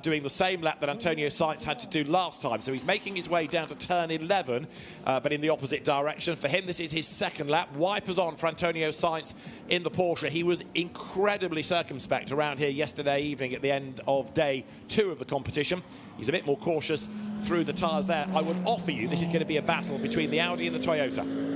doing the same lap that Antonio Sainz had to do last time. So he's making his way down to turn 11, but in the opposite direction. For him, this is his second lap. Wipers on for Antonio Sainz in the Porsche. He was incredibly circumspect around here yesterday evening at the end of day 2 of the competition. He's a bit more cautious through the tyres there. I would offer you this is going to be a battle between the Audi and the Toyota.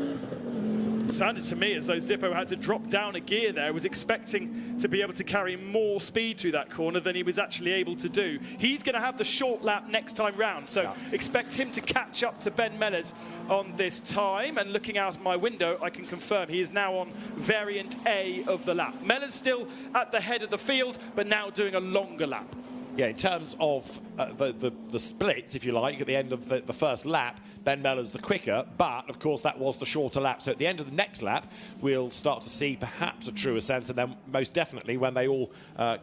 It sounded to me as though Zippo had to drop down a gear there, was expecting to be able to carry more speed through that corner than he was actually able to do. He's going to have the short lap next time round, so expect him to catch up to Ben Mellers on this time. And looking out of my window, I can confirm he is now on variant A of the lap. Mellers still at the head of the field, but now doing a longer lap. Yeah, in terms of the splits, if you like, at the end of the first lap, Ben Mellers the quicker, but of course that was the shorter lap. So at the end of the next lap, we'll start to see perhaps a truer sense, and then most definitely when they all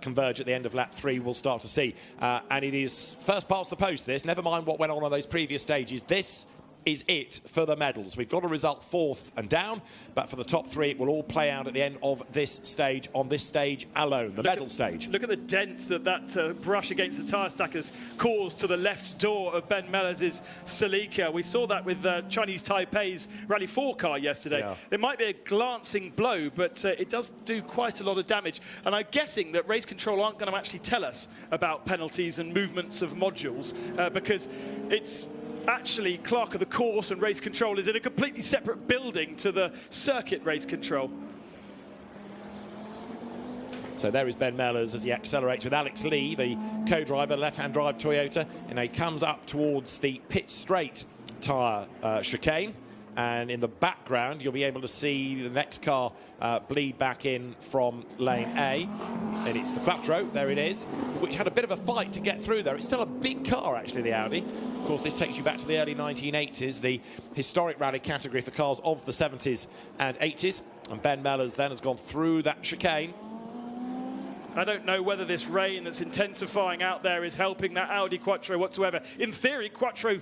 converge at the end of lap 3, we'll start to see. And it is first past the post, this, never mind what went on those previous stages. This is it for the medals. We've got a result 4th and down, but for the top 3, it will all play out at the end of this stage, on this stage alone, the medal stage. Look at the dent that brush against the tyre stack has caused to the left door of Ben Mellers' Celica. We saw that with Chinese Taipei's Rally 4 car yesterday. Yeah. There might be a glancing blow, but it does do quite a lot of damage. And I'm guessing that race control aren't going to actually tell us about penalties and movements of modules because it's actually clerk of the course and race control is in a completely separate building to the circuit race control. So there is Ben Mellers as he accelerates with Alex Lee, the co-driver, left-hand drive Toyota, and he comes up towards the pit straight tyre chicane. And in the background, you'll be able to see the next car bleed back in from lane A. And it's the Quattro, there it is, which had a bit of a fight to get through there. It's still a big car, actually, the Audi. Of course, this takes you back to the early 1980s, the historic rally category for cars of the 70s and 80s. And Ben Mellors then has gone through that chicane. I don't know whether this rain that's intensifying out there is helping that Audi Quattro whatsoever. In theory, Quattro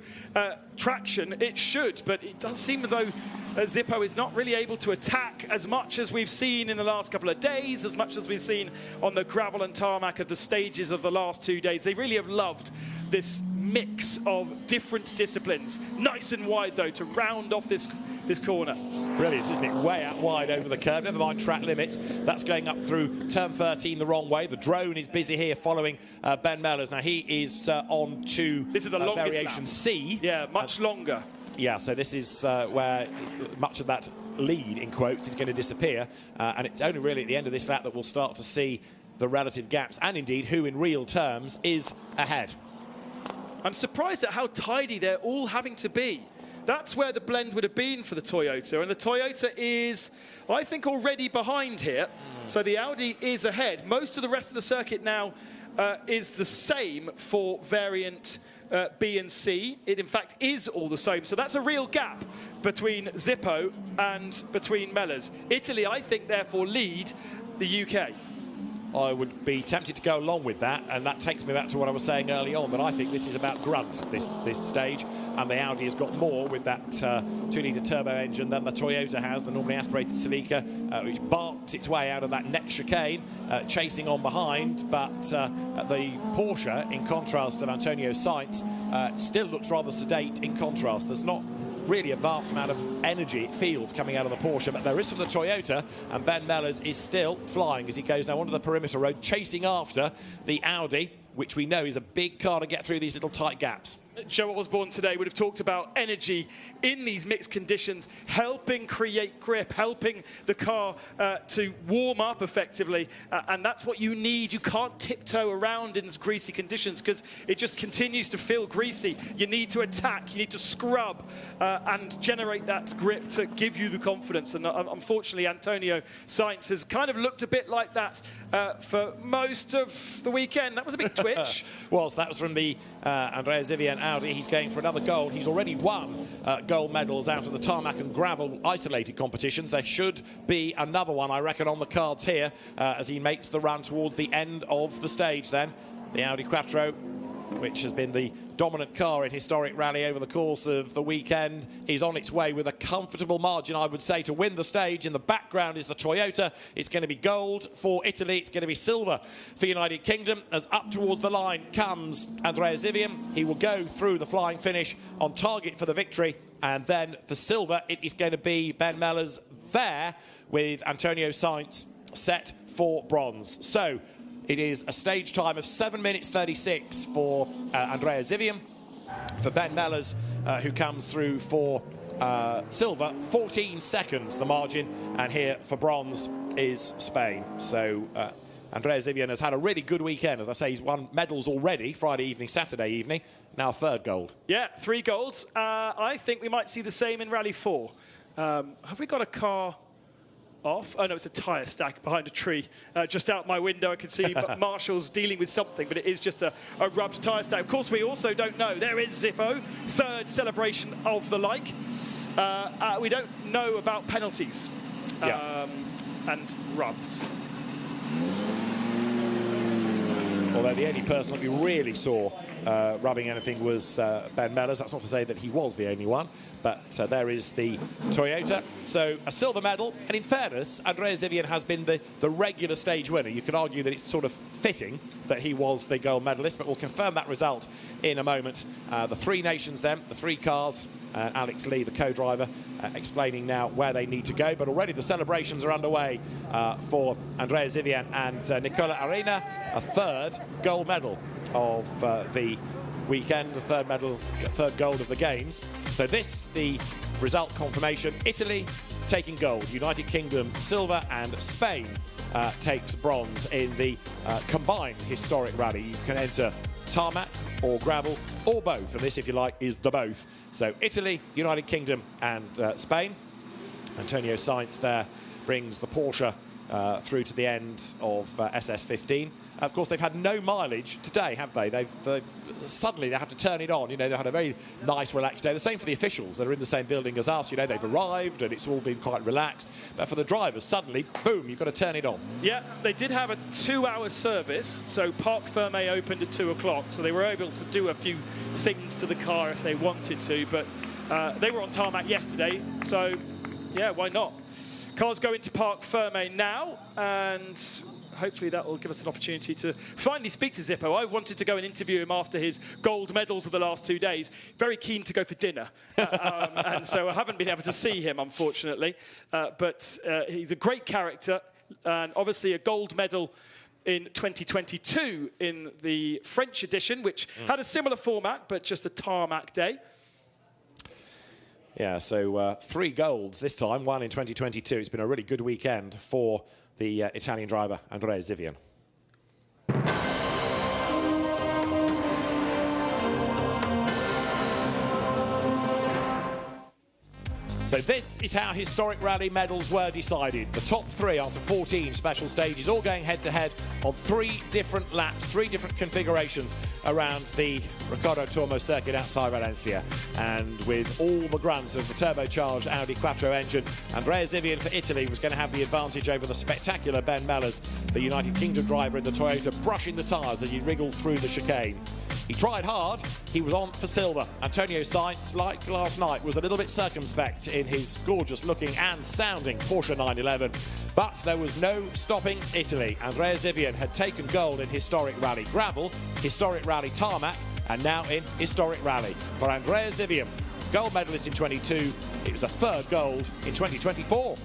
traction, it should, but it does seem as though Zippo is not really able to attack as much as we've seen in the last couple of days, as much as we've seen on the gravel and tarmac of the stages of the last 2 days. They really have loved this mix of different disciplines. Nice and wide, though, to round off this corner. Brilliant, isn't it? Way out wide over the curve. Never mind track limits. That's going up through turn 13 the wrong way. The drone is busy here following Ben Mellors. Now, he is on to this is the longest variation lap. C. Yeah, much longer. Yeah, so this is where much of that lead, in quotes, is going to disappear. And it's only really at the end of this lap that we'll start to see the relative gaps and, indeed, who in real terms is ahead. I'm surprised at how tidy they're all having to be. That's where the blend would have been for the Toyota, and the Toyota is, I think, already behind here. So the Audi is ahead. Most of the rest of the circuit now is the same for variant B and C. It, in fact, is all the same. So that's a real gap between Zippo and between Mellors. Italy, I think, therefore, lead the UK. I would be tempted to go along with that, and that takes me back to what I was saying early on, that I think this is about grunts, this stage, and the Audi has got more with that 2-litre turbo engine than the Toyota has, the normally aspirated Celica, which barked its way out of that next chicane, chasing on behind, but the Porsche, in contrast of Antonio Sainz, still looks rather sedate in contrast. There's not really a vast amount of energy, it feels, coming out of the Porsche, but there is from the Toyota, and Ben Mellors is still flying as he goes now onto the perimeter road, chasing after the Audi, which we know is a big car to get through these little tight gaps. Joe Osborne today would have talked about energy in these mixed conditions, helping create grip, helping the car to warm up effectively, and that's what you need. You can't tiptoe around in greasy conditions because it just continues to feel greasy. You need to attack, you need to scrub and generate that grip to give you the confidence, and unfortunately Antonio Sainz has kind of looked a bit like that for most of the weekend. That was a big twitch. That was from the Andrea Zivian Audi. He's going for another gold. He's already won gold medals out of the tarmac and gravel isolated competitions. There should be another one, I reckon, on the cards here as he makes the run towards the end of the stage then. The Audi Quattro, which has been the dominant car in historic rally over the course of the weekend, is on its way with a comfortable margin, I would say, to win the stage. In the background is the Toyota. It's going to be gold for Italy. It's going to be silver for United Kingdom. As up towards the line comes Andrea Zivian. He will go through the flying finish on target for the victory. And then for silver, it is going to be Ben Mellors there with Antonio Sainz set for bronze. So it is a stage time of 7 minutes 36 for Andrea Zivian. For Ben Mellors, who comes through for silver, 14 seconds the margin. And here for bronze is Spain. So Andrea Zivian has had a really good weekend. As I say, he's won medals already, Friday evening, Saturday evening. Now third gold. Yeah, 3 golds. I think we might see the same in Rally 4. Have we got a car off? Oh no, it's a tyre stack behind a tree. Just out my window I can see Marshall's dealing with something, but it is just a rubbed tyre stack. Of course, we also don't know. There is Zippo, third celebration of the like. We don't know about penalties and rubs. Although the only person that we really saw rubbing anything was Ben Mellors. That's not to say that he was the only one, but there is the Toyota. So a silver medal, and in fairness, Andrea Zivian has been the regular stage winner. You could argue that it's sort of fitting that he was the gold medalist, but we'll confirm that result in a moment. The 3 nations then, the 3 cars, Alex Lee, the co-driver, explaining now where they need to go. But already the celebrations are underway for Andrea Zivian and Nicola Arena, a third gold medal of the weekend, the third gold of the Games. So this, the result confirmation. Italy taking gold, United Kingdom silver, and Spain takes bronze in the combined historic rally. You can enter tarmac, or gravel, or both. And this, if you like, is the both. So Italy, United Kingdom and Spain. Antonio Sainz there brings the Porsche through to the end of SS15. Of course, they've had no mileage today, have they? They've suddenly they have to turn it on. You know, they had a very nice, relaxed day. The same for the officials that are in the same building as us. You know, they've arrived and it's all been quite relaxed. But for the drivers, suddenly, boom, you've got to turn it on. Yeah, they did have a 2-hour service, so Parc Fermé opened at 2 o'clock, so they were able to do a few things to the car if they wanted to. But they were on tarmac yesterday, so yeah, why not? Cars go into Parc Fermé now, and hopefully that will give us an opportunity to finally speak to Zippo. I wanted to go and interview him after his gold medals of the last 2 days. Very keen to go for dinner. And so I haven't been able to see him, unfortunately. But he's a great character, and obviously a gold medal in 2022 in the French edition, which had a similar format, but just a tarmac day. Yeah, so 3 golds this time, 1 in 2022. It's been a really good weekend for the Italian driver, Andrea Zivian. So this is how historic rally medals were decided. The top 3 after 14 special stages, all going head-to-head on 3 different laps, 3 different configurations around the Riccardo Tormo circuit outside Valencia. And with all the grunts of the turbocharged Audi Quattro engine, Andrea Zivian for Italy was going to have the advantage over the spectacular Ben Mellors, the United Kingdom driver in the Toyota, brushing the tyres as he wriggled through the chicane. He tried hard, he was on for silver. Antonio Sainz, like last night, was a little bit circumspect in his gorgeous looking and sounding Porsche 911, but there was no stopping Italy. Andrea Zivian had taken gold in historic rally gravel, historic rally tarmac, and now in historic rally. For Andrea Zivian, gold medalist in 22, it was a 3rd gold in 2024.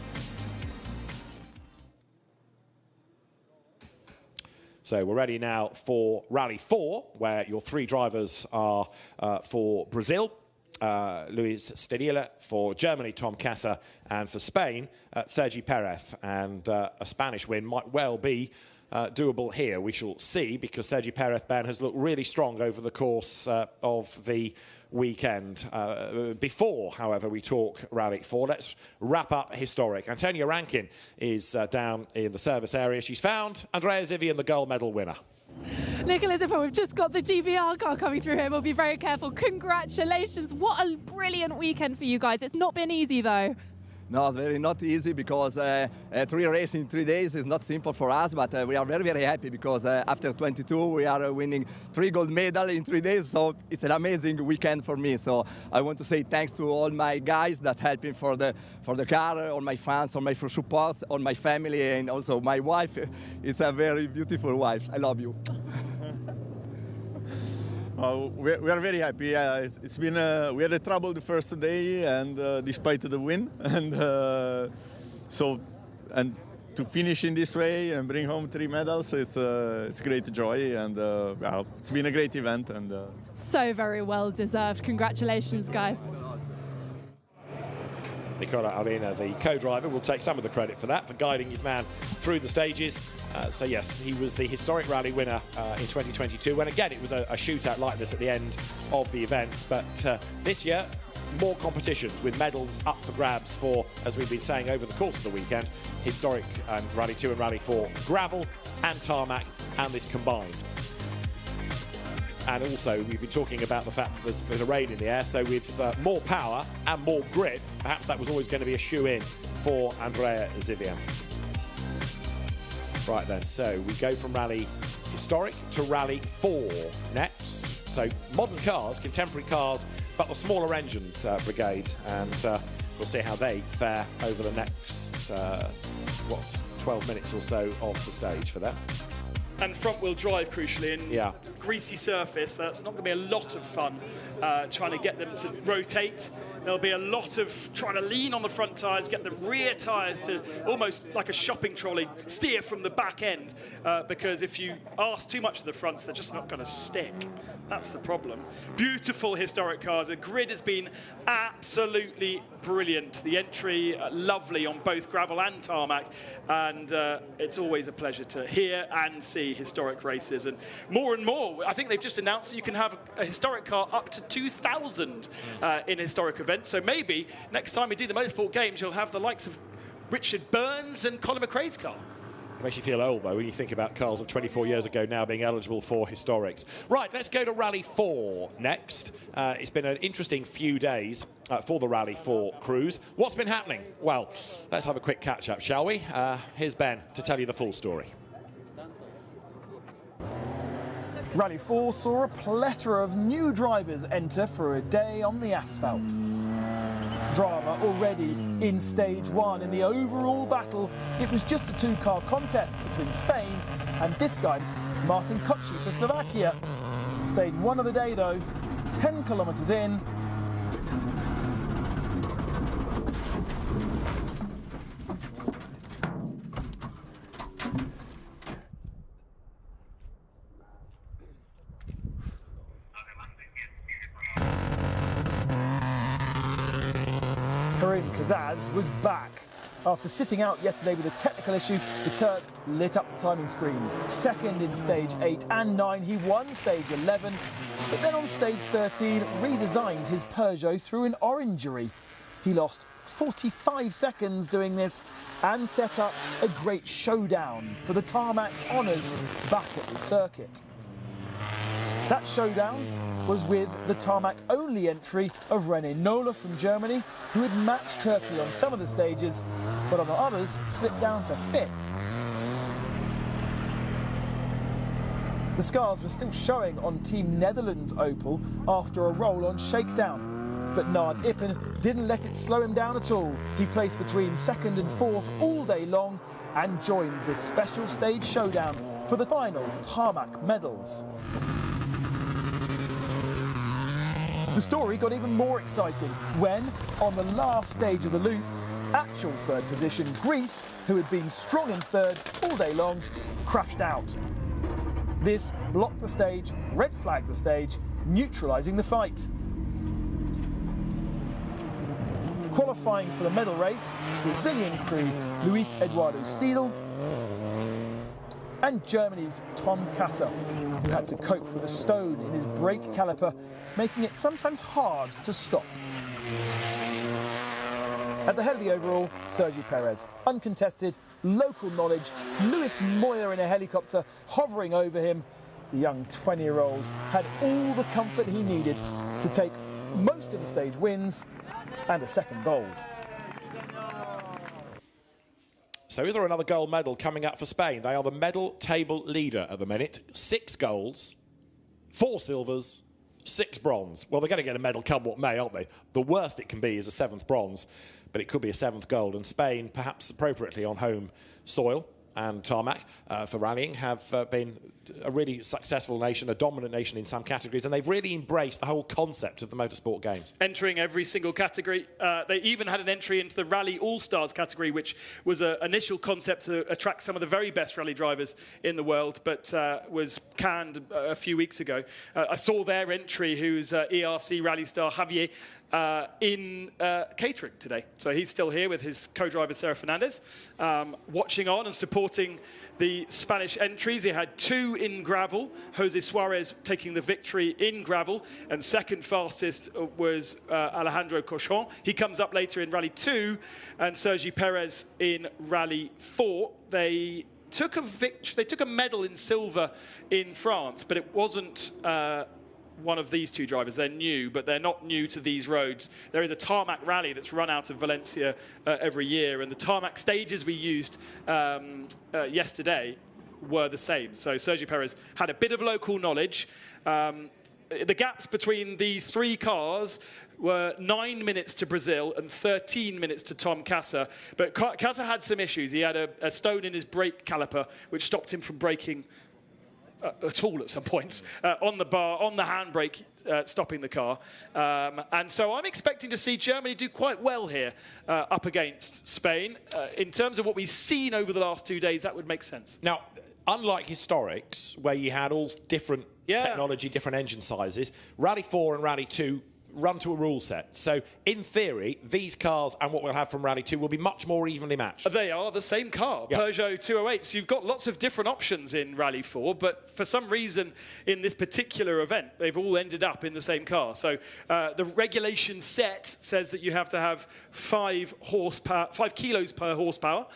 So we're ready now for Rally 4, where your 3 drivers are for Brazil, Luis Stedilla, for Germany, Tom Casa, and for Spain, Sergi Perez. And a Spanish win might well be doable here. We shall see, because Sergi Perez, Ben, has looked really strong over the course of the weekend. Before, however, we talk Rally 4, let's wrap up historic. Antonia Rankin is down in the service area. She's found Andrea Zivian, the gold medal winner. Nicola Zippo, we've just got the GBR car coming through here. We'll be very careful. Congratulations. What a brilliant weekend for you guys. It's not been easy, though. No, it's very not easy, because 3 races in 3 days is not simple for us, but we are very, very happy, because after 22 we are winning 3 gold medals in 3 days, so it's an amazing weekend for me. So I want to say thanks to all my guys that helped me for the car, all my fans, all my support, all my family, and also my wife. It's a very beautiful wife. I love you. We are very happy. It's been we had a trouble the first day, and despite the win, and to finish in this way and bring home 3 medals, it's great joy, and well, it's been a great event, and so very well deserved. Congratulations, guys. Nicola Arena, the co-driver, will take some of the credit for that, for guiding his man through the stages. So yes, he was the historic rally winner in 2022, when again it was a shootout like this at the end of the event. But this year, more competitions with medals up for grabs for, as we've been saying over the course of the weekend, historic Rally 2 and Rally 4 gravel and tarmac, and this combined. And also, we've been talking about the fact that there's been a rain in the air, so with more power and more grip, perhaps that was always going to be a shoe-in for Andrea Zivian. Right then, so we go from Rally Historic to Rally 4 next. So modern cars, contemporary cars, but the smaller engine brigade, and we'll see how they fare over the next, 12 minutes or so of the stage for them. And front-wheel drive, crucially, in yeah. Greasy surface. That's not going to be a lot of fun trying to get them to rotate There'll be a lot of trying to lean on the front tyres, get the rear tyres to almost like a shopping trolley, steer from the back end, because if you ask too much of the fronts, they're just not going to stick. That's the problem. Beautiful historic cars. The grid has been absolutely brilliant. The entry, lovely on both gravel and tarmac, and it's always a pleasure to hear and see historic races. And more, I think they've just announced that you can have a historic car up to 2,000 in historic events. So maybe next time we do the Motorsport Games, you'll have the likes of Richard Burns and Colin McRae's car. It makes you feel old, though, when you think about cars of 24 years ago now being eligible for historics. Right, let's go to Rally 4 next. It's been an interesting few days for the Rally 4 crews. What's been happening? Well, let's have a quick catch-up, shall we? Here's Ben to tell you the full story. Rally 4 saw a plethora of new drivers enter for a day on the asphalt. Drama already in stage 1. In the overall battle, it was just a two-car contest between Spain and this guy, Martin Koci for Slovakia. Stage 1 of the day, though, 10 kilometres in. Kazaz was back. After sitting out yesterday with a technical issue, the Turk lit up the timing screens. Second in stage 8 and 9, he won stage 11, but then on stage 13 redesigned his Peugeot through an orangery. He lost 45 seconds doing this and set up a great showdown for the tarmac honours back at the circuit. That showdown was with the tarmac-only entry of René Nola from Germany, who had matched Turkey on some of the stages, but on the others slipped down to 5th. The scars were still showing on Team Netherlands' Opel after a roll-on shakedown, but Nard Ippen didn't let it slow him down at all. He placed between 2nd and 4th all day long and joined this special stage showdown for the final tarmac medals. The story got even more exciting when, on the last stage of the loop, actual third position Greece, who had been strong in third all day long, crashed out. This blocked the stage, red flagged the stage, neutralising the fight. Qualifying for the medal race, Brazilian crew Luis Eduardo Steele and Germany's Tom Kasser, who had to cope with a stone in his brake caliper, making it sometimes hard to stop. At the head of the overall, Sergi Perez. Uncontested, local knowledge, Luis Moya in a helicopter hovering over him. The young 20-year-old had all the comfort he needed to take most of the stage wins and a second gold. So is there another gold medal coming up for Spain? They are the medal table leader at the minute. 6 golds, 4 silvers, 6 bronze. Well, they're going to get a medal come what may, aren't they? The worst it can be is a 7th bronze, but it could be a 7th gold. And Spain, perhaps appropriately on home soil and tarmac for rallying, have been a really successful nation, a dominant nation in some categories, and they've really embraced the whole concept of the Motorsport Games. Entering every single category. They even had an entry into the Rally All-Stars category, which was an initial concept to attract some of the very best rally drivers in the world, but was canned a few weeks ago. I saw their entry, who's ERC rally star Javier, in catering today. So he's still here with his co-driver Sarah Fernandez, watching on and supporting the Spanish entries. He had 2 in gravel, Jose Suarez taking the victory in gravel, and second fastest was Alejandro Cochon. He comes up later in Rally 2, and Sergi Perez in Rally 4. They took a medal in silver in France, but it wasn't one of these 2 drivers. They're new, but they're not new to these roads. There is a tarmac rally that's run out of Valencia every year, and the tarmac stages we used yesterday were the same. So Sergi Perez had a bit of local knowledge. The gaps between these 3 cars were 9 minutes to Brazil and 13 minutes to Tom Kasser. But Kasser had some issues. He had a stone in his brake caliper, which stopped him from braking at all at some points. On the bar, on the handbrake, stopping the car. And so I'm expecting to see Germany do quite well here up against Spain. In terms of what we've seen over the last 2 days, that would make sense. Now, unlike historics, where you had all different technology, different engine sizes, Rally 4 and Rally 2 run to a rule set. So, in theory, these cars and what we'll have from Rally 2 will be much more evenly matched. They are the same car, Peugeot 208. So you've got lots of different options in Rally 4, but for some reason in this particular event, they've all ended up in the same car. So the regulation set says that you have to have 5 kilos per horsepower.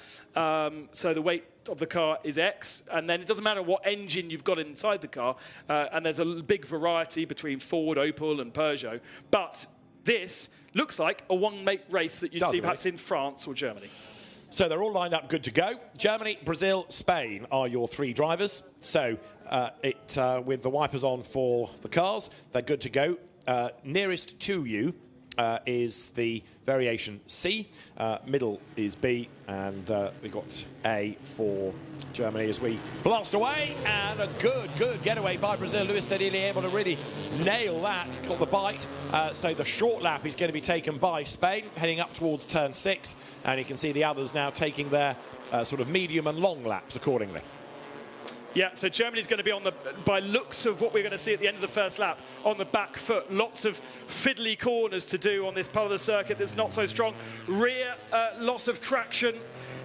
So the weight of the car is X, and then it doesn't matter what engine you've got inside the car, and there's a big variety between Ford, Opel and Peugeot, but this looks like a one-make race that you'd see perhaps in France or Germany. So they're all lined up good to go. Germany, Brazil, Spain are your 3 drivers. So with the wipers on for the cars, they're good to go. Nearest to you is the variation C, middle is B, and we've got A for Germany as we blast away, and a good getaway by Brazil. Luis Stadili able to really nail that, got the bite. So the short lap is going to be taken by Spain, heading up towards turn 6, and you can see the others now taking their sort of medium and long laps accordingly. Yeah, so Germany's going to be on the, by looks of what we're going to see at the end of the first lap, on the back foot. Lots of fiddly corners to do on this part of the circuit that's not so strong. Rear loss of traction.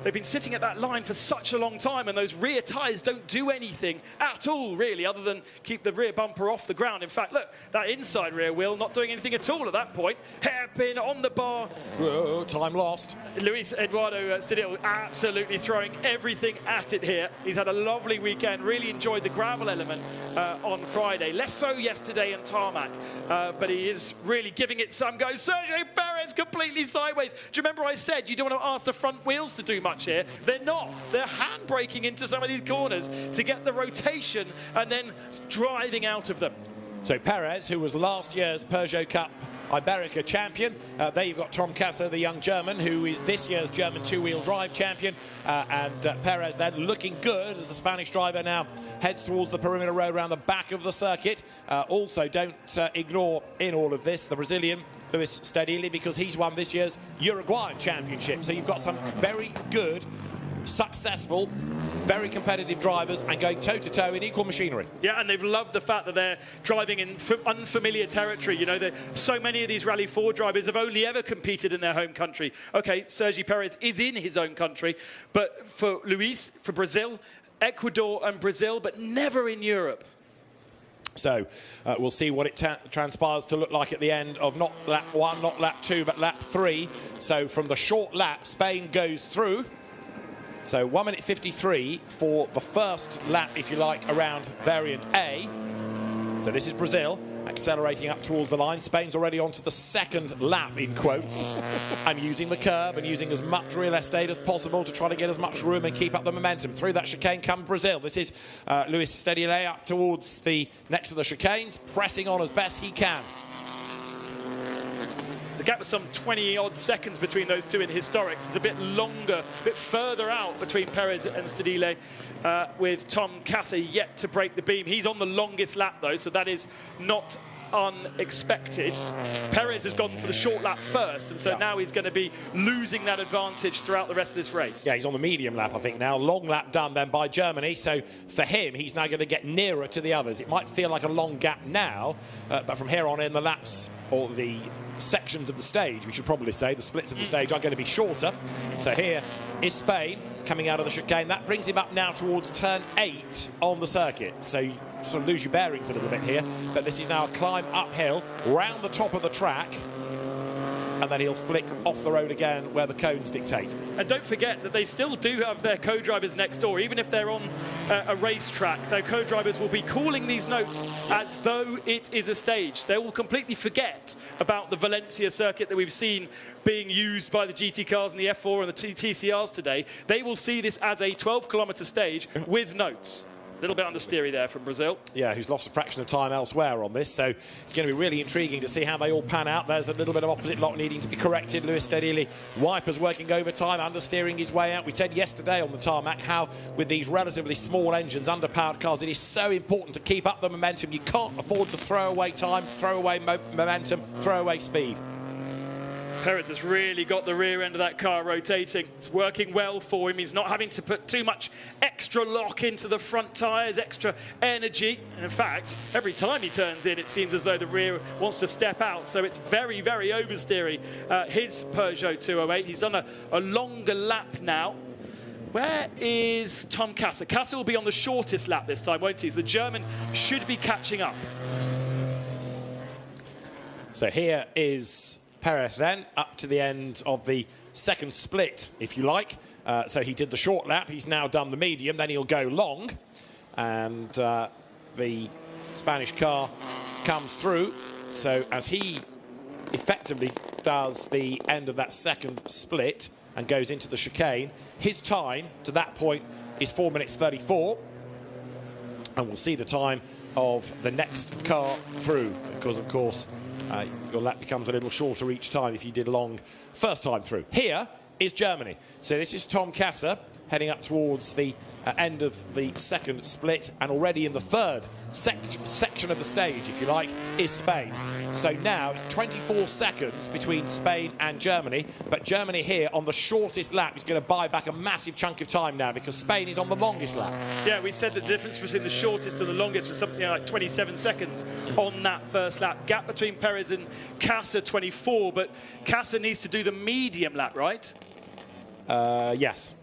They've been sitting at that line for such a long time, and those rear tyres don't do anything at all, really, other than keep the rear bumper off the ground. In fact, look, that inside rear wheel not doing anything at all at that point. Hairpin on the bar. Whoa, time lost. Luis Eduardo Stadil absolutely throwing everything at it here. He's had a lovely weekend, really enjoyed the gravel element on Friday. Less so yesterday in tarmac, but he is really giving it some go. Sergio Perez completely sideways. Do you remember I said you don't want to ask the front wheels to do much here? They're not. They're hand-braking into some of these corners to get the rotation and then driving out of them. So Perez, who was last year's Peugeot Cup Iberica champion. There you've got Tom Kasser, the young German, who is this year's German two-wheel drive champion. And Perez then looking good as the Spanish driver now heads towards the perimeter road around the back of the circuit. Also, don't ignore in all of this the Brazilian Luis Stadili, because he's won this year's Uruguayan championship. So you've got some very good, successful, very competitive drivers and going toe-to-toe in equal machinery. Yeah, and they've loved the fact that they're driving in unfamiliar territory. You know, so many of these Rally 4 drivers have only ever competed in their home country. Okay, Sergi Perez is in his own country, but for Luis, for Brazil, Ecuador and Brazil, but never in Europe. So we'll see what it transpires to look like at the end of not lap 1, not lap 2, but lap 3. So from the short lap, Spain goes through. So 1 minute 53 for the first lap, if you like, around variant A. So this is Brazil accelerating up towards the line. Spain's already onto the second lap, in quotes, and using the curb and using as much real estate as possible to try to get as much room and keep up the momentum. Through that chicane comes Brazil. This is Luis Stadili up towards the next of the chicanes, pressing on as best he can. The gap was some 20-odd seconds between those two in historics. It's a bit longer, a bit further out between Perez and Stadili, with Tom Kasser yet to break the beam. He's on the longest lap, though, so that is not unexpected. Perez has gone for the short lap first, and so now he's going to be losing that advantage throughout the rest of this race. Yeah, he's on the medium lap, I think, now. Long lap done then by Germany, so for him, he's now going to get nearer to the others. It might feel like a long gap now, but from here on in, the laps, or the sections of the stage, we should probably say, the splits of the stage are going to be shorter. So here is Spain coming out of the chicane. That brings him up now towards turn 8 on the circuit. So you sort of lose your bearings a little bit here, but this is now a climb uphill round the top of the track, and then he'll flick off the road again where the cones dictate. And don't forget that they still do have their co-drivers next door. Even if they're on a racetrack, their co-drivers will be calling these notes as though it is a stage. They will completely forget about the Valencia circuit that we've seen being used by the GT cars and the F4 and the TCRs today. They will see this as a 12-kilometre stage with notes. A little bit understeery there from Brazil. Yeah, who's lost a fraction of time elsewhere on this, so it's going to be really intriguing to see how they all pan out. There's a little bit of opposite lock needing to be corrected. Luis Stedili, wipers working overtime, understeering his way out. We said yesterday on the tarmac how with these relatively small engines, underpowered cars, it is so important to keep up the momentum. You can't afford to throw away time, throw away momentum, throw away speed. Perez has really got the rear end of that car rotating. It's working well for him. He's not having to put too much extra lock into the front tyres, extra energy. And in fact, every time he turns in, it seems as though the rear wants to step out. So it's very, very oversteery, his Peugeot 208. He's done a longer lap now. Where is Tom Kasser? Kasser will be on the shortest lap this time, won't he? So the German should be catching up. So here is Perez then, up to the end of the second split, if you like. So he did the short lap, he's now done the medium, then he'll go long. And the Spanish car comes through. So as he effectively does the end of that second split and goes into the chicane, his time to that point is 4 minutes 34. And we'll see the time of the next car through, because of course your lap becomes a little shorter each time if you did long first time through. Here is Germany. So this is Tom Kasser heading up towards the end of the second split, and already in the third section of the stage, if you like, is Spain. So now it's 24 seconds between Spain and Germany, but Germany here on the shortest lap is going to buy back a massive chunk of time now because Spain is on the longest lap. Yeah, we said the difference between the shortest and the longest was something like 27 seconds on that first lap. Gap between Perez and Kasser, 24, but Kasser needs to do the medium lap, right? Yes.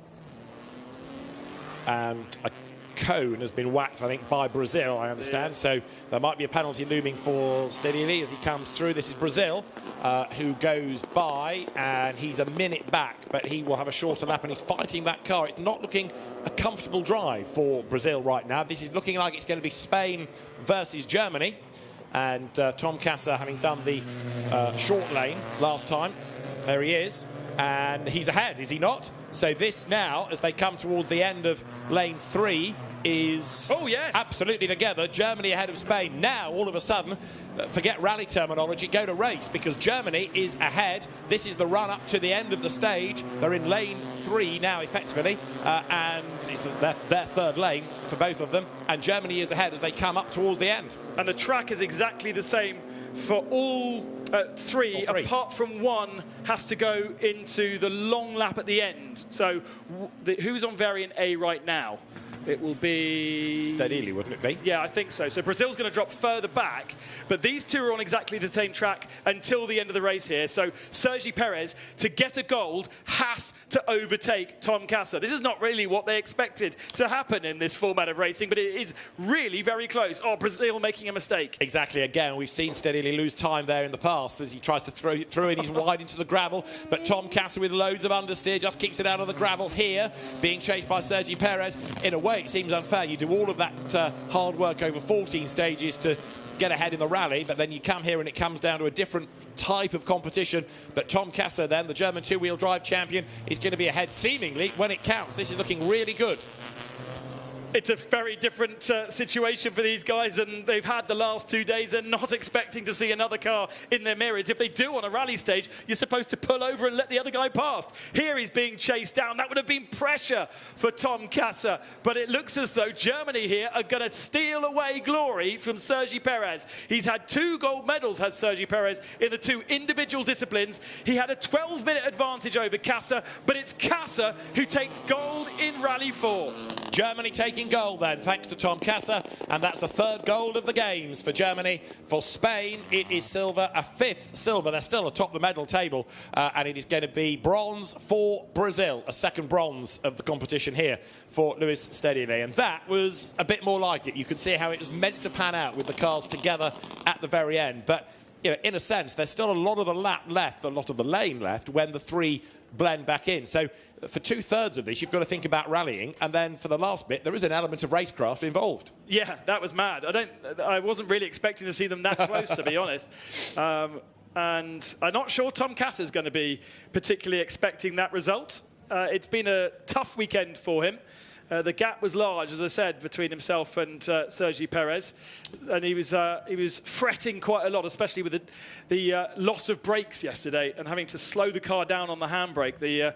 And a cone has been whacked, I think, by Brazil, I understand. So there might be a penalty looming for Stedili as he comes through. This is Brazil, who goes by, and he's a minute back, but he will have a shorter lap, and he's fighting that car. It's not looking a comfortable drive for Brazil right now. This is looking like it's going to be Spain versus Germany. And Tom Kasser, having done the short lane last time, there he is. And he's ahead, is he not? So this now, as they come towards the end of lane 3, is absolutely together. Germany ahead of Spain. Now, all of a sudden, forget rally terminology, go to race, because Germany is ahead. This is the run up to the end of the stage. They're in lane 3 now, effectively, and it's their third lane for both of them. And Germany is ahead as they come up towards the end. And the track is exactly the same for all three, apart from one has to go into the long lap at the end. So who's on variant A right now? It will be Stedili, wouldn't it be? Yeah, I think so. So Brazil's going to drop further back, but these two are on exactly the same track until the end of the race here. So Sergi Perez, to get a gold, has to overtake Tom Kasser. This is not really what they expected to happen in this format of racing, but it is really very close. Oh, Brazil making a mistake. Exactly. Again, we've seen Stedili lose time there in the past as he tries to throw in. He's wide into the gravel, but Tom Kasser with loads of understeer just keeps it out of the gravel here, being chased by Sergi Perez. In a way, it seems unfair. You do all of that hard work over 14 stages to get ahead in the rally, but then you come here and it comes down to a different type of competition. But Tom Kasser then, the German two-wheel drive champion, is going to be ahead seemingly when it counts. This is looking really good. It's a very different situation for these guys, and they've had the last 2 days. They're not expecting to see another car in their mirrors. If they do on a rally stage, you're supposed to pull over and let the other guy past. Here he's being chased down. That would have been pressure for Tom Kasser, but it looks as though Germany here are going to steal away glory from Sergi Perez. He's had 2 gold medals, has Sergi Perez, in the 2 individual disciplines. He had a 12-minute advantage over Kasser, but it's Kasser who takes gold in Rally 4. Germany taking gold then, thanks to Tom Kasser, and that's a 3rd gold of the games for Germany. For Spain, it is silver, a 5th silver. They're still atop the medal table, and it is going to be bronze for Brazil, a 2nd bronze of the competition here for Luis Stedili. And that was a bit more like it. You could see how it was meant to pan out with the cars together at the very end. But you know, in a sense, there's still a lot of the lap left, a lot of the lane left when the 3 blend back in. So for 2/3 of this, you've got to think about rallying, and then for the last bit, there is an element of racecraft involved. Yeah, that was mad. I wasn't really expecting to see them that close, to be honest. And I'm not sure Tom Kasser is going to be particularly expecting that result. It's been a tough weekend for him. The gap was large, as I said, between himself and Sergi Perez, and he was fretting quite a lot, especially with the loss of brakes yesterday and having to slow the car down on the handbrake.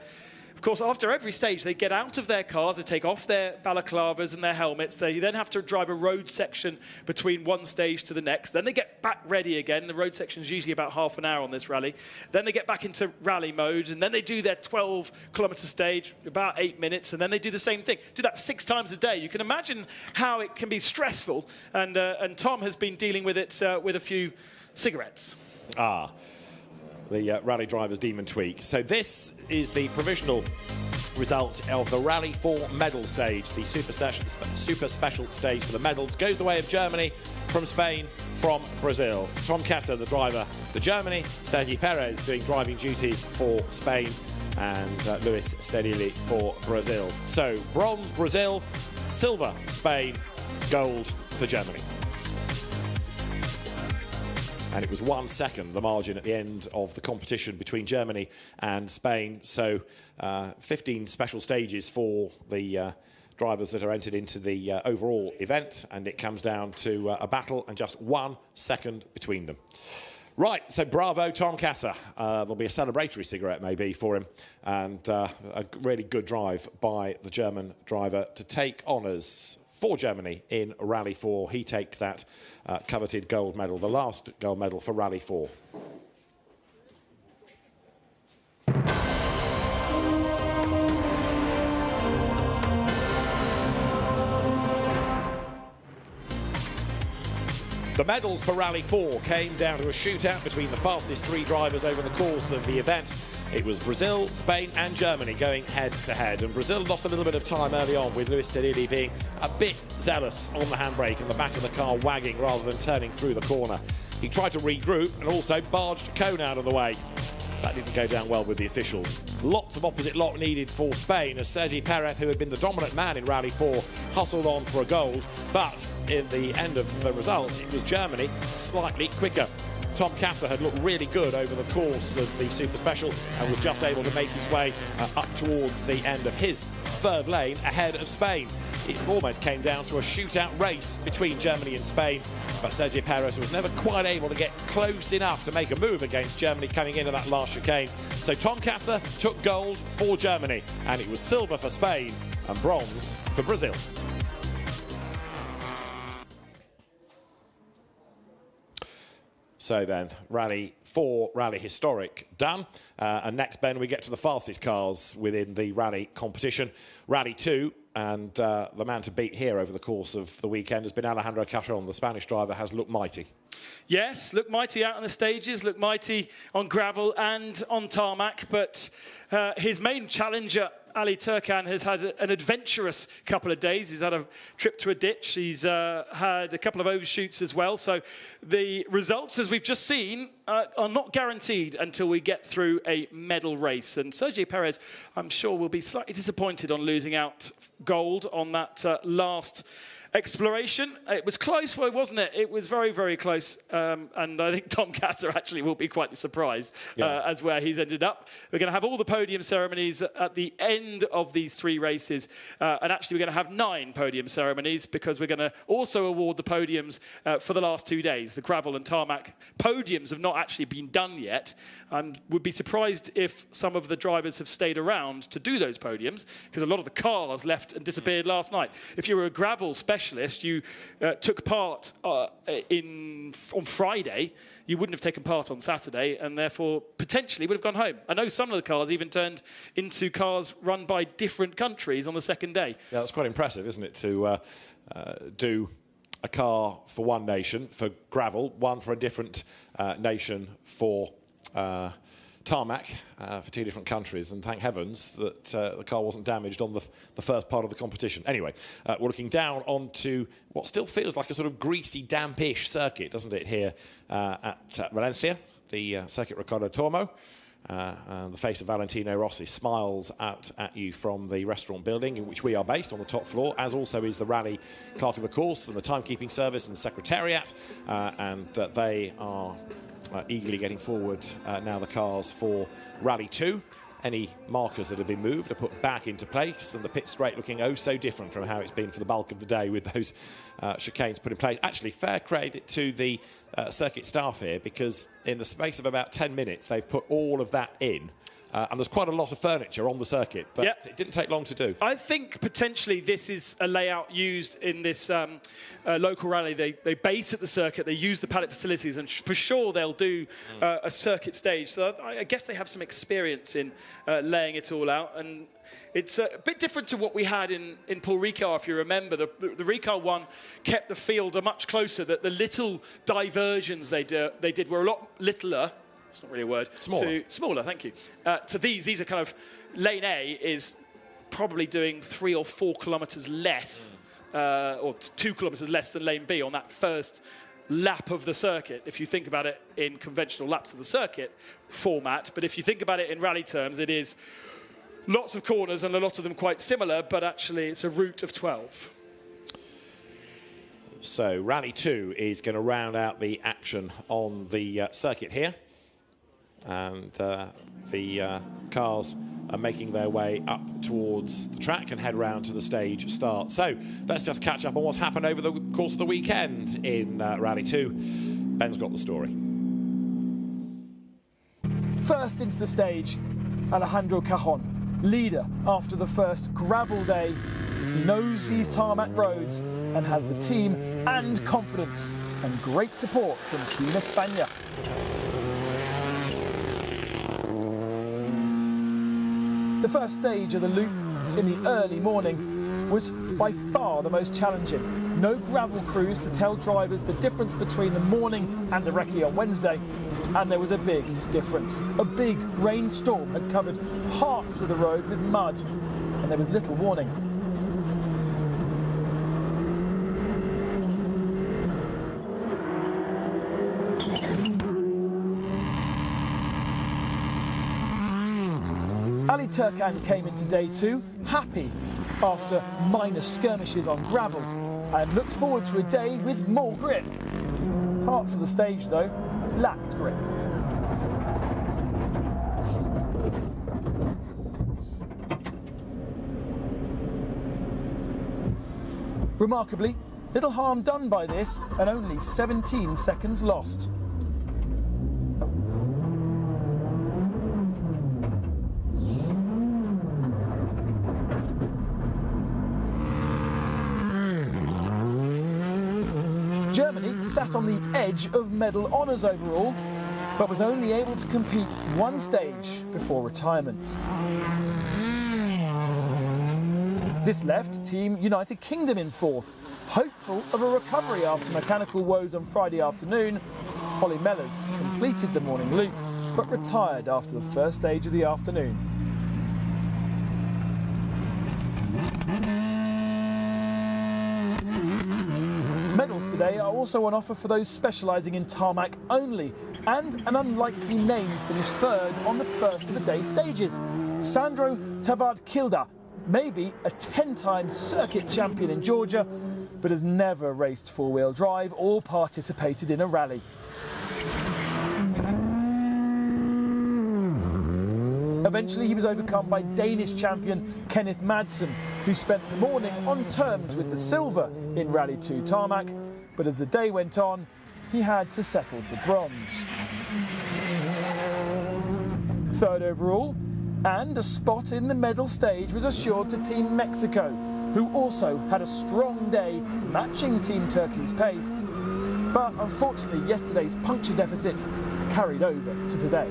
Of course, after every stage, they get out of their cars, they take off their balaclavas and their helmets. They then have to drive a road section between one stage to the next. Then they get back ready again. The road section is usually about half an hour on this rally. Then they get back into rally mode, and then they do their 12-kilometer stage, about 8 minutes, and then they do the same thing. Do that 6 times a day. You can imagine how it can be stressful, and Tom has been dealing with it with a few cigarettes. The rally driver's demon tweak. So this is the provisional result of the Rally 4 medal stage. The super special stage for the medals goes the way of Germany, from Spain, from Brazil. Tom Kasser, the driver for Germany, Sergi Perez doing driving duties for Spain, and Luis Stedili for Brazil. So bronze Brazil, silver Spain, gold for Germany. And it was 1 second, the margin at the end of the competition between Germany and Spain. So 15 special stages for the drivers that are entered into the overall event. And it comes down to a battle and just 1 second between them. Right, so bravo, Tom Kasser. There'll be a celebratory cigarette maybe for him. And a really good drive by the German driver to take honours for Germany in Rally 4. He takes that coveted gold medal, the last gold medal for Rally 4. The medals for Rally 4 came down to a shootout between the fastest 3 drivers over the course of the event. It was Brazil, Spain and Germany going head-to-head. And Brazil lost a little bit of time early on, with Luis Stedili being a bit zealous on the handbrake and the back of the car wagging rather than turning through the corner. He tried to regroup and also barged Cone out of the way. That didn't go down well with the officials. Lots of opposite lock needed for Spain, as Sergi Perez, who had been the dominant man in Rally 4, hustled on for a gold. But in the end of the result, it was Germany slightly quicker. Tom Kasser had looked really good over the course of the Super Special and was just able to make his way up towards the end of his third lane ahead of Spain. It almost came down to a shootout race between Germany and Spain, but Sergi Perez was never quite able to get close enough to make a move against Germany coming into that last chicane. So Tom Kasser took gold for Germany, and it was silver for Spain and bronze for Brazil. So then, Rally 4, Rally Historic, done. And next, Ben, we get to the fastest cars within the rally competition. Rally 2, and the man to beat here over the course of the weekend has been Alejandro Cajon. The Spanish driver has looked mighty. Yes, looked mighty out on the stages, looked mighty on gravel and on tarmac, but his main challenger, Ali Turkan, has had an adventurous couple of days. He's had a trip to a ditch. He's had a couple of overshoots as well. So the results, as we've just seen, are not guaranteed until we get through a medal race. And Sergi Perez, I'm sure, will be slightly disappointed on losing out gold on that last exploration. It was close, wasn't it? It was very, very close. And I think Tom Kasser actually will be quite surprised as where he's ended up. We're going to have all the podium ceremonies at the end of these 3 races. And actually, we're going to have 9 podium ceremonies, because we're going to also award the podiums for the last 2 days. The gravel and tarmac podiums have not actually been done yet. I would be surprised if some of the drivers have stayed around to do those podiums, because a lot of the cars left and disappeared last night. If you were a gravel specialist, you took part on Friday, you wouldn't have taken part on Saturday, and therefore potentially would have gone home. I know some of the cars even turned into cars run by different countries on the second day. Yeah, that's quite impressive, isn't it, to do a car for one nation for gravel, one for a different nation for tarmac, for 2 different countries, and thank heavens that the car wasn't damaged on the first part of the competition. Anyway, we're looking down onto what still feels like a sort of greasy, dampish circuit, doesn't it, here at Valencia, the Circuit Ricardo Tormo. And the face of Valentino Rossi smiles out at you from the restaurant building in which we are based on the top floor, as also is the rally clerk of the course and the timekeeping service and the secretariat, and they are eagerly getting forward now the cars for Rally 2. any markers that have been moved are put back into place, and the pit straight looking oh so different from how it's been for the bulk of the day with those chicanes put in place. Actually, fair credit to the circuit staff here, because in the space of about 10 minutes they've put all of that in. And there's quite a lot of furniture on the circuit, but it didn't take long to do. I think potentially this is a layout used in this local rally. They base at the circuit, they use the paddock facilities, and for sure they'll do a circuit stage. So I guess they have some experience in laying it all out. And it's a bit different to what we had in Paul Ricard, if you remember. The Ricard one kept the field much closer, that the little diversions they did were a lot littler. It's not really a word. Smaller, thank you. To these are kind of, lane A is probably doing 3 or 4 kilometres less, or 2 kilometres less than lane B on that first lap of the circuit, if you think about it in conventional laps of the circuit format. But if you think about it in rally terms, it is lots of corners and a lot of them quite similar, but actually it's a route of 12. So Rally 2 is going to round out the action on the circuit here. And the cars are making their way up towards the track and head round to the stage start. So let's just catch up on what's happened over the course of the weekend in Rally 2. Ben's got the story. First into the stage, Alejandro Cajon, leader after the first gravel day. He knows these tarmac roads and has the team and confidence and great support from Team España. The first stage of the loop in the early morning was by far the most challenging. No gravel crews to tell drivers the difference between the morning and the recce on Wednesday, and there was a big difference. A big rainstorm had covered parts of the road with mud, and there was little warning. Ali Turkan came into day 2 happy after minor skirmishes on gravel and looked forward to a day with more grip. Parts of the stage, though, lacked grip. Remarkably, little harm done by this and only 17 seconds lost. Germany sat on the edge of medal honours overall, but was only able to compete one stage before retirement. This left Team United Kingdom in 4th. Hopeful of a recovery after mechanical woes on Friday afternoon, Holly Mellors completed the morning loop, but retired after the first stage of the afternoon. Medals today are also on offer for those specialising in tarmac only, and an unlikely name finished 3rd on the first of the day stages. Sandro Tavard-Kilda, maybe a 10-time circuit champion in Georgia, but has never raced four-wheel drive or participated in a rally. Eventually he was overcome by Danish champion Kenneth Madsen, who spent the morning on terms with the silver in Rally 2 tarmac, but as the day went on, he had to settle for bronze. 3rd overall, and a spot in the medal stage was assured to Team Mexico, who also had a strong day matching Team Turkey's pace, but unfortunately yesterday's puncture deficit carried over to today.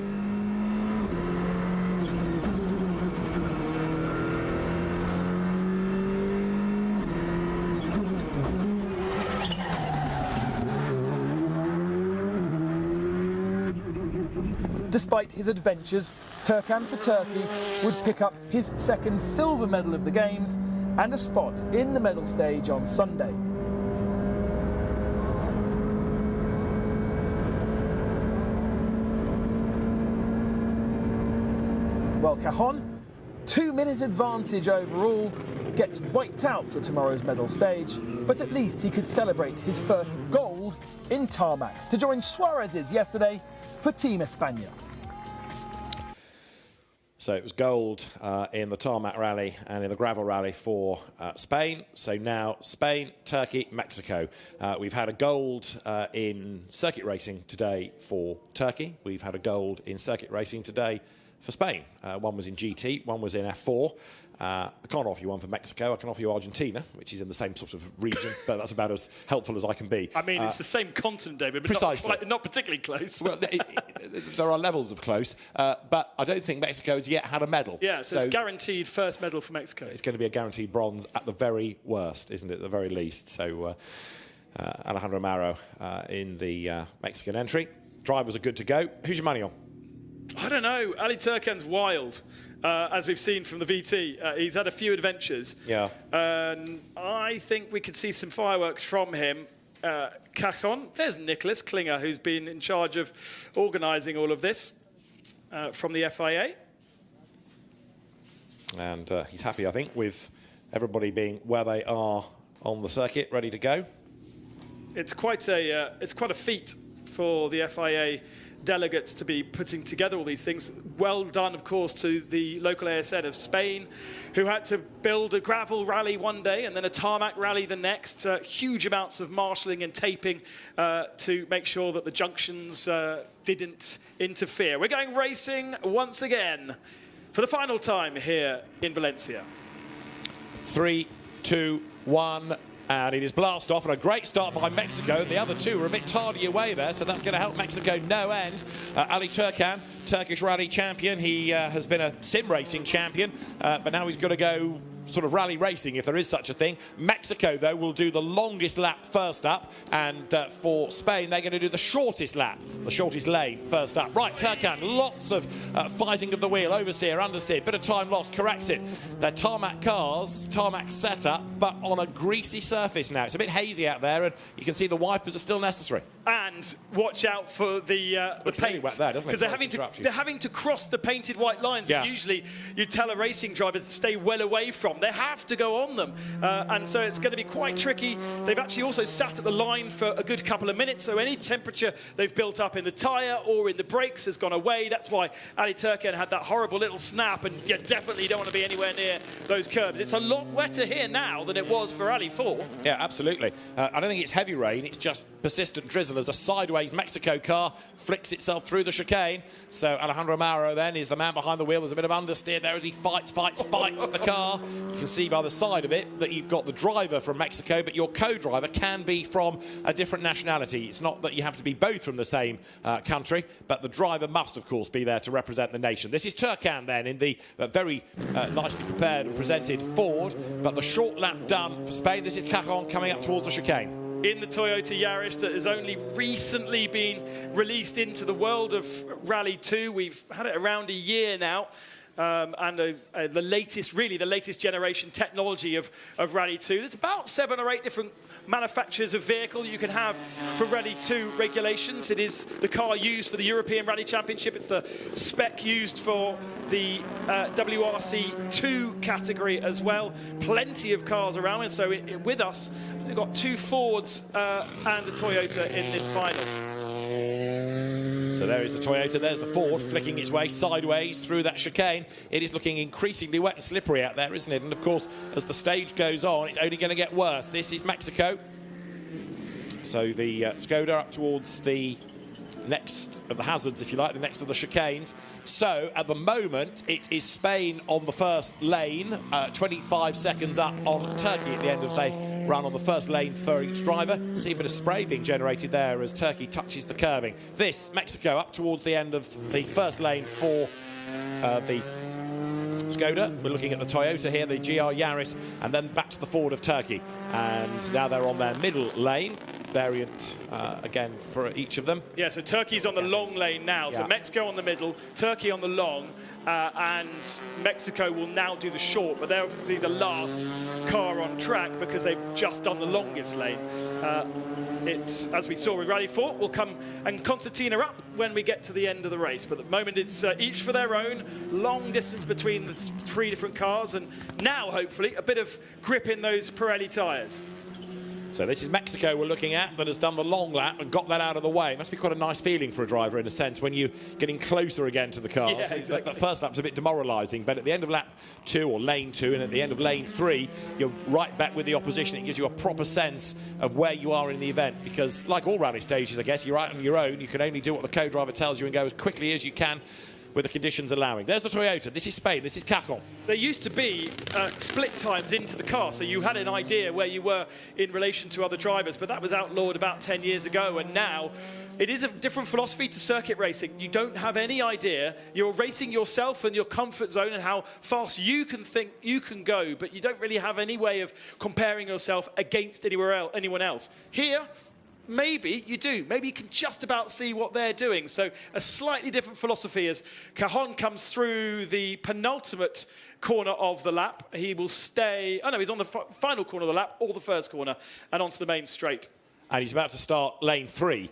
Despite his adventures, Turkan for Turkey would pick up his 2nd silver medal of the Games and a spot in the medal stage on Sunday. Well, Cajon, 2-minute advantage overall, gets wiped out for tomorrow's medal stage, but at least he could celebrate his first gold in tarmac to join Suarez's yesterday for Team España. So it was gold in the tarmac rally and in the gravel rally for Spain. So now Spain, Turkey, Mexico. We've had a gold in circuit racing today for Turkey. We've had a gold in circuit racing today for Spain. One was in GT, one was in F4. I can't offer you one for Mexico. I can offer you Argentina, which is in the same sort of region, but that's about as helpful as I can be. I mean, it's the same continent, David, but precisely. Not particularly close. Well, there are levels of close, but I don't think Mexico has yet had a medal. Yeah, so it's guaranteed first medal for Mexico. It's going to be a guaranteed bronze at the very worst, isn't it? At the very least. So Alejandro Amaro in the Mexican entry. Drivers are good to go. Who's your money on? I don't know. Ali Turkan's wild, as we've seen from the VT. He's had a few adventures. Yeah. And I think we could see some fireworks from him. Cajon. There's Nicholas Klinger, who's been in charge of organising all of this from the FIA. And he's happy, I think, with everybody being where they are on the circuit, ready to go. It's quite a feat for the FIA delegates to be putting together all these things. Well done, of course, to the local ASN of Spain, who had to build a gravel rally one day and then a tarmac rally the next. Huge amounts of marshalling and taping to make sure that the junctions didn't interfere. We're going racing once again for the final time here in Valencia. 3, 2, 1. And it is blast off, and a great start by Mexico. The other two are a bit tardy away there, so that's going to help Mexico no end. Ali Turkan, Turkish rally champion. He has been a sim racing champion, but now he's got to go sort of rally racing, if there is such a thing. Mexico, though, will do the longest lap first up, and for Spain, they're going to do the shortest lap, the shortest lane first up. Right, Turkan, lots of fighting of the wheel, oversteer, understeer, bit of time lost, corrects it. They're tarmac cars, tarmac setup, but on a greasy surface now. It's a bit hazy out there, and you can see the wipers are still necessary. And watch out for the paint. Really wet there, doesn't it? Because they're having to cross the painted white lines. Yeah. And usually you tell a racing driver to stay well away from. They have to go on them. And so it's going to be quite tricky. They've actually also sat at the line for a good couple of minutes. So any temperature they've built up in the tyre or in the brakes has gone away. That's why Ali Turkan had that horrible little snap. And you definitely don't want to be anywhere near those curbs. It's a lot wetter here now than it was for Ali 4. Yeah, absolutely. I don't think it's heavy rain. It's just persistent drizzle as a sideways Mexico car flicks itself through the chicane. So Alejandro Amaro then is the man behind the wheel. There's a bit of understeer there as he fights the car. You can see by the side of it that you've got the driver from Mexico, but your co-driver can be from a different nationality. It's not that you have to be both from the same country, but the driver must, of course, be there to represent the nation. This is Turkan then in the very nicely prepared and presented Ford, but the short lap done for Spain. This is Cajon coming up towards the chicane. In the Toyota Yaris that has only recently been released into the world of Rally 2. We've had it around a year now. And the latest generation technology of Rally 2. There's about 7 or 8 different manufacturers of vehicle you can have for Rally 2 regulations. It is the car used for the European Rally Championship. It's the spec used for the WRC2 category as well. Plenty of cars around, and so with us, we've got 2 Fords and a Toyota in this final. So there is the Toyota, there's the Ford flicking its way sideways through that chicane. It is looking increasingly wet and slippery out there, isn't it? And of course, as the stage goes on, it's only going to get worse. This is Mexico. So the Skoda up towards the next of the hazards, if you like, the next of the chicanes. So at the moment, it is Spain on the first lane, 25 seconds up on Turkey at the end of the run on the first lane for each driver. See a bit of spray being generated there as Turkey touches the curbing. This, Mexico, up towards the end of the first lane for the Skoda. We're looking at the Toyota here, the GR Yaris, and then back to the Ford of Turkey. And now they're on their middle lane. Variant again for each of them. Yeah, so Turkey's on the long lane now. So Mexico on the middle, Turkey on the long, and Mexico will now do the short, but they're obviously the last car on track because they've just done the longest lane. It, as we saw with Rally 4, will come and concertina up when we get to the end of the race. But at the moment, it's each for their own. Long distance between the 3 different cars, and now, hopefully, a bit of grip in those Pirelli tyres. So this is Mexico we're looking at, that has done the long lap and got that out of the way. It must be quite a nice feeling for a driver, in a sense, when you're getting closer again to the cars. Yeah, exactly. That first lap's a bit demoralising, but at the end of lap 2 or lane 2 and at the end of lane 3, you're right back with the opposition. It gives you a proper sense of where you are in the event, because like all rally stages, I guess, you're out on your own. You can only do what the co-driver tells you and go as quickly as you can with the conditions allowing. There's the Toyota. This is Spain. This is Karting. There used to be split times into the car, so you had an idea where you were in relation to other drivers, but that was outlawed about 10 years ago, and now it is a different philosophy to circuit racing. You don't have any idea. You're racing yourself and your comfort zone and how fast you can think you can go, but you don't really have any way of comparing yourself against anyone else. Here, maybe you do. Maybe you can just about see what they're doing. So a slightly different philosophy as Cajon comes through the penultimate corner of the lap. He will stay... Oh, no, he's on the final corner of the lap, or the first corner, and onto the main straight. And he's about to start lane 3.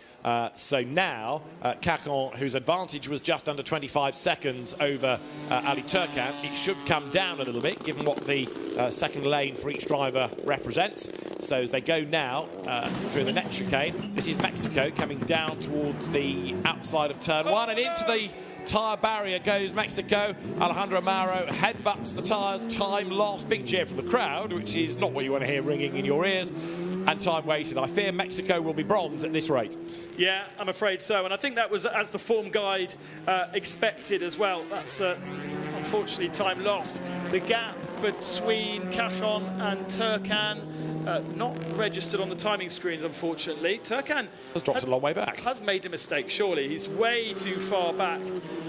So now, Cajon, whose advantage was just under 25 seconds over Ali Turcan, it should come down a little bit, given what the second lane for each driver represents. So as they go now through the next chicane, this is Mexico coming down towards the outside of turn 1 and into the tyre barrier goes Mexico. Alejandro Mauro headbutts the tyres, time lost, big cheer from the crowd, which is not what you want to hear ringing in your ears, and time wasted. I fear Mexico will be bronze at this rate. Yeah, I'm afraid so, and I think that was as the form guide expected as well. That's unfortunately time lost. The gap between Cajon and Turcan not registered on the timing screens, unfortunately. Turcan has dropped a long way back. Has made a mistake, surely. He's way too far back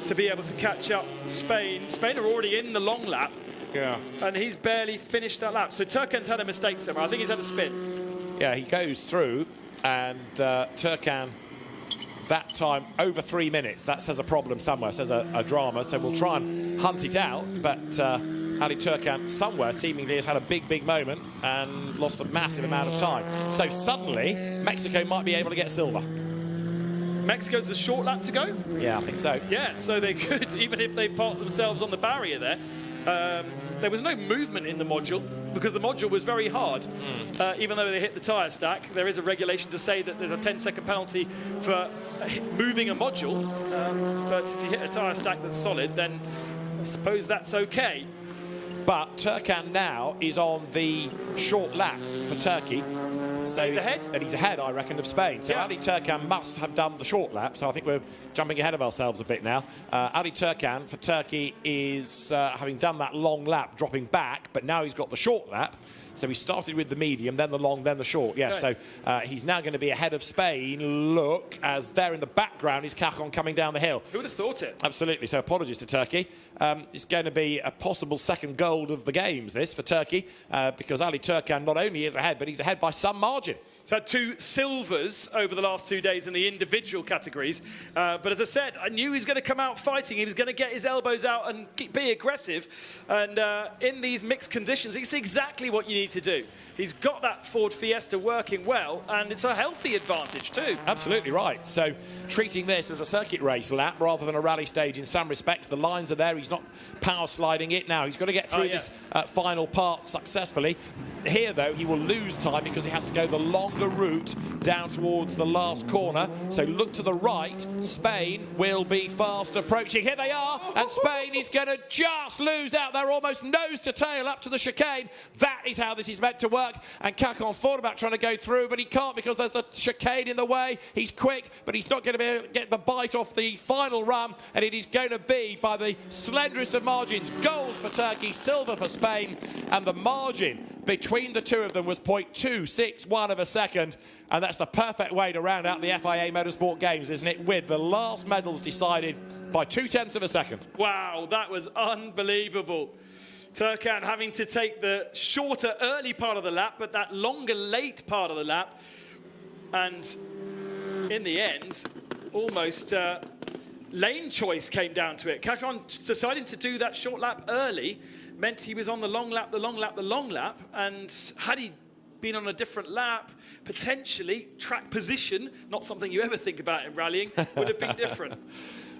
to be able to catch up Spain. Spain are already in the long lap. Yeah. And he's barely finished that lap. So Turcan's had a mistake somewhere. I think he's had a spin. Yeah, he goes through, and Turcan, that time over 3 minutes. That says a problem somewhere, says a drama. So we'll try and hunt it out. But Ali Turcan somewhere seemingly has had a big moment and lost a massive amount of time. So suddenly, Mexico might be able to get silver. Mexico's the short lap to go? Yeah, I think so. Yeah, so they could, even if they've parked themselves on the barrier there. There was no movement in the module because the module was very hard. Even though they hit the tyre stack, there is a regulation to say that there's a 10-second penalty for moving a module. But if you hit a tyre stack that's solid, then I suppose that's okay. But Turcan now is on the short lap for Turkey. So he's ahead? And he's ahead, I reckon, of Spain. So Ali Turcan must have done the short lap. So I think we're jumping ahead of ourselves a bit now. Ali Turcan for Turkey is having done that long lap, dropping back, but now he's got the short lap. So he started with the medium, then the long, then the short. Yes, okay. So he's now going to be ahead of Spain. Look, as there in the background is Cajon coming down the hill. Who would have thought it? Absolutely. So apologies to Turkey. It's going to be a possible second gold of the games, this, for Turkey, because Ali Turcan not only is ahead, but he's ahead by some margin. He's had 2 silvers over the last 2 days in the individual categories. But as I said, I knew he was going to come out fighting. He was going to get his elbows out and be aggressive. And in these mixed conditions, it's exactly what you need to do. He's got that Ford Fiesta working well, and it's a healthy advantage too. Absolutely right. So treating this as a circuit race lap rather than a rally stage in some respects. The lines are there. He's not power sliding it now. He's got to get through this final part successfully. Here, though, he will lose time because he has to go the longer route down towards the last corner. So look to the right. Spain will be fast approaching. Here they are, and Spain is going to just lose out. They're almost nose to tail up to the chicane. That is how this is meant to work. And Cajon thought about trying to go through, but he can't because there's the chicane in the way. He's quick, but he's not going to be able to get the bite off the final run, and it is going to be by the slenderest of margins. Gold for Turkey, silver for Spain, and the margin between the two of them was 0.261 of a second, and that's the perfect way to round out the FIA Motorsport Games, isn't it? With the last medals decided by 0.2 of a second. Wow, that was unbelievable. Turcan having to take the shorter early part of the lap, but that longer late part of the lap. And in the end, almost lane choice came down to it. Cajon deciding to do that short lap early meant he was on the long lap, the long lap, the long lap. And had he been on a different lap, potentially track position, not something you ever think about in rallying, would have been different.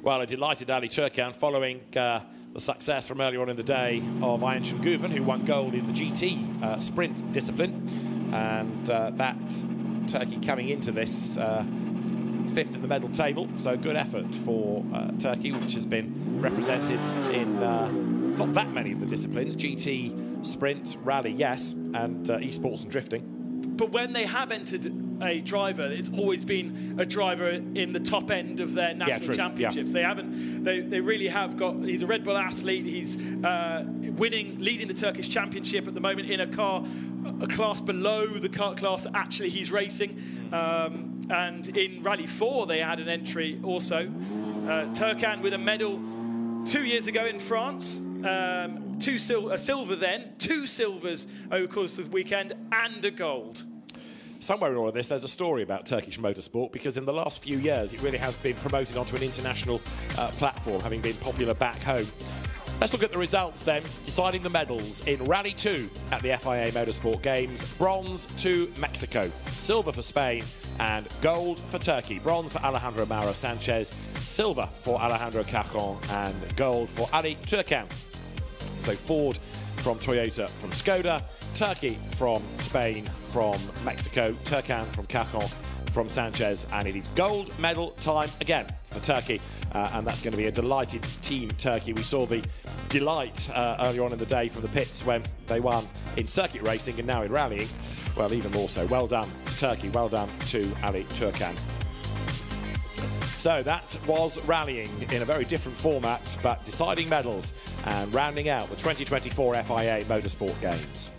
Well, a delighted Ali Turcan following the success from earlier on in the day of Ayhan Şengüven, who won gold in the GT sprint discipline. and that Turkey coming into this 5th in the medal table, so good effort for Turkey, which has been represented in not that many of the disciplines: GT, sprint, rally, yes, and esports and drifting. But when they have entered a driver, it's always been a driver in the top end of their national championships. They haven't. They really have got. He's a Red Bull athlete. He's leading the Turkish championship at the moment in a car, a class below the car class that actually he's racing. And in Rally 4, they had an entry also. Turkan with a medal 2 years ago in France. A silver then, 2 silvers over the course of the weekend, and a gold. Somewhere in all of this, there's a story about Turkish motorsport, because in the last few years, it really has been promoted onto an international platform, having been popular back home. Let's look at the results then, deciding the medals in Rally 2 at the FIA Motorsport Games. Bronze to Mexico, silver for Spain, and gold for Turkey. Bronze for Alejandro Mauro Sanchez, silver for Alejandro Cacon, and gold for Ali Turkan. So Ford from Toyota from Skoda, Turkey from Spain from Mexico, Turkan from Cacon from Sanchez, and it is gold medal time again for Turkey, and that's going to be a delighted Team Turkey. We saw the delight earlier on in the day from the pits when they won in circuit racing and now in rallying. Well, even more so. Well done to Turkey, well done to Ali Turkan. So that was rallying in a very different format, but deciding medals and rounding out the 2024 FIA Motorsport Games.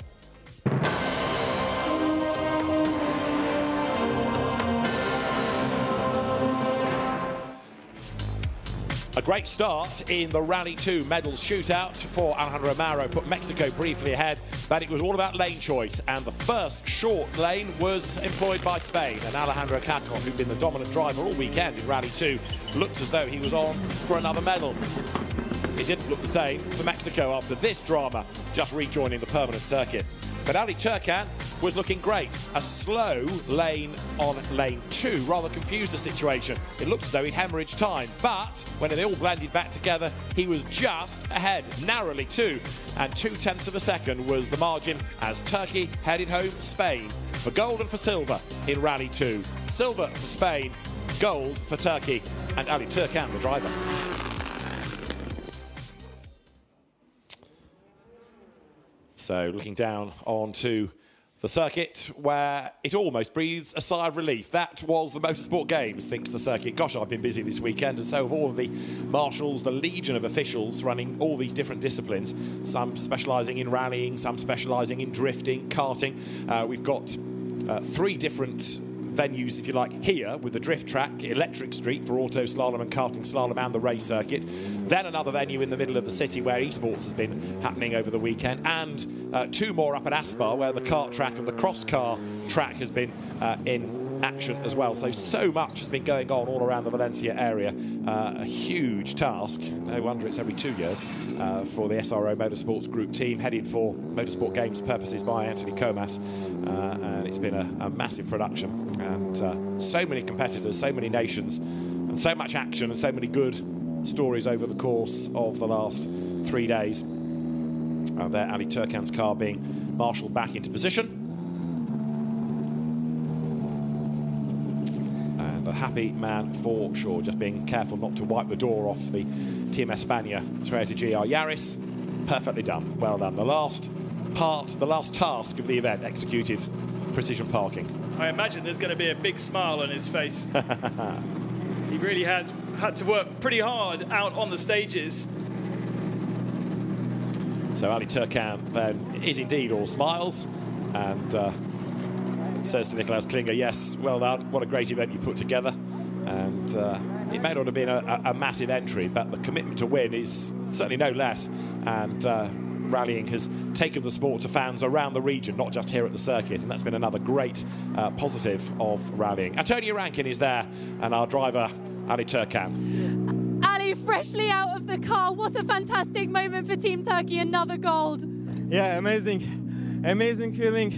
A great start in the Rally 2 medals shootout for Alejandro Mauro, put Mexico briefly ahead, but it was all about lane choice, and the first short lane was employed by Spain, and Alejandro Cacon, who'd been the dominant driver all weekend in Rally 2, looked as though he was on for another medal. It didn't look the same for Mexico after this drama, just rejoining the permanent circuit. But Ali Turkan was looking great. A slow lane on lane 2 rather confused the situation. It looked as though he'd hemorrhaged time, but when they all blended back together, he was just ahead, narrowly too. And 0.2 of a second was the margin as Turkey headed home Spain for gold and for silver in Rally 2. Silver for Spain, gold for Turkey, and Ali Turkan, the driver. So looking down onto the circuit where it almost breathes a sigh of relief. That was the Motorsport Games, thinks the circuit. Gosh, I've been busy this weekend, and so have all of the marshals, the legion of officials running all these different disciplines. Some specialising in rallying, some specialising in drifting, karting. We've got 3 different venues, if you like, here with the drift track, Electric Street for auto slalom and karting slalom and the race circuit. Then another venue in the middle of the city where esports has been happening over the weekend, and 2 more up at Aspar where the kart track and the cross car track has been in action as well. So much has been going on all around the Valencia area. A huge task, no wonder it's every 2 years, for the SRO Motorsports Group team, headed for Motorsport Games purposes by Anthony Comas, and it's been a massive production, and so many competitors, so many nations, and so much action and so many good stories over the course of the last 3 days. There, Ali Turkan's car being marshalled back into position. A happy man for sure, just being careful not to wipe the door off the Team España Toyota GR Yaris. Perfectly done, well done. The last task of the event executed, precision parking. I imagine there's going to be a big smile on his face. He really has had to work pretty hard out on the stages. So Ali Turkan then is indeed all smiles, and says to Niklaus Klinger, yes, well done, what a great event you put together. And it may not have been a massive entry, but the commitment to win is certainly no less. And rallying has taken the sport to fans around the region, not just here at the circuit, and that's been another great positive of rallying. Antonio Rankin is there, and our driver, Ali Turkan. Ali, freshly out of the car, what a fantastic moment for Team Turkey, another gold. Yeah, amazing feeling.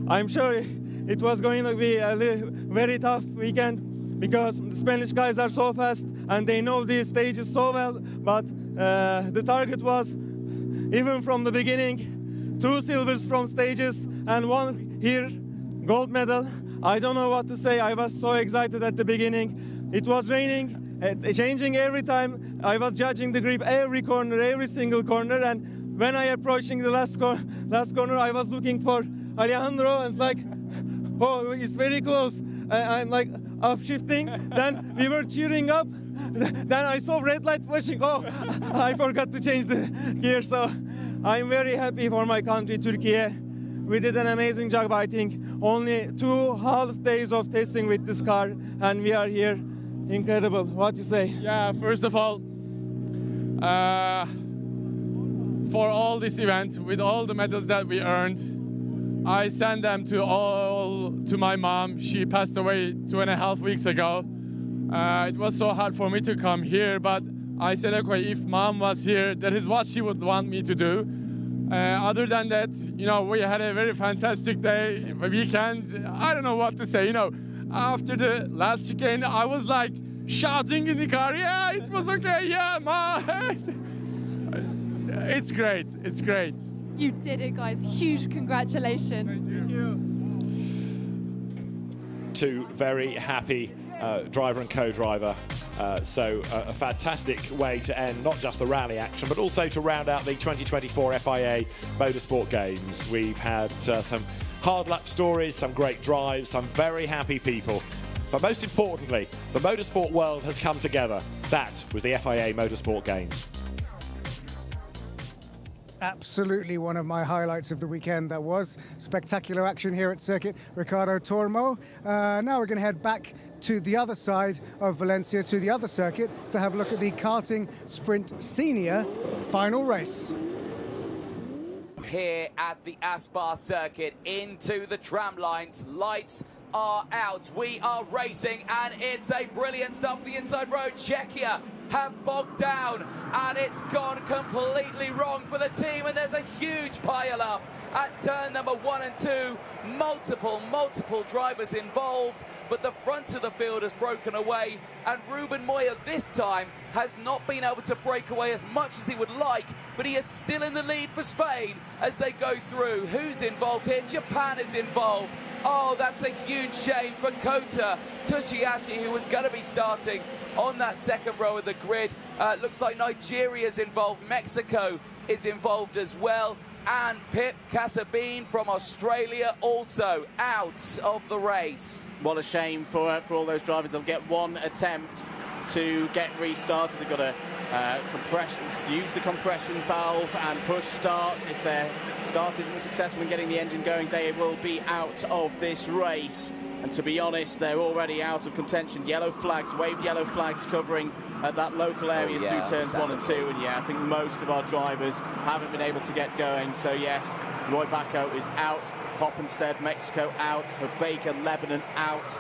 I'm sure it was going to be a very tough weekend because the Spanish guys are so fast and they know these stages so well, but the target was, even from the beginning, 2 silvers from stages and 1 here gold medal. I don't know what to say. I was so excited at the beginning. It was raining, changing every time. I was judging the grip every corner, every single corner, and when I approaching the last corner, I was looking for Alejandro, and it's like, oh, it's very close. I'm like upshifting. Then we were cheering up. Then I saw red light flashing. Oh, I forgot to change the gear. So I'm very happy for my country, Turkey. We did an amazing job, I think. Only 2 half days of testing with this car, and we are here. Incredible. What you say? Yeah, first of all, for all this event, with all the medals that we earned, I sent them to my mom. She passed away 2.5 weeks ago. It was so hard for me to come here, but I said, okay, if mom was here, that is what she would want me to do. Other than that, you know, we had a very fantastic day, weekend. I don't know what to say, you know. After the last chicane, I was like shouting in the car, yeah, it was okay, yeah, mom. It's great, it's great. You did it, guys. Huge congratulations. Thank you. 2 very happy driver and co-driver. So a fantastic way to end not just the rally action, but also to round out the 2024 FIA Motorsport Games. We've had some hard luck stories, some great drives, some very happy people. But most importantly, the motorsport world has come together. That was the FIA Motorsport Games. Absolutely one of my highlights of the weekend. That was spectacular action here at Circuit Ricardo Tormo. Now we're going to head back to the other side of Valencia, to the other circuit, to have a look at the Karting Sprint Senior final race. Here at the Aspar circuit, into the tram lines, lights are out. We are racing, and it's a brilliant start for the inside road. Czechia have bogged down, and it's gone completely wrong for the team, and there's a huge pile up at turn number 1 and 2. Multiple drivers involved, but the front of the field has broken away, and Ruben Moya this time has not been able to break away as much as he would like, but he is still in the lead for Spain as they go through. Who's involved here? Japan is involved. Oh, that's a huge shame for Kota Tushihashi, who was going to be starting on that second row of the grid. Looks like Nigeria's involved. Mexico is involved as well. And Pip Casabin from Australia also out of the race. What a shame for all those drivers. They'll get 1 attempt to get restarted. They've got to use the compression valve and push start. If their start isn't successful in getting the engine going, they will be out of this race. And to be honest, they're already out of contention. Yellow flags, waved yellow flags covering that local area through turns 1 and 2. And yeah, I think most of our drivers haven't been able to get going. So yes, Roy Bacco is out. Hoppenstead, Mexico out. Baker, Lebanon out.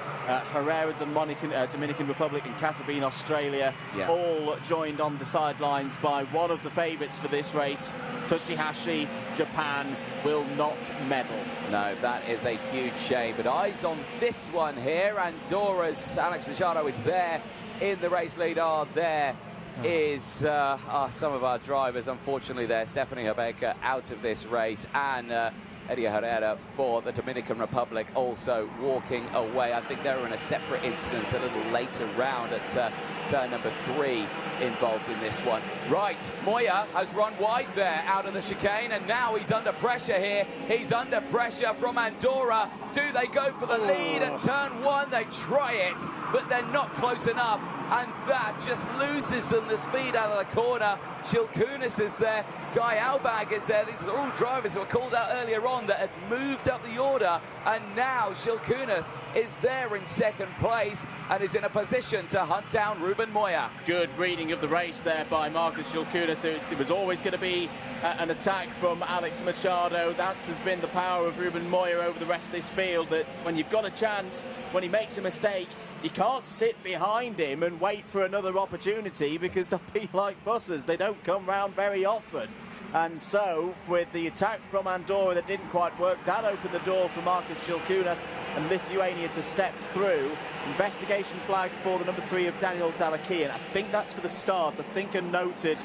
Herrera, Dominican Republic, and Casabin, Australia, all joined on the sidelines by one of the favourites for this race. Tushihashi, Japan, will not medal. No, that is a huge shame. But eyes on this one here. Andorra's Alex Machado is there in the race lead. There is some of our drivers. Unfortunately, there. Stephanie Herbeca out of this race. And Eddie Herrera for the Dominican Republic also walking away. I think they were in a separate incident a little later round at turn number 3 involved in this one. Right, Moya has run wide there out of the chicane, and now he's under pressure here. He's under pressure from Andorra. Do they go for the lead at turn 1? They try it, but they're not close enough, and that just loses them the speed out of the corner. Shilkunis is there. Guy Albag is there. These are all drivers who were called out earlier on that had moved up the order, and now Shilkunis is there in second place and is in a position to hunt down Ruben Moya. Good reading of the race there by Marcus Shilkunis. It was always going to be an attack from Alex Machado. That has been the power of Ruben Moya over the rest of this field, that when you've got a chance, when he makes a mistake, you can't sit behind him and wait for another opportunity, because they'll be like buses. They don't come round very often. And so, with the attack from Andorra that didn't quite work, that opened the door for Markus Šilkunas and Lithuania to step through. Investigation flag for the number 3 of Daniel Dalakian. I think that's for the start. I think I noted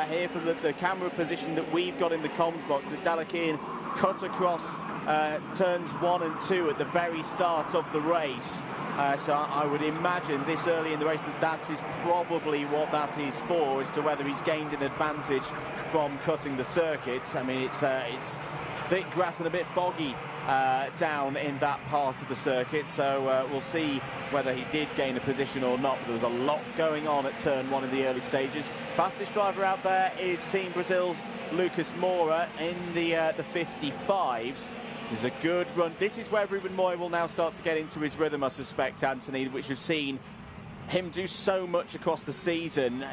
here from the camera position that we've got in the comms box that Dalakian cut across turns 1 and 2 at the very start of the race. So I would imagine this early in the race that is probably what that is for, as to whether he's gained an advantage from cutting the circuits. I mean, it's thick grass and a bit boggy down in that part of the circuit, so we'll see whether he did gain a position or not. But there was a lot going on at turn 1 in the early stages. Fastest driver out there is Team Brazil's Lucas Moura in the 55s. There's a good run. This is where Ruben Moya will now start to get into his rhythm, I suspect, Anthony, which we've seen him do so much across the season.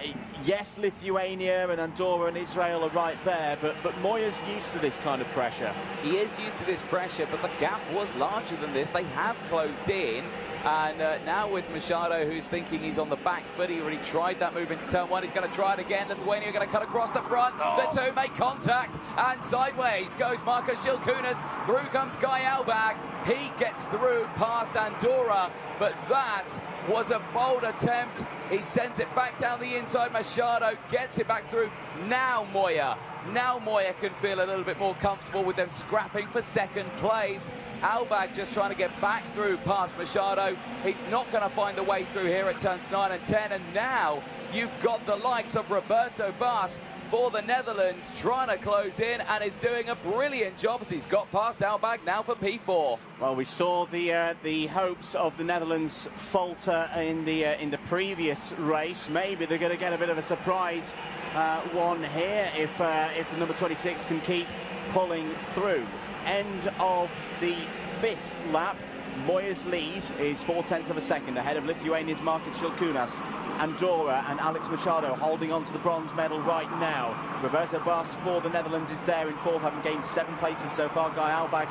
Yes, Lithuania and Andorra and Israel are right there, but Moya's used to this kind of pressure. He is used to this pressure, but the gap was larger than this. They have closed in, and now with Machado, who's thinking he's on the back foot, he already tried that move into turn 1. He's going to try it again. Lithuania are going to cut across the front. The two make contact, and sideways goes Markus Šilkunas. Through comes Guy Albag. He gets through past Andorra, but that was a bold attempt. He sends it back down the inside. Machado gets it back through. Now Moya can feel a little bit more comfortable with them scrapping for second place. Albag just trying to get back through past Machado. He's not going to find the way through here at turns 9 and 10. And now you've got the likes of Roberto Bas for the Netherlands trying to close in, and is doing a brilliant job as he's got past Albag now for P4. Well, we saw the hopes of the Netherlands falter in the previous race. Maybe they're going to get a bit of a surprise one here if the number 26 can keep pulling through. End of the 5th lap. Moya's lead is 0.4 of a second ahead of Lithuania's Markus Šilkunas. Andorra and Alex Machado holding on to the bronze medal right now. Roberto Bas for the Netherlands is there in 4th, having gained 7 places so far. Guy Albag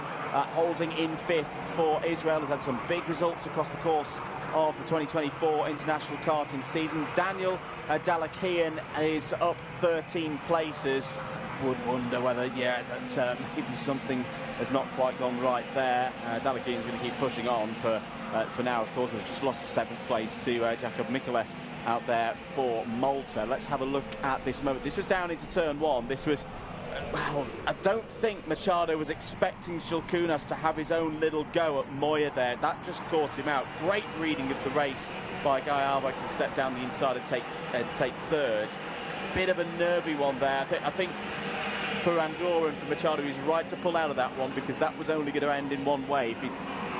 holding in 5th for Israel. Has had some big results across the course of the 2024 international karting season. Daniel Dalakian is up 13 places. Would wonder whether, that maybe something has not quite gone right there. Dalakian's going to keep pushing on for now, of course. We've just lost 7th place to Jakub Mikulev out there for Malta. Let's have a look at this moment. This was down into turn 1. This was, well, I don't think Machado was expecting Šilkunas to have his own little go at Moya there. That just caught him out. Great reading of the race by Guy Albag to step down the inside and take 3rd. Bit of a nervy one there. I think for Andorra and for Machado, he's right to pull out of that one, because that was only going to end in one way if he'd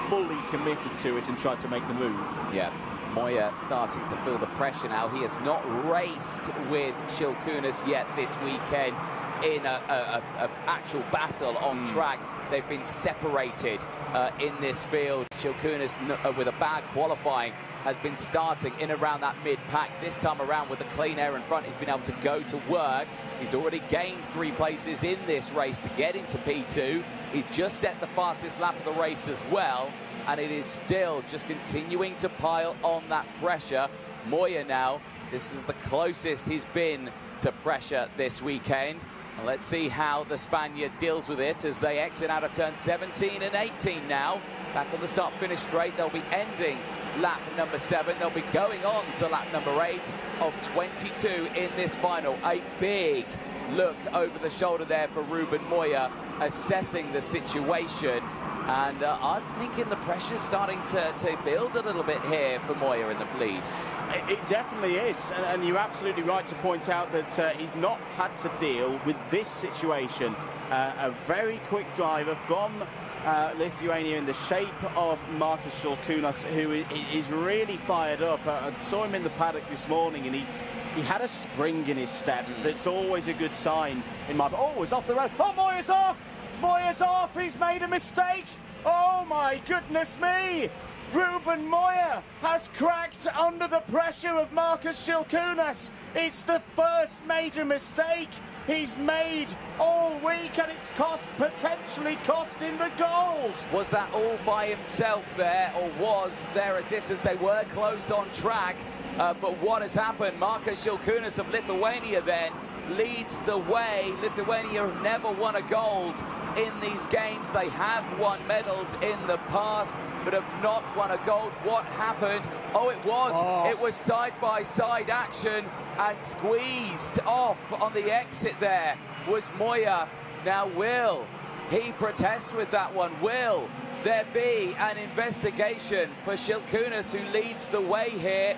fully committed to it and tried to make the move. Yeah, Moya starting to feel the pressure now. He has not raced with Šilkunas yet this weekend in a actual battle on track. They've been separated in this field. Šilkunas, with a bad qualifying, has been starting in around that mid-pack. This time around, with the clean air in front, he's been able to go to work. He's already gained 3 places in this race to get into P2. He's just set the fastest lap of the race as well, and it is still just continuing to pile on that pressure. Moya now, this is the closest he's been to pressure this weekend. And let's see how the Spaniard deals with it as they exit out of turn 17 and 18 now. Back on the start-finish straight, they'll be ending lap number 7. They'll be going on to lap number 8 of 22 in this final. A big look over the shoulder there for Ruben Moya, assessing the situation. And I'm thinking the pressure's starting to build a little bit here for Moya in the lead. It definitely is, and you're absolutely right to point out that he's not had to deal with this situation. A very quick driver from Lithuania in the shape of Markus Šilkunas, who is really fired up. I saw him in the paddock this morning, and he had a spring in his step. That's always a good sign in my... Oh, he's off the road. Oh, Moya's off! Moya's off! He's made a mistake! Oh, my goodness me! Ruben Moya has cracked under the pressure of Markus Šilkunas. It's the first major mistake he's made all week, and it's potentially cost him the gold. Was that all by himself there, or was there assistance? They were close on track, but what has happened? Markus Šilkunas of Lithuania then leads the way. Lithuania have never won a gold in these games. They have won medals in the past, but have not won a gold. What happened? Oh, it was side-by-side action, and squeezed off on the exit there was Moya. Now, will he protest with that one? Will there be an investigation for Šilkūnas, who leads the way here?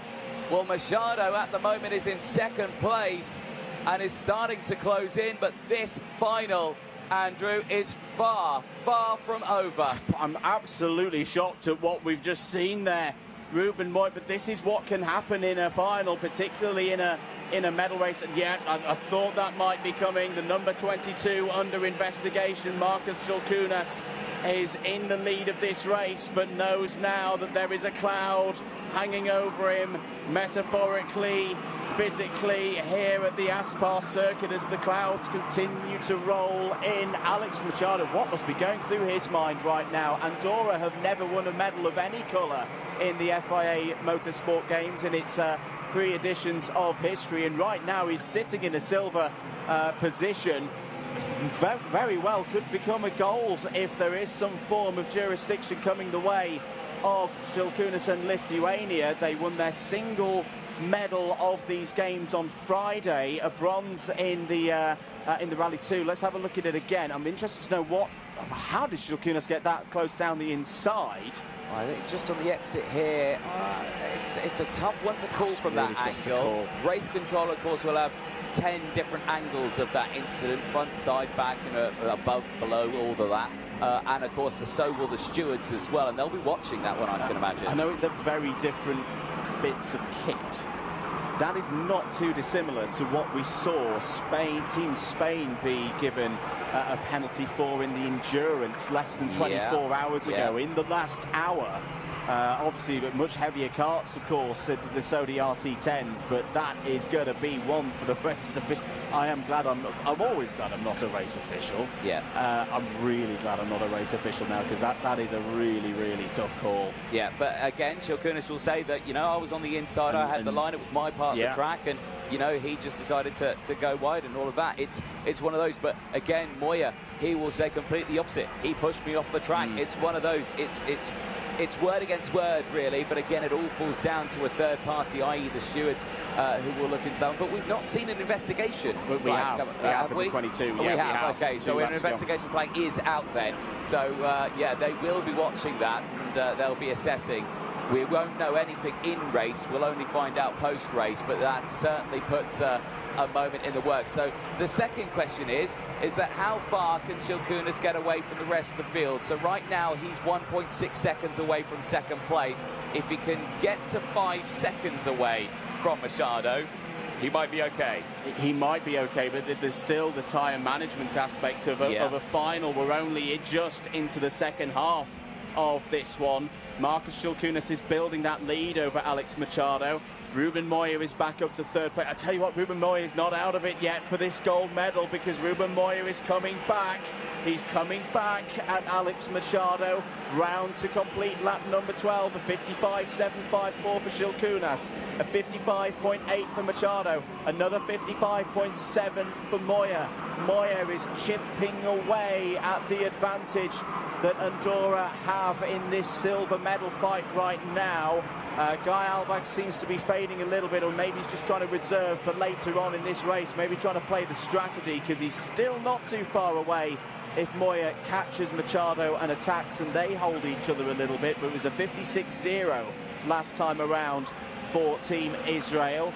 Well, Machado at the moment is in second place and is starting to close in, but this final, Andrew, is far, far from over. I'm absolutely shocked at what we've just seen there, Ruben Moya, but this is what can happen in a final, particularly in a medal race. And yeah, I thought that might be coming. The number 22 under investigation, Markus Šilkūnas, is in the lead of this race, but knows now that there is a cloud hanging over him, metaphorically, physically, here at the Aspar circuit as the clouds continue to roll in. Alex Machado, what must be going through his mind right now? Andorra have never won a medal of any colour in the FIA Motorsport Games in its 3 editions of history, and right now he's sitting in a silver position. Very well could become a gold if there is some form of jurisdiction coming the way of Šilkūnas and Lithuania. They won their single medal of these games on Friday, a bronze in the Rally 2. Let's have a look at it again. I'm interested to know how did Šilkūnas get that close down the inside? I think just on the exit here, it's a tough one to call from that angle. Race control, of course, will have 10 different angles of that incident, front, side, back, above, below, all of that. And, of course, so will the stewards as well, and they'll be watching that one, I can imagine. I know they're very different bits of kit. That is not too dissimilar to what we saw Team Spain be given a penalty for in the endurance less than 24 hours ago. In the last hour, obviously much heavier carts, of course, the Saudi RT10s, but that is going to be one for the race official. I'm always glad I'm not a race official. I'm really glad I'm not a race official now, because that is a really, really tough call. Yeah, but again, Šilkūnas will say that, I was on the inside, I had the line, it was my part of the track, and, he just decided to go wide and all of that. It's one of those, but again, Moya, he will say completely opposite. He pushed me off the track. It's one of those. It's word against word, really, but again, it all falls down to a third party, i.e. the stewards, who will look into that one. But we've not seen an investigation. We have for the 22. We have. Okay, so an investigation flag is out then. So, they will be watching that, and they'll be assessing. We won't know anything in race. We'll only find out post-race, but that certainly puts a moment in the works. So the second question is that how far can Šilkūnas get away from the rest of the field? So right now he's 1.6 seconds away from second place. If he can get to 5 seconds away from Machado, he might be okay. He might be okay, but there's still the tyre management aspect of a final. We're only just into the second half of this one. Markus Šilkūnas is building that lead over Alex Machado. Ruben Moya is back up to third place. I tell you what, Ruben Moya is not out of it yet for this gold medal, because Ruben Moya is coming back. He's coming back at Alex Machado. Round to complete lap number 12, a 55.754 for Šilkūnas, a 55.8 for Machado, another 55.7 for Moya. Moya is chipping away at the advantage that Andorra have in this silver medal fight right now. Guy Albach seems to be fading a little bit, or maybe he's just trying to reserve for later on in this race, maybe trying to play the strategy, because he's still not too far away if Moya catches Machado and attacks, and they hold each other a little bit. But it was a 56-0 last time around for Team Israel.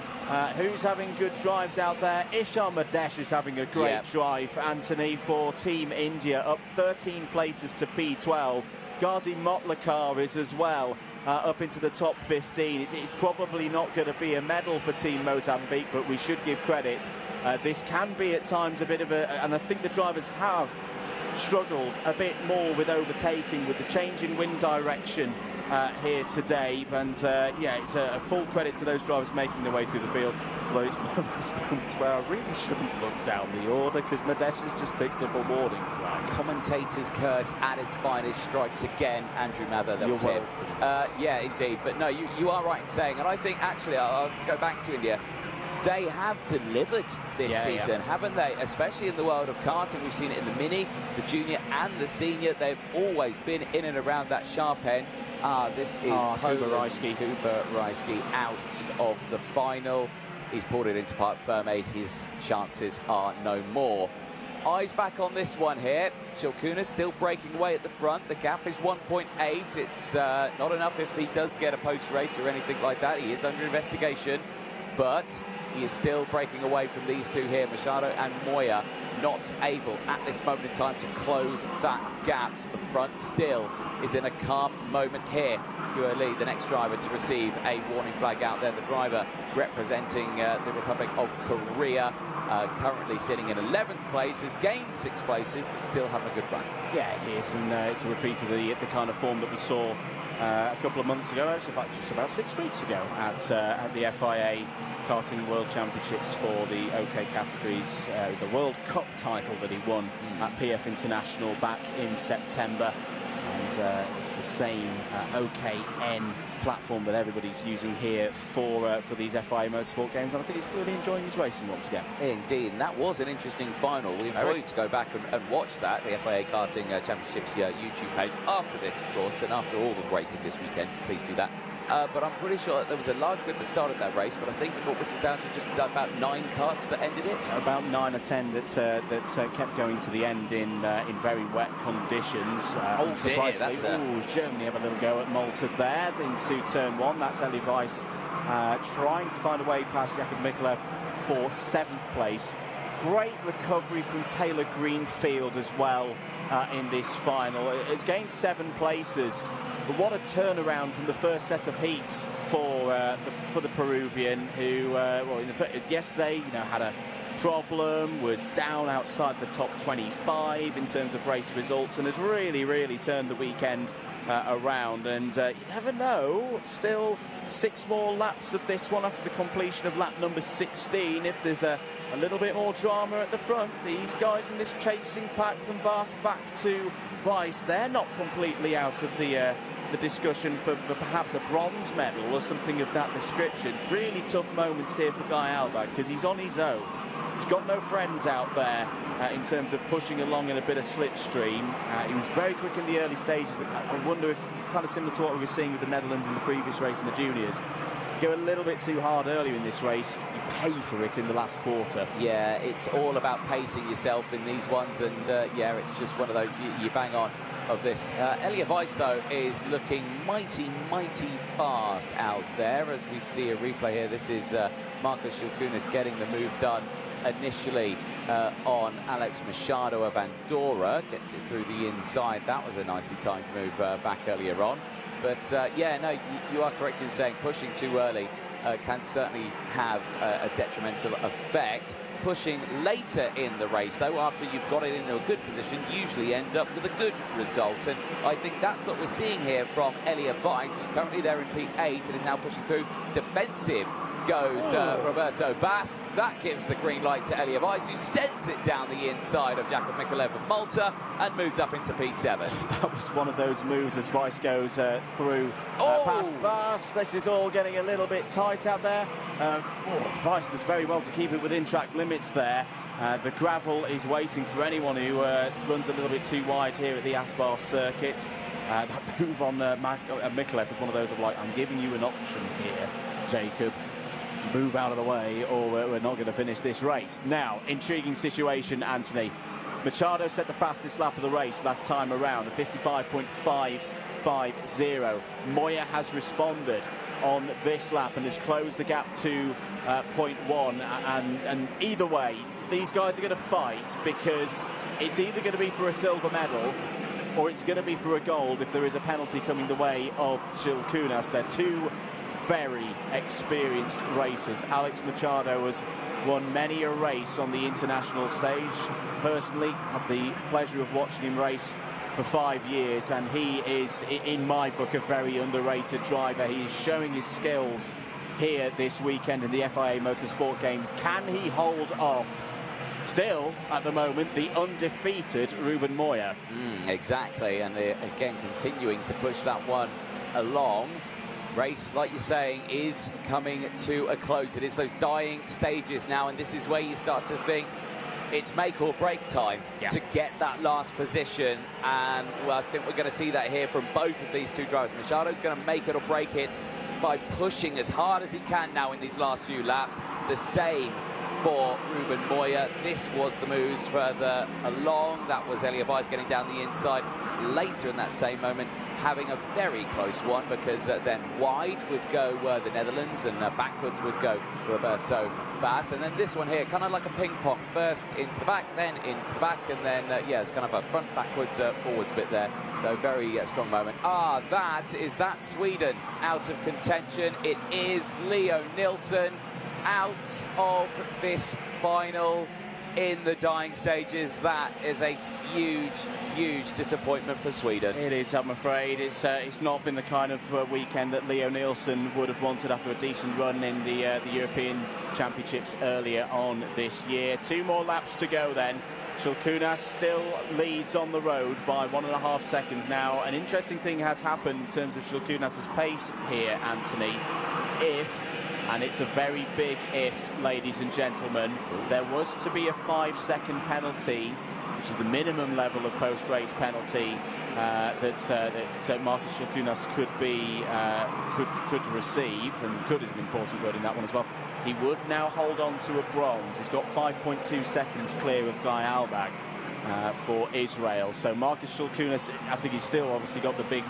Who's having good drives out there? Isham Madesh is having a great drive, Anthony, for Team India, up 13 places to P12. Ghazi Motlakar is as well, up into the top 15. It's probably not going to be a medal for Team Mozambique, but we should give credit. This can be at times a bit of a, and I think the drivers have struggled a bit more with overtaking, with the change in wind direction here today. And it's a full credit to those drivers making their way through the field. Although it's one of those moments where I really shouldn't look down the order, because Madesh has just picked up a warning flag. Commentator's curse at its finest strikes again, Andrew Mather. That was him. Yeah, indeed. But no, you are right in saying, and I think actually I'll go back to India. they have delivered this season, haven't they? Especially in the world of karting. We've seen it in the mini, the junior and the senior. They've always been in and around that sharp end. This is Kuba Rajski out of the final. He's pulled it into Parc Ferme. His chances are no more. Eyes back on this one here. Shilkuna still breaking away at the front. The gap is 1.8. It's not enough if he does get a post-race or anything like that. He is under investigation, but he is still breaking away from these two here. Machado and Moya not able at this moment in time to close that gap. So the front still is in a calm moment here. Kua Lee, the next driver to receive a warning flag out there. The driver representing the Republic of Korea. Currently sitting in 11th place, has gained 6 places, but still having a good run. Yeah, it is, and it's a repeat of the kind of form that we saw a couple of months ago, actually about 6 weeks ago, at the FIA Karting World Championships for the OK categories. It was a World Cup title that he won at PF International back in September. And it's the same OKN platform that everybody's using here for these FIA Motorsport Games, and I think he's clearly enjoying his racing once again. Indeed, and that was an interesting final. We invite you to go back and watch that, the FIA Karting Championships YouTube page, after this, of course, and after all the racing this weekend. Please do that. But I'm pretty sure there was a large group that started that race, but I think it got whittled down to just about 9 karts that ended it. About 9 or 10 that kept going to the end in very wet conditions. Oh dear, that's Germany have a little go at Malta there into turn 1. That's Eli Weiss trying to find a way past Jakub Mikulev for 7th place. Great recovery from Taylor Greenfield as well in this final. It's gained 7 places. But what a turnaround from the first set of heats for the Peruvian, who yesterday had a problem, was down outside the top 25 in terms of race results, and has really turned the weekend around. And you never know, still 6 more laps of this one after the completion of lap number 16. If there's a little bit more drama at the front, these guys in this chasing pack from Bas back to Weiss, they're not completely out of the discussion for perhaps a bronze medal or something of that description. Really tough moments here for Guy Albach, because he's on his own. He's got no friends out there in terms of pushing along in a bit of slipstream. He was very quick in the early stages, but I wonder if, kind of similar to what we were seeing with the Netherlands in the previous race in the juniors, go a little bit too hard earlier in this race, you pay for it in the last quarter. Yeah, it's all about pacing yourself in these ones, and yeah, it's just one of those you bang on of this. Elia Weiss, though, is looking mighty fast out there. As we see a replay here, this is Marcos Shilkunas getting the move done initially on Alex Machado of Andorra. Gets it through the inside. That was a nicely timed move back earlier on. But yeah, no, you are correct in saying pushing too early can certainly have a detrimental effect. Pushing later in the race, though, after you've got it into a good position, usually ends up with a good result. And I think that's what we're seeing here from Elia Weiss, who's currently there in P8 and is now pushing through. Defensive goes Roberto Bas. That gives the green light to Elia Weiss, who sends it down the inside of Jakub Mikulev of Malta and moves up into P7. That was one of those moves as Weiss goes through past Bas. This is all getting a little bit tight out there. Weiss does very well to keep it within track limits there. The gravel is waiting for anyone who runs a little bit too wide here at the Aspar circuit. That move on Mikulev was one of those of like, I'm giving you an option here, Jacob. Move out of the way or we're not going to finish this race. Now, intriguing situation, Anthony. Machado set the fastest lap of the race last time around, a 55.550. Moya has responded on this lap and has closed the gap to 0.1. And either way, these guys are going to fight, because it's either going to be for a silver medal or it's going to be for a gold if there is a penalty coming the way of Shilkunas. They're two very experienced racers. Alex Machado has won many a race on the international stage. Personally, had the pleasure of watching him race for 5 years, and he is, in my book, a very underrated driver. He is showing his skills here this weekend in the FIA Motorsport Games. Can he hold off, still, at the moment, the undefeated Ruben Moya? Exactly, and again, continuing to push that one along. Race, like you're saying, is coming to a close. It is those dying stages now, and this is where you start to think it's make or break time to get that last position. And well, I think we're going to see that here from both of these two drivers. Machado's going to make it or break it by pushing as hard as he can now in these last few laps. The same for Ruben Moya. This was the moves further along. That was Elia Weiss getting down the inside later in that same moment, having a very close one, because then wide would go the Netherlands, and backwards would go Roberto Bass. And then this one here, kind of like a ping pong, first into the back, then into the back, and then yeah, it's kind of a front backwards forwards bit there. So very strong moment. Is that Sweden out of contention? It is Leo Nilsson out of this final in the dying stages. That is a huge, huge disappointment for Sweden. It is, I'm afraid. It's not been the kind of weekend that Leo Nilsson would have wanted after a decent run in the European Championships earlier on this year. 2 more laps to go then. Shulkunas still leads on the road by 1.5 seconds now. An interesting thing has happened in terms of Shulkunas' pace here, Anthony. And it's a very big if, ladies and gentlemen, there was to be a 5-second penalty, which is the minimum level of post-race penalty that Marcus Shulkunas could receive, and could is an important word in that one as well. He would now hold on to a bronze. He's got 5.2 seconds clear of Guy Albag for Israel. So Marcus Shulkunas, I think he's still obviously got the big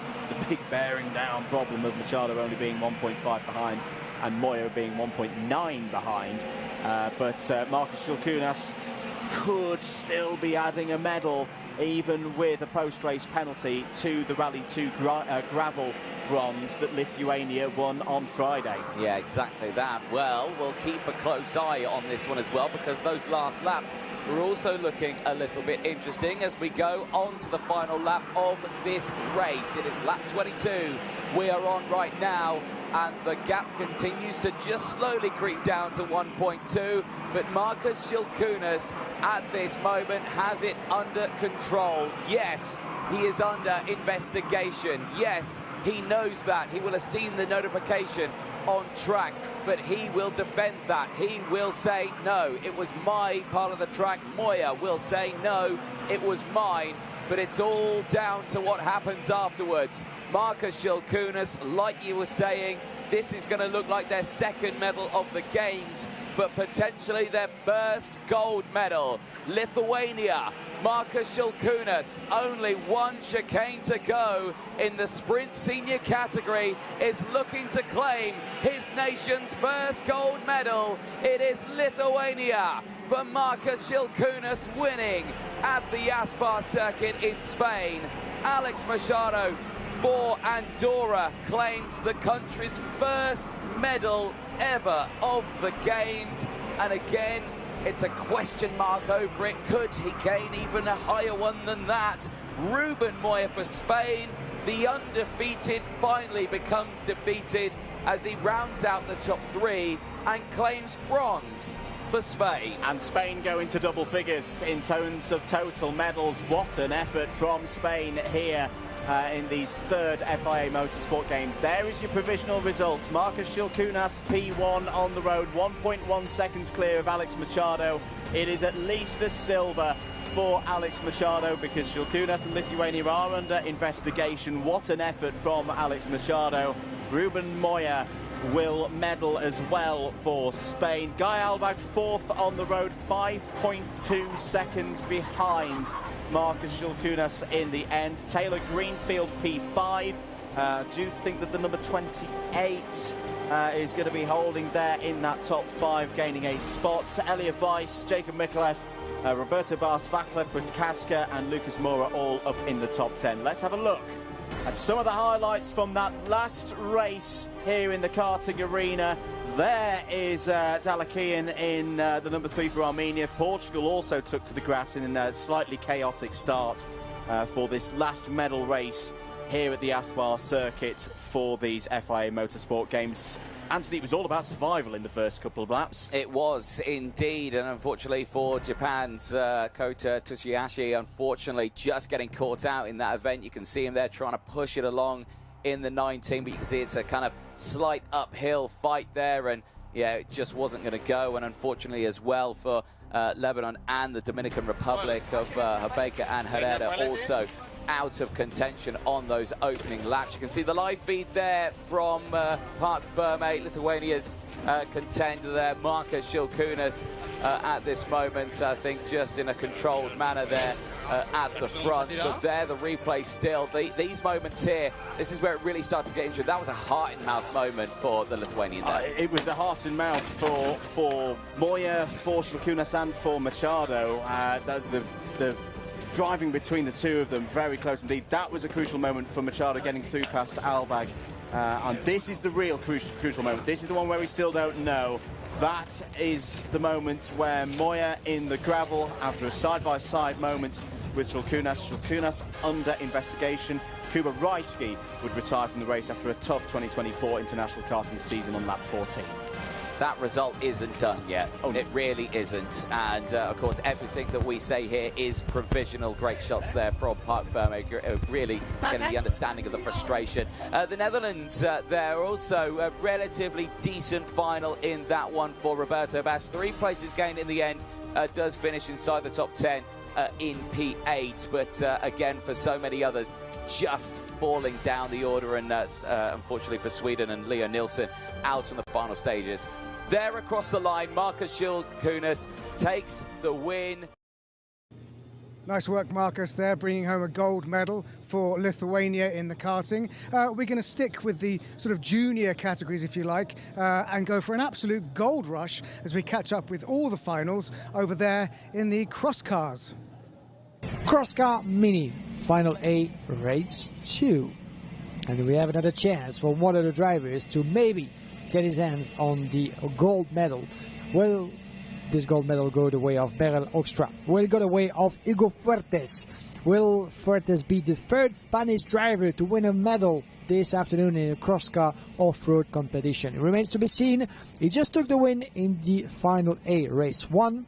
bearing down problem of Machado only being 1.5 behind, and Moya being 1.9 behind. But Marcus Shulkunas could still be adding a medal, even with a post-race penalty, to the Rally 2 gravel bronze that Lithuania won on Friday. Yeah, exactly that. Well, we'll keep a close eye on this one as well, because those last laps were also looking a little bit interesting as we go on to the final lap of this race. It is lap 22 we are on right now, and the gap continues to just slowly creep down to 1.2, but Marcus Shulkunas at this moment has it under control. Yes, he is under investigation. Yes, he knows that. He will have seen the notification on track, but he will defend that. He will say, no, it was my part of the track. Moya will say, no, it was mine. But it's all down to what happens afterwards. Marcus Shulkunas, like you were saying, this is going to look like their second medal of the Games, but potentially their first gold medal. Lithuania, Marcus Shulkunas, only one chicane to go in the sprint senior category, is looking to claim his nation's first gold medal. It is Lithuania for Marcus Shulkunas, winning at the Aspar circuit in Spain. Alex Machado for Andorra claims the country's first medal ever of the Games, and again it's a question mark over it. Could he gain even a higher one than that? Ruben Moya for Spain, the undefeated, finally becomes defeated as he rounds out the top 3 and claims bronze for Spain. And Spain go into double figures in terms of total medals. What an effort from Spain here in these third FIA Motorsport Games. There is your provisional results. Marcus Shulkunas, P1 on the road, 1.1 seconds clear of Alex Machado. It is at least a silver for Alex Machado, because Shulkunas and Lithuania are under investigation. What an effort from Alex Machado. Ruben Moya will medal as well for Spain. Guy Albag, 4th on the road, 5.2 seconds behind Marcus Shulkunas in the end. Taylor Greenfield, P5. Do you think that the number 28 is going to be holding there in that top 5, gaining 8 spots? Elia Weiss, Jacob Mikulev, Roberto Bass, Vaclav Prokaska and Lucas Moura all up in the top 10. Let's have a look at some of the highlights from that last race here in the karting arena. There is Dalakian in the number 3 for Armenia. Portugal also took to the grass in a slightly chaotic start for this last medal race here at the Aspar circuit for these FIA Motorsport Games. Anthony, it was all about survival in the first couple of laps. It was indeed, and unfortunately for Japan's Kota Tsuchihashi, unfortunately just getting caught out in that event. You can see him there trying to push it along in the 19, but you can see it's a kind of slight uphill fight there, and yeah, it just wasn't going to go. And unfortunately as well for Lebanon and the Dominican Republic of Baker and Herrera also out of contention on those opening laps. You can see the live feed there from Parc Fermé, Lithuania's contender there, Markus Šilkūnas at this moment, I think just in a controlled manner there at the front. But there, the replay still, these moments here, this is where it really starts to get into it. That was a heart-in-mouth moment for the Lithuanian there. It was a heart-in-mouth for Moya, for Šilkūnas and for Machado. The driving between the two of them, very close indeed. That was a crucial moment for Machado getting through past Albag. And this is the real crucial moment. This is the one where we still don't know. That is the moment where Moya in the gravel, after a side-by-side moment with Šilkūnas under investigation. Kuba Rajski would retire from the race after a tough 2024 international karting season on lap 14. That result isn't done yet. It really isn't. And, of course, everything that we say here is provisional. Great shots there from Parc Fermé, really getting the understanding of the frustration. The Netherlands, there also a relatively decent final in that one for Roberto Bas. 3 places gained in the end, does finish inside the top 10 in P8. But, again, for so many others, just falling down the order, and unfortunately for Sweden and Leo Nilsson out on the final stages. There across the line, Markus Šilkūnas takes the win. Nice work, Markus, there, bringing home a gold medal for Lithuania in the karting. We're going to stick with the sort of junior categories, if you like, and go for an absolute gold rush as we catch up with all the finals over there in the cross cars. Cross car mini, final A, race 2. And we have another chance for one of the drivers to maybe get his hands on the gold medal. Will this gold medal go the way of Beryl Hoekstra? Will it go the way of Hugo Fuertes? Will Fuertes be the 3rd Spanish driver to win a medal this afternoon in a cross-car off-road competition? It remains to be seen. He just took the win in the final A, race 1.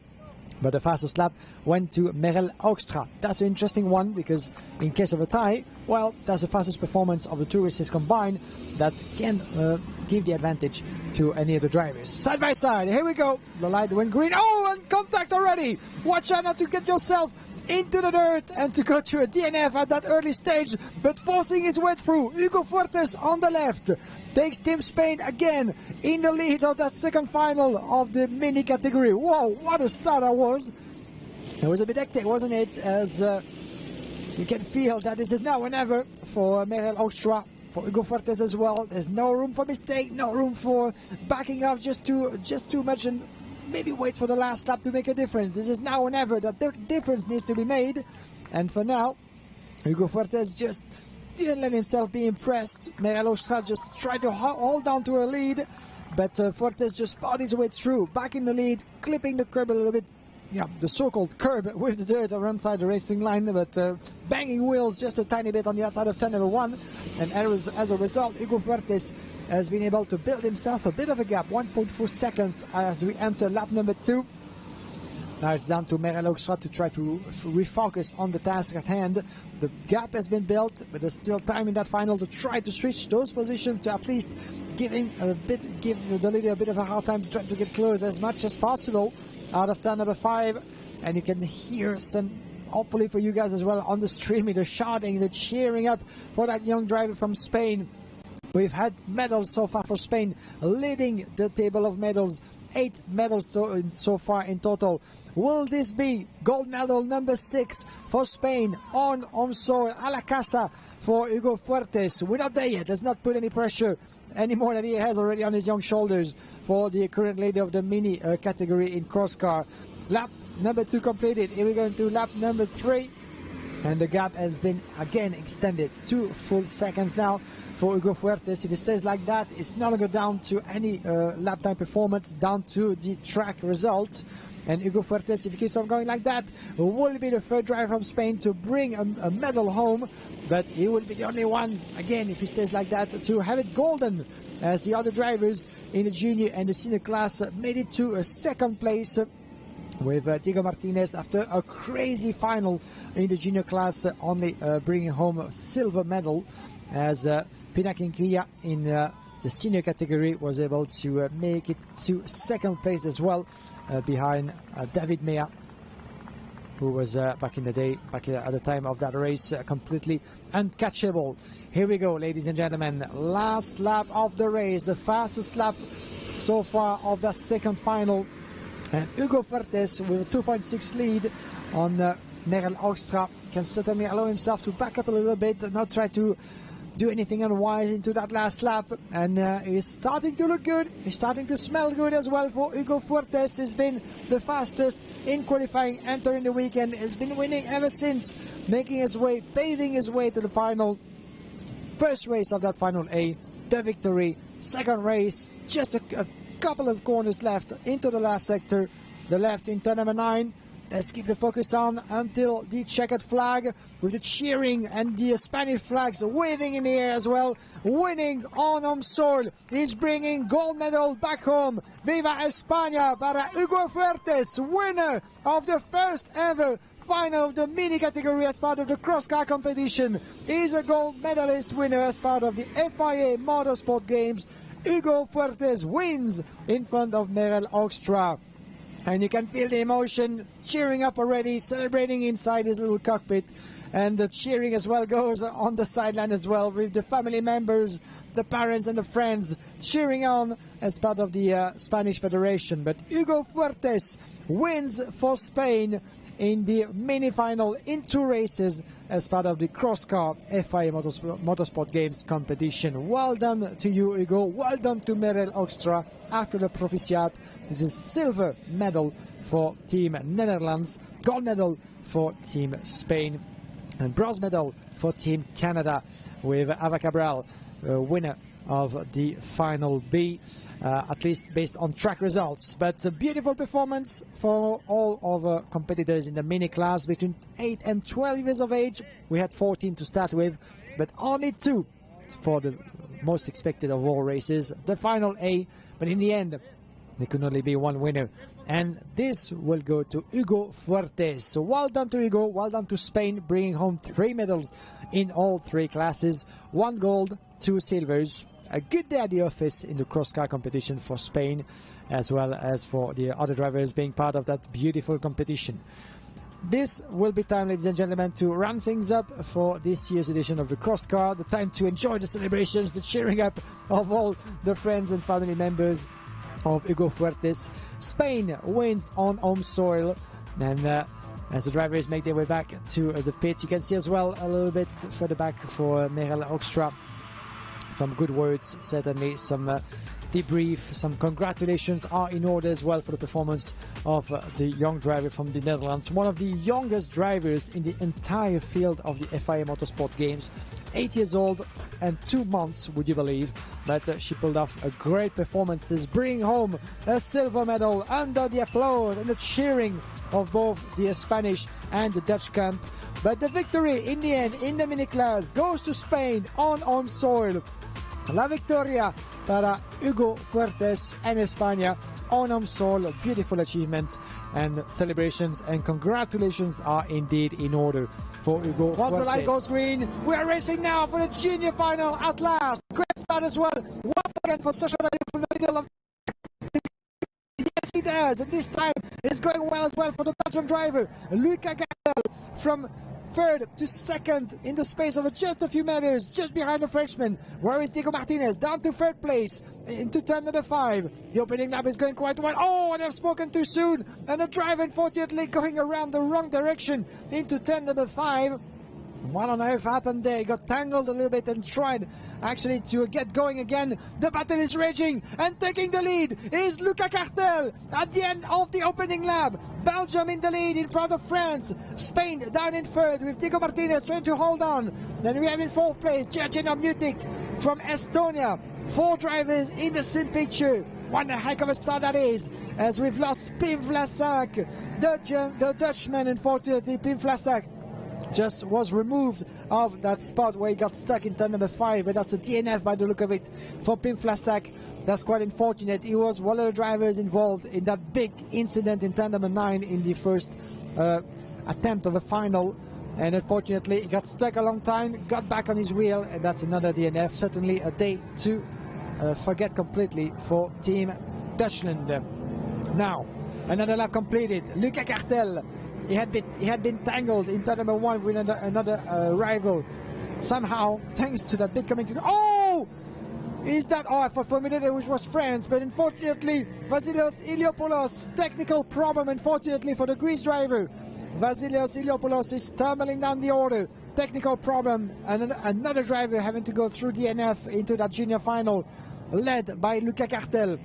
But the fastest lap went to Beryl Hoekstra. That's an interesting one, because in case of a tie, well, that's the fastest performance of the two races combined that can give the advantage to any of the drivers. Side by side, here we go. The light went green. Oh, and contact already. Watch out not to get yourself into the dirt and to go to a DNF at that early stage, but forcing his way through. Hugo Fuertes on the left takes Tim Spain again in the lead of that second final of the mini category. Whoa, what a start that was. It was a bit hectic, wasn't it? As you can feel that this is now or never for Beryl Hoekstra, for Hugo Fuertes as well. There's no room for mistake, no room for backing off just too much and maybe wait for the last lap to make a difference. This is now or never that the difference needs to be made. And for now, Hugo Fuertes just didn't let himself be impressed. Beryl Hoekstra just tried to hold on to her lead, but Fuertes just fought his way through, back in the lead, clipping the curb a little bit. Yeah, the so-called curb with the dirt around the racing line, but banging wheels just a tiny bit on the outside of turn number 1. And as a result, Hugo Fuertes has been able to build himself a bit of a gap, 1.4 seconds as we enter lap number 2. Now it's down to Beryl Hoekstra to try to refocus on the task at hand. The gap has been built, but there's still time in that final to try to switch those positions to at least give the leader a bit of a hard time to try to get close as much as possible out of turn number 5. And you can hear some, hopefully for you guys as well, on the streaming, the shouting, the cheering up for that young driver from Spain. We've had medals so far for Spain, leading the table of medals. 8 medals so far in total. Will this be gold medal number 6 for Spain on soil a la casa for Hugo Fuertes? We're not there yet. Does not put any pressure any more than he has already on his young shoulders for the current leader of the mini category in cross car. Lap number 2 completed. Here we go into lap number 3. And the gap has been again extended 2 full seconds now for Hugo Fuertes. If it stays like that, it's no longer down to any lap time performance, down to the track result. And Hugo Fuertes, if he keeps on going like that, will be the 3rd driver from Spain to bring a medal home. But he will be the only one, again, if he stays like that, to have it golden, as the other drivers in the junior and the senior class made it to a 2nd place, with Diego Martinez after a crazy final in the junior class, only bringing home a silver medal, as Pinakinklia in the senior category was able to make it to second place as well, behind David Mea, who was back in the day, back at the time of that race, completely uncatchable. Here we go, ladies and gentlemen. Last lap of the race, the fastest lap so far of that second final. And Hugo Fuertes with a 2.6 lead on Merel Hoekstra can certainly allow himself to back up a little bit and not try to do anything unwise into that last lap. And he's starting to look good. He's starting to smell good as well for Hugo Fuertes. He's been the fastest in qualifying, entering the weekend. He's been winning ever since, making his way, paving his way to the final. First race of that final A, the victory. Second race, just a couple of corners left into the last sector. The left in turn number 9. Let's keep the focus on until the checkered flag, with the cheering and the Spanish flags waving in the air as well. Winning on home soil. He's bringing gold medal back home. Viva España para Hugo Fuertes, winner of the first ever final of the mini category as part of the cross car competition. He's a gold medalist winner as part of the FIA Motorsport Games. Hugo Fuertes wins in front of Merel Hoekstra. And you can feel the emotion cheering up already, celebrating inside his little cockpit. And the cheering as well goes on the sideline as well, with the family members, the parents and the friends cheering on as part of the Spanish Federation. But Hugo Fuertes wins for Spain in the mini-final in 2 races as part of the cross-car FIA Motorsport Games competition. Well done to you, Hugo. Well done to Merel Hoekstra. After the Proficiat, this is silver medal for Team Netherlands, gold medal for Team Spain, and bronze medal for Team Canada, with Ava Cabral, winner of the final B. At least based on track results. But a beautiful performance for all of our competitors in the mini class between 8 and 12 years of age. We had 14 to start with, but only 2 for the most expected of all races, the final A. But in the end, there could only be one winner, and this will go to Hugo Fuertes. So well done to Hugo, well done to Spain, bringing home 3 medals in all 3 classes, 1 gold, 2 silvers. A good day at the office in the cross-car competition for Spain, as well as for the other drivers being part of that beautiful competition. This will be time, ladies and gentlemen, to run things up for this year's edition of the cross-car. The time to enjoy the celebrations, the cheering up of all the friends and family members of Hugo Fuertes. Spain wins on home soil, and as the drivers make their way back to the pit, you can see as well a little bit further back for Merel Hoekstra. Some good words, certainly, some debrief, some congratulations are in order as well for the performance of the young driver from the Netherlands. One of the youngest drivers in the entire field of the FIA Motorsport Games. 8 years old and 2 months, would you believe? But she pulled off a great performances, bringing home a silver medal under the applause and the cheering of both the Spanish and the Dutch camp. But the victory in the end in the mini class goes to Spain on home soil. La victoria para Hugo Fuertes and España on home soil. A beautiful achievement, and celebrations and congratulations are indeed in order for Hugo Fuertes. Once the light goes green, we are racing now for the junior final at last. Great start as well. Once again for Sasha from the middle of. Yes, he does, and this time it's going well as well for the Belgian driver, Luca Gartel, from 3rd to 2nd in the space of just a few meters, just behind the Frenchman. Where is Diego Martinez? Down to 3rd place into turn number 5. The opening lap is going quite well. Oh, and I've spoken too soon, and the driver unfortunately going around the wrong direction into turn number 5. What on earth happened there? He got tangled a little bit and tried actually to get going again. The battle is raging, and taking the lead is Luca Gartel at the end of the opening lap. Belgium in the lead in front of France. Spain down in 3rd with Diego Martinez trying to hold on. Then we have in 4th place Gergena Mutic from Estonia. 4 drivers in the same picture. What a heck of a start that is, as we've lost Pim Vlasak. The Dutchman, unfortunately, Pim Vlasak, just was removed of that spot where he got stuck in turn number 5, but that's a DNF by the look of it for Pim Vlasak. That's quite unfortunate. He was one of the drivers involved in that big incident in turn number 9 in the first attempt of a final. and unfortunately he got stuck a long time, got back on his wheel, and that's another DNF. Certainly a day to forget completely for Team Dutchland. Now, another lap completed. Luca Cartel, he had been tangled in turn number 1 with another rival. Somehow, thanks to that big coming to oh! Is that, I thought for a minute it was friends, but unfortunately Vasilios Iliopoulos, technical problem unfortunately for the Greece driver. Vasilios Iliopoulos is tumbling down the order, technical problem, and another driver having to go through DNF into that junior final, led by Luca Cartel.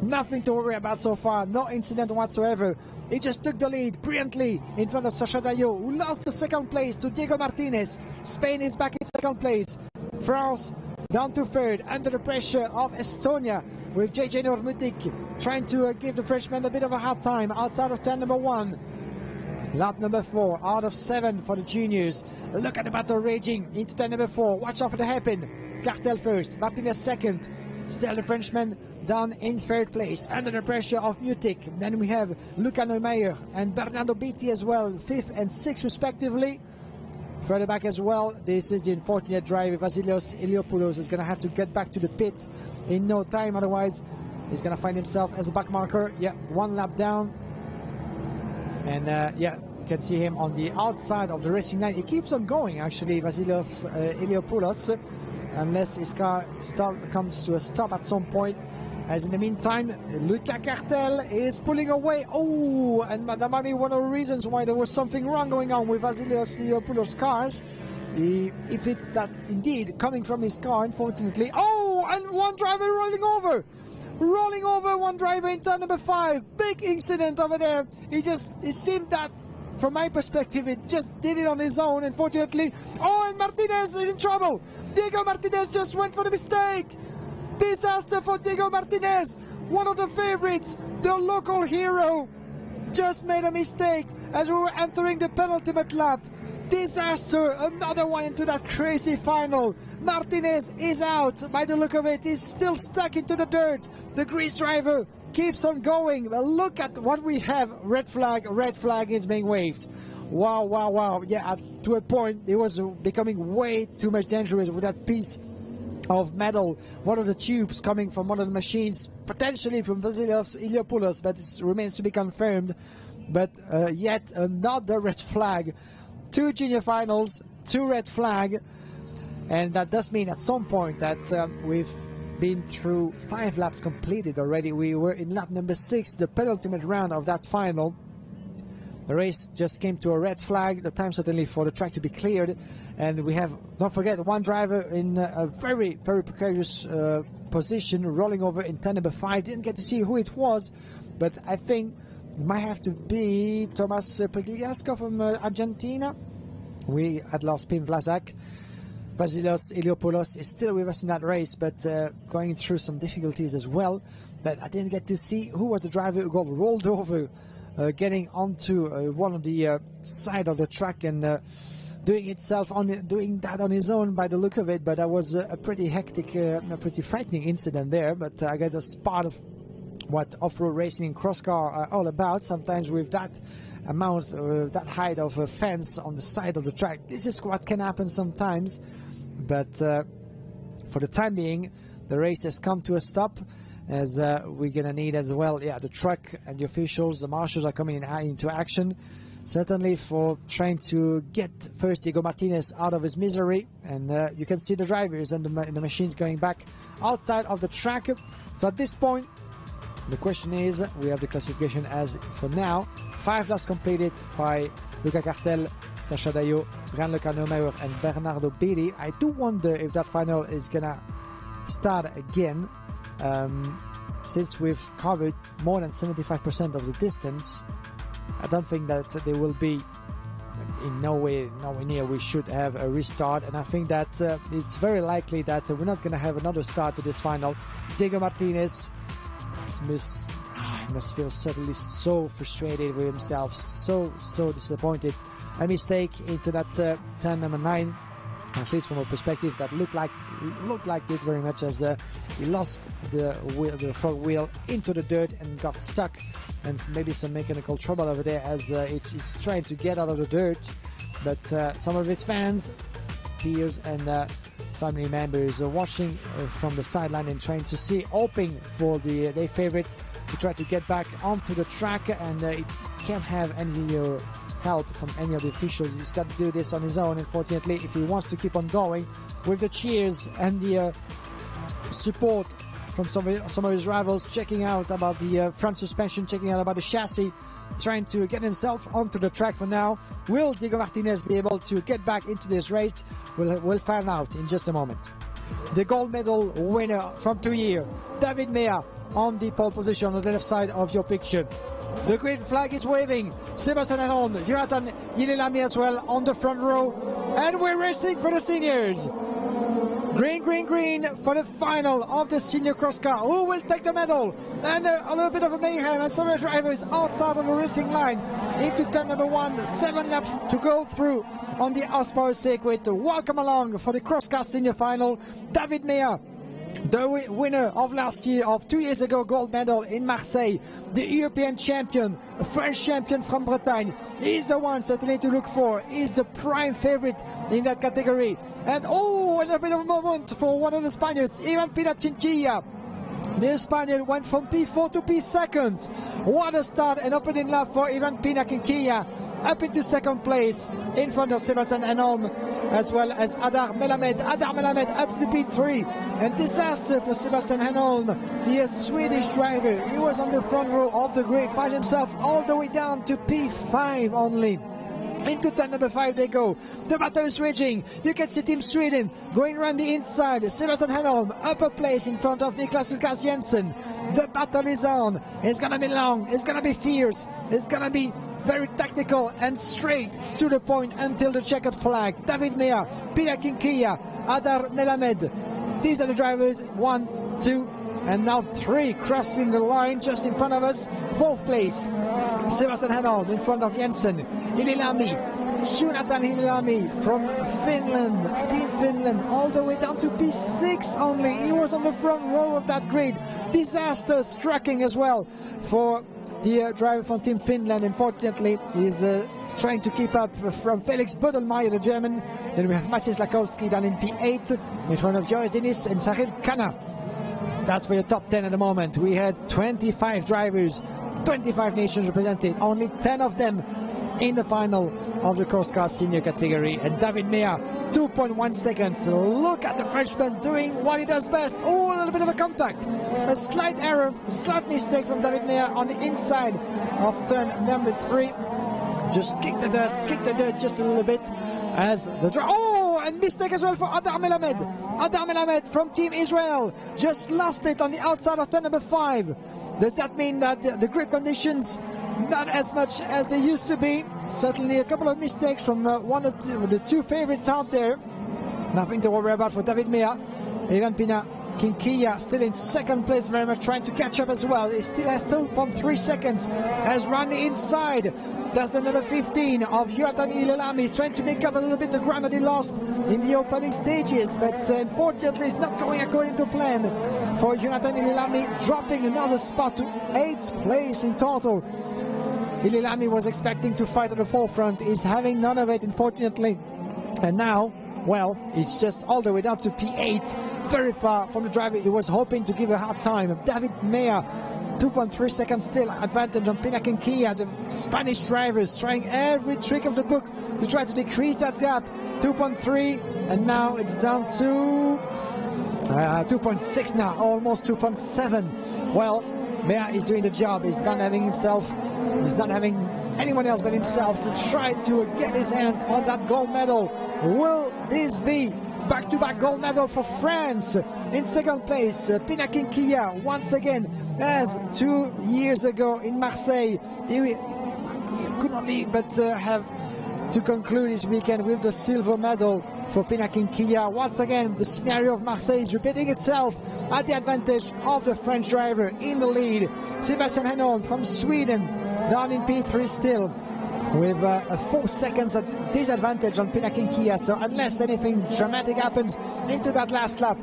Nothing to worry about so far, no incident whatsoever. He just took the lead brilliantly in front of Sacha Dayo, who lost the second place to Diego Martinez. Spain is back in second place. France down to third, under the pressure of Estonia, with JJ Normutik trying to give the Frenchman a bit of a hard time outside of turn number 1. Lap number 4 out of 7 for the juniors. Look at the battle raging into turn number 4. Watch out for the hairpin. Cartel first, Martinez second. Still the Frenchman down in third place, under the pressure of Mutik. Then we have Luca Neumeyer and Bernardo Beatty as well, 5th and 6th respectively. Further back as well, this is the unfortunate driver, Vasilios Iliopoulos, who's going to have to get back to the pit in no time, otherwise he's going to find himself as a back marker. Yeah, 1 lap down. And yeah, you can see him on the outside of the racing line. He keeps on going, actually, Vasilios Iliopoulos, unless his car comes to a stop at some point. As in the meantime, Luca Cartel is pulling away. Oh, and that might be one of the reasons why there was something wrong going on with Vasilios Iliopoulos' cars. If it's that indeed coming from his car, unfortunately. Oh, and one driver rolling over one driver in turn number 5. Big incident over there. It seemed that, from my perspective, it just did it on his own, unfortunately. Oh, and Martinez is in trouble. Diego Martinez just went for the mistake. Disaster for Diego Martinez, one of the favorites, the local hero, just made a mistake as we were entering the penultimate lap. Disaster, another one into that crazy final. Martinez is out, by the look of it. He's still stuck into the dirt. The Greece driver keeps on going. Well, look at what we have. Red flag is being waved. Wow, wow, wow. Yeah, to a point, it was becoming way too much dangerous with that piece of metal, one of the tubes coming from one of the machines, potentially from Vasilios Iliopoulos, but it remains to be confirmed. But yet another red flag. 2 junior finals, 2 red flag, and that does mean at some point that we've been through 5 laps completed already. We were in lap number 6, the penultimate round of that final. The race just came to a red flag, the time certainly for the track to be cleared. And we have, don't forget, one driver in a very, very precarious position, rolling over in turn number 5. Didn't get to see who it was, but I think it might have to be Tomas Pegliasco from Argentina. We had lost Pim Vlasak. Vasilios Iliopoulos is still with us in that race, but going through some difficulties as well. But I didn't get to see who was the driver who got rolled over, getting onto one of the side of the track and doing that on his own by the look of it. But that was a pretty hectic, a pretty frightening incident there. But I guess that's part of what off-road racing and cross car are all about. Sometimes with that amount, that height of a fence on the side of the track, this is what can happen sometimes. But for the time being, the race has come to a stop, as we're gonna need as well, the truck and the officials, the marshals are coming into action. Certainly for trying to get first Diego Martinez out of his misery. And you can see the drivers and the machines going back outside of the track. So at this point, the question is, we have the classification as, for now, 5 laps completed by Luca Cartel, Sacha Dayo, Gianluca Neumeyer and Bernardo Beatty. I do wonder if that final is gonna start again. Since we've covered more than 75% of the distance, I don't think that they will be in nowhere near we should have a restart, and I think that it's very likely that we're not going to have another start to this final. Diego Martinez must feel suddenly so frustrated with himself, so disappointed. A mistake into that turn number 9, at least from a perspective that looked like it very much, as he lost the front wheel into the dirt and got stuck, and maybe some mechanical trouble over there as he's trying to get out of the dirt. but some of his fans, peers and family members are watching from the sideline and trying to see, hoping for their favorite to try to get back onto the track, and he can't have any help from any of the officials. He's got to do this on his own, unfortunately, if he wants to keep on going with the cheers and the support from some of his rivals, checking out about the front suspension, checking out about the chassis, trying to get himself onto the track for now. Will Diego Martinez be able to get back into this race? We'll find out in just a moment. The gold medal winner from 2 years, David Mea, on the pole position on the left side of your picture. The green flag is waving. Sebastian Hanon, Jonathan Ilelami as well on the front row. And we're racing for the seniors. Green, green, green for the final of the senior cross car. Who will take the medal? And a little bit of a mayhem as some drivers outside of the racing line into turn number 1. 7 laps to go through on the horsepower circuit. Welcome along for the cross car senior final. David Mea, the winner of last year, of 2 years ago, gold medal in Marseille, the European champion, a French champion from Bretagne. He's the one certainly to look for. He's the prime favorite in that category. And a little bit of a moment for one of the Spaniards, Ivan Pina Quinquilla. The Spaniard went from P4 to P2. What a start and opening lap for Ivan Pina Quinquilla, up into second place in front of Sebastian Hanon, as well as Adar Melamed. Adar Melamed up to the P3, and disaster for Sebastian Hanon, the Swedish driver. He was on the front row of the grid, finds himself all the way down to P5 only. Into turn number 5 they go. The battle is raging. You can see Team Sweden going around the inside. Sebastian Hanon upper place in front of Niklas Lukas Jensen. The battle is on. It's gonna be long. It's gonna be fierce. It's gonna be very tactical and straight to the point until the checkered flag. David Mea, Pina Quinquilla, Adar Melamed. These are the drivers. 1, 2, and now 3 crossing the line just in front of us. 4th place, Sebastian Hanon in front of Jensen. Ililami, Jonathan Ililami from Finland, Team Finland, all the way down to P6 only. He was on the front row of that grid. Disaster striking as well for the driver from Team Finland. Unfortunately, he's trying to keep up from Felix Bodelmeier, the German. Then we have Maciej Lakowski down in P8 in front of Joris Denis and Sahil Khanna. That's for your top 10 at the moment. We had 25 drivers, 25 nations represented, only 10 of them in the final of the cross car senior category. And David Mea, 2.1 seconds. Look at the Frenchman doing what he does best. Oh, a little bit of a contact. A slight error, a slight mistake from David Mea on the inside of turn number 3. Just kick the dust, kick the dirt just a little bit as the driver. Oh, and mistake as well for Adar Melamed. Adar Melamed from Team Israel just lost it on the outside of turn number 5. Does that mean that the grip conditions not as much as they used to be? Certainly a couple of mistakes from one of the 2 favorites out there. Nothing to worry about for David Mea. Ivan Pina Quinquilla still in second place, very much trying to catch up as well. He still has 2.3 seconds, has run the inside. That's the number 15 of Jonathan Ilelami. He's trying to make up a little bit the ground that he lost in the opening stages, but unfortunately it's not going according to plan for Jonathan Ilelami, dropping another spot to 8th place in total. Ilelami was expecting to fight at the forefront. He's having none of it, unfortunately. And now, well, it's just all the way down to P8, very far from the driver he was hoping to give a hard time. David Mea, 2.3 seconds still advantage on Pina Quinquilla. The Spanish drivers trying every trick of the book to try to decrease that gap. 2.3, and now it's down to 2.6 now, almost 2.7. Well, Mea is doing the job. He's not having anyone else but himself to try to get his hands on that gold medal. Will this be back-to-back gold medal for France? In second place, Pina Quinquilla once again, as 2 years ago in Marseille. He could not leave but have to conclude his weekend with the silver medal for Pina Quinquilla. Once again, the scenario of Marseille is repeating itself at the advantage of the French driver in the lead. Sebastian Hanon from Sweden down in P3 still, with 4 seconds at disadvantage on Pina Quinquilla. So unless anything dramatic happens into that last lap,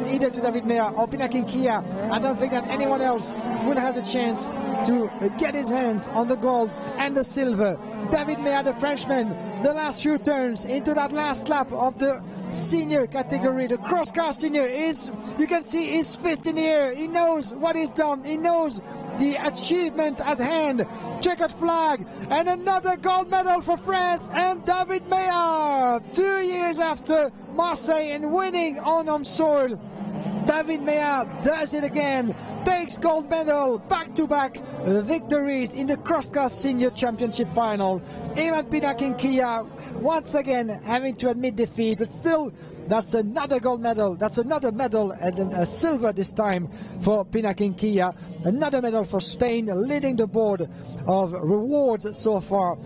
either to David Mea or Pinakin Kia. I don't think that anyone else will have the chance to get his hands on the gold and the silver. David Mea, the Frenchman, the last few turns into that last lap of the senior category, the cross car senior, is, you can see his fist in the air. He knows what he's done. He knows the achievement at hand. Checkered flag and another gold medal for France and David Mea. 2 years after Marseille and winning on home soil, David Mea does it again, takes gold medal, back-to-back victories in the cross car senior championship final. Even Pinakin Kia once again having to admit defeat, but still that's another gold medal, that's another medal, and then a silver this time for Pinakin Kia. Another medal for Spain, leading the board of rewards so far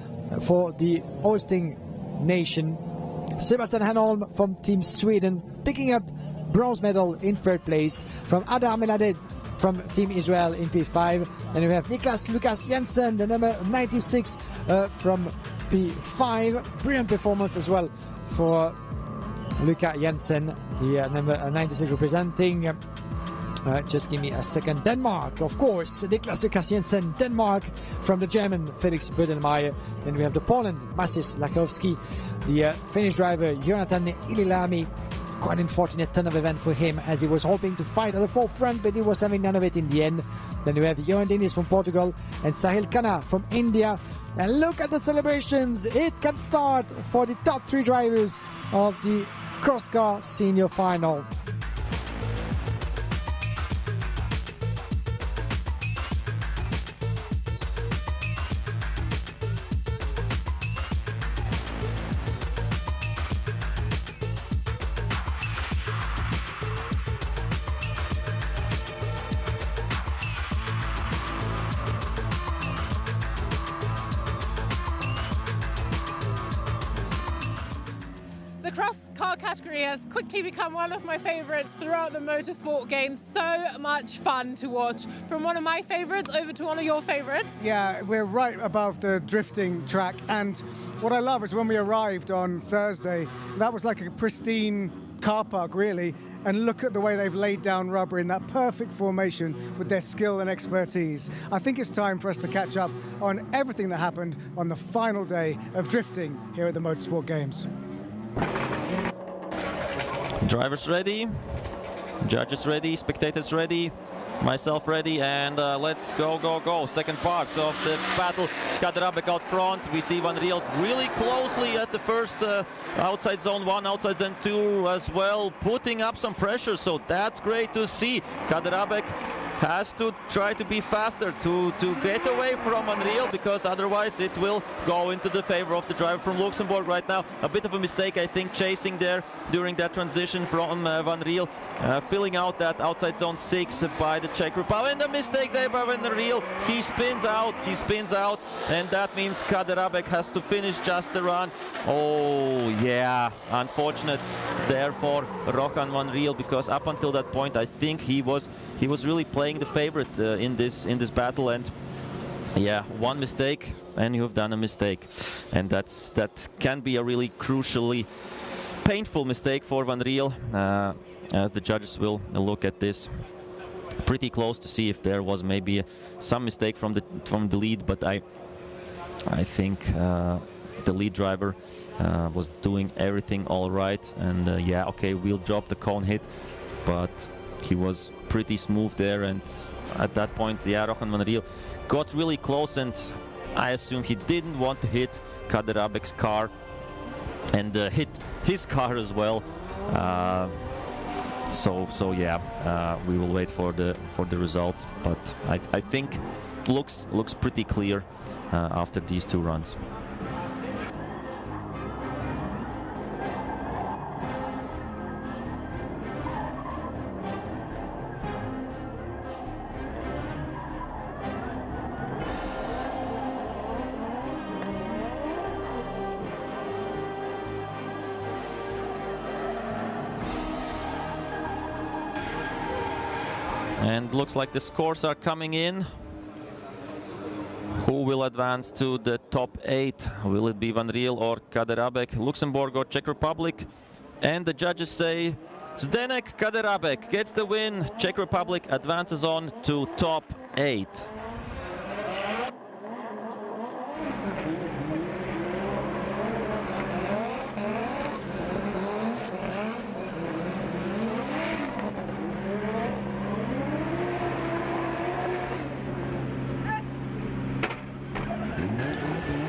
for the hosting nation. Sebastian Hanholm from Team Sweden picking up bronze medal in third place from Adar Meladeh from Team Israel in P5. And we have Niklas Lukas Jensen, the number 96 from P5. Brilliant performance as well for Luka Jensen, the number 96 representing, just give me a second, Denmark, of course. Niklas Lukas Jensen, Denmark, from the German Felix Bodenmeier. Then we have the Poland, Masis Lakowski, the Finnish driver Jonathan Ililami. Quite unfortunate turn of event for him, as he was hoping to fight at the forefront, but he was having none of it in the end. Then we have Johan Diniz from Portugal and Sahil Khanna from India. And look at the celebrations. It can start for the top 3 drivers of the cross car senior final. The cross car category has quickly become one of my favourites throughout the motorsport games. So much fun to watch. From one of my favourites over to one of your favourites. Yeah, we're right above the drifting track, and what I love is when we arrived on Thursday, that was like a pristine car park really, and look at the way they've laid down rubber in that perfect formation with their skill and expertise. I think it's time for us to catch up on everything that happened on the final day of drifting here at the Motorsport Games. Drivers ready, judges ready, spectators ready, myself ready, and let's go, go, go. Second part of the battle. Kaderabek out front. We see Van Riel really closely at the first outside zone 1, outside zone 2 as well, putting up some pressure, so that's great to see. Kaderabek has to try to be faster to get away from Van Riel, because otherwise it will go into the favor of the driver from Luxembourg right now. A bit of a mistake, I think, chasing there during that transition from Van Riel, filling out that outside zone 6 by the Czech Republic, and a mistake there by Van Riel. He spins out, and that means Kaderabek has to finish just the run. Oh yeah, unfortunate there for Rohan Van Riel, because up until that point I think he was really playing the favorite in this battle, and yeah, one mistake and you've done a mistake, and that can be a really crucially painful mistake for Van Riel, as the judges will look at this pretty close to see if there was maybe some mistake from the lead, but I think the lead driver was doing everything all right, and yeah, okay, we'll drop the cone hit, but he was pretty smooth there, and at that point, yeah, Rohan Van Riel got really close, and I assume he didn't want to hit Kaderabek's car and hit his car as well. So yeah, we will wait for the results, but I think looks pretty clear after these 2 runs. And looks like the scores are coming in. Who will advance to the top 8? Will it be Van Riel or Kaderabek, Luxembourg or Czech Republic? And the judges say Zdenek Kaderabek gets the win. Czech Republic advances on to top 8.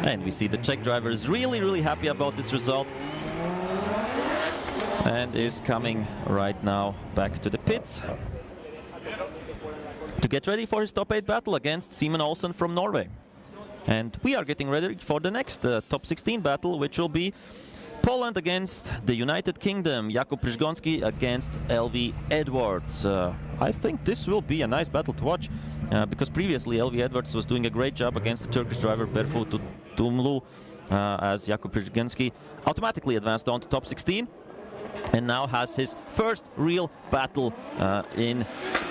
And we see the Czech driver is really happy about this result and is coming right now back to the pits to get ready for his top 8 battle against Simen Olsen from Norway. And we are getting ready for the next top 16 battle, which will be Poland against the United Kingdom, Jakub Przygoński against LV Edwards. I think this will be a nice battle to watch because previously LV Edwards was doing a great job against the Turkish driver Berfu Tumlu as Jakub Przygoński automatically advanced on to top 16 and now has his first real battle in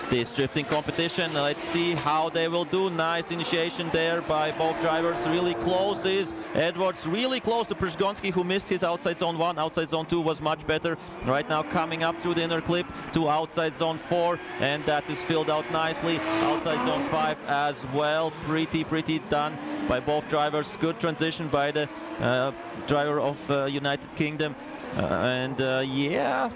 this drifting competition. Let's see how they will do. Nice initiation there by both drivers. Really close is Edwards, really close to Przygoński, who missed his outside zone 1. Outside zone 2 was much better. Right now coming up through the inner clip to outside zone 4, and that is filled out nicely. Outside zone 5 as well. Pretty done by both drivers. Good transition by the driver of United Kingdom. Yeah,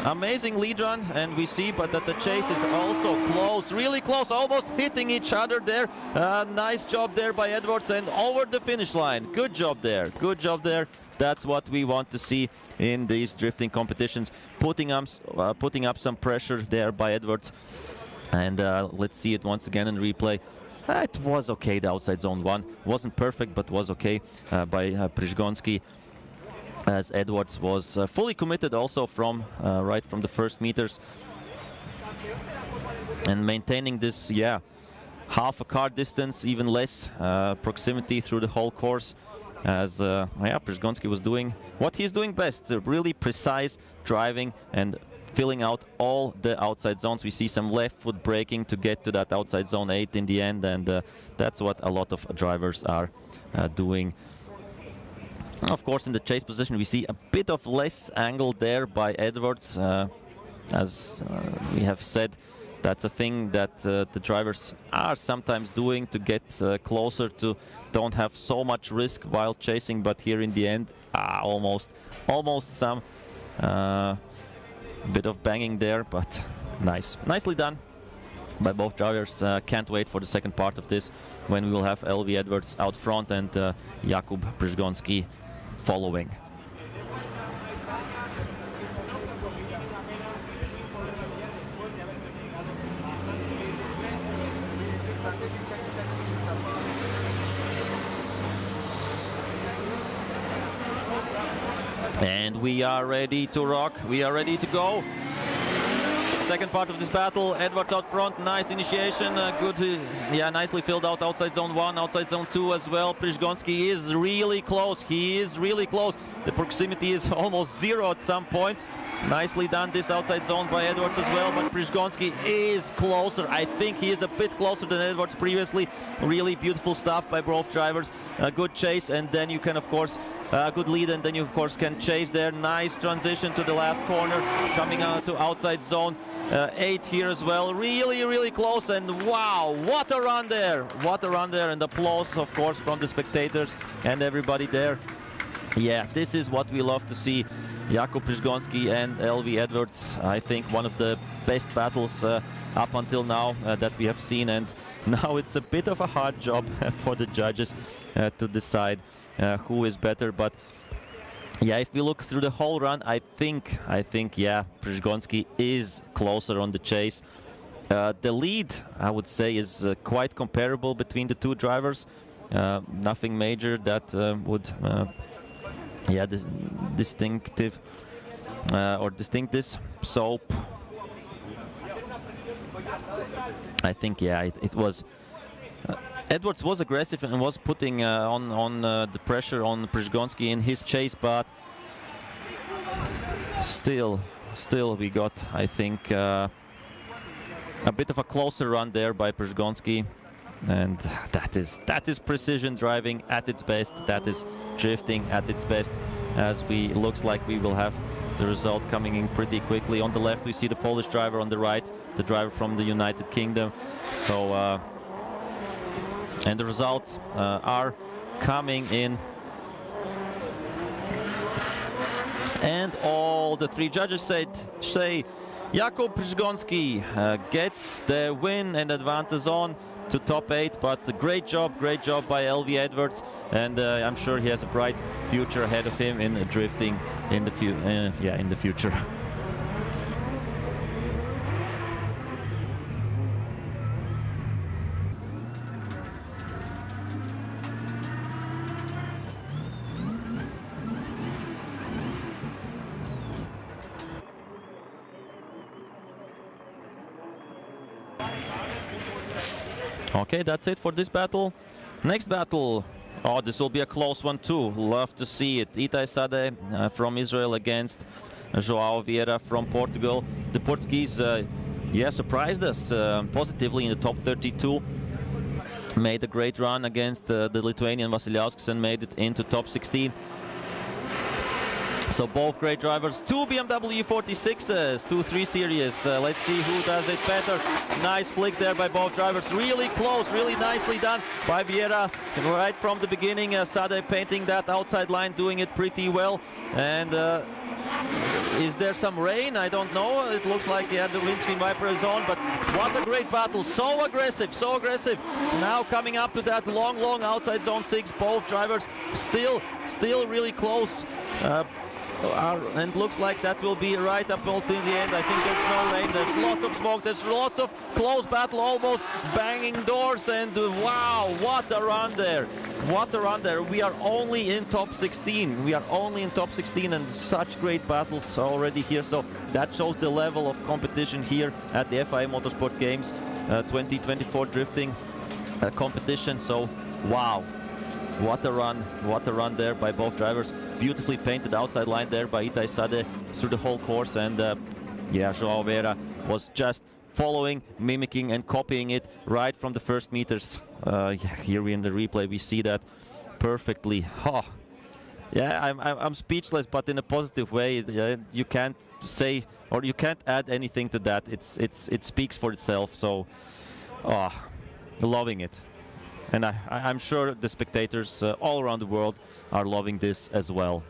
amazing lead run, and we see but that the chase is also close, really close, almost hitting each other there. Nice job there by Edwards and over the finish line. Good job there, good job there. That's what we want to see in these drifting competitions, putting up some pressure there by Edwards. And let's see it once again in replay. It was okay, the outside zone 1 wasn't perfect but was okay by Przygoński, as Edwards was fully committed also from right from the first meters and maintaining this, yeah, half a car distance, even less proximity through the whole course, as yeah, Przygoński was doing what he's doing best, really precise driving and filling out all the outside zones. We see some left foot braking to get to that outside zone 8 in the end, and that's what a lot of drivers are doing. Of course, in the chase position we see a bit of less angle there by Edwards. As we have said, that's a thing that the drivers are sometimes doing to get closer, to don't have so much risk while chasing, but here in the end almost some bit of banging there, but nicely done by both drivers. Can't wait for the second part of this, when we will have LV Edwards out front and Jakub Przygoński following. And we are ready to rock, we are ready to go. Second part of this battle, Edwards out front, nice initiation, good, yeah, nicely filled out outside zone 1, outside zone 2 as well. Przygoński is really close, he is really close. The proximity is almost 0 at some points. Nicely done this outside zone by Edwards as well, but Przygoński is closer. I think he is a bit closer than Edwards previously. Really beautiful stuff by both drivers. A good chase, and then you can of course good lead, and then you of course can chase there. Nice transition to the last corner, coming out to outside zone 8 here as well. Really close, and wow, what a run there, what a run there, and applause of course from the spectators and everybody there. Yeah, this is what we love to see. Jakub Przygoński and LV Edwards, I think one of the best battles up until now that we have seen, and now it's a bit of a hard job for the judges to decide who is better. But yeah, if we look through the whole run, I think yeah, Przygoński is closer on the chase. The lead, I would say, is quite comparable between the two drivers. Nothing major that would yeah, distinctive or distinct this. So I think, yeah, it was Edwards was aggressive and was putting on the pressure on Przygoński in his chase, but still we got, I think, a bit of a closer run there by Przygoński. And that is precision driving at its best, that is drifting at its best, as we looks like we will have the result coming in pretty quickly. On the left we see the Polish driver, on the right the driver from the United Kingdom. So and the results are coming in, and all the three judges say Jakub Przgonski gets the win and advances on to top 8, but great job by LV Edwards, and I'm sure he has a bright future ahead of him in drifting in the future. Okay, that's it for this battle. Next battle, oh, this will be a close one too. Love to see it. Itai Sade from Israel against João Vieira from Portugal. The Portuguese, surprised us positively in the top 32. Made a great run against the Lithuanian Vasiliauskas and made it into top 16. So both great drivers, two BMW 46s, 2-3 series. Let's see who does it better. Nice flick there by both drivers. Really close, really nicely done by Vieira right from the beginning. Sade painting that outside line, doing it pretty well. And is there some rain? I don't know. It looks like the windscreen wiper is on, but what a great battle. So aggressive, so aggressive. Now coming up to that long outside zone 6. Both drivers still really close. And looks like that will be right up until the end. I think there's no rain, there's lots of smoke, there's lots of close battle, almost banging doors, and wow, what a run there. What a run there. We are only in top 16. We are only in top 16, and such great battles already here. So that shows the level of competition here at the FIA Motorsport Games 2024 drifting competition. So wow. What a run there by both drivers. Beautifully painted outside line there by Itai Sade through the whole course, and João Vieira was just following, mimicking and copying it right from the first meters. Here we in the replay we see that perfectly. Oh, yeah, I'm speechless, but in a positive way. You can't say, or you can't add anything to that. It speaks for itself. So, loving it. And I'm sure the spectators all around the world are loving this as well.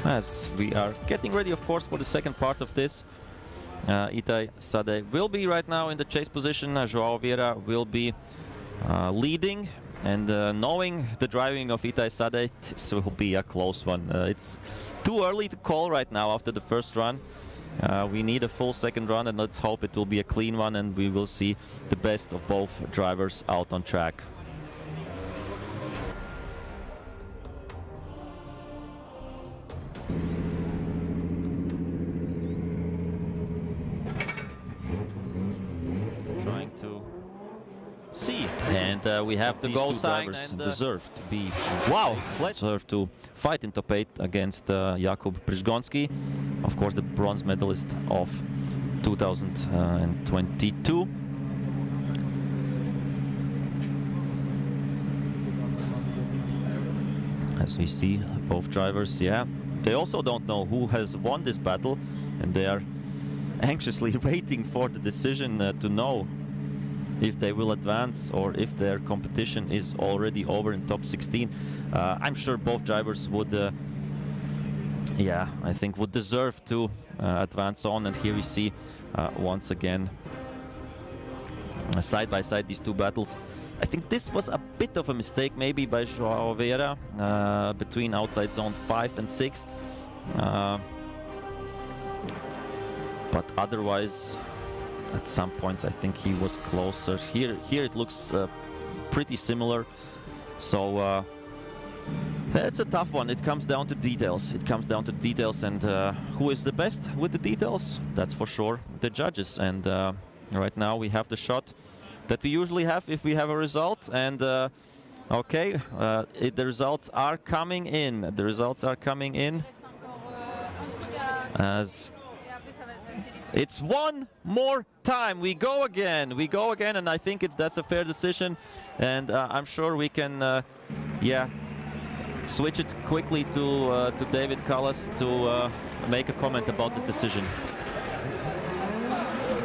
As we are getting ready, of course, for the second part of this, Itai Sade will be right now in the chase position. João Vieira will be leading, and knowing the driving of Itai Sade, this will be a close one. It's too early to call right now after the first run. We need a full second run, and let's hope it will be a clean one, and we will see the best of both drivers out on track. And we have the goal sign, and deserve to be deserve to fight in top 8 against Jakub Przgonski, of course the bronze medalist of 2022. As we see, both drivers, they also don't know who has won this battle, and they are anxiously waiting for the decision to know if they will advance or if their competition is already over in top 16. I'm sure both drivers would, I think would deserve to advance on. And here we see once again side by side these two battles. I think this was a bit of a mistake maybe by João Vieira between outside zone 5 and 6. But otherwise, at some points I think he was closer. Here it looks pretty similar. So it's a tough one. It comes down to details. It comes down to details, and who is the best with the details? That's for sure the judges. And right now we have the shot that we usually have if we have a result, and Okay, the results are coming in. The results are coming in. As it's one more time. We go again. We go again, and I think that's a fair decision. And I'm sure we can, yeah, switch it quickly to David Callas to make a comment about this decision.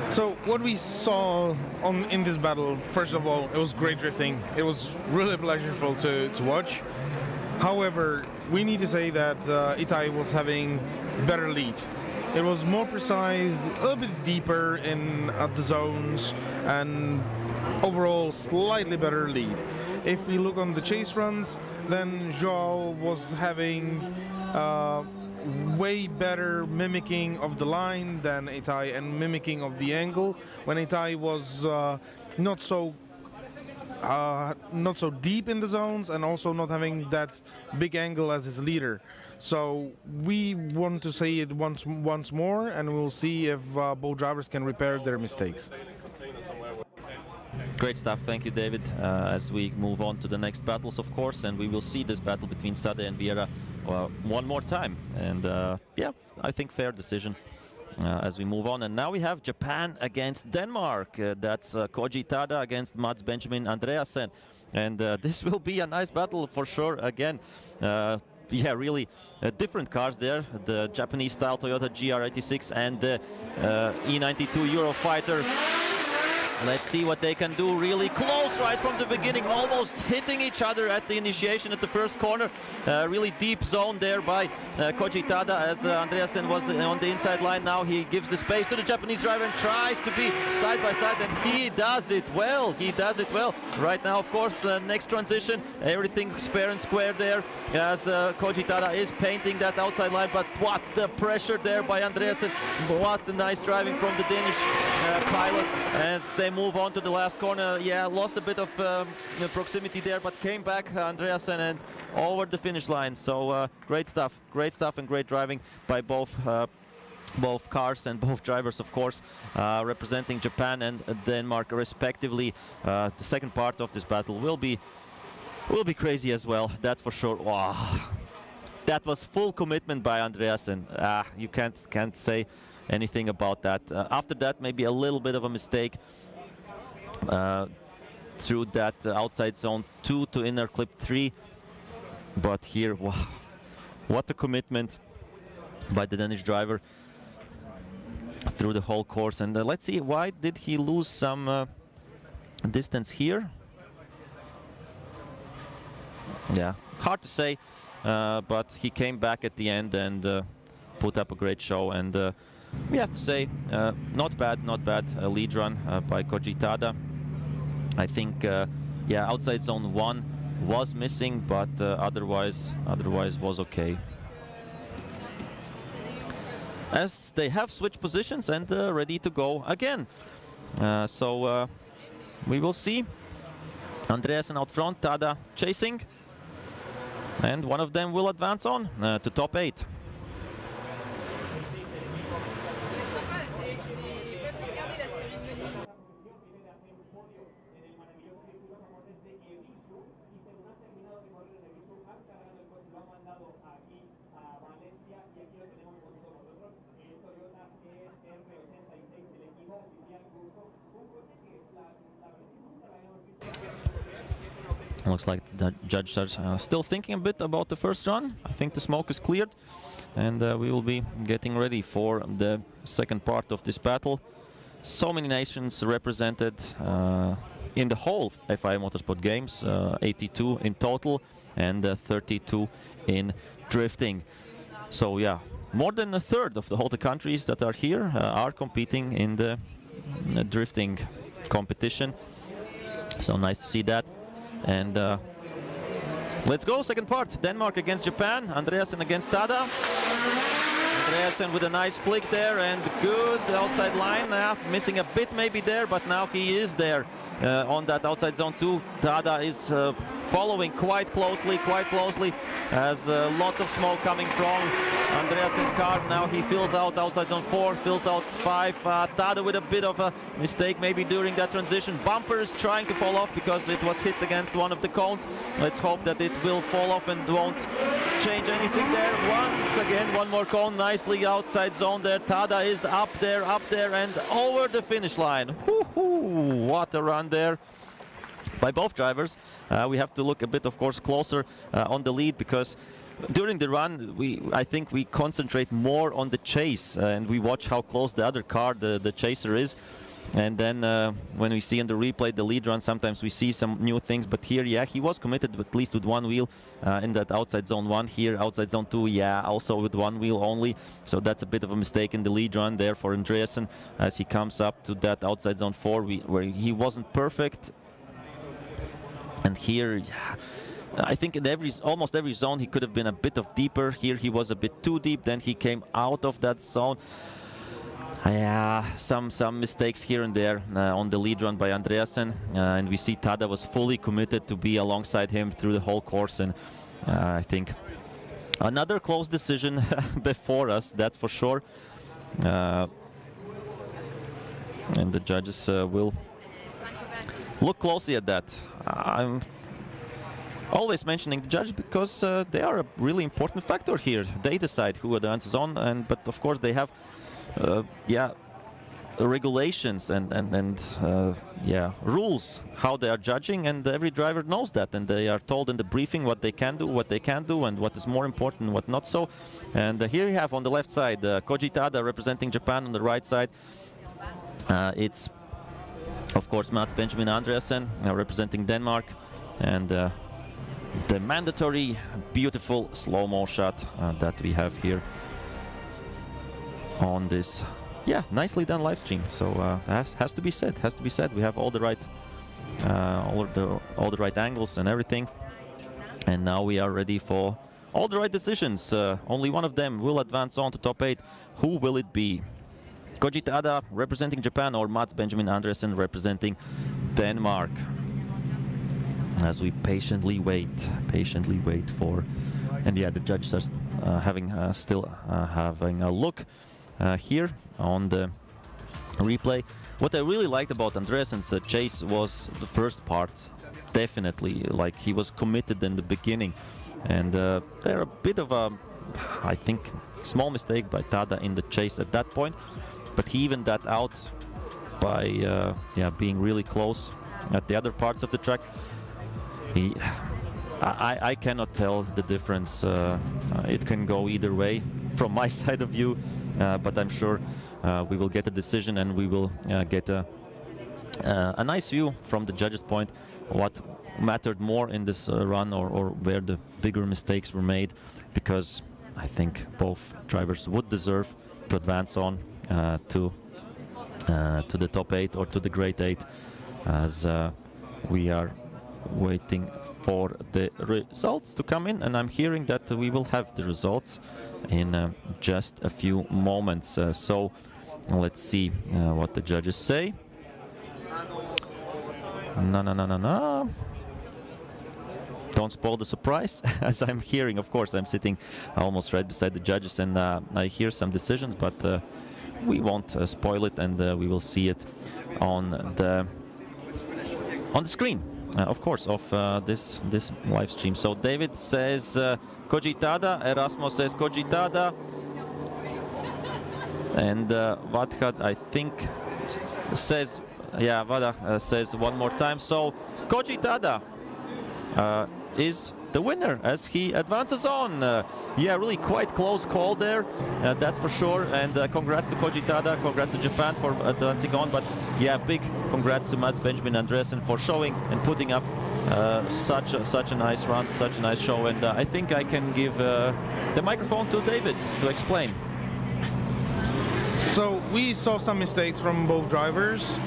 So what we saw in this battle, first of all, it was great drifting. It was really pleasurable to watch. However, we need to say that Itai was having better lead. It was more precise, a little bit deeper in the zones, and overall slightly better lead. If we look on the chase runs, then Joao was having way better mimicking of the line than Itai and mimicking of the angle, when Itai was not so deep in the zones and also not having that big angle as his leader. So we want to say it once more, and we'll see if both drivers can repair their mistakes. Great stuff, thank you, David. As we move on to the next battles, of course, and we will see this battle between Sade and Vieira one more time. And yeah, I think fair decision as we move on. And now we have Japan against Denmark. That's Koji Tada against Mats Benjamin Andreasen. And this will be a nice battle for sure. Again, yeah, really different cars there. The Japanese-style Toyota GR86 and the E92 Eurofighter. Let's see what they can do. Really close right from the beginning, almost hitting each other at the initiation at the first corner. Really deep zone there by Koji Tada, as Andreasen was on the inside line. Now he gives the space to the Japanese driver and tries to be side by side, and he does it well. He does it well. Right now, of course, the next transition, everything's fair and square there, as Koji Tada is painting that outside line. But what the pressure there by Andreasen. What a nice driving from the Danish pilot. And they move on to the last corner. Yeah, lost a bit of proximity there, but came back, Andreasen, and over the finish line. So great stuff and great driving by both cars and both drivers, of course, representing Japan and Denmark respectively. The second part of this battle will be crazy as well, that's for sure. Wow. That was full commitment by Andreasen. You can't say anything about that. After that, maybe a little bit of a mistake through that outside zone 2 to inner clip 3. But here, wow, what a commitment by the Danish driver through the whole course. And let's see, why did he lose some distance here? Yeah, hard to say, but he came back at the end and put up a great show. And we have to say, not bad, a lead run by Koji Tada. I think, yeah, outside zone 1 was missing, but otherwise was okay. As they have switched positions and ready to go again. So we will see. Andreasen out front, Tada chasing. And one of them will advance on to top 8. Looks like the judges are still thinking a bit about the first run. I think the smoke is cleared, and we will be getting ready for the second part of this battle. So many nations represented in the whole FIA Motorsport Games, 82 in total and 32 in drifting. So yeah, more than a third of the whole countries that are here are competing in the drifting competition. So nice to see that. And let's go, second part. Denmark against Japan, Andreasen against Tada. Andreasen with a nice flick there and good outside line. Missing a bit maybe there, but now he is there on that outside zone 2. Tada is following quite closely, as lots of smoke coming from Andreasen's car. Now he fills out outside zone 4, fills out 5. Tada with a bit of a mistake maybe during that transition. Bumpers trying to fall off because it was hit against one of the cones. Let's hope that it will fall off and won't change anything there. Once again, one more cone, nicely outside zone there. Tada is up there, and over the finish line. Woohoo! What a run there by both drivers. We have to look a bit, of course, closer on the lead, because during the run, I think we concentrate more on the chase, and we watch how close the other car, the chaser, is. And then when we see in the replay the lead run, sometimes we see some new things. But here, yeah, he was committed at least with one wheel in that outside zone 1. Here, outside zone 2, yeah, also with one wheel only. So that's a bit of a mistake in the lead run there for Andreasen as he comes up to that outside zone 4 where he wasn't perfect. And here, yeah, I think in almost every zone he could have been a bit deeper. Here he was a bit too deep. Then he came out of that zone. Yeah, some mistakes here and there on the lead run by Andreasen, and we see Tada was fully committed to be alongside him through the whole course, and I think another close decision before us, that's for sure. And the judges will look closely at that. I'm always mentioning the judge because they are a really important factor here. They decide who advances on, but of course they have regulations and rules how they are judging, and every driver knows that, and they are told in the briefing what they can do, what they can't do, and what is more important and what not so. And here you have on the left side Koji Tada representing Japan. On the right side it's of course Mats Benjamin Andreasen representing Denmark, and the mandatory beautiful slow-mo shot that we have here on this, yeah, nicely done live stream. So has to be said. We have all the right angles and everything, and now we are ready for all the right decisions. Only one of them will advance on to top 8. Who will it be? Koji Tada representing Japan or Mats Benjamin Andreasen representing Denmark? As we patiently wait for, and yeah, the judges are still having a look here on the replay. What I really liked about Andreasen's chase was the first part. Definitely, like, he was committed in the beginning, and there a bit of a, I think, small mistake by Tada in the chase at that point, but he evened that out by being really close at the other parts of the track. I cannot tell the difference. It can go either way from my side of view, but I'm sure we will get a decision, and we will get a nice view from the judges' point what mattered more in this run, or where the bigger mistakes were made, because I think both drivers would deserve to advance on to the top 8 or to the Great 8, as we are waiting for the results to come in, and I'm hearing that we will have the results in just a few moments. So let's see what the judges say. No. Don't spoil the surprise. As I'm hearing, of course, I'm sitting almost right beside the judges, and I hear some decisions, but we won't spoil it, and we will see it on the screen, of course, of this live stream. So David says Koji Tada, Erasmus says Koji Tada, and Vadhad, I think, says, yeah, Vada says one more time. So Koji Tada is the winner as he advances on. Yeah, really quite close call there, that's for sure. And congrats to Koji Tada, congrats to Japan for advancing on. But yeah, big congrats to Mats Benjamin Andreasen for showing and putting up such a nice run, such a nice show. And I think I can give the microphone to David to explain. So we saw some mistakes from both drivers.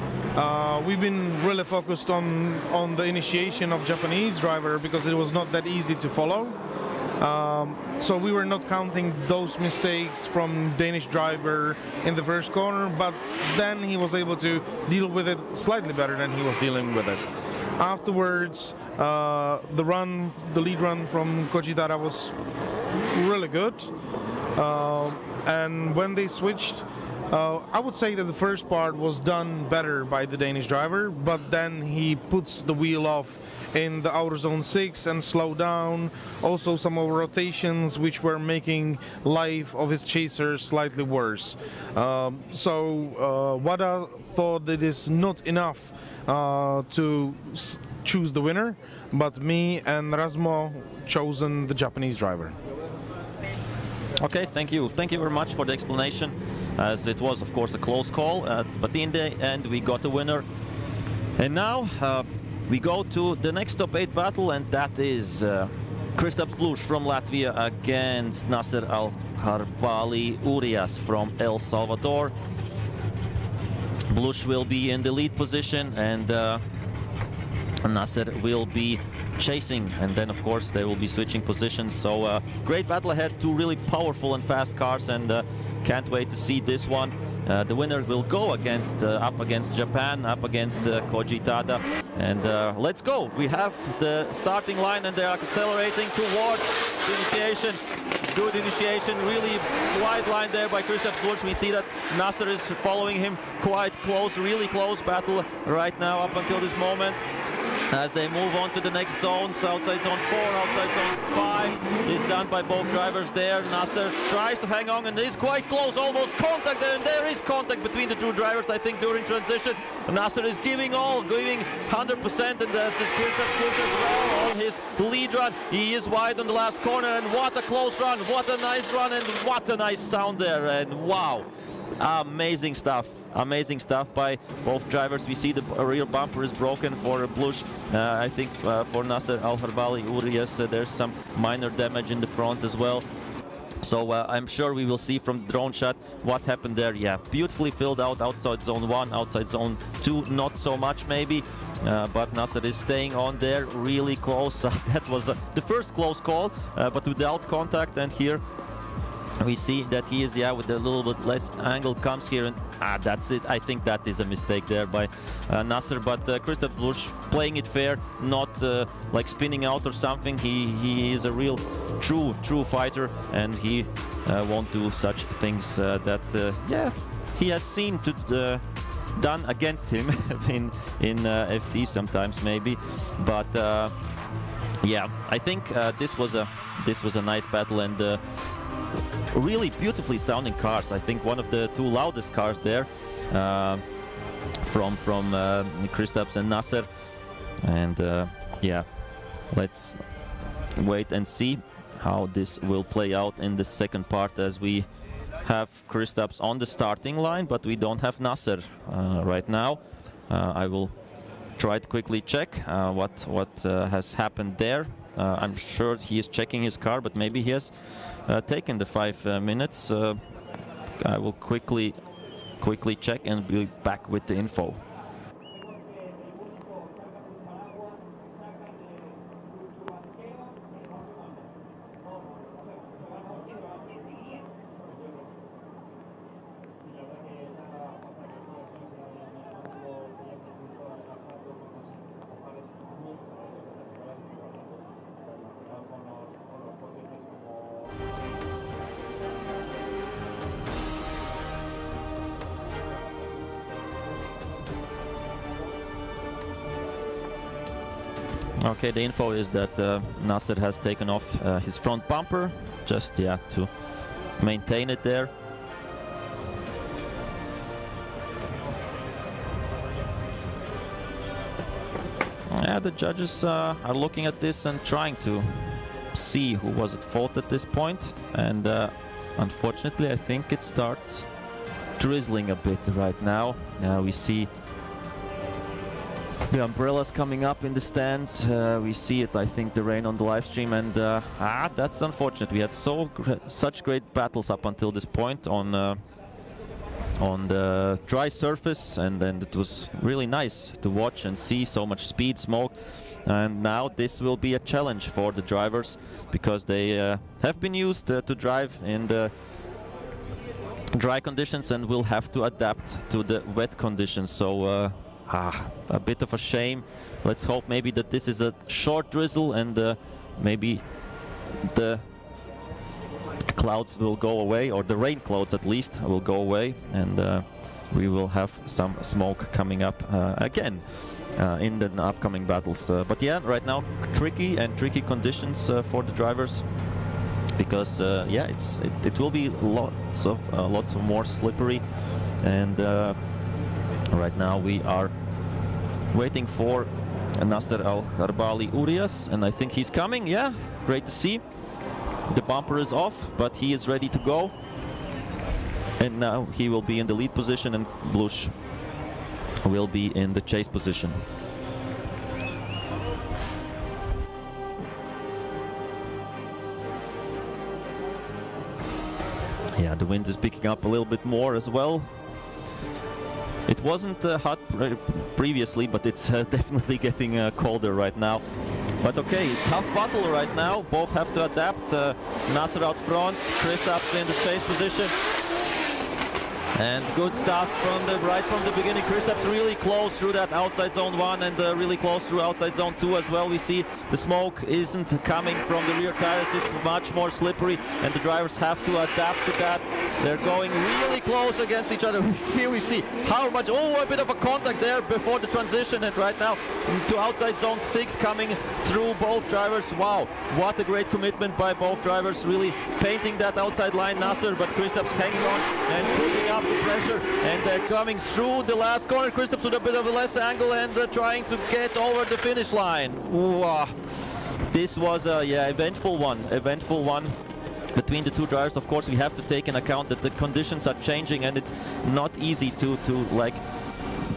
We've been really focused on the initiation of Japanese driver because it was not that easy to follow. So we were not counting those mistakes from Danish driver in the first corner, but then he was able to deal with it slightly better than he was dealing with it. Afterwards, the lead run from Koji Tada was really good. And when they switched, I would say that the first part was done better by the Danish driver, but then he puts the wheel off in the outer zone 6 and slowed down. Also some over rotations which were making life of his chaser slightly worse. So Wada thought that it is not enough to choose the winner, but me and Rasmo chosen the Japanese driver. Okay, thank you. Thank you very much for the explanation, as it was, of course, a close call, but in the end we got a winner. And now we go to the next top 8 battle, and that is Kristaps Blush from Latvia against Nasser Al-Harbali Urias from El Salvador. Blush will be in the lead position, and Nasser will be chasing, and then of course they will be switching positions. So great battle ahead, two really powerful and fast cars, and can't wait to see this one. The winner will go against up against Japan, up against Koji Tada, and let's go. We have the starting line and they are accelerating towards the initiation. Good initiation, really wide line there by Kristaps Blush. We see that Nasser is following him quite close, really close battle right now up until this moment. As they move on to the next zones, outside zone 4, outside zone 5 is done by both drivers there. Nasser tries to hang on and is quite close, almost contact there, and there is contact between the two drivers, I think, during transition. Nasser is giving 100%, and this is Kristaps Blush as well on his lead run. He is wide on the last corner, and what a close run, what a nice run, and what a nice sound there, and wow, amazing stuff. Amazing stuff by both drivers. We see the rear bumper is broken for Blush. I think for Nasser Al-Harbali Urias, there's some minor damage in the front as well. So I'm sure we will see from the drone shot what happened there. Yeah, beautifully filled out outside zone 1, outside zone 2, not so much maybe. But Nasser is staying on there really close. That was the first close call, but without contact, and here we see that he is, with a little bit less angle, comes here, and that's it. I think that is a mistake there by Nasser, but Kristaps Blush playing it fair, not like spinning out or something. He is a real true fighter, and he won't do such things that he has seen to done against him in FD sometimes maybe. But yeah, I think this was a nice battle, and really beautifully sounding cars. I think one of the two loudest cars there from Kristaps and Nasser. And yeah, let's wait and see how this will play out in the second part, as we have Kristaps on the starting line, but we don't have Nasser right now. I will try to quickly check what has happened there. I'm sure he is checking his car, but maybe he has taken the 5 minutes. I will quickly check and be back with the info. Okay, the info is that Nasser has taken off his front bumper, just to maintain it there. Yeah, the judges are looking at this and trying to see who was at fault at this point, and unfortunately I think it starts drizzling a bit right now. We see the umbrellas coming up in the stands. We see it, I think, the rain on the live stream, and that's unfortunate. We had such great battles up until this point on the dry surface, and then it was really nice to watch and see so much speed, smoke. And now this will be a challenge for the drivers, because they have been used to drive in the dry conditions and will have to adapt to the wet conditions. So a bit of a shame. Let's hope maybe that this is a short drizzle and maybe the clouds will go away, or the rain clouds at least will go away, and we will have some smoke coming up again in the upcoming battles. But yeah, right now tricky conditions for the drivers, because yeah, it will be lots of more slippery, and right now we are waiting for Nasser Al-Harbali Urias, and I think he's coming. Yeah, great to see. The bumper is off, but he is ready to go, and now he will be in the lead position and Blush will be in the chase position. Yeah, the wind is picking up a little bit more as well. It wasn't hot previously, but it's definitely getting colder right now. But okay, tough battle right now. Both have to adapt. Nasser out front, Kristaps in the chase position. And good stuff right from the beginning. Kristaps really close through that outside zone 1 and really close through outside zone 2 as well. We see the smoke isn't coming from the rear tires. It's much more slippery and the drivers have to adapt to that. They're going really close against each other. Here we see how much, a bit of a contact there before the transition, and right now to outside zone 6 coming through both drivers. Wow, what a great commitment by both drivers, really painting that outside line. Nasser, but Kristaps hanging on and picking up the pressure, and they're coming through the last corner. Kristaps with a bit of a less angle and trying to get over the finish line. Wow. This was a eventful one between the two drivers. Of course, we have to take into account that the conditions are changing and it's not easy to like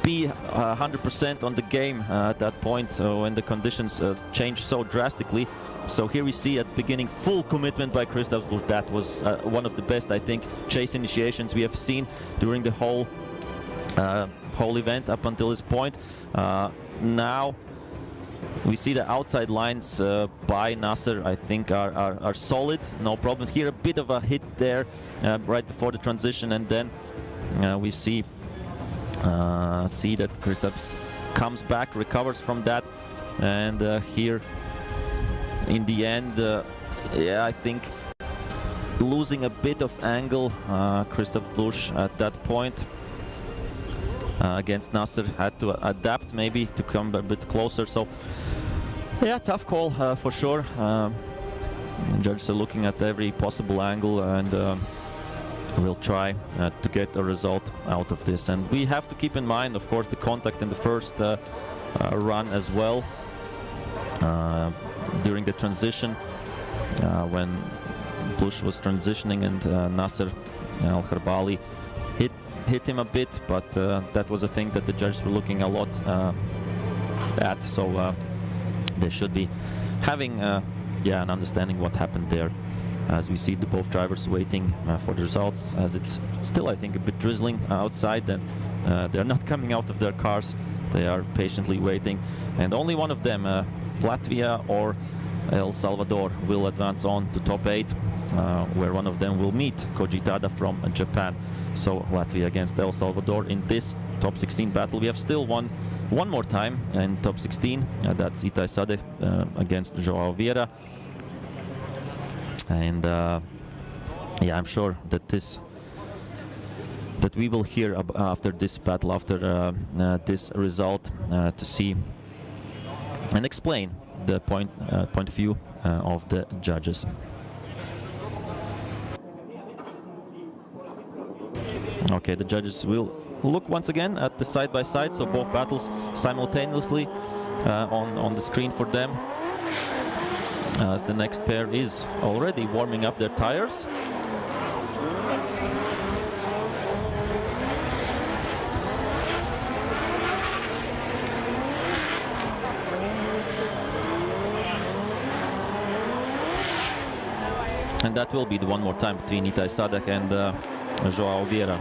be 100% on the game at that point when the conditions change so drastically. So here we see at the beginning full commitment by Kristaps. That was one of the best, I think, chase initiations we have seen during the whole event up until this point. Now we see the outside lines by Nasser, I think, are solid, no problems. Here a bit of a hit there right before the transition, and then we see that Kristaps comes back, recovers from that, and here in the end, yeah, I think losing a bit of angle, Kristaps Blush at that point against Nasser had to adapt maybe to come a bit closer. So yeah, tough call for sure. Judges are looking at every possible angle and we'll try to get a result out of this. And we have to keep in mind, of course, the contact in the first run as well. During the transition, when Blush was transitioning and Nasser Al-Harbali hit him a bit, but that was a thing that the judges were looking a lot at, so they should be having an understanding what happened there. As we see the both drivers waiting for the results, as it's still, I think, a bit drizzling outside, and they're not coming out of their cars. They are patiently waiting, and only one of them, Latvia or El Salvador, will advance on to top 8, where one of them will meet Koji Tada from Japan. So Latvia against El Salvador in this top 16 battle. We have still one more time in top 16. That's Itai Sadeh against Joao Vieira. And yeah, I'm sure that we will hear after this battle, after this result, to see and explain the point of view of the judges. Okay, the judges will look once again at the side-by-side, so both battles simultaneously on the screen for them, as the next pair is already warming up their tires. And that will be the one more time between Itai Sadeh and Joao Vieira.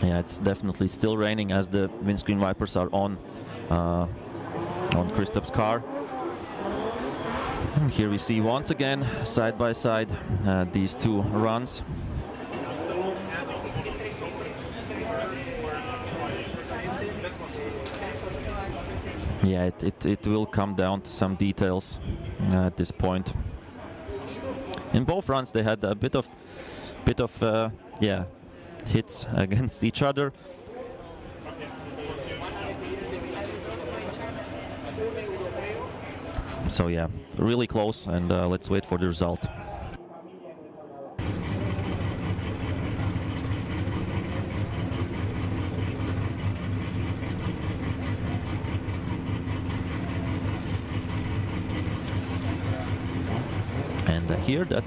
Yeah, it's definitely still raining as the windscreen wipers are on Kristaps' car. And here we see once again, side by side, these two runs. Yeah, it will come down to some details at this point. In both runs, they had a bit of hits against each other. So yeah, really close, and let's wait for the result. And here that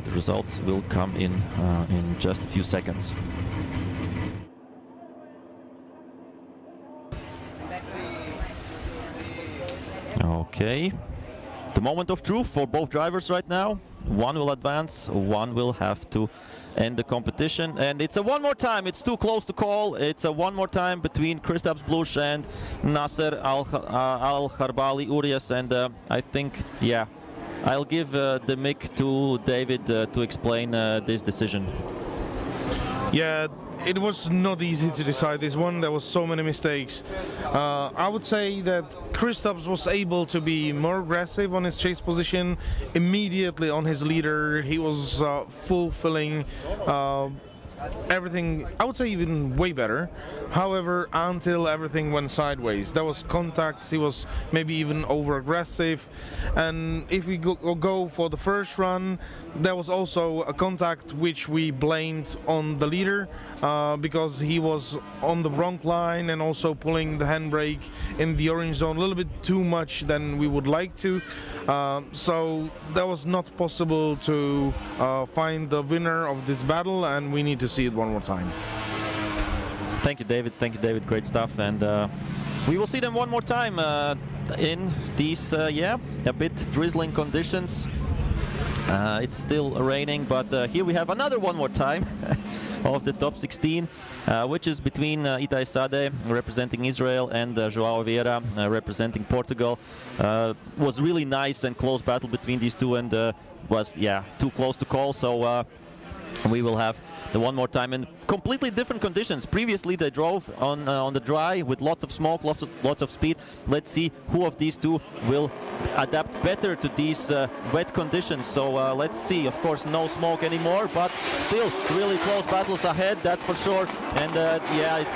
the results will come in just a few seconds. Okay, the moment of truth for both drivers right now. One will advance, one will have to end the competition, and it's a one more time. It's too close to call. It's a one more time between Kristaps Blush and Nasser Al-Kharbali Urias, and I think, yeah, I'll give the mic to David to explain this decision. Yeah, it was not easy to decide this one. There was so many mistakes. I would say that Kristaps was able to be more aggressive on his chase position. Immediately on his leader, he was fulfilling everything, I would say even way better. However, until everything went sideways, there was contacts, he was maybe even over aggressive. And if we go for the first run, there was also a contact which we blamed on the leader because he was on the wrong line and also pulling the handbrake in the orange zone a little bit too much than we would like to. So that was not possible to find the winner of this battle, and we need to see it one more time. Thank you, David. Thank you, David. Great stuff. And we will see them one more time in these, a bit drizzling conditions. It's still raining, but here we have another one more time of the top 16, which is between Itai Sade representing Israel and João Vieira representing Portugal. Was really nice and close battle between these two, and was too close to call. So we will have the one more time in completely different conditions. Previously they drove on the dry with lots of smoke, lots of speed. Let's see who of these two will adapt better to these wet conditions. So let's see. Of course, no smoke anymore, but still really close battles ahead, that's for sure. And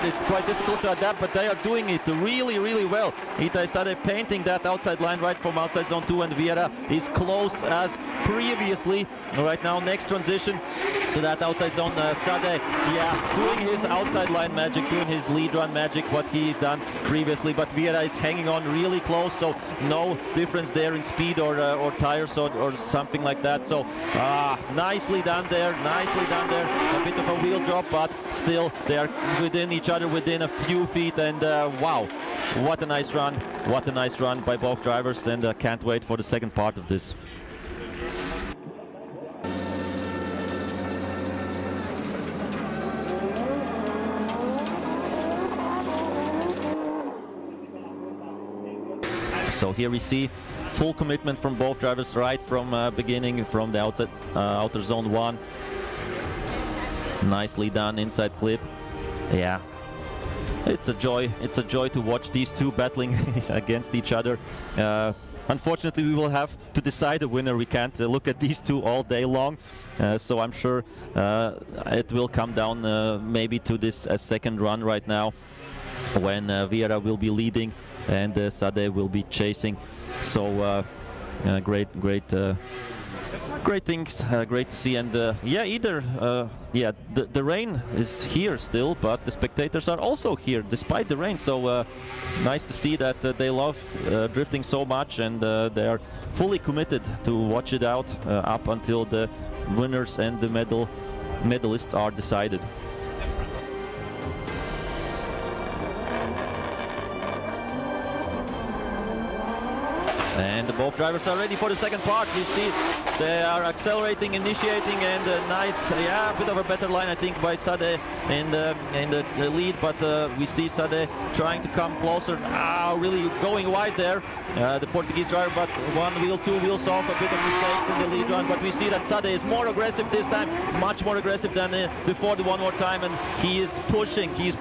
it's quite difficult to adapt, but they are doing it really, really well. Itai Sade painting that outside line right from outside zone 2, and Vieira is close as previously. Right now, next transition to that outside zone. Sade, doing his outside line magic, doing his lead run magic, what he's done previously, but Vieira is hanging on really close, so no difference there in speed or tires or something like that. So nicely done there, a bit of a wheel drop, but still they are within each other, within a few feet, and wow, what a nice run by both drivers, and can't wait for the second part of this. So here we see full commitment from both drivers right from beginning, from the outer zone 1. Nicely done inside clip. Yeah, it's a joy to watch these two battling against each other. Unfortunately, we will have to decide a winner. We can't look at these two all day long. So I'm sure it will come down maybe to this second run right now, when Vieira will be leading and Sade will be chasing. So great things, great to see. And the rain is here still, but the spectators are also here despite the rain. So nice to see that they love drifting so much, and they are fully committed to watch it out up until the winners and the medalists are decided. And both drivers are ready for the second part. You see They are accelerating, initiating, and nice, yeah, a bit of a better line, I think, by Sade in the lead, but we see Sade trying to come closer. Really going wide there, the Portuguese driver, but one wheel, two wheels off, a bit of mistakes in the lead run, but we see that Sade is more aggressive this time, much more aggressive than before the one more time, and he's pushing his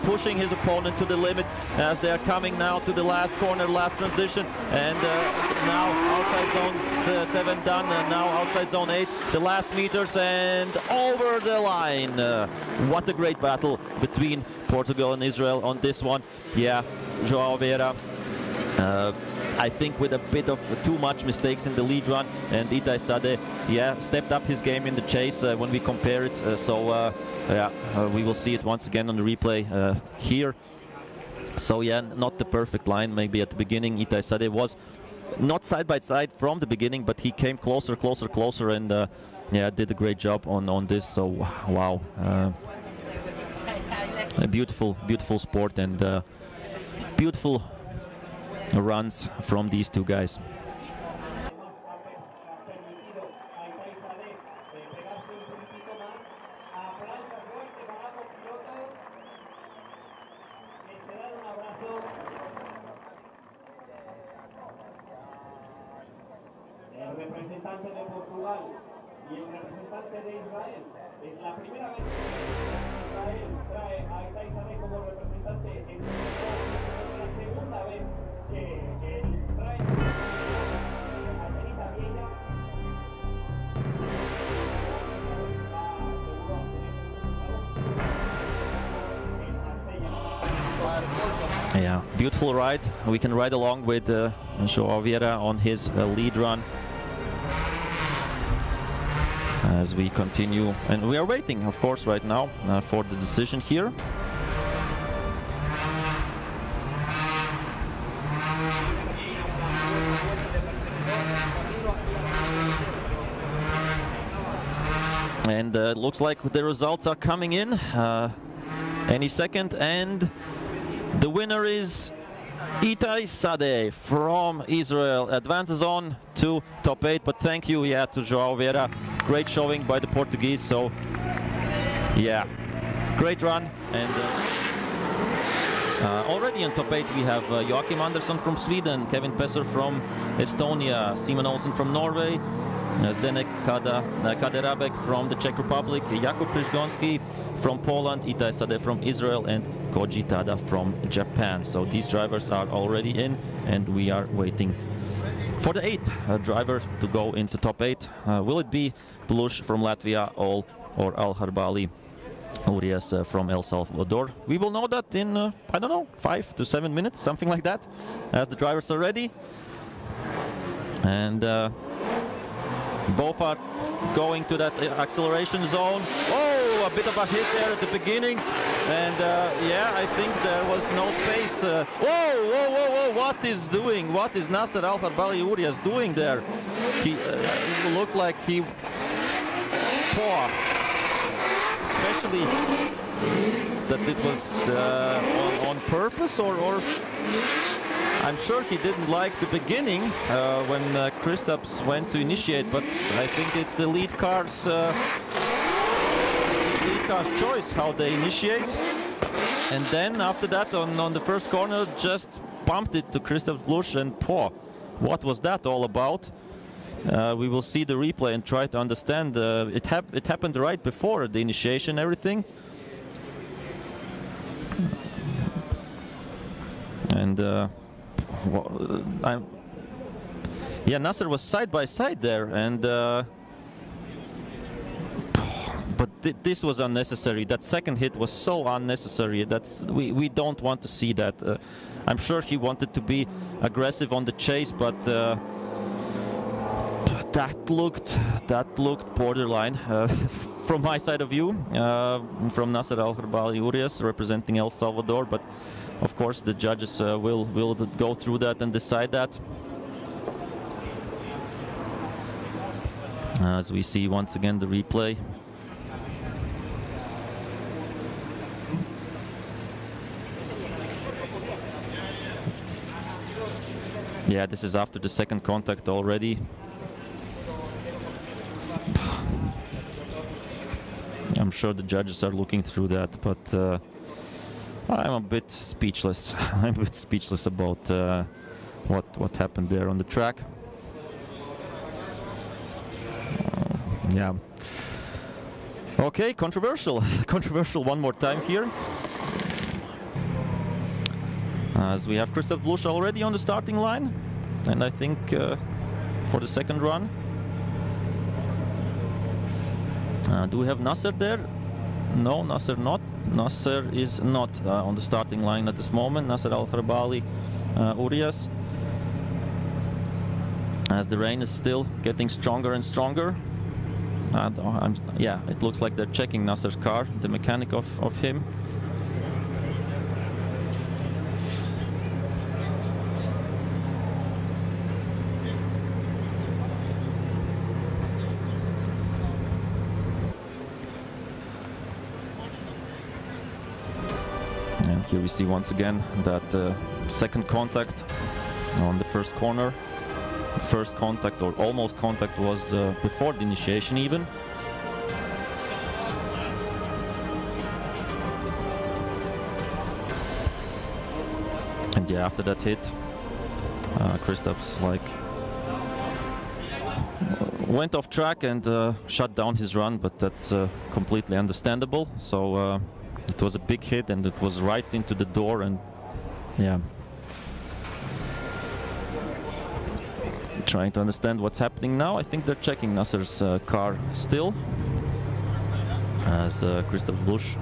opponent to the limit as they are coming now to the last corner, last transition, and now outside zone 7 done, and now outside zone 8, the last meters, and over the line. What a great battle between Portugal and Israel on this one. Yeah, João Vieira, I think with a bit of too much mistakes in the lead run, and Itai Sade, yeah, stepped up his game in the chase when we compare it. We will see it once again on the replay here. So yeah, not the perfect line. Maybe at the beginning Itai Sade was not side by side from the beginning, but he came closer, and yeah, did a great job on this. So wow, a beautiful sport, and beautiful runs from these two guys. El representante de Portugal y el representante de Israel. Es la primera vez que Israel trae a Itai Sade como representante en la segunda vez que él trae a Benita Vieira. Yeah, beautiful ride. We can ride along with João Vieira on his lead run as we continue, and we are waiting, of course, right now for the decision here. And it looks like the results are coming in any second, and the winner is Itai Sade from Israel, advances on to top 8, but thank you, yeah, to João Vieira. Great showing by the Portuguese, so yeah, great run. And already in top 8 we have Joachim Andersson from Sweden, Kevin Pesser from Estonia, Simon Olsen from Norway, Zdenek Kaderabek from the Czech Republic, Jakub Przygonski from Poland, Itai Sade from Israel, and Koji Tada from Japan. So these drivers are already in, and we are waiting for the 8th driver to go into top 8. Will it be Blush from Latvia or Al-Harbali Urias from El Salvador? We will know that in, I don't know, 5 to 7 minutes, something like that, as the drivers are ready. And both are going to that acceleration zone. Oh, a bit of a hit there at the beginning. And yeah, I think there was no space. Whoa, what is Nasser Al-Harbali Urias doing there? He looked like he poor. Especially that it was on purpose, or I'm sure he didn't like the beginning when Kristaps went to initiate, but I think it's the lead car's choice how they initiate. And then after that, on the first corner, just pumped it to Kristaps Blush, and what was that all about? We will see the replay and try to understand. It happened right before the initiation, everything. And yeah, Nasser was side by side there, and but this was unnecessary. That second hit was so unnecessary. We don't want to see that. I'm sure he wanted to be aggressive on the chase, but that looked borderline from my side of view, from Nasser Al-Harbali Urias representing El Salvador. But of course, the judges will go through that and decide that. As we see once again the replay. Yeah, this is after the second contact already. sure the judges are looking through that, but I'm a bit speechless. I'm a bit speechless about what happened there on the track. Yeah. Okay, controversial. Controversial one more time here. As we have Christoph Blusch already on the starting line, and I think for the second run. Do we have Nasser there? No, Nasser not. Nasser is not on the starting line at this moment. Nasser Al-Kharbali, Urias. As the rain is still getting stronger and stronger. And yeah, it looks like they're checking Nasser's car, the mechanic of him. And here we see once again that second contact on the first corner. First contact, or almost contact, was before the initiation even. And yeah, after that hit, Christoph's like went off track and shut down his run, but that's completely understandable. So it was a big hit and it was right into the door, and yeah. Trying to understand what's happening now. I think they're checking Nasser's car still, as Christoph Blusch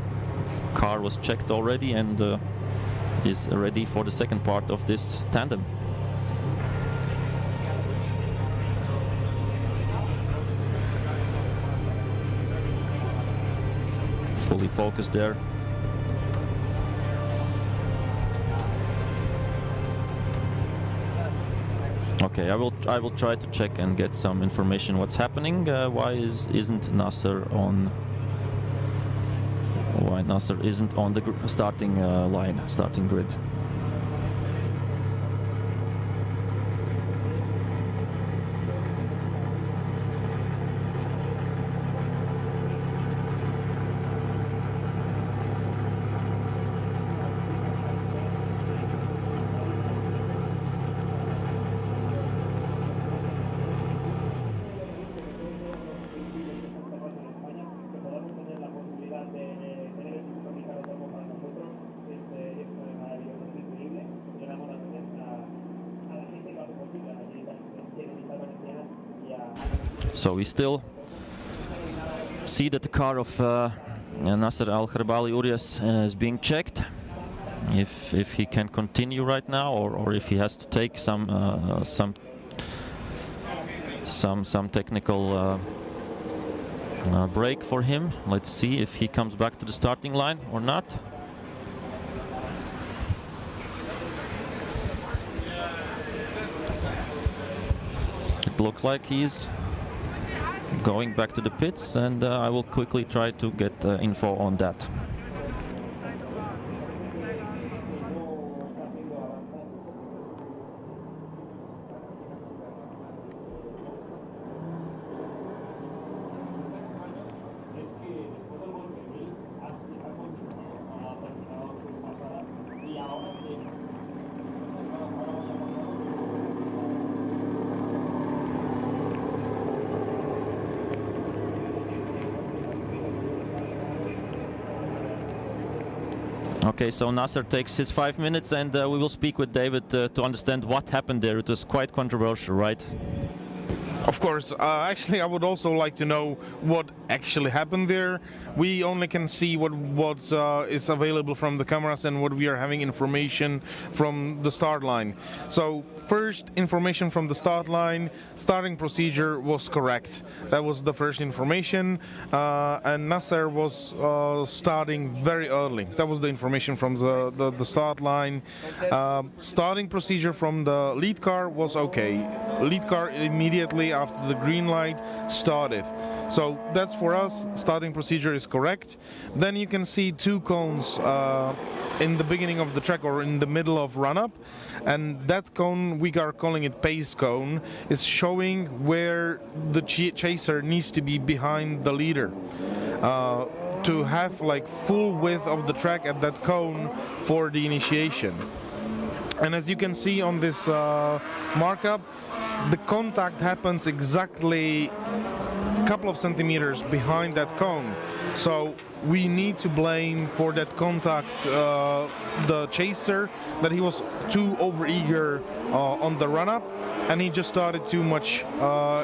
car was checked already and is ready for the second part of this tandem. Fully focused there. Okay, I will try to check and get some information what's happening. Why isn't Nasser on? Why Nasser isn't on the starting line, starting grid? So we still see that the car of Nasser Al-Kharbali Urias is being checked. If he can continue right now, or if he has to take some technical break for him. Let's see if he comes back to the starting line or not. It looks like he's going back to the pits, and I will quickly try to get info on that. Okay, so Nasser takes his 5 minutes, and we will speak with David to understand what happened there. It was quite controversial, right? Of course. Actually, I would also like to know what actually happened there. We only can see what is available from the cameras and what we are having information from the start line. So first information from the start line, starting procedure was correct. That was the first information, and Nasser was starting very early. That was the information from the start line. Starting procedure from the lead car was okay. Lead car immediately after the green light started. So that's for us, starting procedure is correct. Then you can see two cones in the beginning of the track or in the middle of run-up, and that cone, we are calling it pace cone, is showing where the chaser needs to be behind the leader. to have like full width of the track at that cone for the initiation. And as you can see on this markup, the contact happens exactly a couple of centimeters behind that cone. So we need to blame for that contact the chaser, that he was too overeager on the run-up, and he just started too much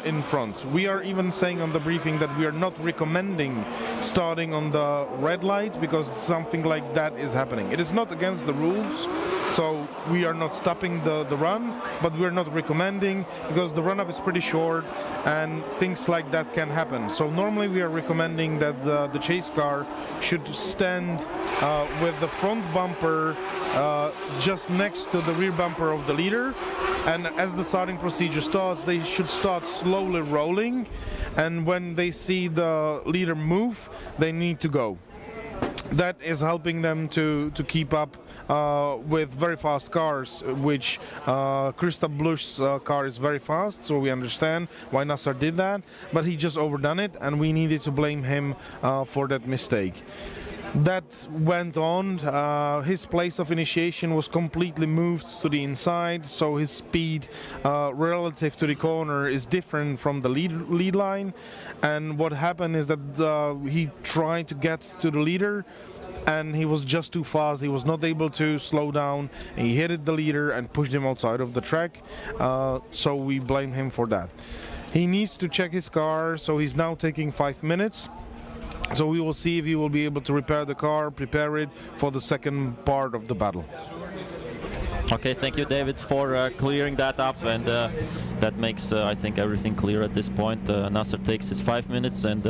in front. We are even saying on the briefing that we are not recommending starting on the red light because something like that is happening. It is not against the rules, so we are not stopping the run, but we're not recommending because the run-up is pretty short and things like that can happen. So normally we are recommending that the chase car should stand with the front bumper just next to the rear bumper of the leader, and as the starting procedure starts, they should start slowly rolling, and when they see the leader move, they need to go. That is helping them to keep up with very fast cars, which Christoph Blusch's car is very fast, so we understand why Nasser did that, but he just overdone it, and we needed to blame him for that mistake. That went on. His place of initiation was completely moved to the inside, so his speed relative to the corner is different from the lead line. And what happened is that he tried to get to the leader, and he was just too fast. He was not able to slow down. He hit the leader and pushed him outside of the track. So we blame him for that. He needs to check his car, so he's now taking 5 minutes. So we will see if he will be able to repair the car, prepare it for the second part of the battle. Okay, thank you, David, for clearing that up, and that makes, I think, everything clear at this point. Nasser takes his 5 minutes, and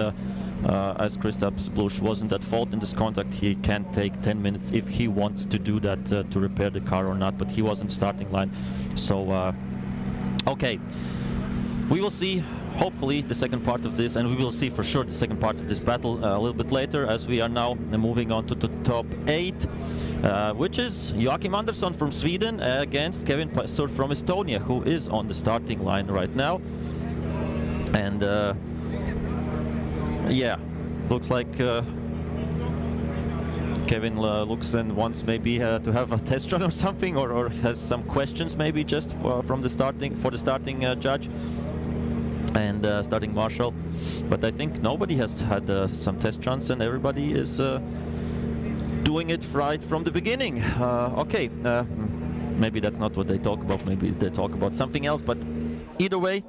as Christoph Blusch wasn't at fault in this contact, he can take 10 minutes if he wants to do that to repair the car or not, but he was in starting line. So, okay, we will see. Hopefully the second part of this, and we will see for sure the second part of this battle a little bit later, as we are now moving on to the top 8, which is Joachim Andersson from Sweden against Kevin Pesser from Estonia, who is on the starting line right now. And yeah, looks like Kevin looks and wants maybe to have a test run or something, or has some questions maybe just from the starting judge and starting marshal, but I think nobody has had some test runs, and everybody is doing it right from the beginning. Okay, maybe that's not what they talk about, maybe they talk about something else, but either way,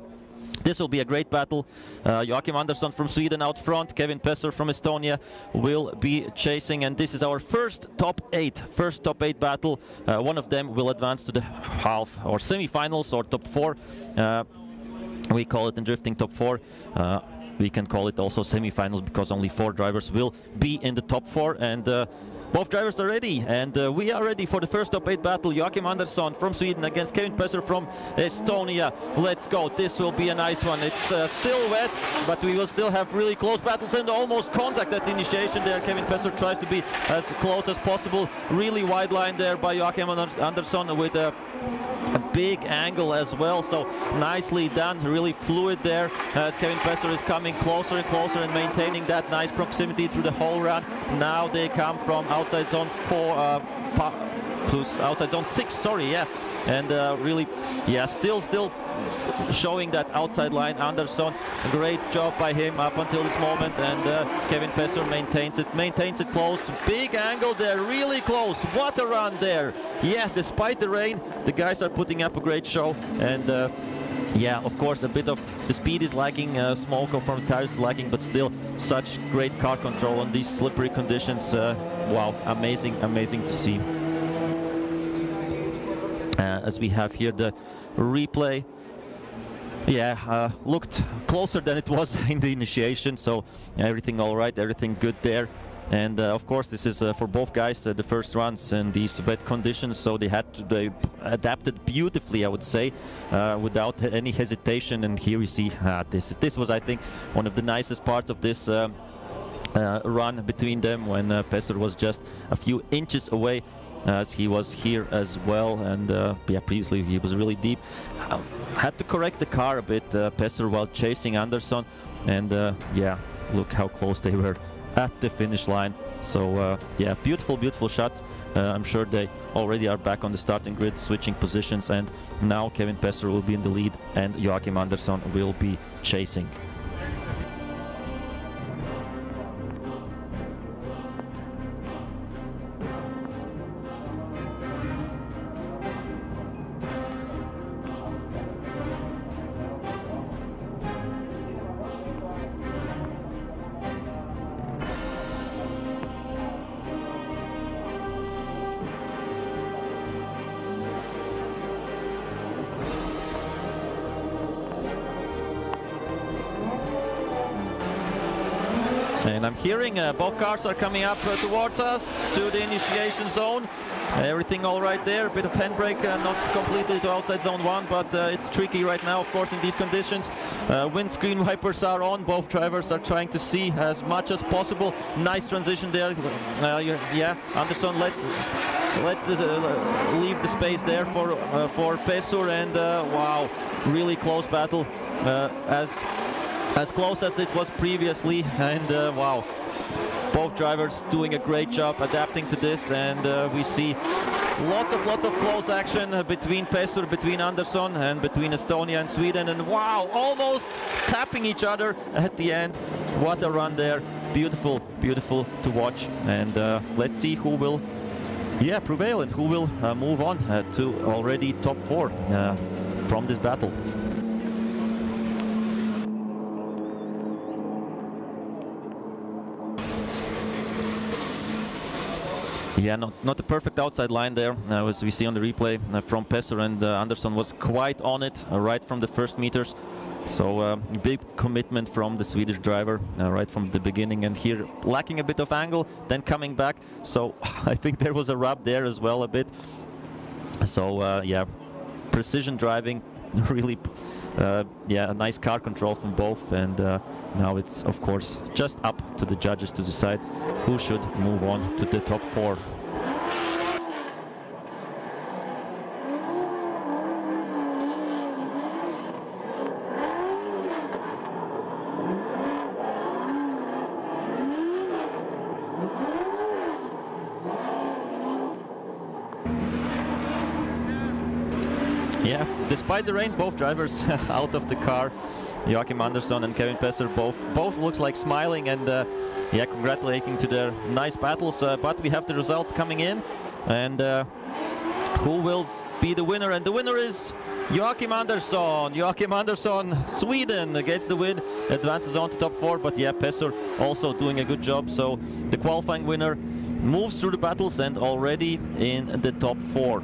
this will be a great battle. Joachim Andersson from Sweden out front, Kevin Pesser from Estonia will be chasing, and this is our first top 8 battle. One of them will advance to the half or semi-finals or top 4. We call it in drifting top 4. We can call it also semi-finals because only 4 drivers will be in the top 4, and both drivers are ready, and we are ready for the first top 8 battle. Joachim Andersson from Sweden against Kevin Pesser from Estonia. Let's go. This will be a nice one. It's still wet, but we will still have really close battles and almost contact at the initiation there. Kevin Pesser tries to be as close as possible. Really wide line there by Joachim Andersson with a big angle as well, so nicely done, really fluid there as Kevin Pesser is coming closer and closer and maintaining that nice proximity through the whole run. Now they come from outside zone 4, outside zone 6, sorry, yeah, and really, yeah, still showing that outside line. Andersson, great job by him up until this moment, and Kevin Pesser maintains it close. Big angle there, really close. What a run there. Yeah, despite the rain, the guys are putting up a great show, and yeah, of course, a bit of the speed is lagging, smoke from the tires is lagging, but still such great car control on these slippery conditions. Wow, amazing to see. As we have here the replay, yeah, looked closer than it was in the initiation, so everything all right, everything good there. And of course, this is for both guys the first runs in these wet conditions, so they adapted beautifully, I would say, without any hesitation. And here we see this was, I think, one of the nicest parts of this run between them, when Pesser was just a few inches away, as he was here as well, and yeah, previously he was really deep. Had to correct the car a bit, Pesser, while chasing Andersson, and yeah, look how close they were at the finish line. So yeah, beautiful, beautiful shots. I'm sure they already are back on the starting grid, switching positions, and now Kevin Pesser will be in the lead and Joachim Andersson will be chasing. And I'm hearing both cars are coming up towards us to the initiation zone. Everything all right there, a bit of handbrake, not completely to outside zone 1, but it's tricky right now, of course, in these conditions. Windscreen wipers are on, both drivers are trying to see as much as possible. Nice transition there. Yeah, Andersson leave the space there for Pesur, and wow, really close battle, as close as it was previously, and wow, both drivers doing a great job adapting to this, and we see lots of close action between Pesur, between Andersson, and between Estonia and Sweden, and wow, almost tapping each other at the end. What a run there. Beautiful, beautiful to watch, and let's see who will prevail and who will move on to already top 4 from this battle. Yeah, not a perfect outside line there, as we see on the replay from Pesur, and Andersson was quite on it right from the first meters. So big commitment from the Swedish driver right from the beginning, and here lacking a bit of angle, then coming back. So I think there was a rub there as well a bit. So yeah, precision driving, really, yeah, a nice car control from both, and now it's of course just up to the judges to decide who should move on to the top 4. Yeah, despite the rain, both drivers out of the car. Joachim Andersson and Kevin Pesser both looks like smiling, and yeah, congratulating to their nice battles. But we have the results coming in, and who will be the winner? And the winner is Joachim Andersson. Joachim Andersson, Sweden, gets the win, advances on to top 4. But yeah, Pesser also doing a good job. So the qualifying winner moves through the battles and already in the top 4.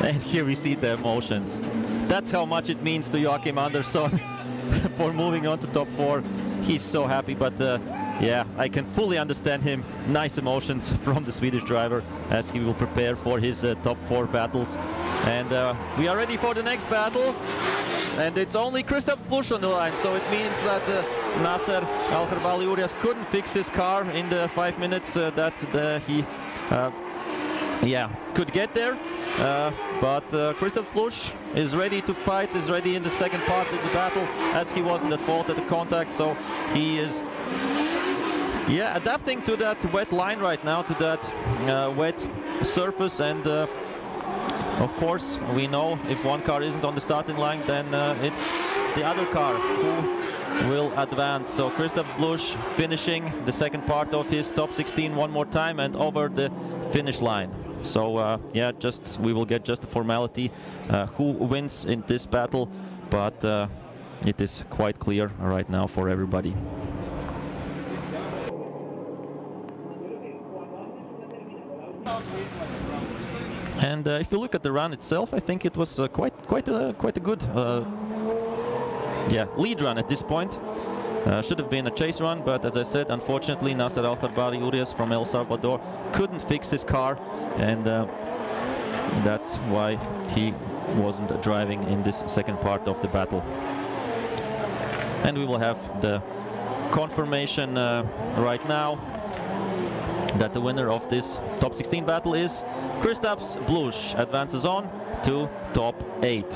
And here we see the emotions. That's how much it means to Joachim Andersson for moving on to top 4. He's so happy, but yeah, I can fully understand him. Nice emotions from the Swedish driver as he will prepare for his top 4 battles. And we are ready for the next battle. And it's only Christoph Busch on the line, so it means that Nasser Al-Kharbali-Urias couldn't fix his car in the 5 minutes that he yeah, could get there, but Christoph Busch is ready to fight, is ready in the second part of the battle, as he wasn't at fault at the contact, so he is, yeah, adapting to that wet line right now, to that wet surface, and of course we know if one car isn't on the starting line, then it's the other car who will advance. So Christoph Busch finishing the second part of his top 16 one more time and over the finish line. So yeah, we will get just a formality who wins in this battle, but it is quite clear right now for everybody. And if you look at the run itself, I think it was quite a good yeah, lead run at this point. Should have been a chase run, but as I said, unfortunately Nasser Al-Kharbali-Urias from El Salvador couldn't fix his car, and that's why he wasn't driving in this second part of the battle. And we will have the confirmation right now that the winner of this top 16 battle is Kristaps Blush, advances on to top 8.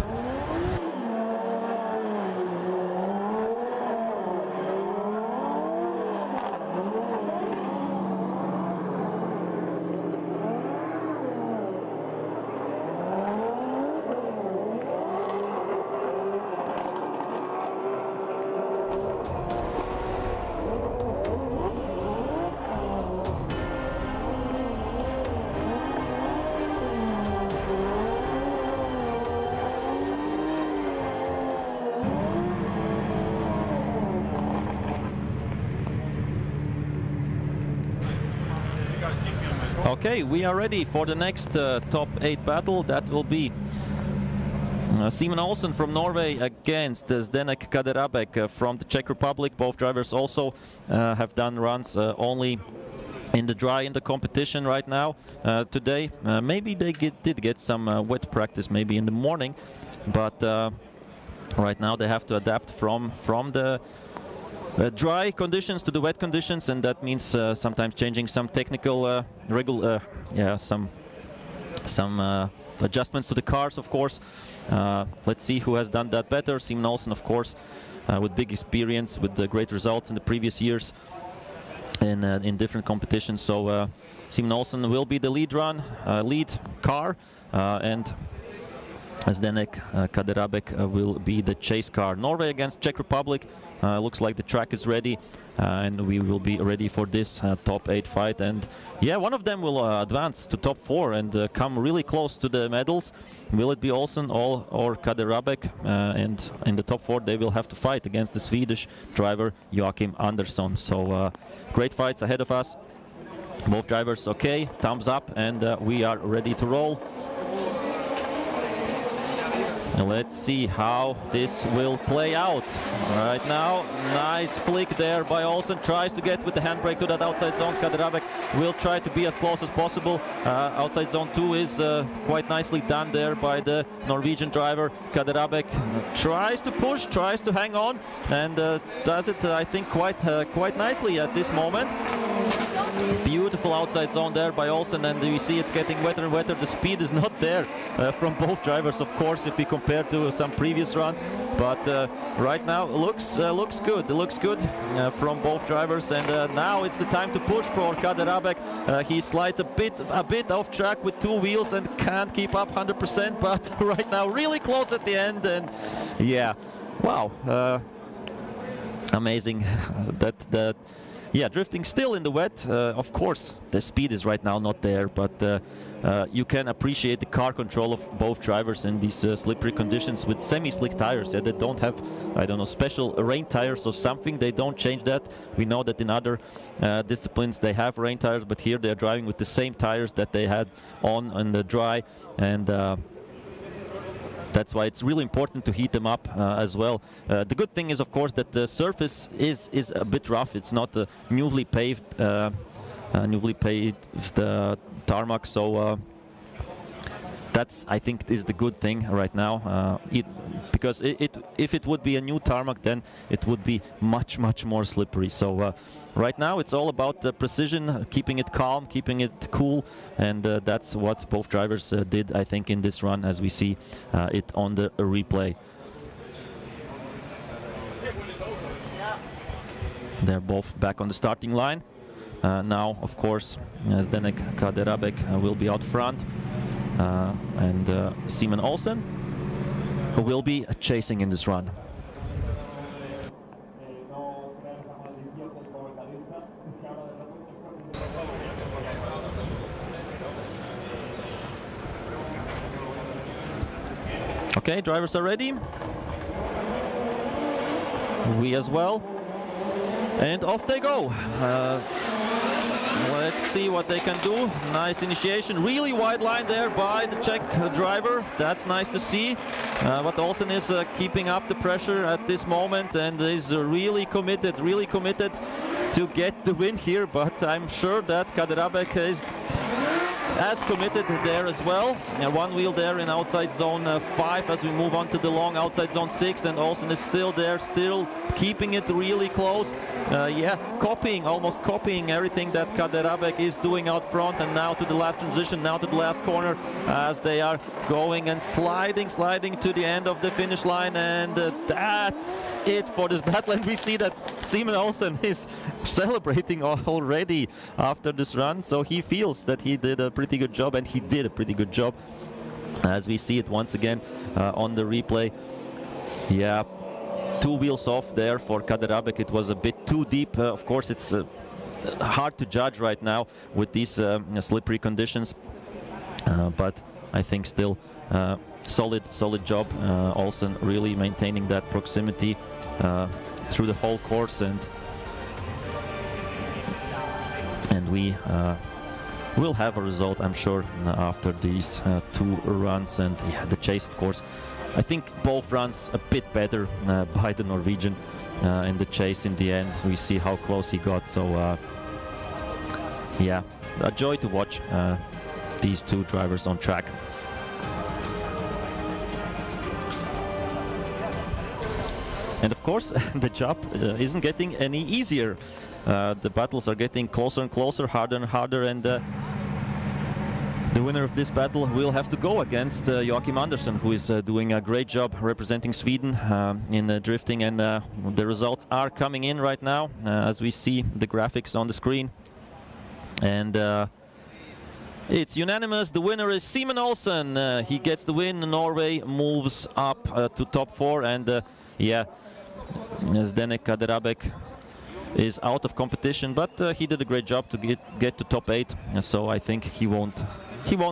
Okay, we are ready for the next top 8 battle. That will be Simen Olsen from Norway against Zdenek Kaderabek from the Czech Republic. Both drivers also have done runs only in the dry in the competition right now. Today, maybe they did get some wet practice maybe in the morning, but right now they have to adapt from the dry conditions to the wet conditions, and that means sometimes changing some technical some adjustments to the cars, of course. Let's see who has done that better. Simen Olsen, of course, with big experience, with the great results in the previous years in different competitions. So Simen Olsen will be the lead car, and Zdenek Kaderabek will be the chase car. Norway against Czech Republic. Looks like the track is ready, and we will be ready for this top 8 fight. And yeah, one of them will advance to top 4 and come really close to the medals. Will it be Olsen or Kaderabek? And in the top 4 they will have to fight against the Swedish driver Joachim Andersson. So great fights ahead of us. Both drivers okay, thumbs up, and we are ready to roll. Let's see how this will play out. Right now, nice flick there by Olsen. Tries to get with the handbrake to that outside zone. Kaderabek will try to be as close as possible. Outside zone 2 is quite nicely done there by the Norwegian driver. Kaderabek tries to push, tries to hang on, and does it, I think, quite nicely at this moment. Beautiful outside zone there by Olsen, and you see it's getting wetter and wetter. The speed is not there from both drivers, of course, if we compare to some previous runs. But right now looks good. It looks good from both drivers, and now it's the time to push for Kaderabek. He slides a bit off track with 2 wheels and can't keep up 100%, but right now really close at the end. And yeah, wow, amazing that. Yeah, drifting still in the wet. Of course, the speed is right now not there, but you can appreciate the car control of both drivers in these slippery conditions with semi-slick tires. They don't have, I don't know, special rain tires or something. They don't change that. We know that in other disciplines they have rain tires, but here they are driving with the same tires that they had on the dry, and that's why it's really important to heat them up as well. The good thing is, of course, that the surface is a bit rough. It's not a newly paved tarmac, so that's, I think, is the good thing right now. Because if it would be a new tarmac, then it would be much more slippery. So right now it's all about the precision, keeping it calm, keeping it cool, and that's what both drivers did, I think, in this run, as we see it on the replay. They're both back on the starting line. Now, of course, Zdenek Kaderabek will be out front, and Simen Olsen, who will be chasing in this run. Okay, drivers are ready. We as well. And off they go. Let's see what they can do. Nice initiation. Really wide line there by the Czech driver. That's nice to see. But Olsen is keeping up the pressure at this moment and is really committed to get the win here. But I'm sure that Kaderabek is as committed there as well. One wheel there in outside zone 5 as we move on to the long outside zone 6, and Olsen is still there, still keeping it really close. Yeah, almost copying everything that Kaderabek is doing out front, and now to the last transition, now to the last corner as they are going and sliding to the end of the finish line, and that's it for this battle. And we see that Simon Olsen is celebrating already after this run, so he feels that he did a pretty good job, and he did a pretty good job as we see it once again on the replay. Yeah, 2 wheels off there for Kaderabek. It was a bit too deep. Of course, it's hard to judge right now with these slippery conditions, but I think still solid job. Olsen really maintaining that proximity through the whole course, and we will have a result, I'm sure, after these 2 runs. And yeah, the chase, of course, I think both runs a bit better by the Norwegian in the chase in the end. We see how close he got, so yeah, a joy to watch these 2 drivers on track. And of course, the job isn't getting any easier. The battles are getting closer and closer, harder and harder, and the winner of this battle will have to go against Joachim Andersen, who is doing a great job representing Sweden in drifting, and the results are coming in right now as we see the graphics on the screen. And it's unanimous. The winner is Simon Olsen. He gets the win. Norway moves up to top 4, and yeah, Zdenek Kaderabek is out of competition, but he did a great job to get to top 8. So I think he won't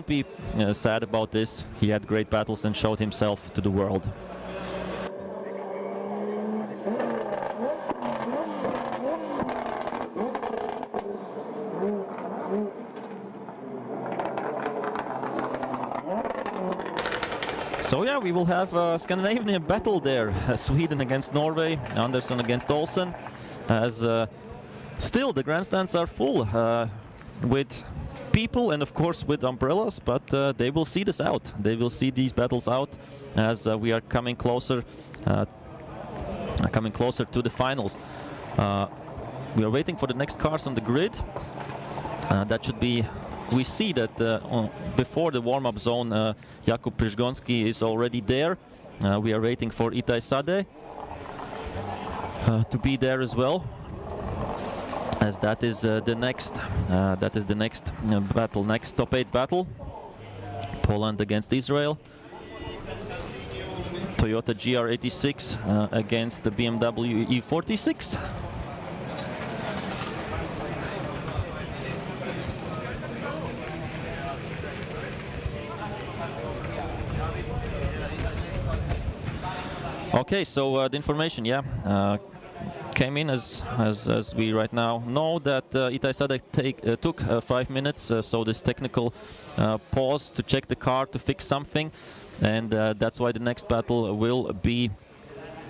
be sad about this. He had great battles and showed himself to the world. So yeah, we will have a Scandinavian battle there. Sweden against Norway, Andersen against Olsen. As still the grandstands are full with people and of course with umbrellas, but they will see this out. They will see these battles out as we are coming closer to the finals. We are waiting for the next cars on the grid. That should be. We see that before the warm-up zone, Jakub Przygonski is already there. We are waiting for Itai Sade to be there as well, as that is the next battle, next top 8 battle. Poland against Israel. Toyota GR86 against the BMW E46. Okay, so the information, came in as we right now know that Itai Sade took 5 minutes, so this technical pause to check the car to fix something, and that's why the next battle will be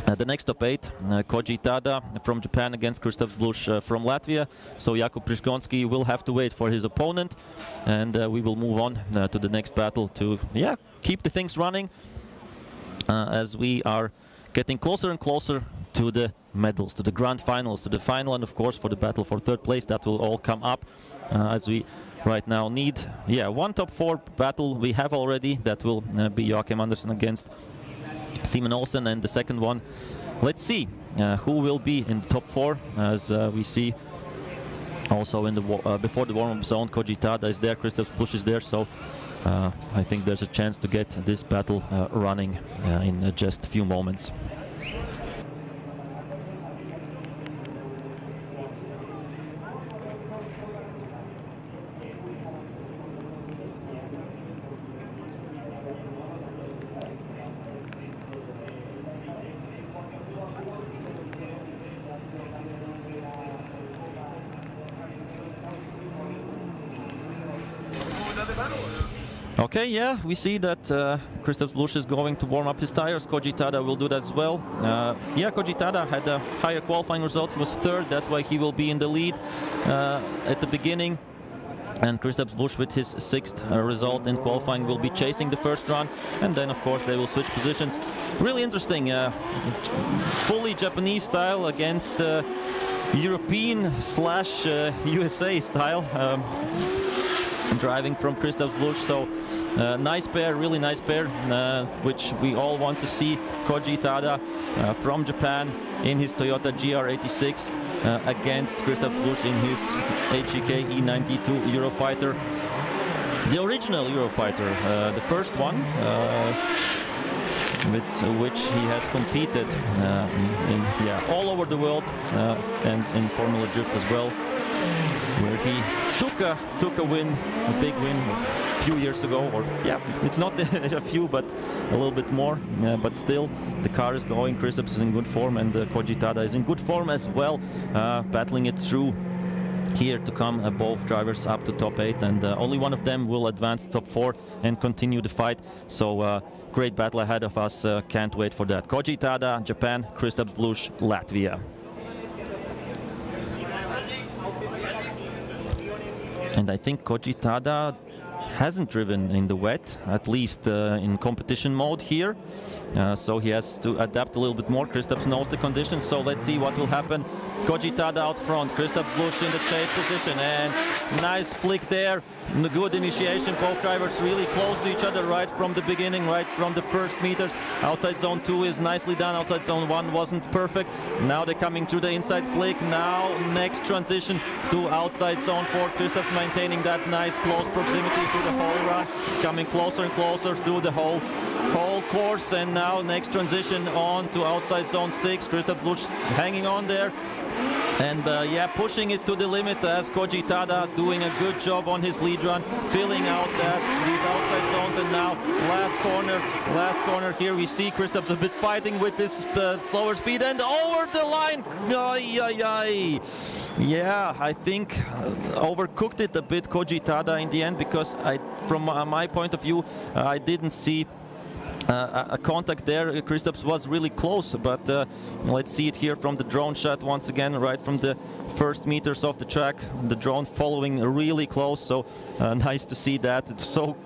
the next top 8, Koji Tada from Japan against Krzysztof Zblusz from Latvia. So Jakub Przygonski will have to wait for his opponent, and we will move on to the next battle to keep the things running as we are getting closer and closer to the medals, to the grand finals, to the final, and of course for the battle for 3rd place. That will all come up as we right now need one top 4 battle we have already. That will be Joachim Andersen against Simon Olsen, and the second one, let's see who will be in the top 4, as we see also in the before the warm-up zone. Koji Tada is there, Krzysztof Zblusz is there, so I think there's a chance to get this battle running in just a few moments. Okay, we see that Krzysztof Zblusz is going to warm up his tires. Koji Tada will do that as well. Koji Tada had a higher qualifying result. He was 3rd. That's why he will be in the lead at the beginning. And Kristaps Busch with his 6th result in qualifying will be chasing the first run, and then of course they will switch positions. Really interesting, fully Japanese style against European / USA style driving from Kristaps Busch. So nice pair, really nice pair, which we all want to see. Koji Tada from Japan in his Toyota GR86 against Kristaps Busch in his HEK E92 Eurofighter. The original Eurofighter, the first one, with which he has competed all over the world and in Formula Drift as well, where he took a win, a big win a few years ago, or it's not a few, but a little bit more, but still the car is going. Kristaps is in good form, and Koji Tada is in good form as well, battling it through here to come both drivers up to top 8, and only one of them will advance to top 4 and continue the fight. So great battle ahead of us, can't wait for that. Koji Tada, Japan, Kristaps Busch, Latvia. And I think Koji Tada hasn't driven in the wet, at least in competition mode here. So he has to adapt a little bit more. Kristaps knows the conditions, so let's see what will happen. Koji Tada out front, Kristaps Busch in the chase position, and nice flick there. Good initiation, both drivers really close to each other right from the beginning, right from the first meters. Outside zone 2 is nicely done, outside zone 1 wasn't perfect. Now they're coming through the inside flick. Now next transition to outside zone 4. Kristaps maintaining that nice close proximity through the whole run, coming closer and closer through the whole course, and now next transition on to outside zone 6. Kristaps Busch hanging on there, and pushing it to the limit as Koji Tada doing a good job on his lead run, filling out these outside zones. And now last corner here we see Kristaps a bit fighting with this slower speed, and over the line. Yeah, I think overcooked it a bit, Koji Tada, in the end, because from my point of view, I didn't see a contact there. Kristaps was really close, but let's see it here from the drone shot once again, right from the first meters of the track. The drone following really close, so nice to see that. It's so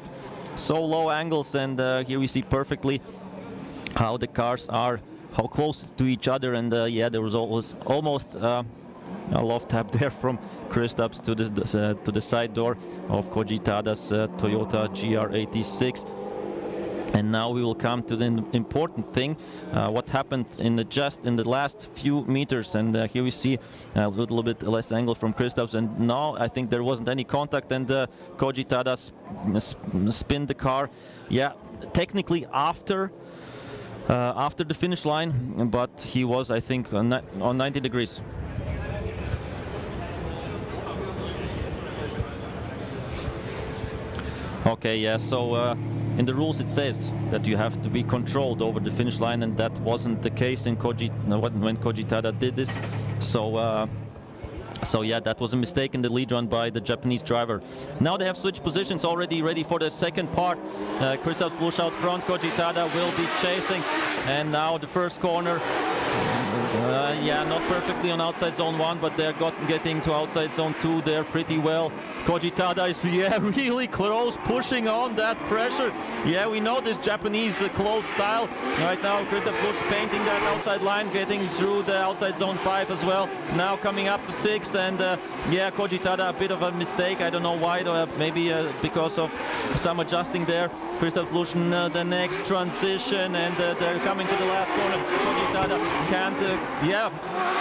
low angles, and here we see perfectly how the cars are, how close to each other. And there was almost a love tap there from Kristaps to the side door of Koji Tada's Toyota GR86. And now we will come to the important thing, what happened just in the last few meters. And here we see a little bit less angle from Kristaps, and now I think there wasn't any contact, and Koji Tada spinned the car. Yeah, technically after the finish line, but he was, I think, on 90 degrees. Okay, yeah, so in the rules it says that you have to be controlled over the finish line, and that wasn't the case when Koji Tada did this. So yeah, that was a mistake in the lead run by the Japanese driver. Now they have switched positions, already ready for the second part. Kristaps Busch out front, Koji Tada will be chasing, and now the first corner. Not perfectly on outside zone 1, but they're getting to outside zone 2 there pretty well. Koji Tada is really close, pushing on that pressure. Yeah, we know this Japanese close style. Right now Kristaps Busch painting that outside line, getting through the outside zone 5 as well. Now coming up to 6, and Koji Tada, a bit of a mistake. I don't know why, maybe because of some adjusting there. Kristaps Busch the next transition, and they're coming to the last corner. Koji Tada can't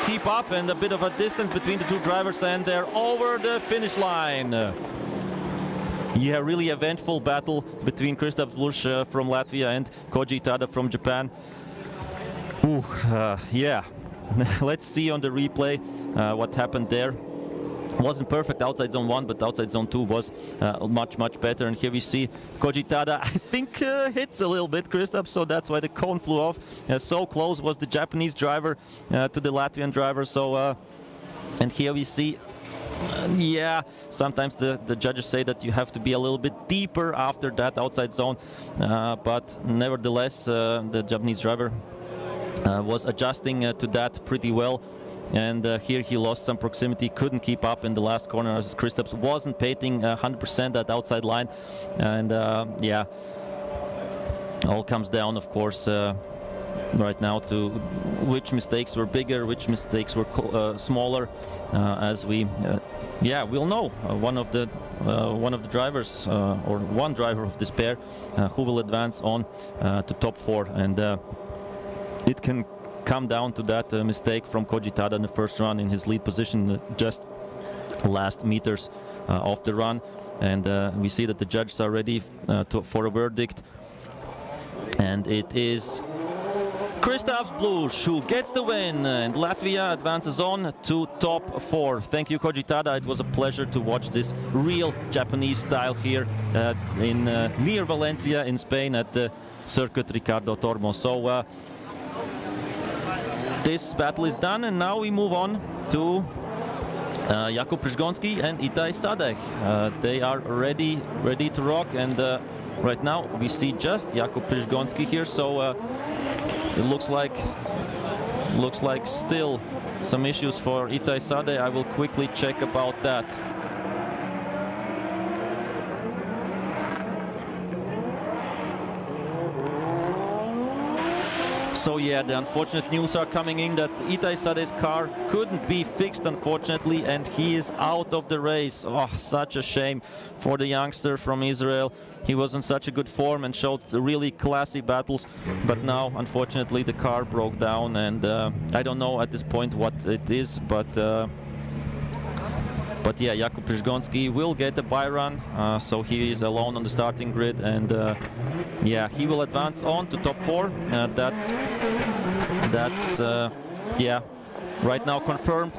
keep up, and a bit of a distance between the two drivers, and they're over the finish line. Yeah, really eventful battle between Kristaps Busch from Latvia and Koji Tada from Japan. Let's see on the replay what happened there. Wasn't perfect outside zone 1, but outside zone 2 was much better. And here we see Koji Tada, I think, hits a little bit Kristaps, so that's why the cone flew off. So close was the Japanese driver to the Latvian driver. So and here we see sometimes the judges say that you have to be a little bit deeper after that outside zone, but nevertheless the Japanese driver was adjusting to that pretty well. and here he lost some proximity, couldn't keep up in the last corner as Kristaps wasn't painting 100% that outside line, and yeah, all comes down, of course, right now to which mistakes were bigger, which mistakes were smaller, as we yeah, we'll know one of the drivers or one driver of this pair who will advance on to top 4, and it can come down to that mistake from Koji Tada in the first run in his lead position, just last meters of the run, and we see that the judges are ready for a verdict, and it is Kristaps Blush who gets the win, and Latvia advances on to top 4. Thank you, Koji Tada. It was a pleasure to watch this real Japanese style here in near Valencia in Spain at the Circuit Ricardo Tormo. So this battle is done, and now we move on to Jakub Przygoński and Itai Sadek. They are ready to rock, and right now we see just Jakub Przygoński here, so it looks like still some issues for Itai Sadek. I will quickly check about that. So yeah, the unfortunate news are coming in that Itai Sadek's car couldn't be fixed, unfortunately, and he is out of the race. Oh, such a shame for the youngster from Israel. He was in such a good form and showed really classy battles, but now, unfortunately, the car broke down, and I don't know at this point what it is, but yeah, Jakub Przygoński will get a bye run, so he is alone on the starting grid, and yeah, he will advance on to top 4. That's yeah, right now confirmed.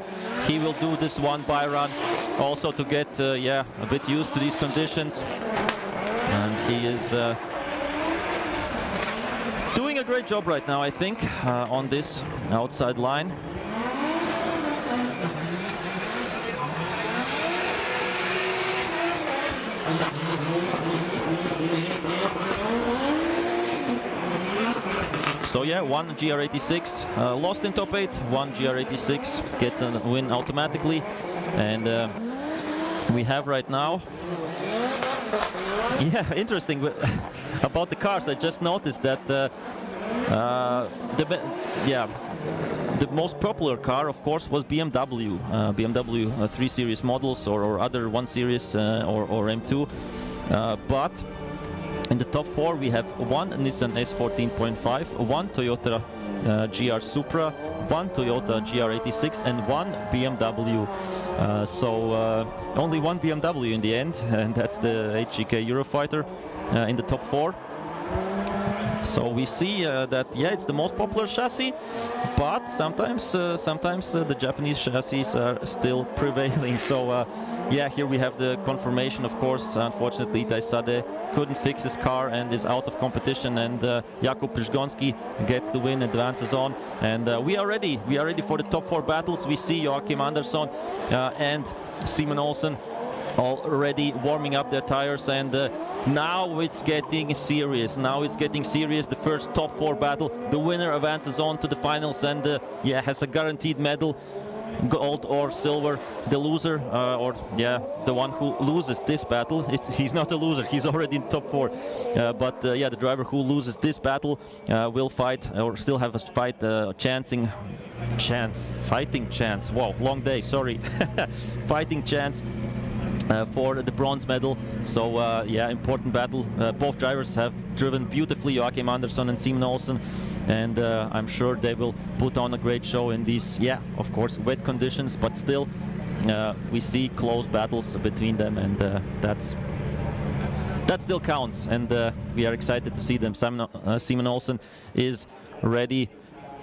He will do this one bye run also to get yeah, a bit used to these conditions, and he is doing a great job right now, I think, on this outside line. So yeah, one GR86 lost in top 8, one GR86 gets a win automatically, and we have right now, yeah, interesting about the cars. I just noticed that the most popular car, of course, was BMW. BMW 3 Series models or other 1 Series or M2, but in the top 4 we have one Nissan S14.5, one Toyota GR Supra, one Toyota GR86, and one BMW. So only one BMW in the end, and that's the HGK Eurofighter in the top 4. So we see that, yeah, it's the most popular chassis, but sometimes the Japanese chassis are still prevailing. So yeah, here we have the confirmation, of course. Unfortunately, Itai Sadek couldn't fix his car and is out of competition, and Jakub Przygoński gets the win, advances on, and we are ready for the top 4 battles. We see Joachim Andersson and Simon Olsen already warming up their tires, and now it's getting serious. The first top 4 battle. The winner advances on to the finals, and yeah, has a guaranteed medal, gold or silver. The loser, or yeah, the one who loses this battle, he's not a loser, he's already in top 4. But yeah, the driver who loses this battle will fight, or still have a fight, fighting chance. Wow, long day, sorry. Fighting chance for the bronze medal. So yeah, important battle. Both drivers have driven beautifully, Joachim Andersson and Simon Olsen, and I'm sure they will put on a great show in these, yeah, of course, wet conditions, but still we see close battles between them, and that still counts, and we are excited to see them. Simon Olsen is ready,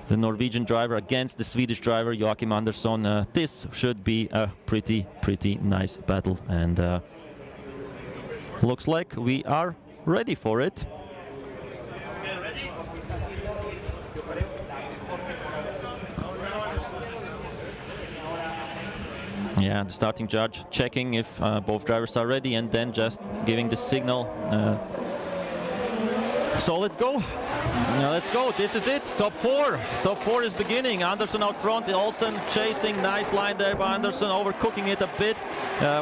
the Norwegian driver against the Swedish driver Joachim Andersson. This should be a pretty nice battle, and looks like we are ready for it. Yeah, the starting judge checking if both drivers are ready, and then just giving the signal So let's go. Let's go. This is it. Top four. Top four is beginning. Andersson out front. Olsen chasing. Nice line there by Andersson. Overcooking it a bit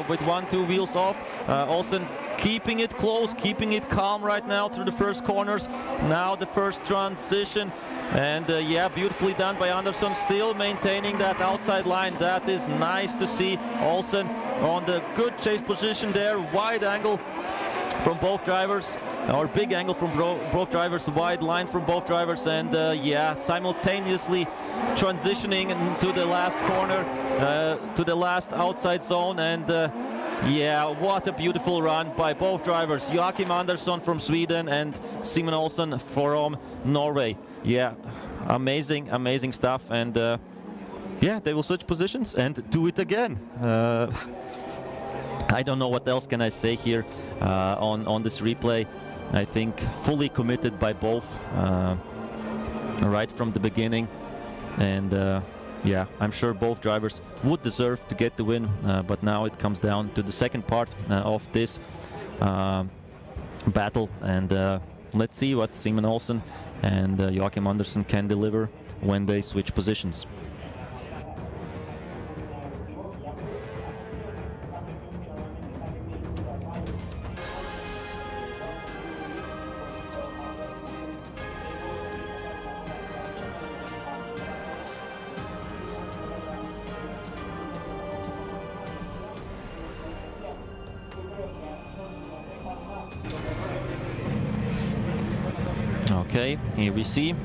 with 1-2 wheels off. Olsen keeping it close, keeping it calm right now through the first corners. Now the first transition. And yeah, beautifully done by Andersson. Still maintaining that outside line. That is nice to see. Olsen on the good chase position there. Wide angle from both drivers. Or big angle from both drivers, wide line from both drivers, and yeah, simultaneously transitioning to the last corner, to the last outside zone, and yeah, what a beautiful run by both drivers, Joachim Andersson from Sweden and Simon Olsen from Norway. Yeah, amazing, amazing stuff, and yeah, they will switch positions and do it again. I don't know what else can I say here on this replay. I think fully committed by both right from the beginning, and yeah, I'm sure both drivers would deserve to get the win, but now it comes down to the second part of this battle, and let's see what Simon Olsen and Joachim Andersson can deliver when they switch positions. Okay, here we see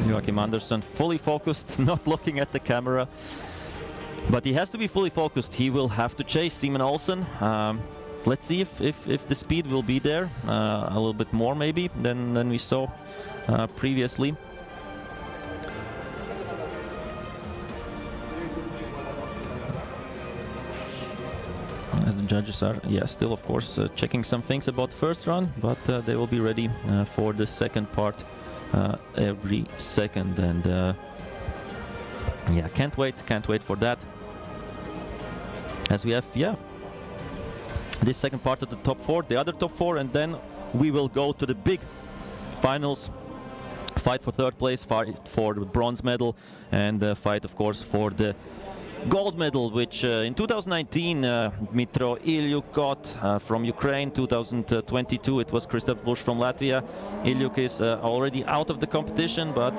Joachim Andersson fully focused, not looking at the camera, but he has to be fully focused. He will have to chase Simon Olsen. Let's see if the speed will be there, a little bit more maybe than we saw previously. As the judges are, yeah, still of course checking some things about the first run, but they will be ready for the second part every second, and yeah, can't wait for that. As we have, yeah, this second part of the top four, the other top four, and then we will go to the big finals. Fight for third place, fight for the bronze medal, and fight of course for the gold medal, which in 2019 Dmitro Ilyuk got from Ukraine. 2022 it was Christoph Busch from Latvia. Ilyuk is already out of the competition, but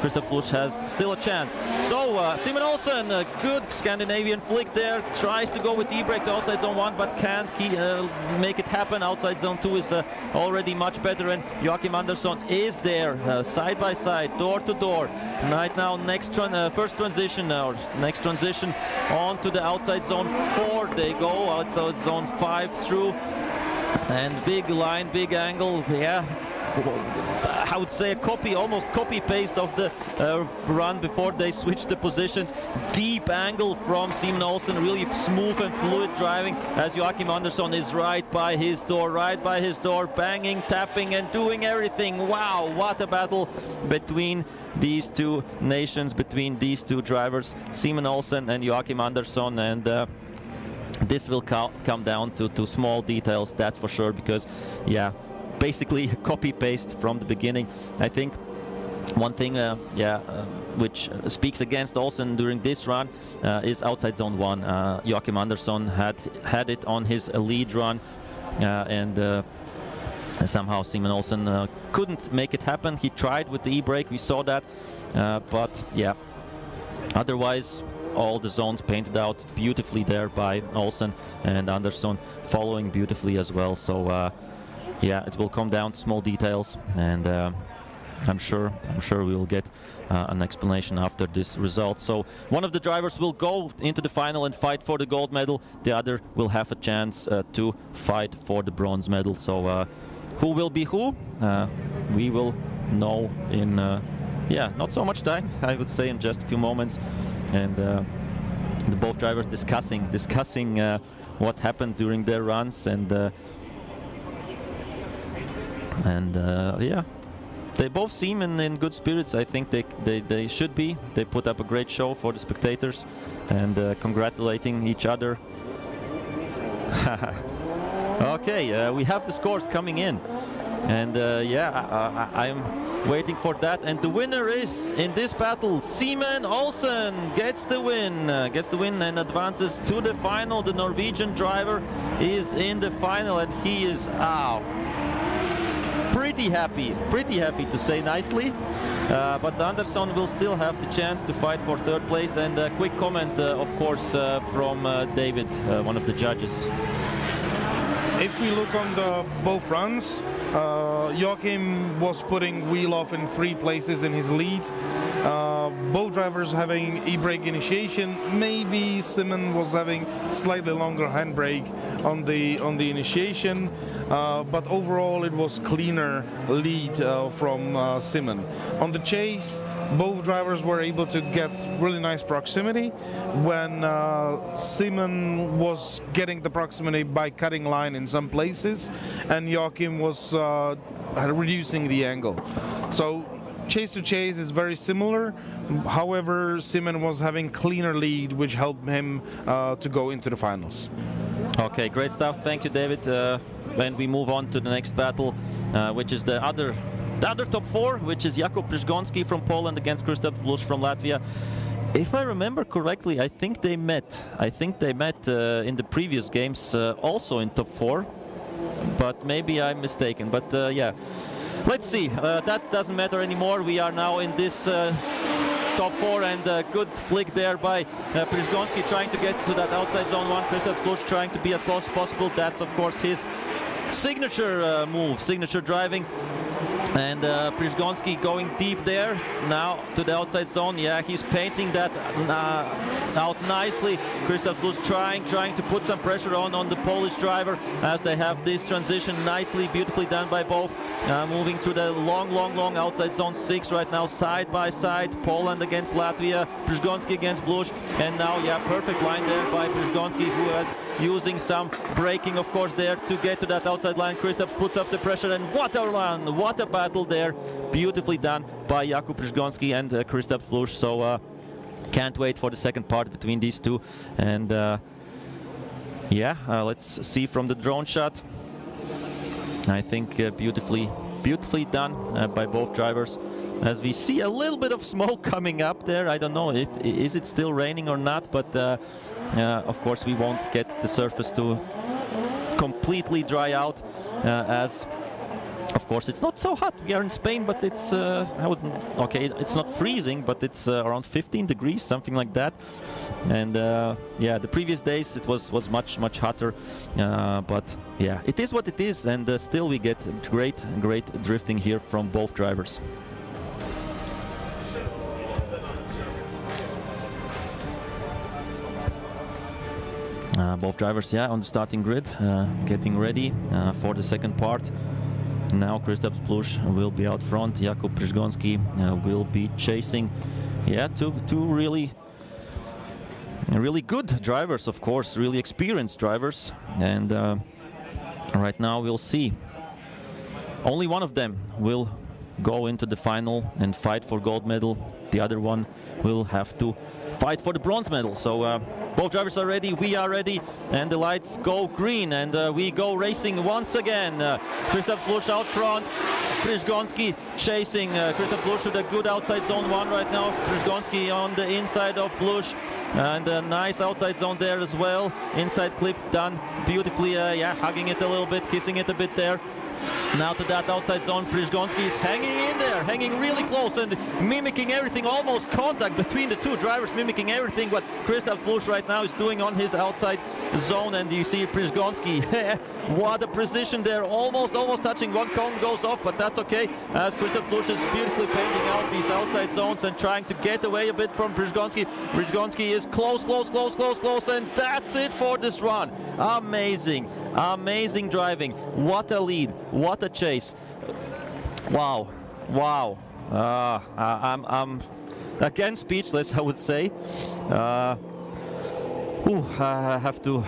Christoph Busch has still a chance. So Simon Olsen, a good Scandinavian flick there, tries to go with e-brake to outside zone 1, but can't make it happen. Outside zone 2 is already much better, and Joachim Andersson is there, side by side, door to door. Right now, first transition, or next transition on to the outside zone 4 they go, outside zone 5 through, and big line, big angle. Yeah, I would say a copy, almost copy-paste of the run before they switched the positions. Deep angle from Simon Olsen, really smooth and fluid driving, as Joachim Andersson is right by his door, banging, tapping and doing everything. Wow, what a battle between these two nations, between these two drivers, Simon Olsen and Joachim Andersson, and this will come down to small details, that's for sure, because yeah, basically copy-paste from the beginning. I think one thing which speaks against Olsen during this run is outside zone 1. Joachim Andersson had it on his lead run, and somehow Simon Olsen couldn't make it happen. He tried with the e-brake, we saw that, but yeah, otherwise all the zones painted out beautifully there by Olsen, and Andersson following beautifully as well. So yeah, it will come down to small details, and I'm sure we will get an explanation after this result. So one of the drivers will go into the final and fight for the gold medal. The other will have a chance to fight for the bronze medal. So who will be who? We will know in yeah, not so much time, I would say, in just a few moments. And the both drivers discussing what happened during their runs, and yeah, they both seem in good spirits. I think they should be. They put up a great show for the spectators, and congratulating each other. Okay, we have the scores coming in, and yeah, I'm waiting for that. And the winner is in this battle, Simen Olsen gets the win and advances to the final. The Norwegian driver is in the final, and he is pretty happy to say nicely. But Andersson will still have the chance to fight for third place. And a quick comment, of course, from David, one of the judges. If we look on the both runs, Joachim was putting wheel off in 3 places in his lead. Both drivers having e-brake initiation. Maybe Simen was having slightly longer handbrake on the initiation, but overall it was cleaner lead from Simen. On the chase, both drivers were able to get really nice proximity when Simen was getting the proximity by cutting line in some places, and Joachim was reducing the angle. So chase to chase is very similar. However, Simen was having cleaner lead, which helped him to go into the finals. Okay, great stuff. Thank you, David. When we move on to the next battle, which is the other top 4, which is Jakub Przgonski from Poland against Krzysztof Blusz from Latvia. If I remember correctly, I think they met in the previous games, also in top 4, but maybe I'm mistaken. But yeah, let's see. That doesn't matter anymore. We are now in this top 4, and a good flick there by Przgonski, trying to get to that outside zone 1. Krzysztof Blusz trying to be as close as possible. That's of course his signature move, signature driving. And Przgonski going deep there now to the outside zone. Yeah, he's painting that out nicely. Krzysztof Blusz trying to put some pressure on the Polish driver as they have this transition nicely, beautifully done by both. Moving to the long outside zone 6 right now, side by side. Poland against Latvia, Przgonski against Blusz, and now yeah, perfect line there by Przgonski, who is using some braking, of course, there to get to that outside line. Krzysztof puts up the pressure, and what a run, what a battle there, beautifully done by Jakub Przgonski and Krzysztof Blusz. So can't wait for the second part between these two. And yeah, let's see from the drone shot. I think beautifully done by both drivers. As we see a little bit of smoke coming up there. I don't know if is it still raining or not, but of course we won't get the surface to completely dry out, as of course it's not so hot. We are in Spain, but it's it's not freezing, but it's around 15 degrees, something like that. And yeah, the previous days it was much hotter, but yeah, it is what it is, and still we get great drifting here from both drivers. Both drivers, yeah, on the starting grid, getting ready for the second part. Now Krzysztof Blusz will be out front. Jakub Przgonski will be chasing. Yeah, two really good drivers, of course, really experienced drivers. And right now we'll see. Only one of them will go into the final and fight for gold medal. The other one will have to fight for the bronze medal. So both drivers are ready, we are ready, and the lights go green, and we go racing once again. Krzysztof Blusz out front, Przgonski chasing. Krzysztof Blusz with a good outside zone 1 right now. Przgonski on the inside of Blusz, and a nice outside zone there as well. Inside clip done beautifully, yeah, hugging it a little bit, kissing it a bit there. Now to that outside zone, Przgonski is hanging in there, hanging really close and mimicking everything, almost contact between the two drivers, mimicking everything what Krzysztof Blusz right now is doing on his outside zone. And you see Przgonski, what a precision there, almost touching. One cone goes off, but that's okay, as Krzysztof Blusz is beautifully painting out these outside zones and trying to get away a bit from Przgonski. Przgonski is close, and that's it for this run. Amazing driving. What a lead, what a chase. Wow. I'm again speechless, I would say. I have to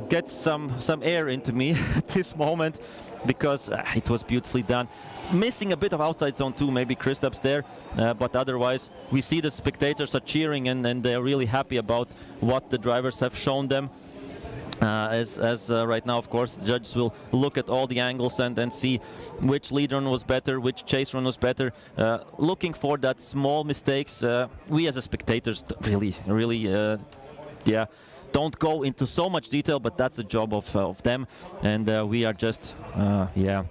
get some air into me at this moment, because it was beautifully done. Missing a bit of outside zone too, maybe Krzysztof's there, but otherwise we see the spectators are cheering, and they're really happy about what the drivers have shown them. As right now, of course, the judges will look at all the angles and see which lead run was better, which chase run was better, looking for that small mistakes. We as a spectators really yeah, don't go into so much detail, but that's the job of them, and we are just yeah,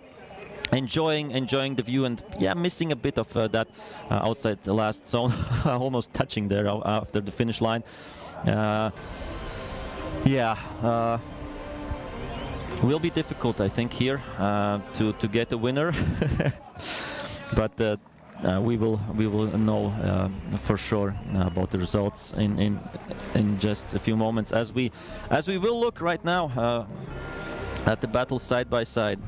enjoying the view, and yeah, missing a bit of that outside the last zone, almost touching there after the finish line. Yeah, will be difficult, I think, here to get a winner, but we will know for sure about the results in just a few moments, as we will look right now at the battle side by side,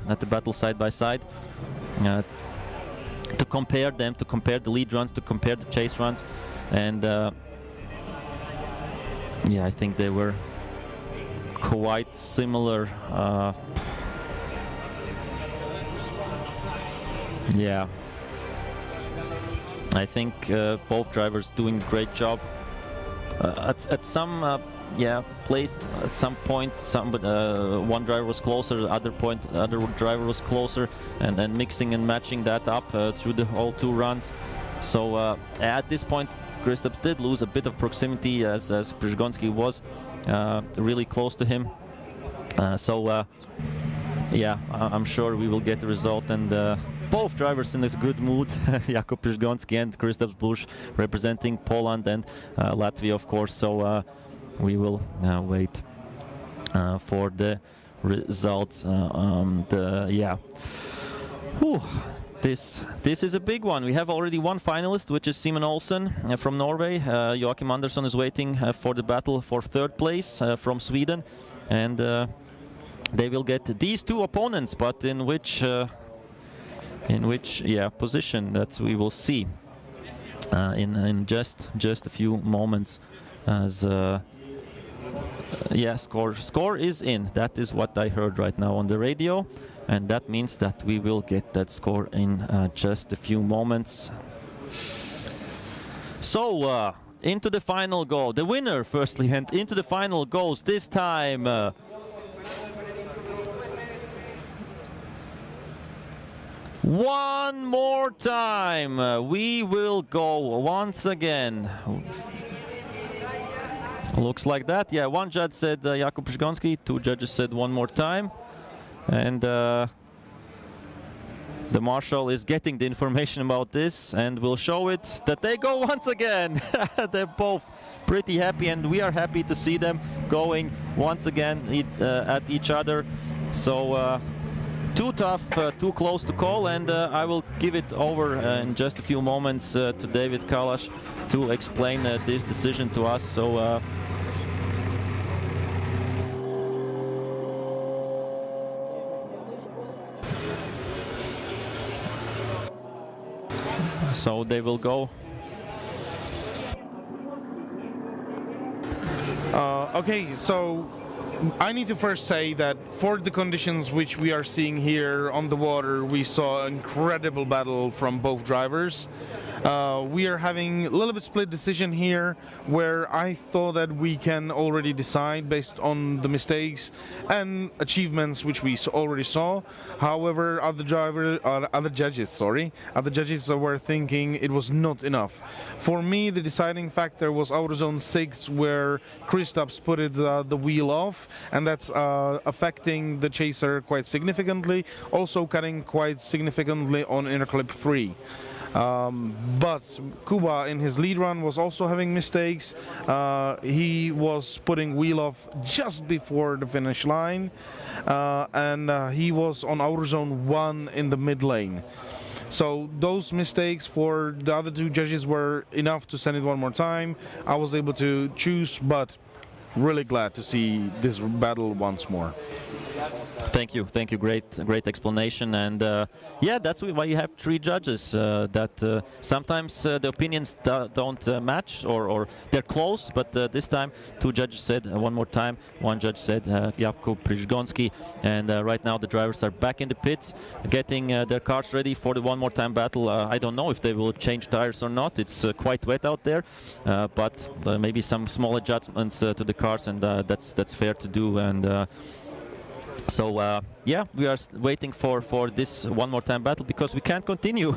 to compare them, to compare the lead runs, to compare the chase runs, and yeah, I think they were quite similar. Yeah, I think both drivers doing a great job. At some yeah, place, at some point, one driver was closer, other driver was closer, and then mixing and matching that up through the whole two runs. So at this point, Kristaps did lose a bit of proximity, as Przygoński was really close to him. So yeah, I'm sure we will get the result, and both drivers in a good mood. Jakub Przygoński and Kristaps Blush representing Poland and Latvia, of course. So we will wait for the results. Yeah. Whew. This is a big one. We have already one finalist, which is Simon Olsen from Norway. Joachim Andersson is waiting for the battle for third place from Sweden, and they will get these two opponents, but in which yeah, position, that we will see in just a few moments. As yeah, score is in. That is what I heard right now on the radio. And that means that we will get that score in just a few moments. So, into the final go. The winner, firstly, and into the final goes this time. One more time. We will go once again. Looks like that. Yeah, one judge said Jakub Przygoński, two judges said one more time. And the marshal is getting the information about this, and will show it that they go once again. They're both pretty happy, and we are happy to see them going once again at each other. So too tough, too close to call, and I will give it over in just a few moments to David Kalash to explain this decision to us. So so they will go. Okay, so I need to first say that for the conditions which we are seeing here on the water, we saw an incredible battle from both drivers. We are having a little bit split decision here, where I thought that we can already decide based on the mistakes and achievements which we already saw. However, other judges were thinking it was not enough. For me, the deciding factor was outer zone 6, where Kristaps put the wheel off, and that's affecting the chaser quite significantly, also cutting quite significantly on inner clip 3. But Kuba in his lead run was also having mistakes. He was putting wheel off just before the finish line, and he was on outer zone 1 in the mid lane. So those mistakes for the other two judges were enough to send it one more time. I was able to choose, but really glad to see this battle once more. Thank you. Great explanation. And yeah, that's why you have 3 judges. That sometimes the opinions don't match, or they're close. But this time, 2 judges said one more time. One judge said Jakub Przygonski. And right now the drivers are back in the pits, getting their cars ready for the one more time battle. I don't know if they will change tires or not. It's quite wet out there, but maybe some small adjustments to the cars, and that's fair to do. And so yeah, we are waiting for this one more time battle, because we can't continue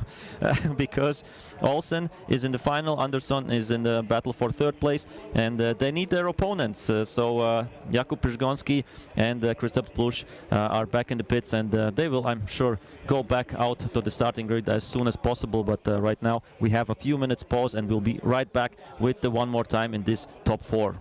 because Olsen is in the final, Andersson is in the battle for 3rd place, and they need their opponents. So Jakub Przygonski and Kristaps Plush are back in the pits, and they will, I'm sure, go back out to the starting grid as soon as possible. But right now we have a few minutes pause, and we'll be right back with the one more time in this top 4.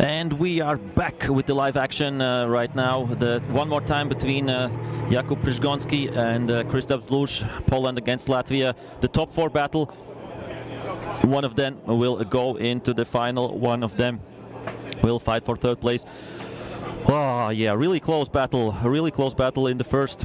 And we are back with the live action right now. One more time between Jakub Przygoński and Krzysztof Blusz, Poland against Latvia. The top 4 battle. One of them will go into the final. One of them will fight for 3rd place. Oh yeah, really close battle. A really close battle in the first.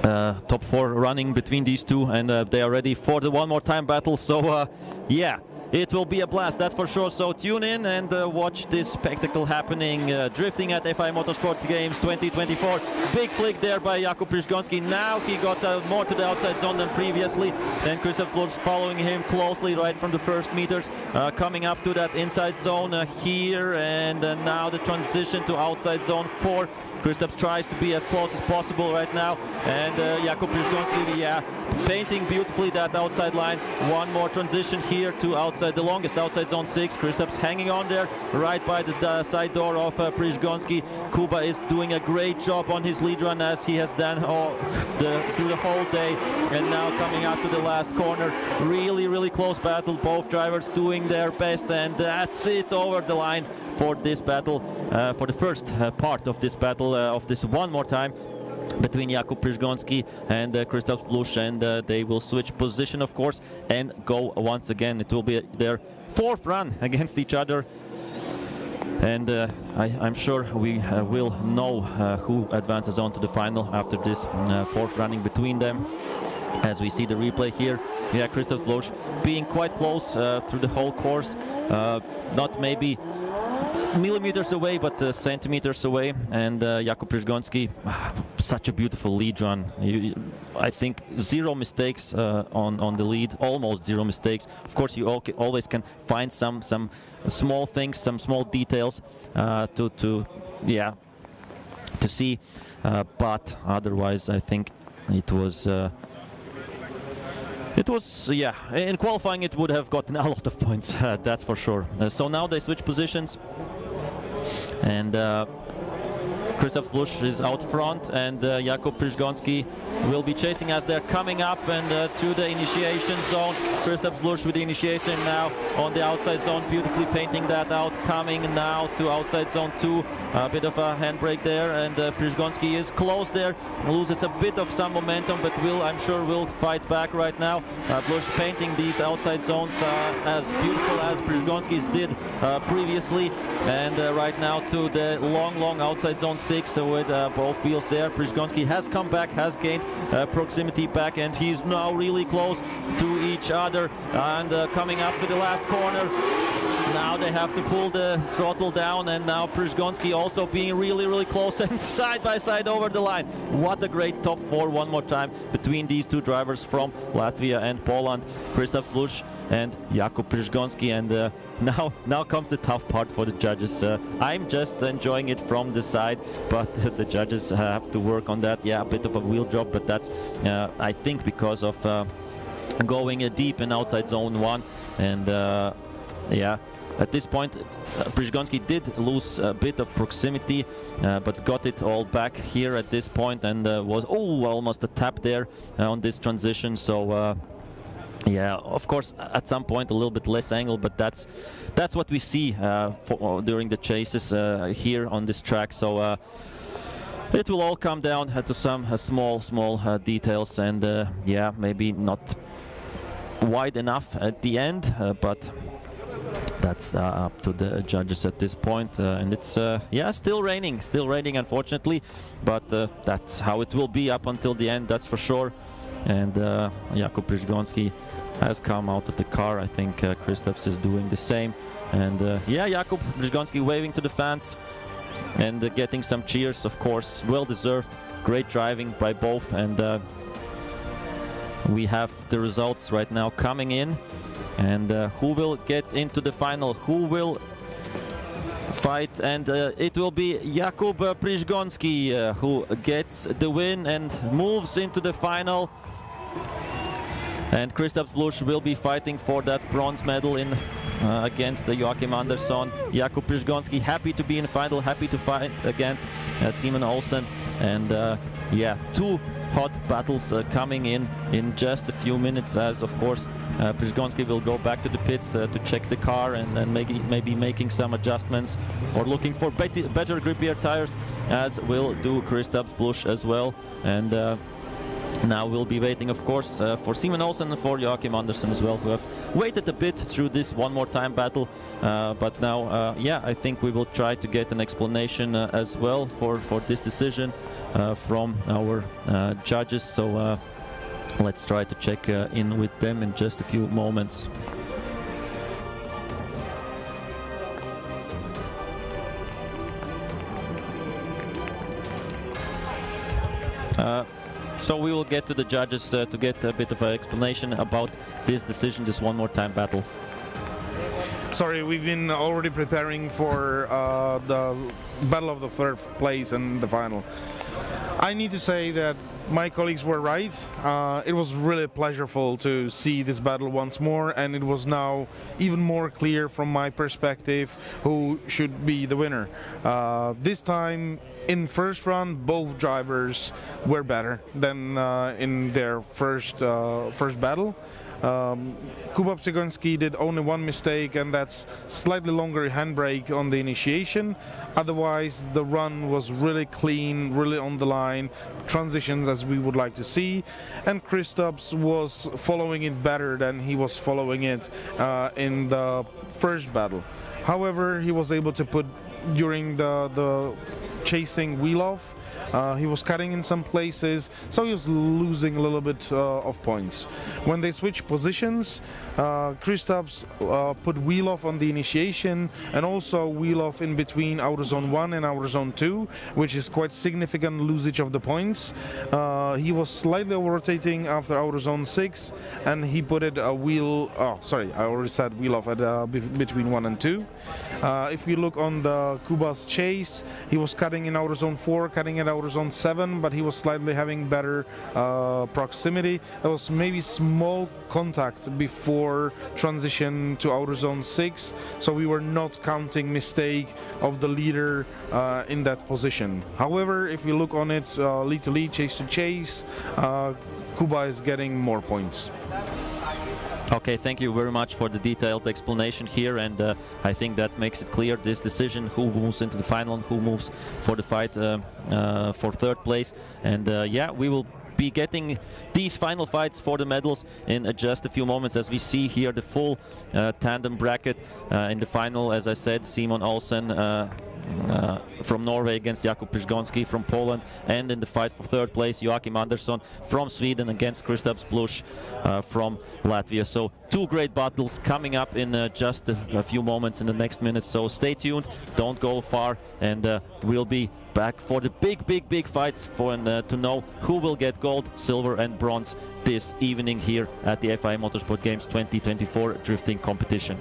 Top 4 running between these two, and they are ready for the one more time battle. So yeah. It will be a blast, that's for sure. So tune in and watch this spectacle happening. Drifting at FIA Motorsport Games 2024. Big flick there by Jakub Przygoński. Now he got more to the outside zone than previously. And Krzysztof Blusz following him closely right from the first meters. Coming up to that inside zone here. And now the transition to outside zone 4. Krzysztof tries to be as close as possible right now. And Jakub Przygoński, yeah, painting beautifully that outside line. One more transition here to outside, the longest outside zone 6. Krzysztof's hanging on there right by the side door of Przygoński. Kuba is doing a great job on his lead run, as he has done through the whole day. And now coming up to the last corner. Really close battle. Both drivers doing their best, and that's it, over the line for this battle, for the first part of this battle, of this one more time between Jakub Przygoński and Krzysztof Blusz, and they will switch position, of course, and go once again. It will be their 4th run against each other, and I'm sure we will know who advances on to the final after this 4th running between them. As we see the replay here, yeah, Krzysztof Blusz being quite close through the whole course, not maybe millimeters away, but centimeters away. And Jakub Przygoński, such a beautiful lead run. I think 0 mistakes on the lead, almost 0 mistakes. Of course, you always can find some small things, some small details to see, but otherwise I think it was yeah, in qualifying it would have gotten a lot of points, that's for sure. So now they switch positions, and Krzysztof Blusz is out front, and Jakub Przygoński will be chasing as they're coming up and through the initiation zone. Krzysztof Blusz with the initiation now on the outside zone, beautifully painting that out, coming now to outside zone 2. A bit of a handbrake there, and Przygoński is close there, loses a bit of some momentum, but I'm sure will fight back right now. Blusz painting these outside zones as beautiful as Przygoński's did previously, and right now to the long outside zone 6 with both wheels there. Przygoński has come back, has gained proximity back, and he's now really close to each other, and coming up to the last corner. Now they have to pull the throttle down, and now Przygoński also being really close and side by side over the line. What a great top 4 one more time between these two drivers from Latvia and Poland, Krzysztof Blusz and Jakub Przygoński. And now comes the tough part for the judges. I'm just enjoying it from the side, but the judges have to work on that. Yeah, a bit of a wheel drop, but that's I think because of going deep in outside zone 1, and yeah. At this point, Przygoński did lose a bit of proximity, but got it all back here at this point, and was almost a tap there on this transition. So yeah, of course, at some point a little bit less angle, but that's what we see during the chases here on this track. So it will all come down to some small details, and yeah, maybe not wide enough at the end, but that's up to the judges at this point. And it's yeah, still raining unfortunately, but that's how it will be up until the end, that's for sure. And Jakub Przygoński has come out of the car. I think Krzysztof is doing the same, and yeah, Jakub Przygoński waving to the fans and getting some cheers, of course, well deserved. Great driving by both, and we have the results right now coming in. And who will get into the final? Who will fight? And it will be Jakub Przygoński who gets the win and moves into the final. And Krzysztof Blusz will be fighting for that bronze medal in against Joachim Andersson. Jakub Przygoński happy to be in final, happy to fight against Simon Olsen. And yeah, two hot battles coming in just a few minutes, as of course Przgonski will go back to the pits to check the car and then maybe making some adjustments or looking for better grippier tires, as will do Kristaps Blush as well. And now we'll be waiting, of course, for Simon Olsen and for Joachim Andersen as well, who have waited a bit through this one more time battle. But now, yeah, I think we will try to get an explanation as well for this decision from our judges. So let's try to check in with them in just a few moments. So we will get to the judges to get a bit of an explanation about this decision, this one more time battle. Sorry, we've been already preparing for the battle of the third place and the final. I need to say that my colleagues were right. It was really pleasurable to see this battle once more, and it was now even more clear from my perspective who should be the winner. This time, in first run, both drivers were better than in their first battle. Kuba Przgonski did only one mistake, and that's slightly longer handbrake on the initiation. Otherwise, the run was really clean, really on the line, transitions as we would like to see, and Kristaps was following it better than he was following it in the first battle. However, he was able to put during the chasing wheel off. He was cutting in some places, so he was losing a little bit of points. When they switched positions, Kristaps put wheel off on the initiation and also wheel off in between outer zone 1 and outer zone 2, which is quite significant losage of the points. He was slightly over-rotating after outer zone 6, and he put it a wheel, sorry, I already said wheel off at between 1 and 2. If we look on the Kuba's chase, he was cutting in outer zone 4, cutting at outer zone 7, but he was slightly having better proximity. There was maybe small contact before transition to outer zone 6, so we were not counting mistake of the leader in that position. However, if we look on it lead to lead, chase to chase, Kuba is getting more points. Okay, thank you very much for the detailed explanation here, and I think that makes it clear, this decision, who moves into the final and who moves for the fight for third place. And yeah, we will be getting these final fights for the medals in just a few moments, as we see here the full tandem bracket in the final. As I said, Simon Olsen from Norway against Jakub Przgonski from Poland, and in the fight for third place, Joachim Andersen from Sweden against Kristaps Blush from Latvia. So two great battles coming up in just a few moments in the next minutes. So stay tuned, don't go far, and we'll be back for the big fights for to know who will get gold, silver and bronze this evening here at the FIA Motorsport Games 2024 drifting competition.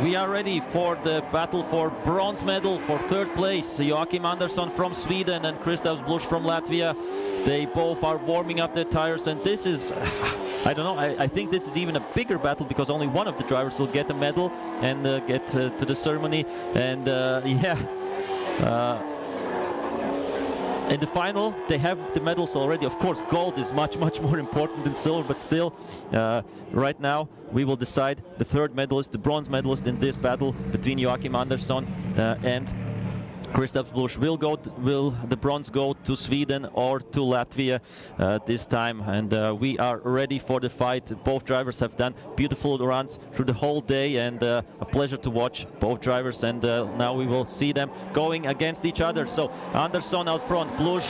we are ready for the battle for bronze medal, for third place. Joachim Andersson from Sweden and Kristaps Blush from Latvia. They both are warming up their tires, and this is, I don't know, I think this is even a bigger battle because only one of the drivers will get a medal and get to the ceremony. And in the final, they have the medals already. Of course, gold is much more important than silver, but still, right now, we will decide the third medalist, the bronze medalist in this battle between Joachim Andersson and Kristaps Blush. Will the bronze go to Sweden or to Latvia this time? And we are ready for the fight. Both drivers have done beautiful runs through the whole day, and a pleasure to watch both drivers. And now we will see them going against each other. So Andersson out front, Blush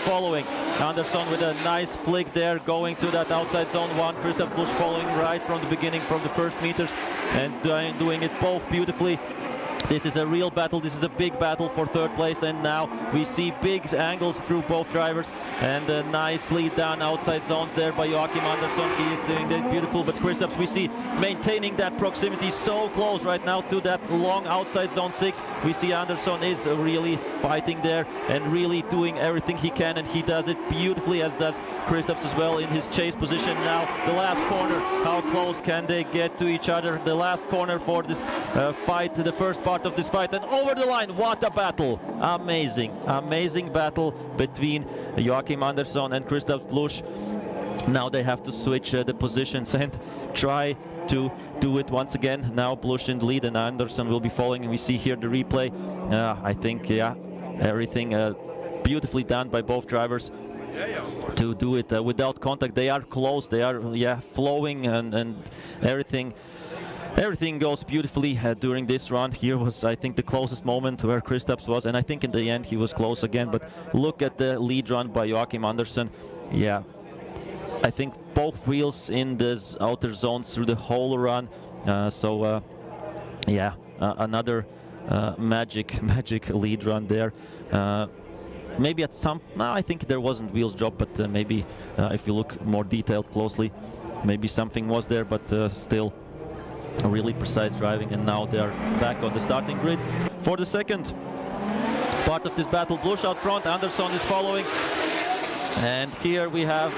following. Andersson with a nice flick there, going to that outside zone 1. Kristaps Blush following right from the beginning, from the first meters, and doing it both beautifully. This is a real battle. This is a big battle for third place, and now we see big angles through both drivers, and nicely done outside zones there by Joachim Andersson. He is doing that beautiful, but Kristaps, we see maintaining that proximity so close right now to that long outside zone 6. We see Andersson is really fighting there and really doing everything he can, and he does it beautifully, as does Kristaps as well in his chase position. Now the last corner, how close can they get to each other? The last corner for this fight, the first part of this fight, and over the line. What a battle! Amazing battle between Joachim Andersson and Kristaps Blush. Now they have to switch the positions and try to do it once again. Now Blush in the lead and Andersson will be following, and we see here the replay. I think, yeah, everything beautifully done by both drivers to do it without contact. They are close, they are flowing, and everything goes beautifully during this run. Here was, I think, the closest moment where Kristaps was, and I think in the end he was close again. But look at the lead run by Joachim Andersson. Yeah, I think both wheels in this outer zones through the whole run. Another magic lead run there. Maybe at some, no, I think there wasn't wheels drop, but maybe if you look more detailed closely, maybe something was there, but still a really precise driving. And now they are back on the starting grid for the second part of this battle. Blush out front, Andersson is following, and here we have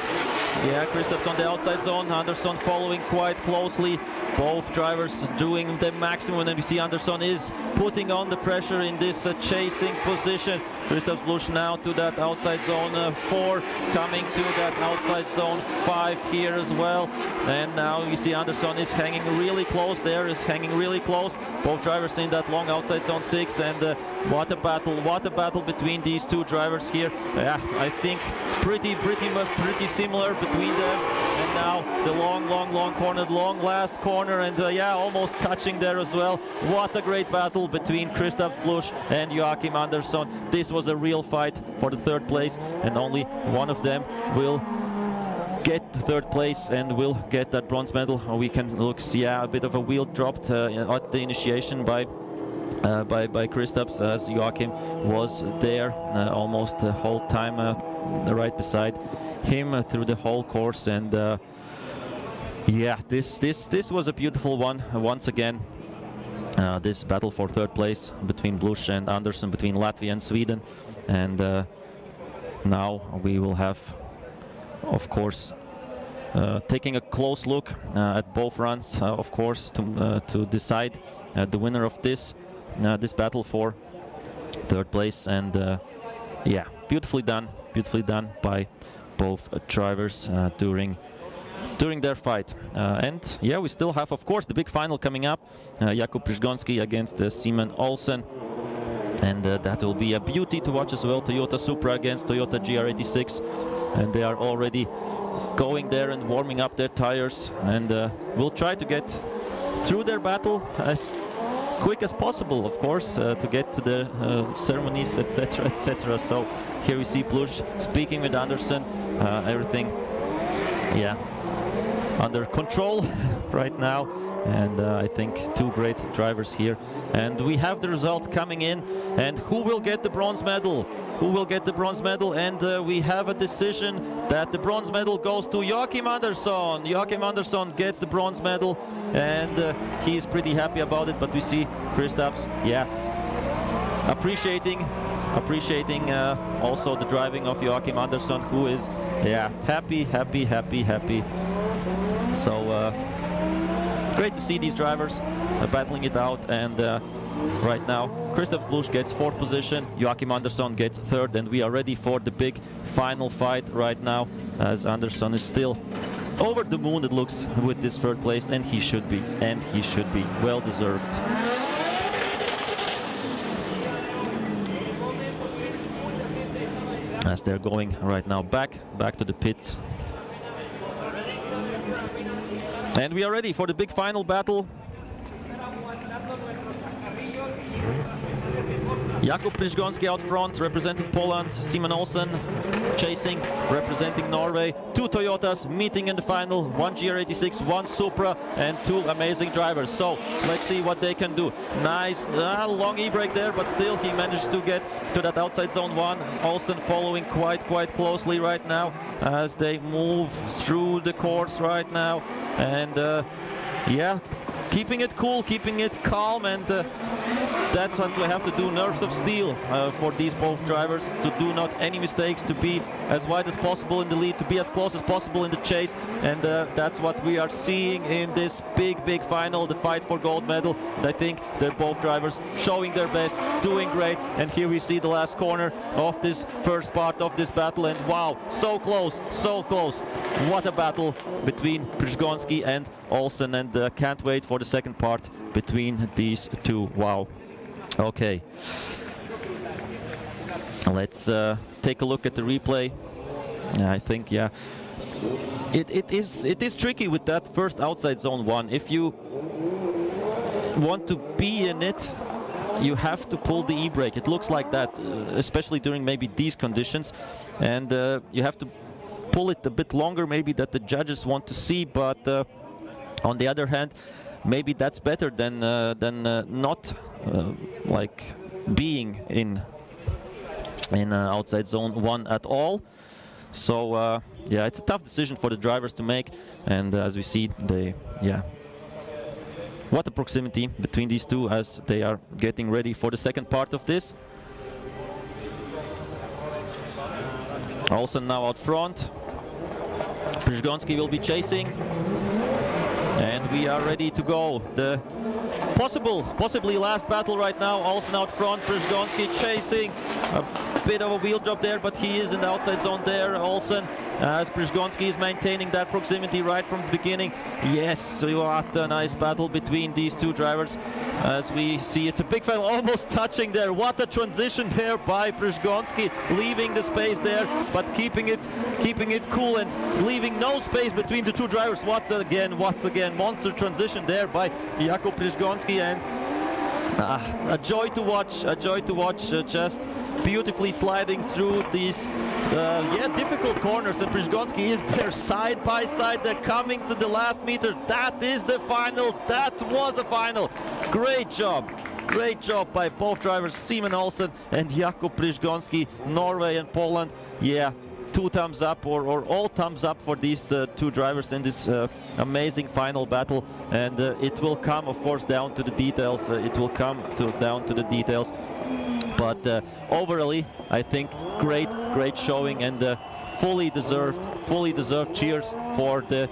Kristaps on the outside zone, Andersson following quite closely. Both drivers doing the maximum, and we see Andersson is putting on the pressure in this chasing position. Kristaps Blush now to that outside zone 4, coming to that outside zone 5 here as well. And now you see Andersson is hanging really close there, Both drivers in that long outside zone 6, and what a battle between these two drivers here. I think pretty similar between them. And now the long corner, long last corner, and almost touching there as well. What a great battle between Kristaps Blush and Joachim Andersson. This was a real fight for the third place, and only one of them will get third place and will get that bronze medal. We can see a bit of a wheel dropped at the initiation by Kristaps, as Joachim was there almost the whole time right beside him through the whole course. And this was a beautiful one once again. This battle for third place between Blush and Andersson, between Latvia and Sweden. And now we will have, of course, taking a close look at both runs, of course, to decide the winner of this battle for third place. And beautifully done by both drivers during their fight. And we still have, of course, the big final coming up. Jakub Przygoński against Simon Olsen. And that will be a beauty to watch as well. Toyota Supra against Toyota GR86. And they are already going there and warming up their tires. And we'll try to get through their battle as quick as possible, of course, to get to the ceremonies, etc., etc. So here we see Blush speaking with Andersson. Everything, under control right now, and I think two great drivers here. And we have the result coming in, and who will get the bronze medal? Who will get the bronze medal? And we have a decision that the bronze medal goes to Joachim Andersson. Joachim Andersson gets the bronze medal, and he's pretty happy about it. But we see Kristaps, yeah, appreciating also the driving of Joachim Andersson, who is, yeah, happy. So great to see these drivers battling it out. And right now, Kristaps Busch gets 4th position, Joachim Andersson gets 3rd, and we are ready for the big final fight right now, as Andersson is still over the moon, it looks, with this 3rd place, and he should be, well deserved. As they're going right now back to the pits. And we are ready for the big final battle. Jakub Przyszgonski out front, representing Poland. Simon Olsen chasing, representing Norway. 2 Toyotas meeting in the final, 1 GR86, 1 Supra, and 2 amazing drivers. So let's see what they can do. Nice long e-brake there, but still he managed to get to that outside zone 1. Olsen following quite closely right now as they move through the course right now. And yeah, keeping it cool, keeping it calm, and that's what we have to do. Nerves of steel for these both drivers, to do not any mistakes, to be as wide as possible in the lead, to be as close as possible in the chase, and that's what we are seeing in this big final, the fight for gold medal. And I think they're both drivers showing their best, doing great, and here we see the last corner of this first part of this battle, and wow, so close. What a battle between Przyszgonski and Olsen, and can't wait for the second part between these two. Wow. Okay, let's take a look at the replay. I think, yeah, it is tricky with that first outside zone 1. If you want to be in it, you have to pull the e-brake. It looks like that, especially during maybe these conditions, and you have to pull it a bit longer, maybe, that the judges want to see. But on the other hand, maybe that's better than not like being in outside zone 1 at all. So yeah, it's a tough decision for the drivers to make, and as we see, what a proximity between these two as they are getting ready for the second part of this. Olsen now out front. Przyszgonski will be chasing, and we are ready to go. The possibly last battle right now. Olsen out front, Przyszgonski chasing. A bit of a wheel drop there, but he is in the outside zone there, Olsen, as Przyszgonski is maintaining that proximity right from the beginning. Yes, what a nice battle between these two drivers. As we see, it's a big final, almost touching there. What a transition there by Przyszgonski, leaving the space there, but keeping it cool and leaving no space between the two drivers. What again, monster transition there by Jakub Przyszgonski, and a joy to watch, just beautifully sliding through these difficult corners, and Przyszgonski is there side by side. They're coming to the last meter. That is the final. That was a final. Great job by both drivers, Simon Olsen and Jakub Przyszgonski, Norway and Poland. Yeah, 2 thumbs up, or all thumbs up for these two drivers in this amazing final battle. And it will come, of course, down to the details. Down to the details. But overall, I think great showing, and fully deserved cheers for the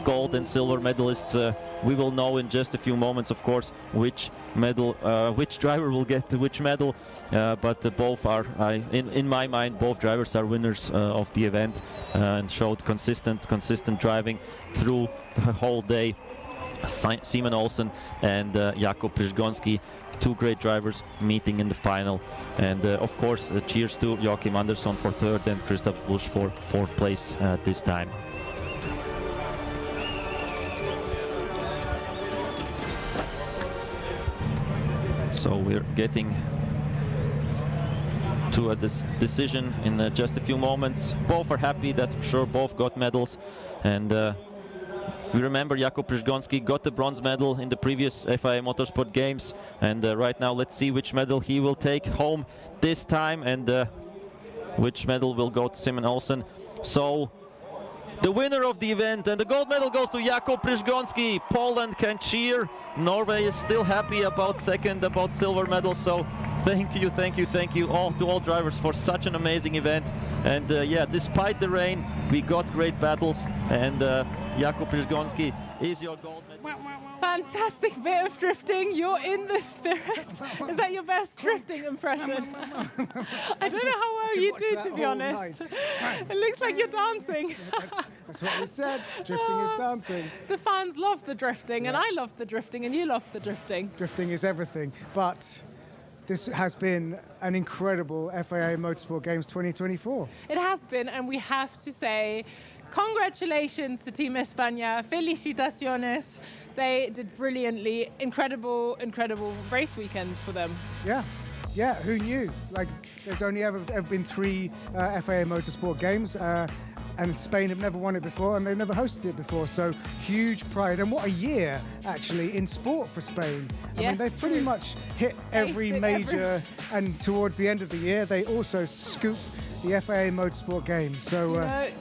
gold and silver medalists. We will know in just a few moments, of course, which driver will get which medal. But both are, in my mind, both drivers are winners of the event, and showed consistent driving through the whole day. Simon Olsen and Jakub Przyszgonski, 2 great drivers meeting in the final. And of course, cheers to Joachim Andersson for 3rd and Kristaps Busch for 4th place this time. So we're getting to a decision in just a few moments. Both are happy, that's for sure. Both got medals, and We remember Jakub Przyszgonski got the bronze medal in the previous FIA Motorsport Games, and right now let's see which medal he will take home this time, and which medal will go to Simon Olsen. So the winner of the event, and the gold medal goes to Jakub Przyszgonski. Poland can cheer. Norway is still happy about second, about silver medal. So thank you all to all drivers for such an amazing event. And yeah, despite the rain, we got great battles, and Jakub Przyszgonski is your gold medal. Fantastic bit of drifting. You're in the spirit. Is that your best drifting impression? I don't know how well you do, to be honest. It looks like you're dancing. That's what we said. Drifting is dancing. The fans love the drifting, and I love the drifting, and you love the drifting. Drifting is everything. But this has been an incredible FIA Motorsport Games 2024. It has been, and we have to say, congratulations to Team España. Felicitaciones. They did brilliantly. Incredible race weekend for them. Yeah, who knew? Like, there's only ever been 3 FIA Motorsport Games, and Spain have never won it before, and they've never hosted it before. So huge pride, and what a year actually in sport for Spain. I mean, they've pretty much hit every major, and towards the end of the year, they also scooped the FIA Motorsport Games. So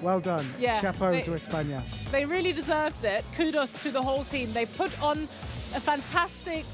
well done. Chapeau to España. They really deserved it. Kudos to the whole team. They put on a fantastic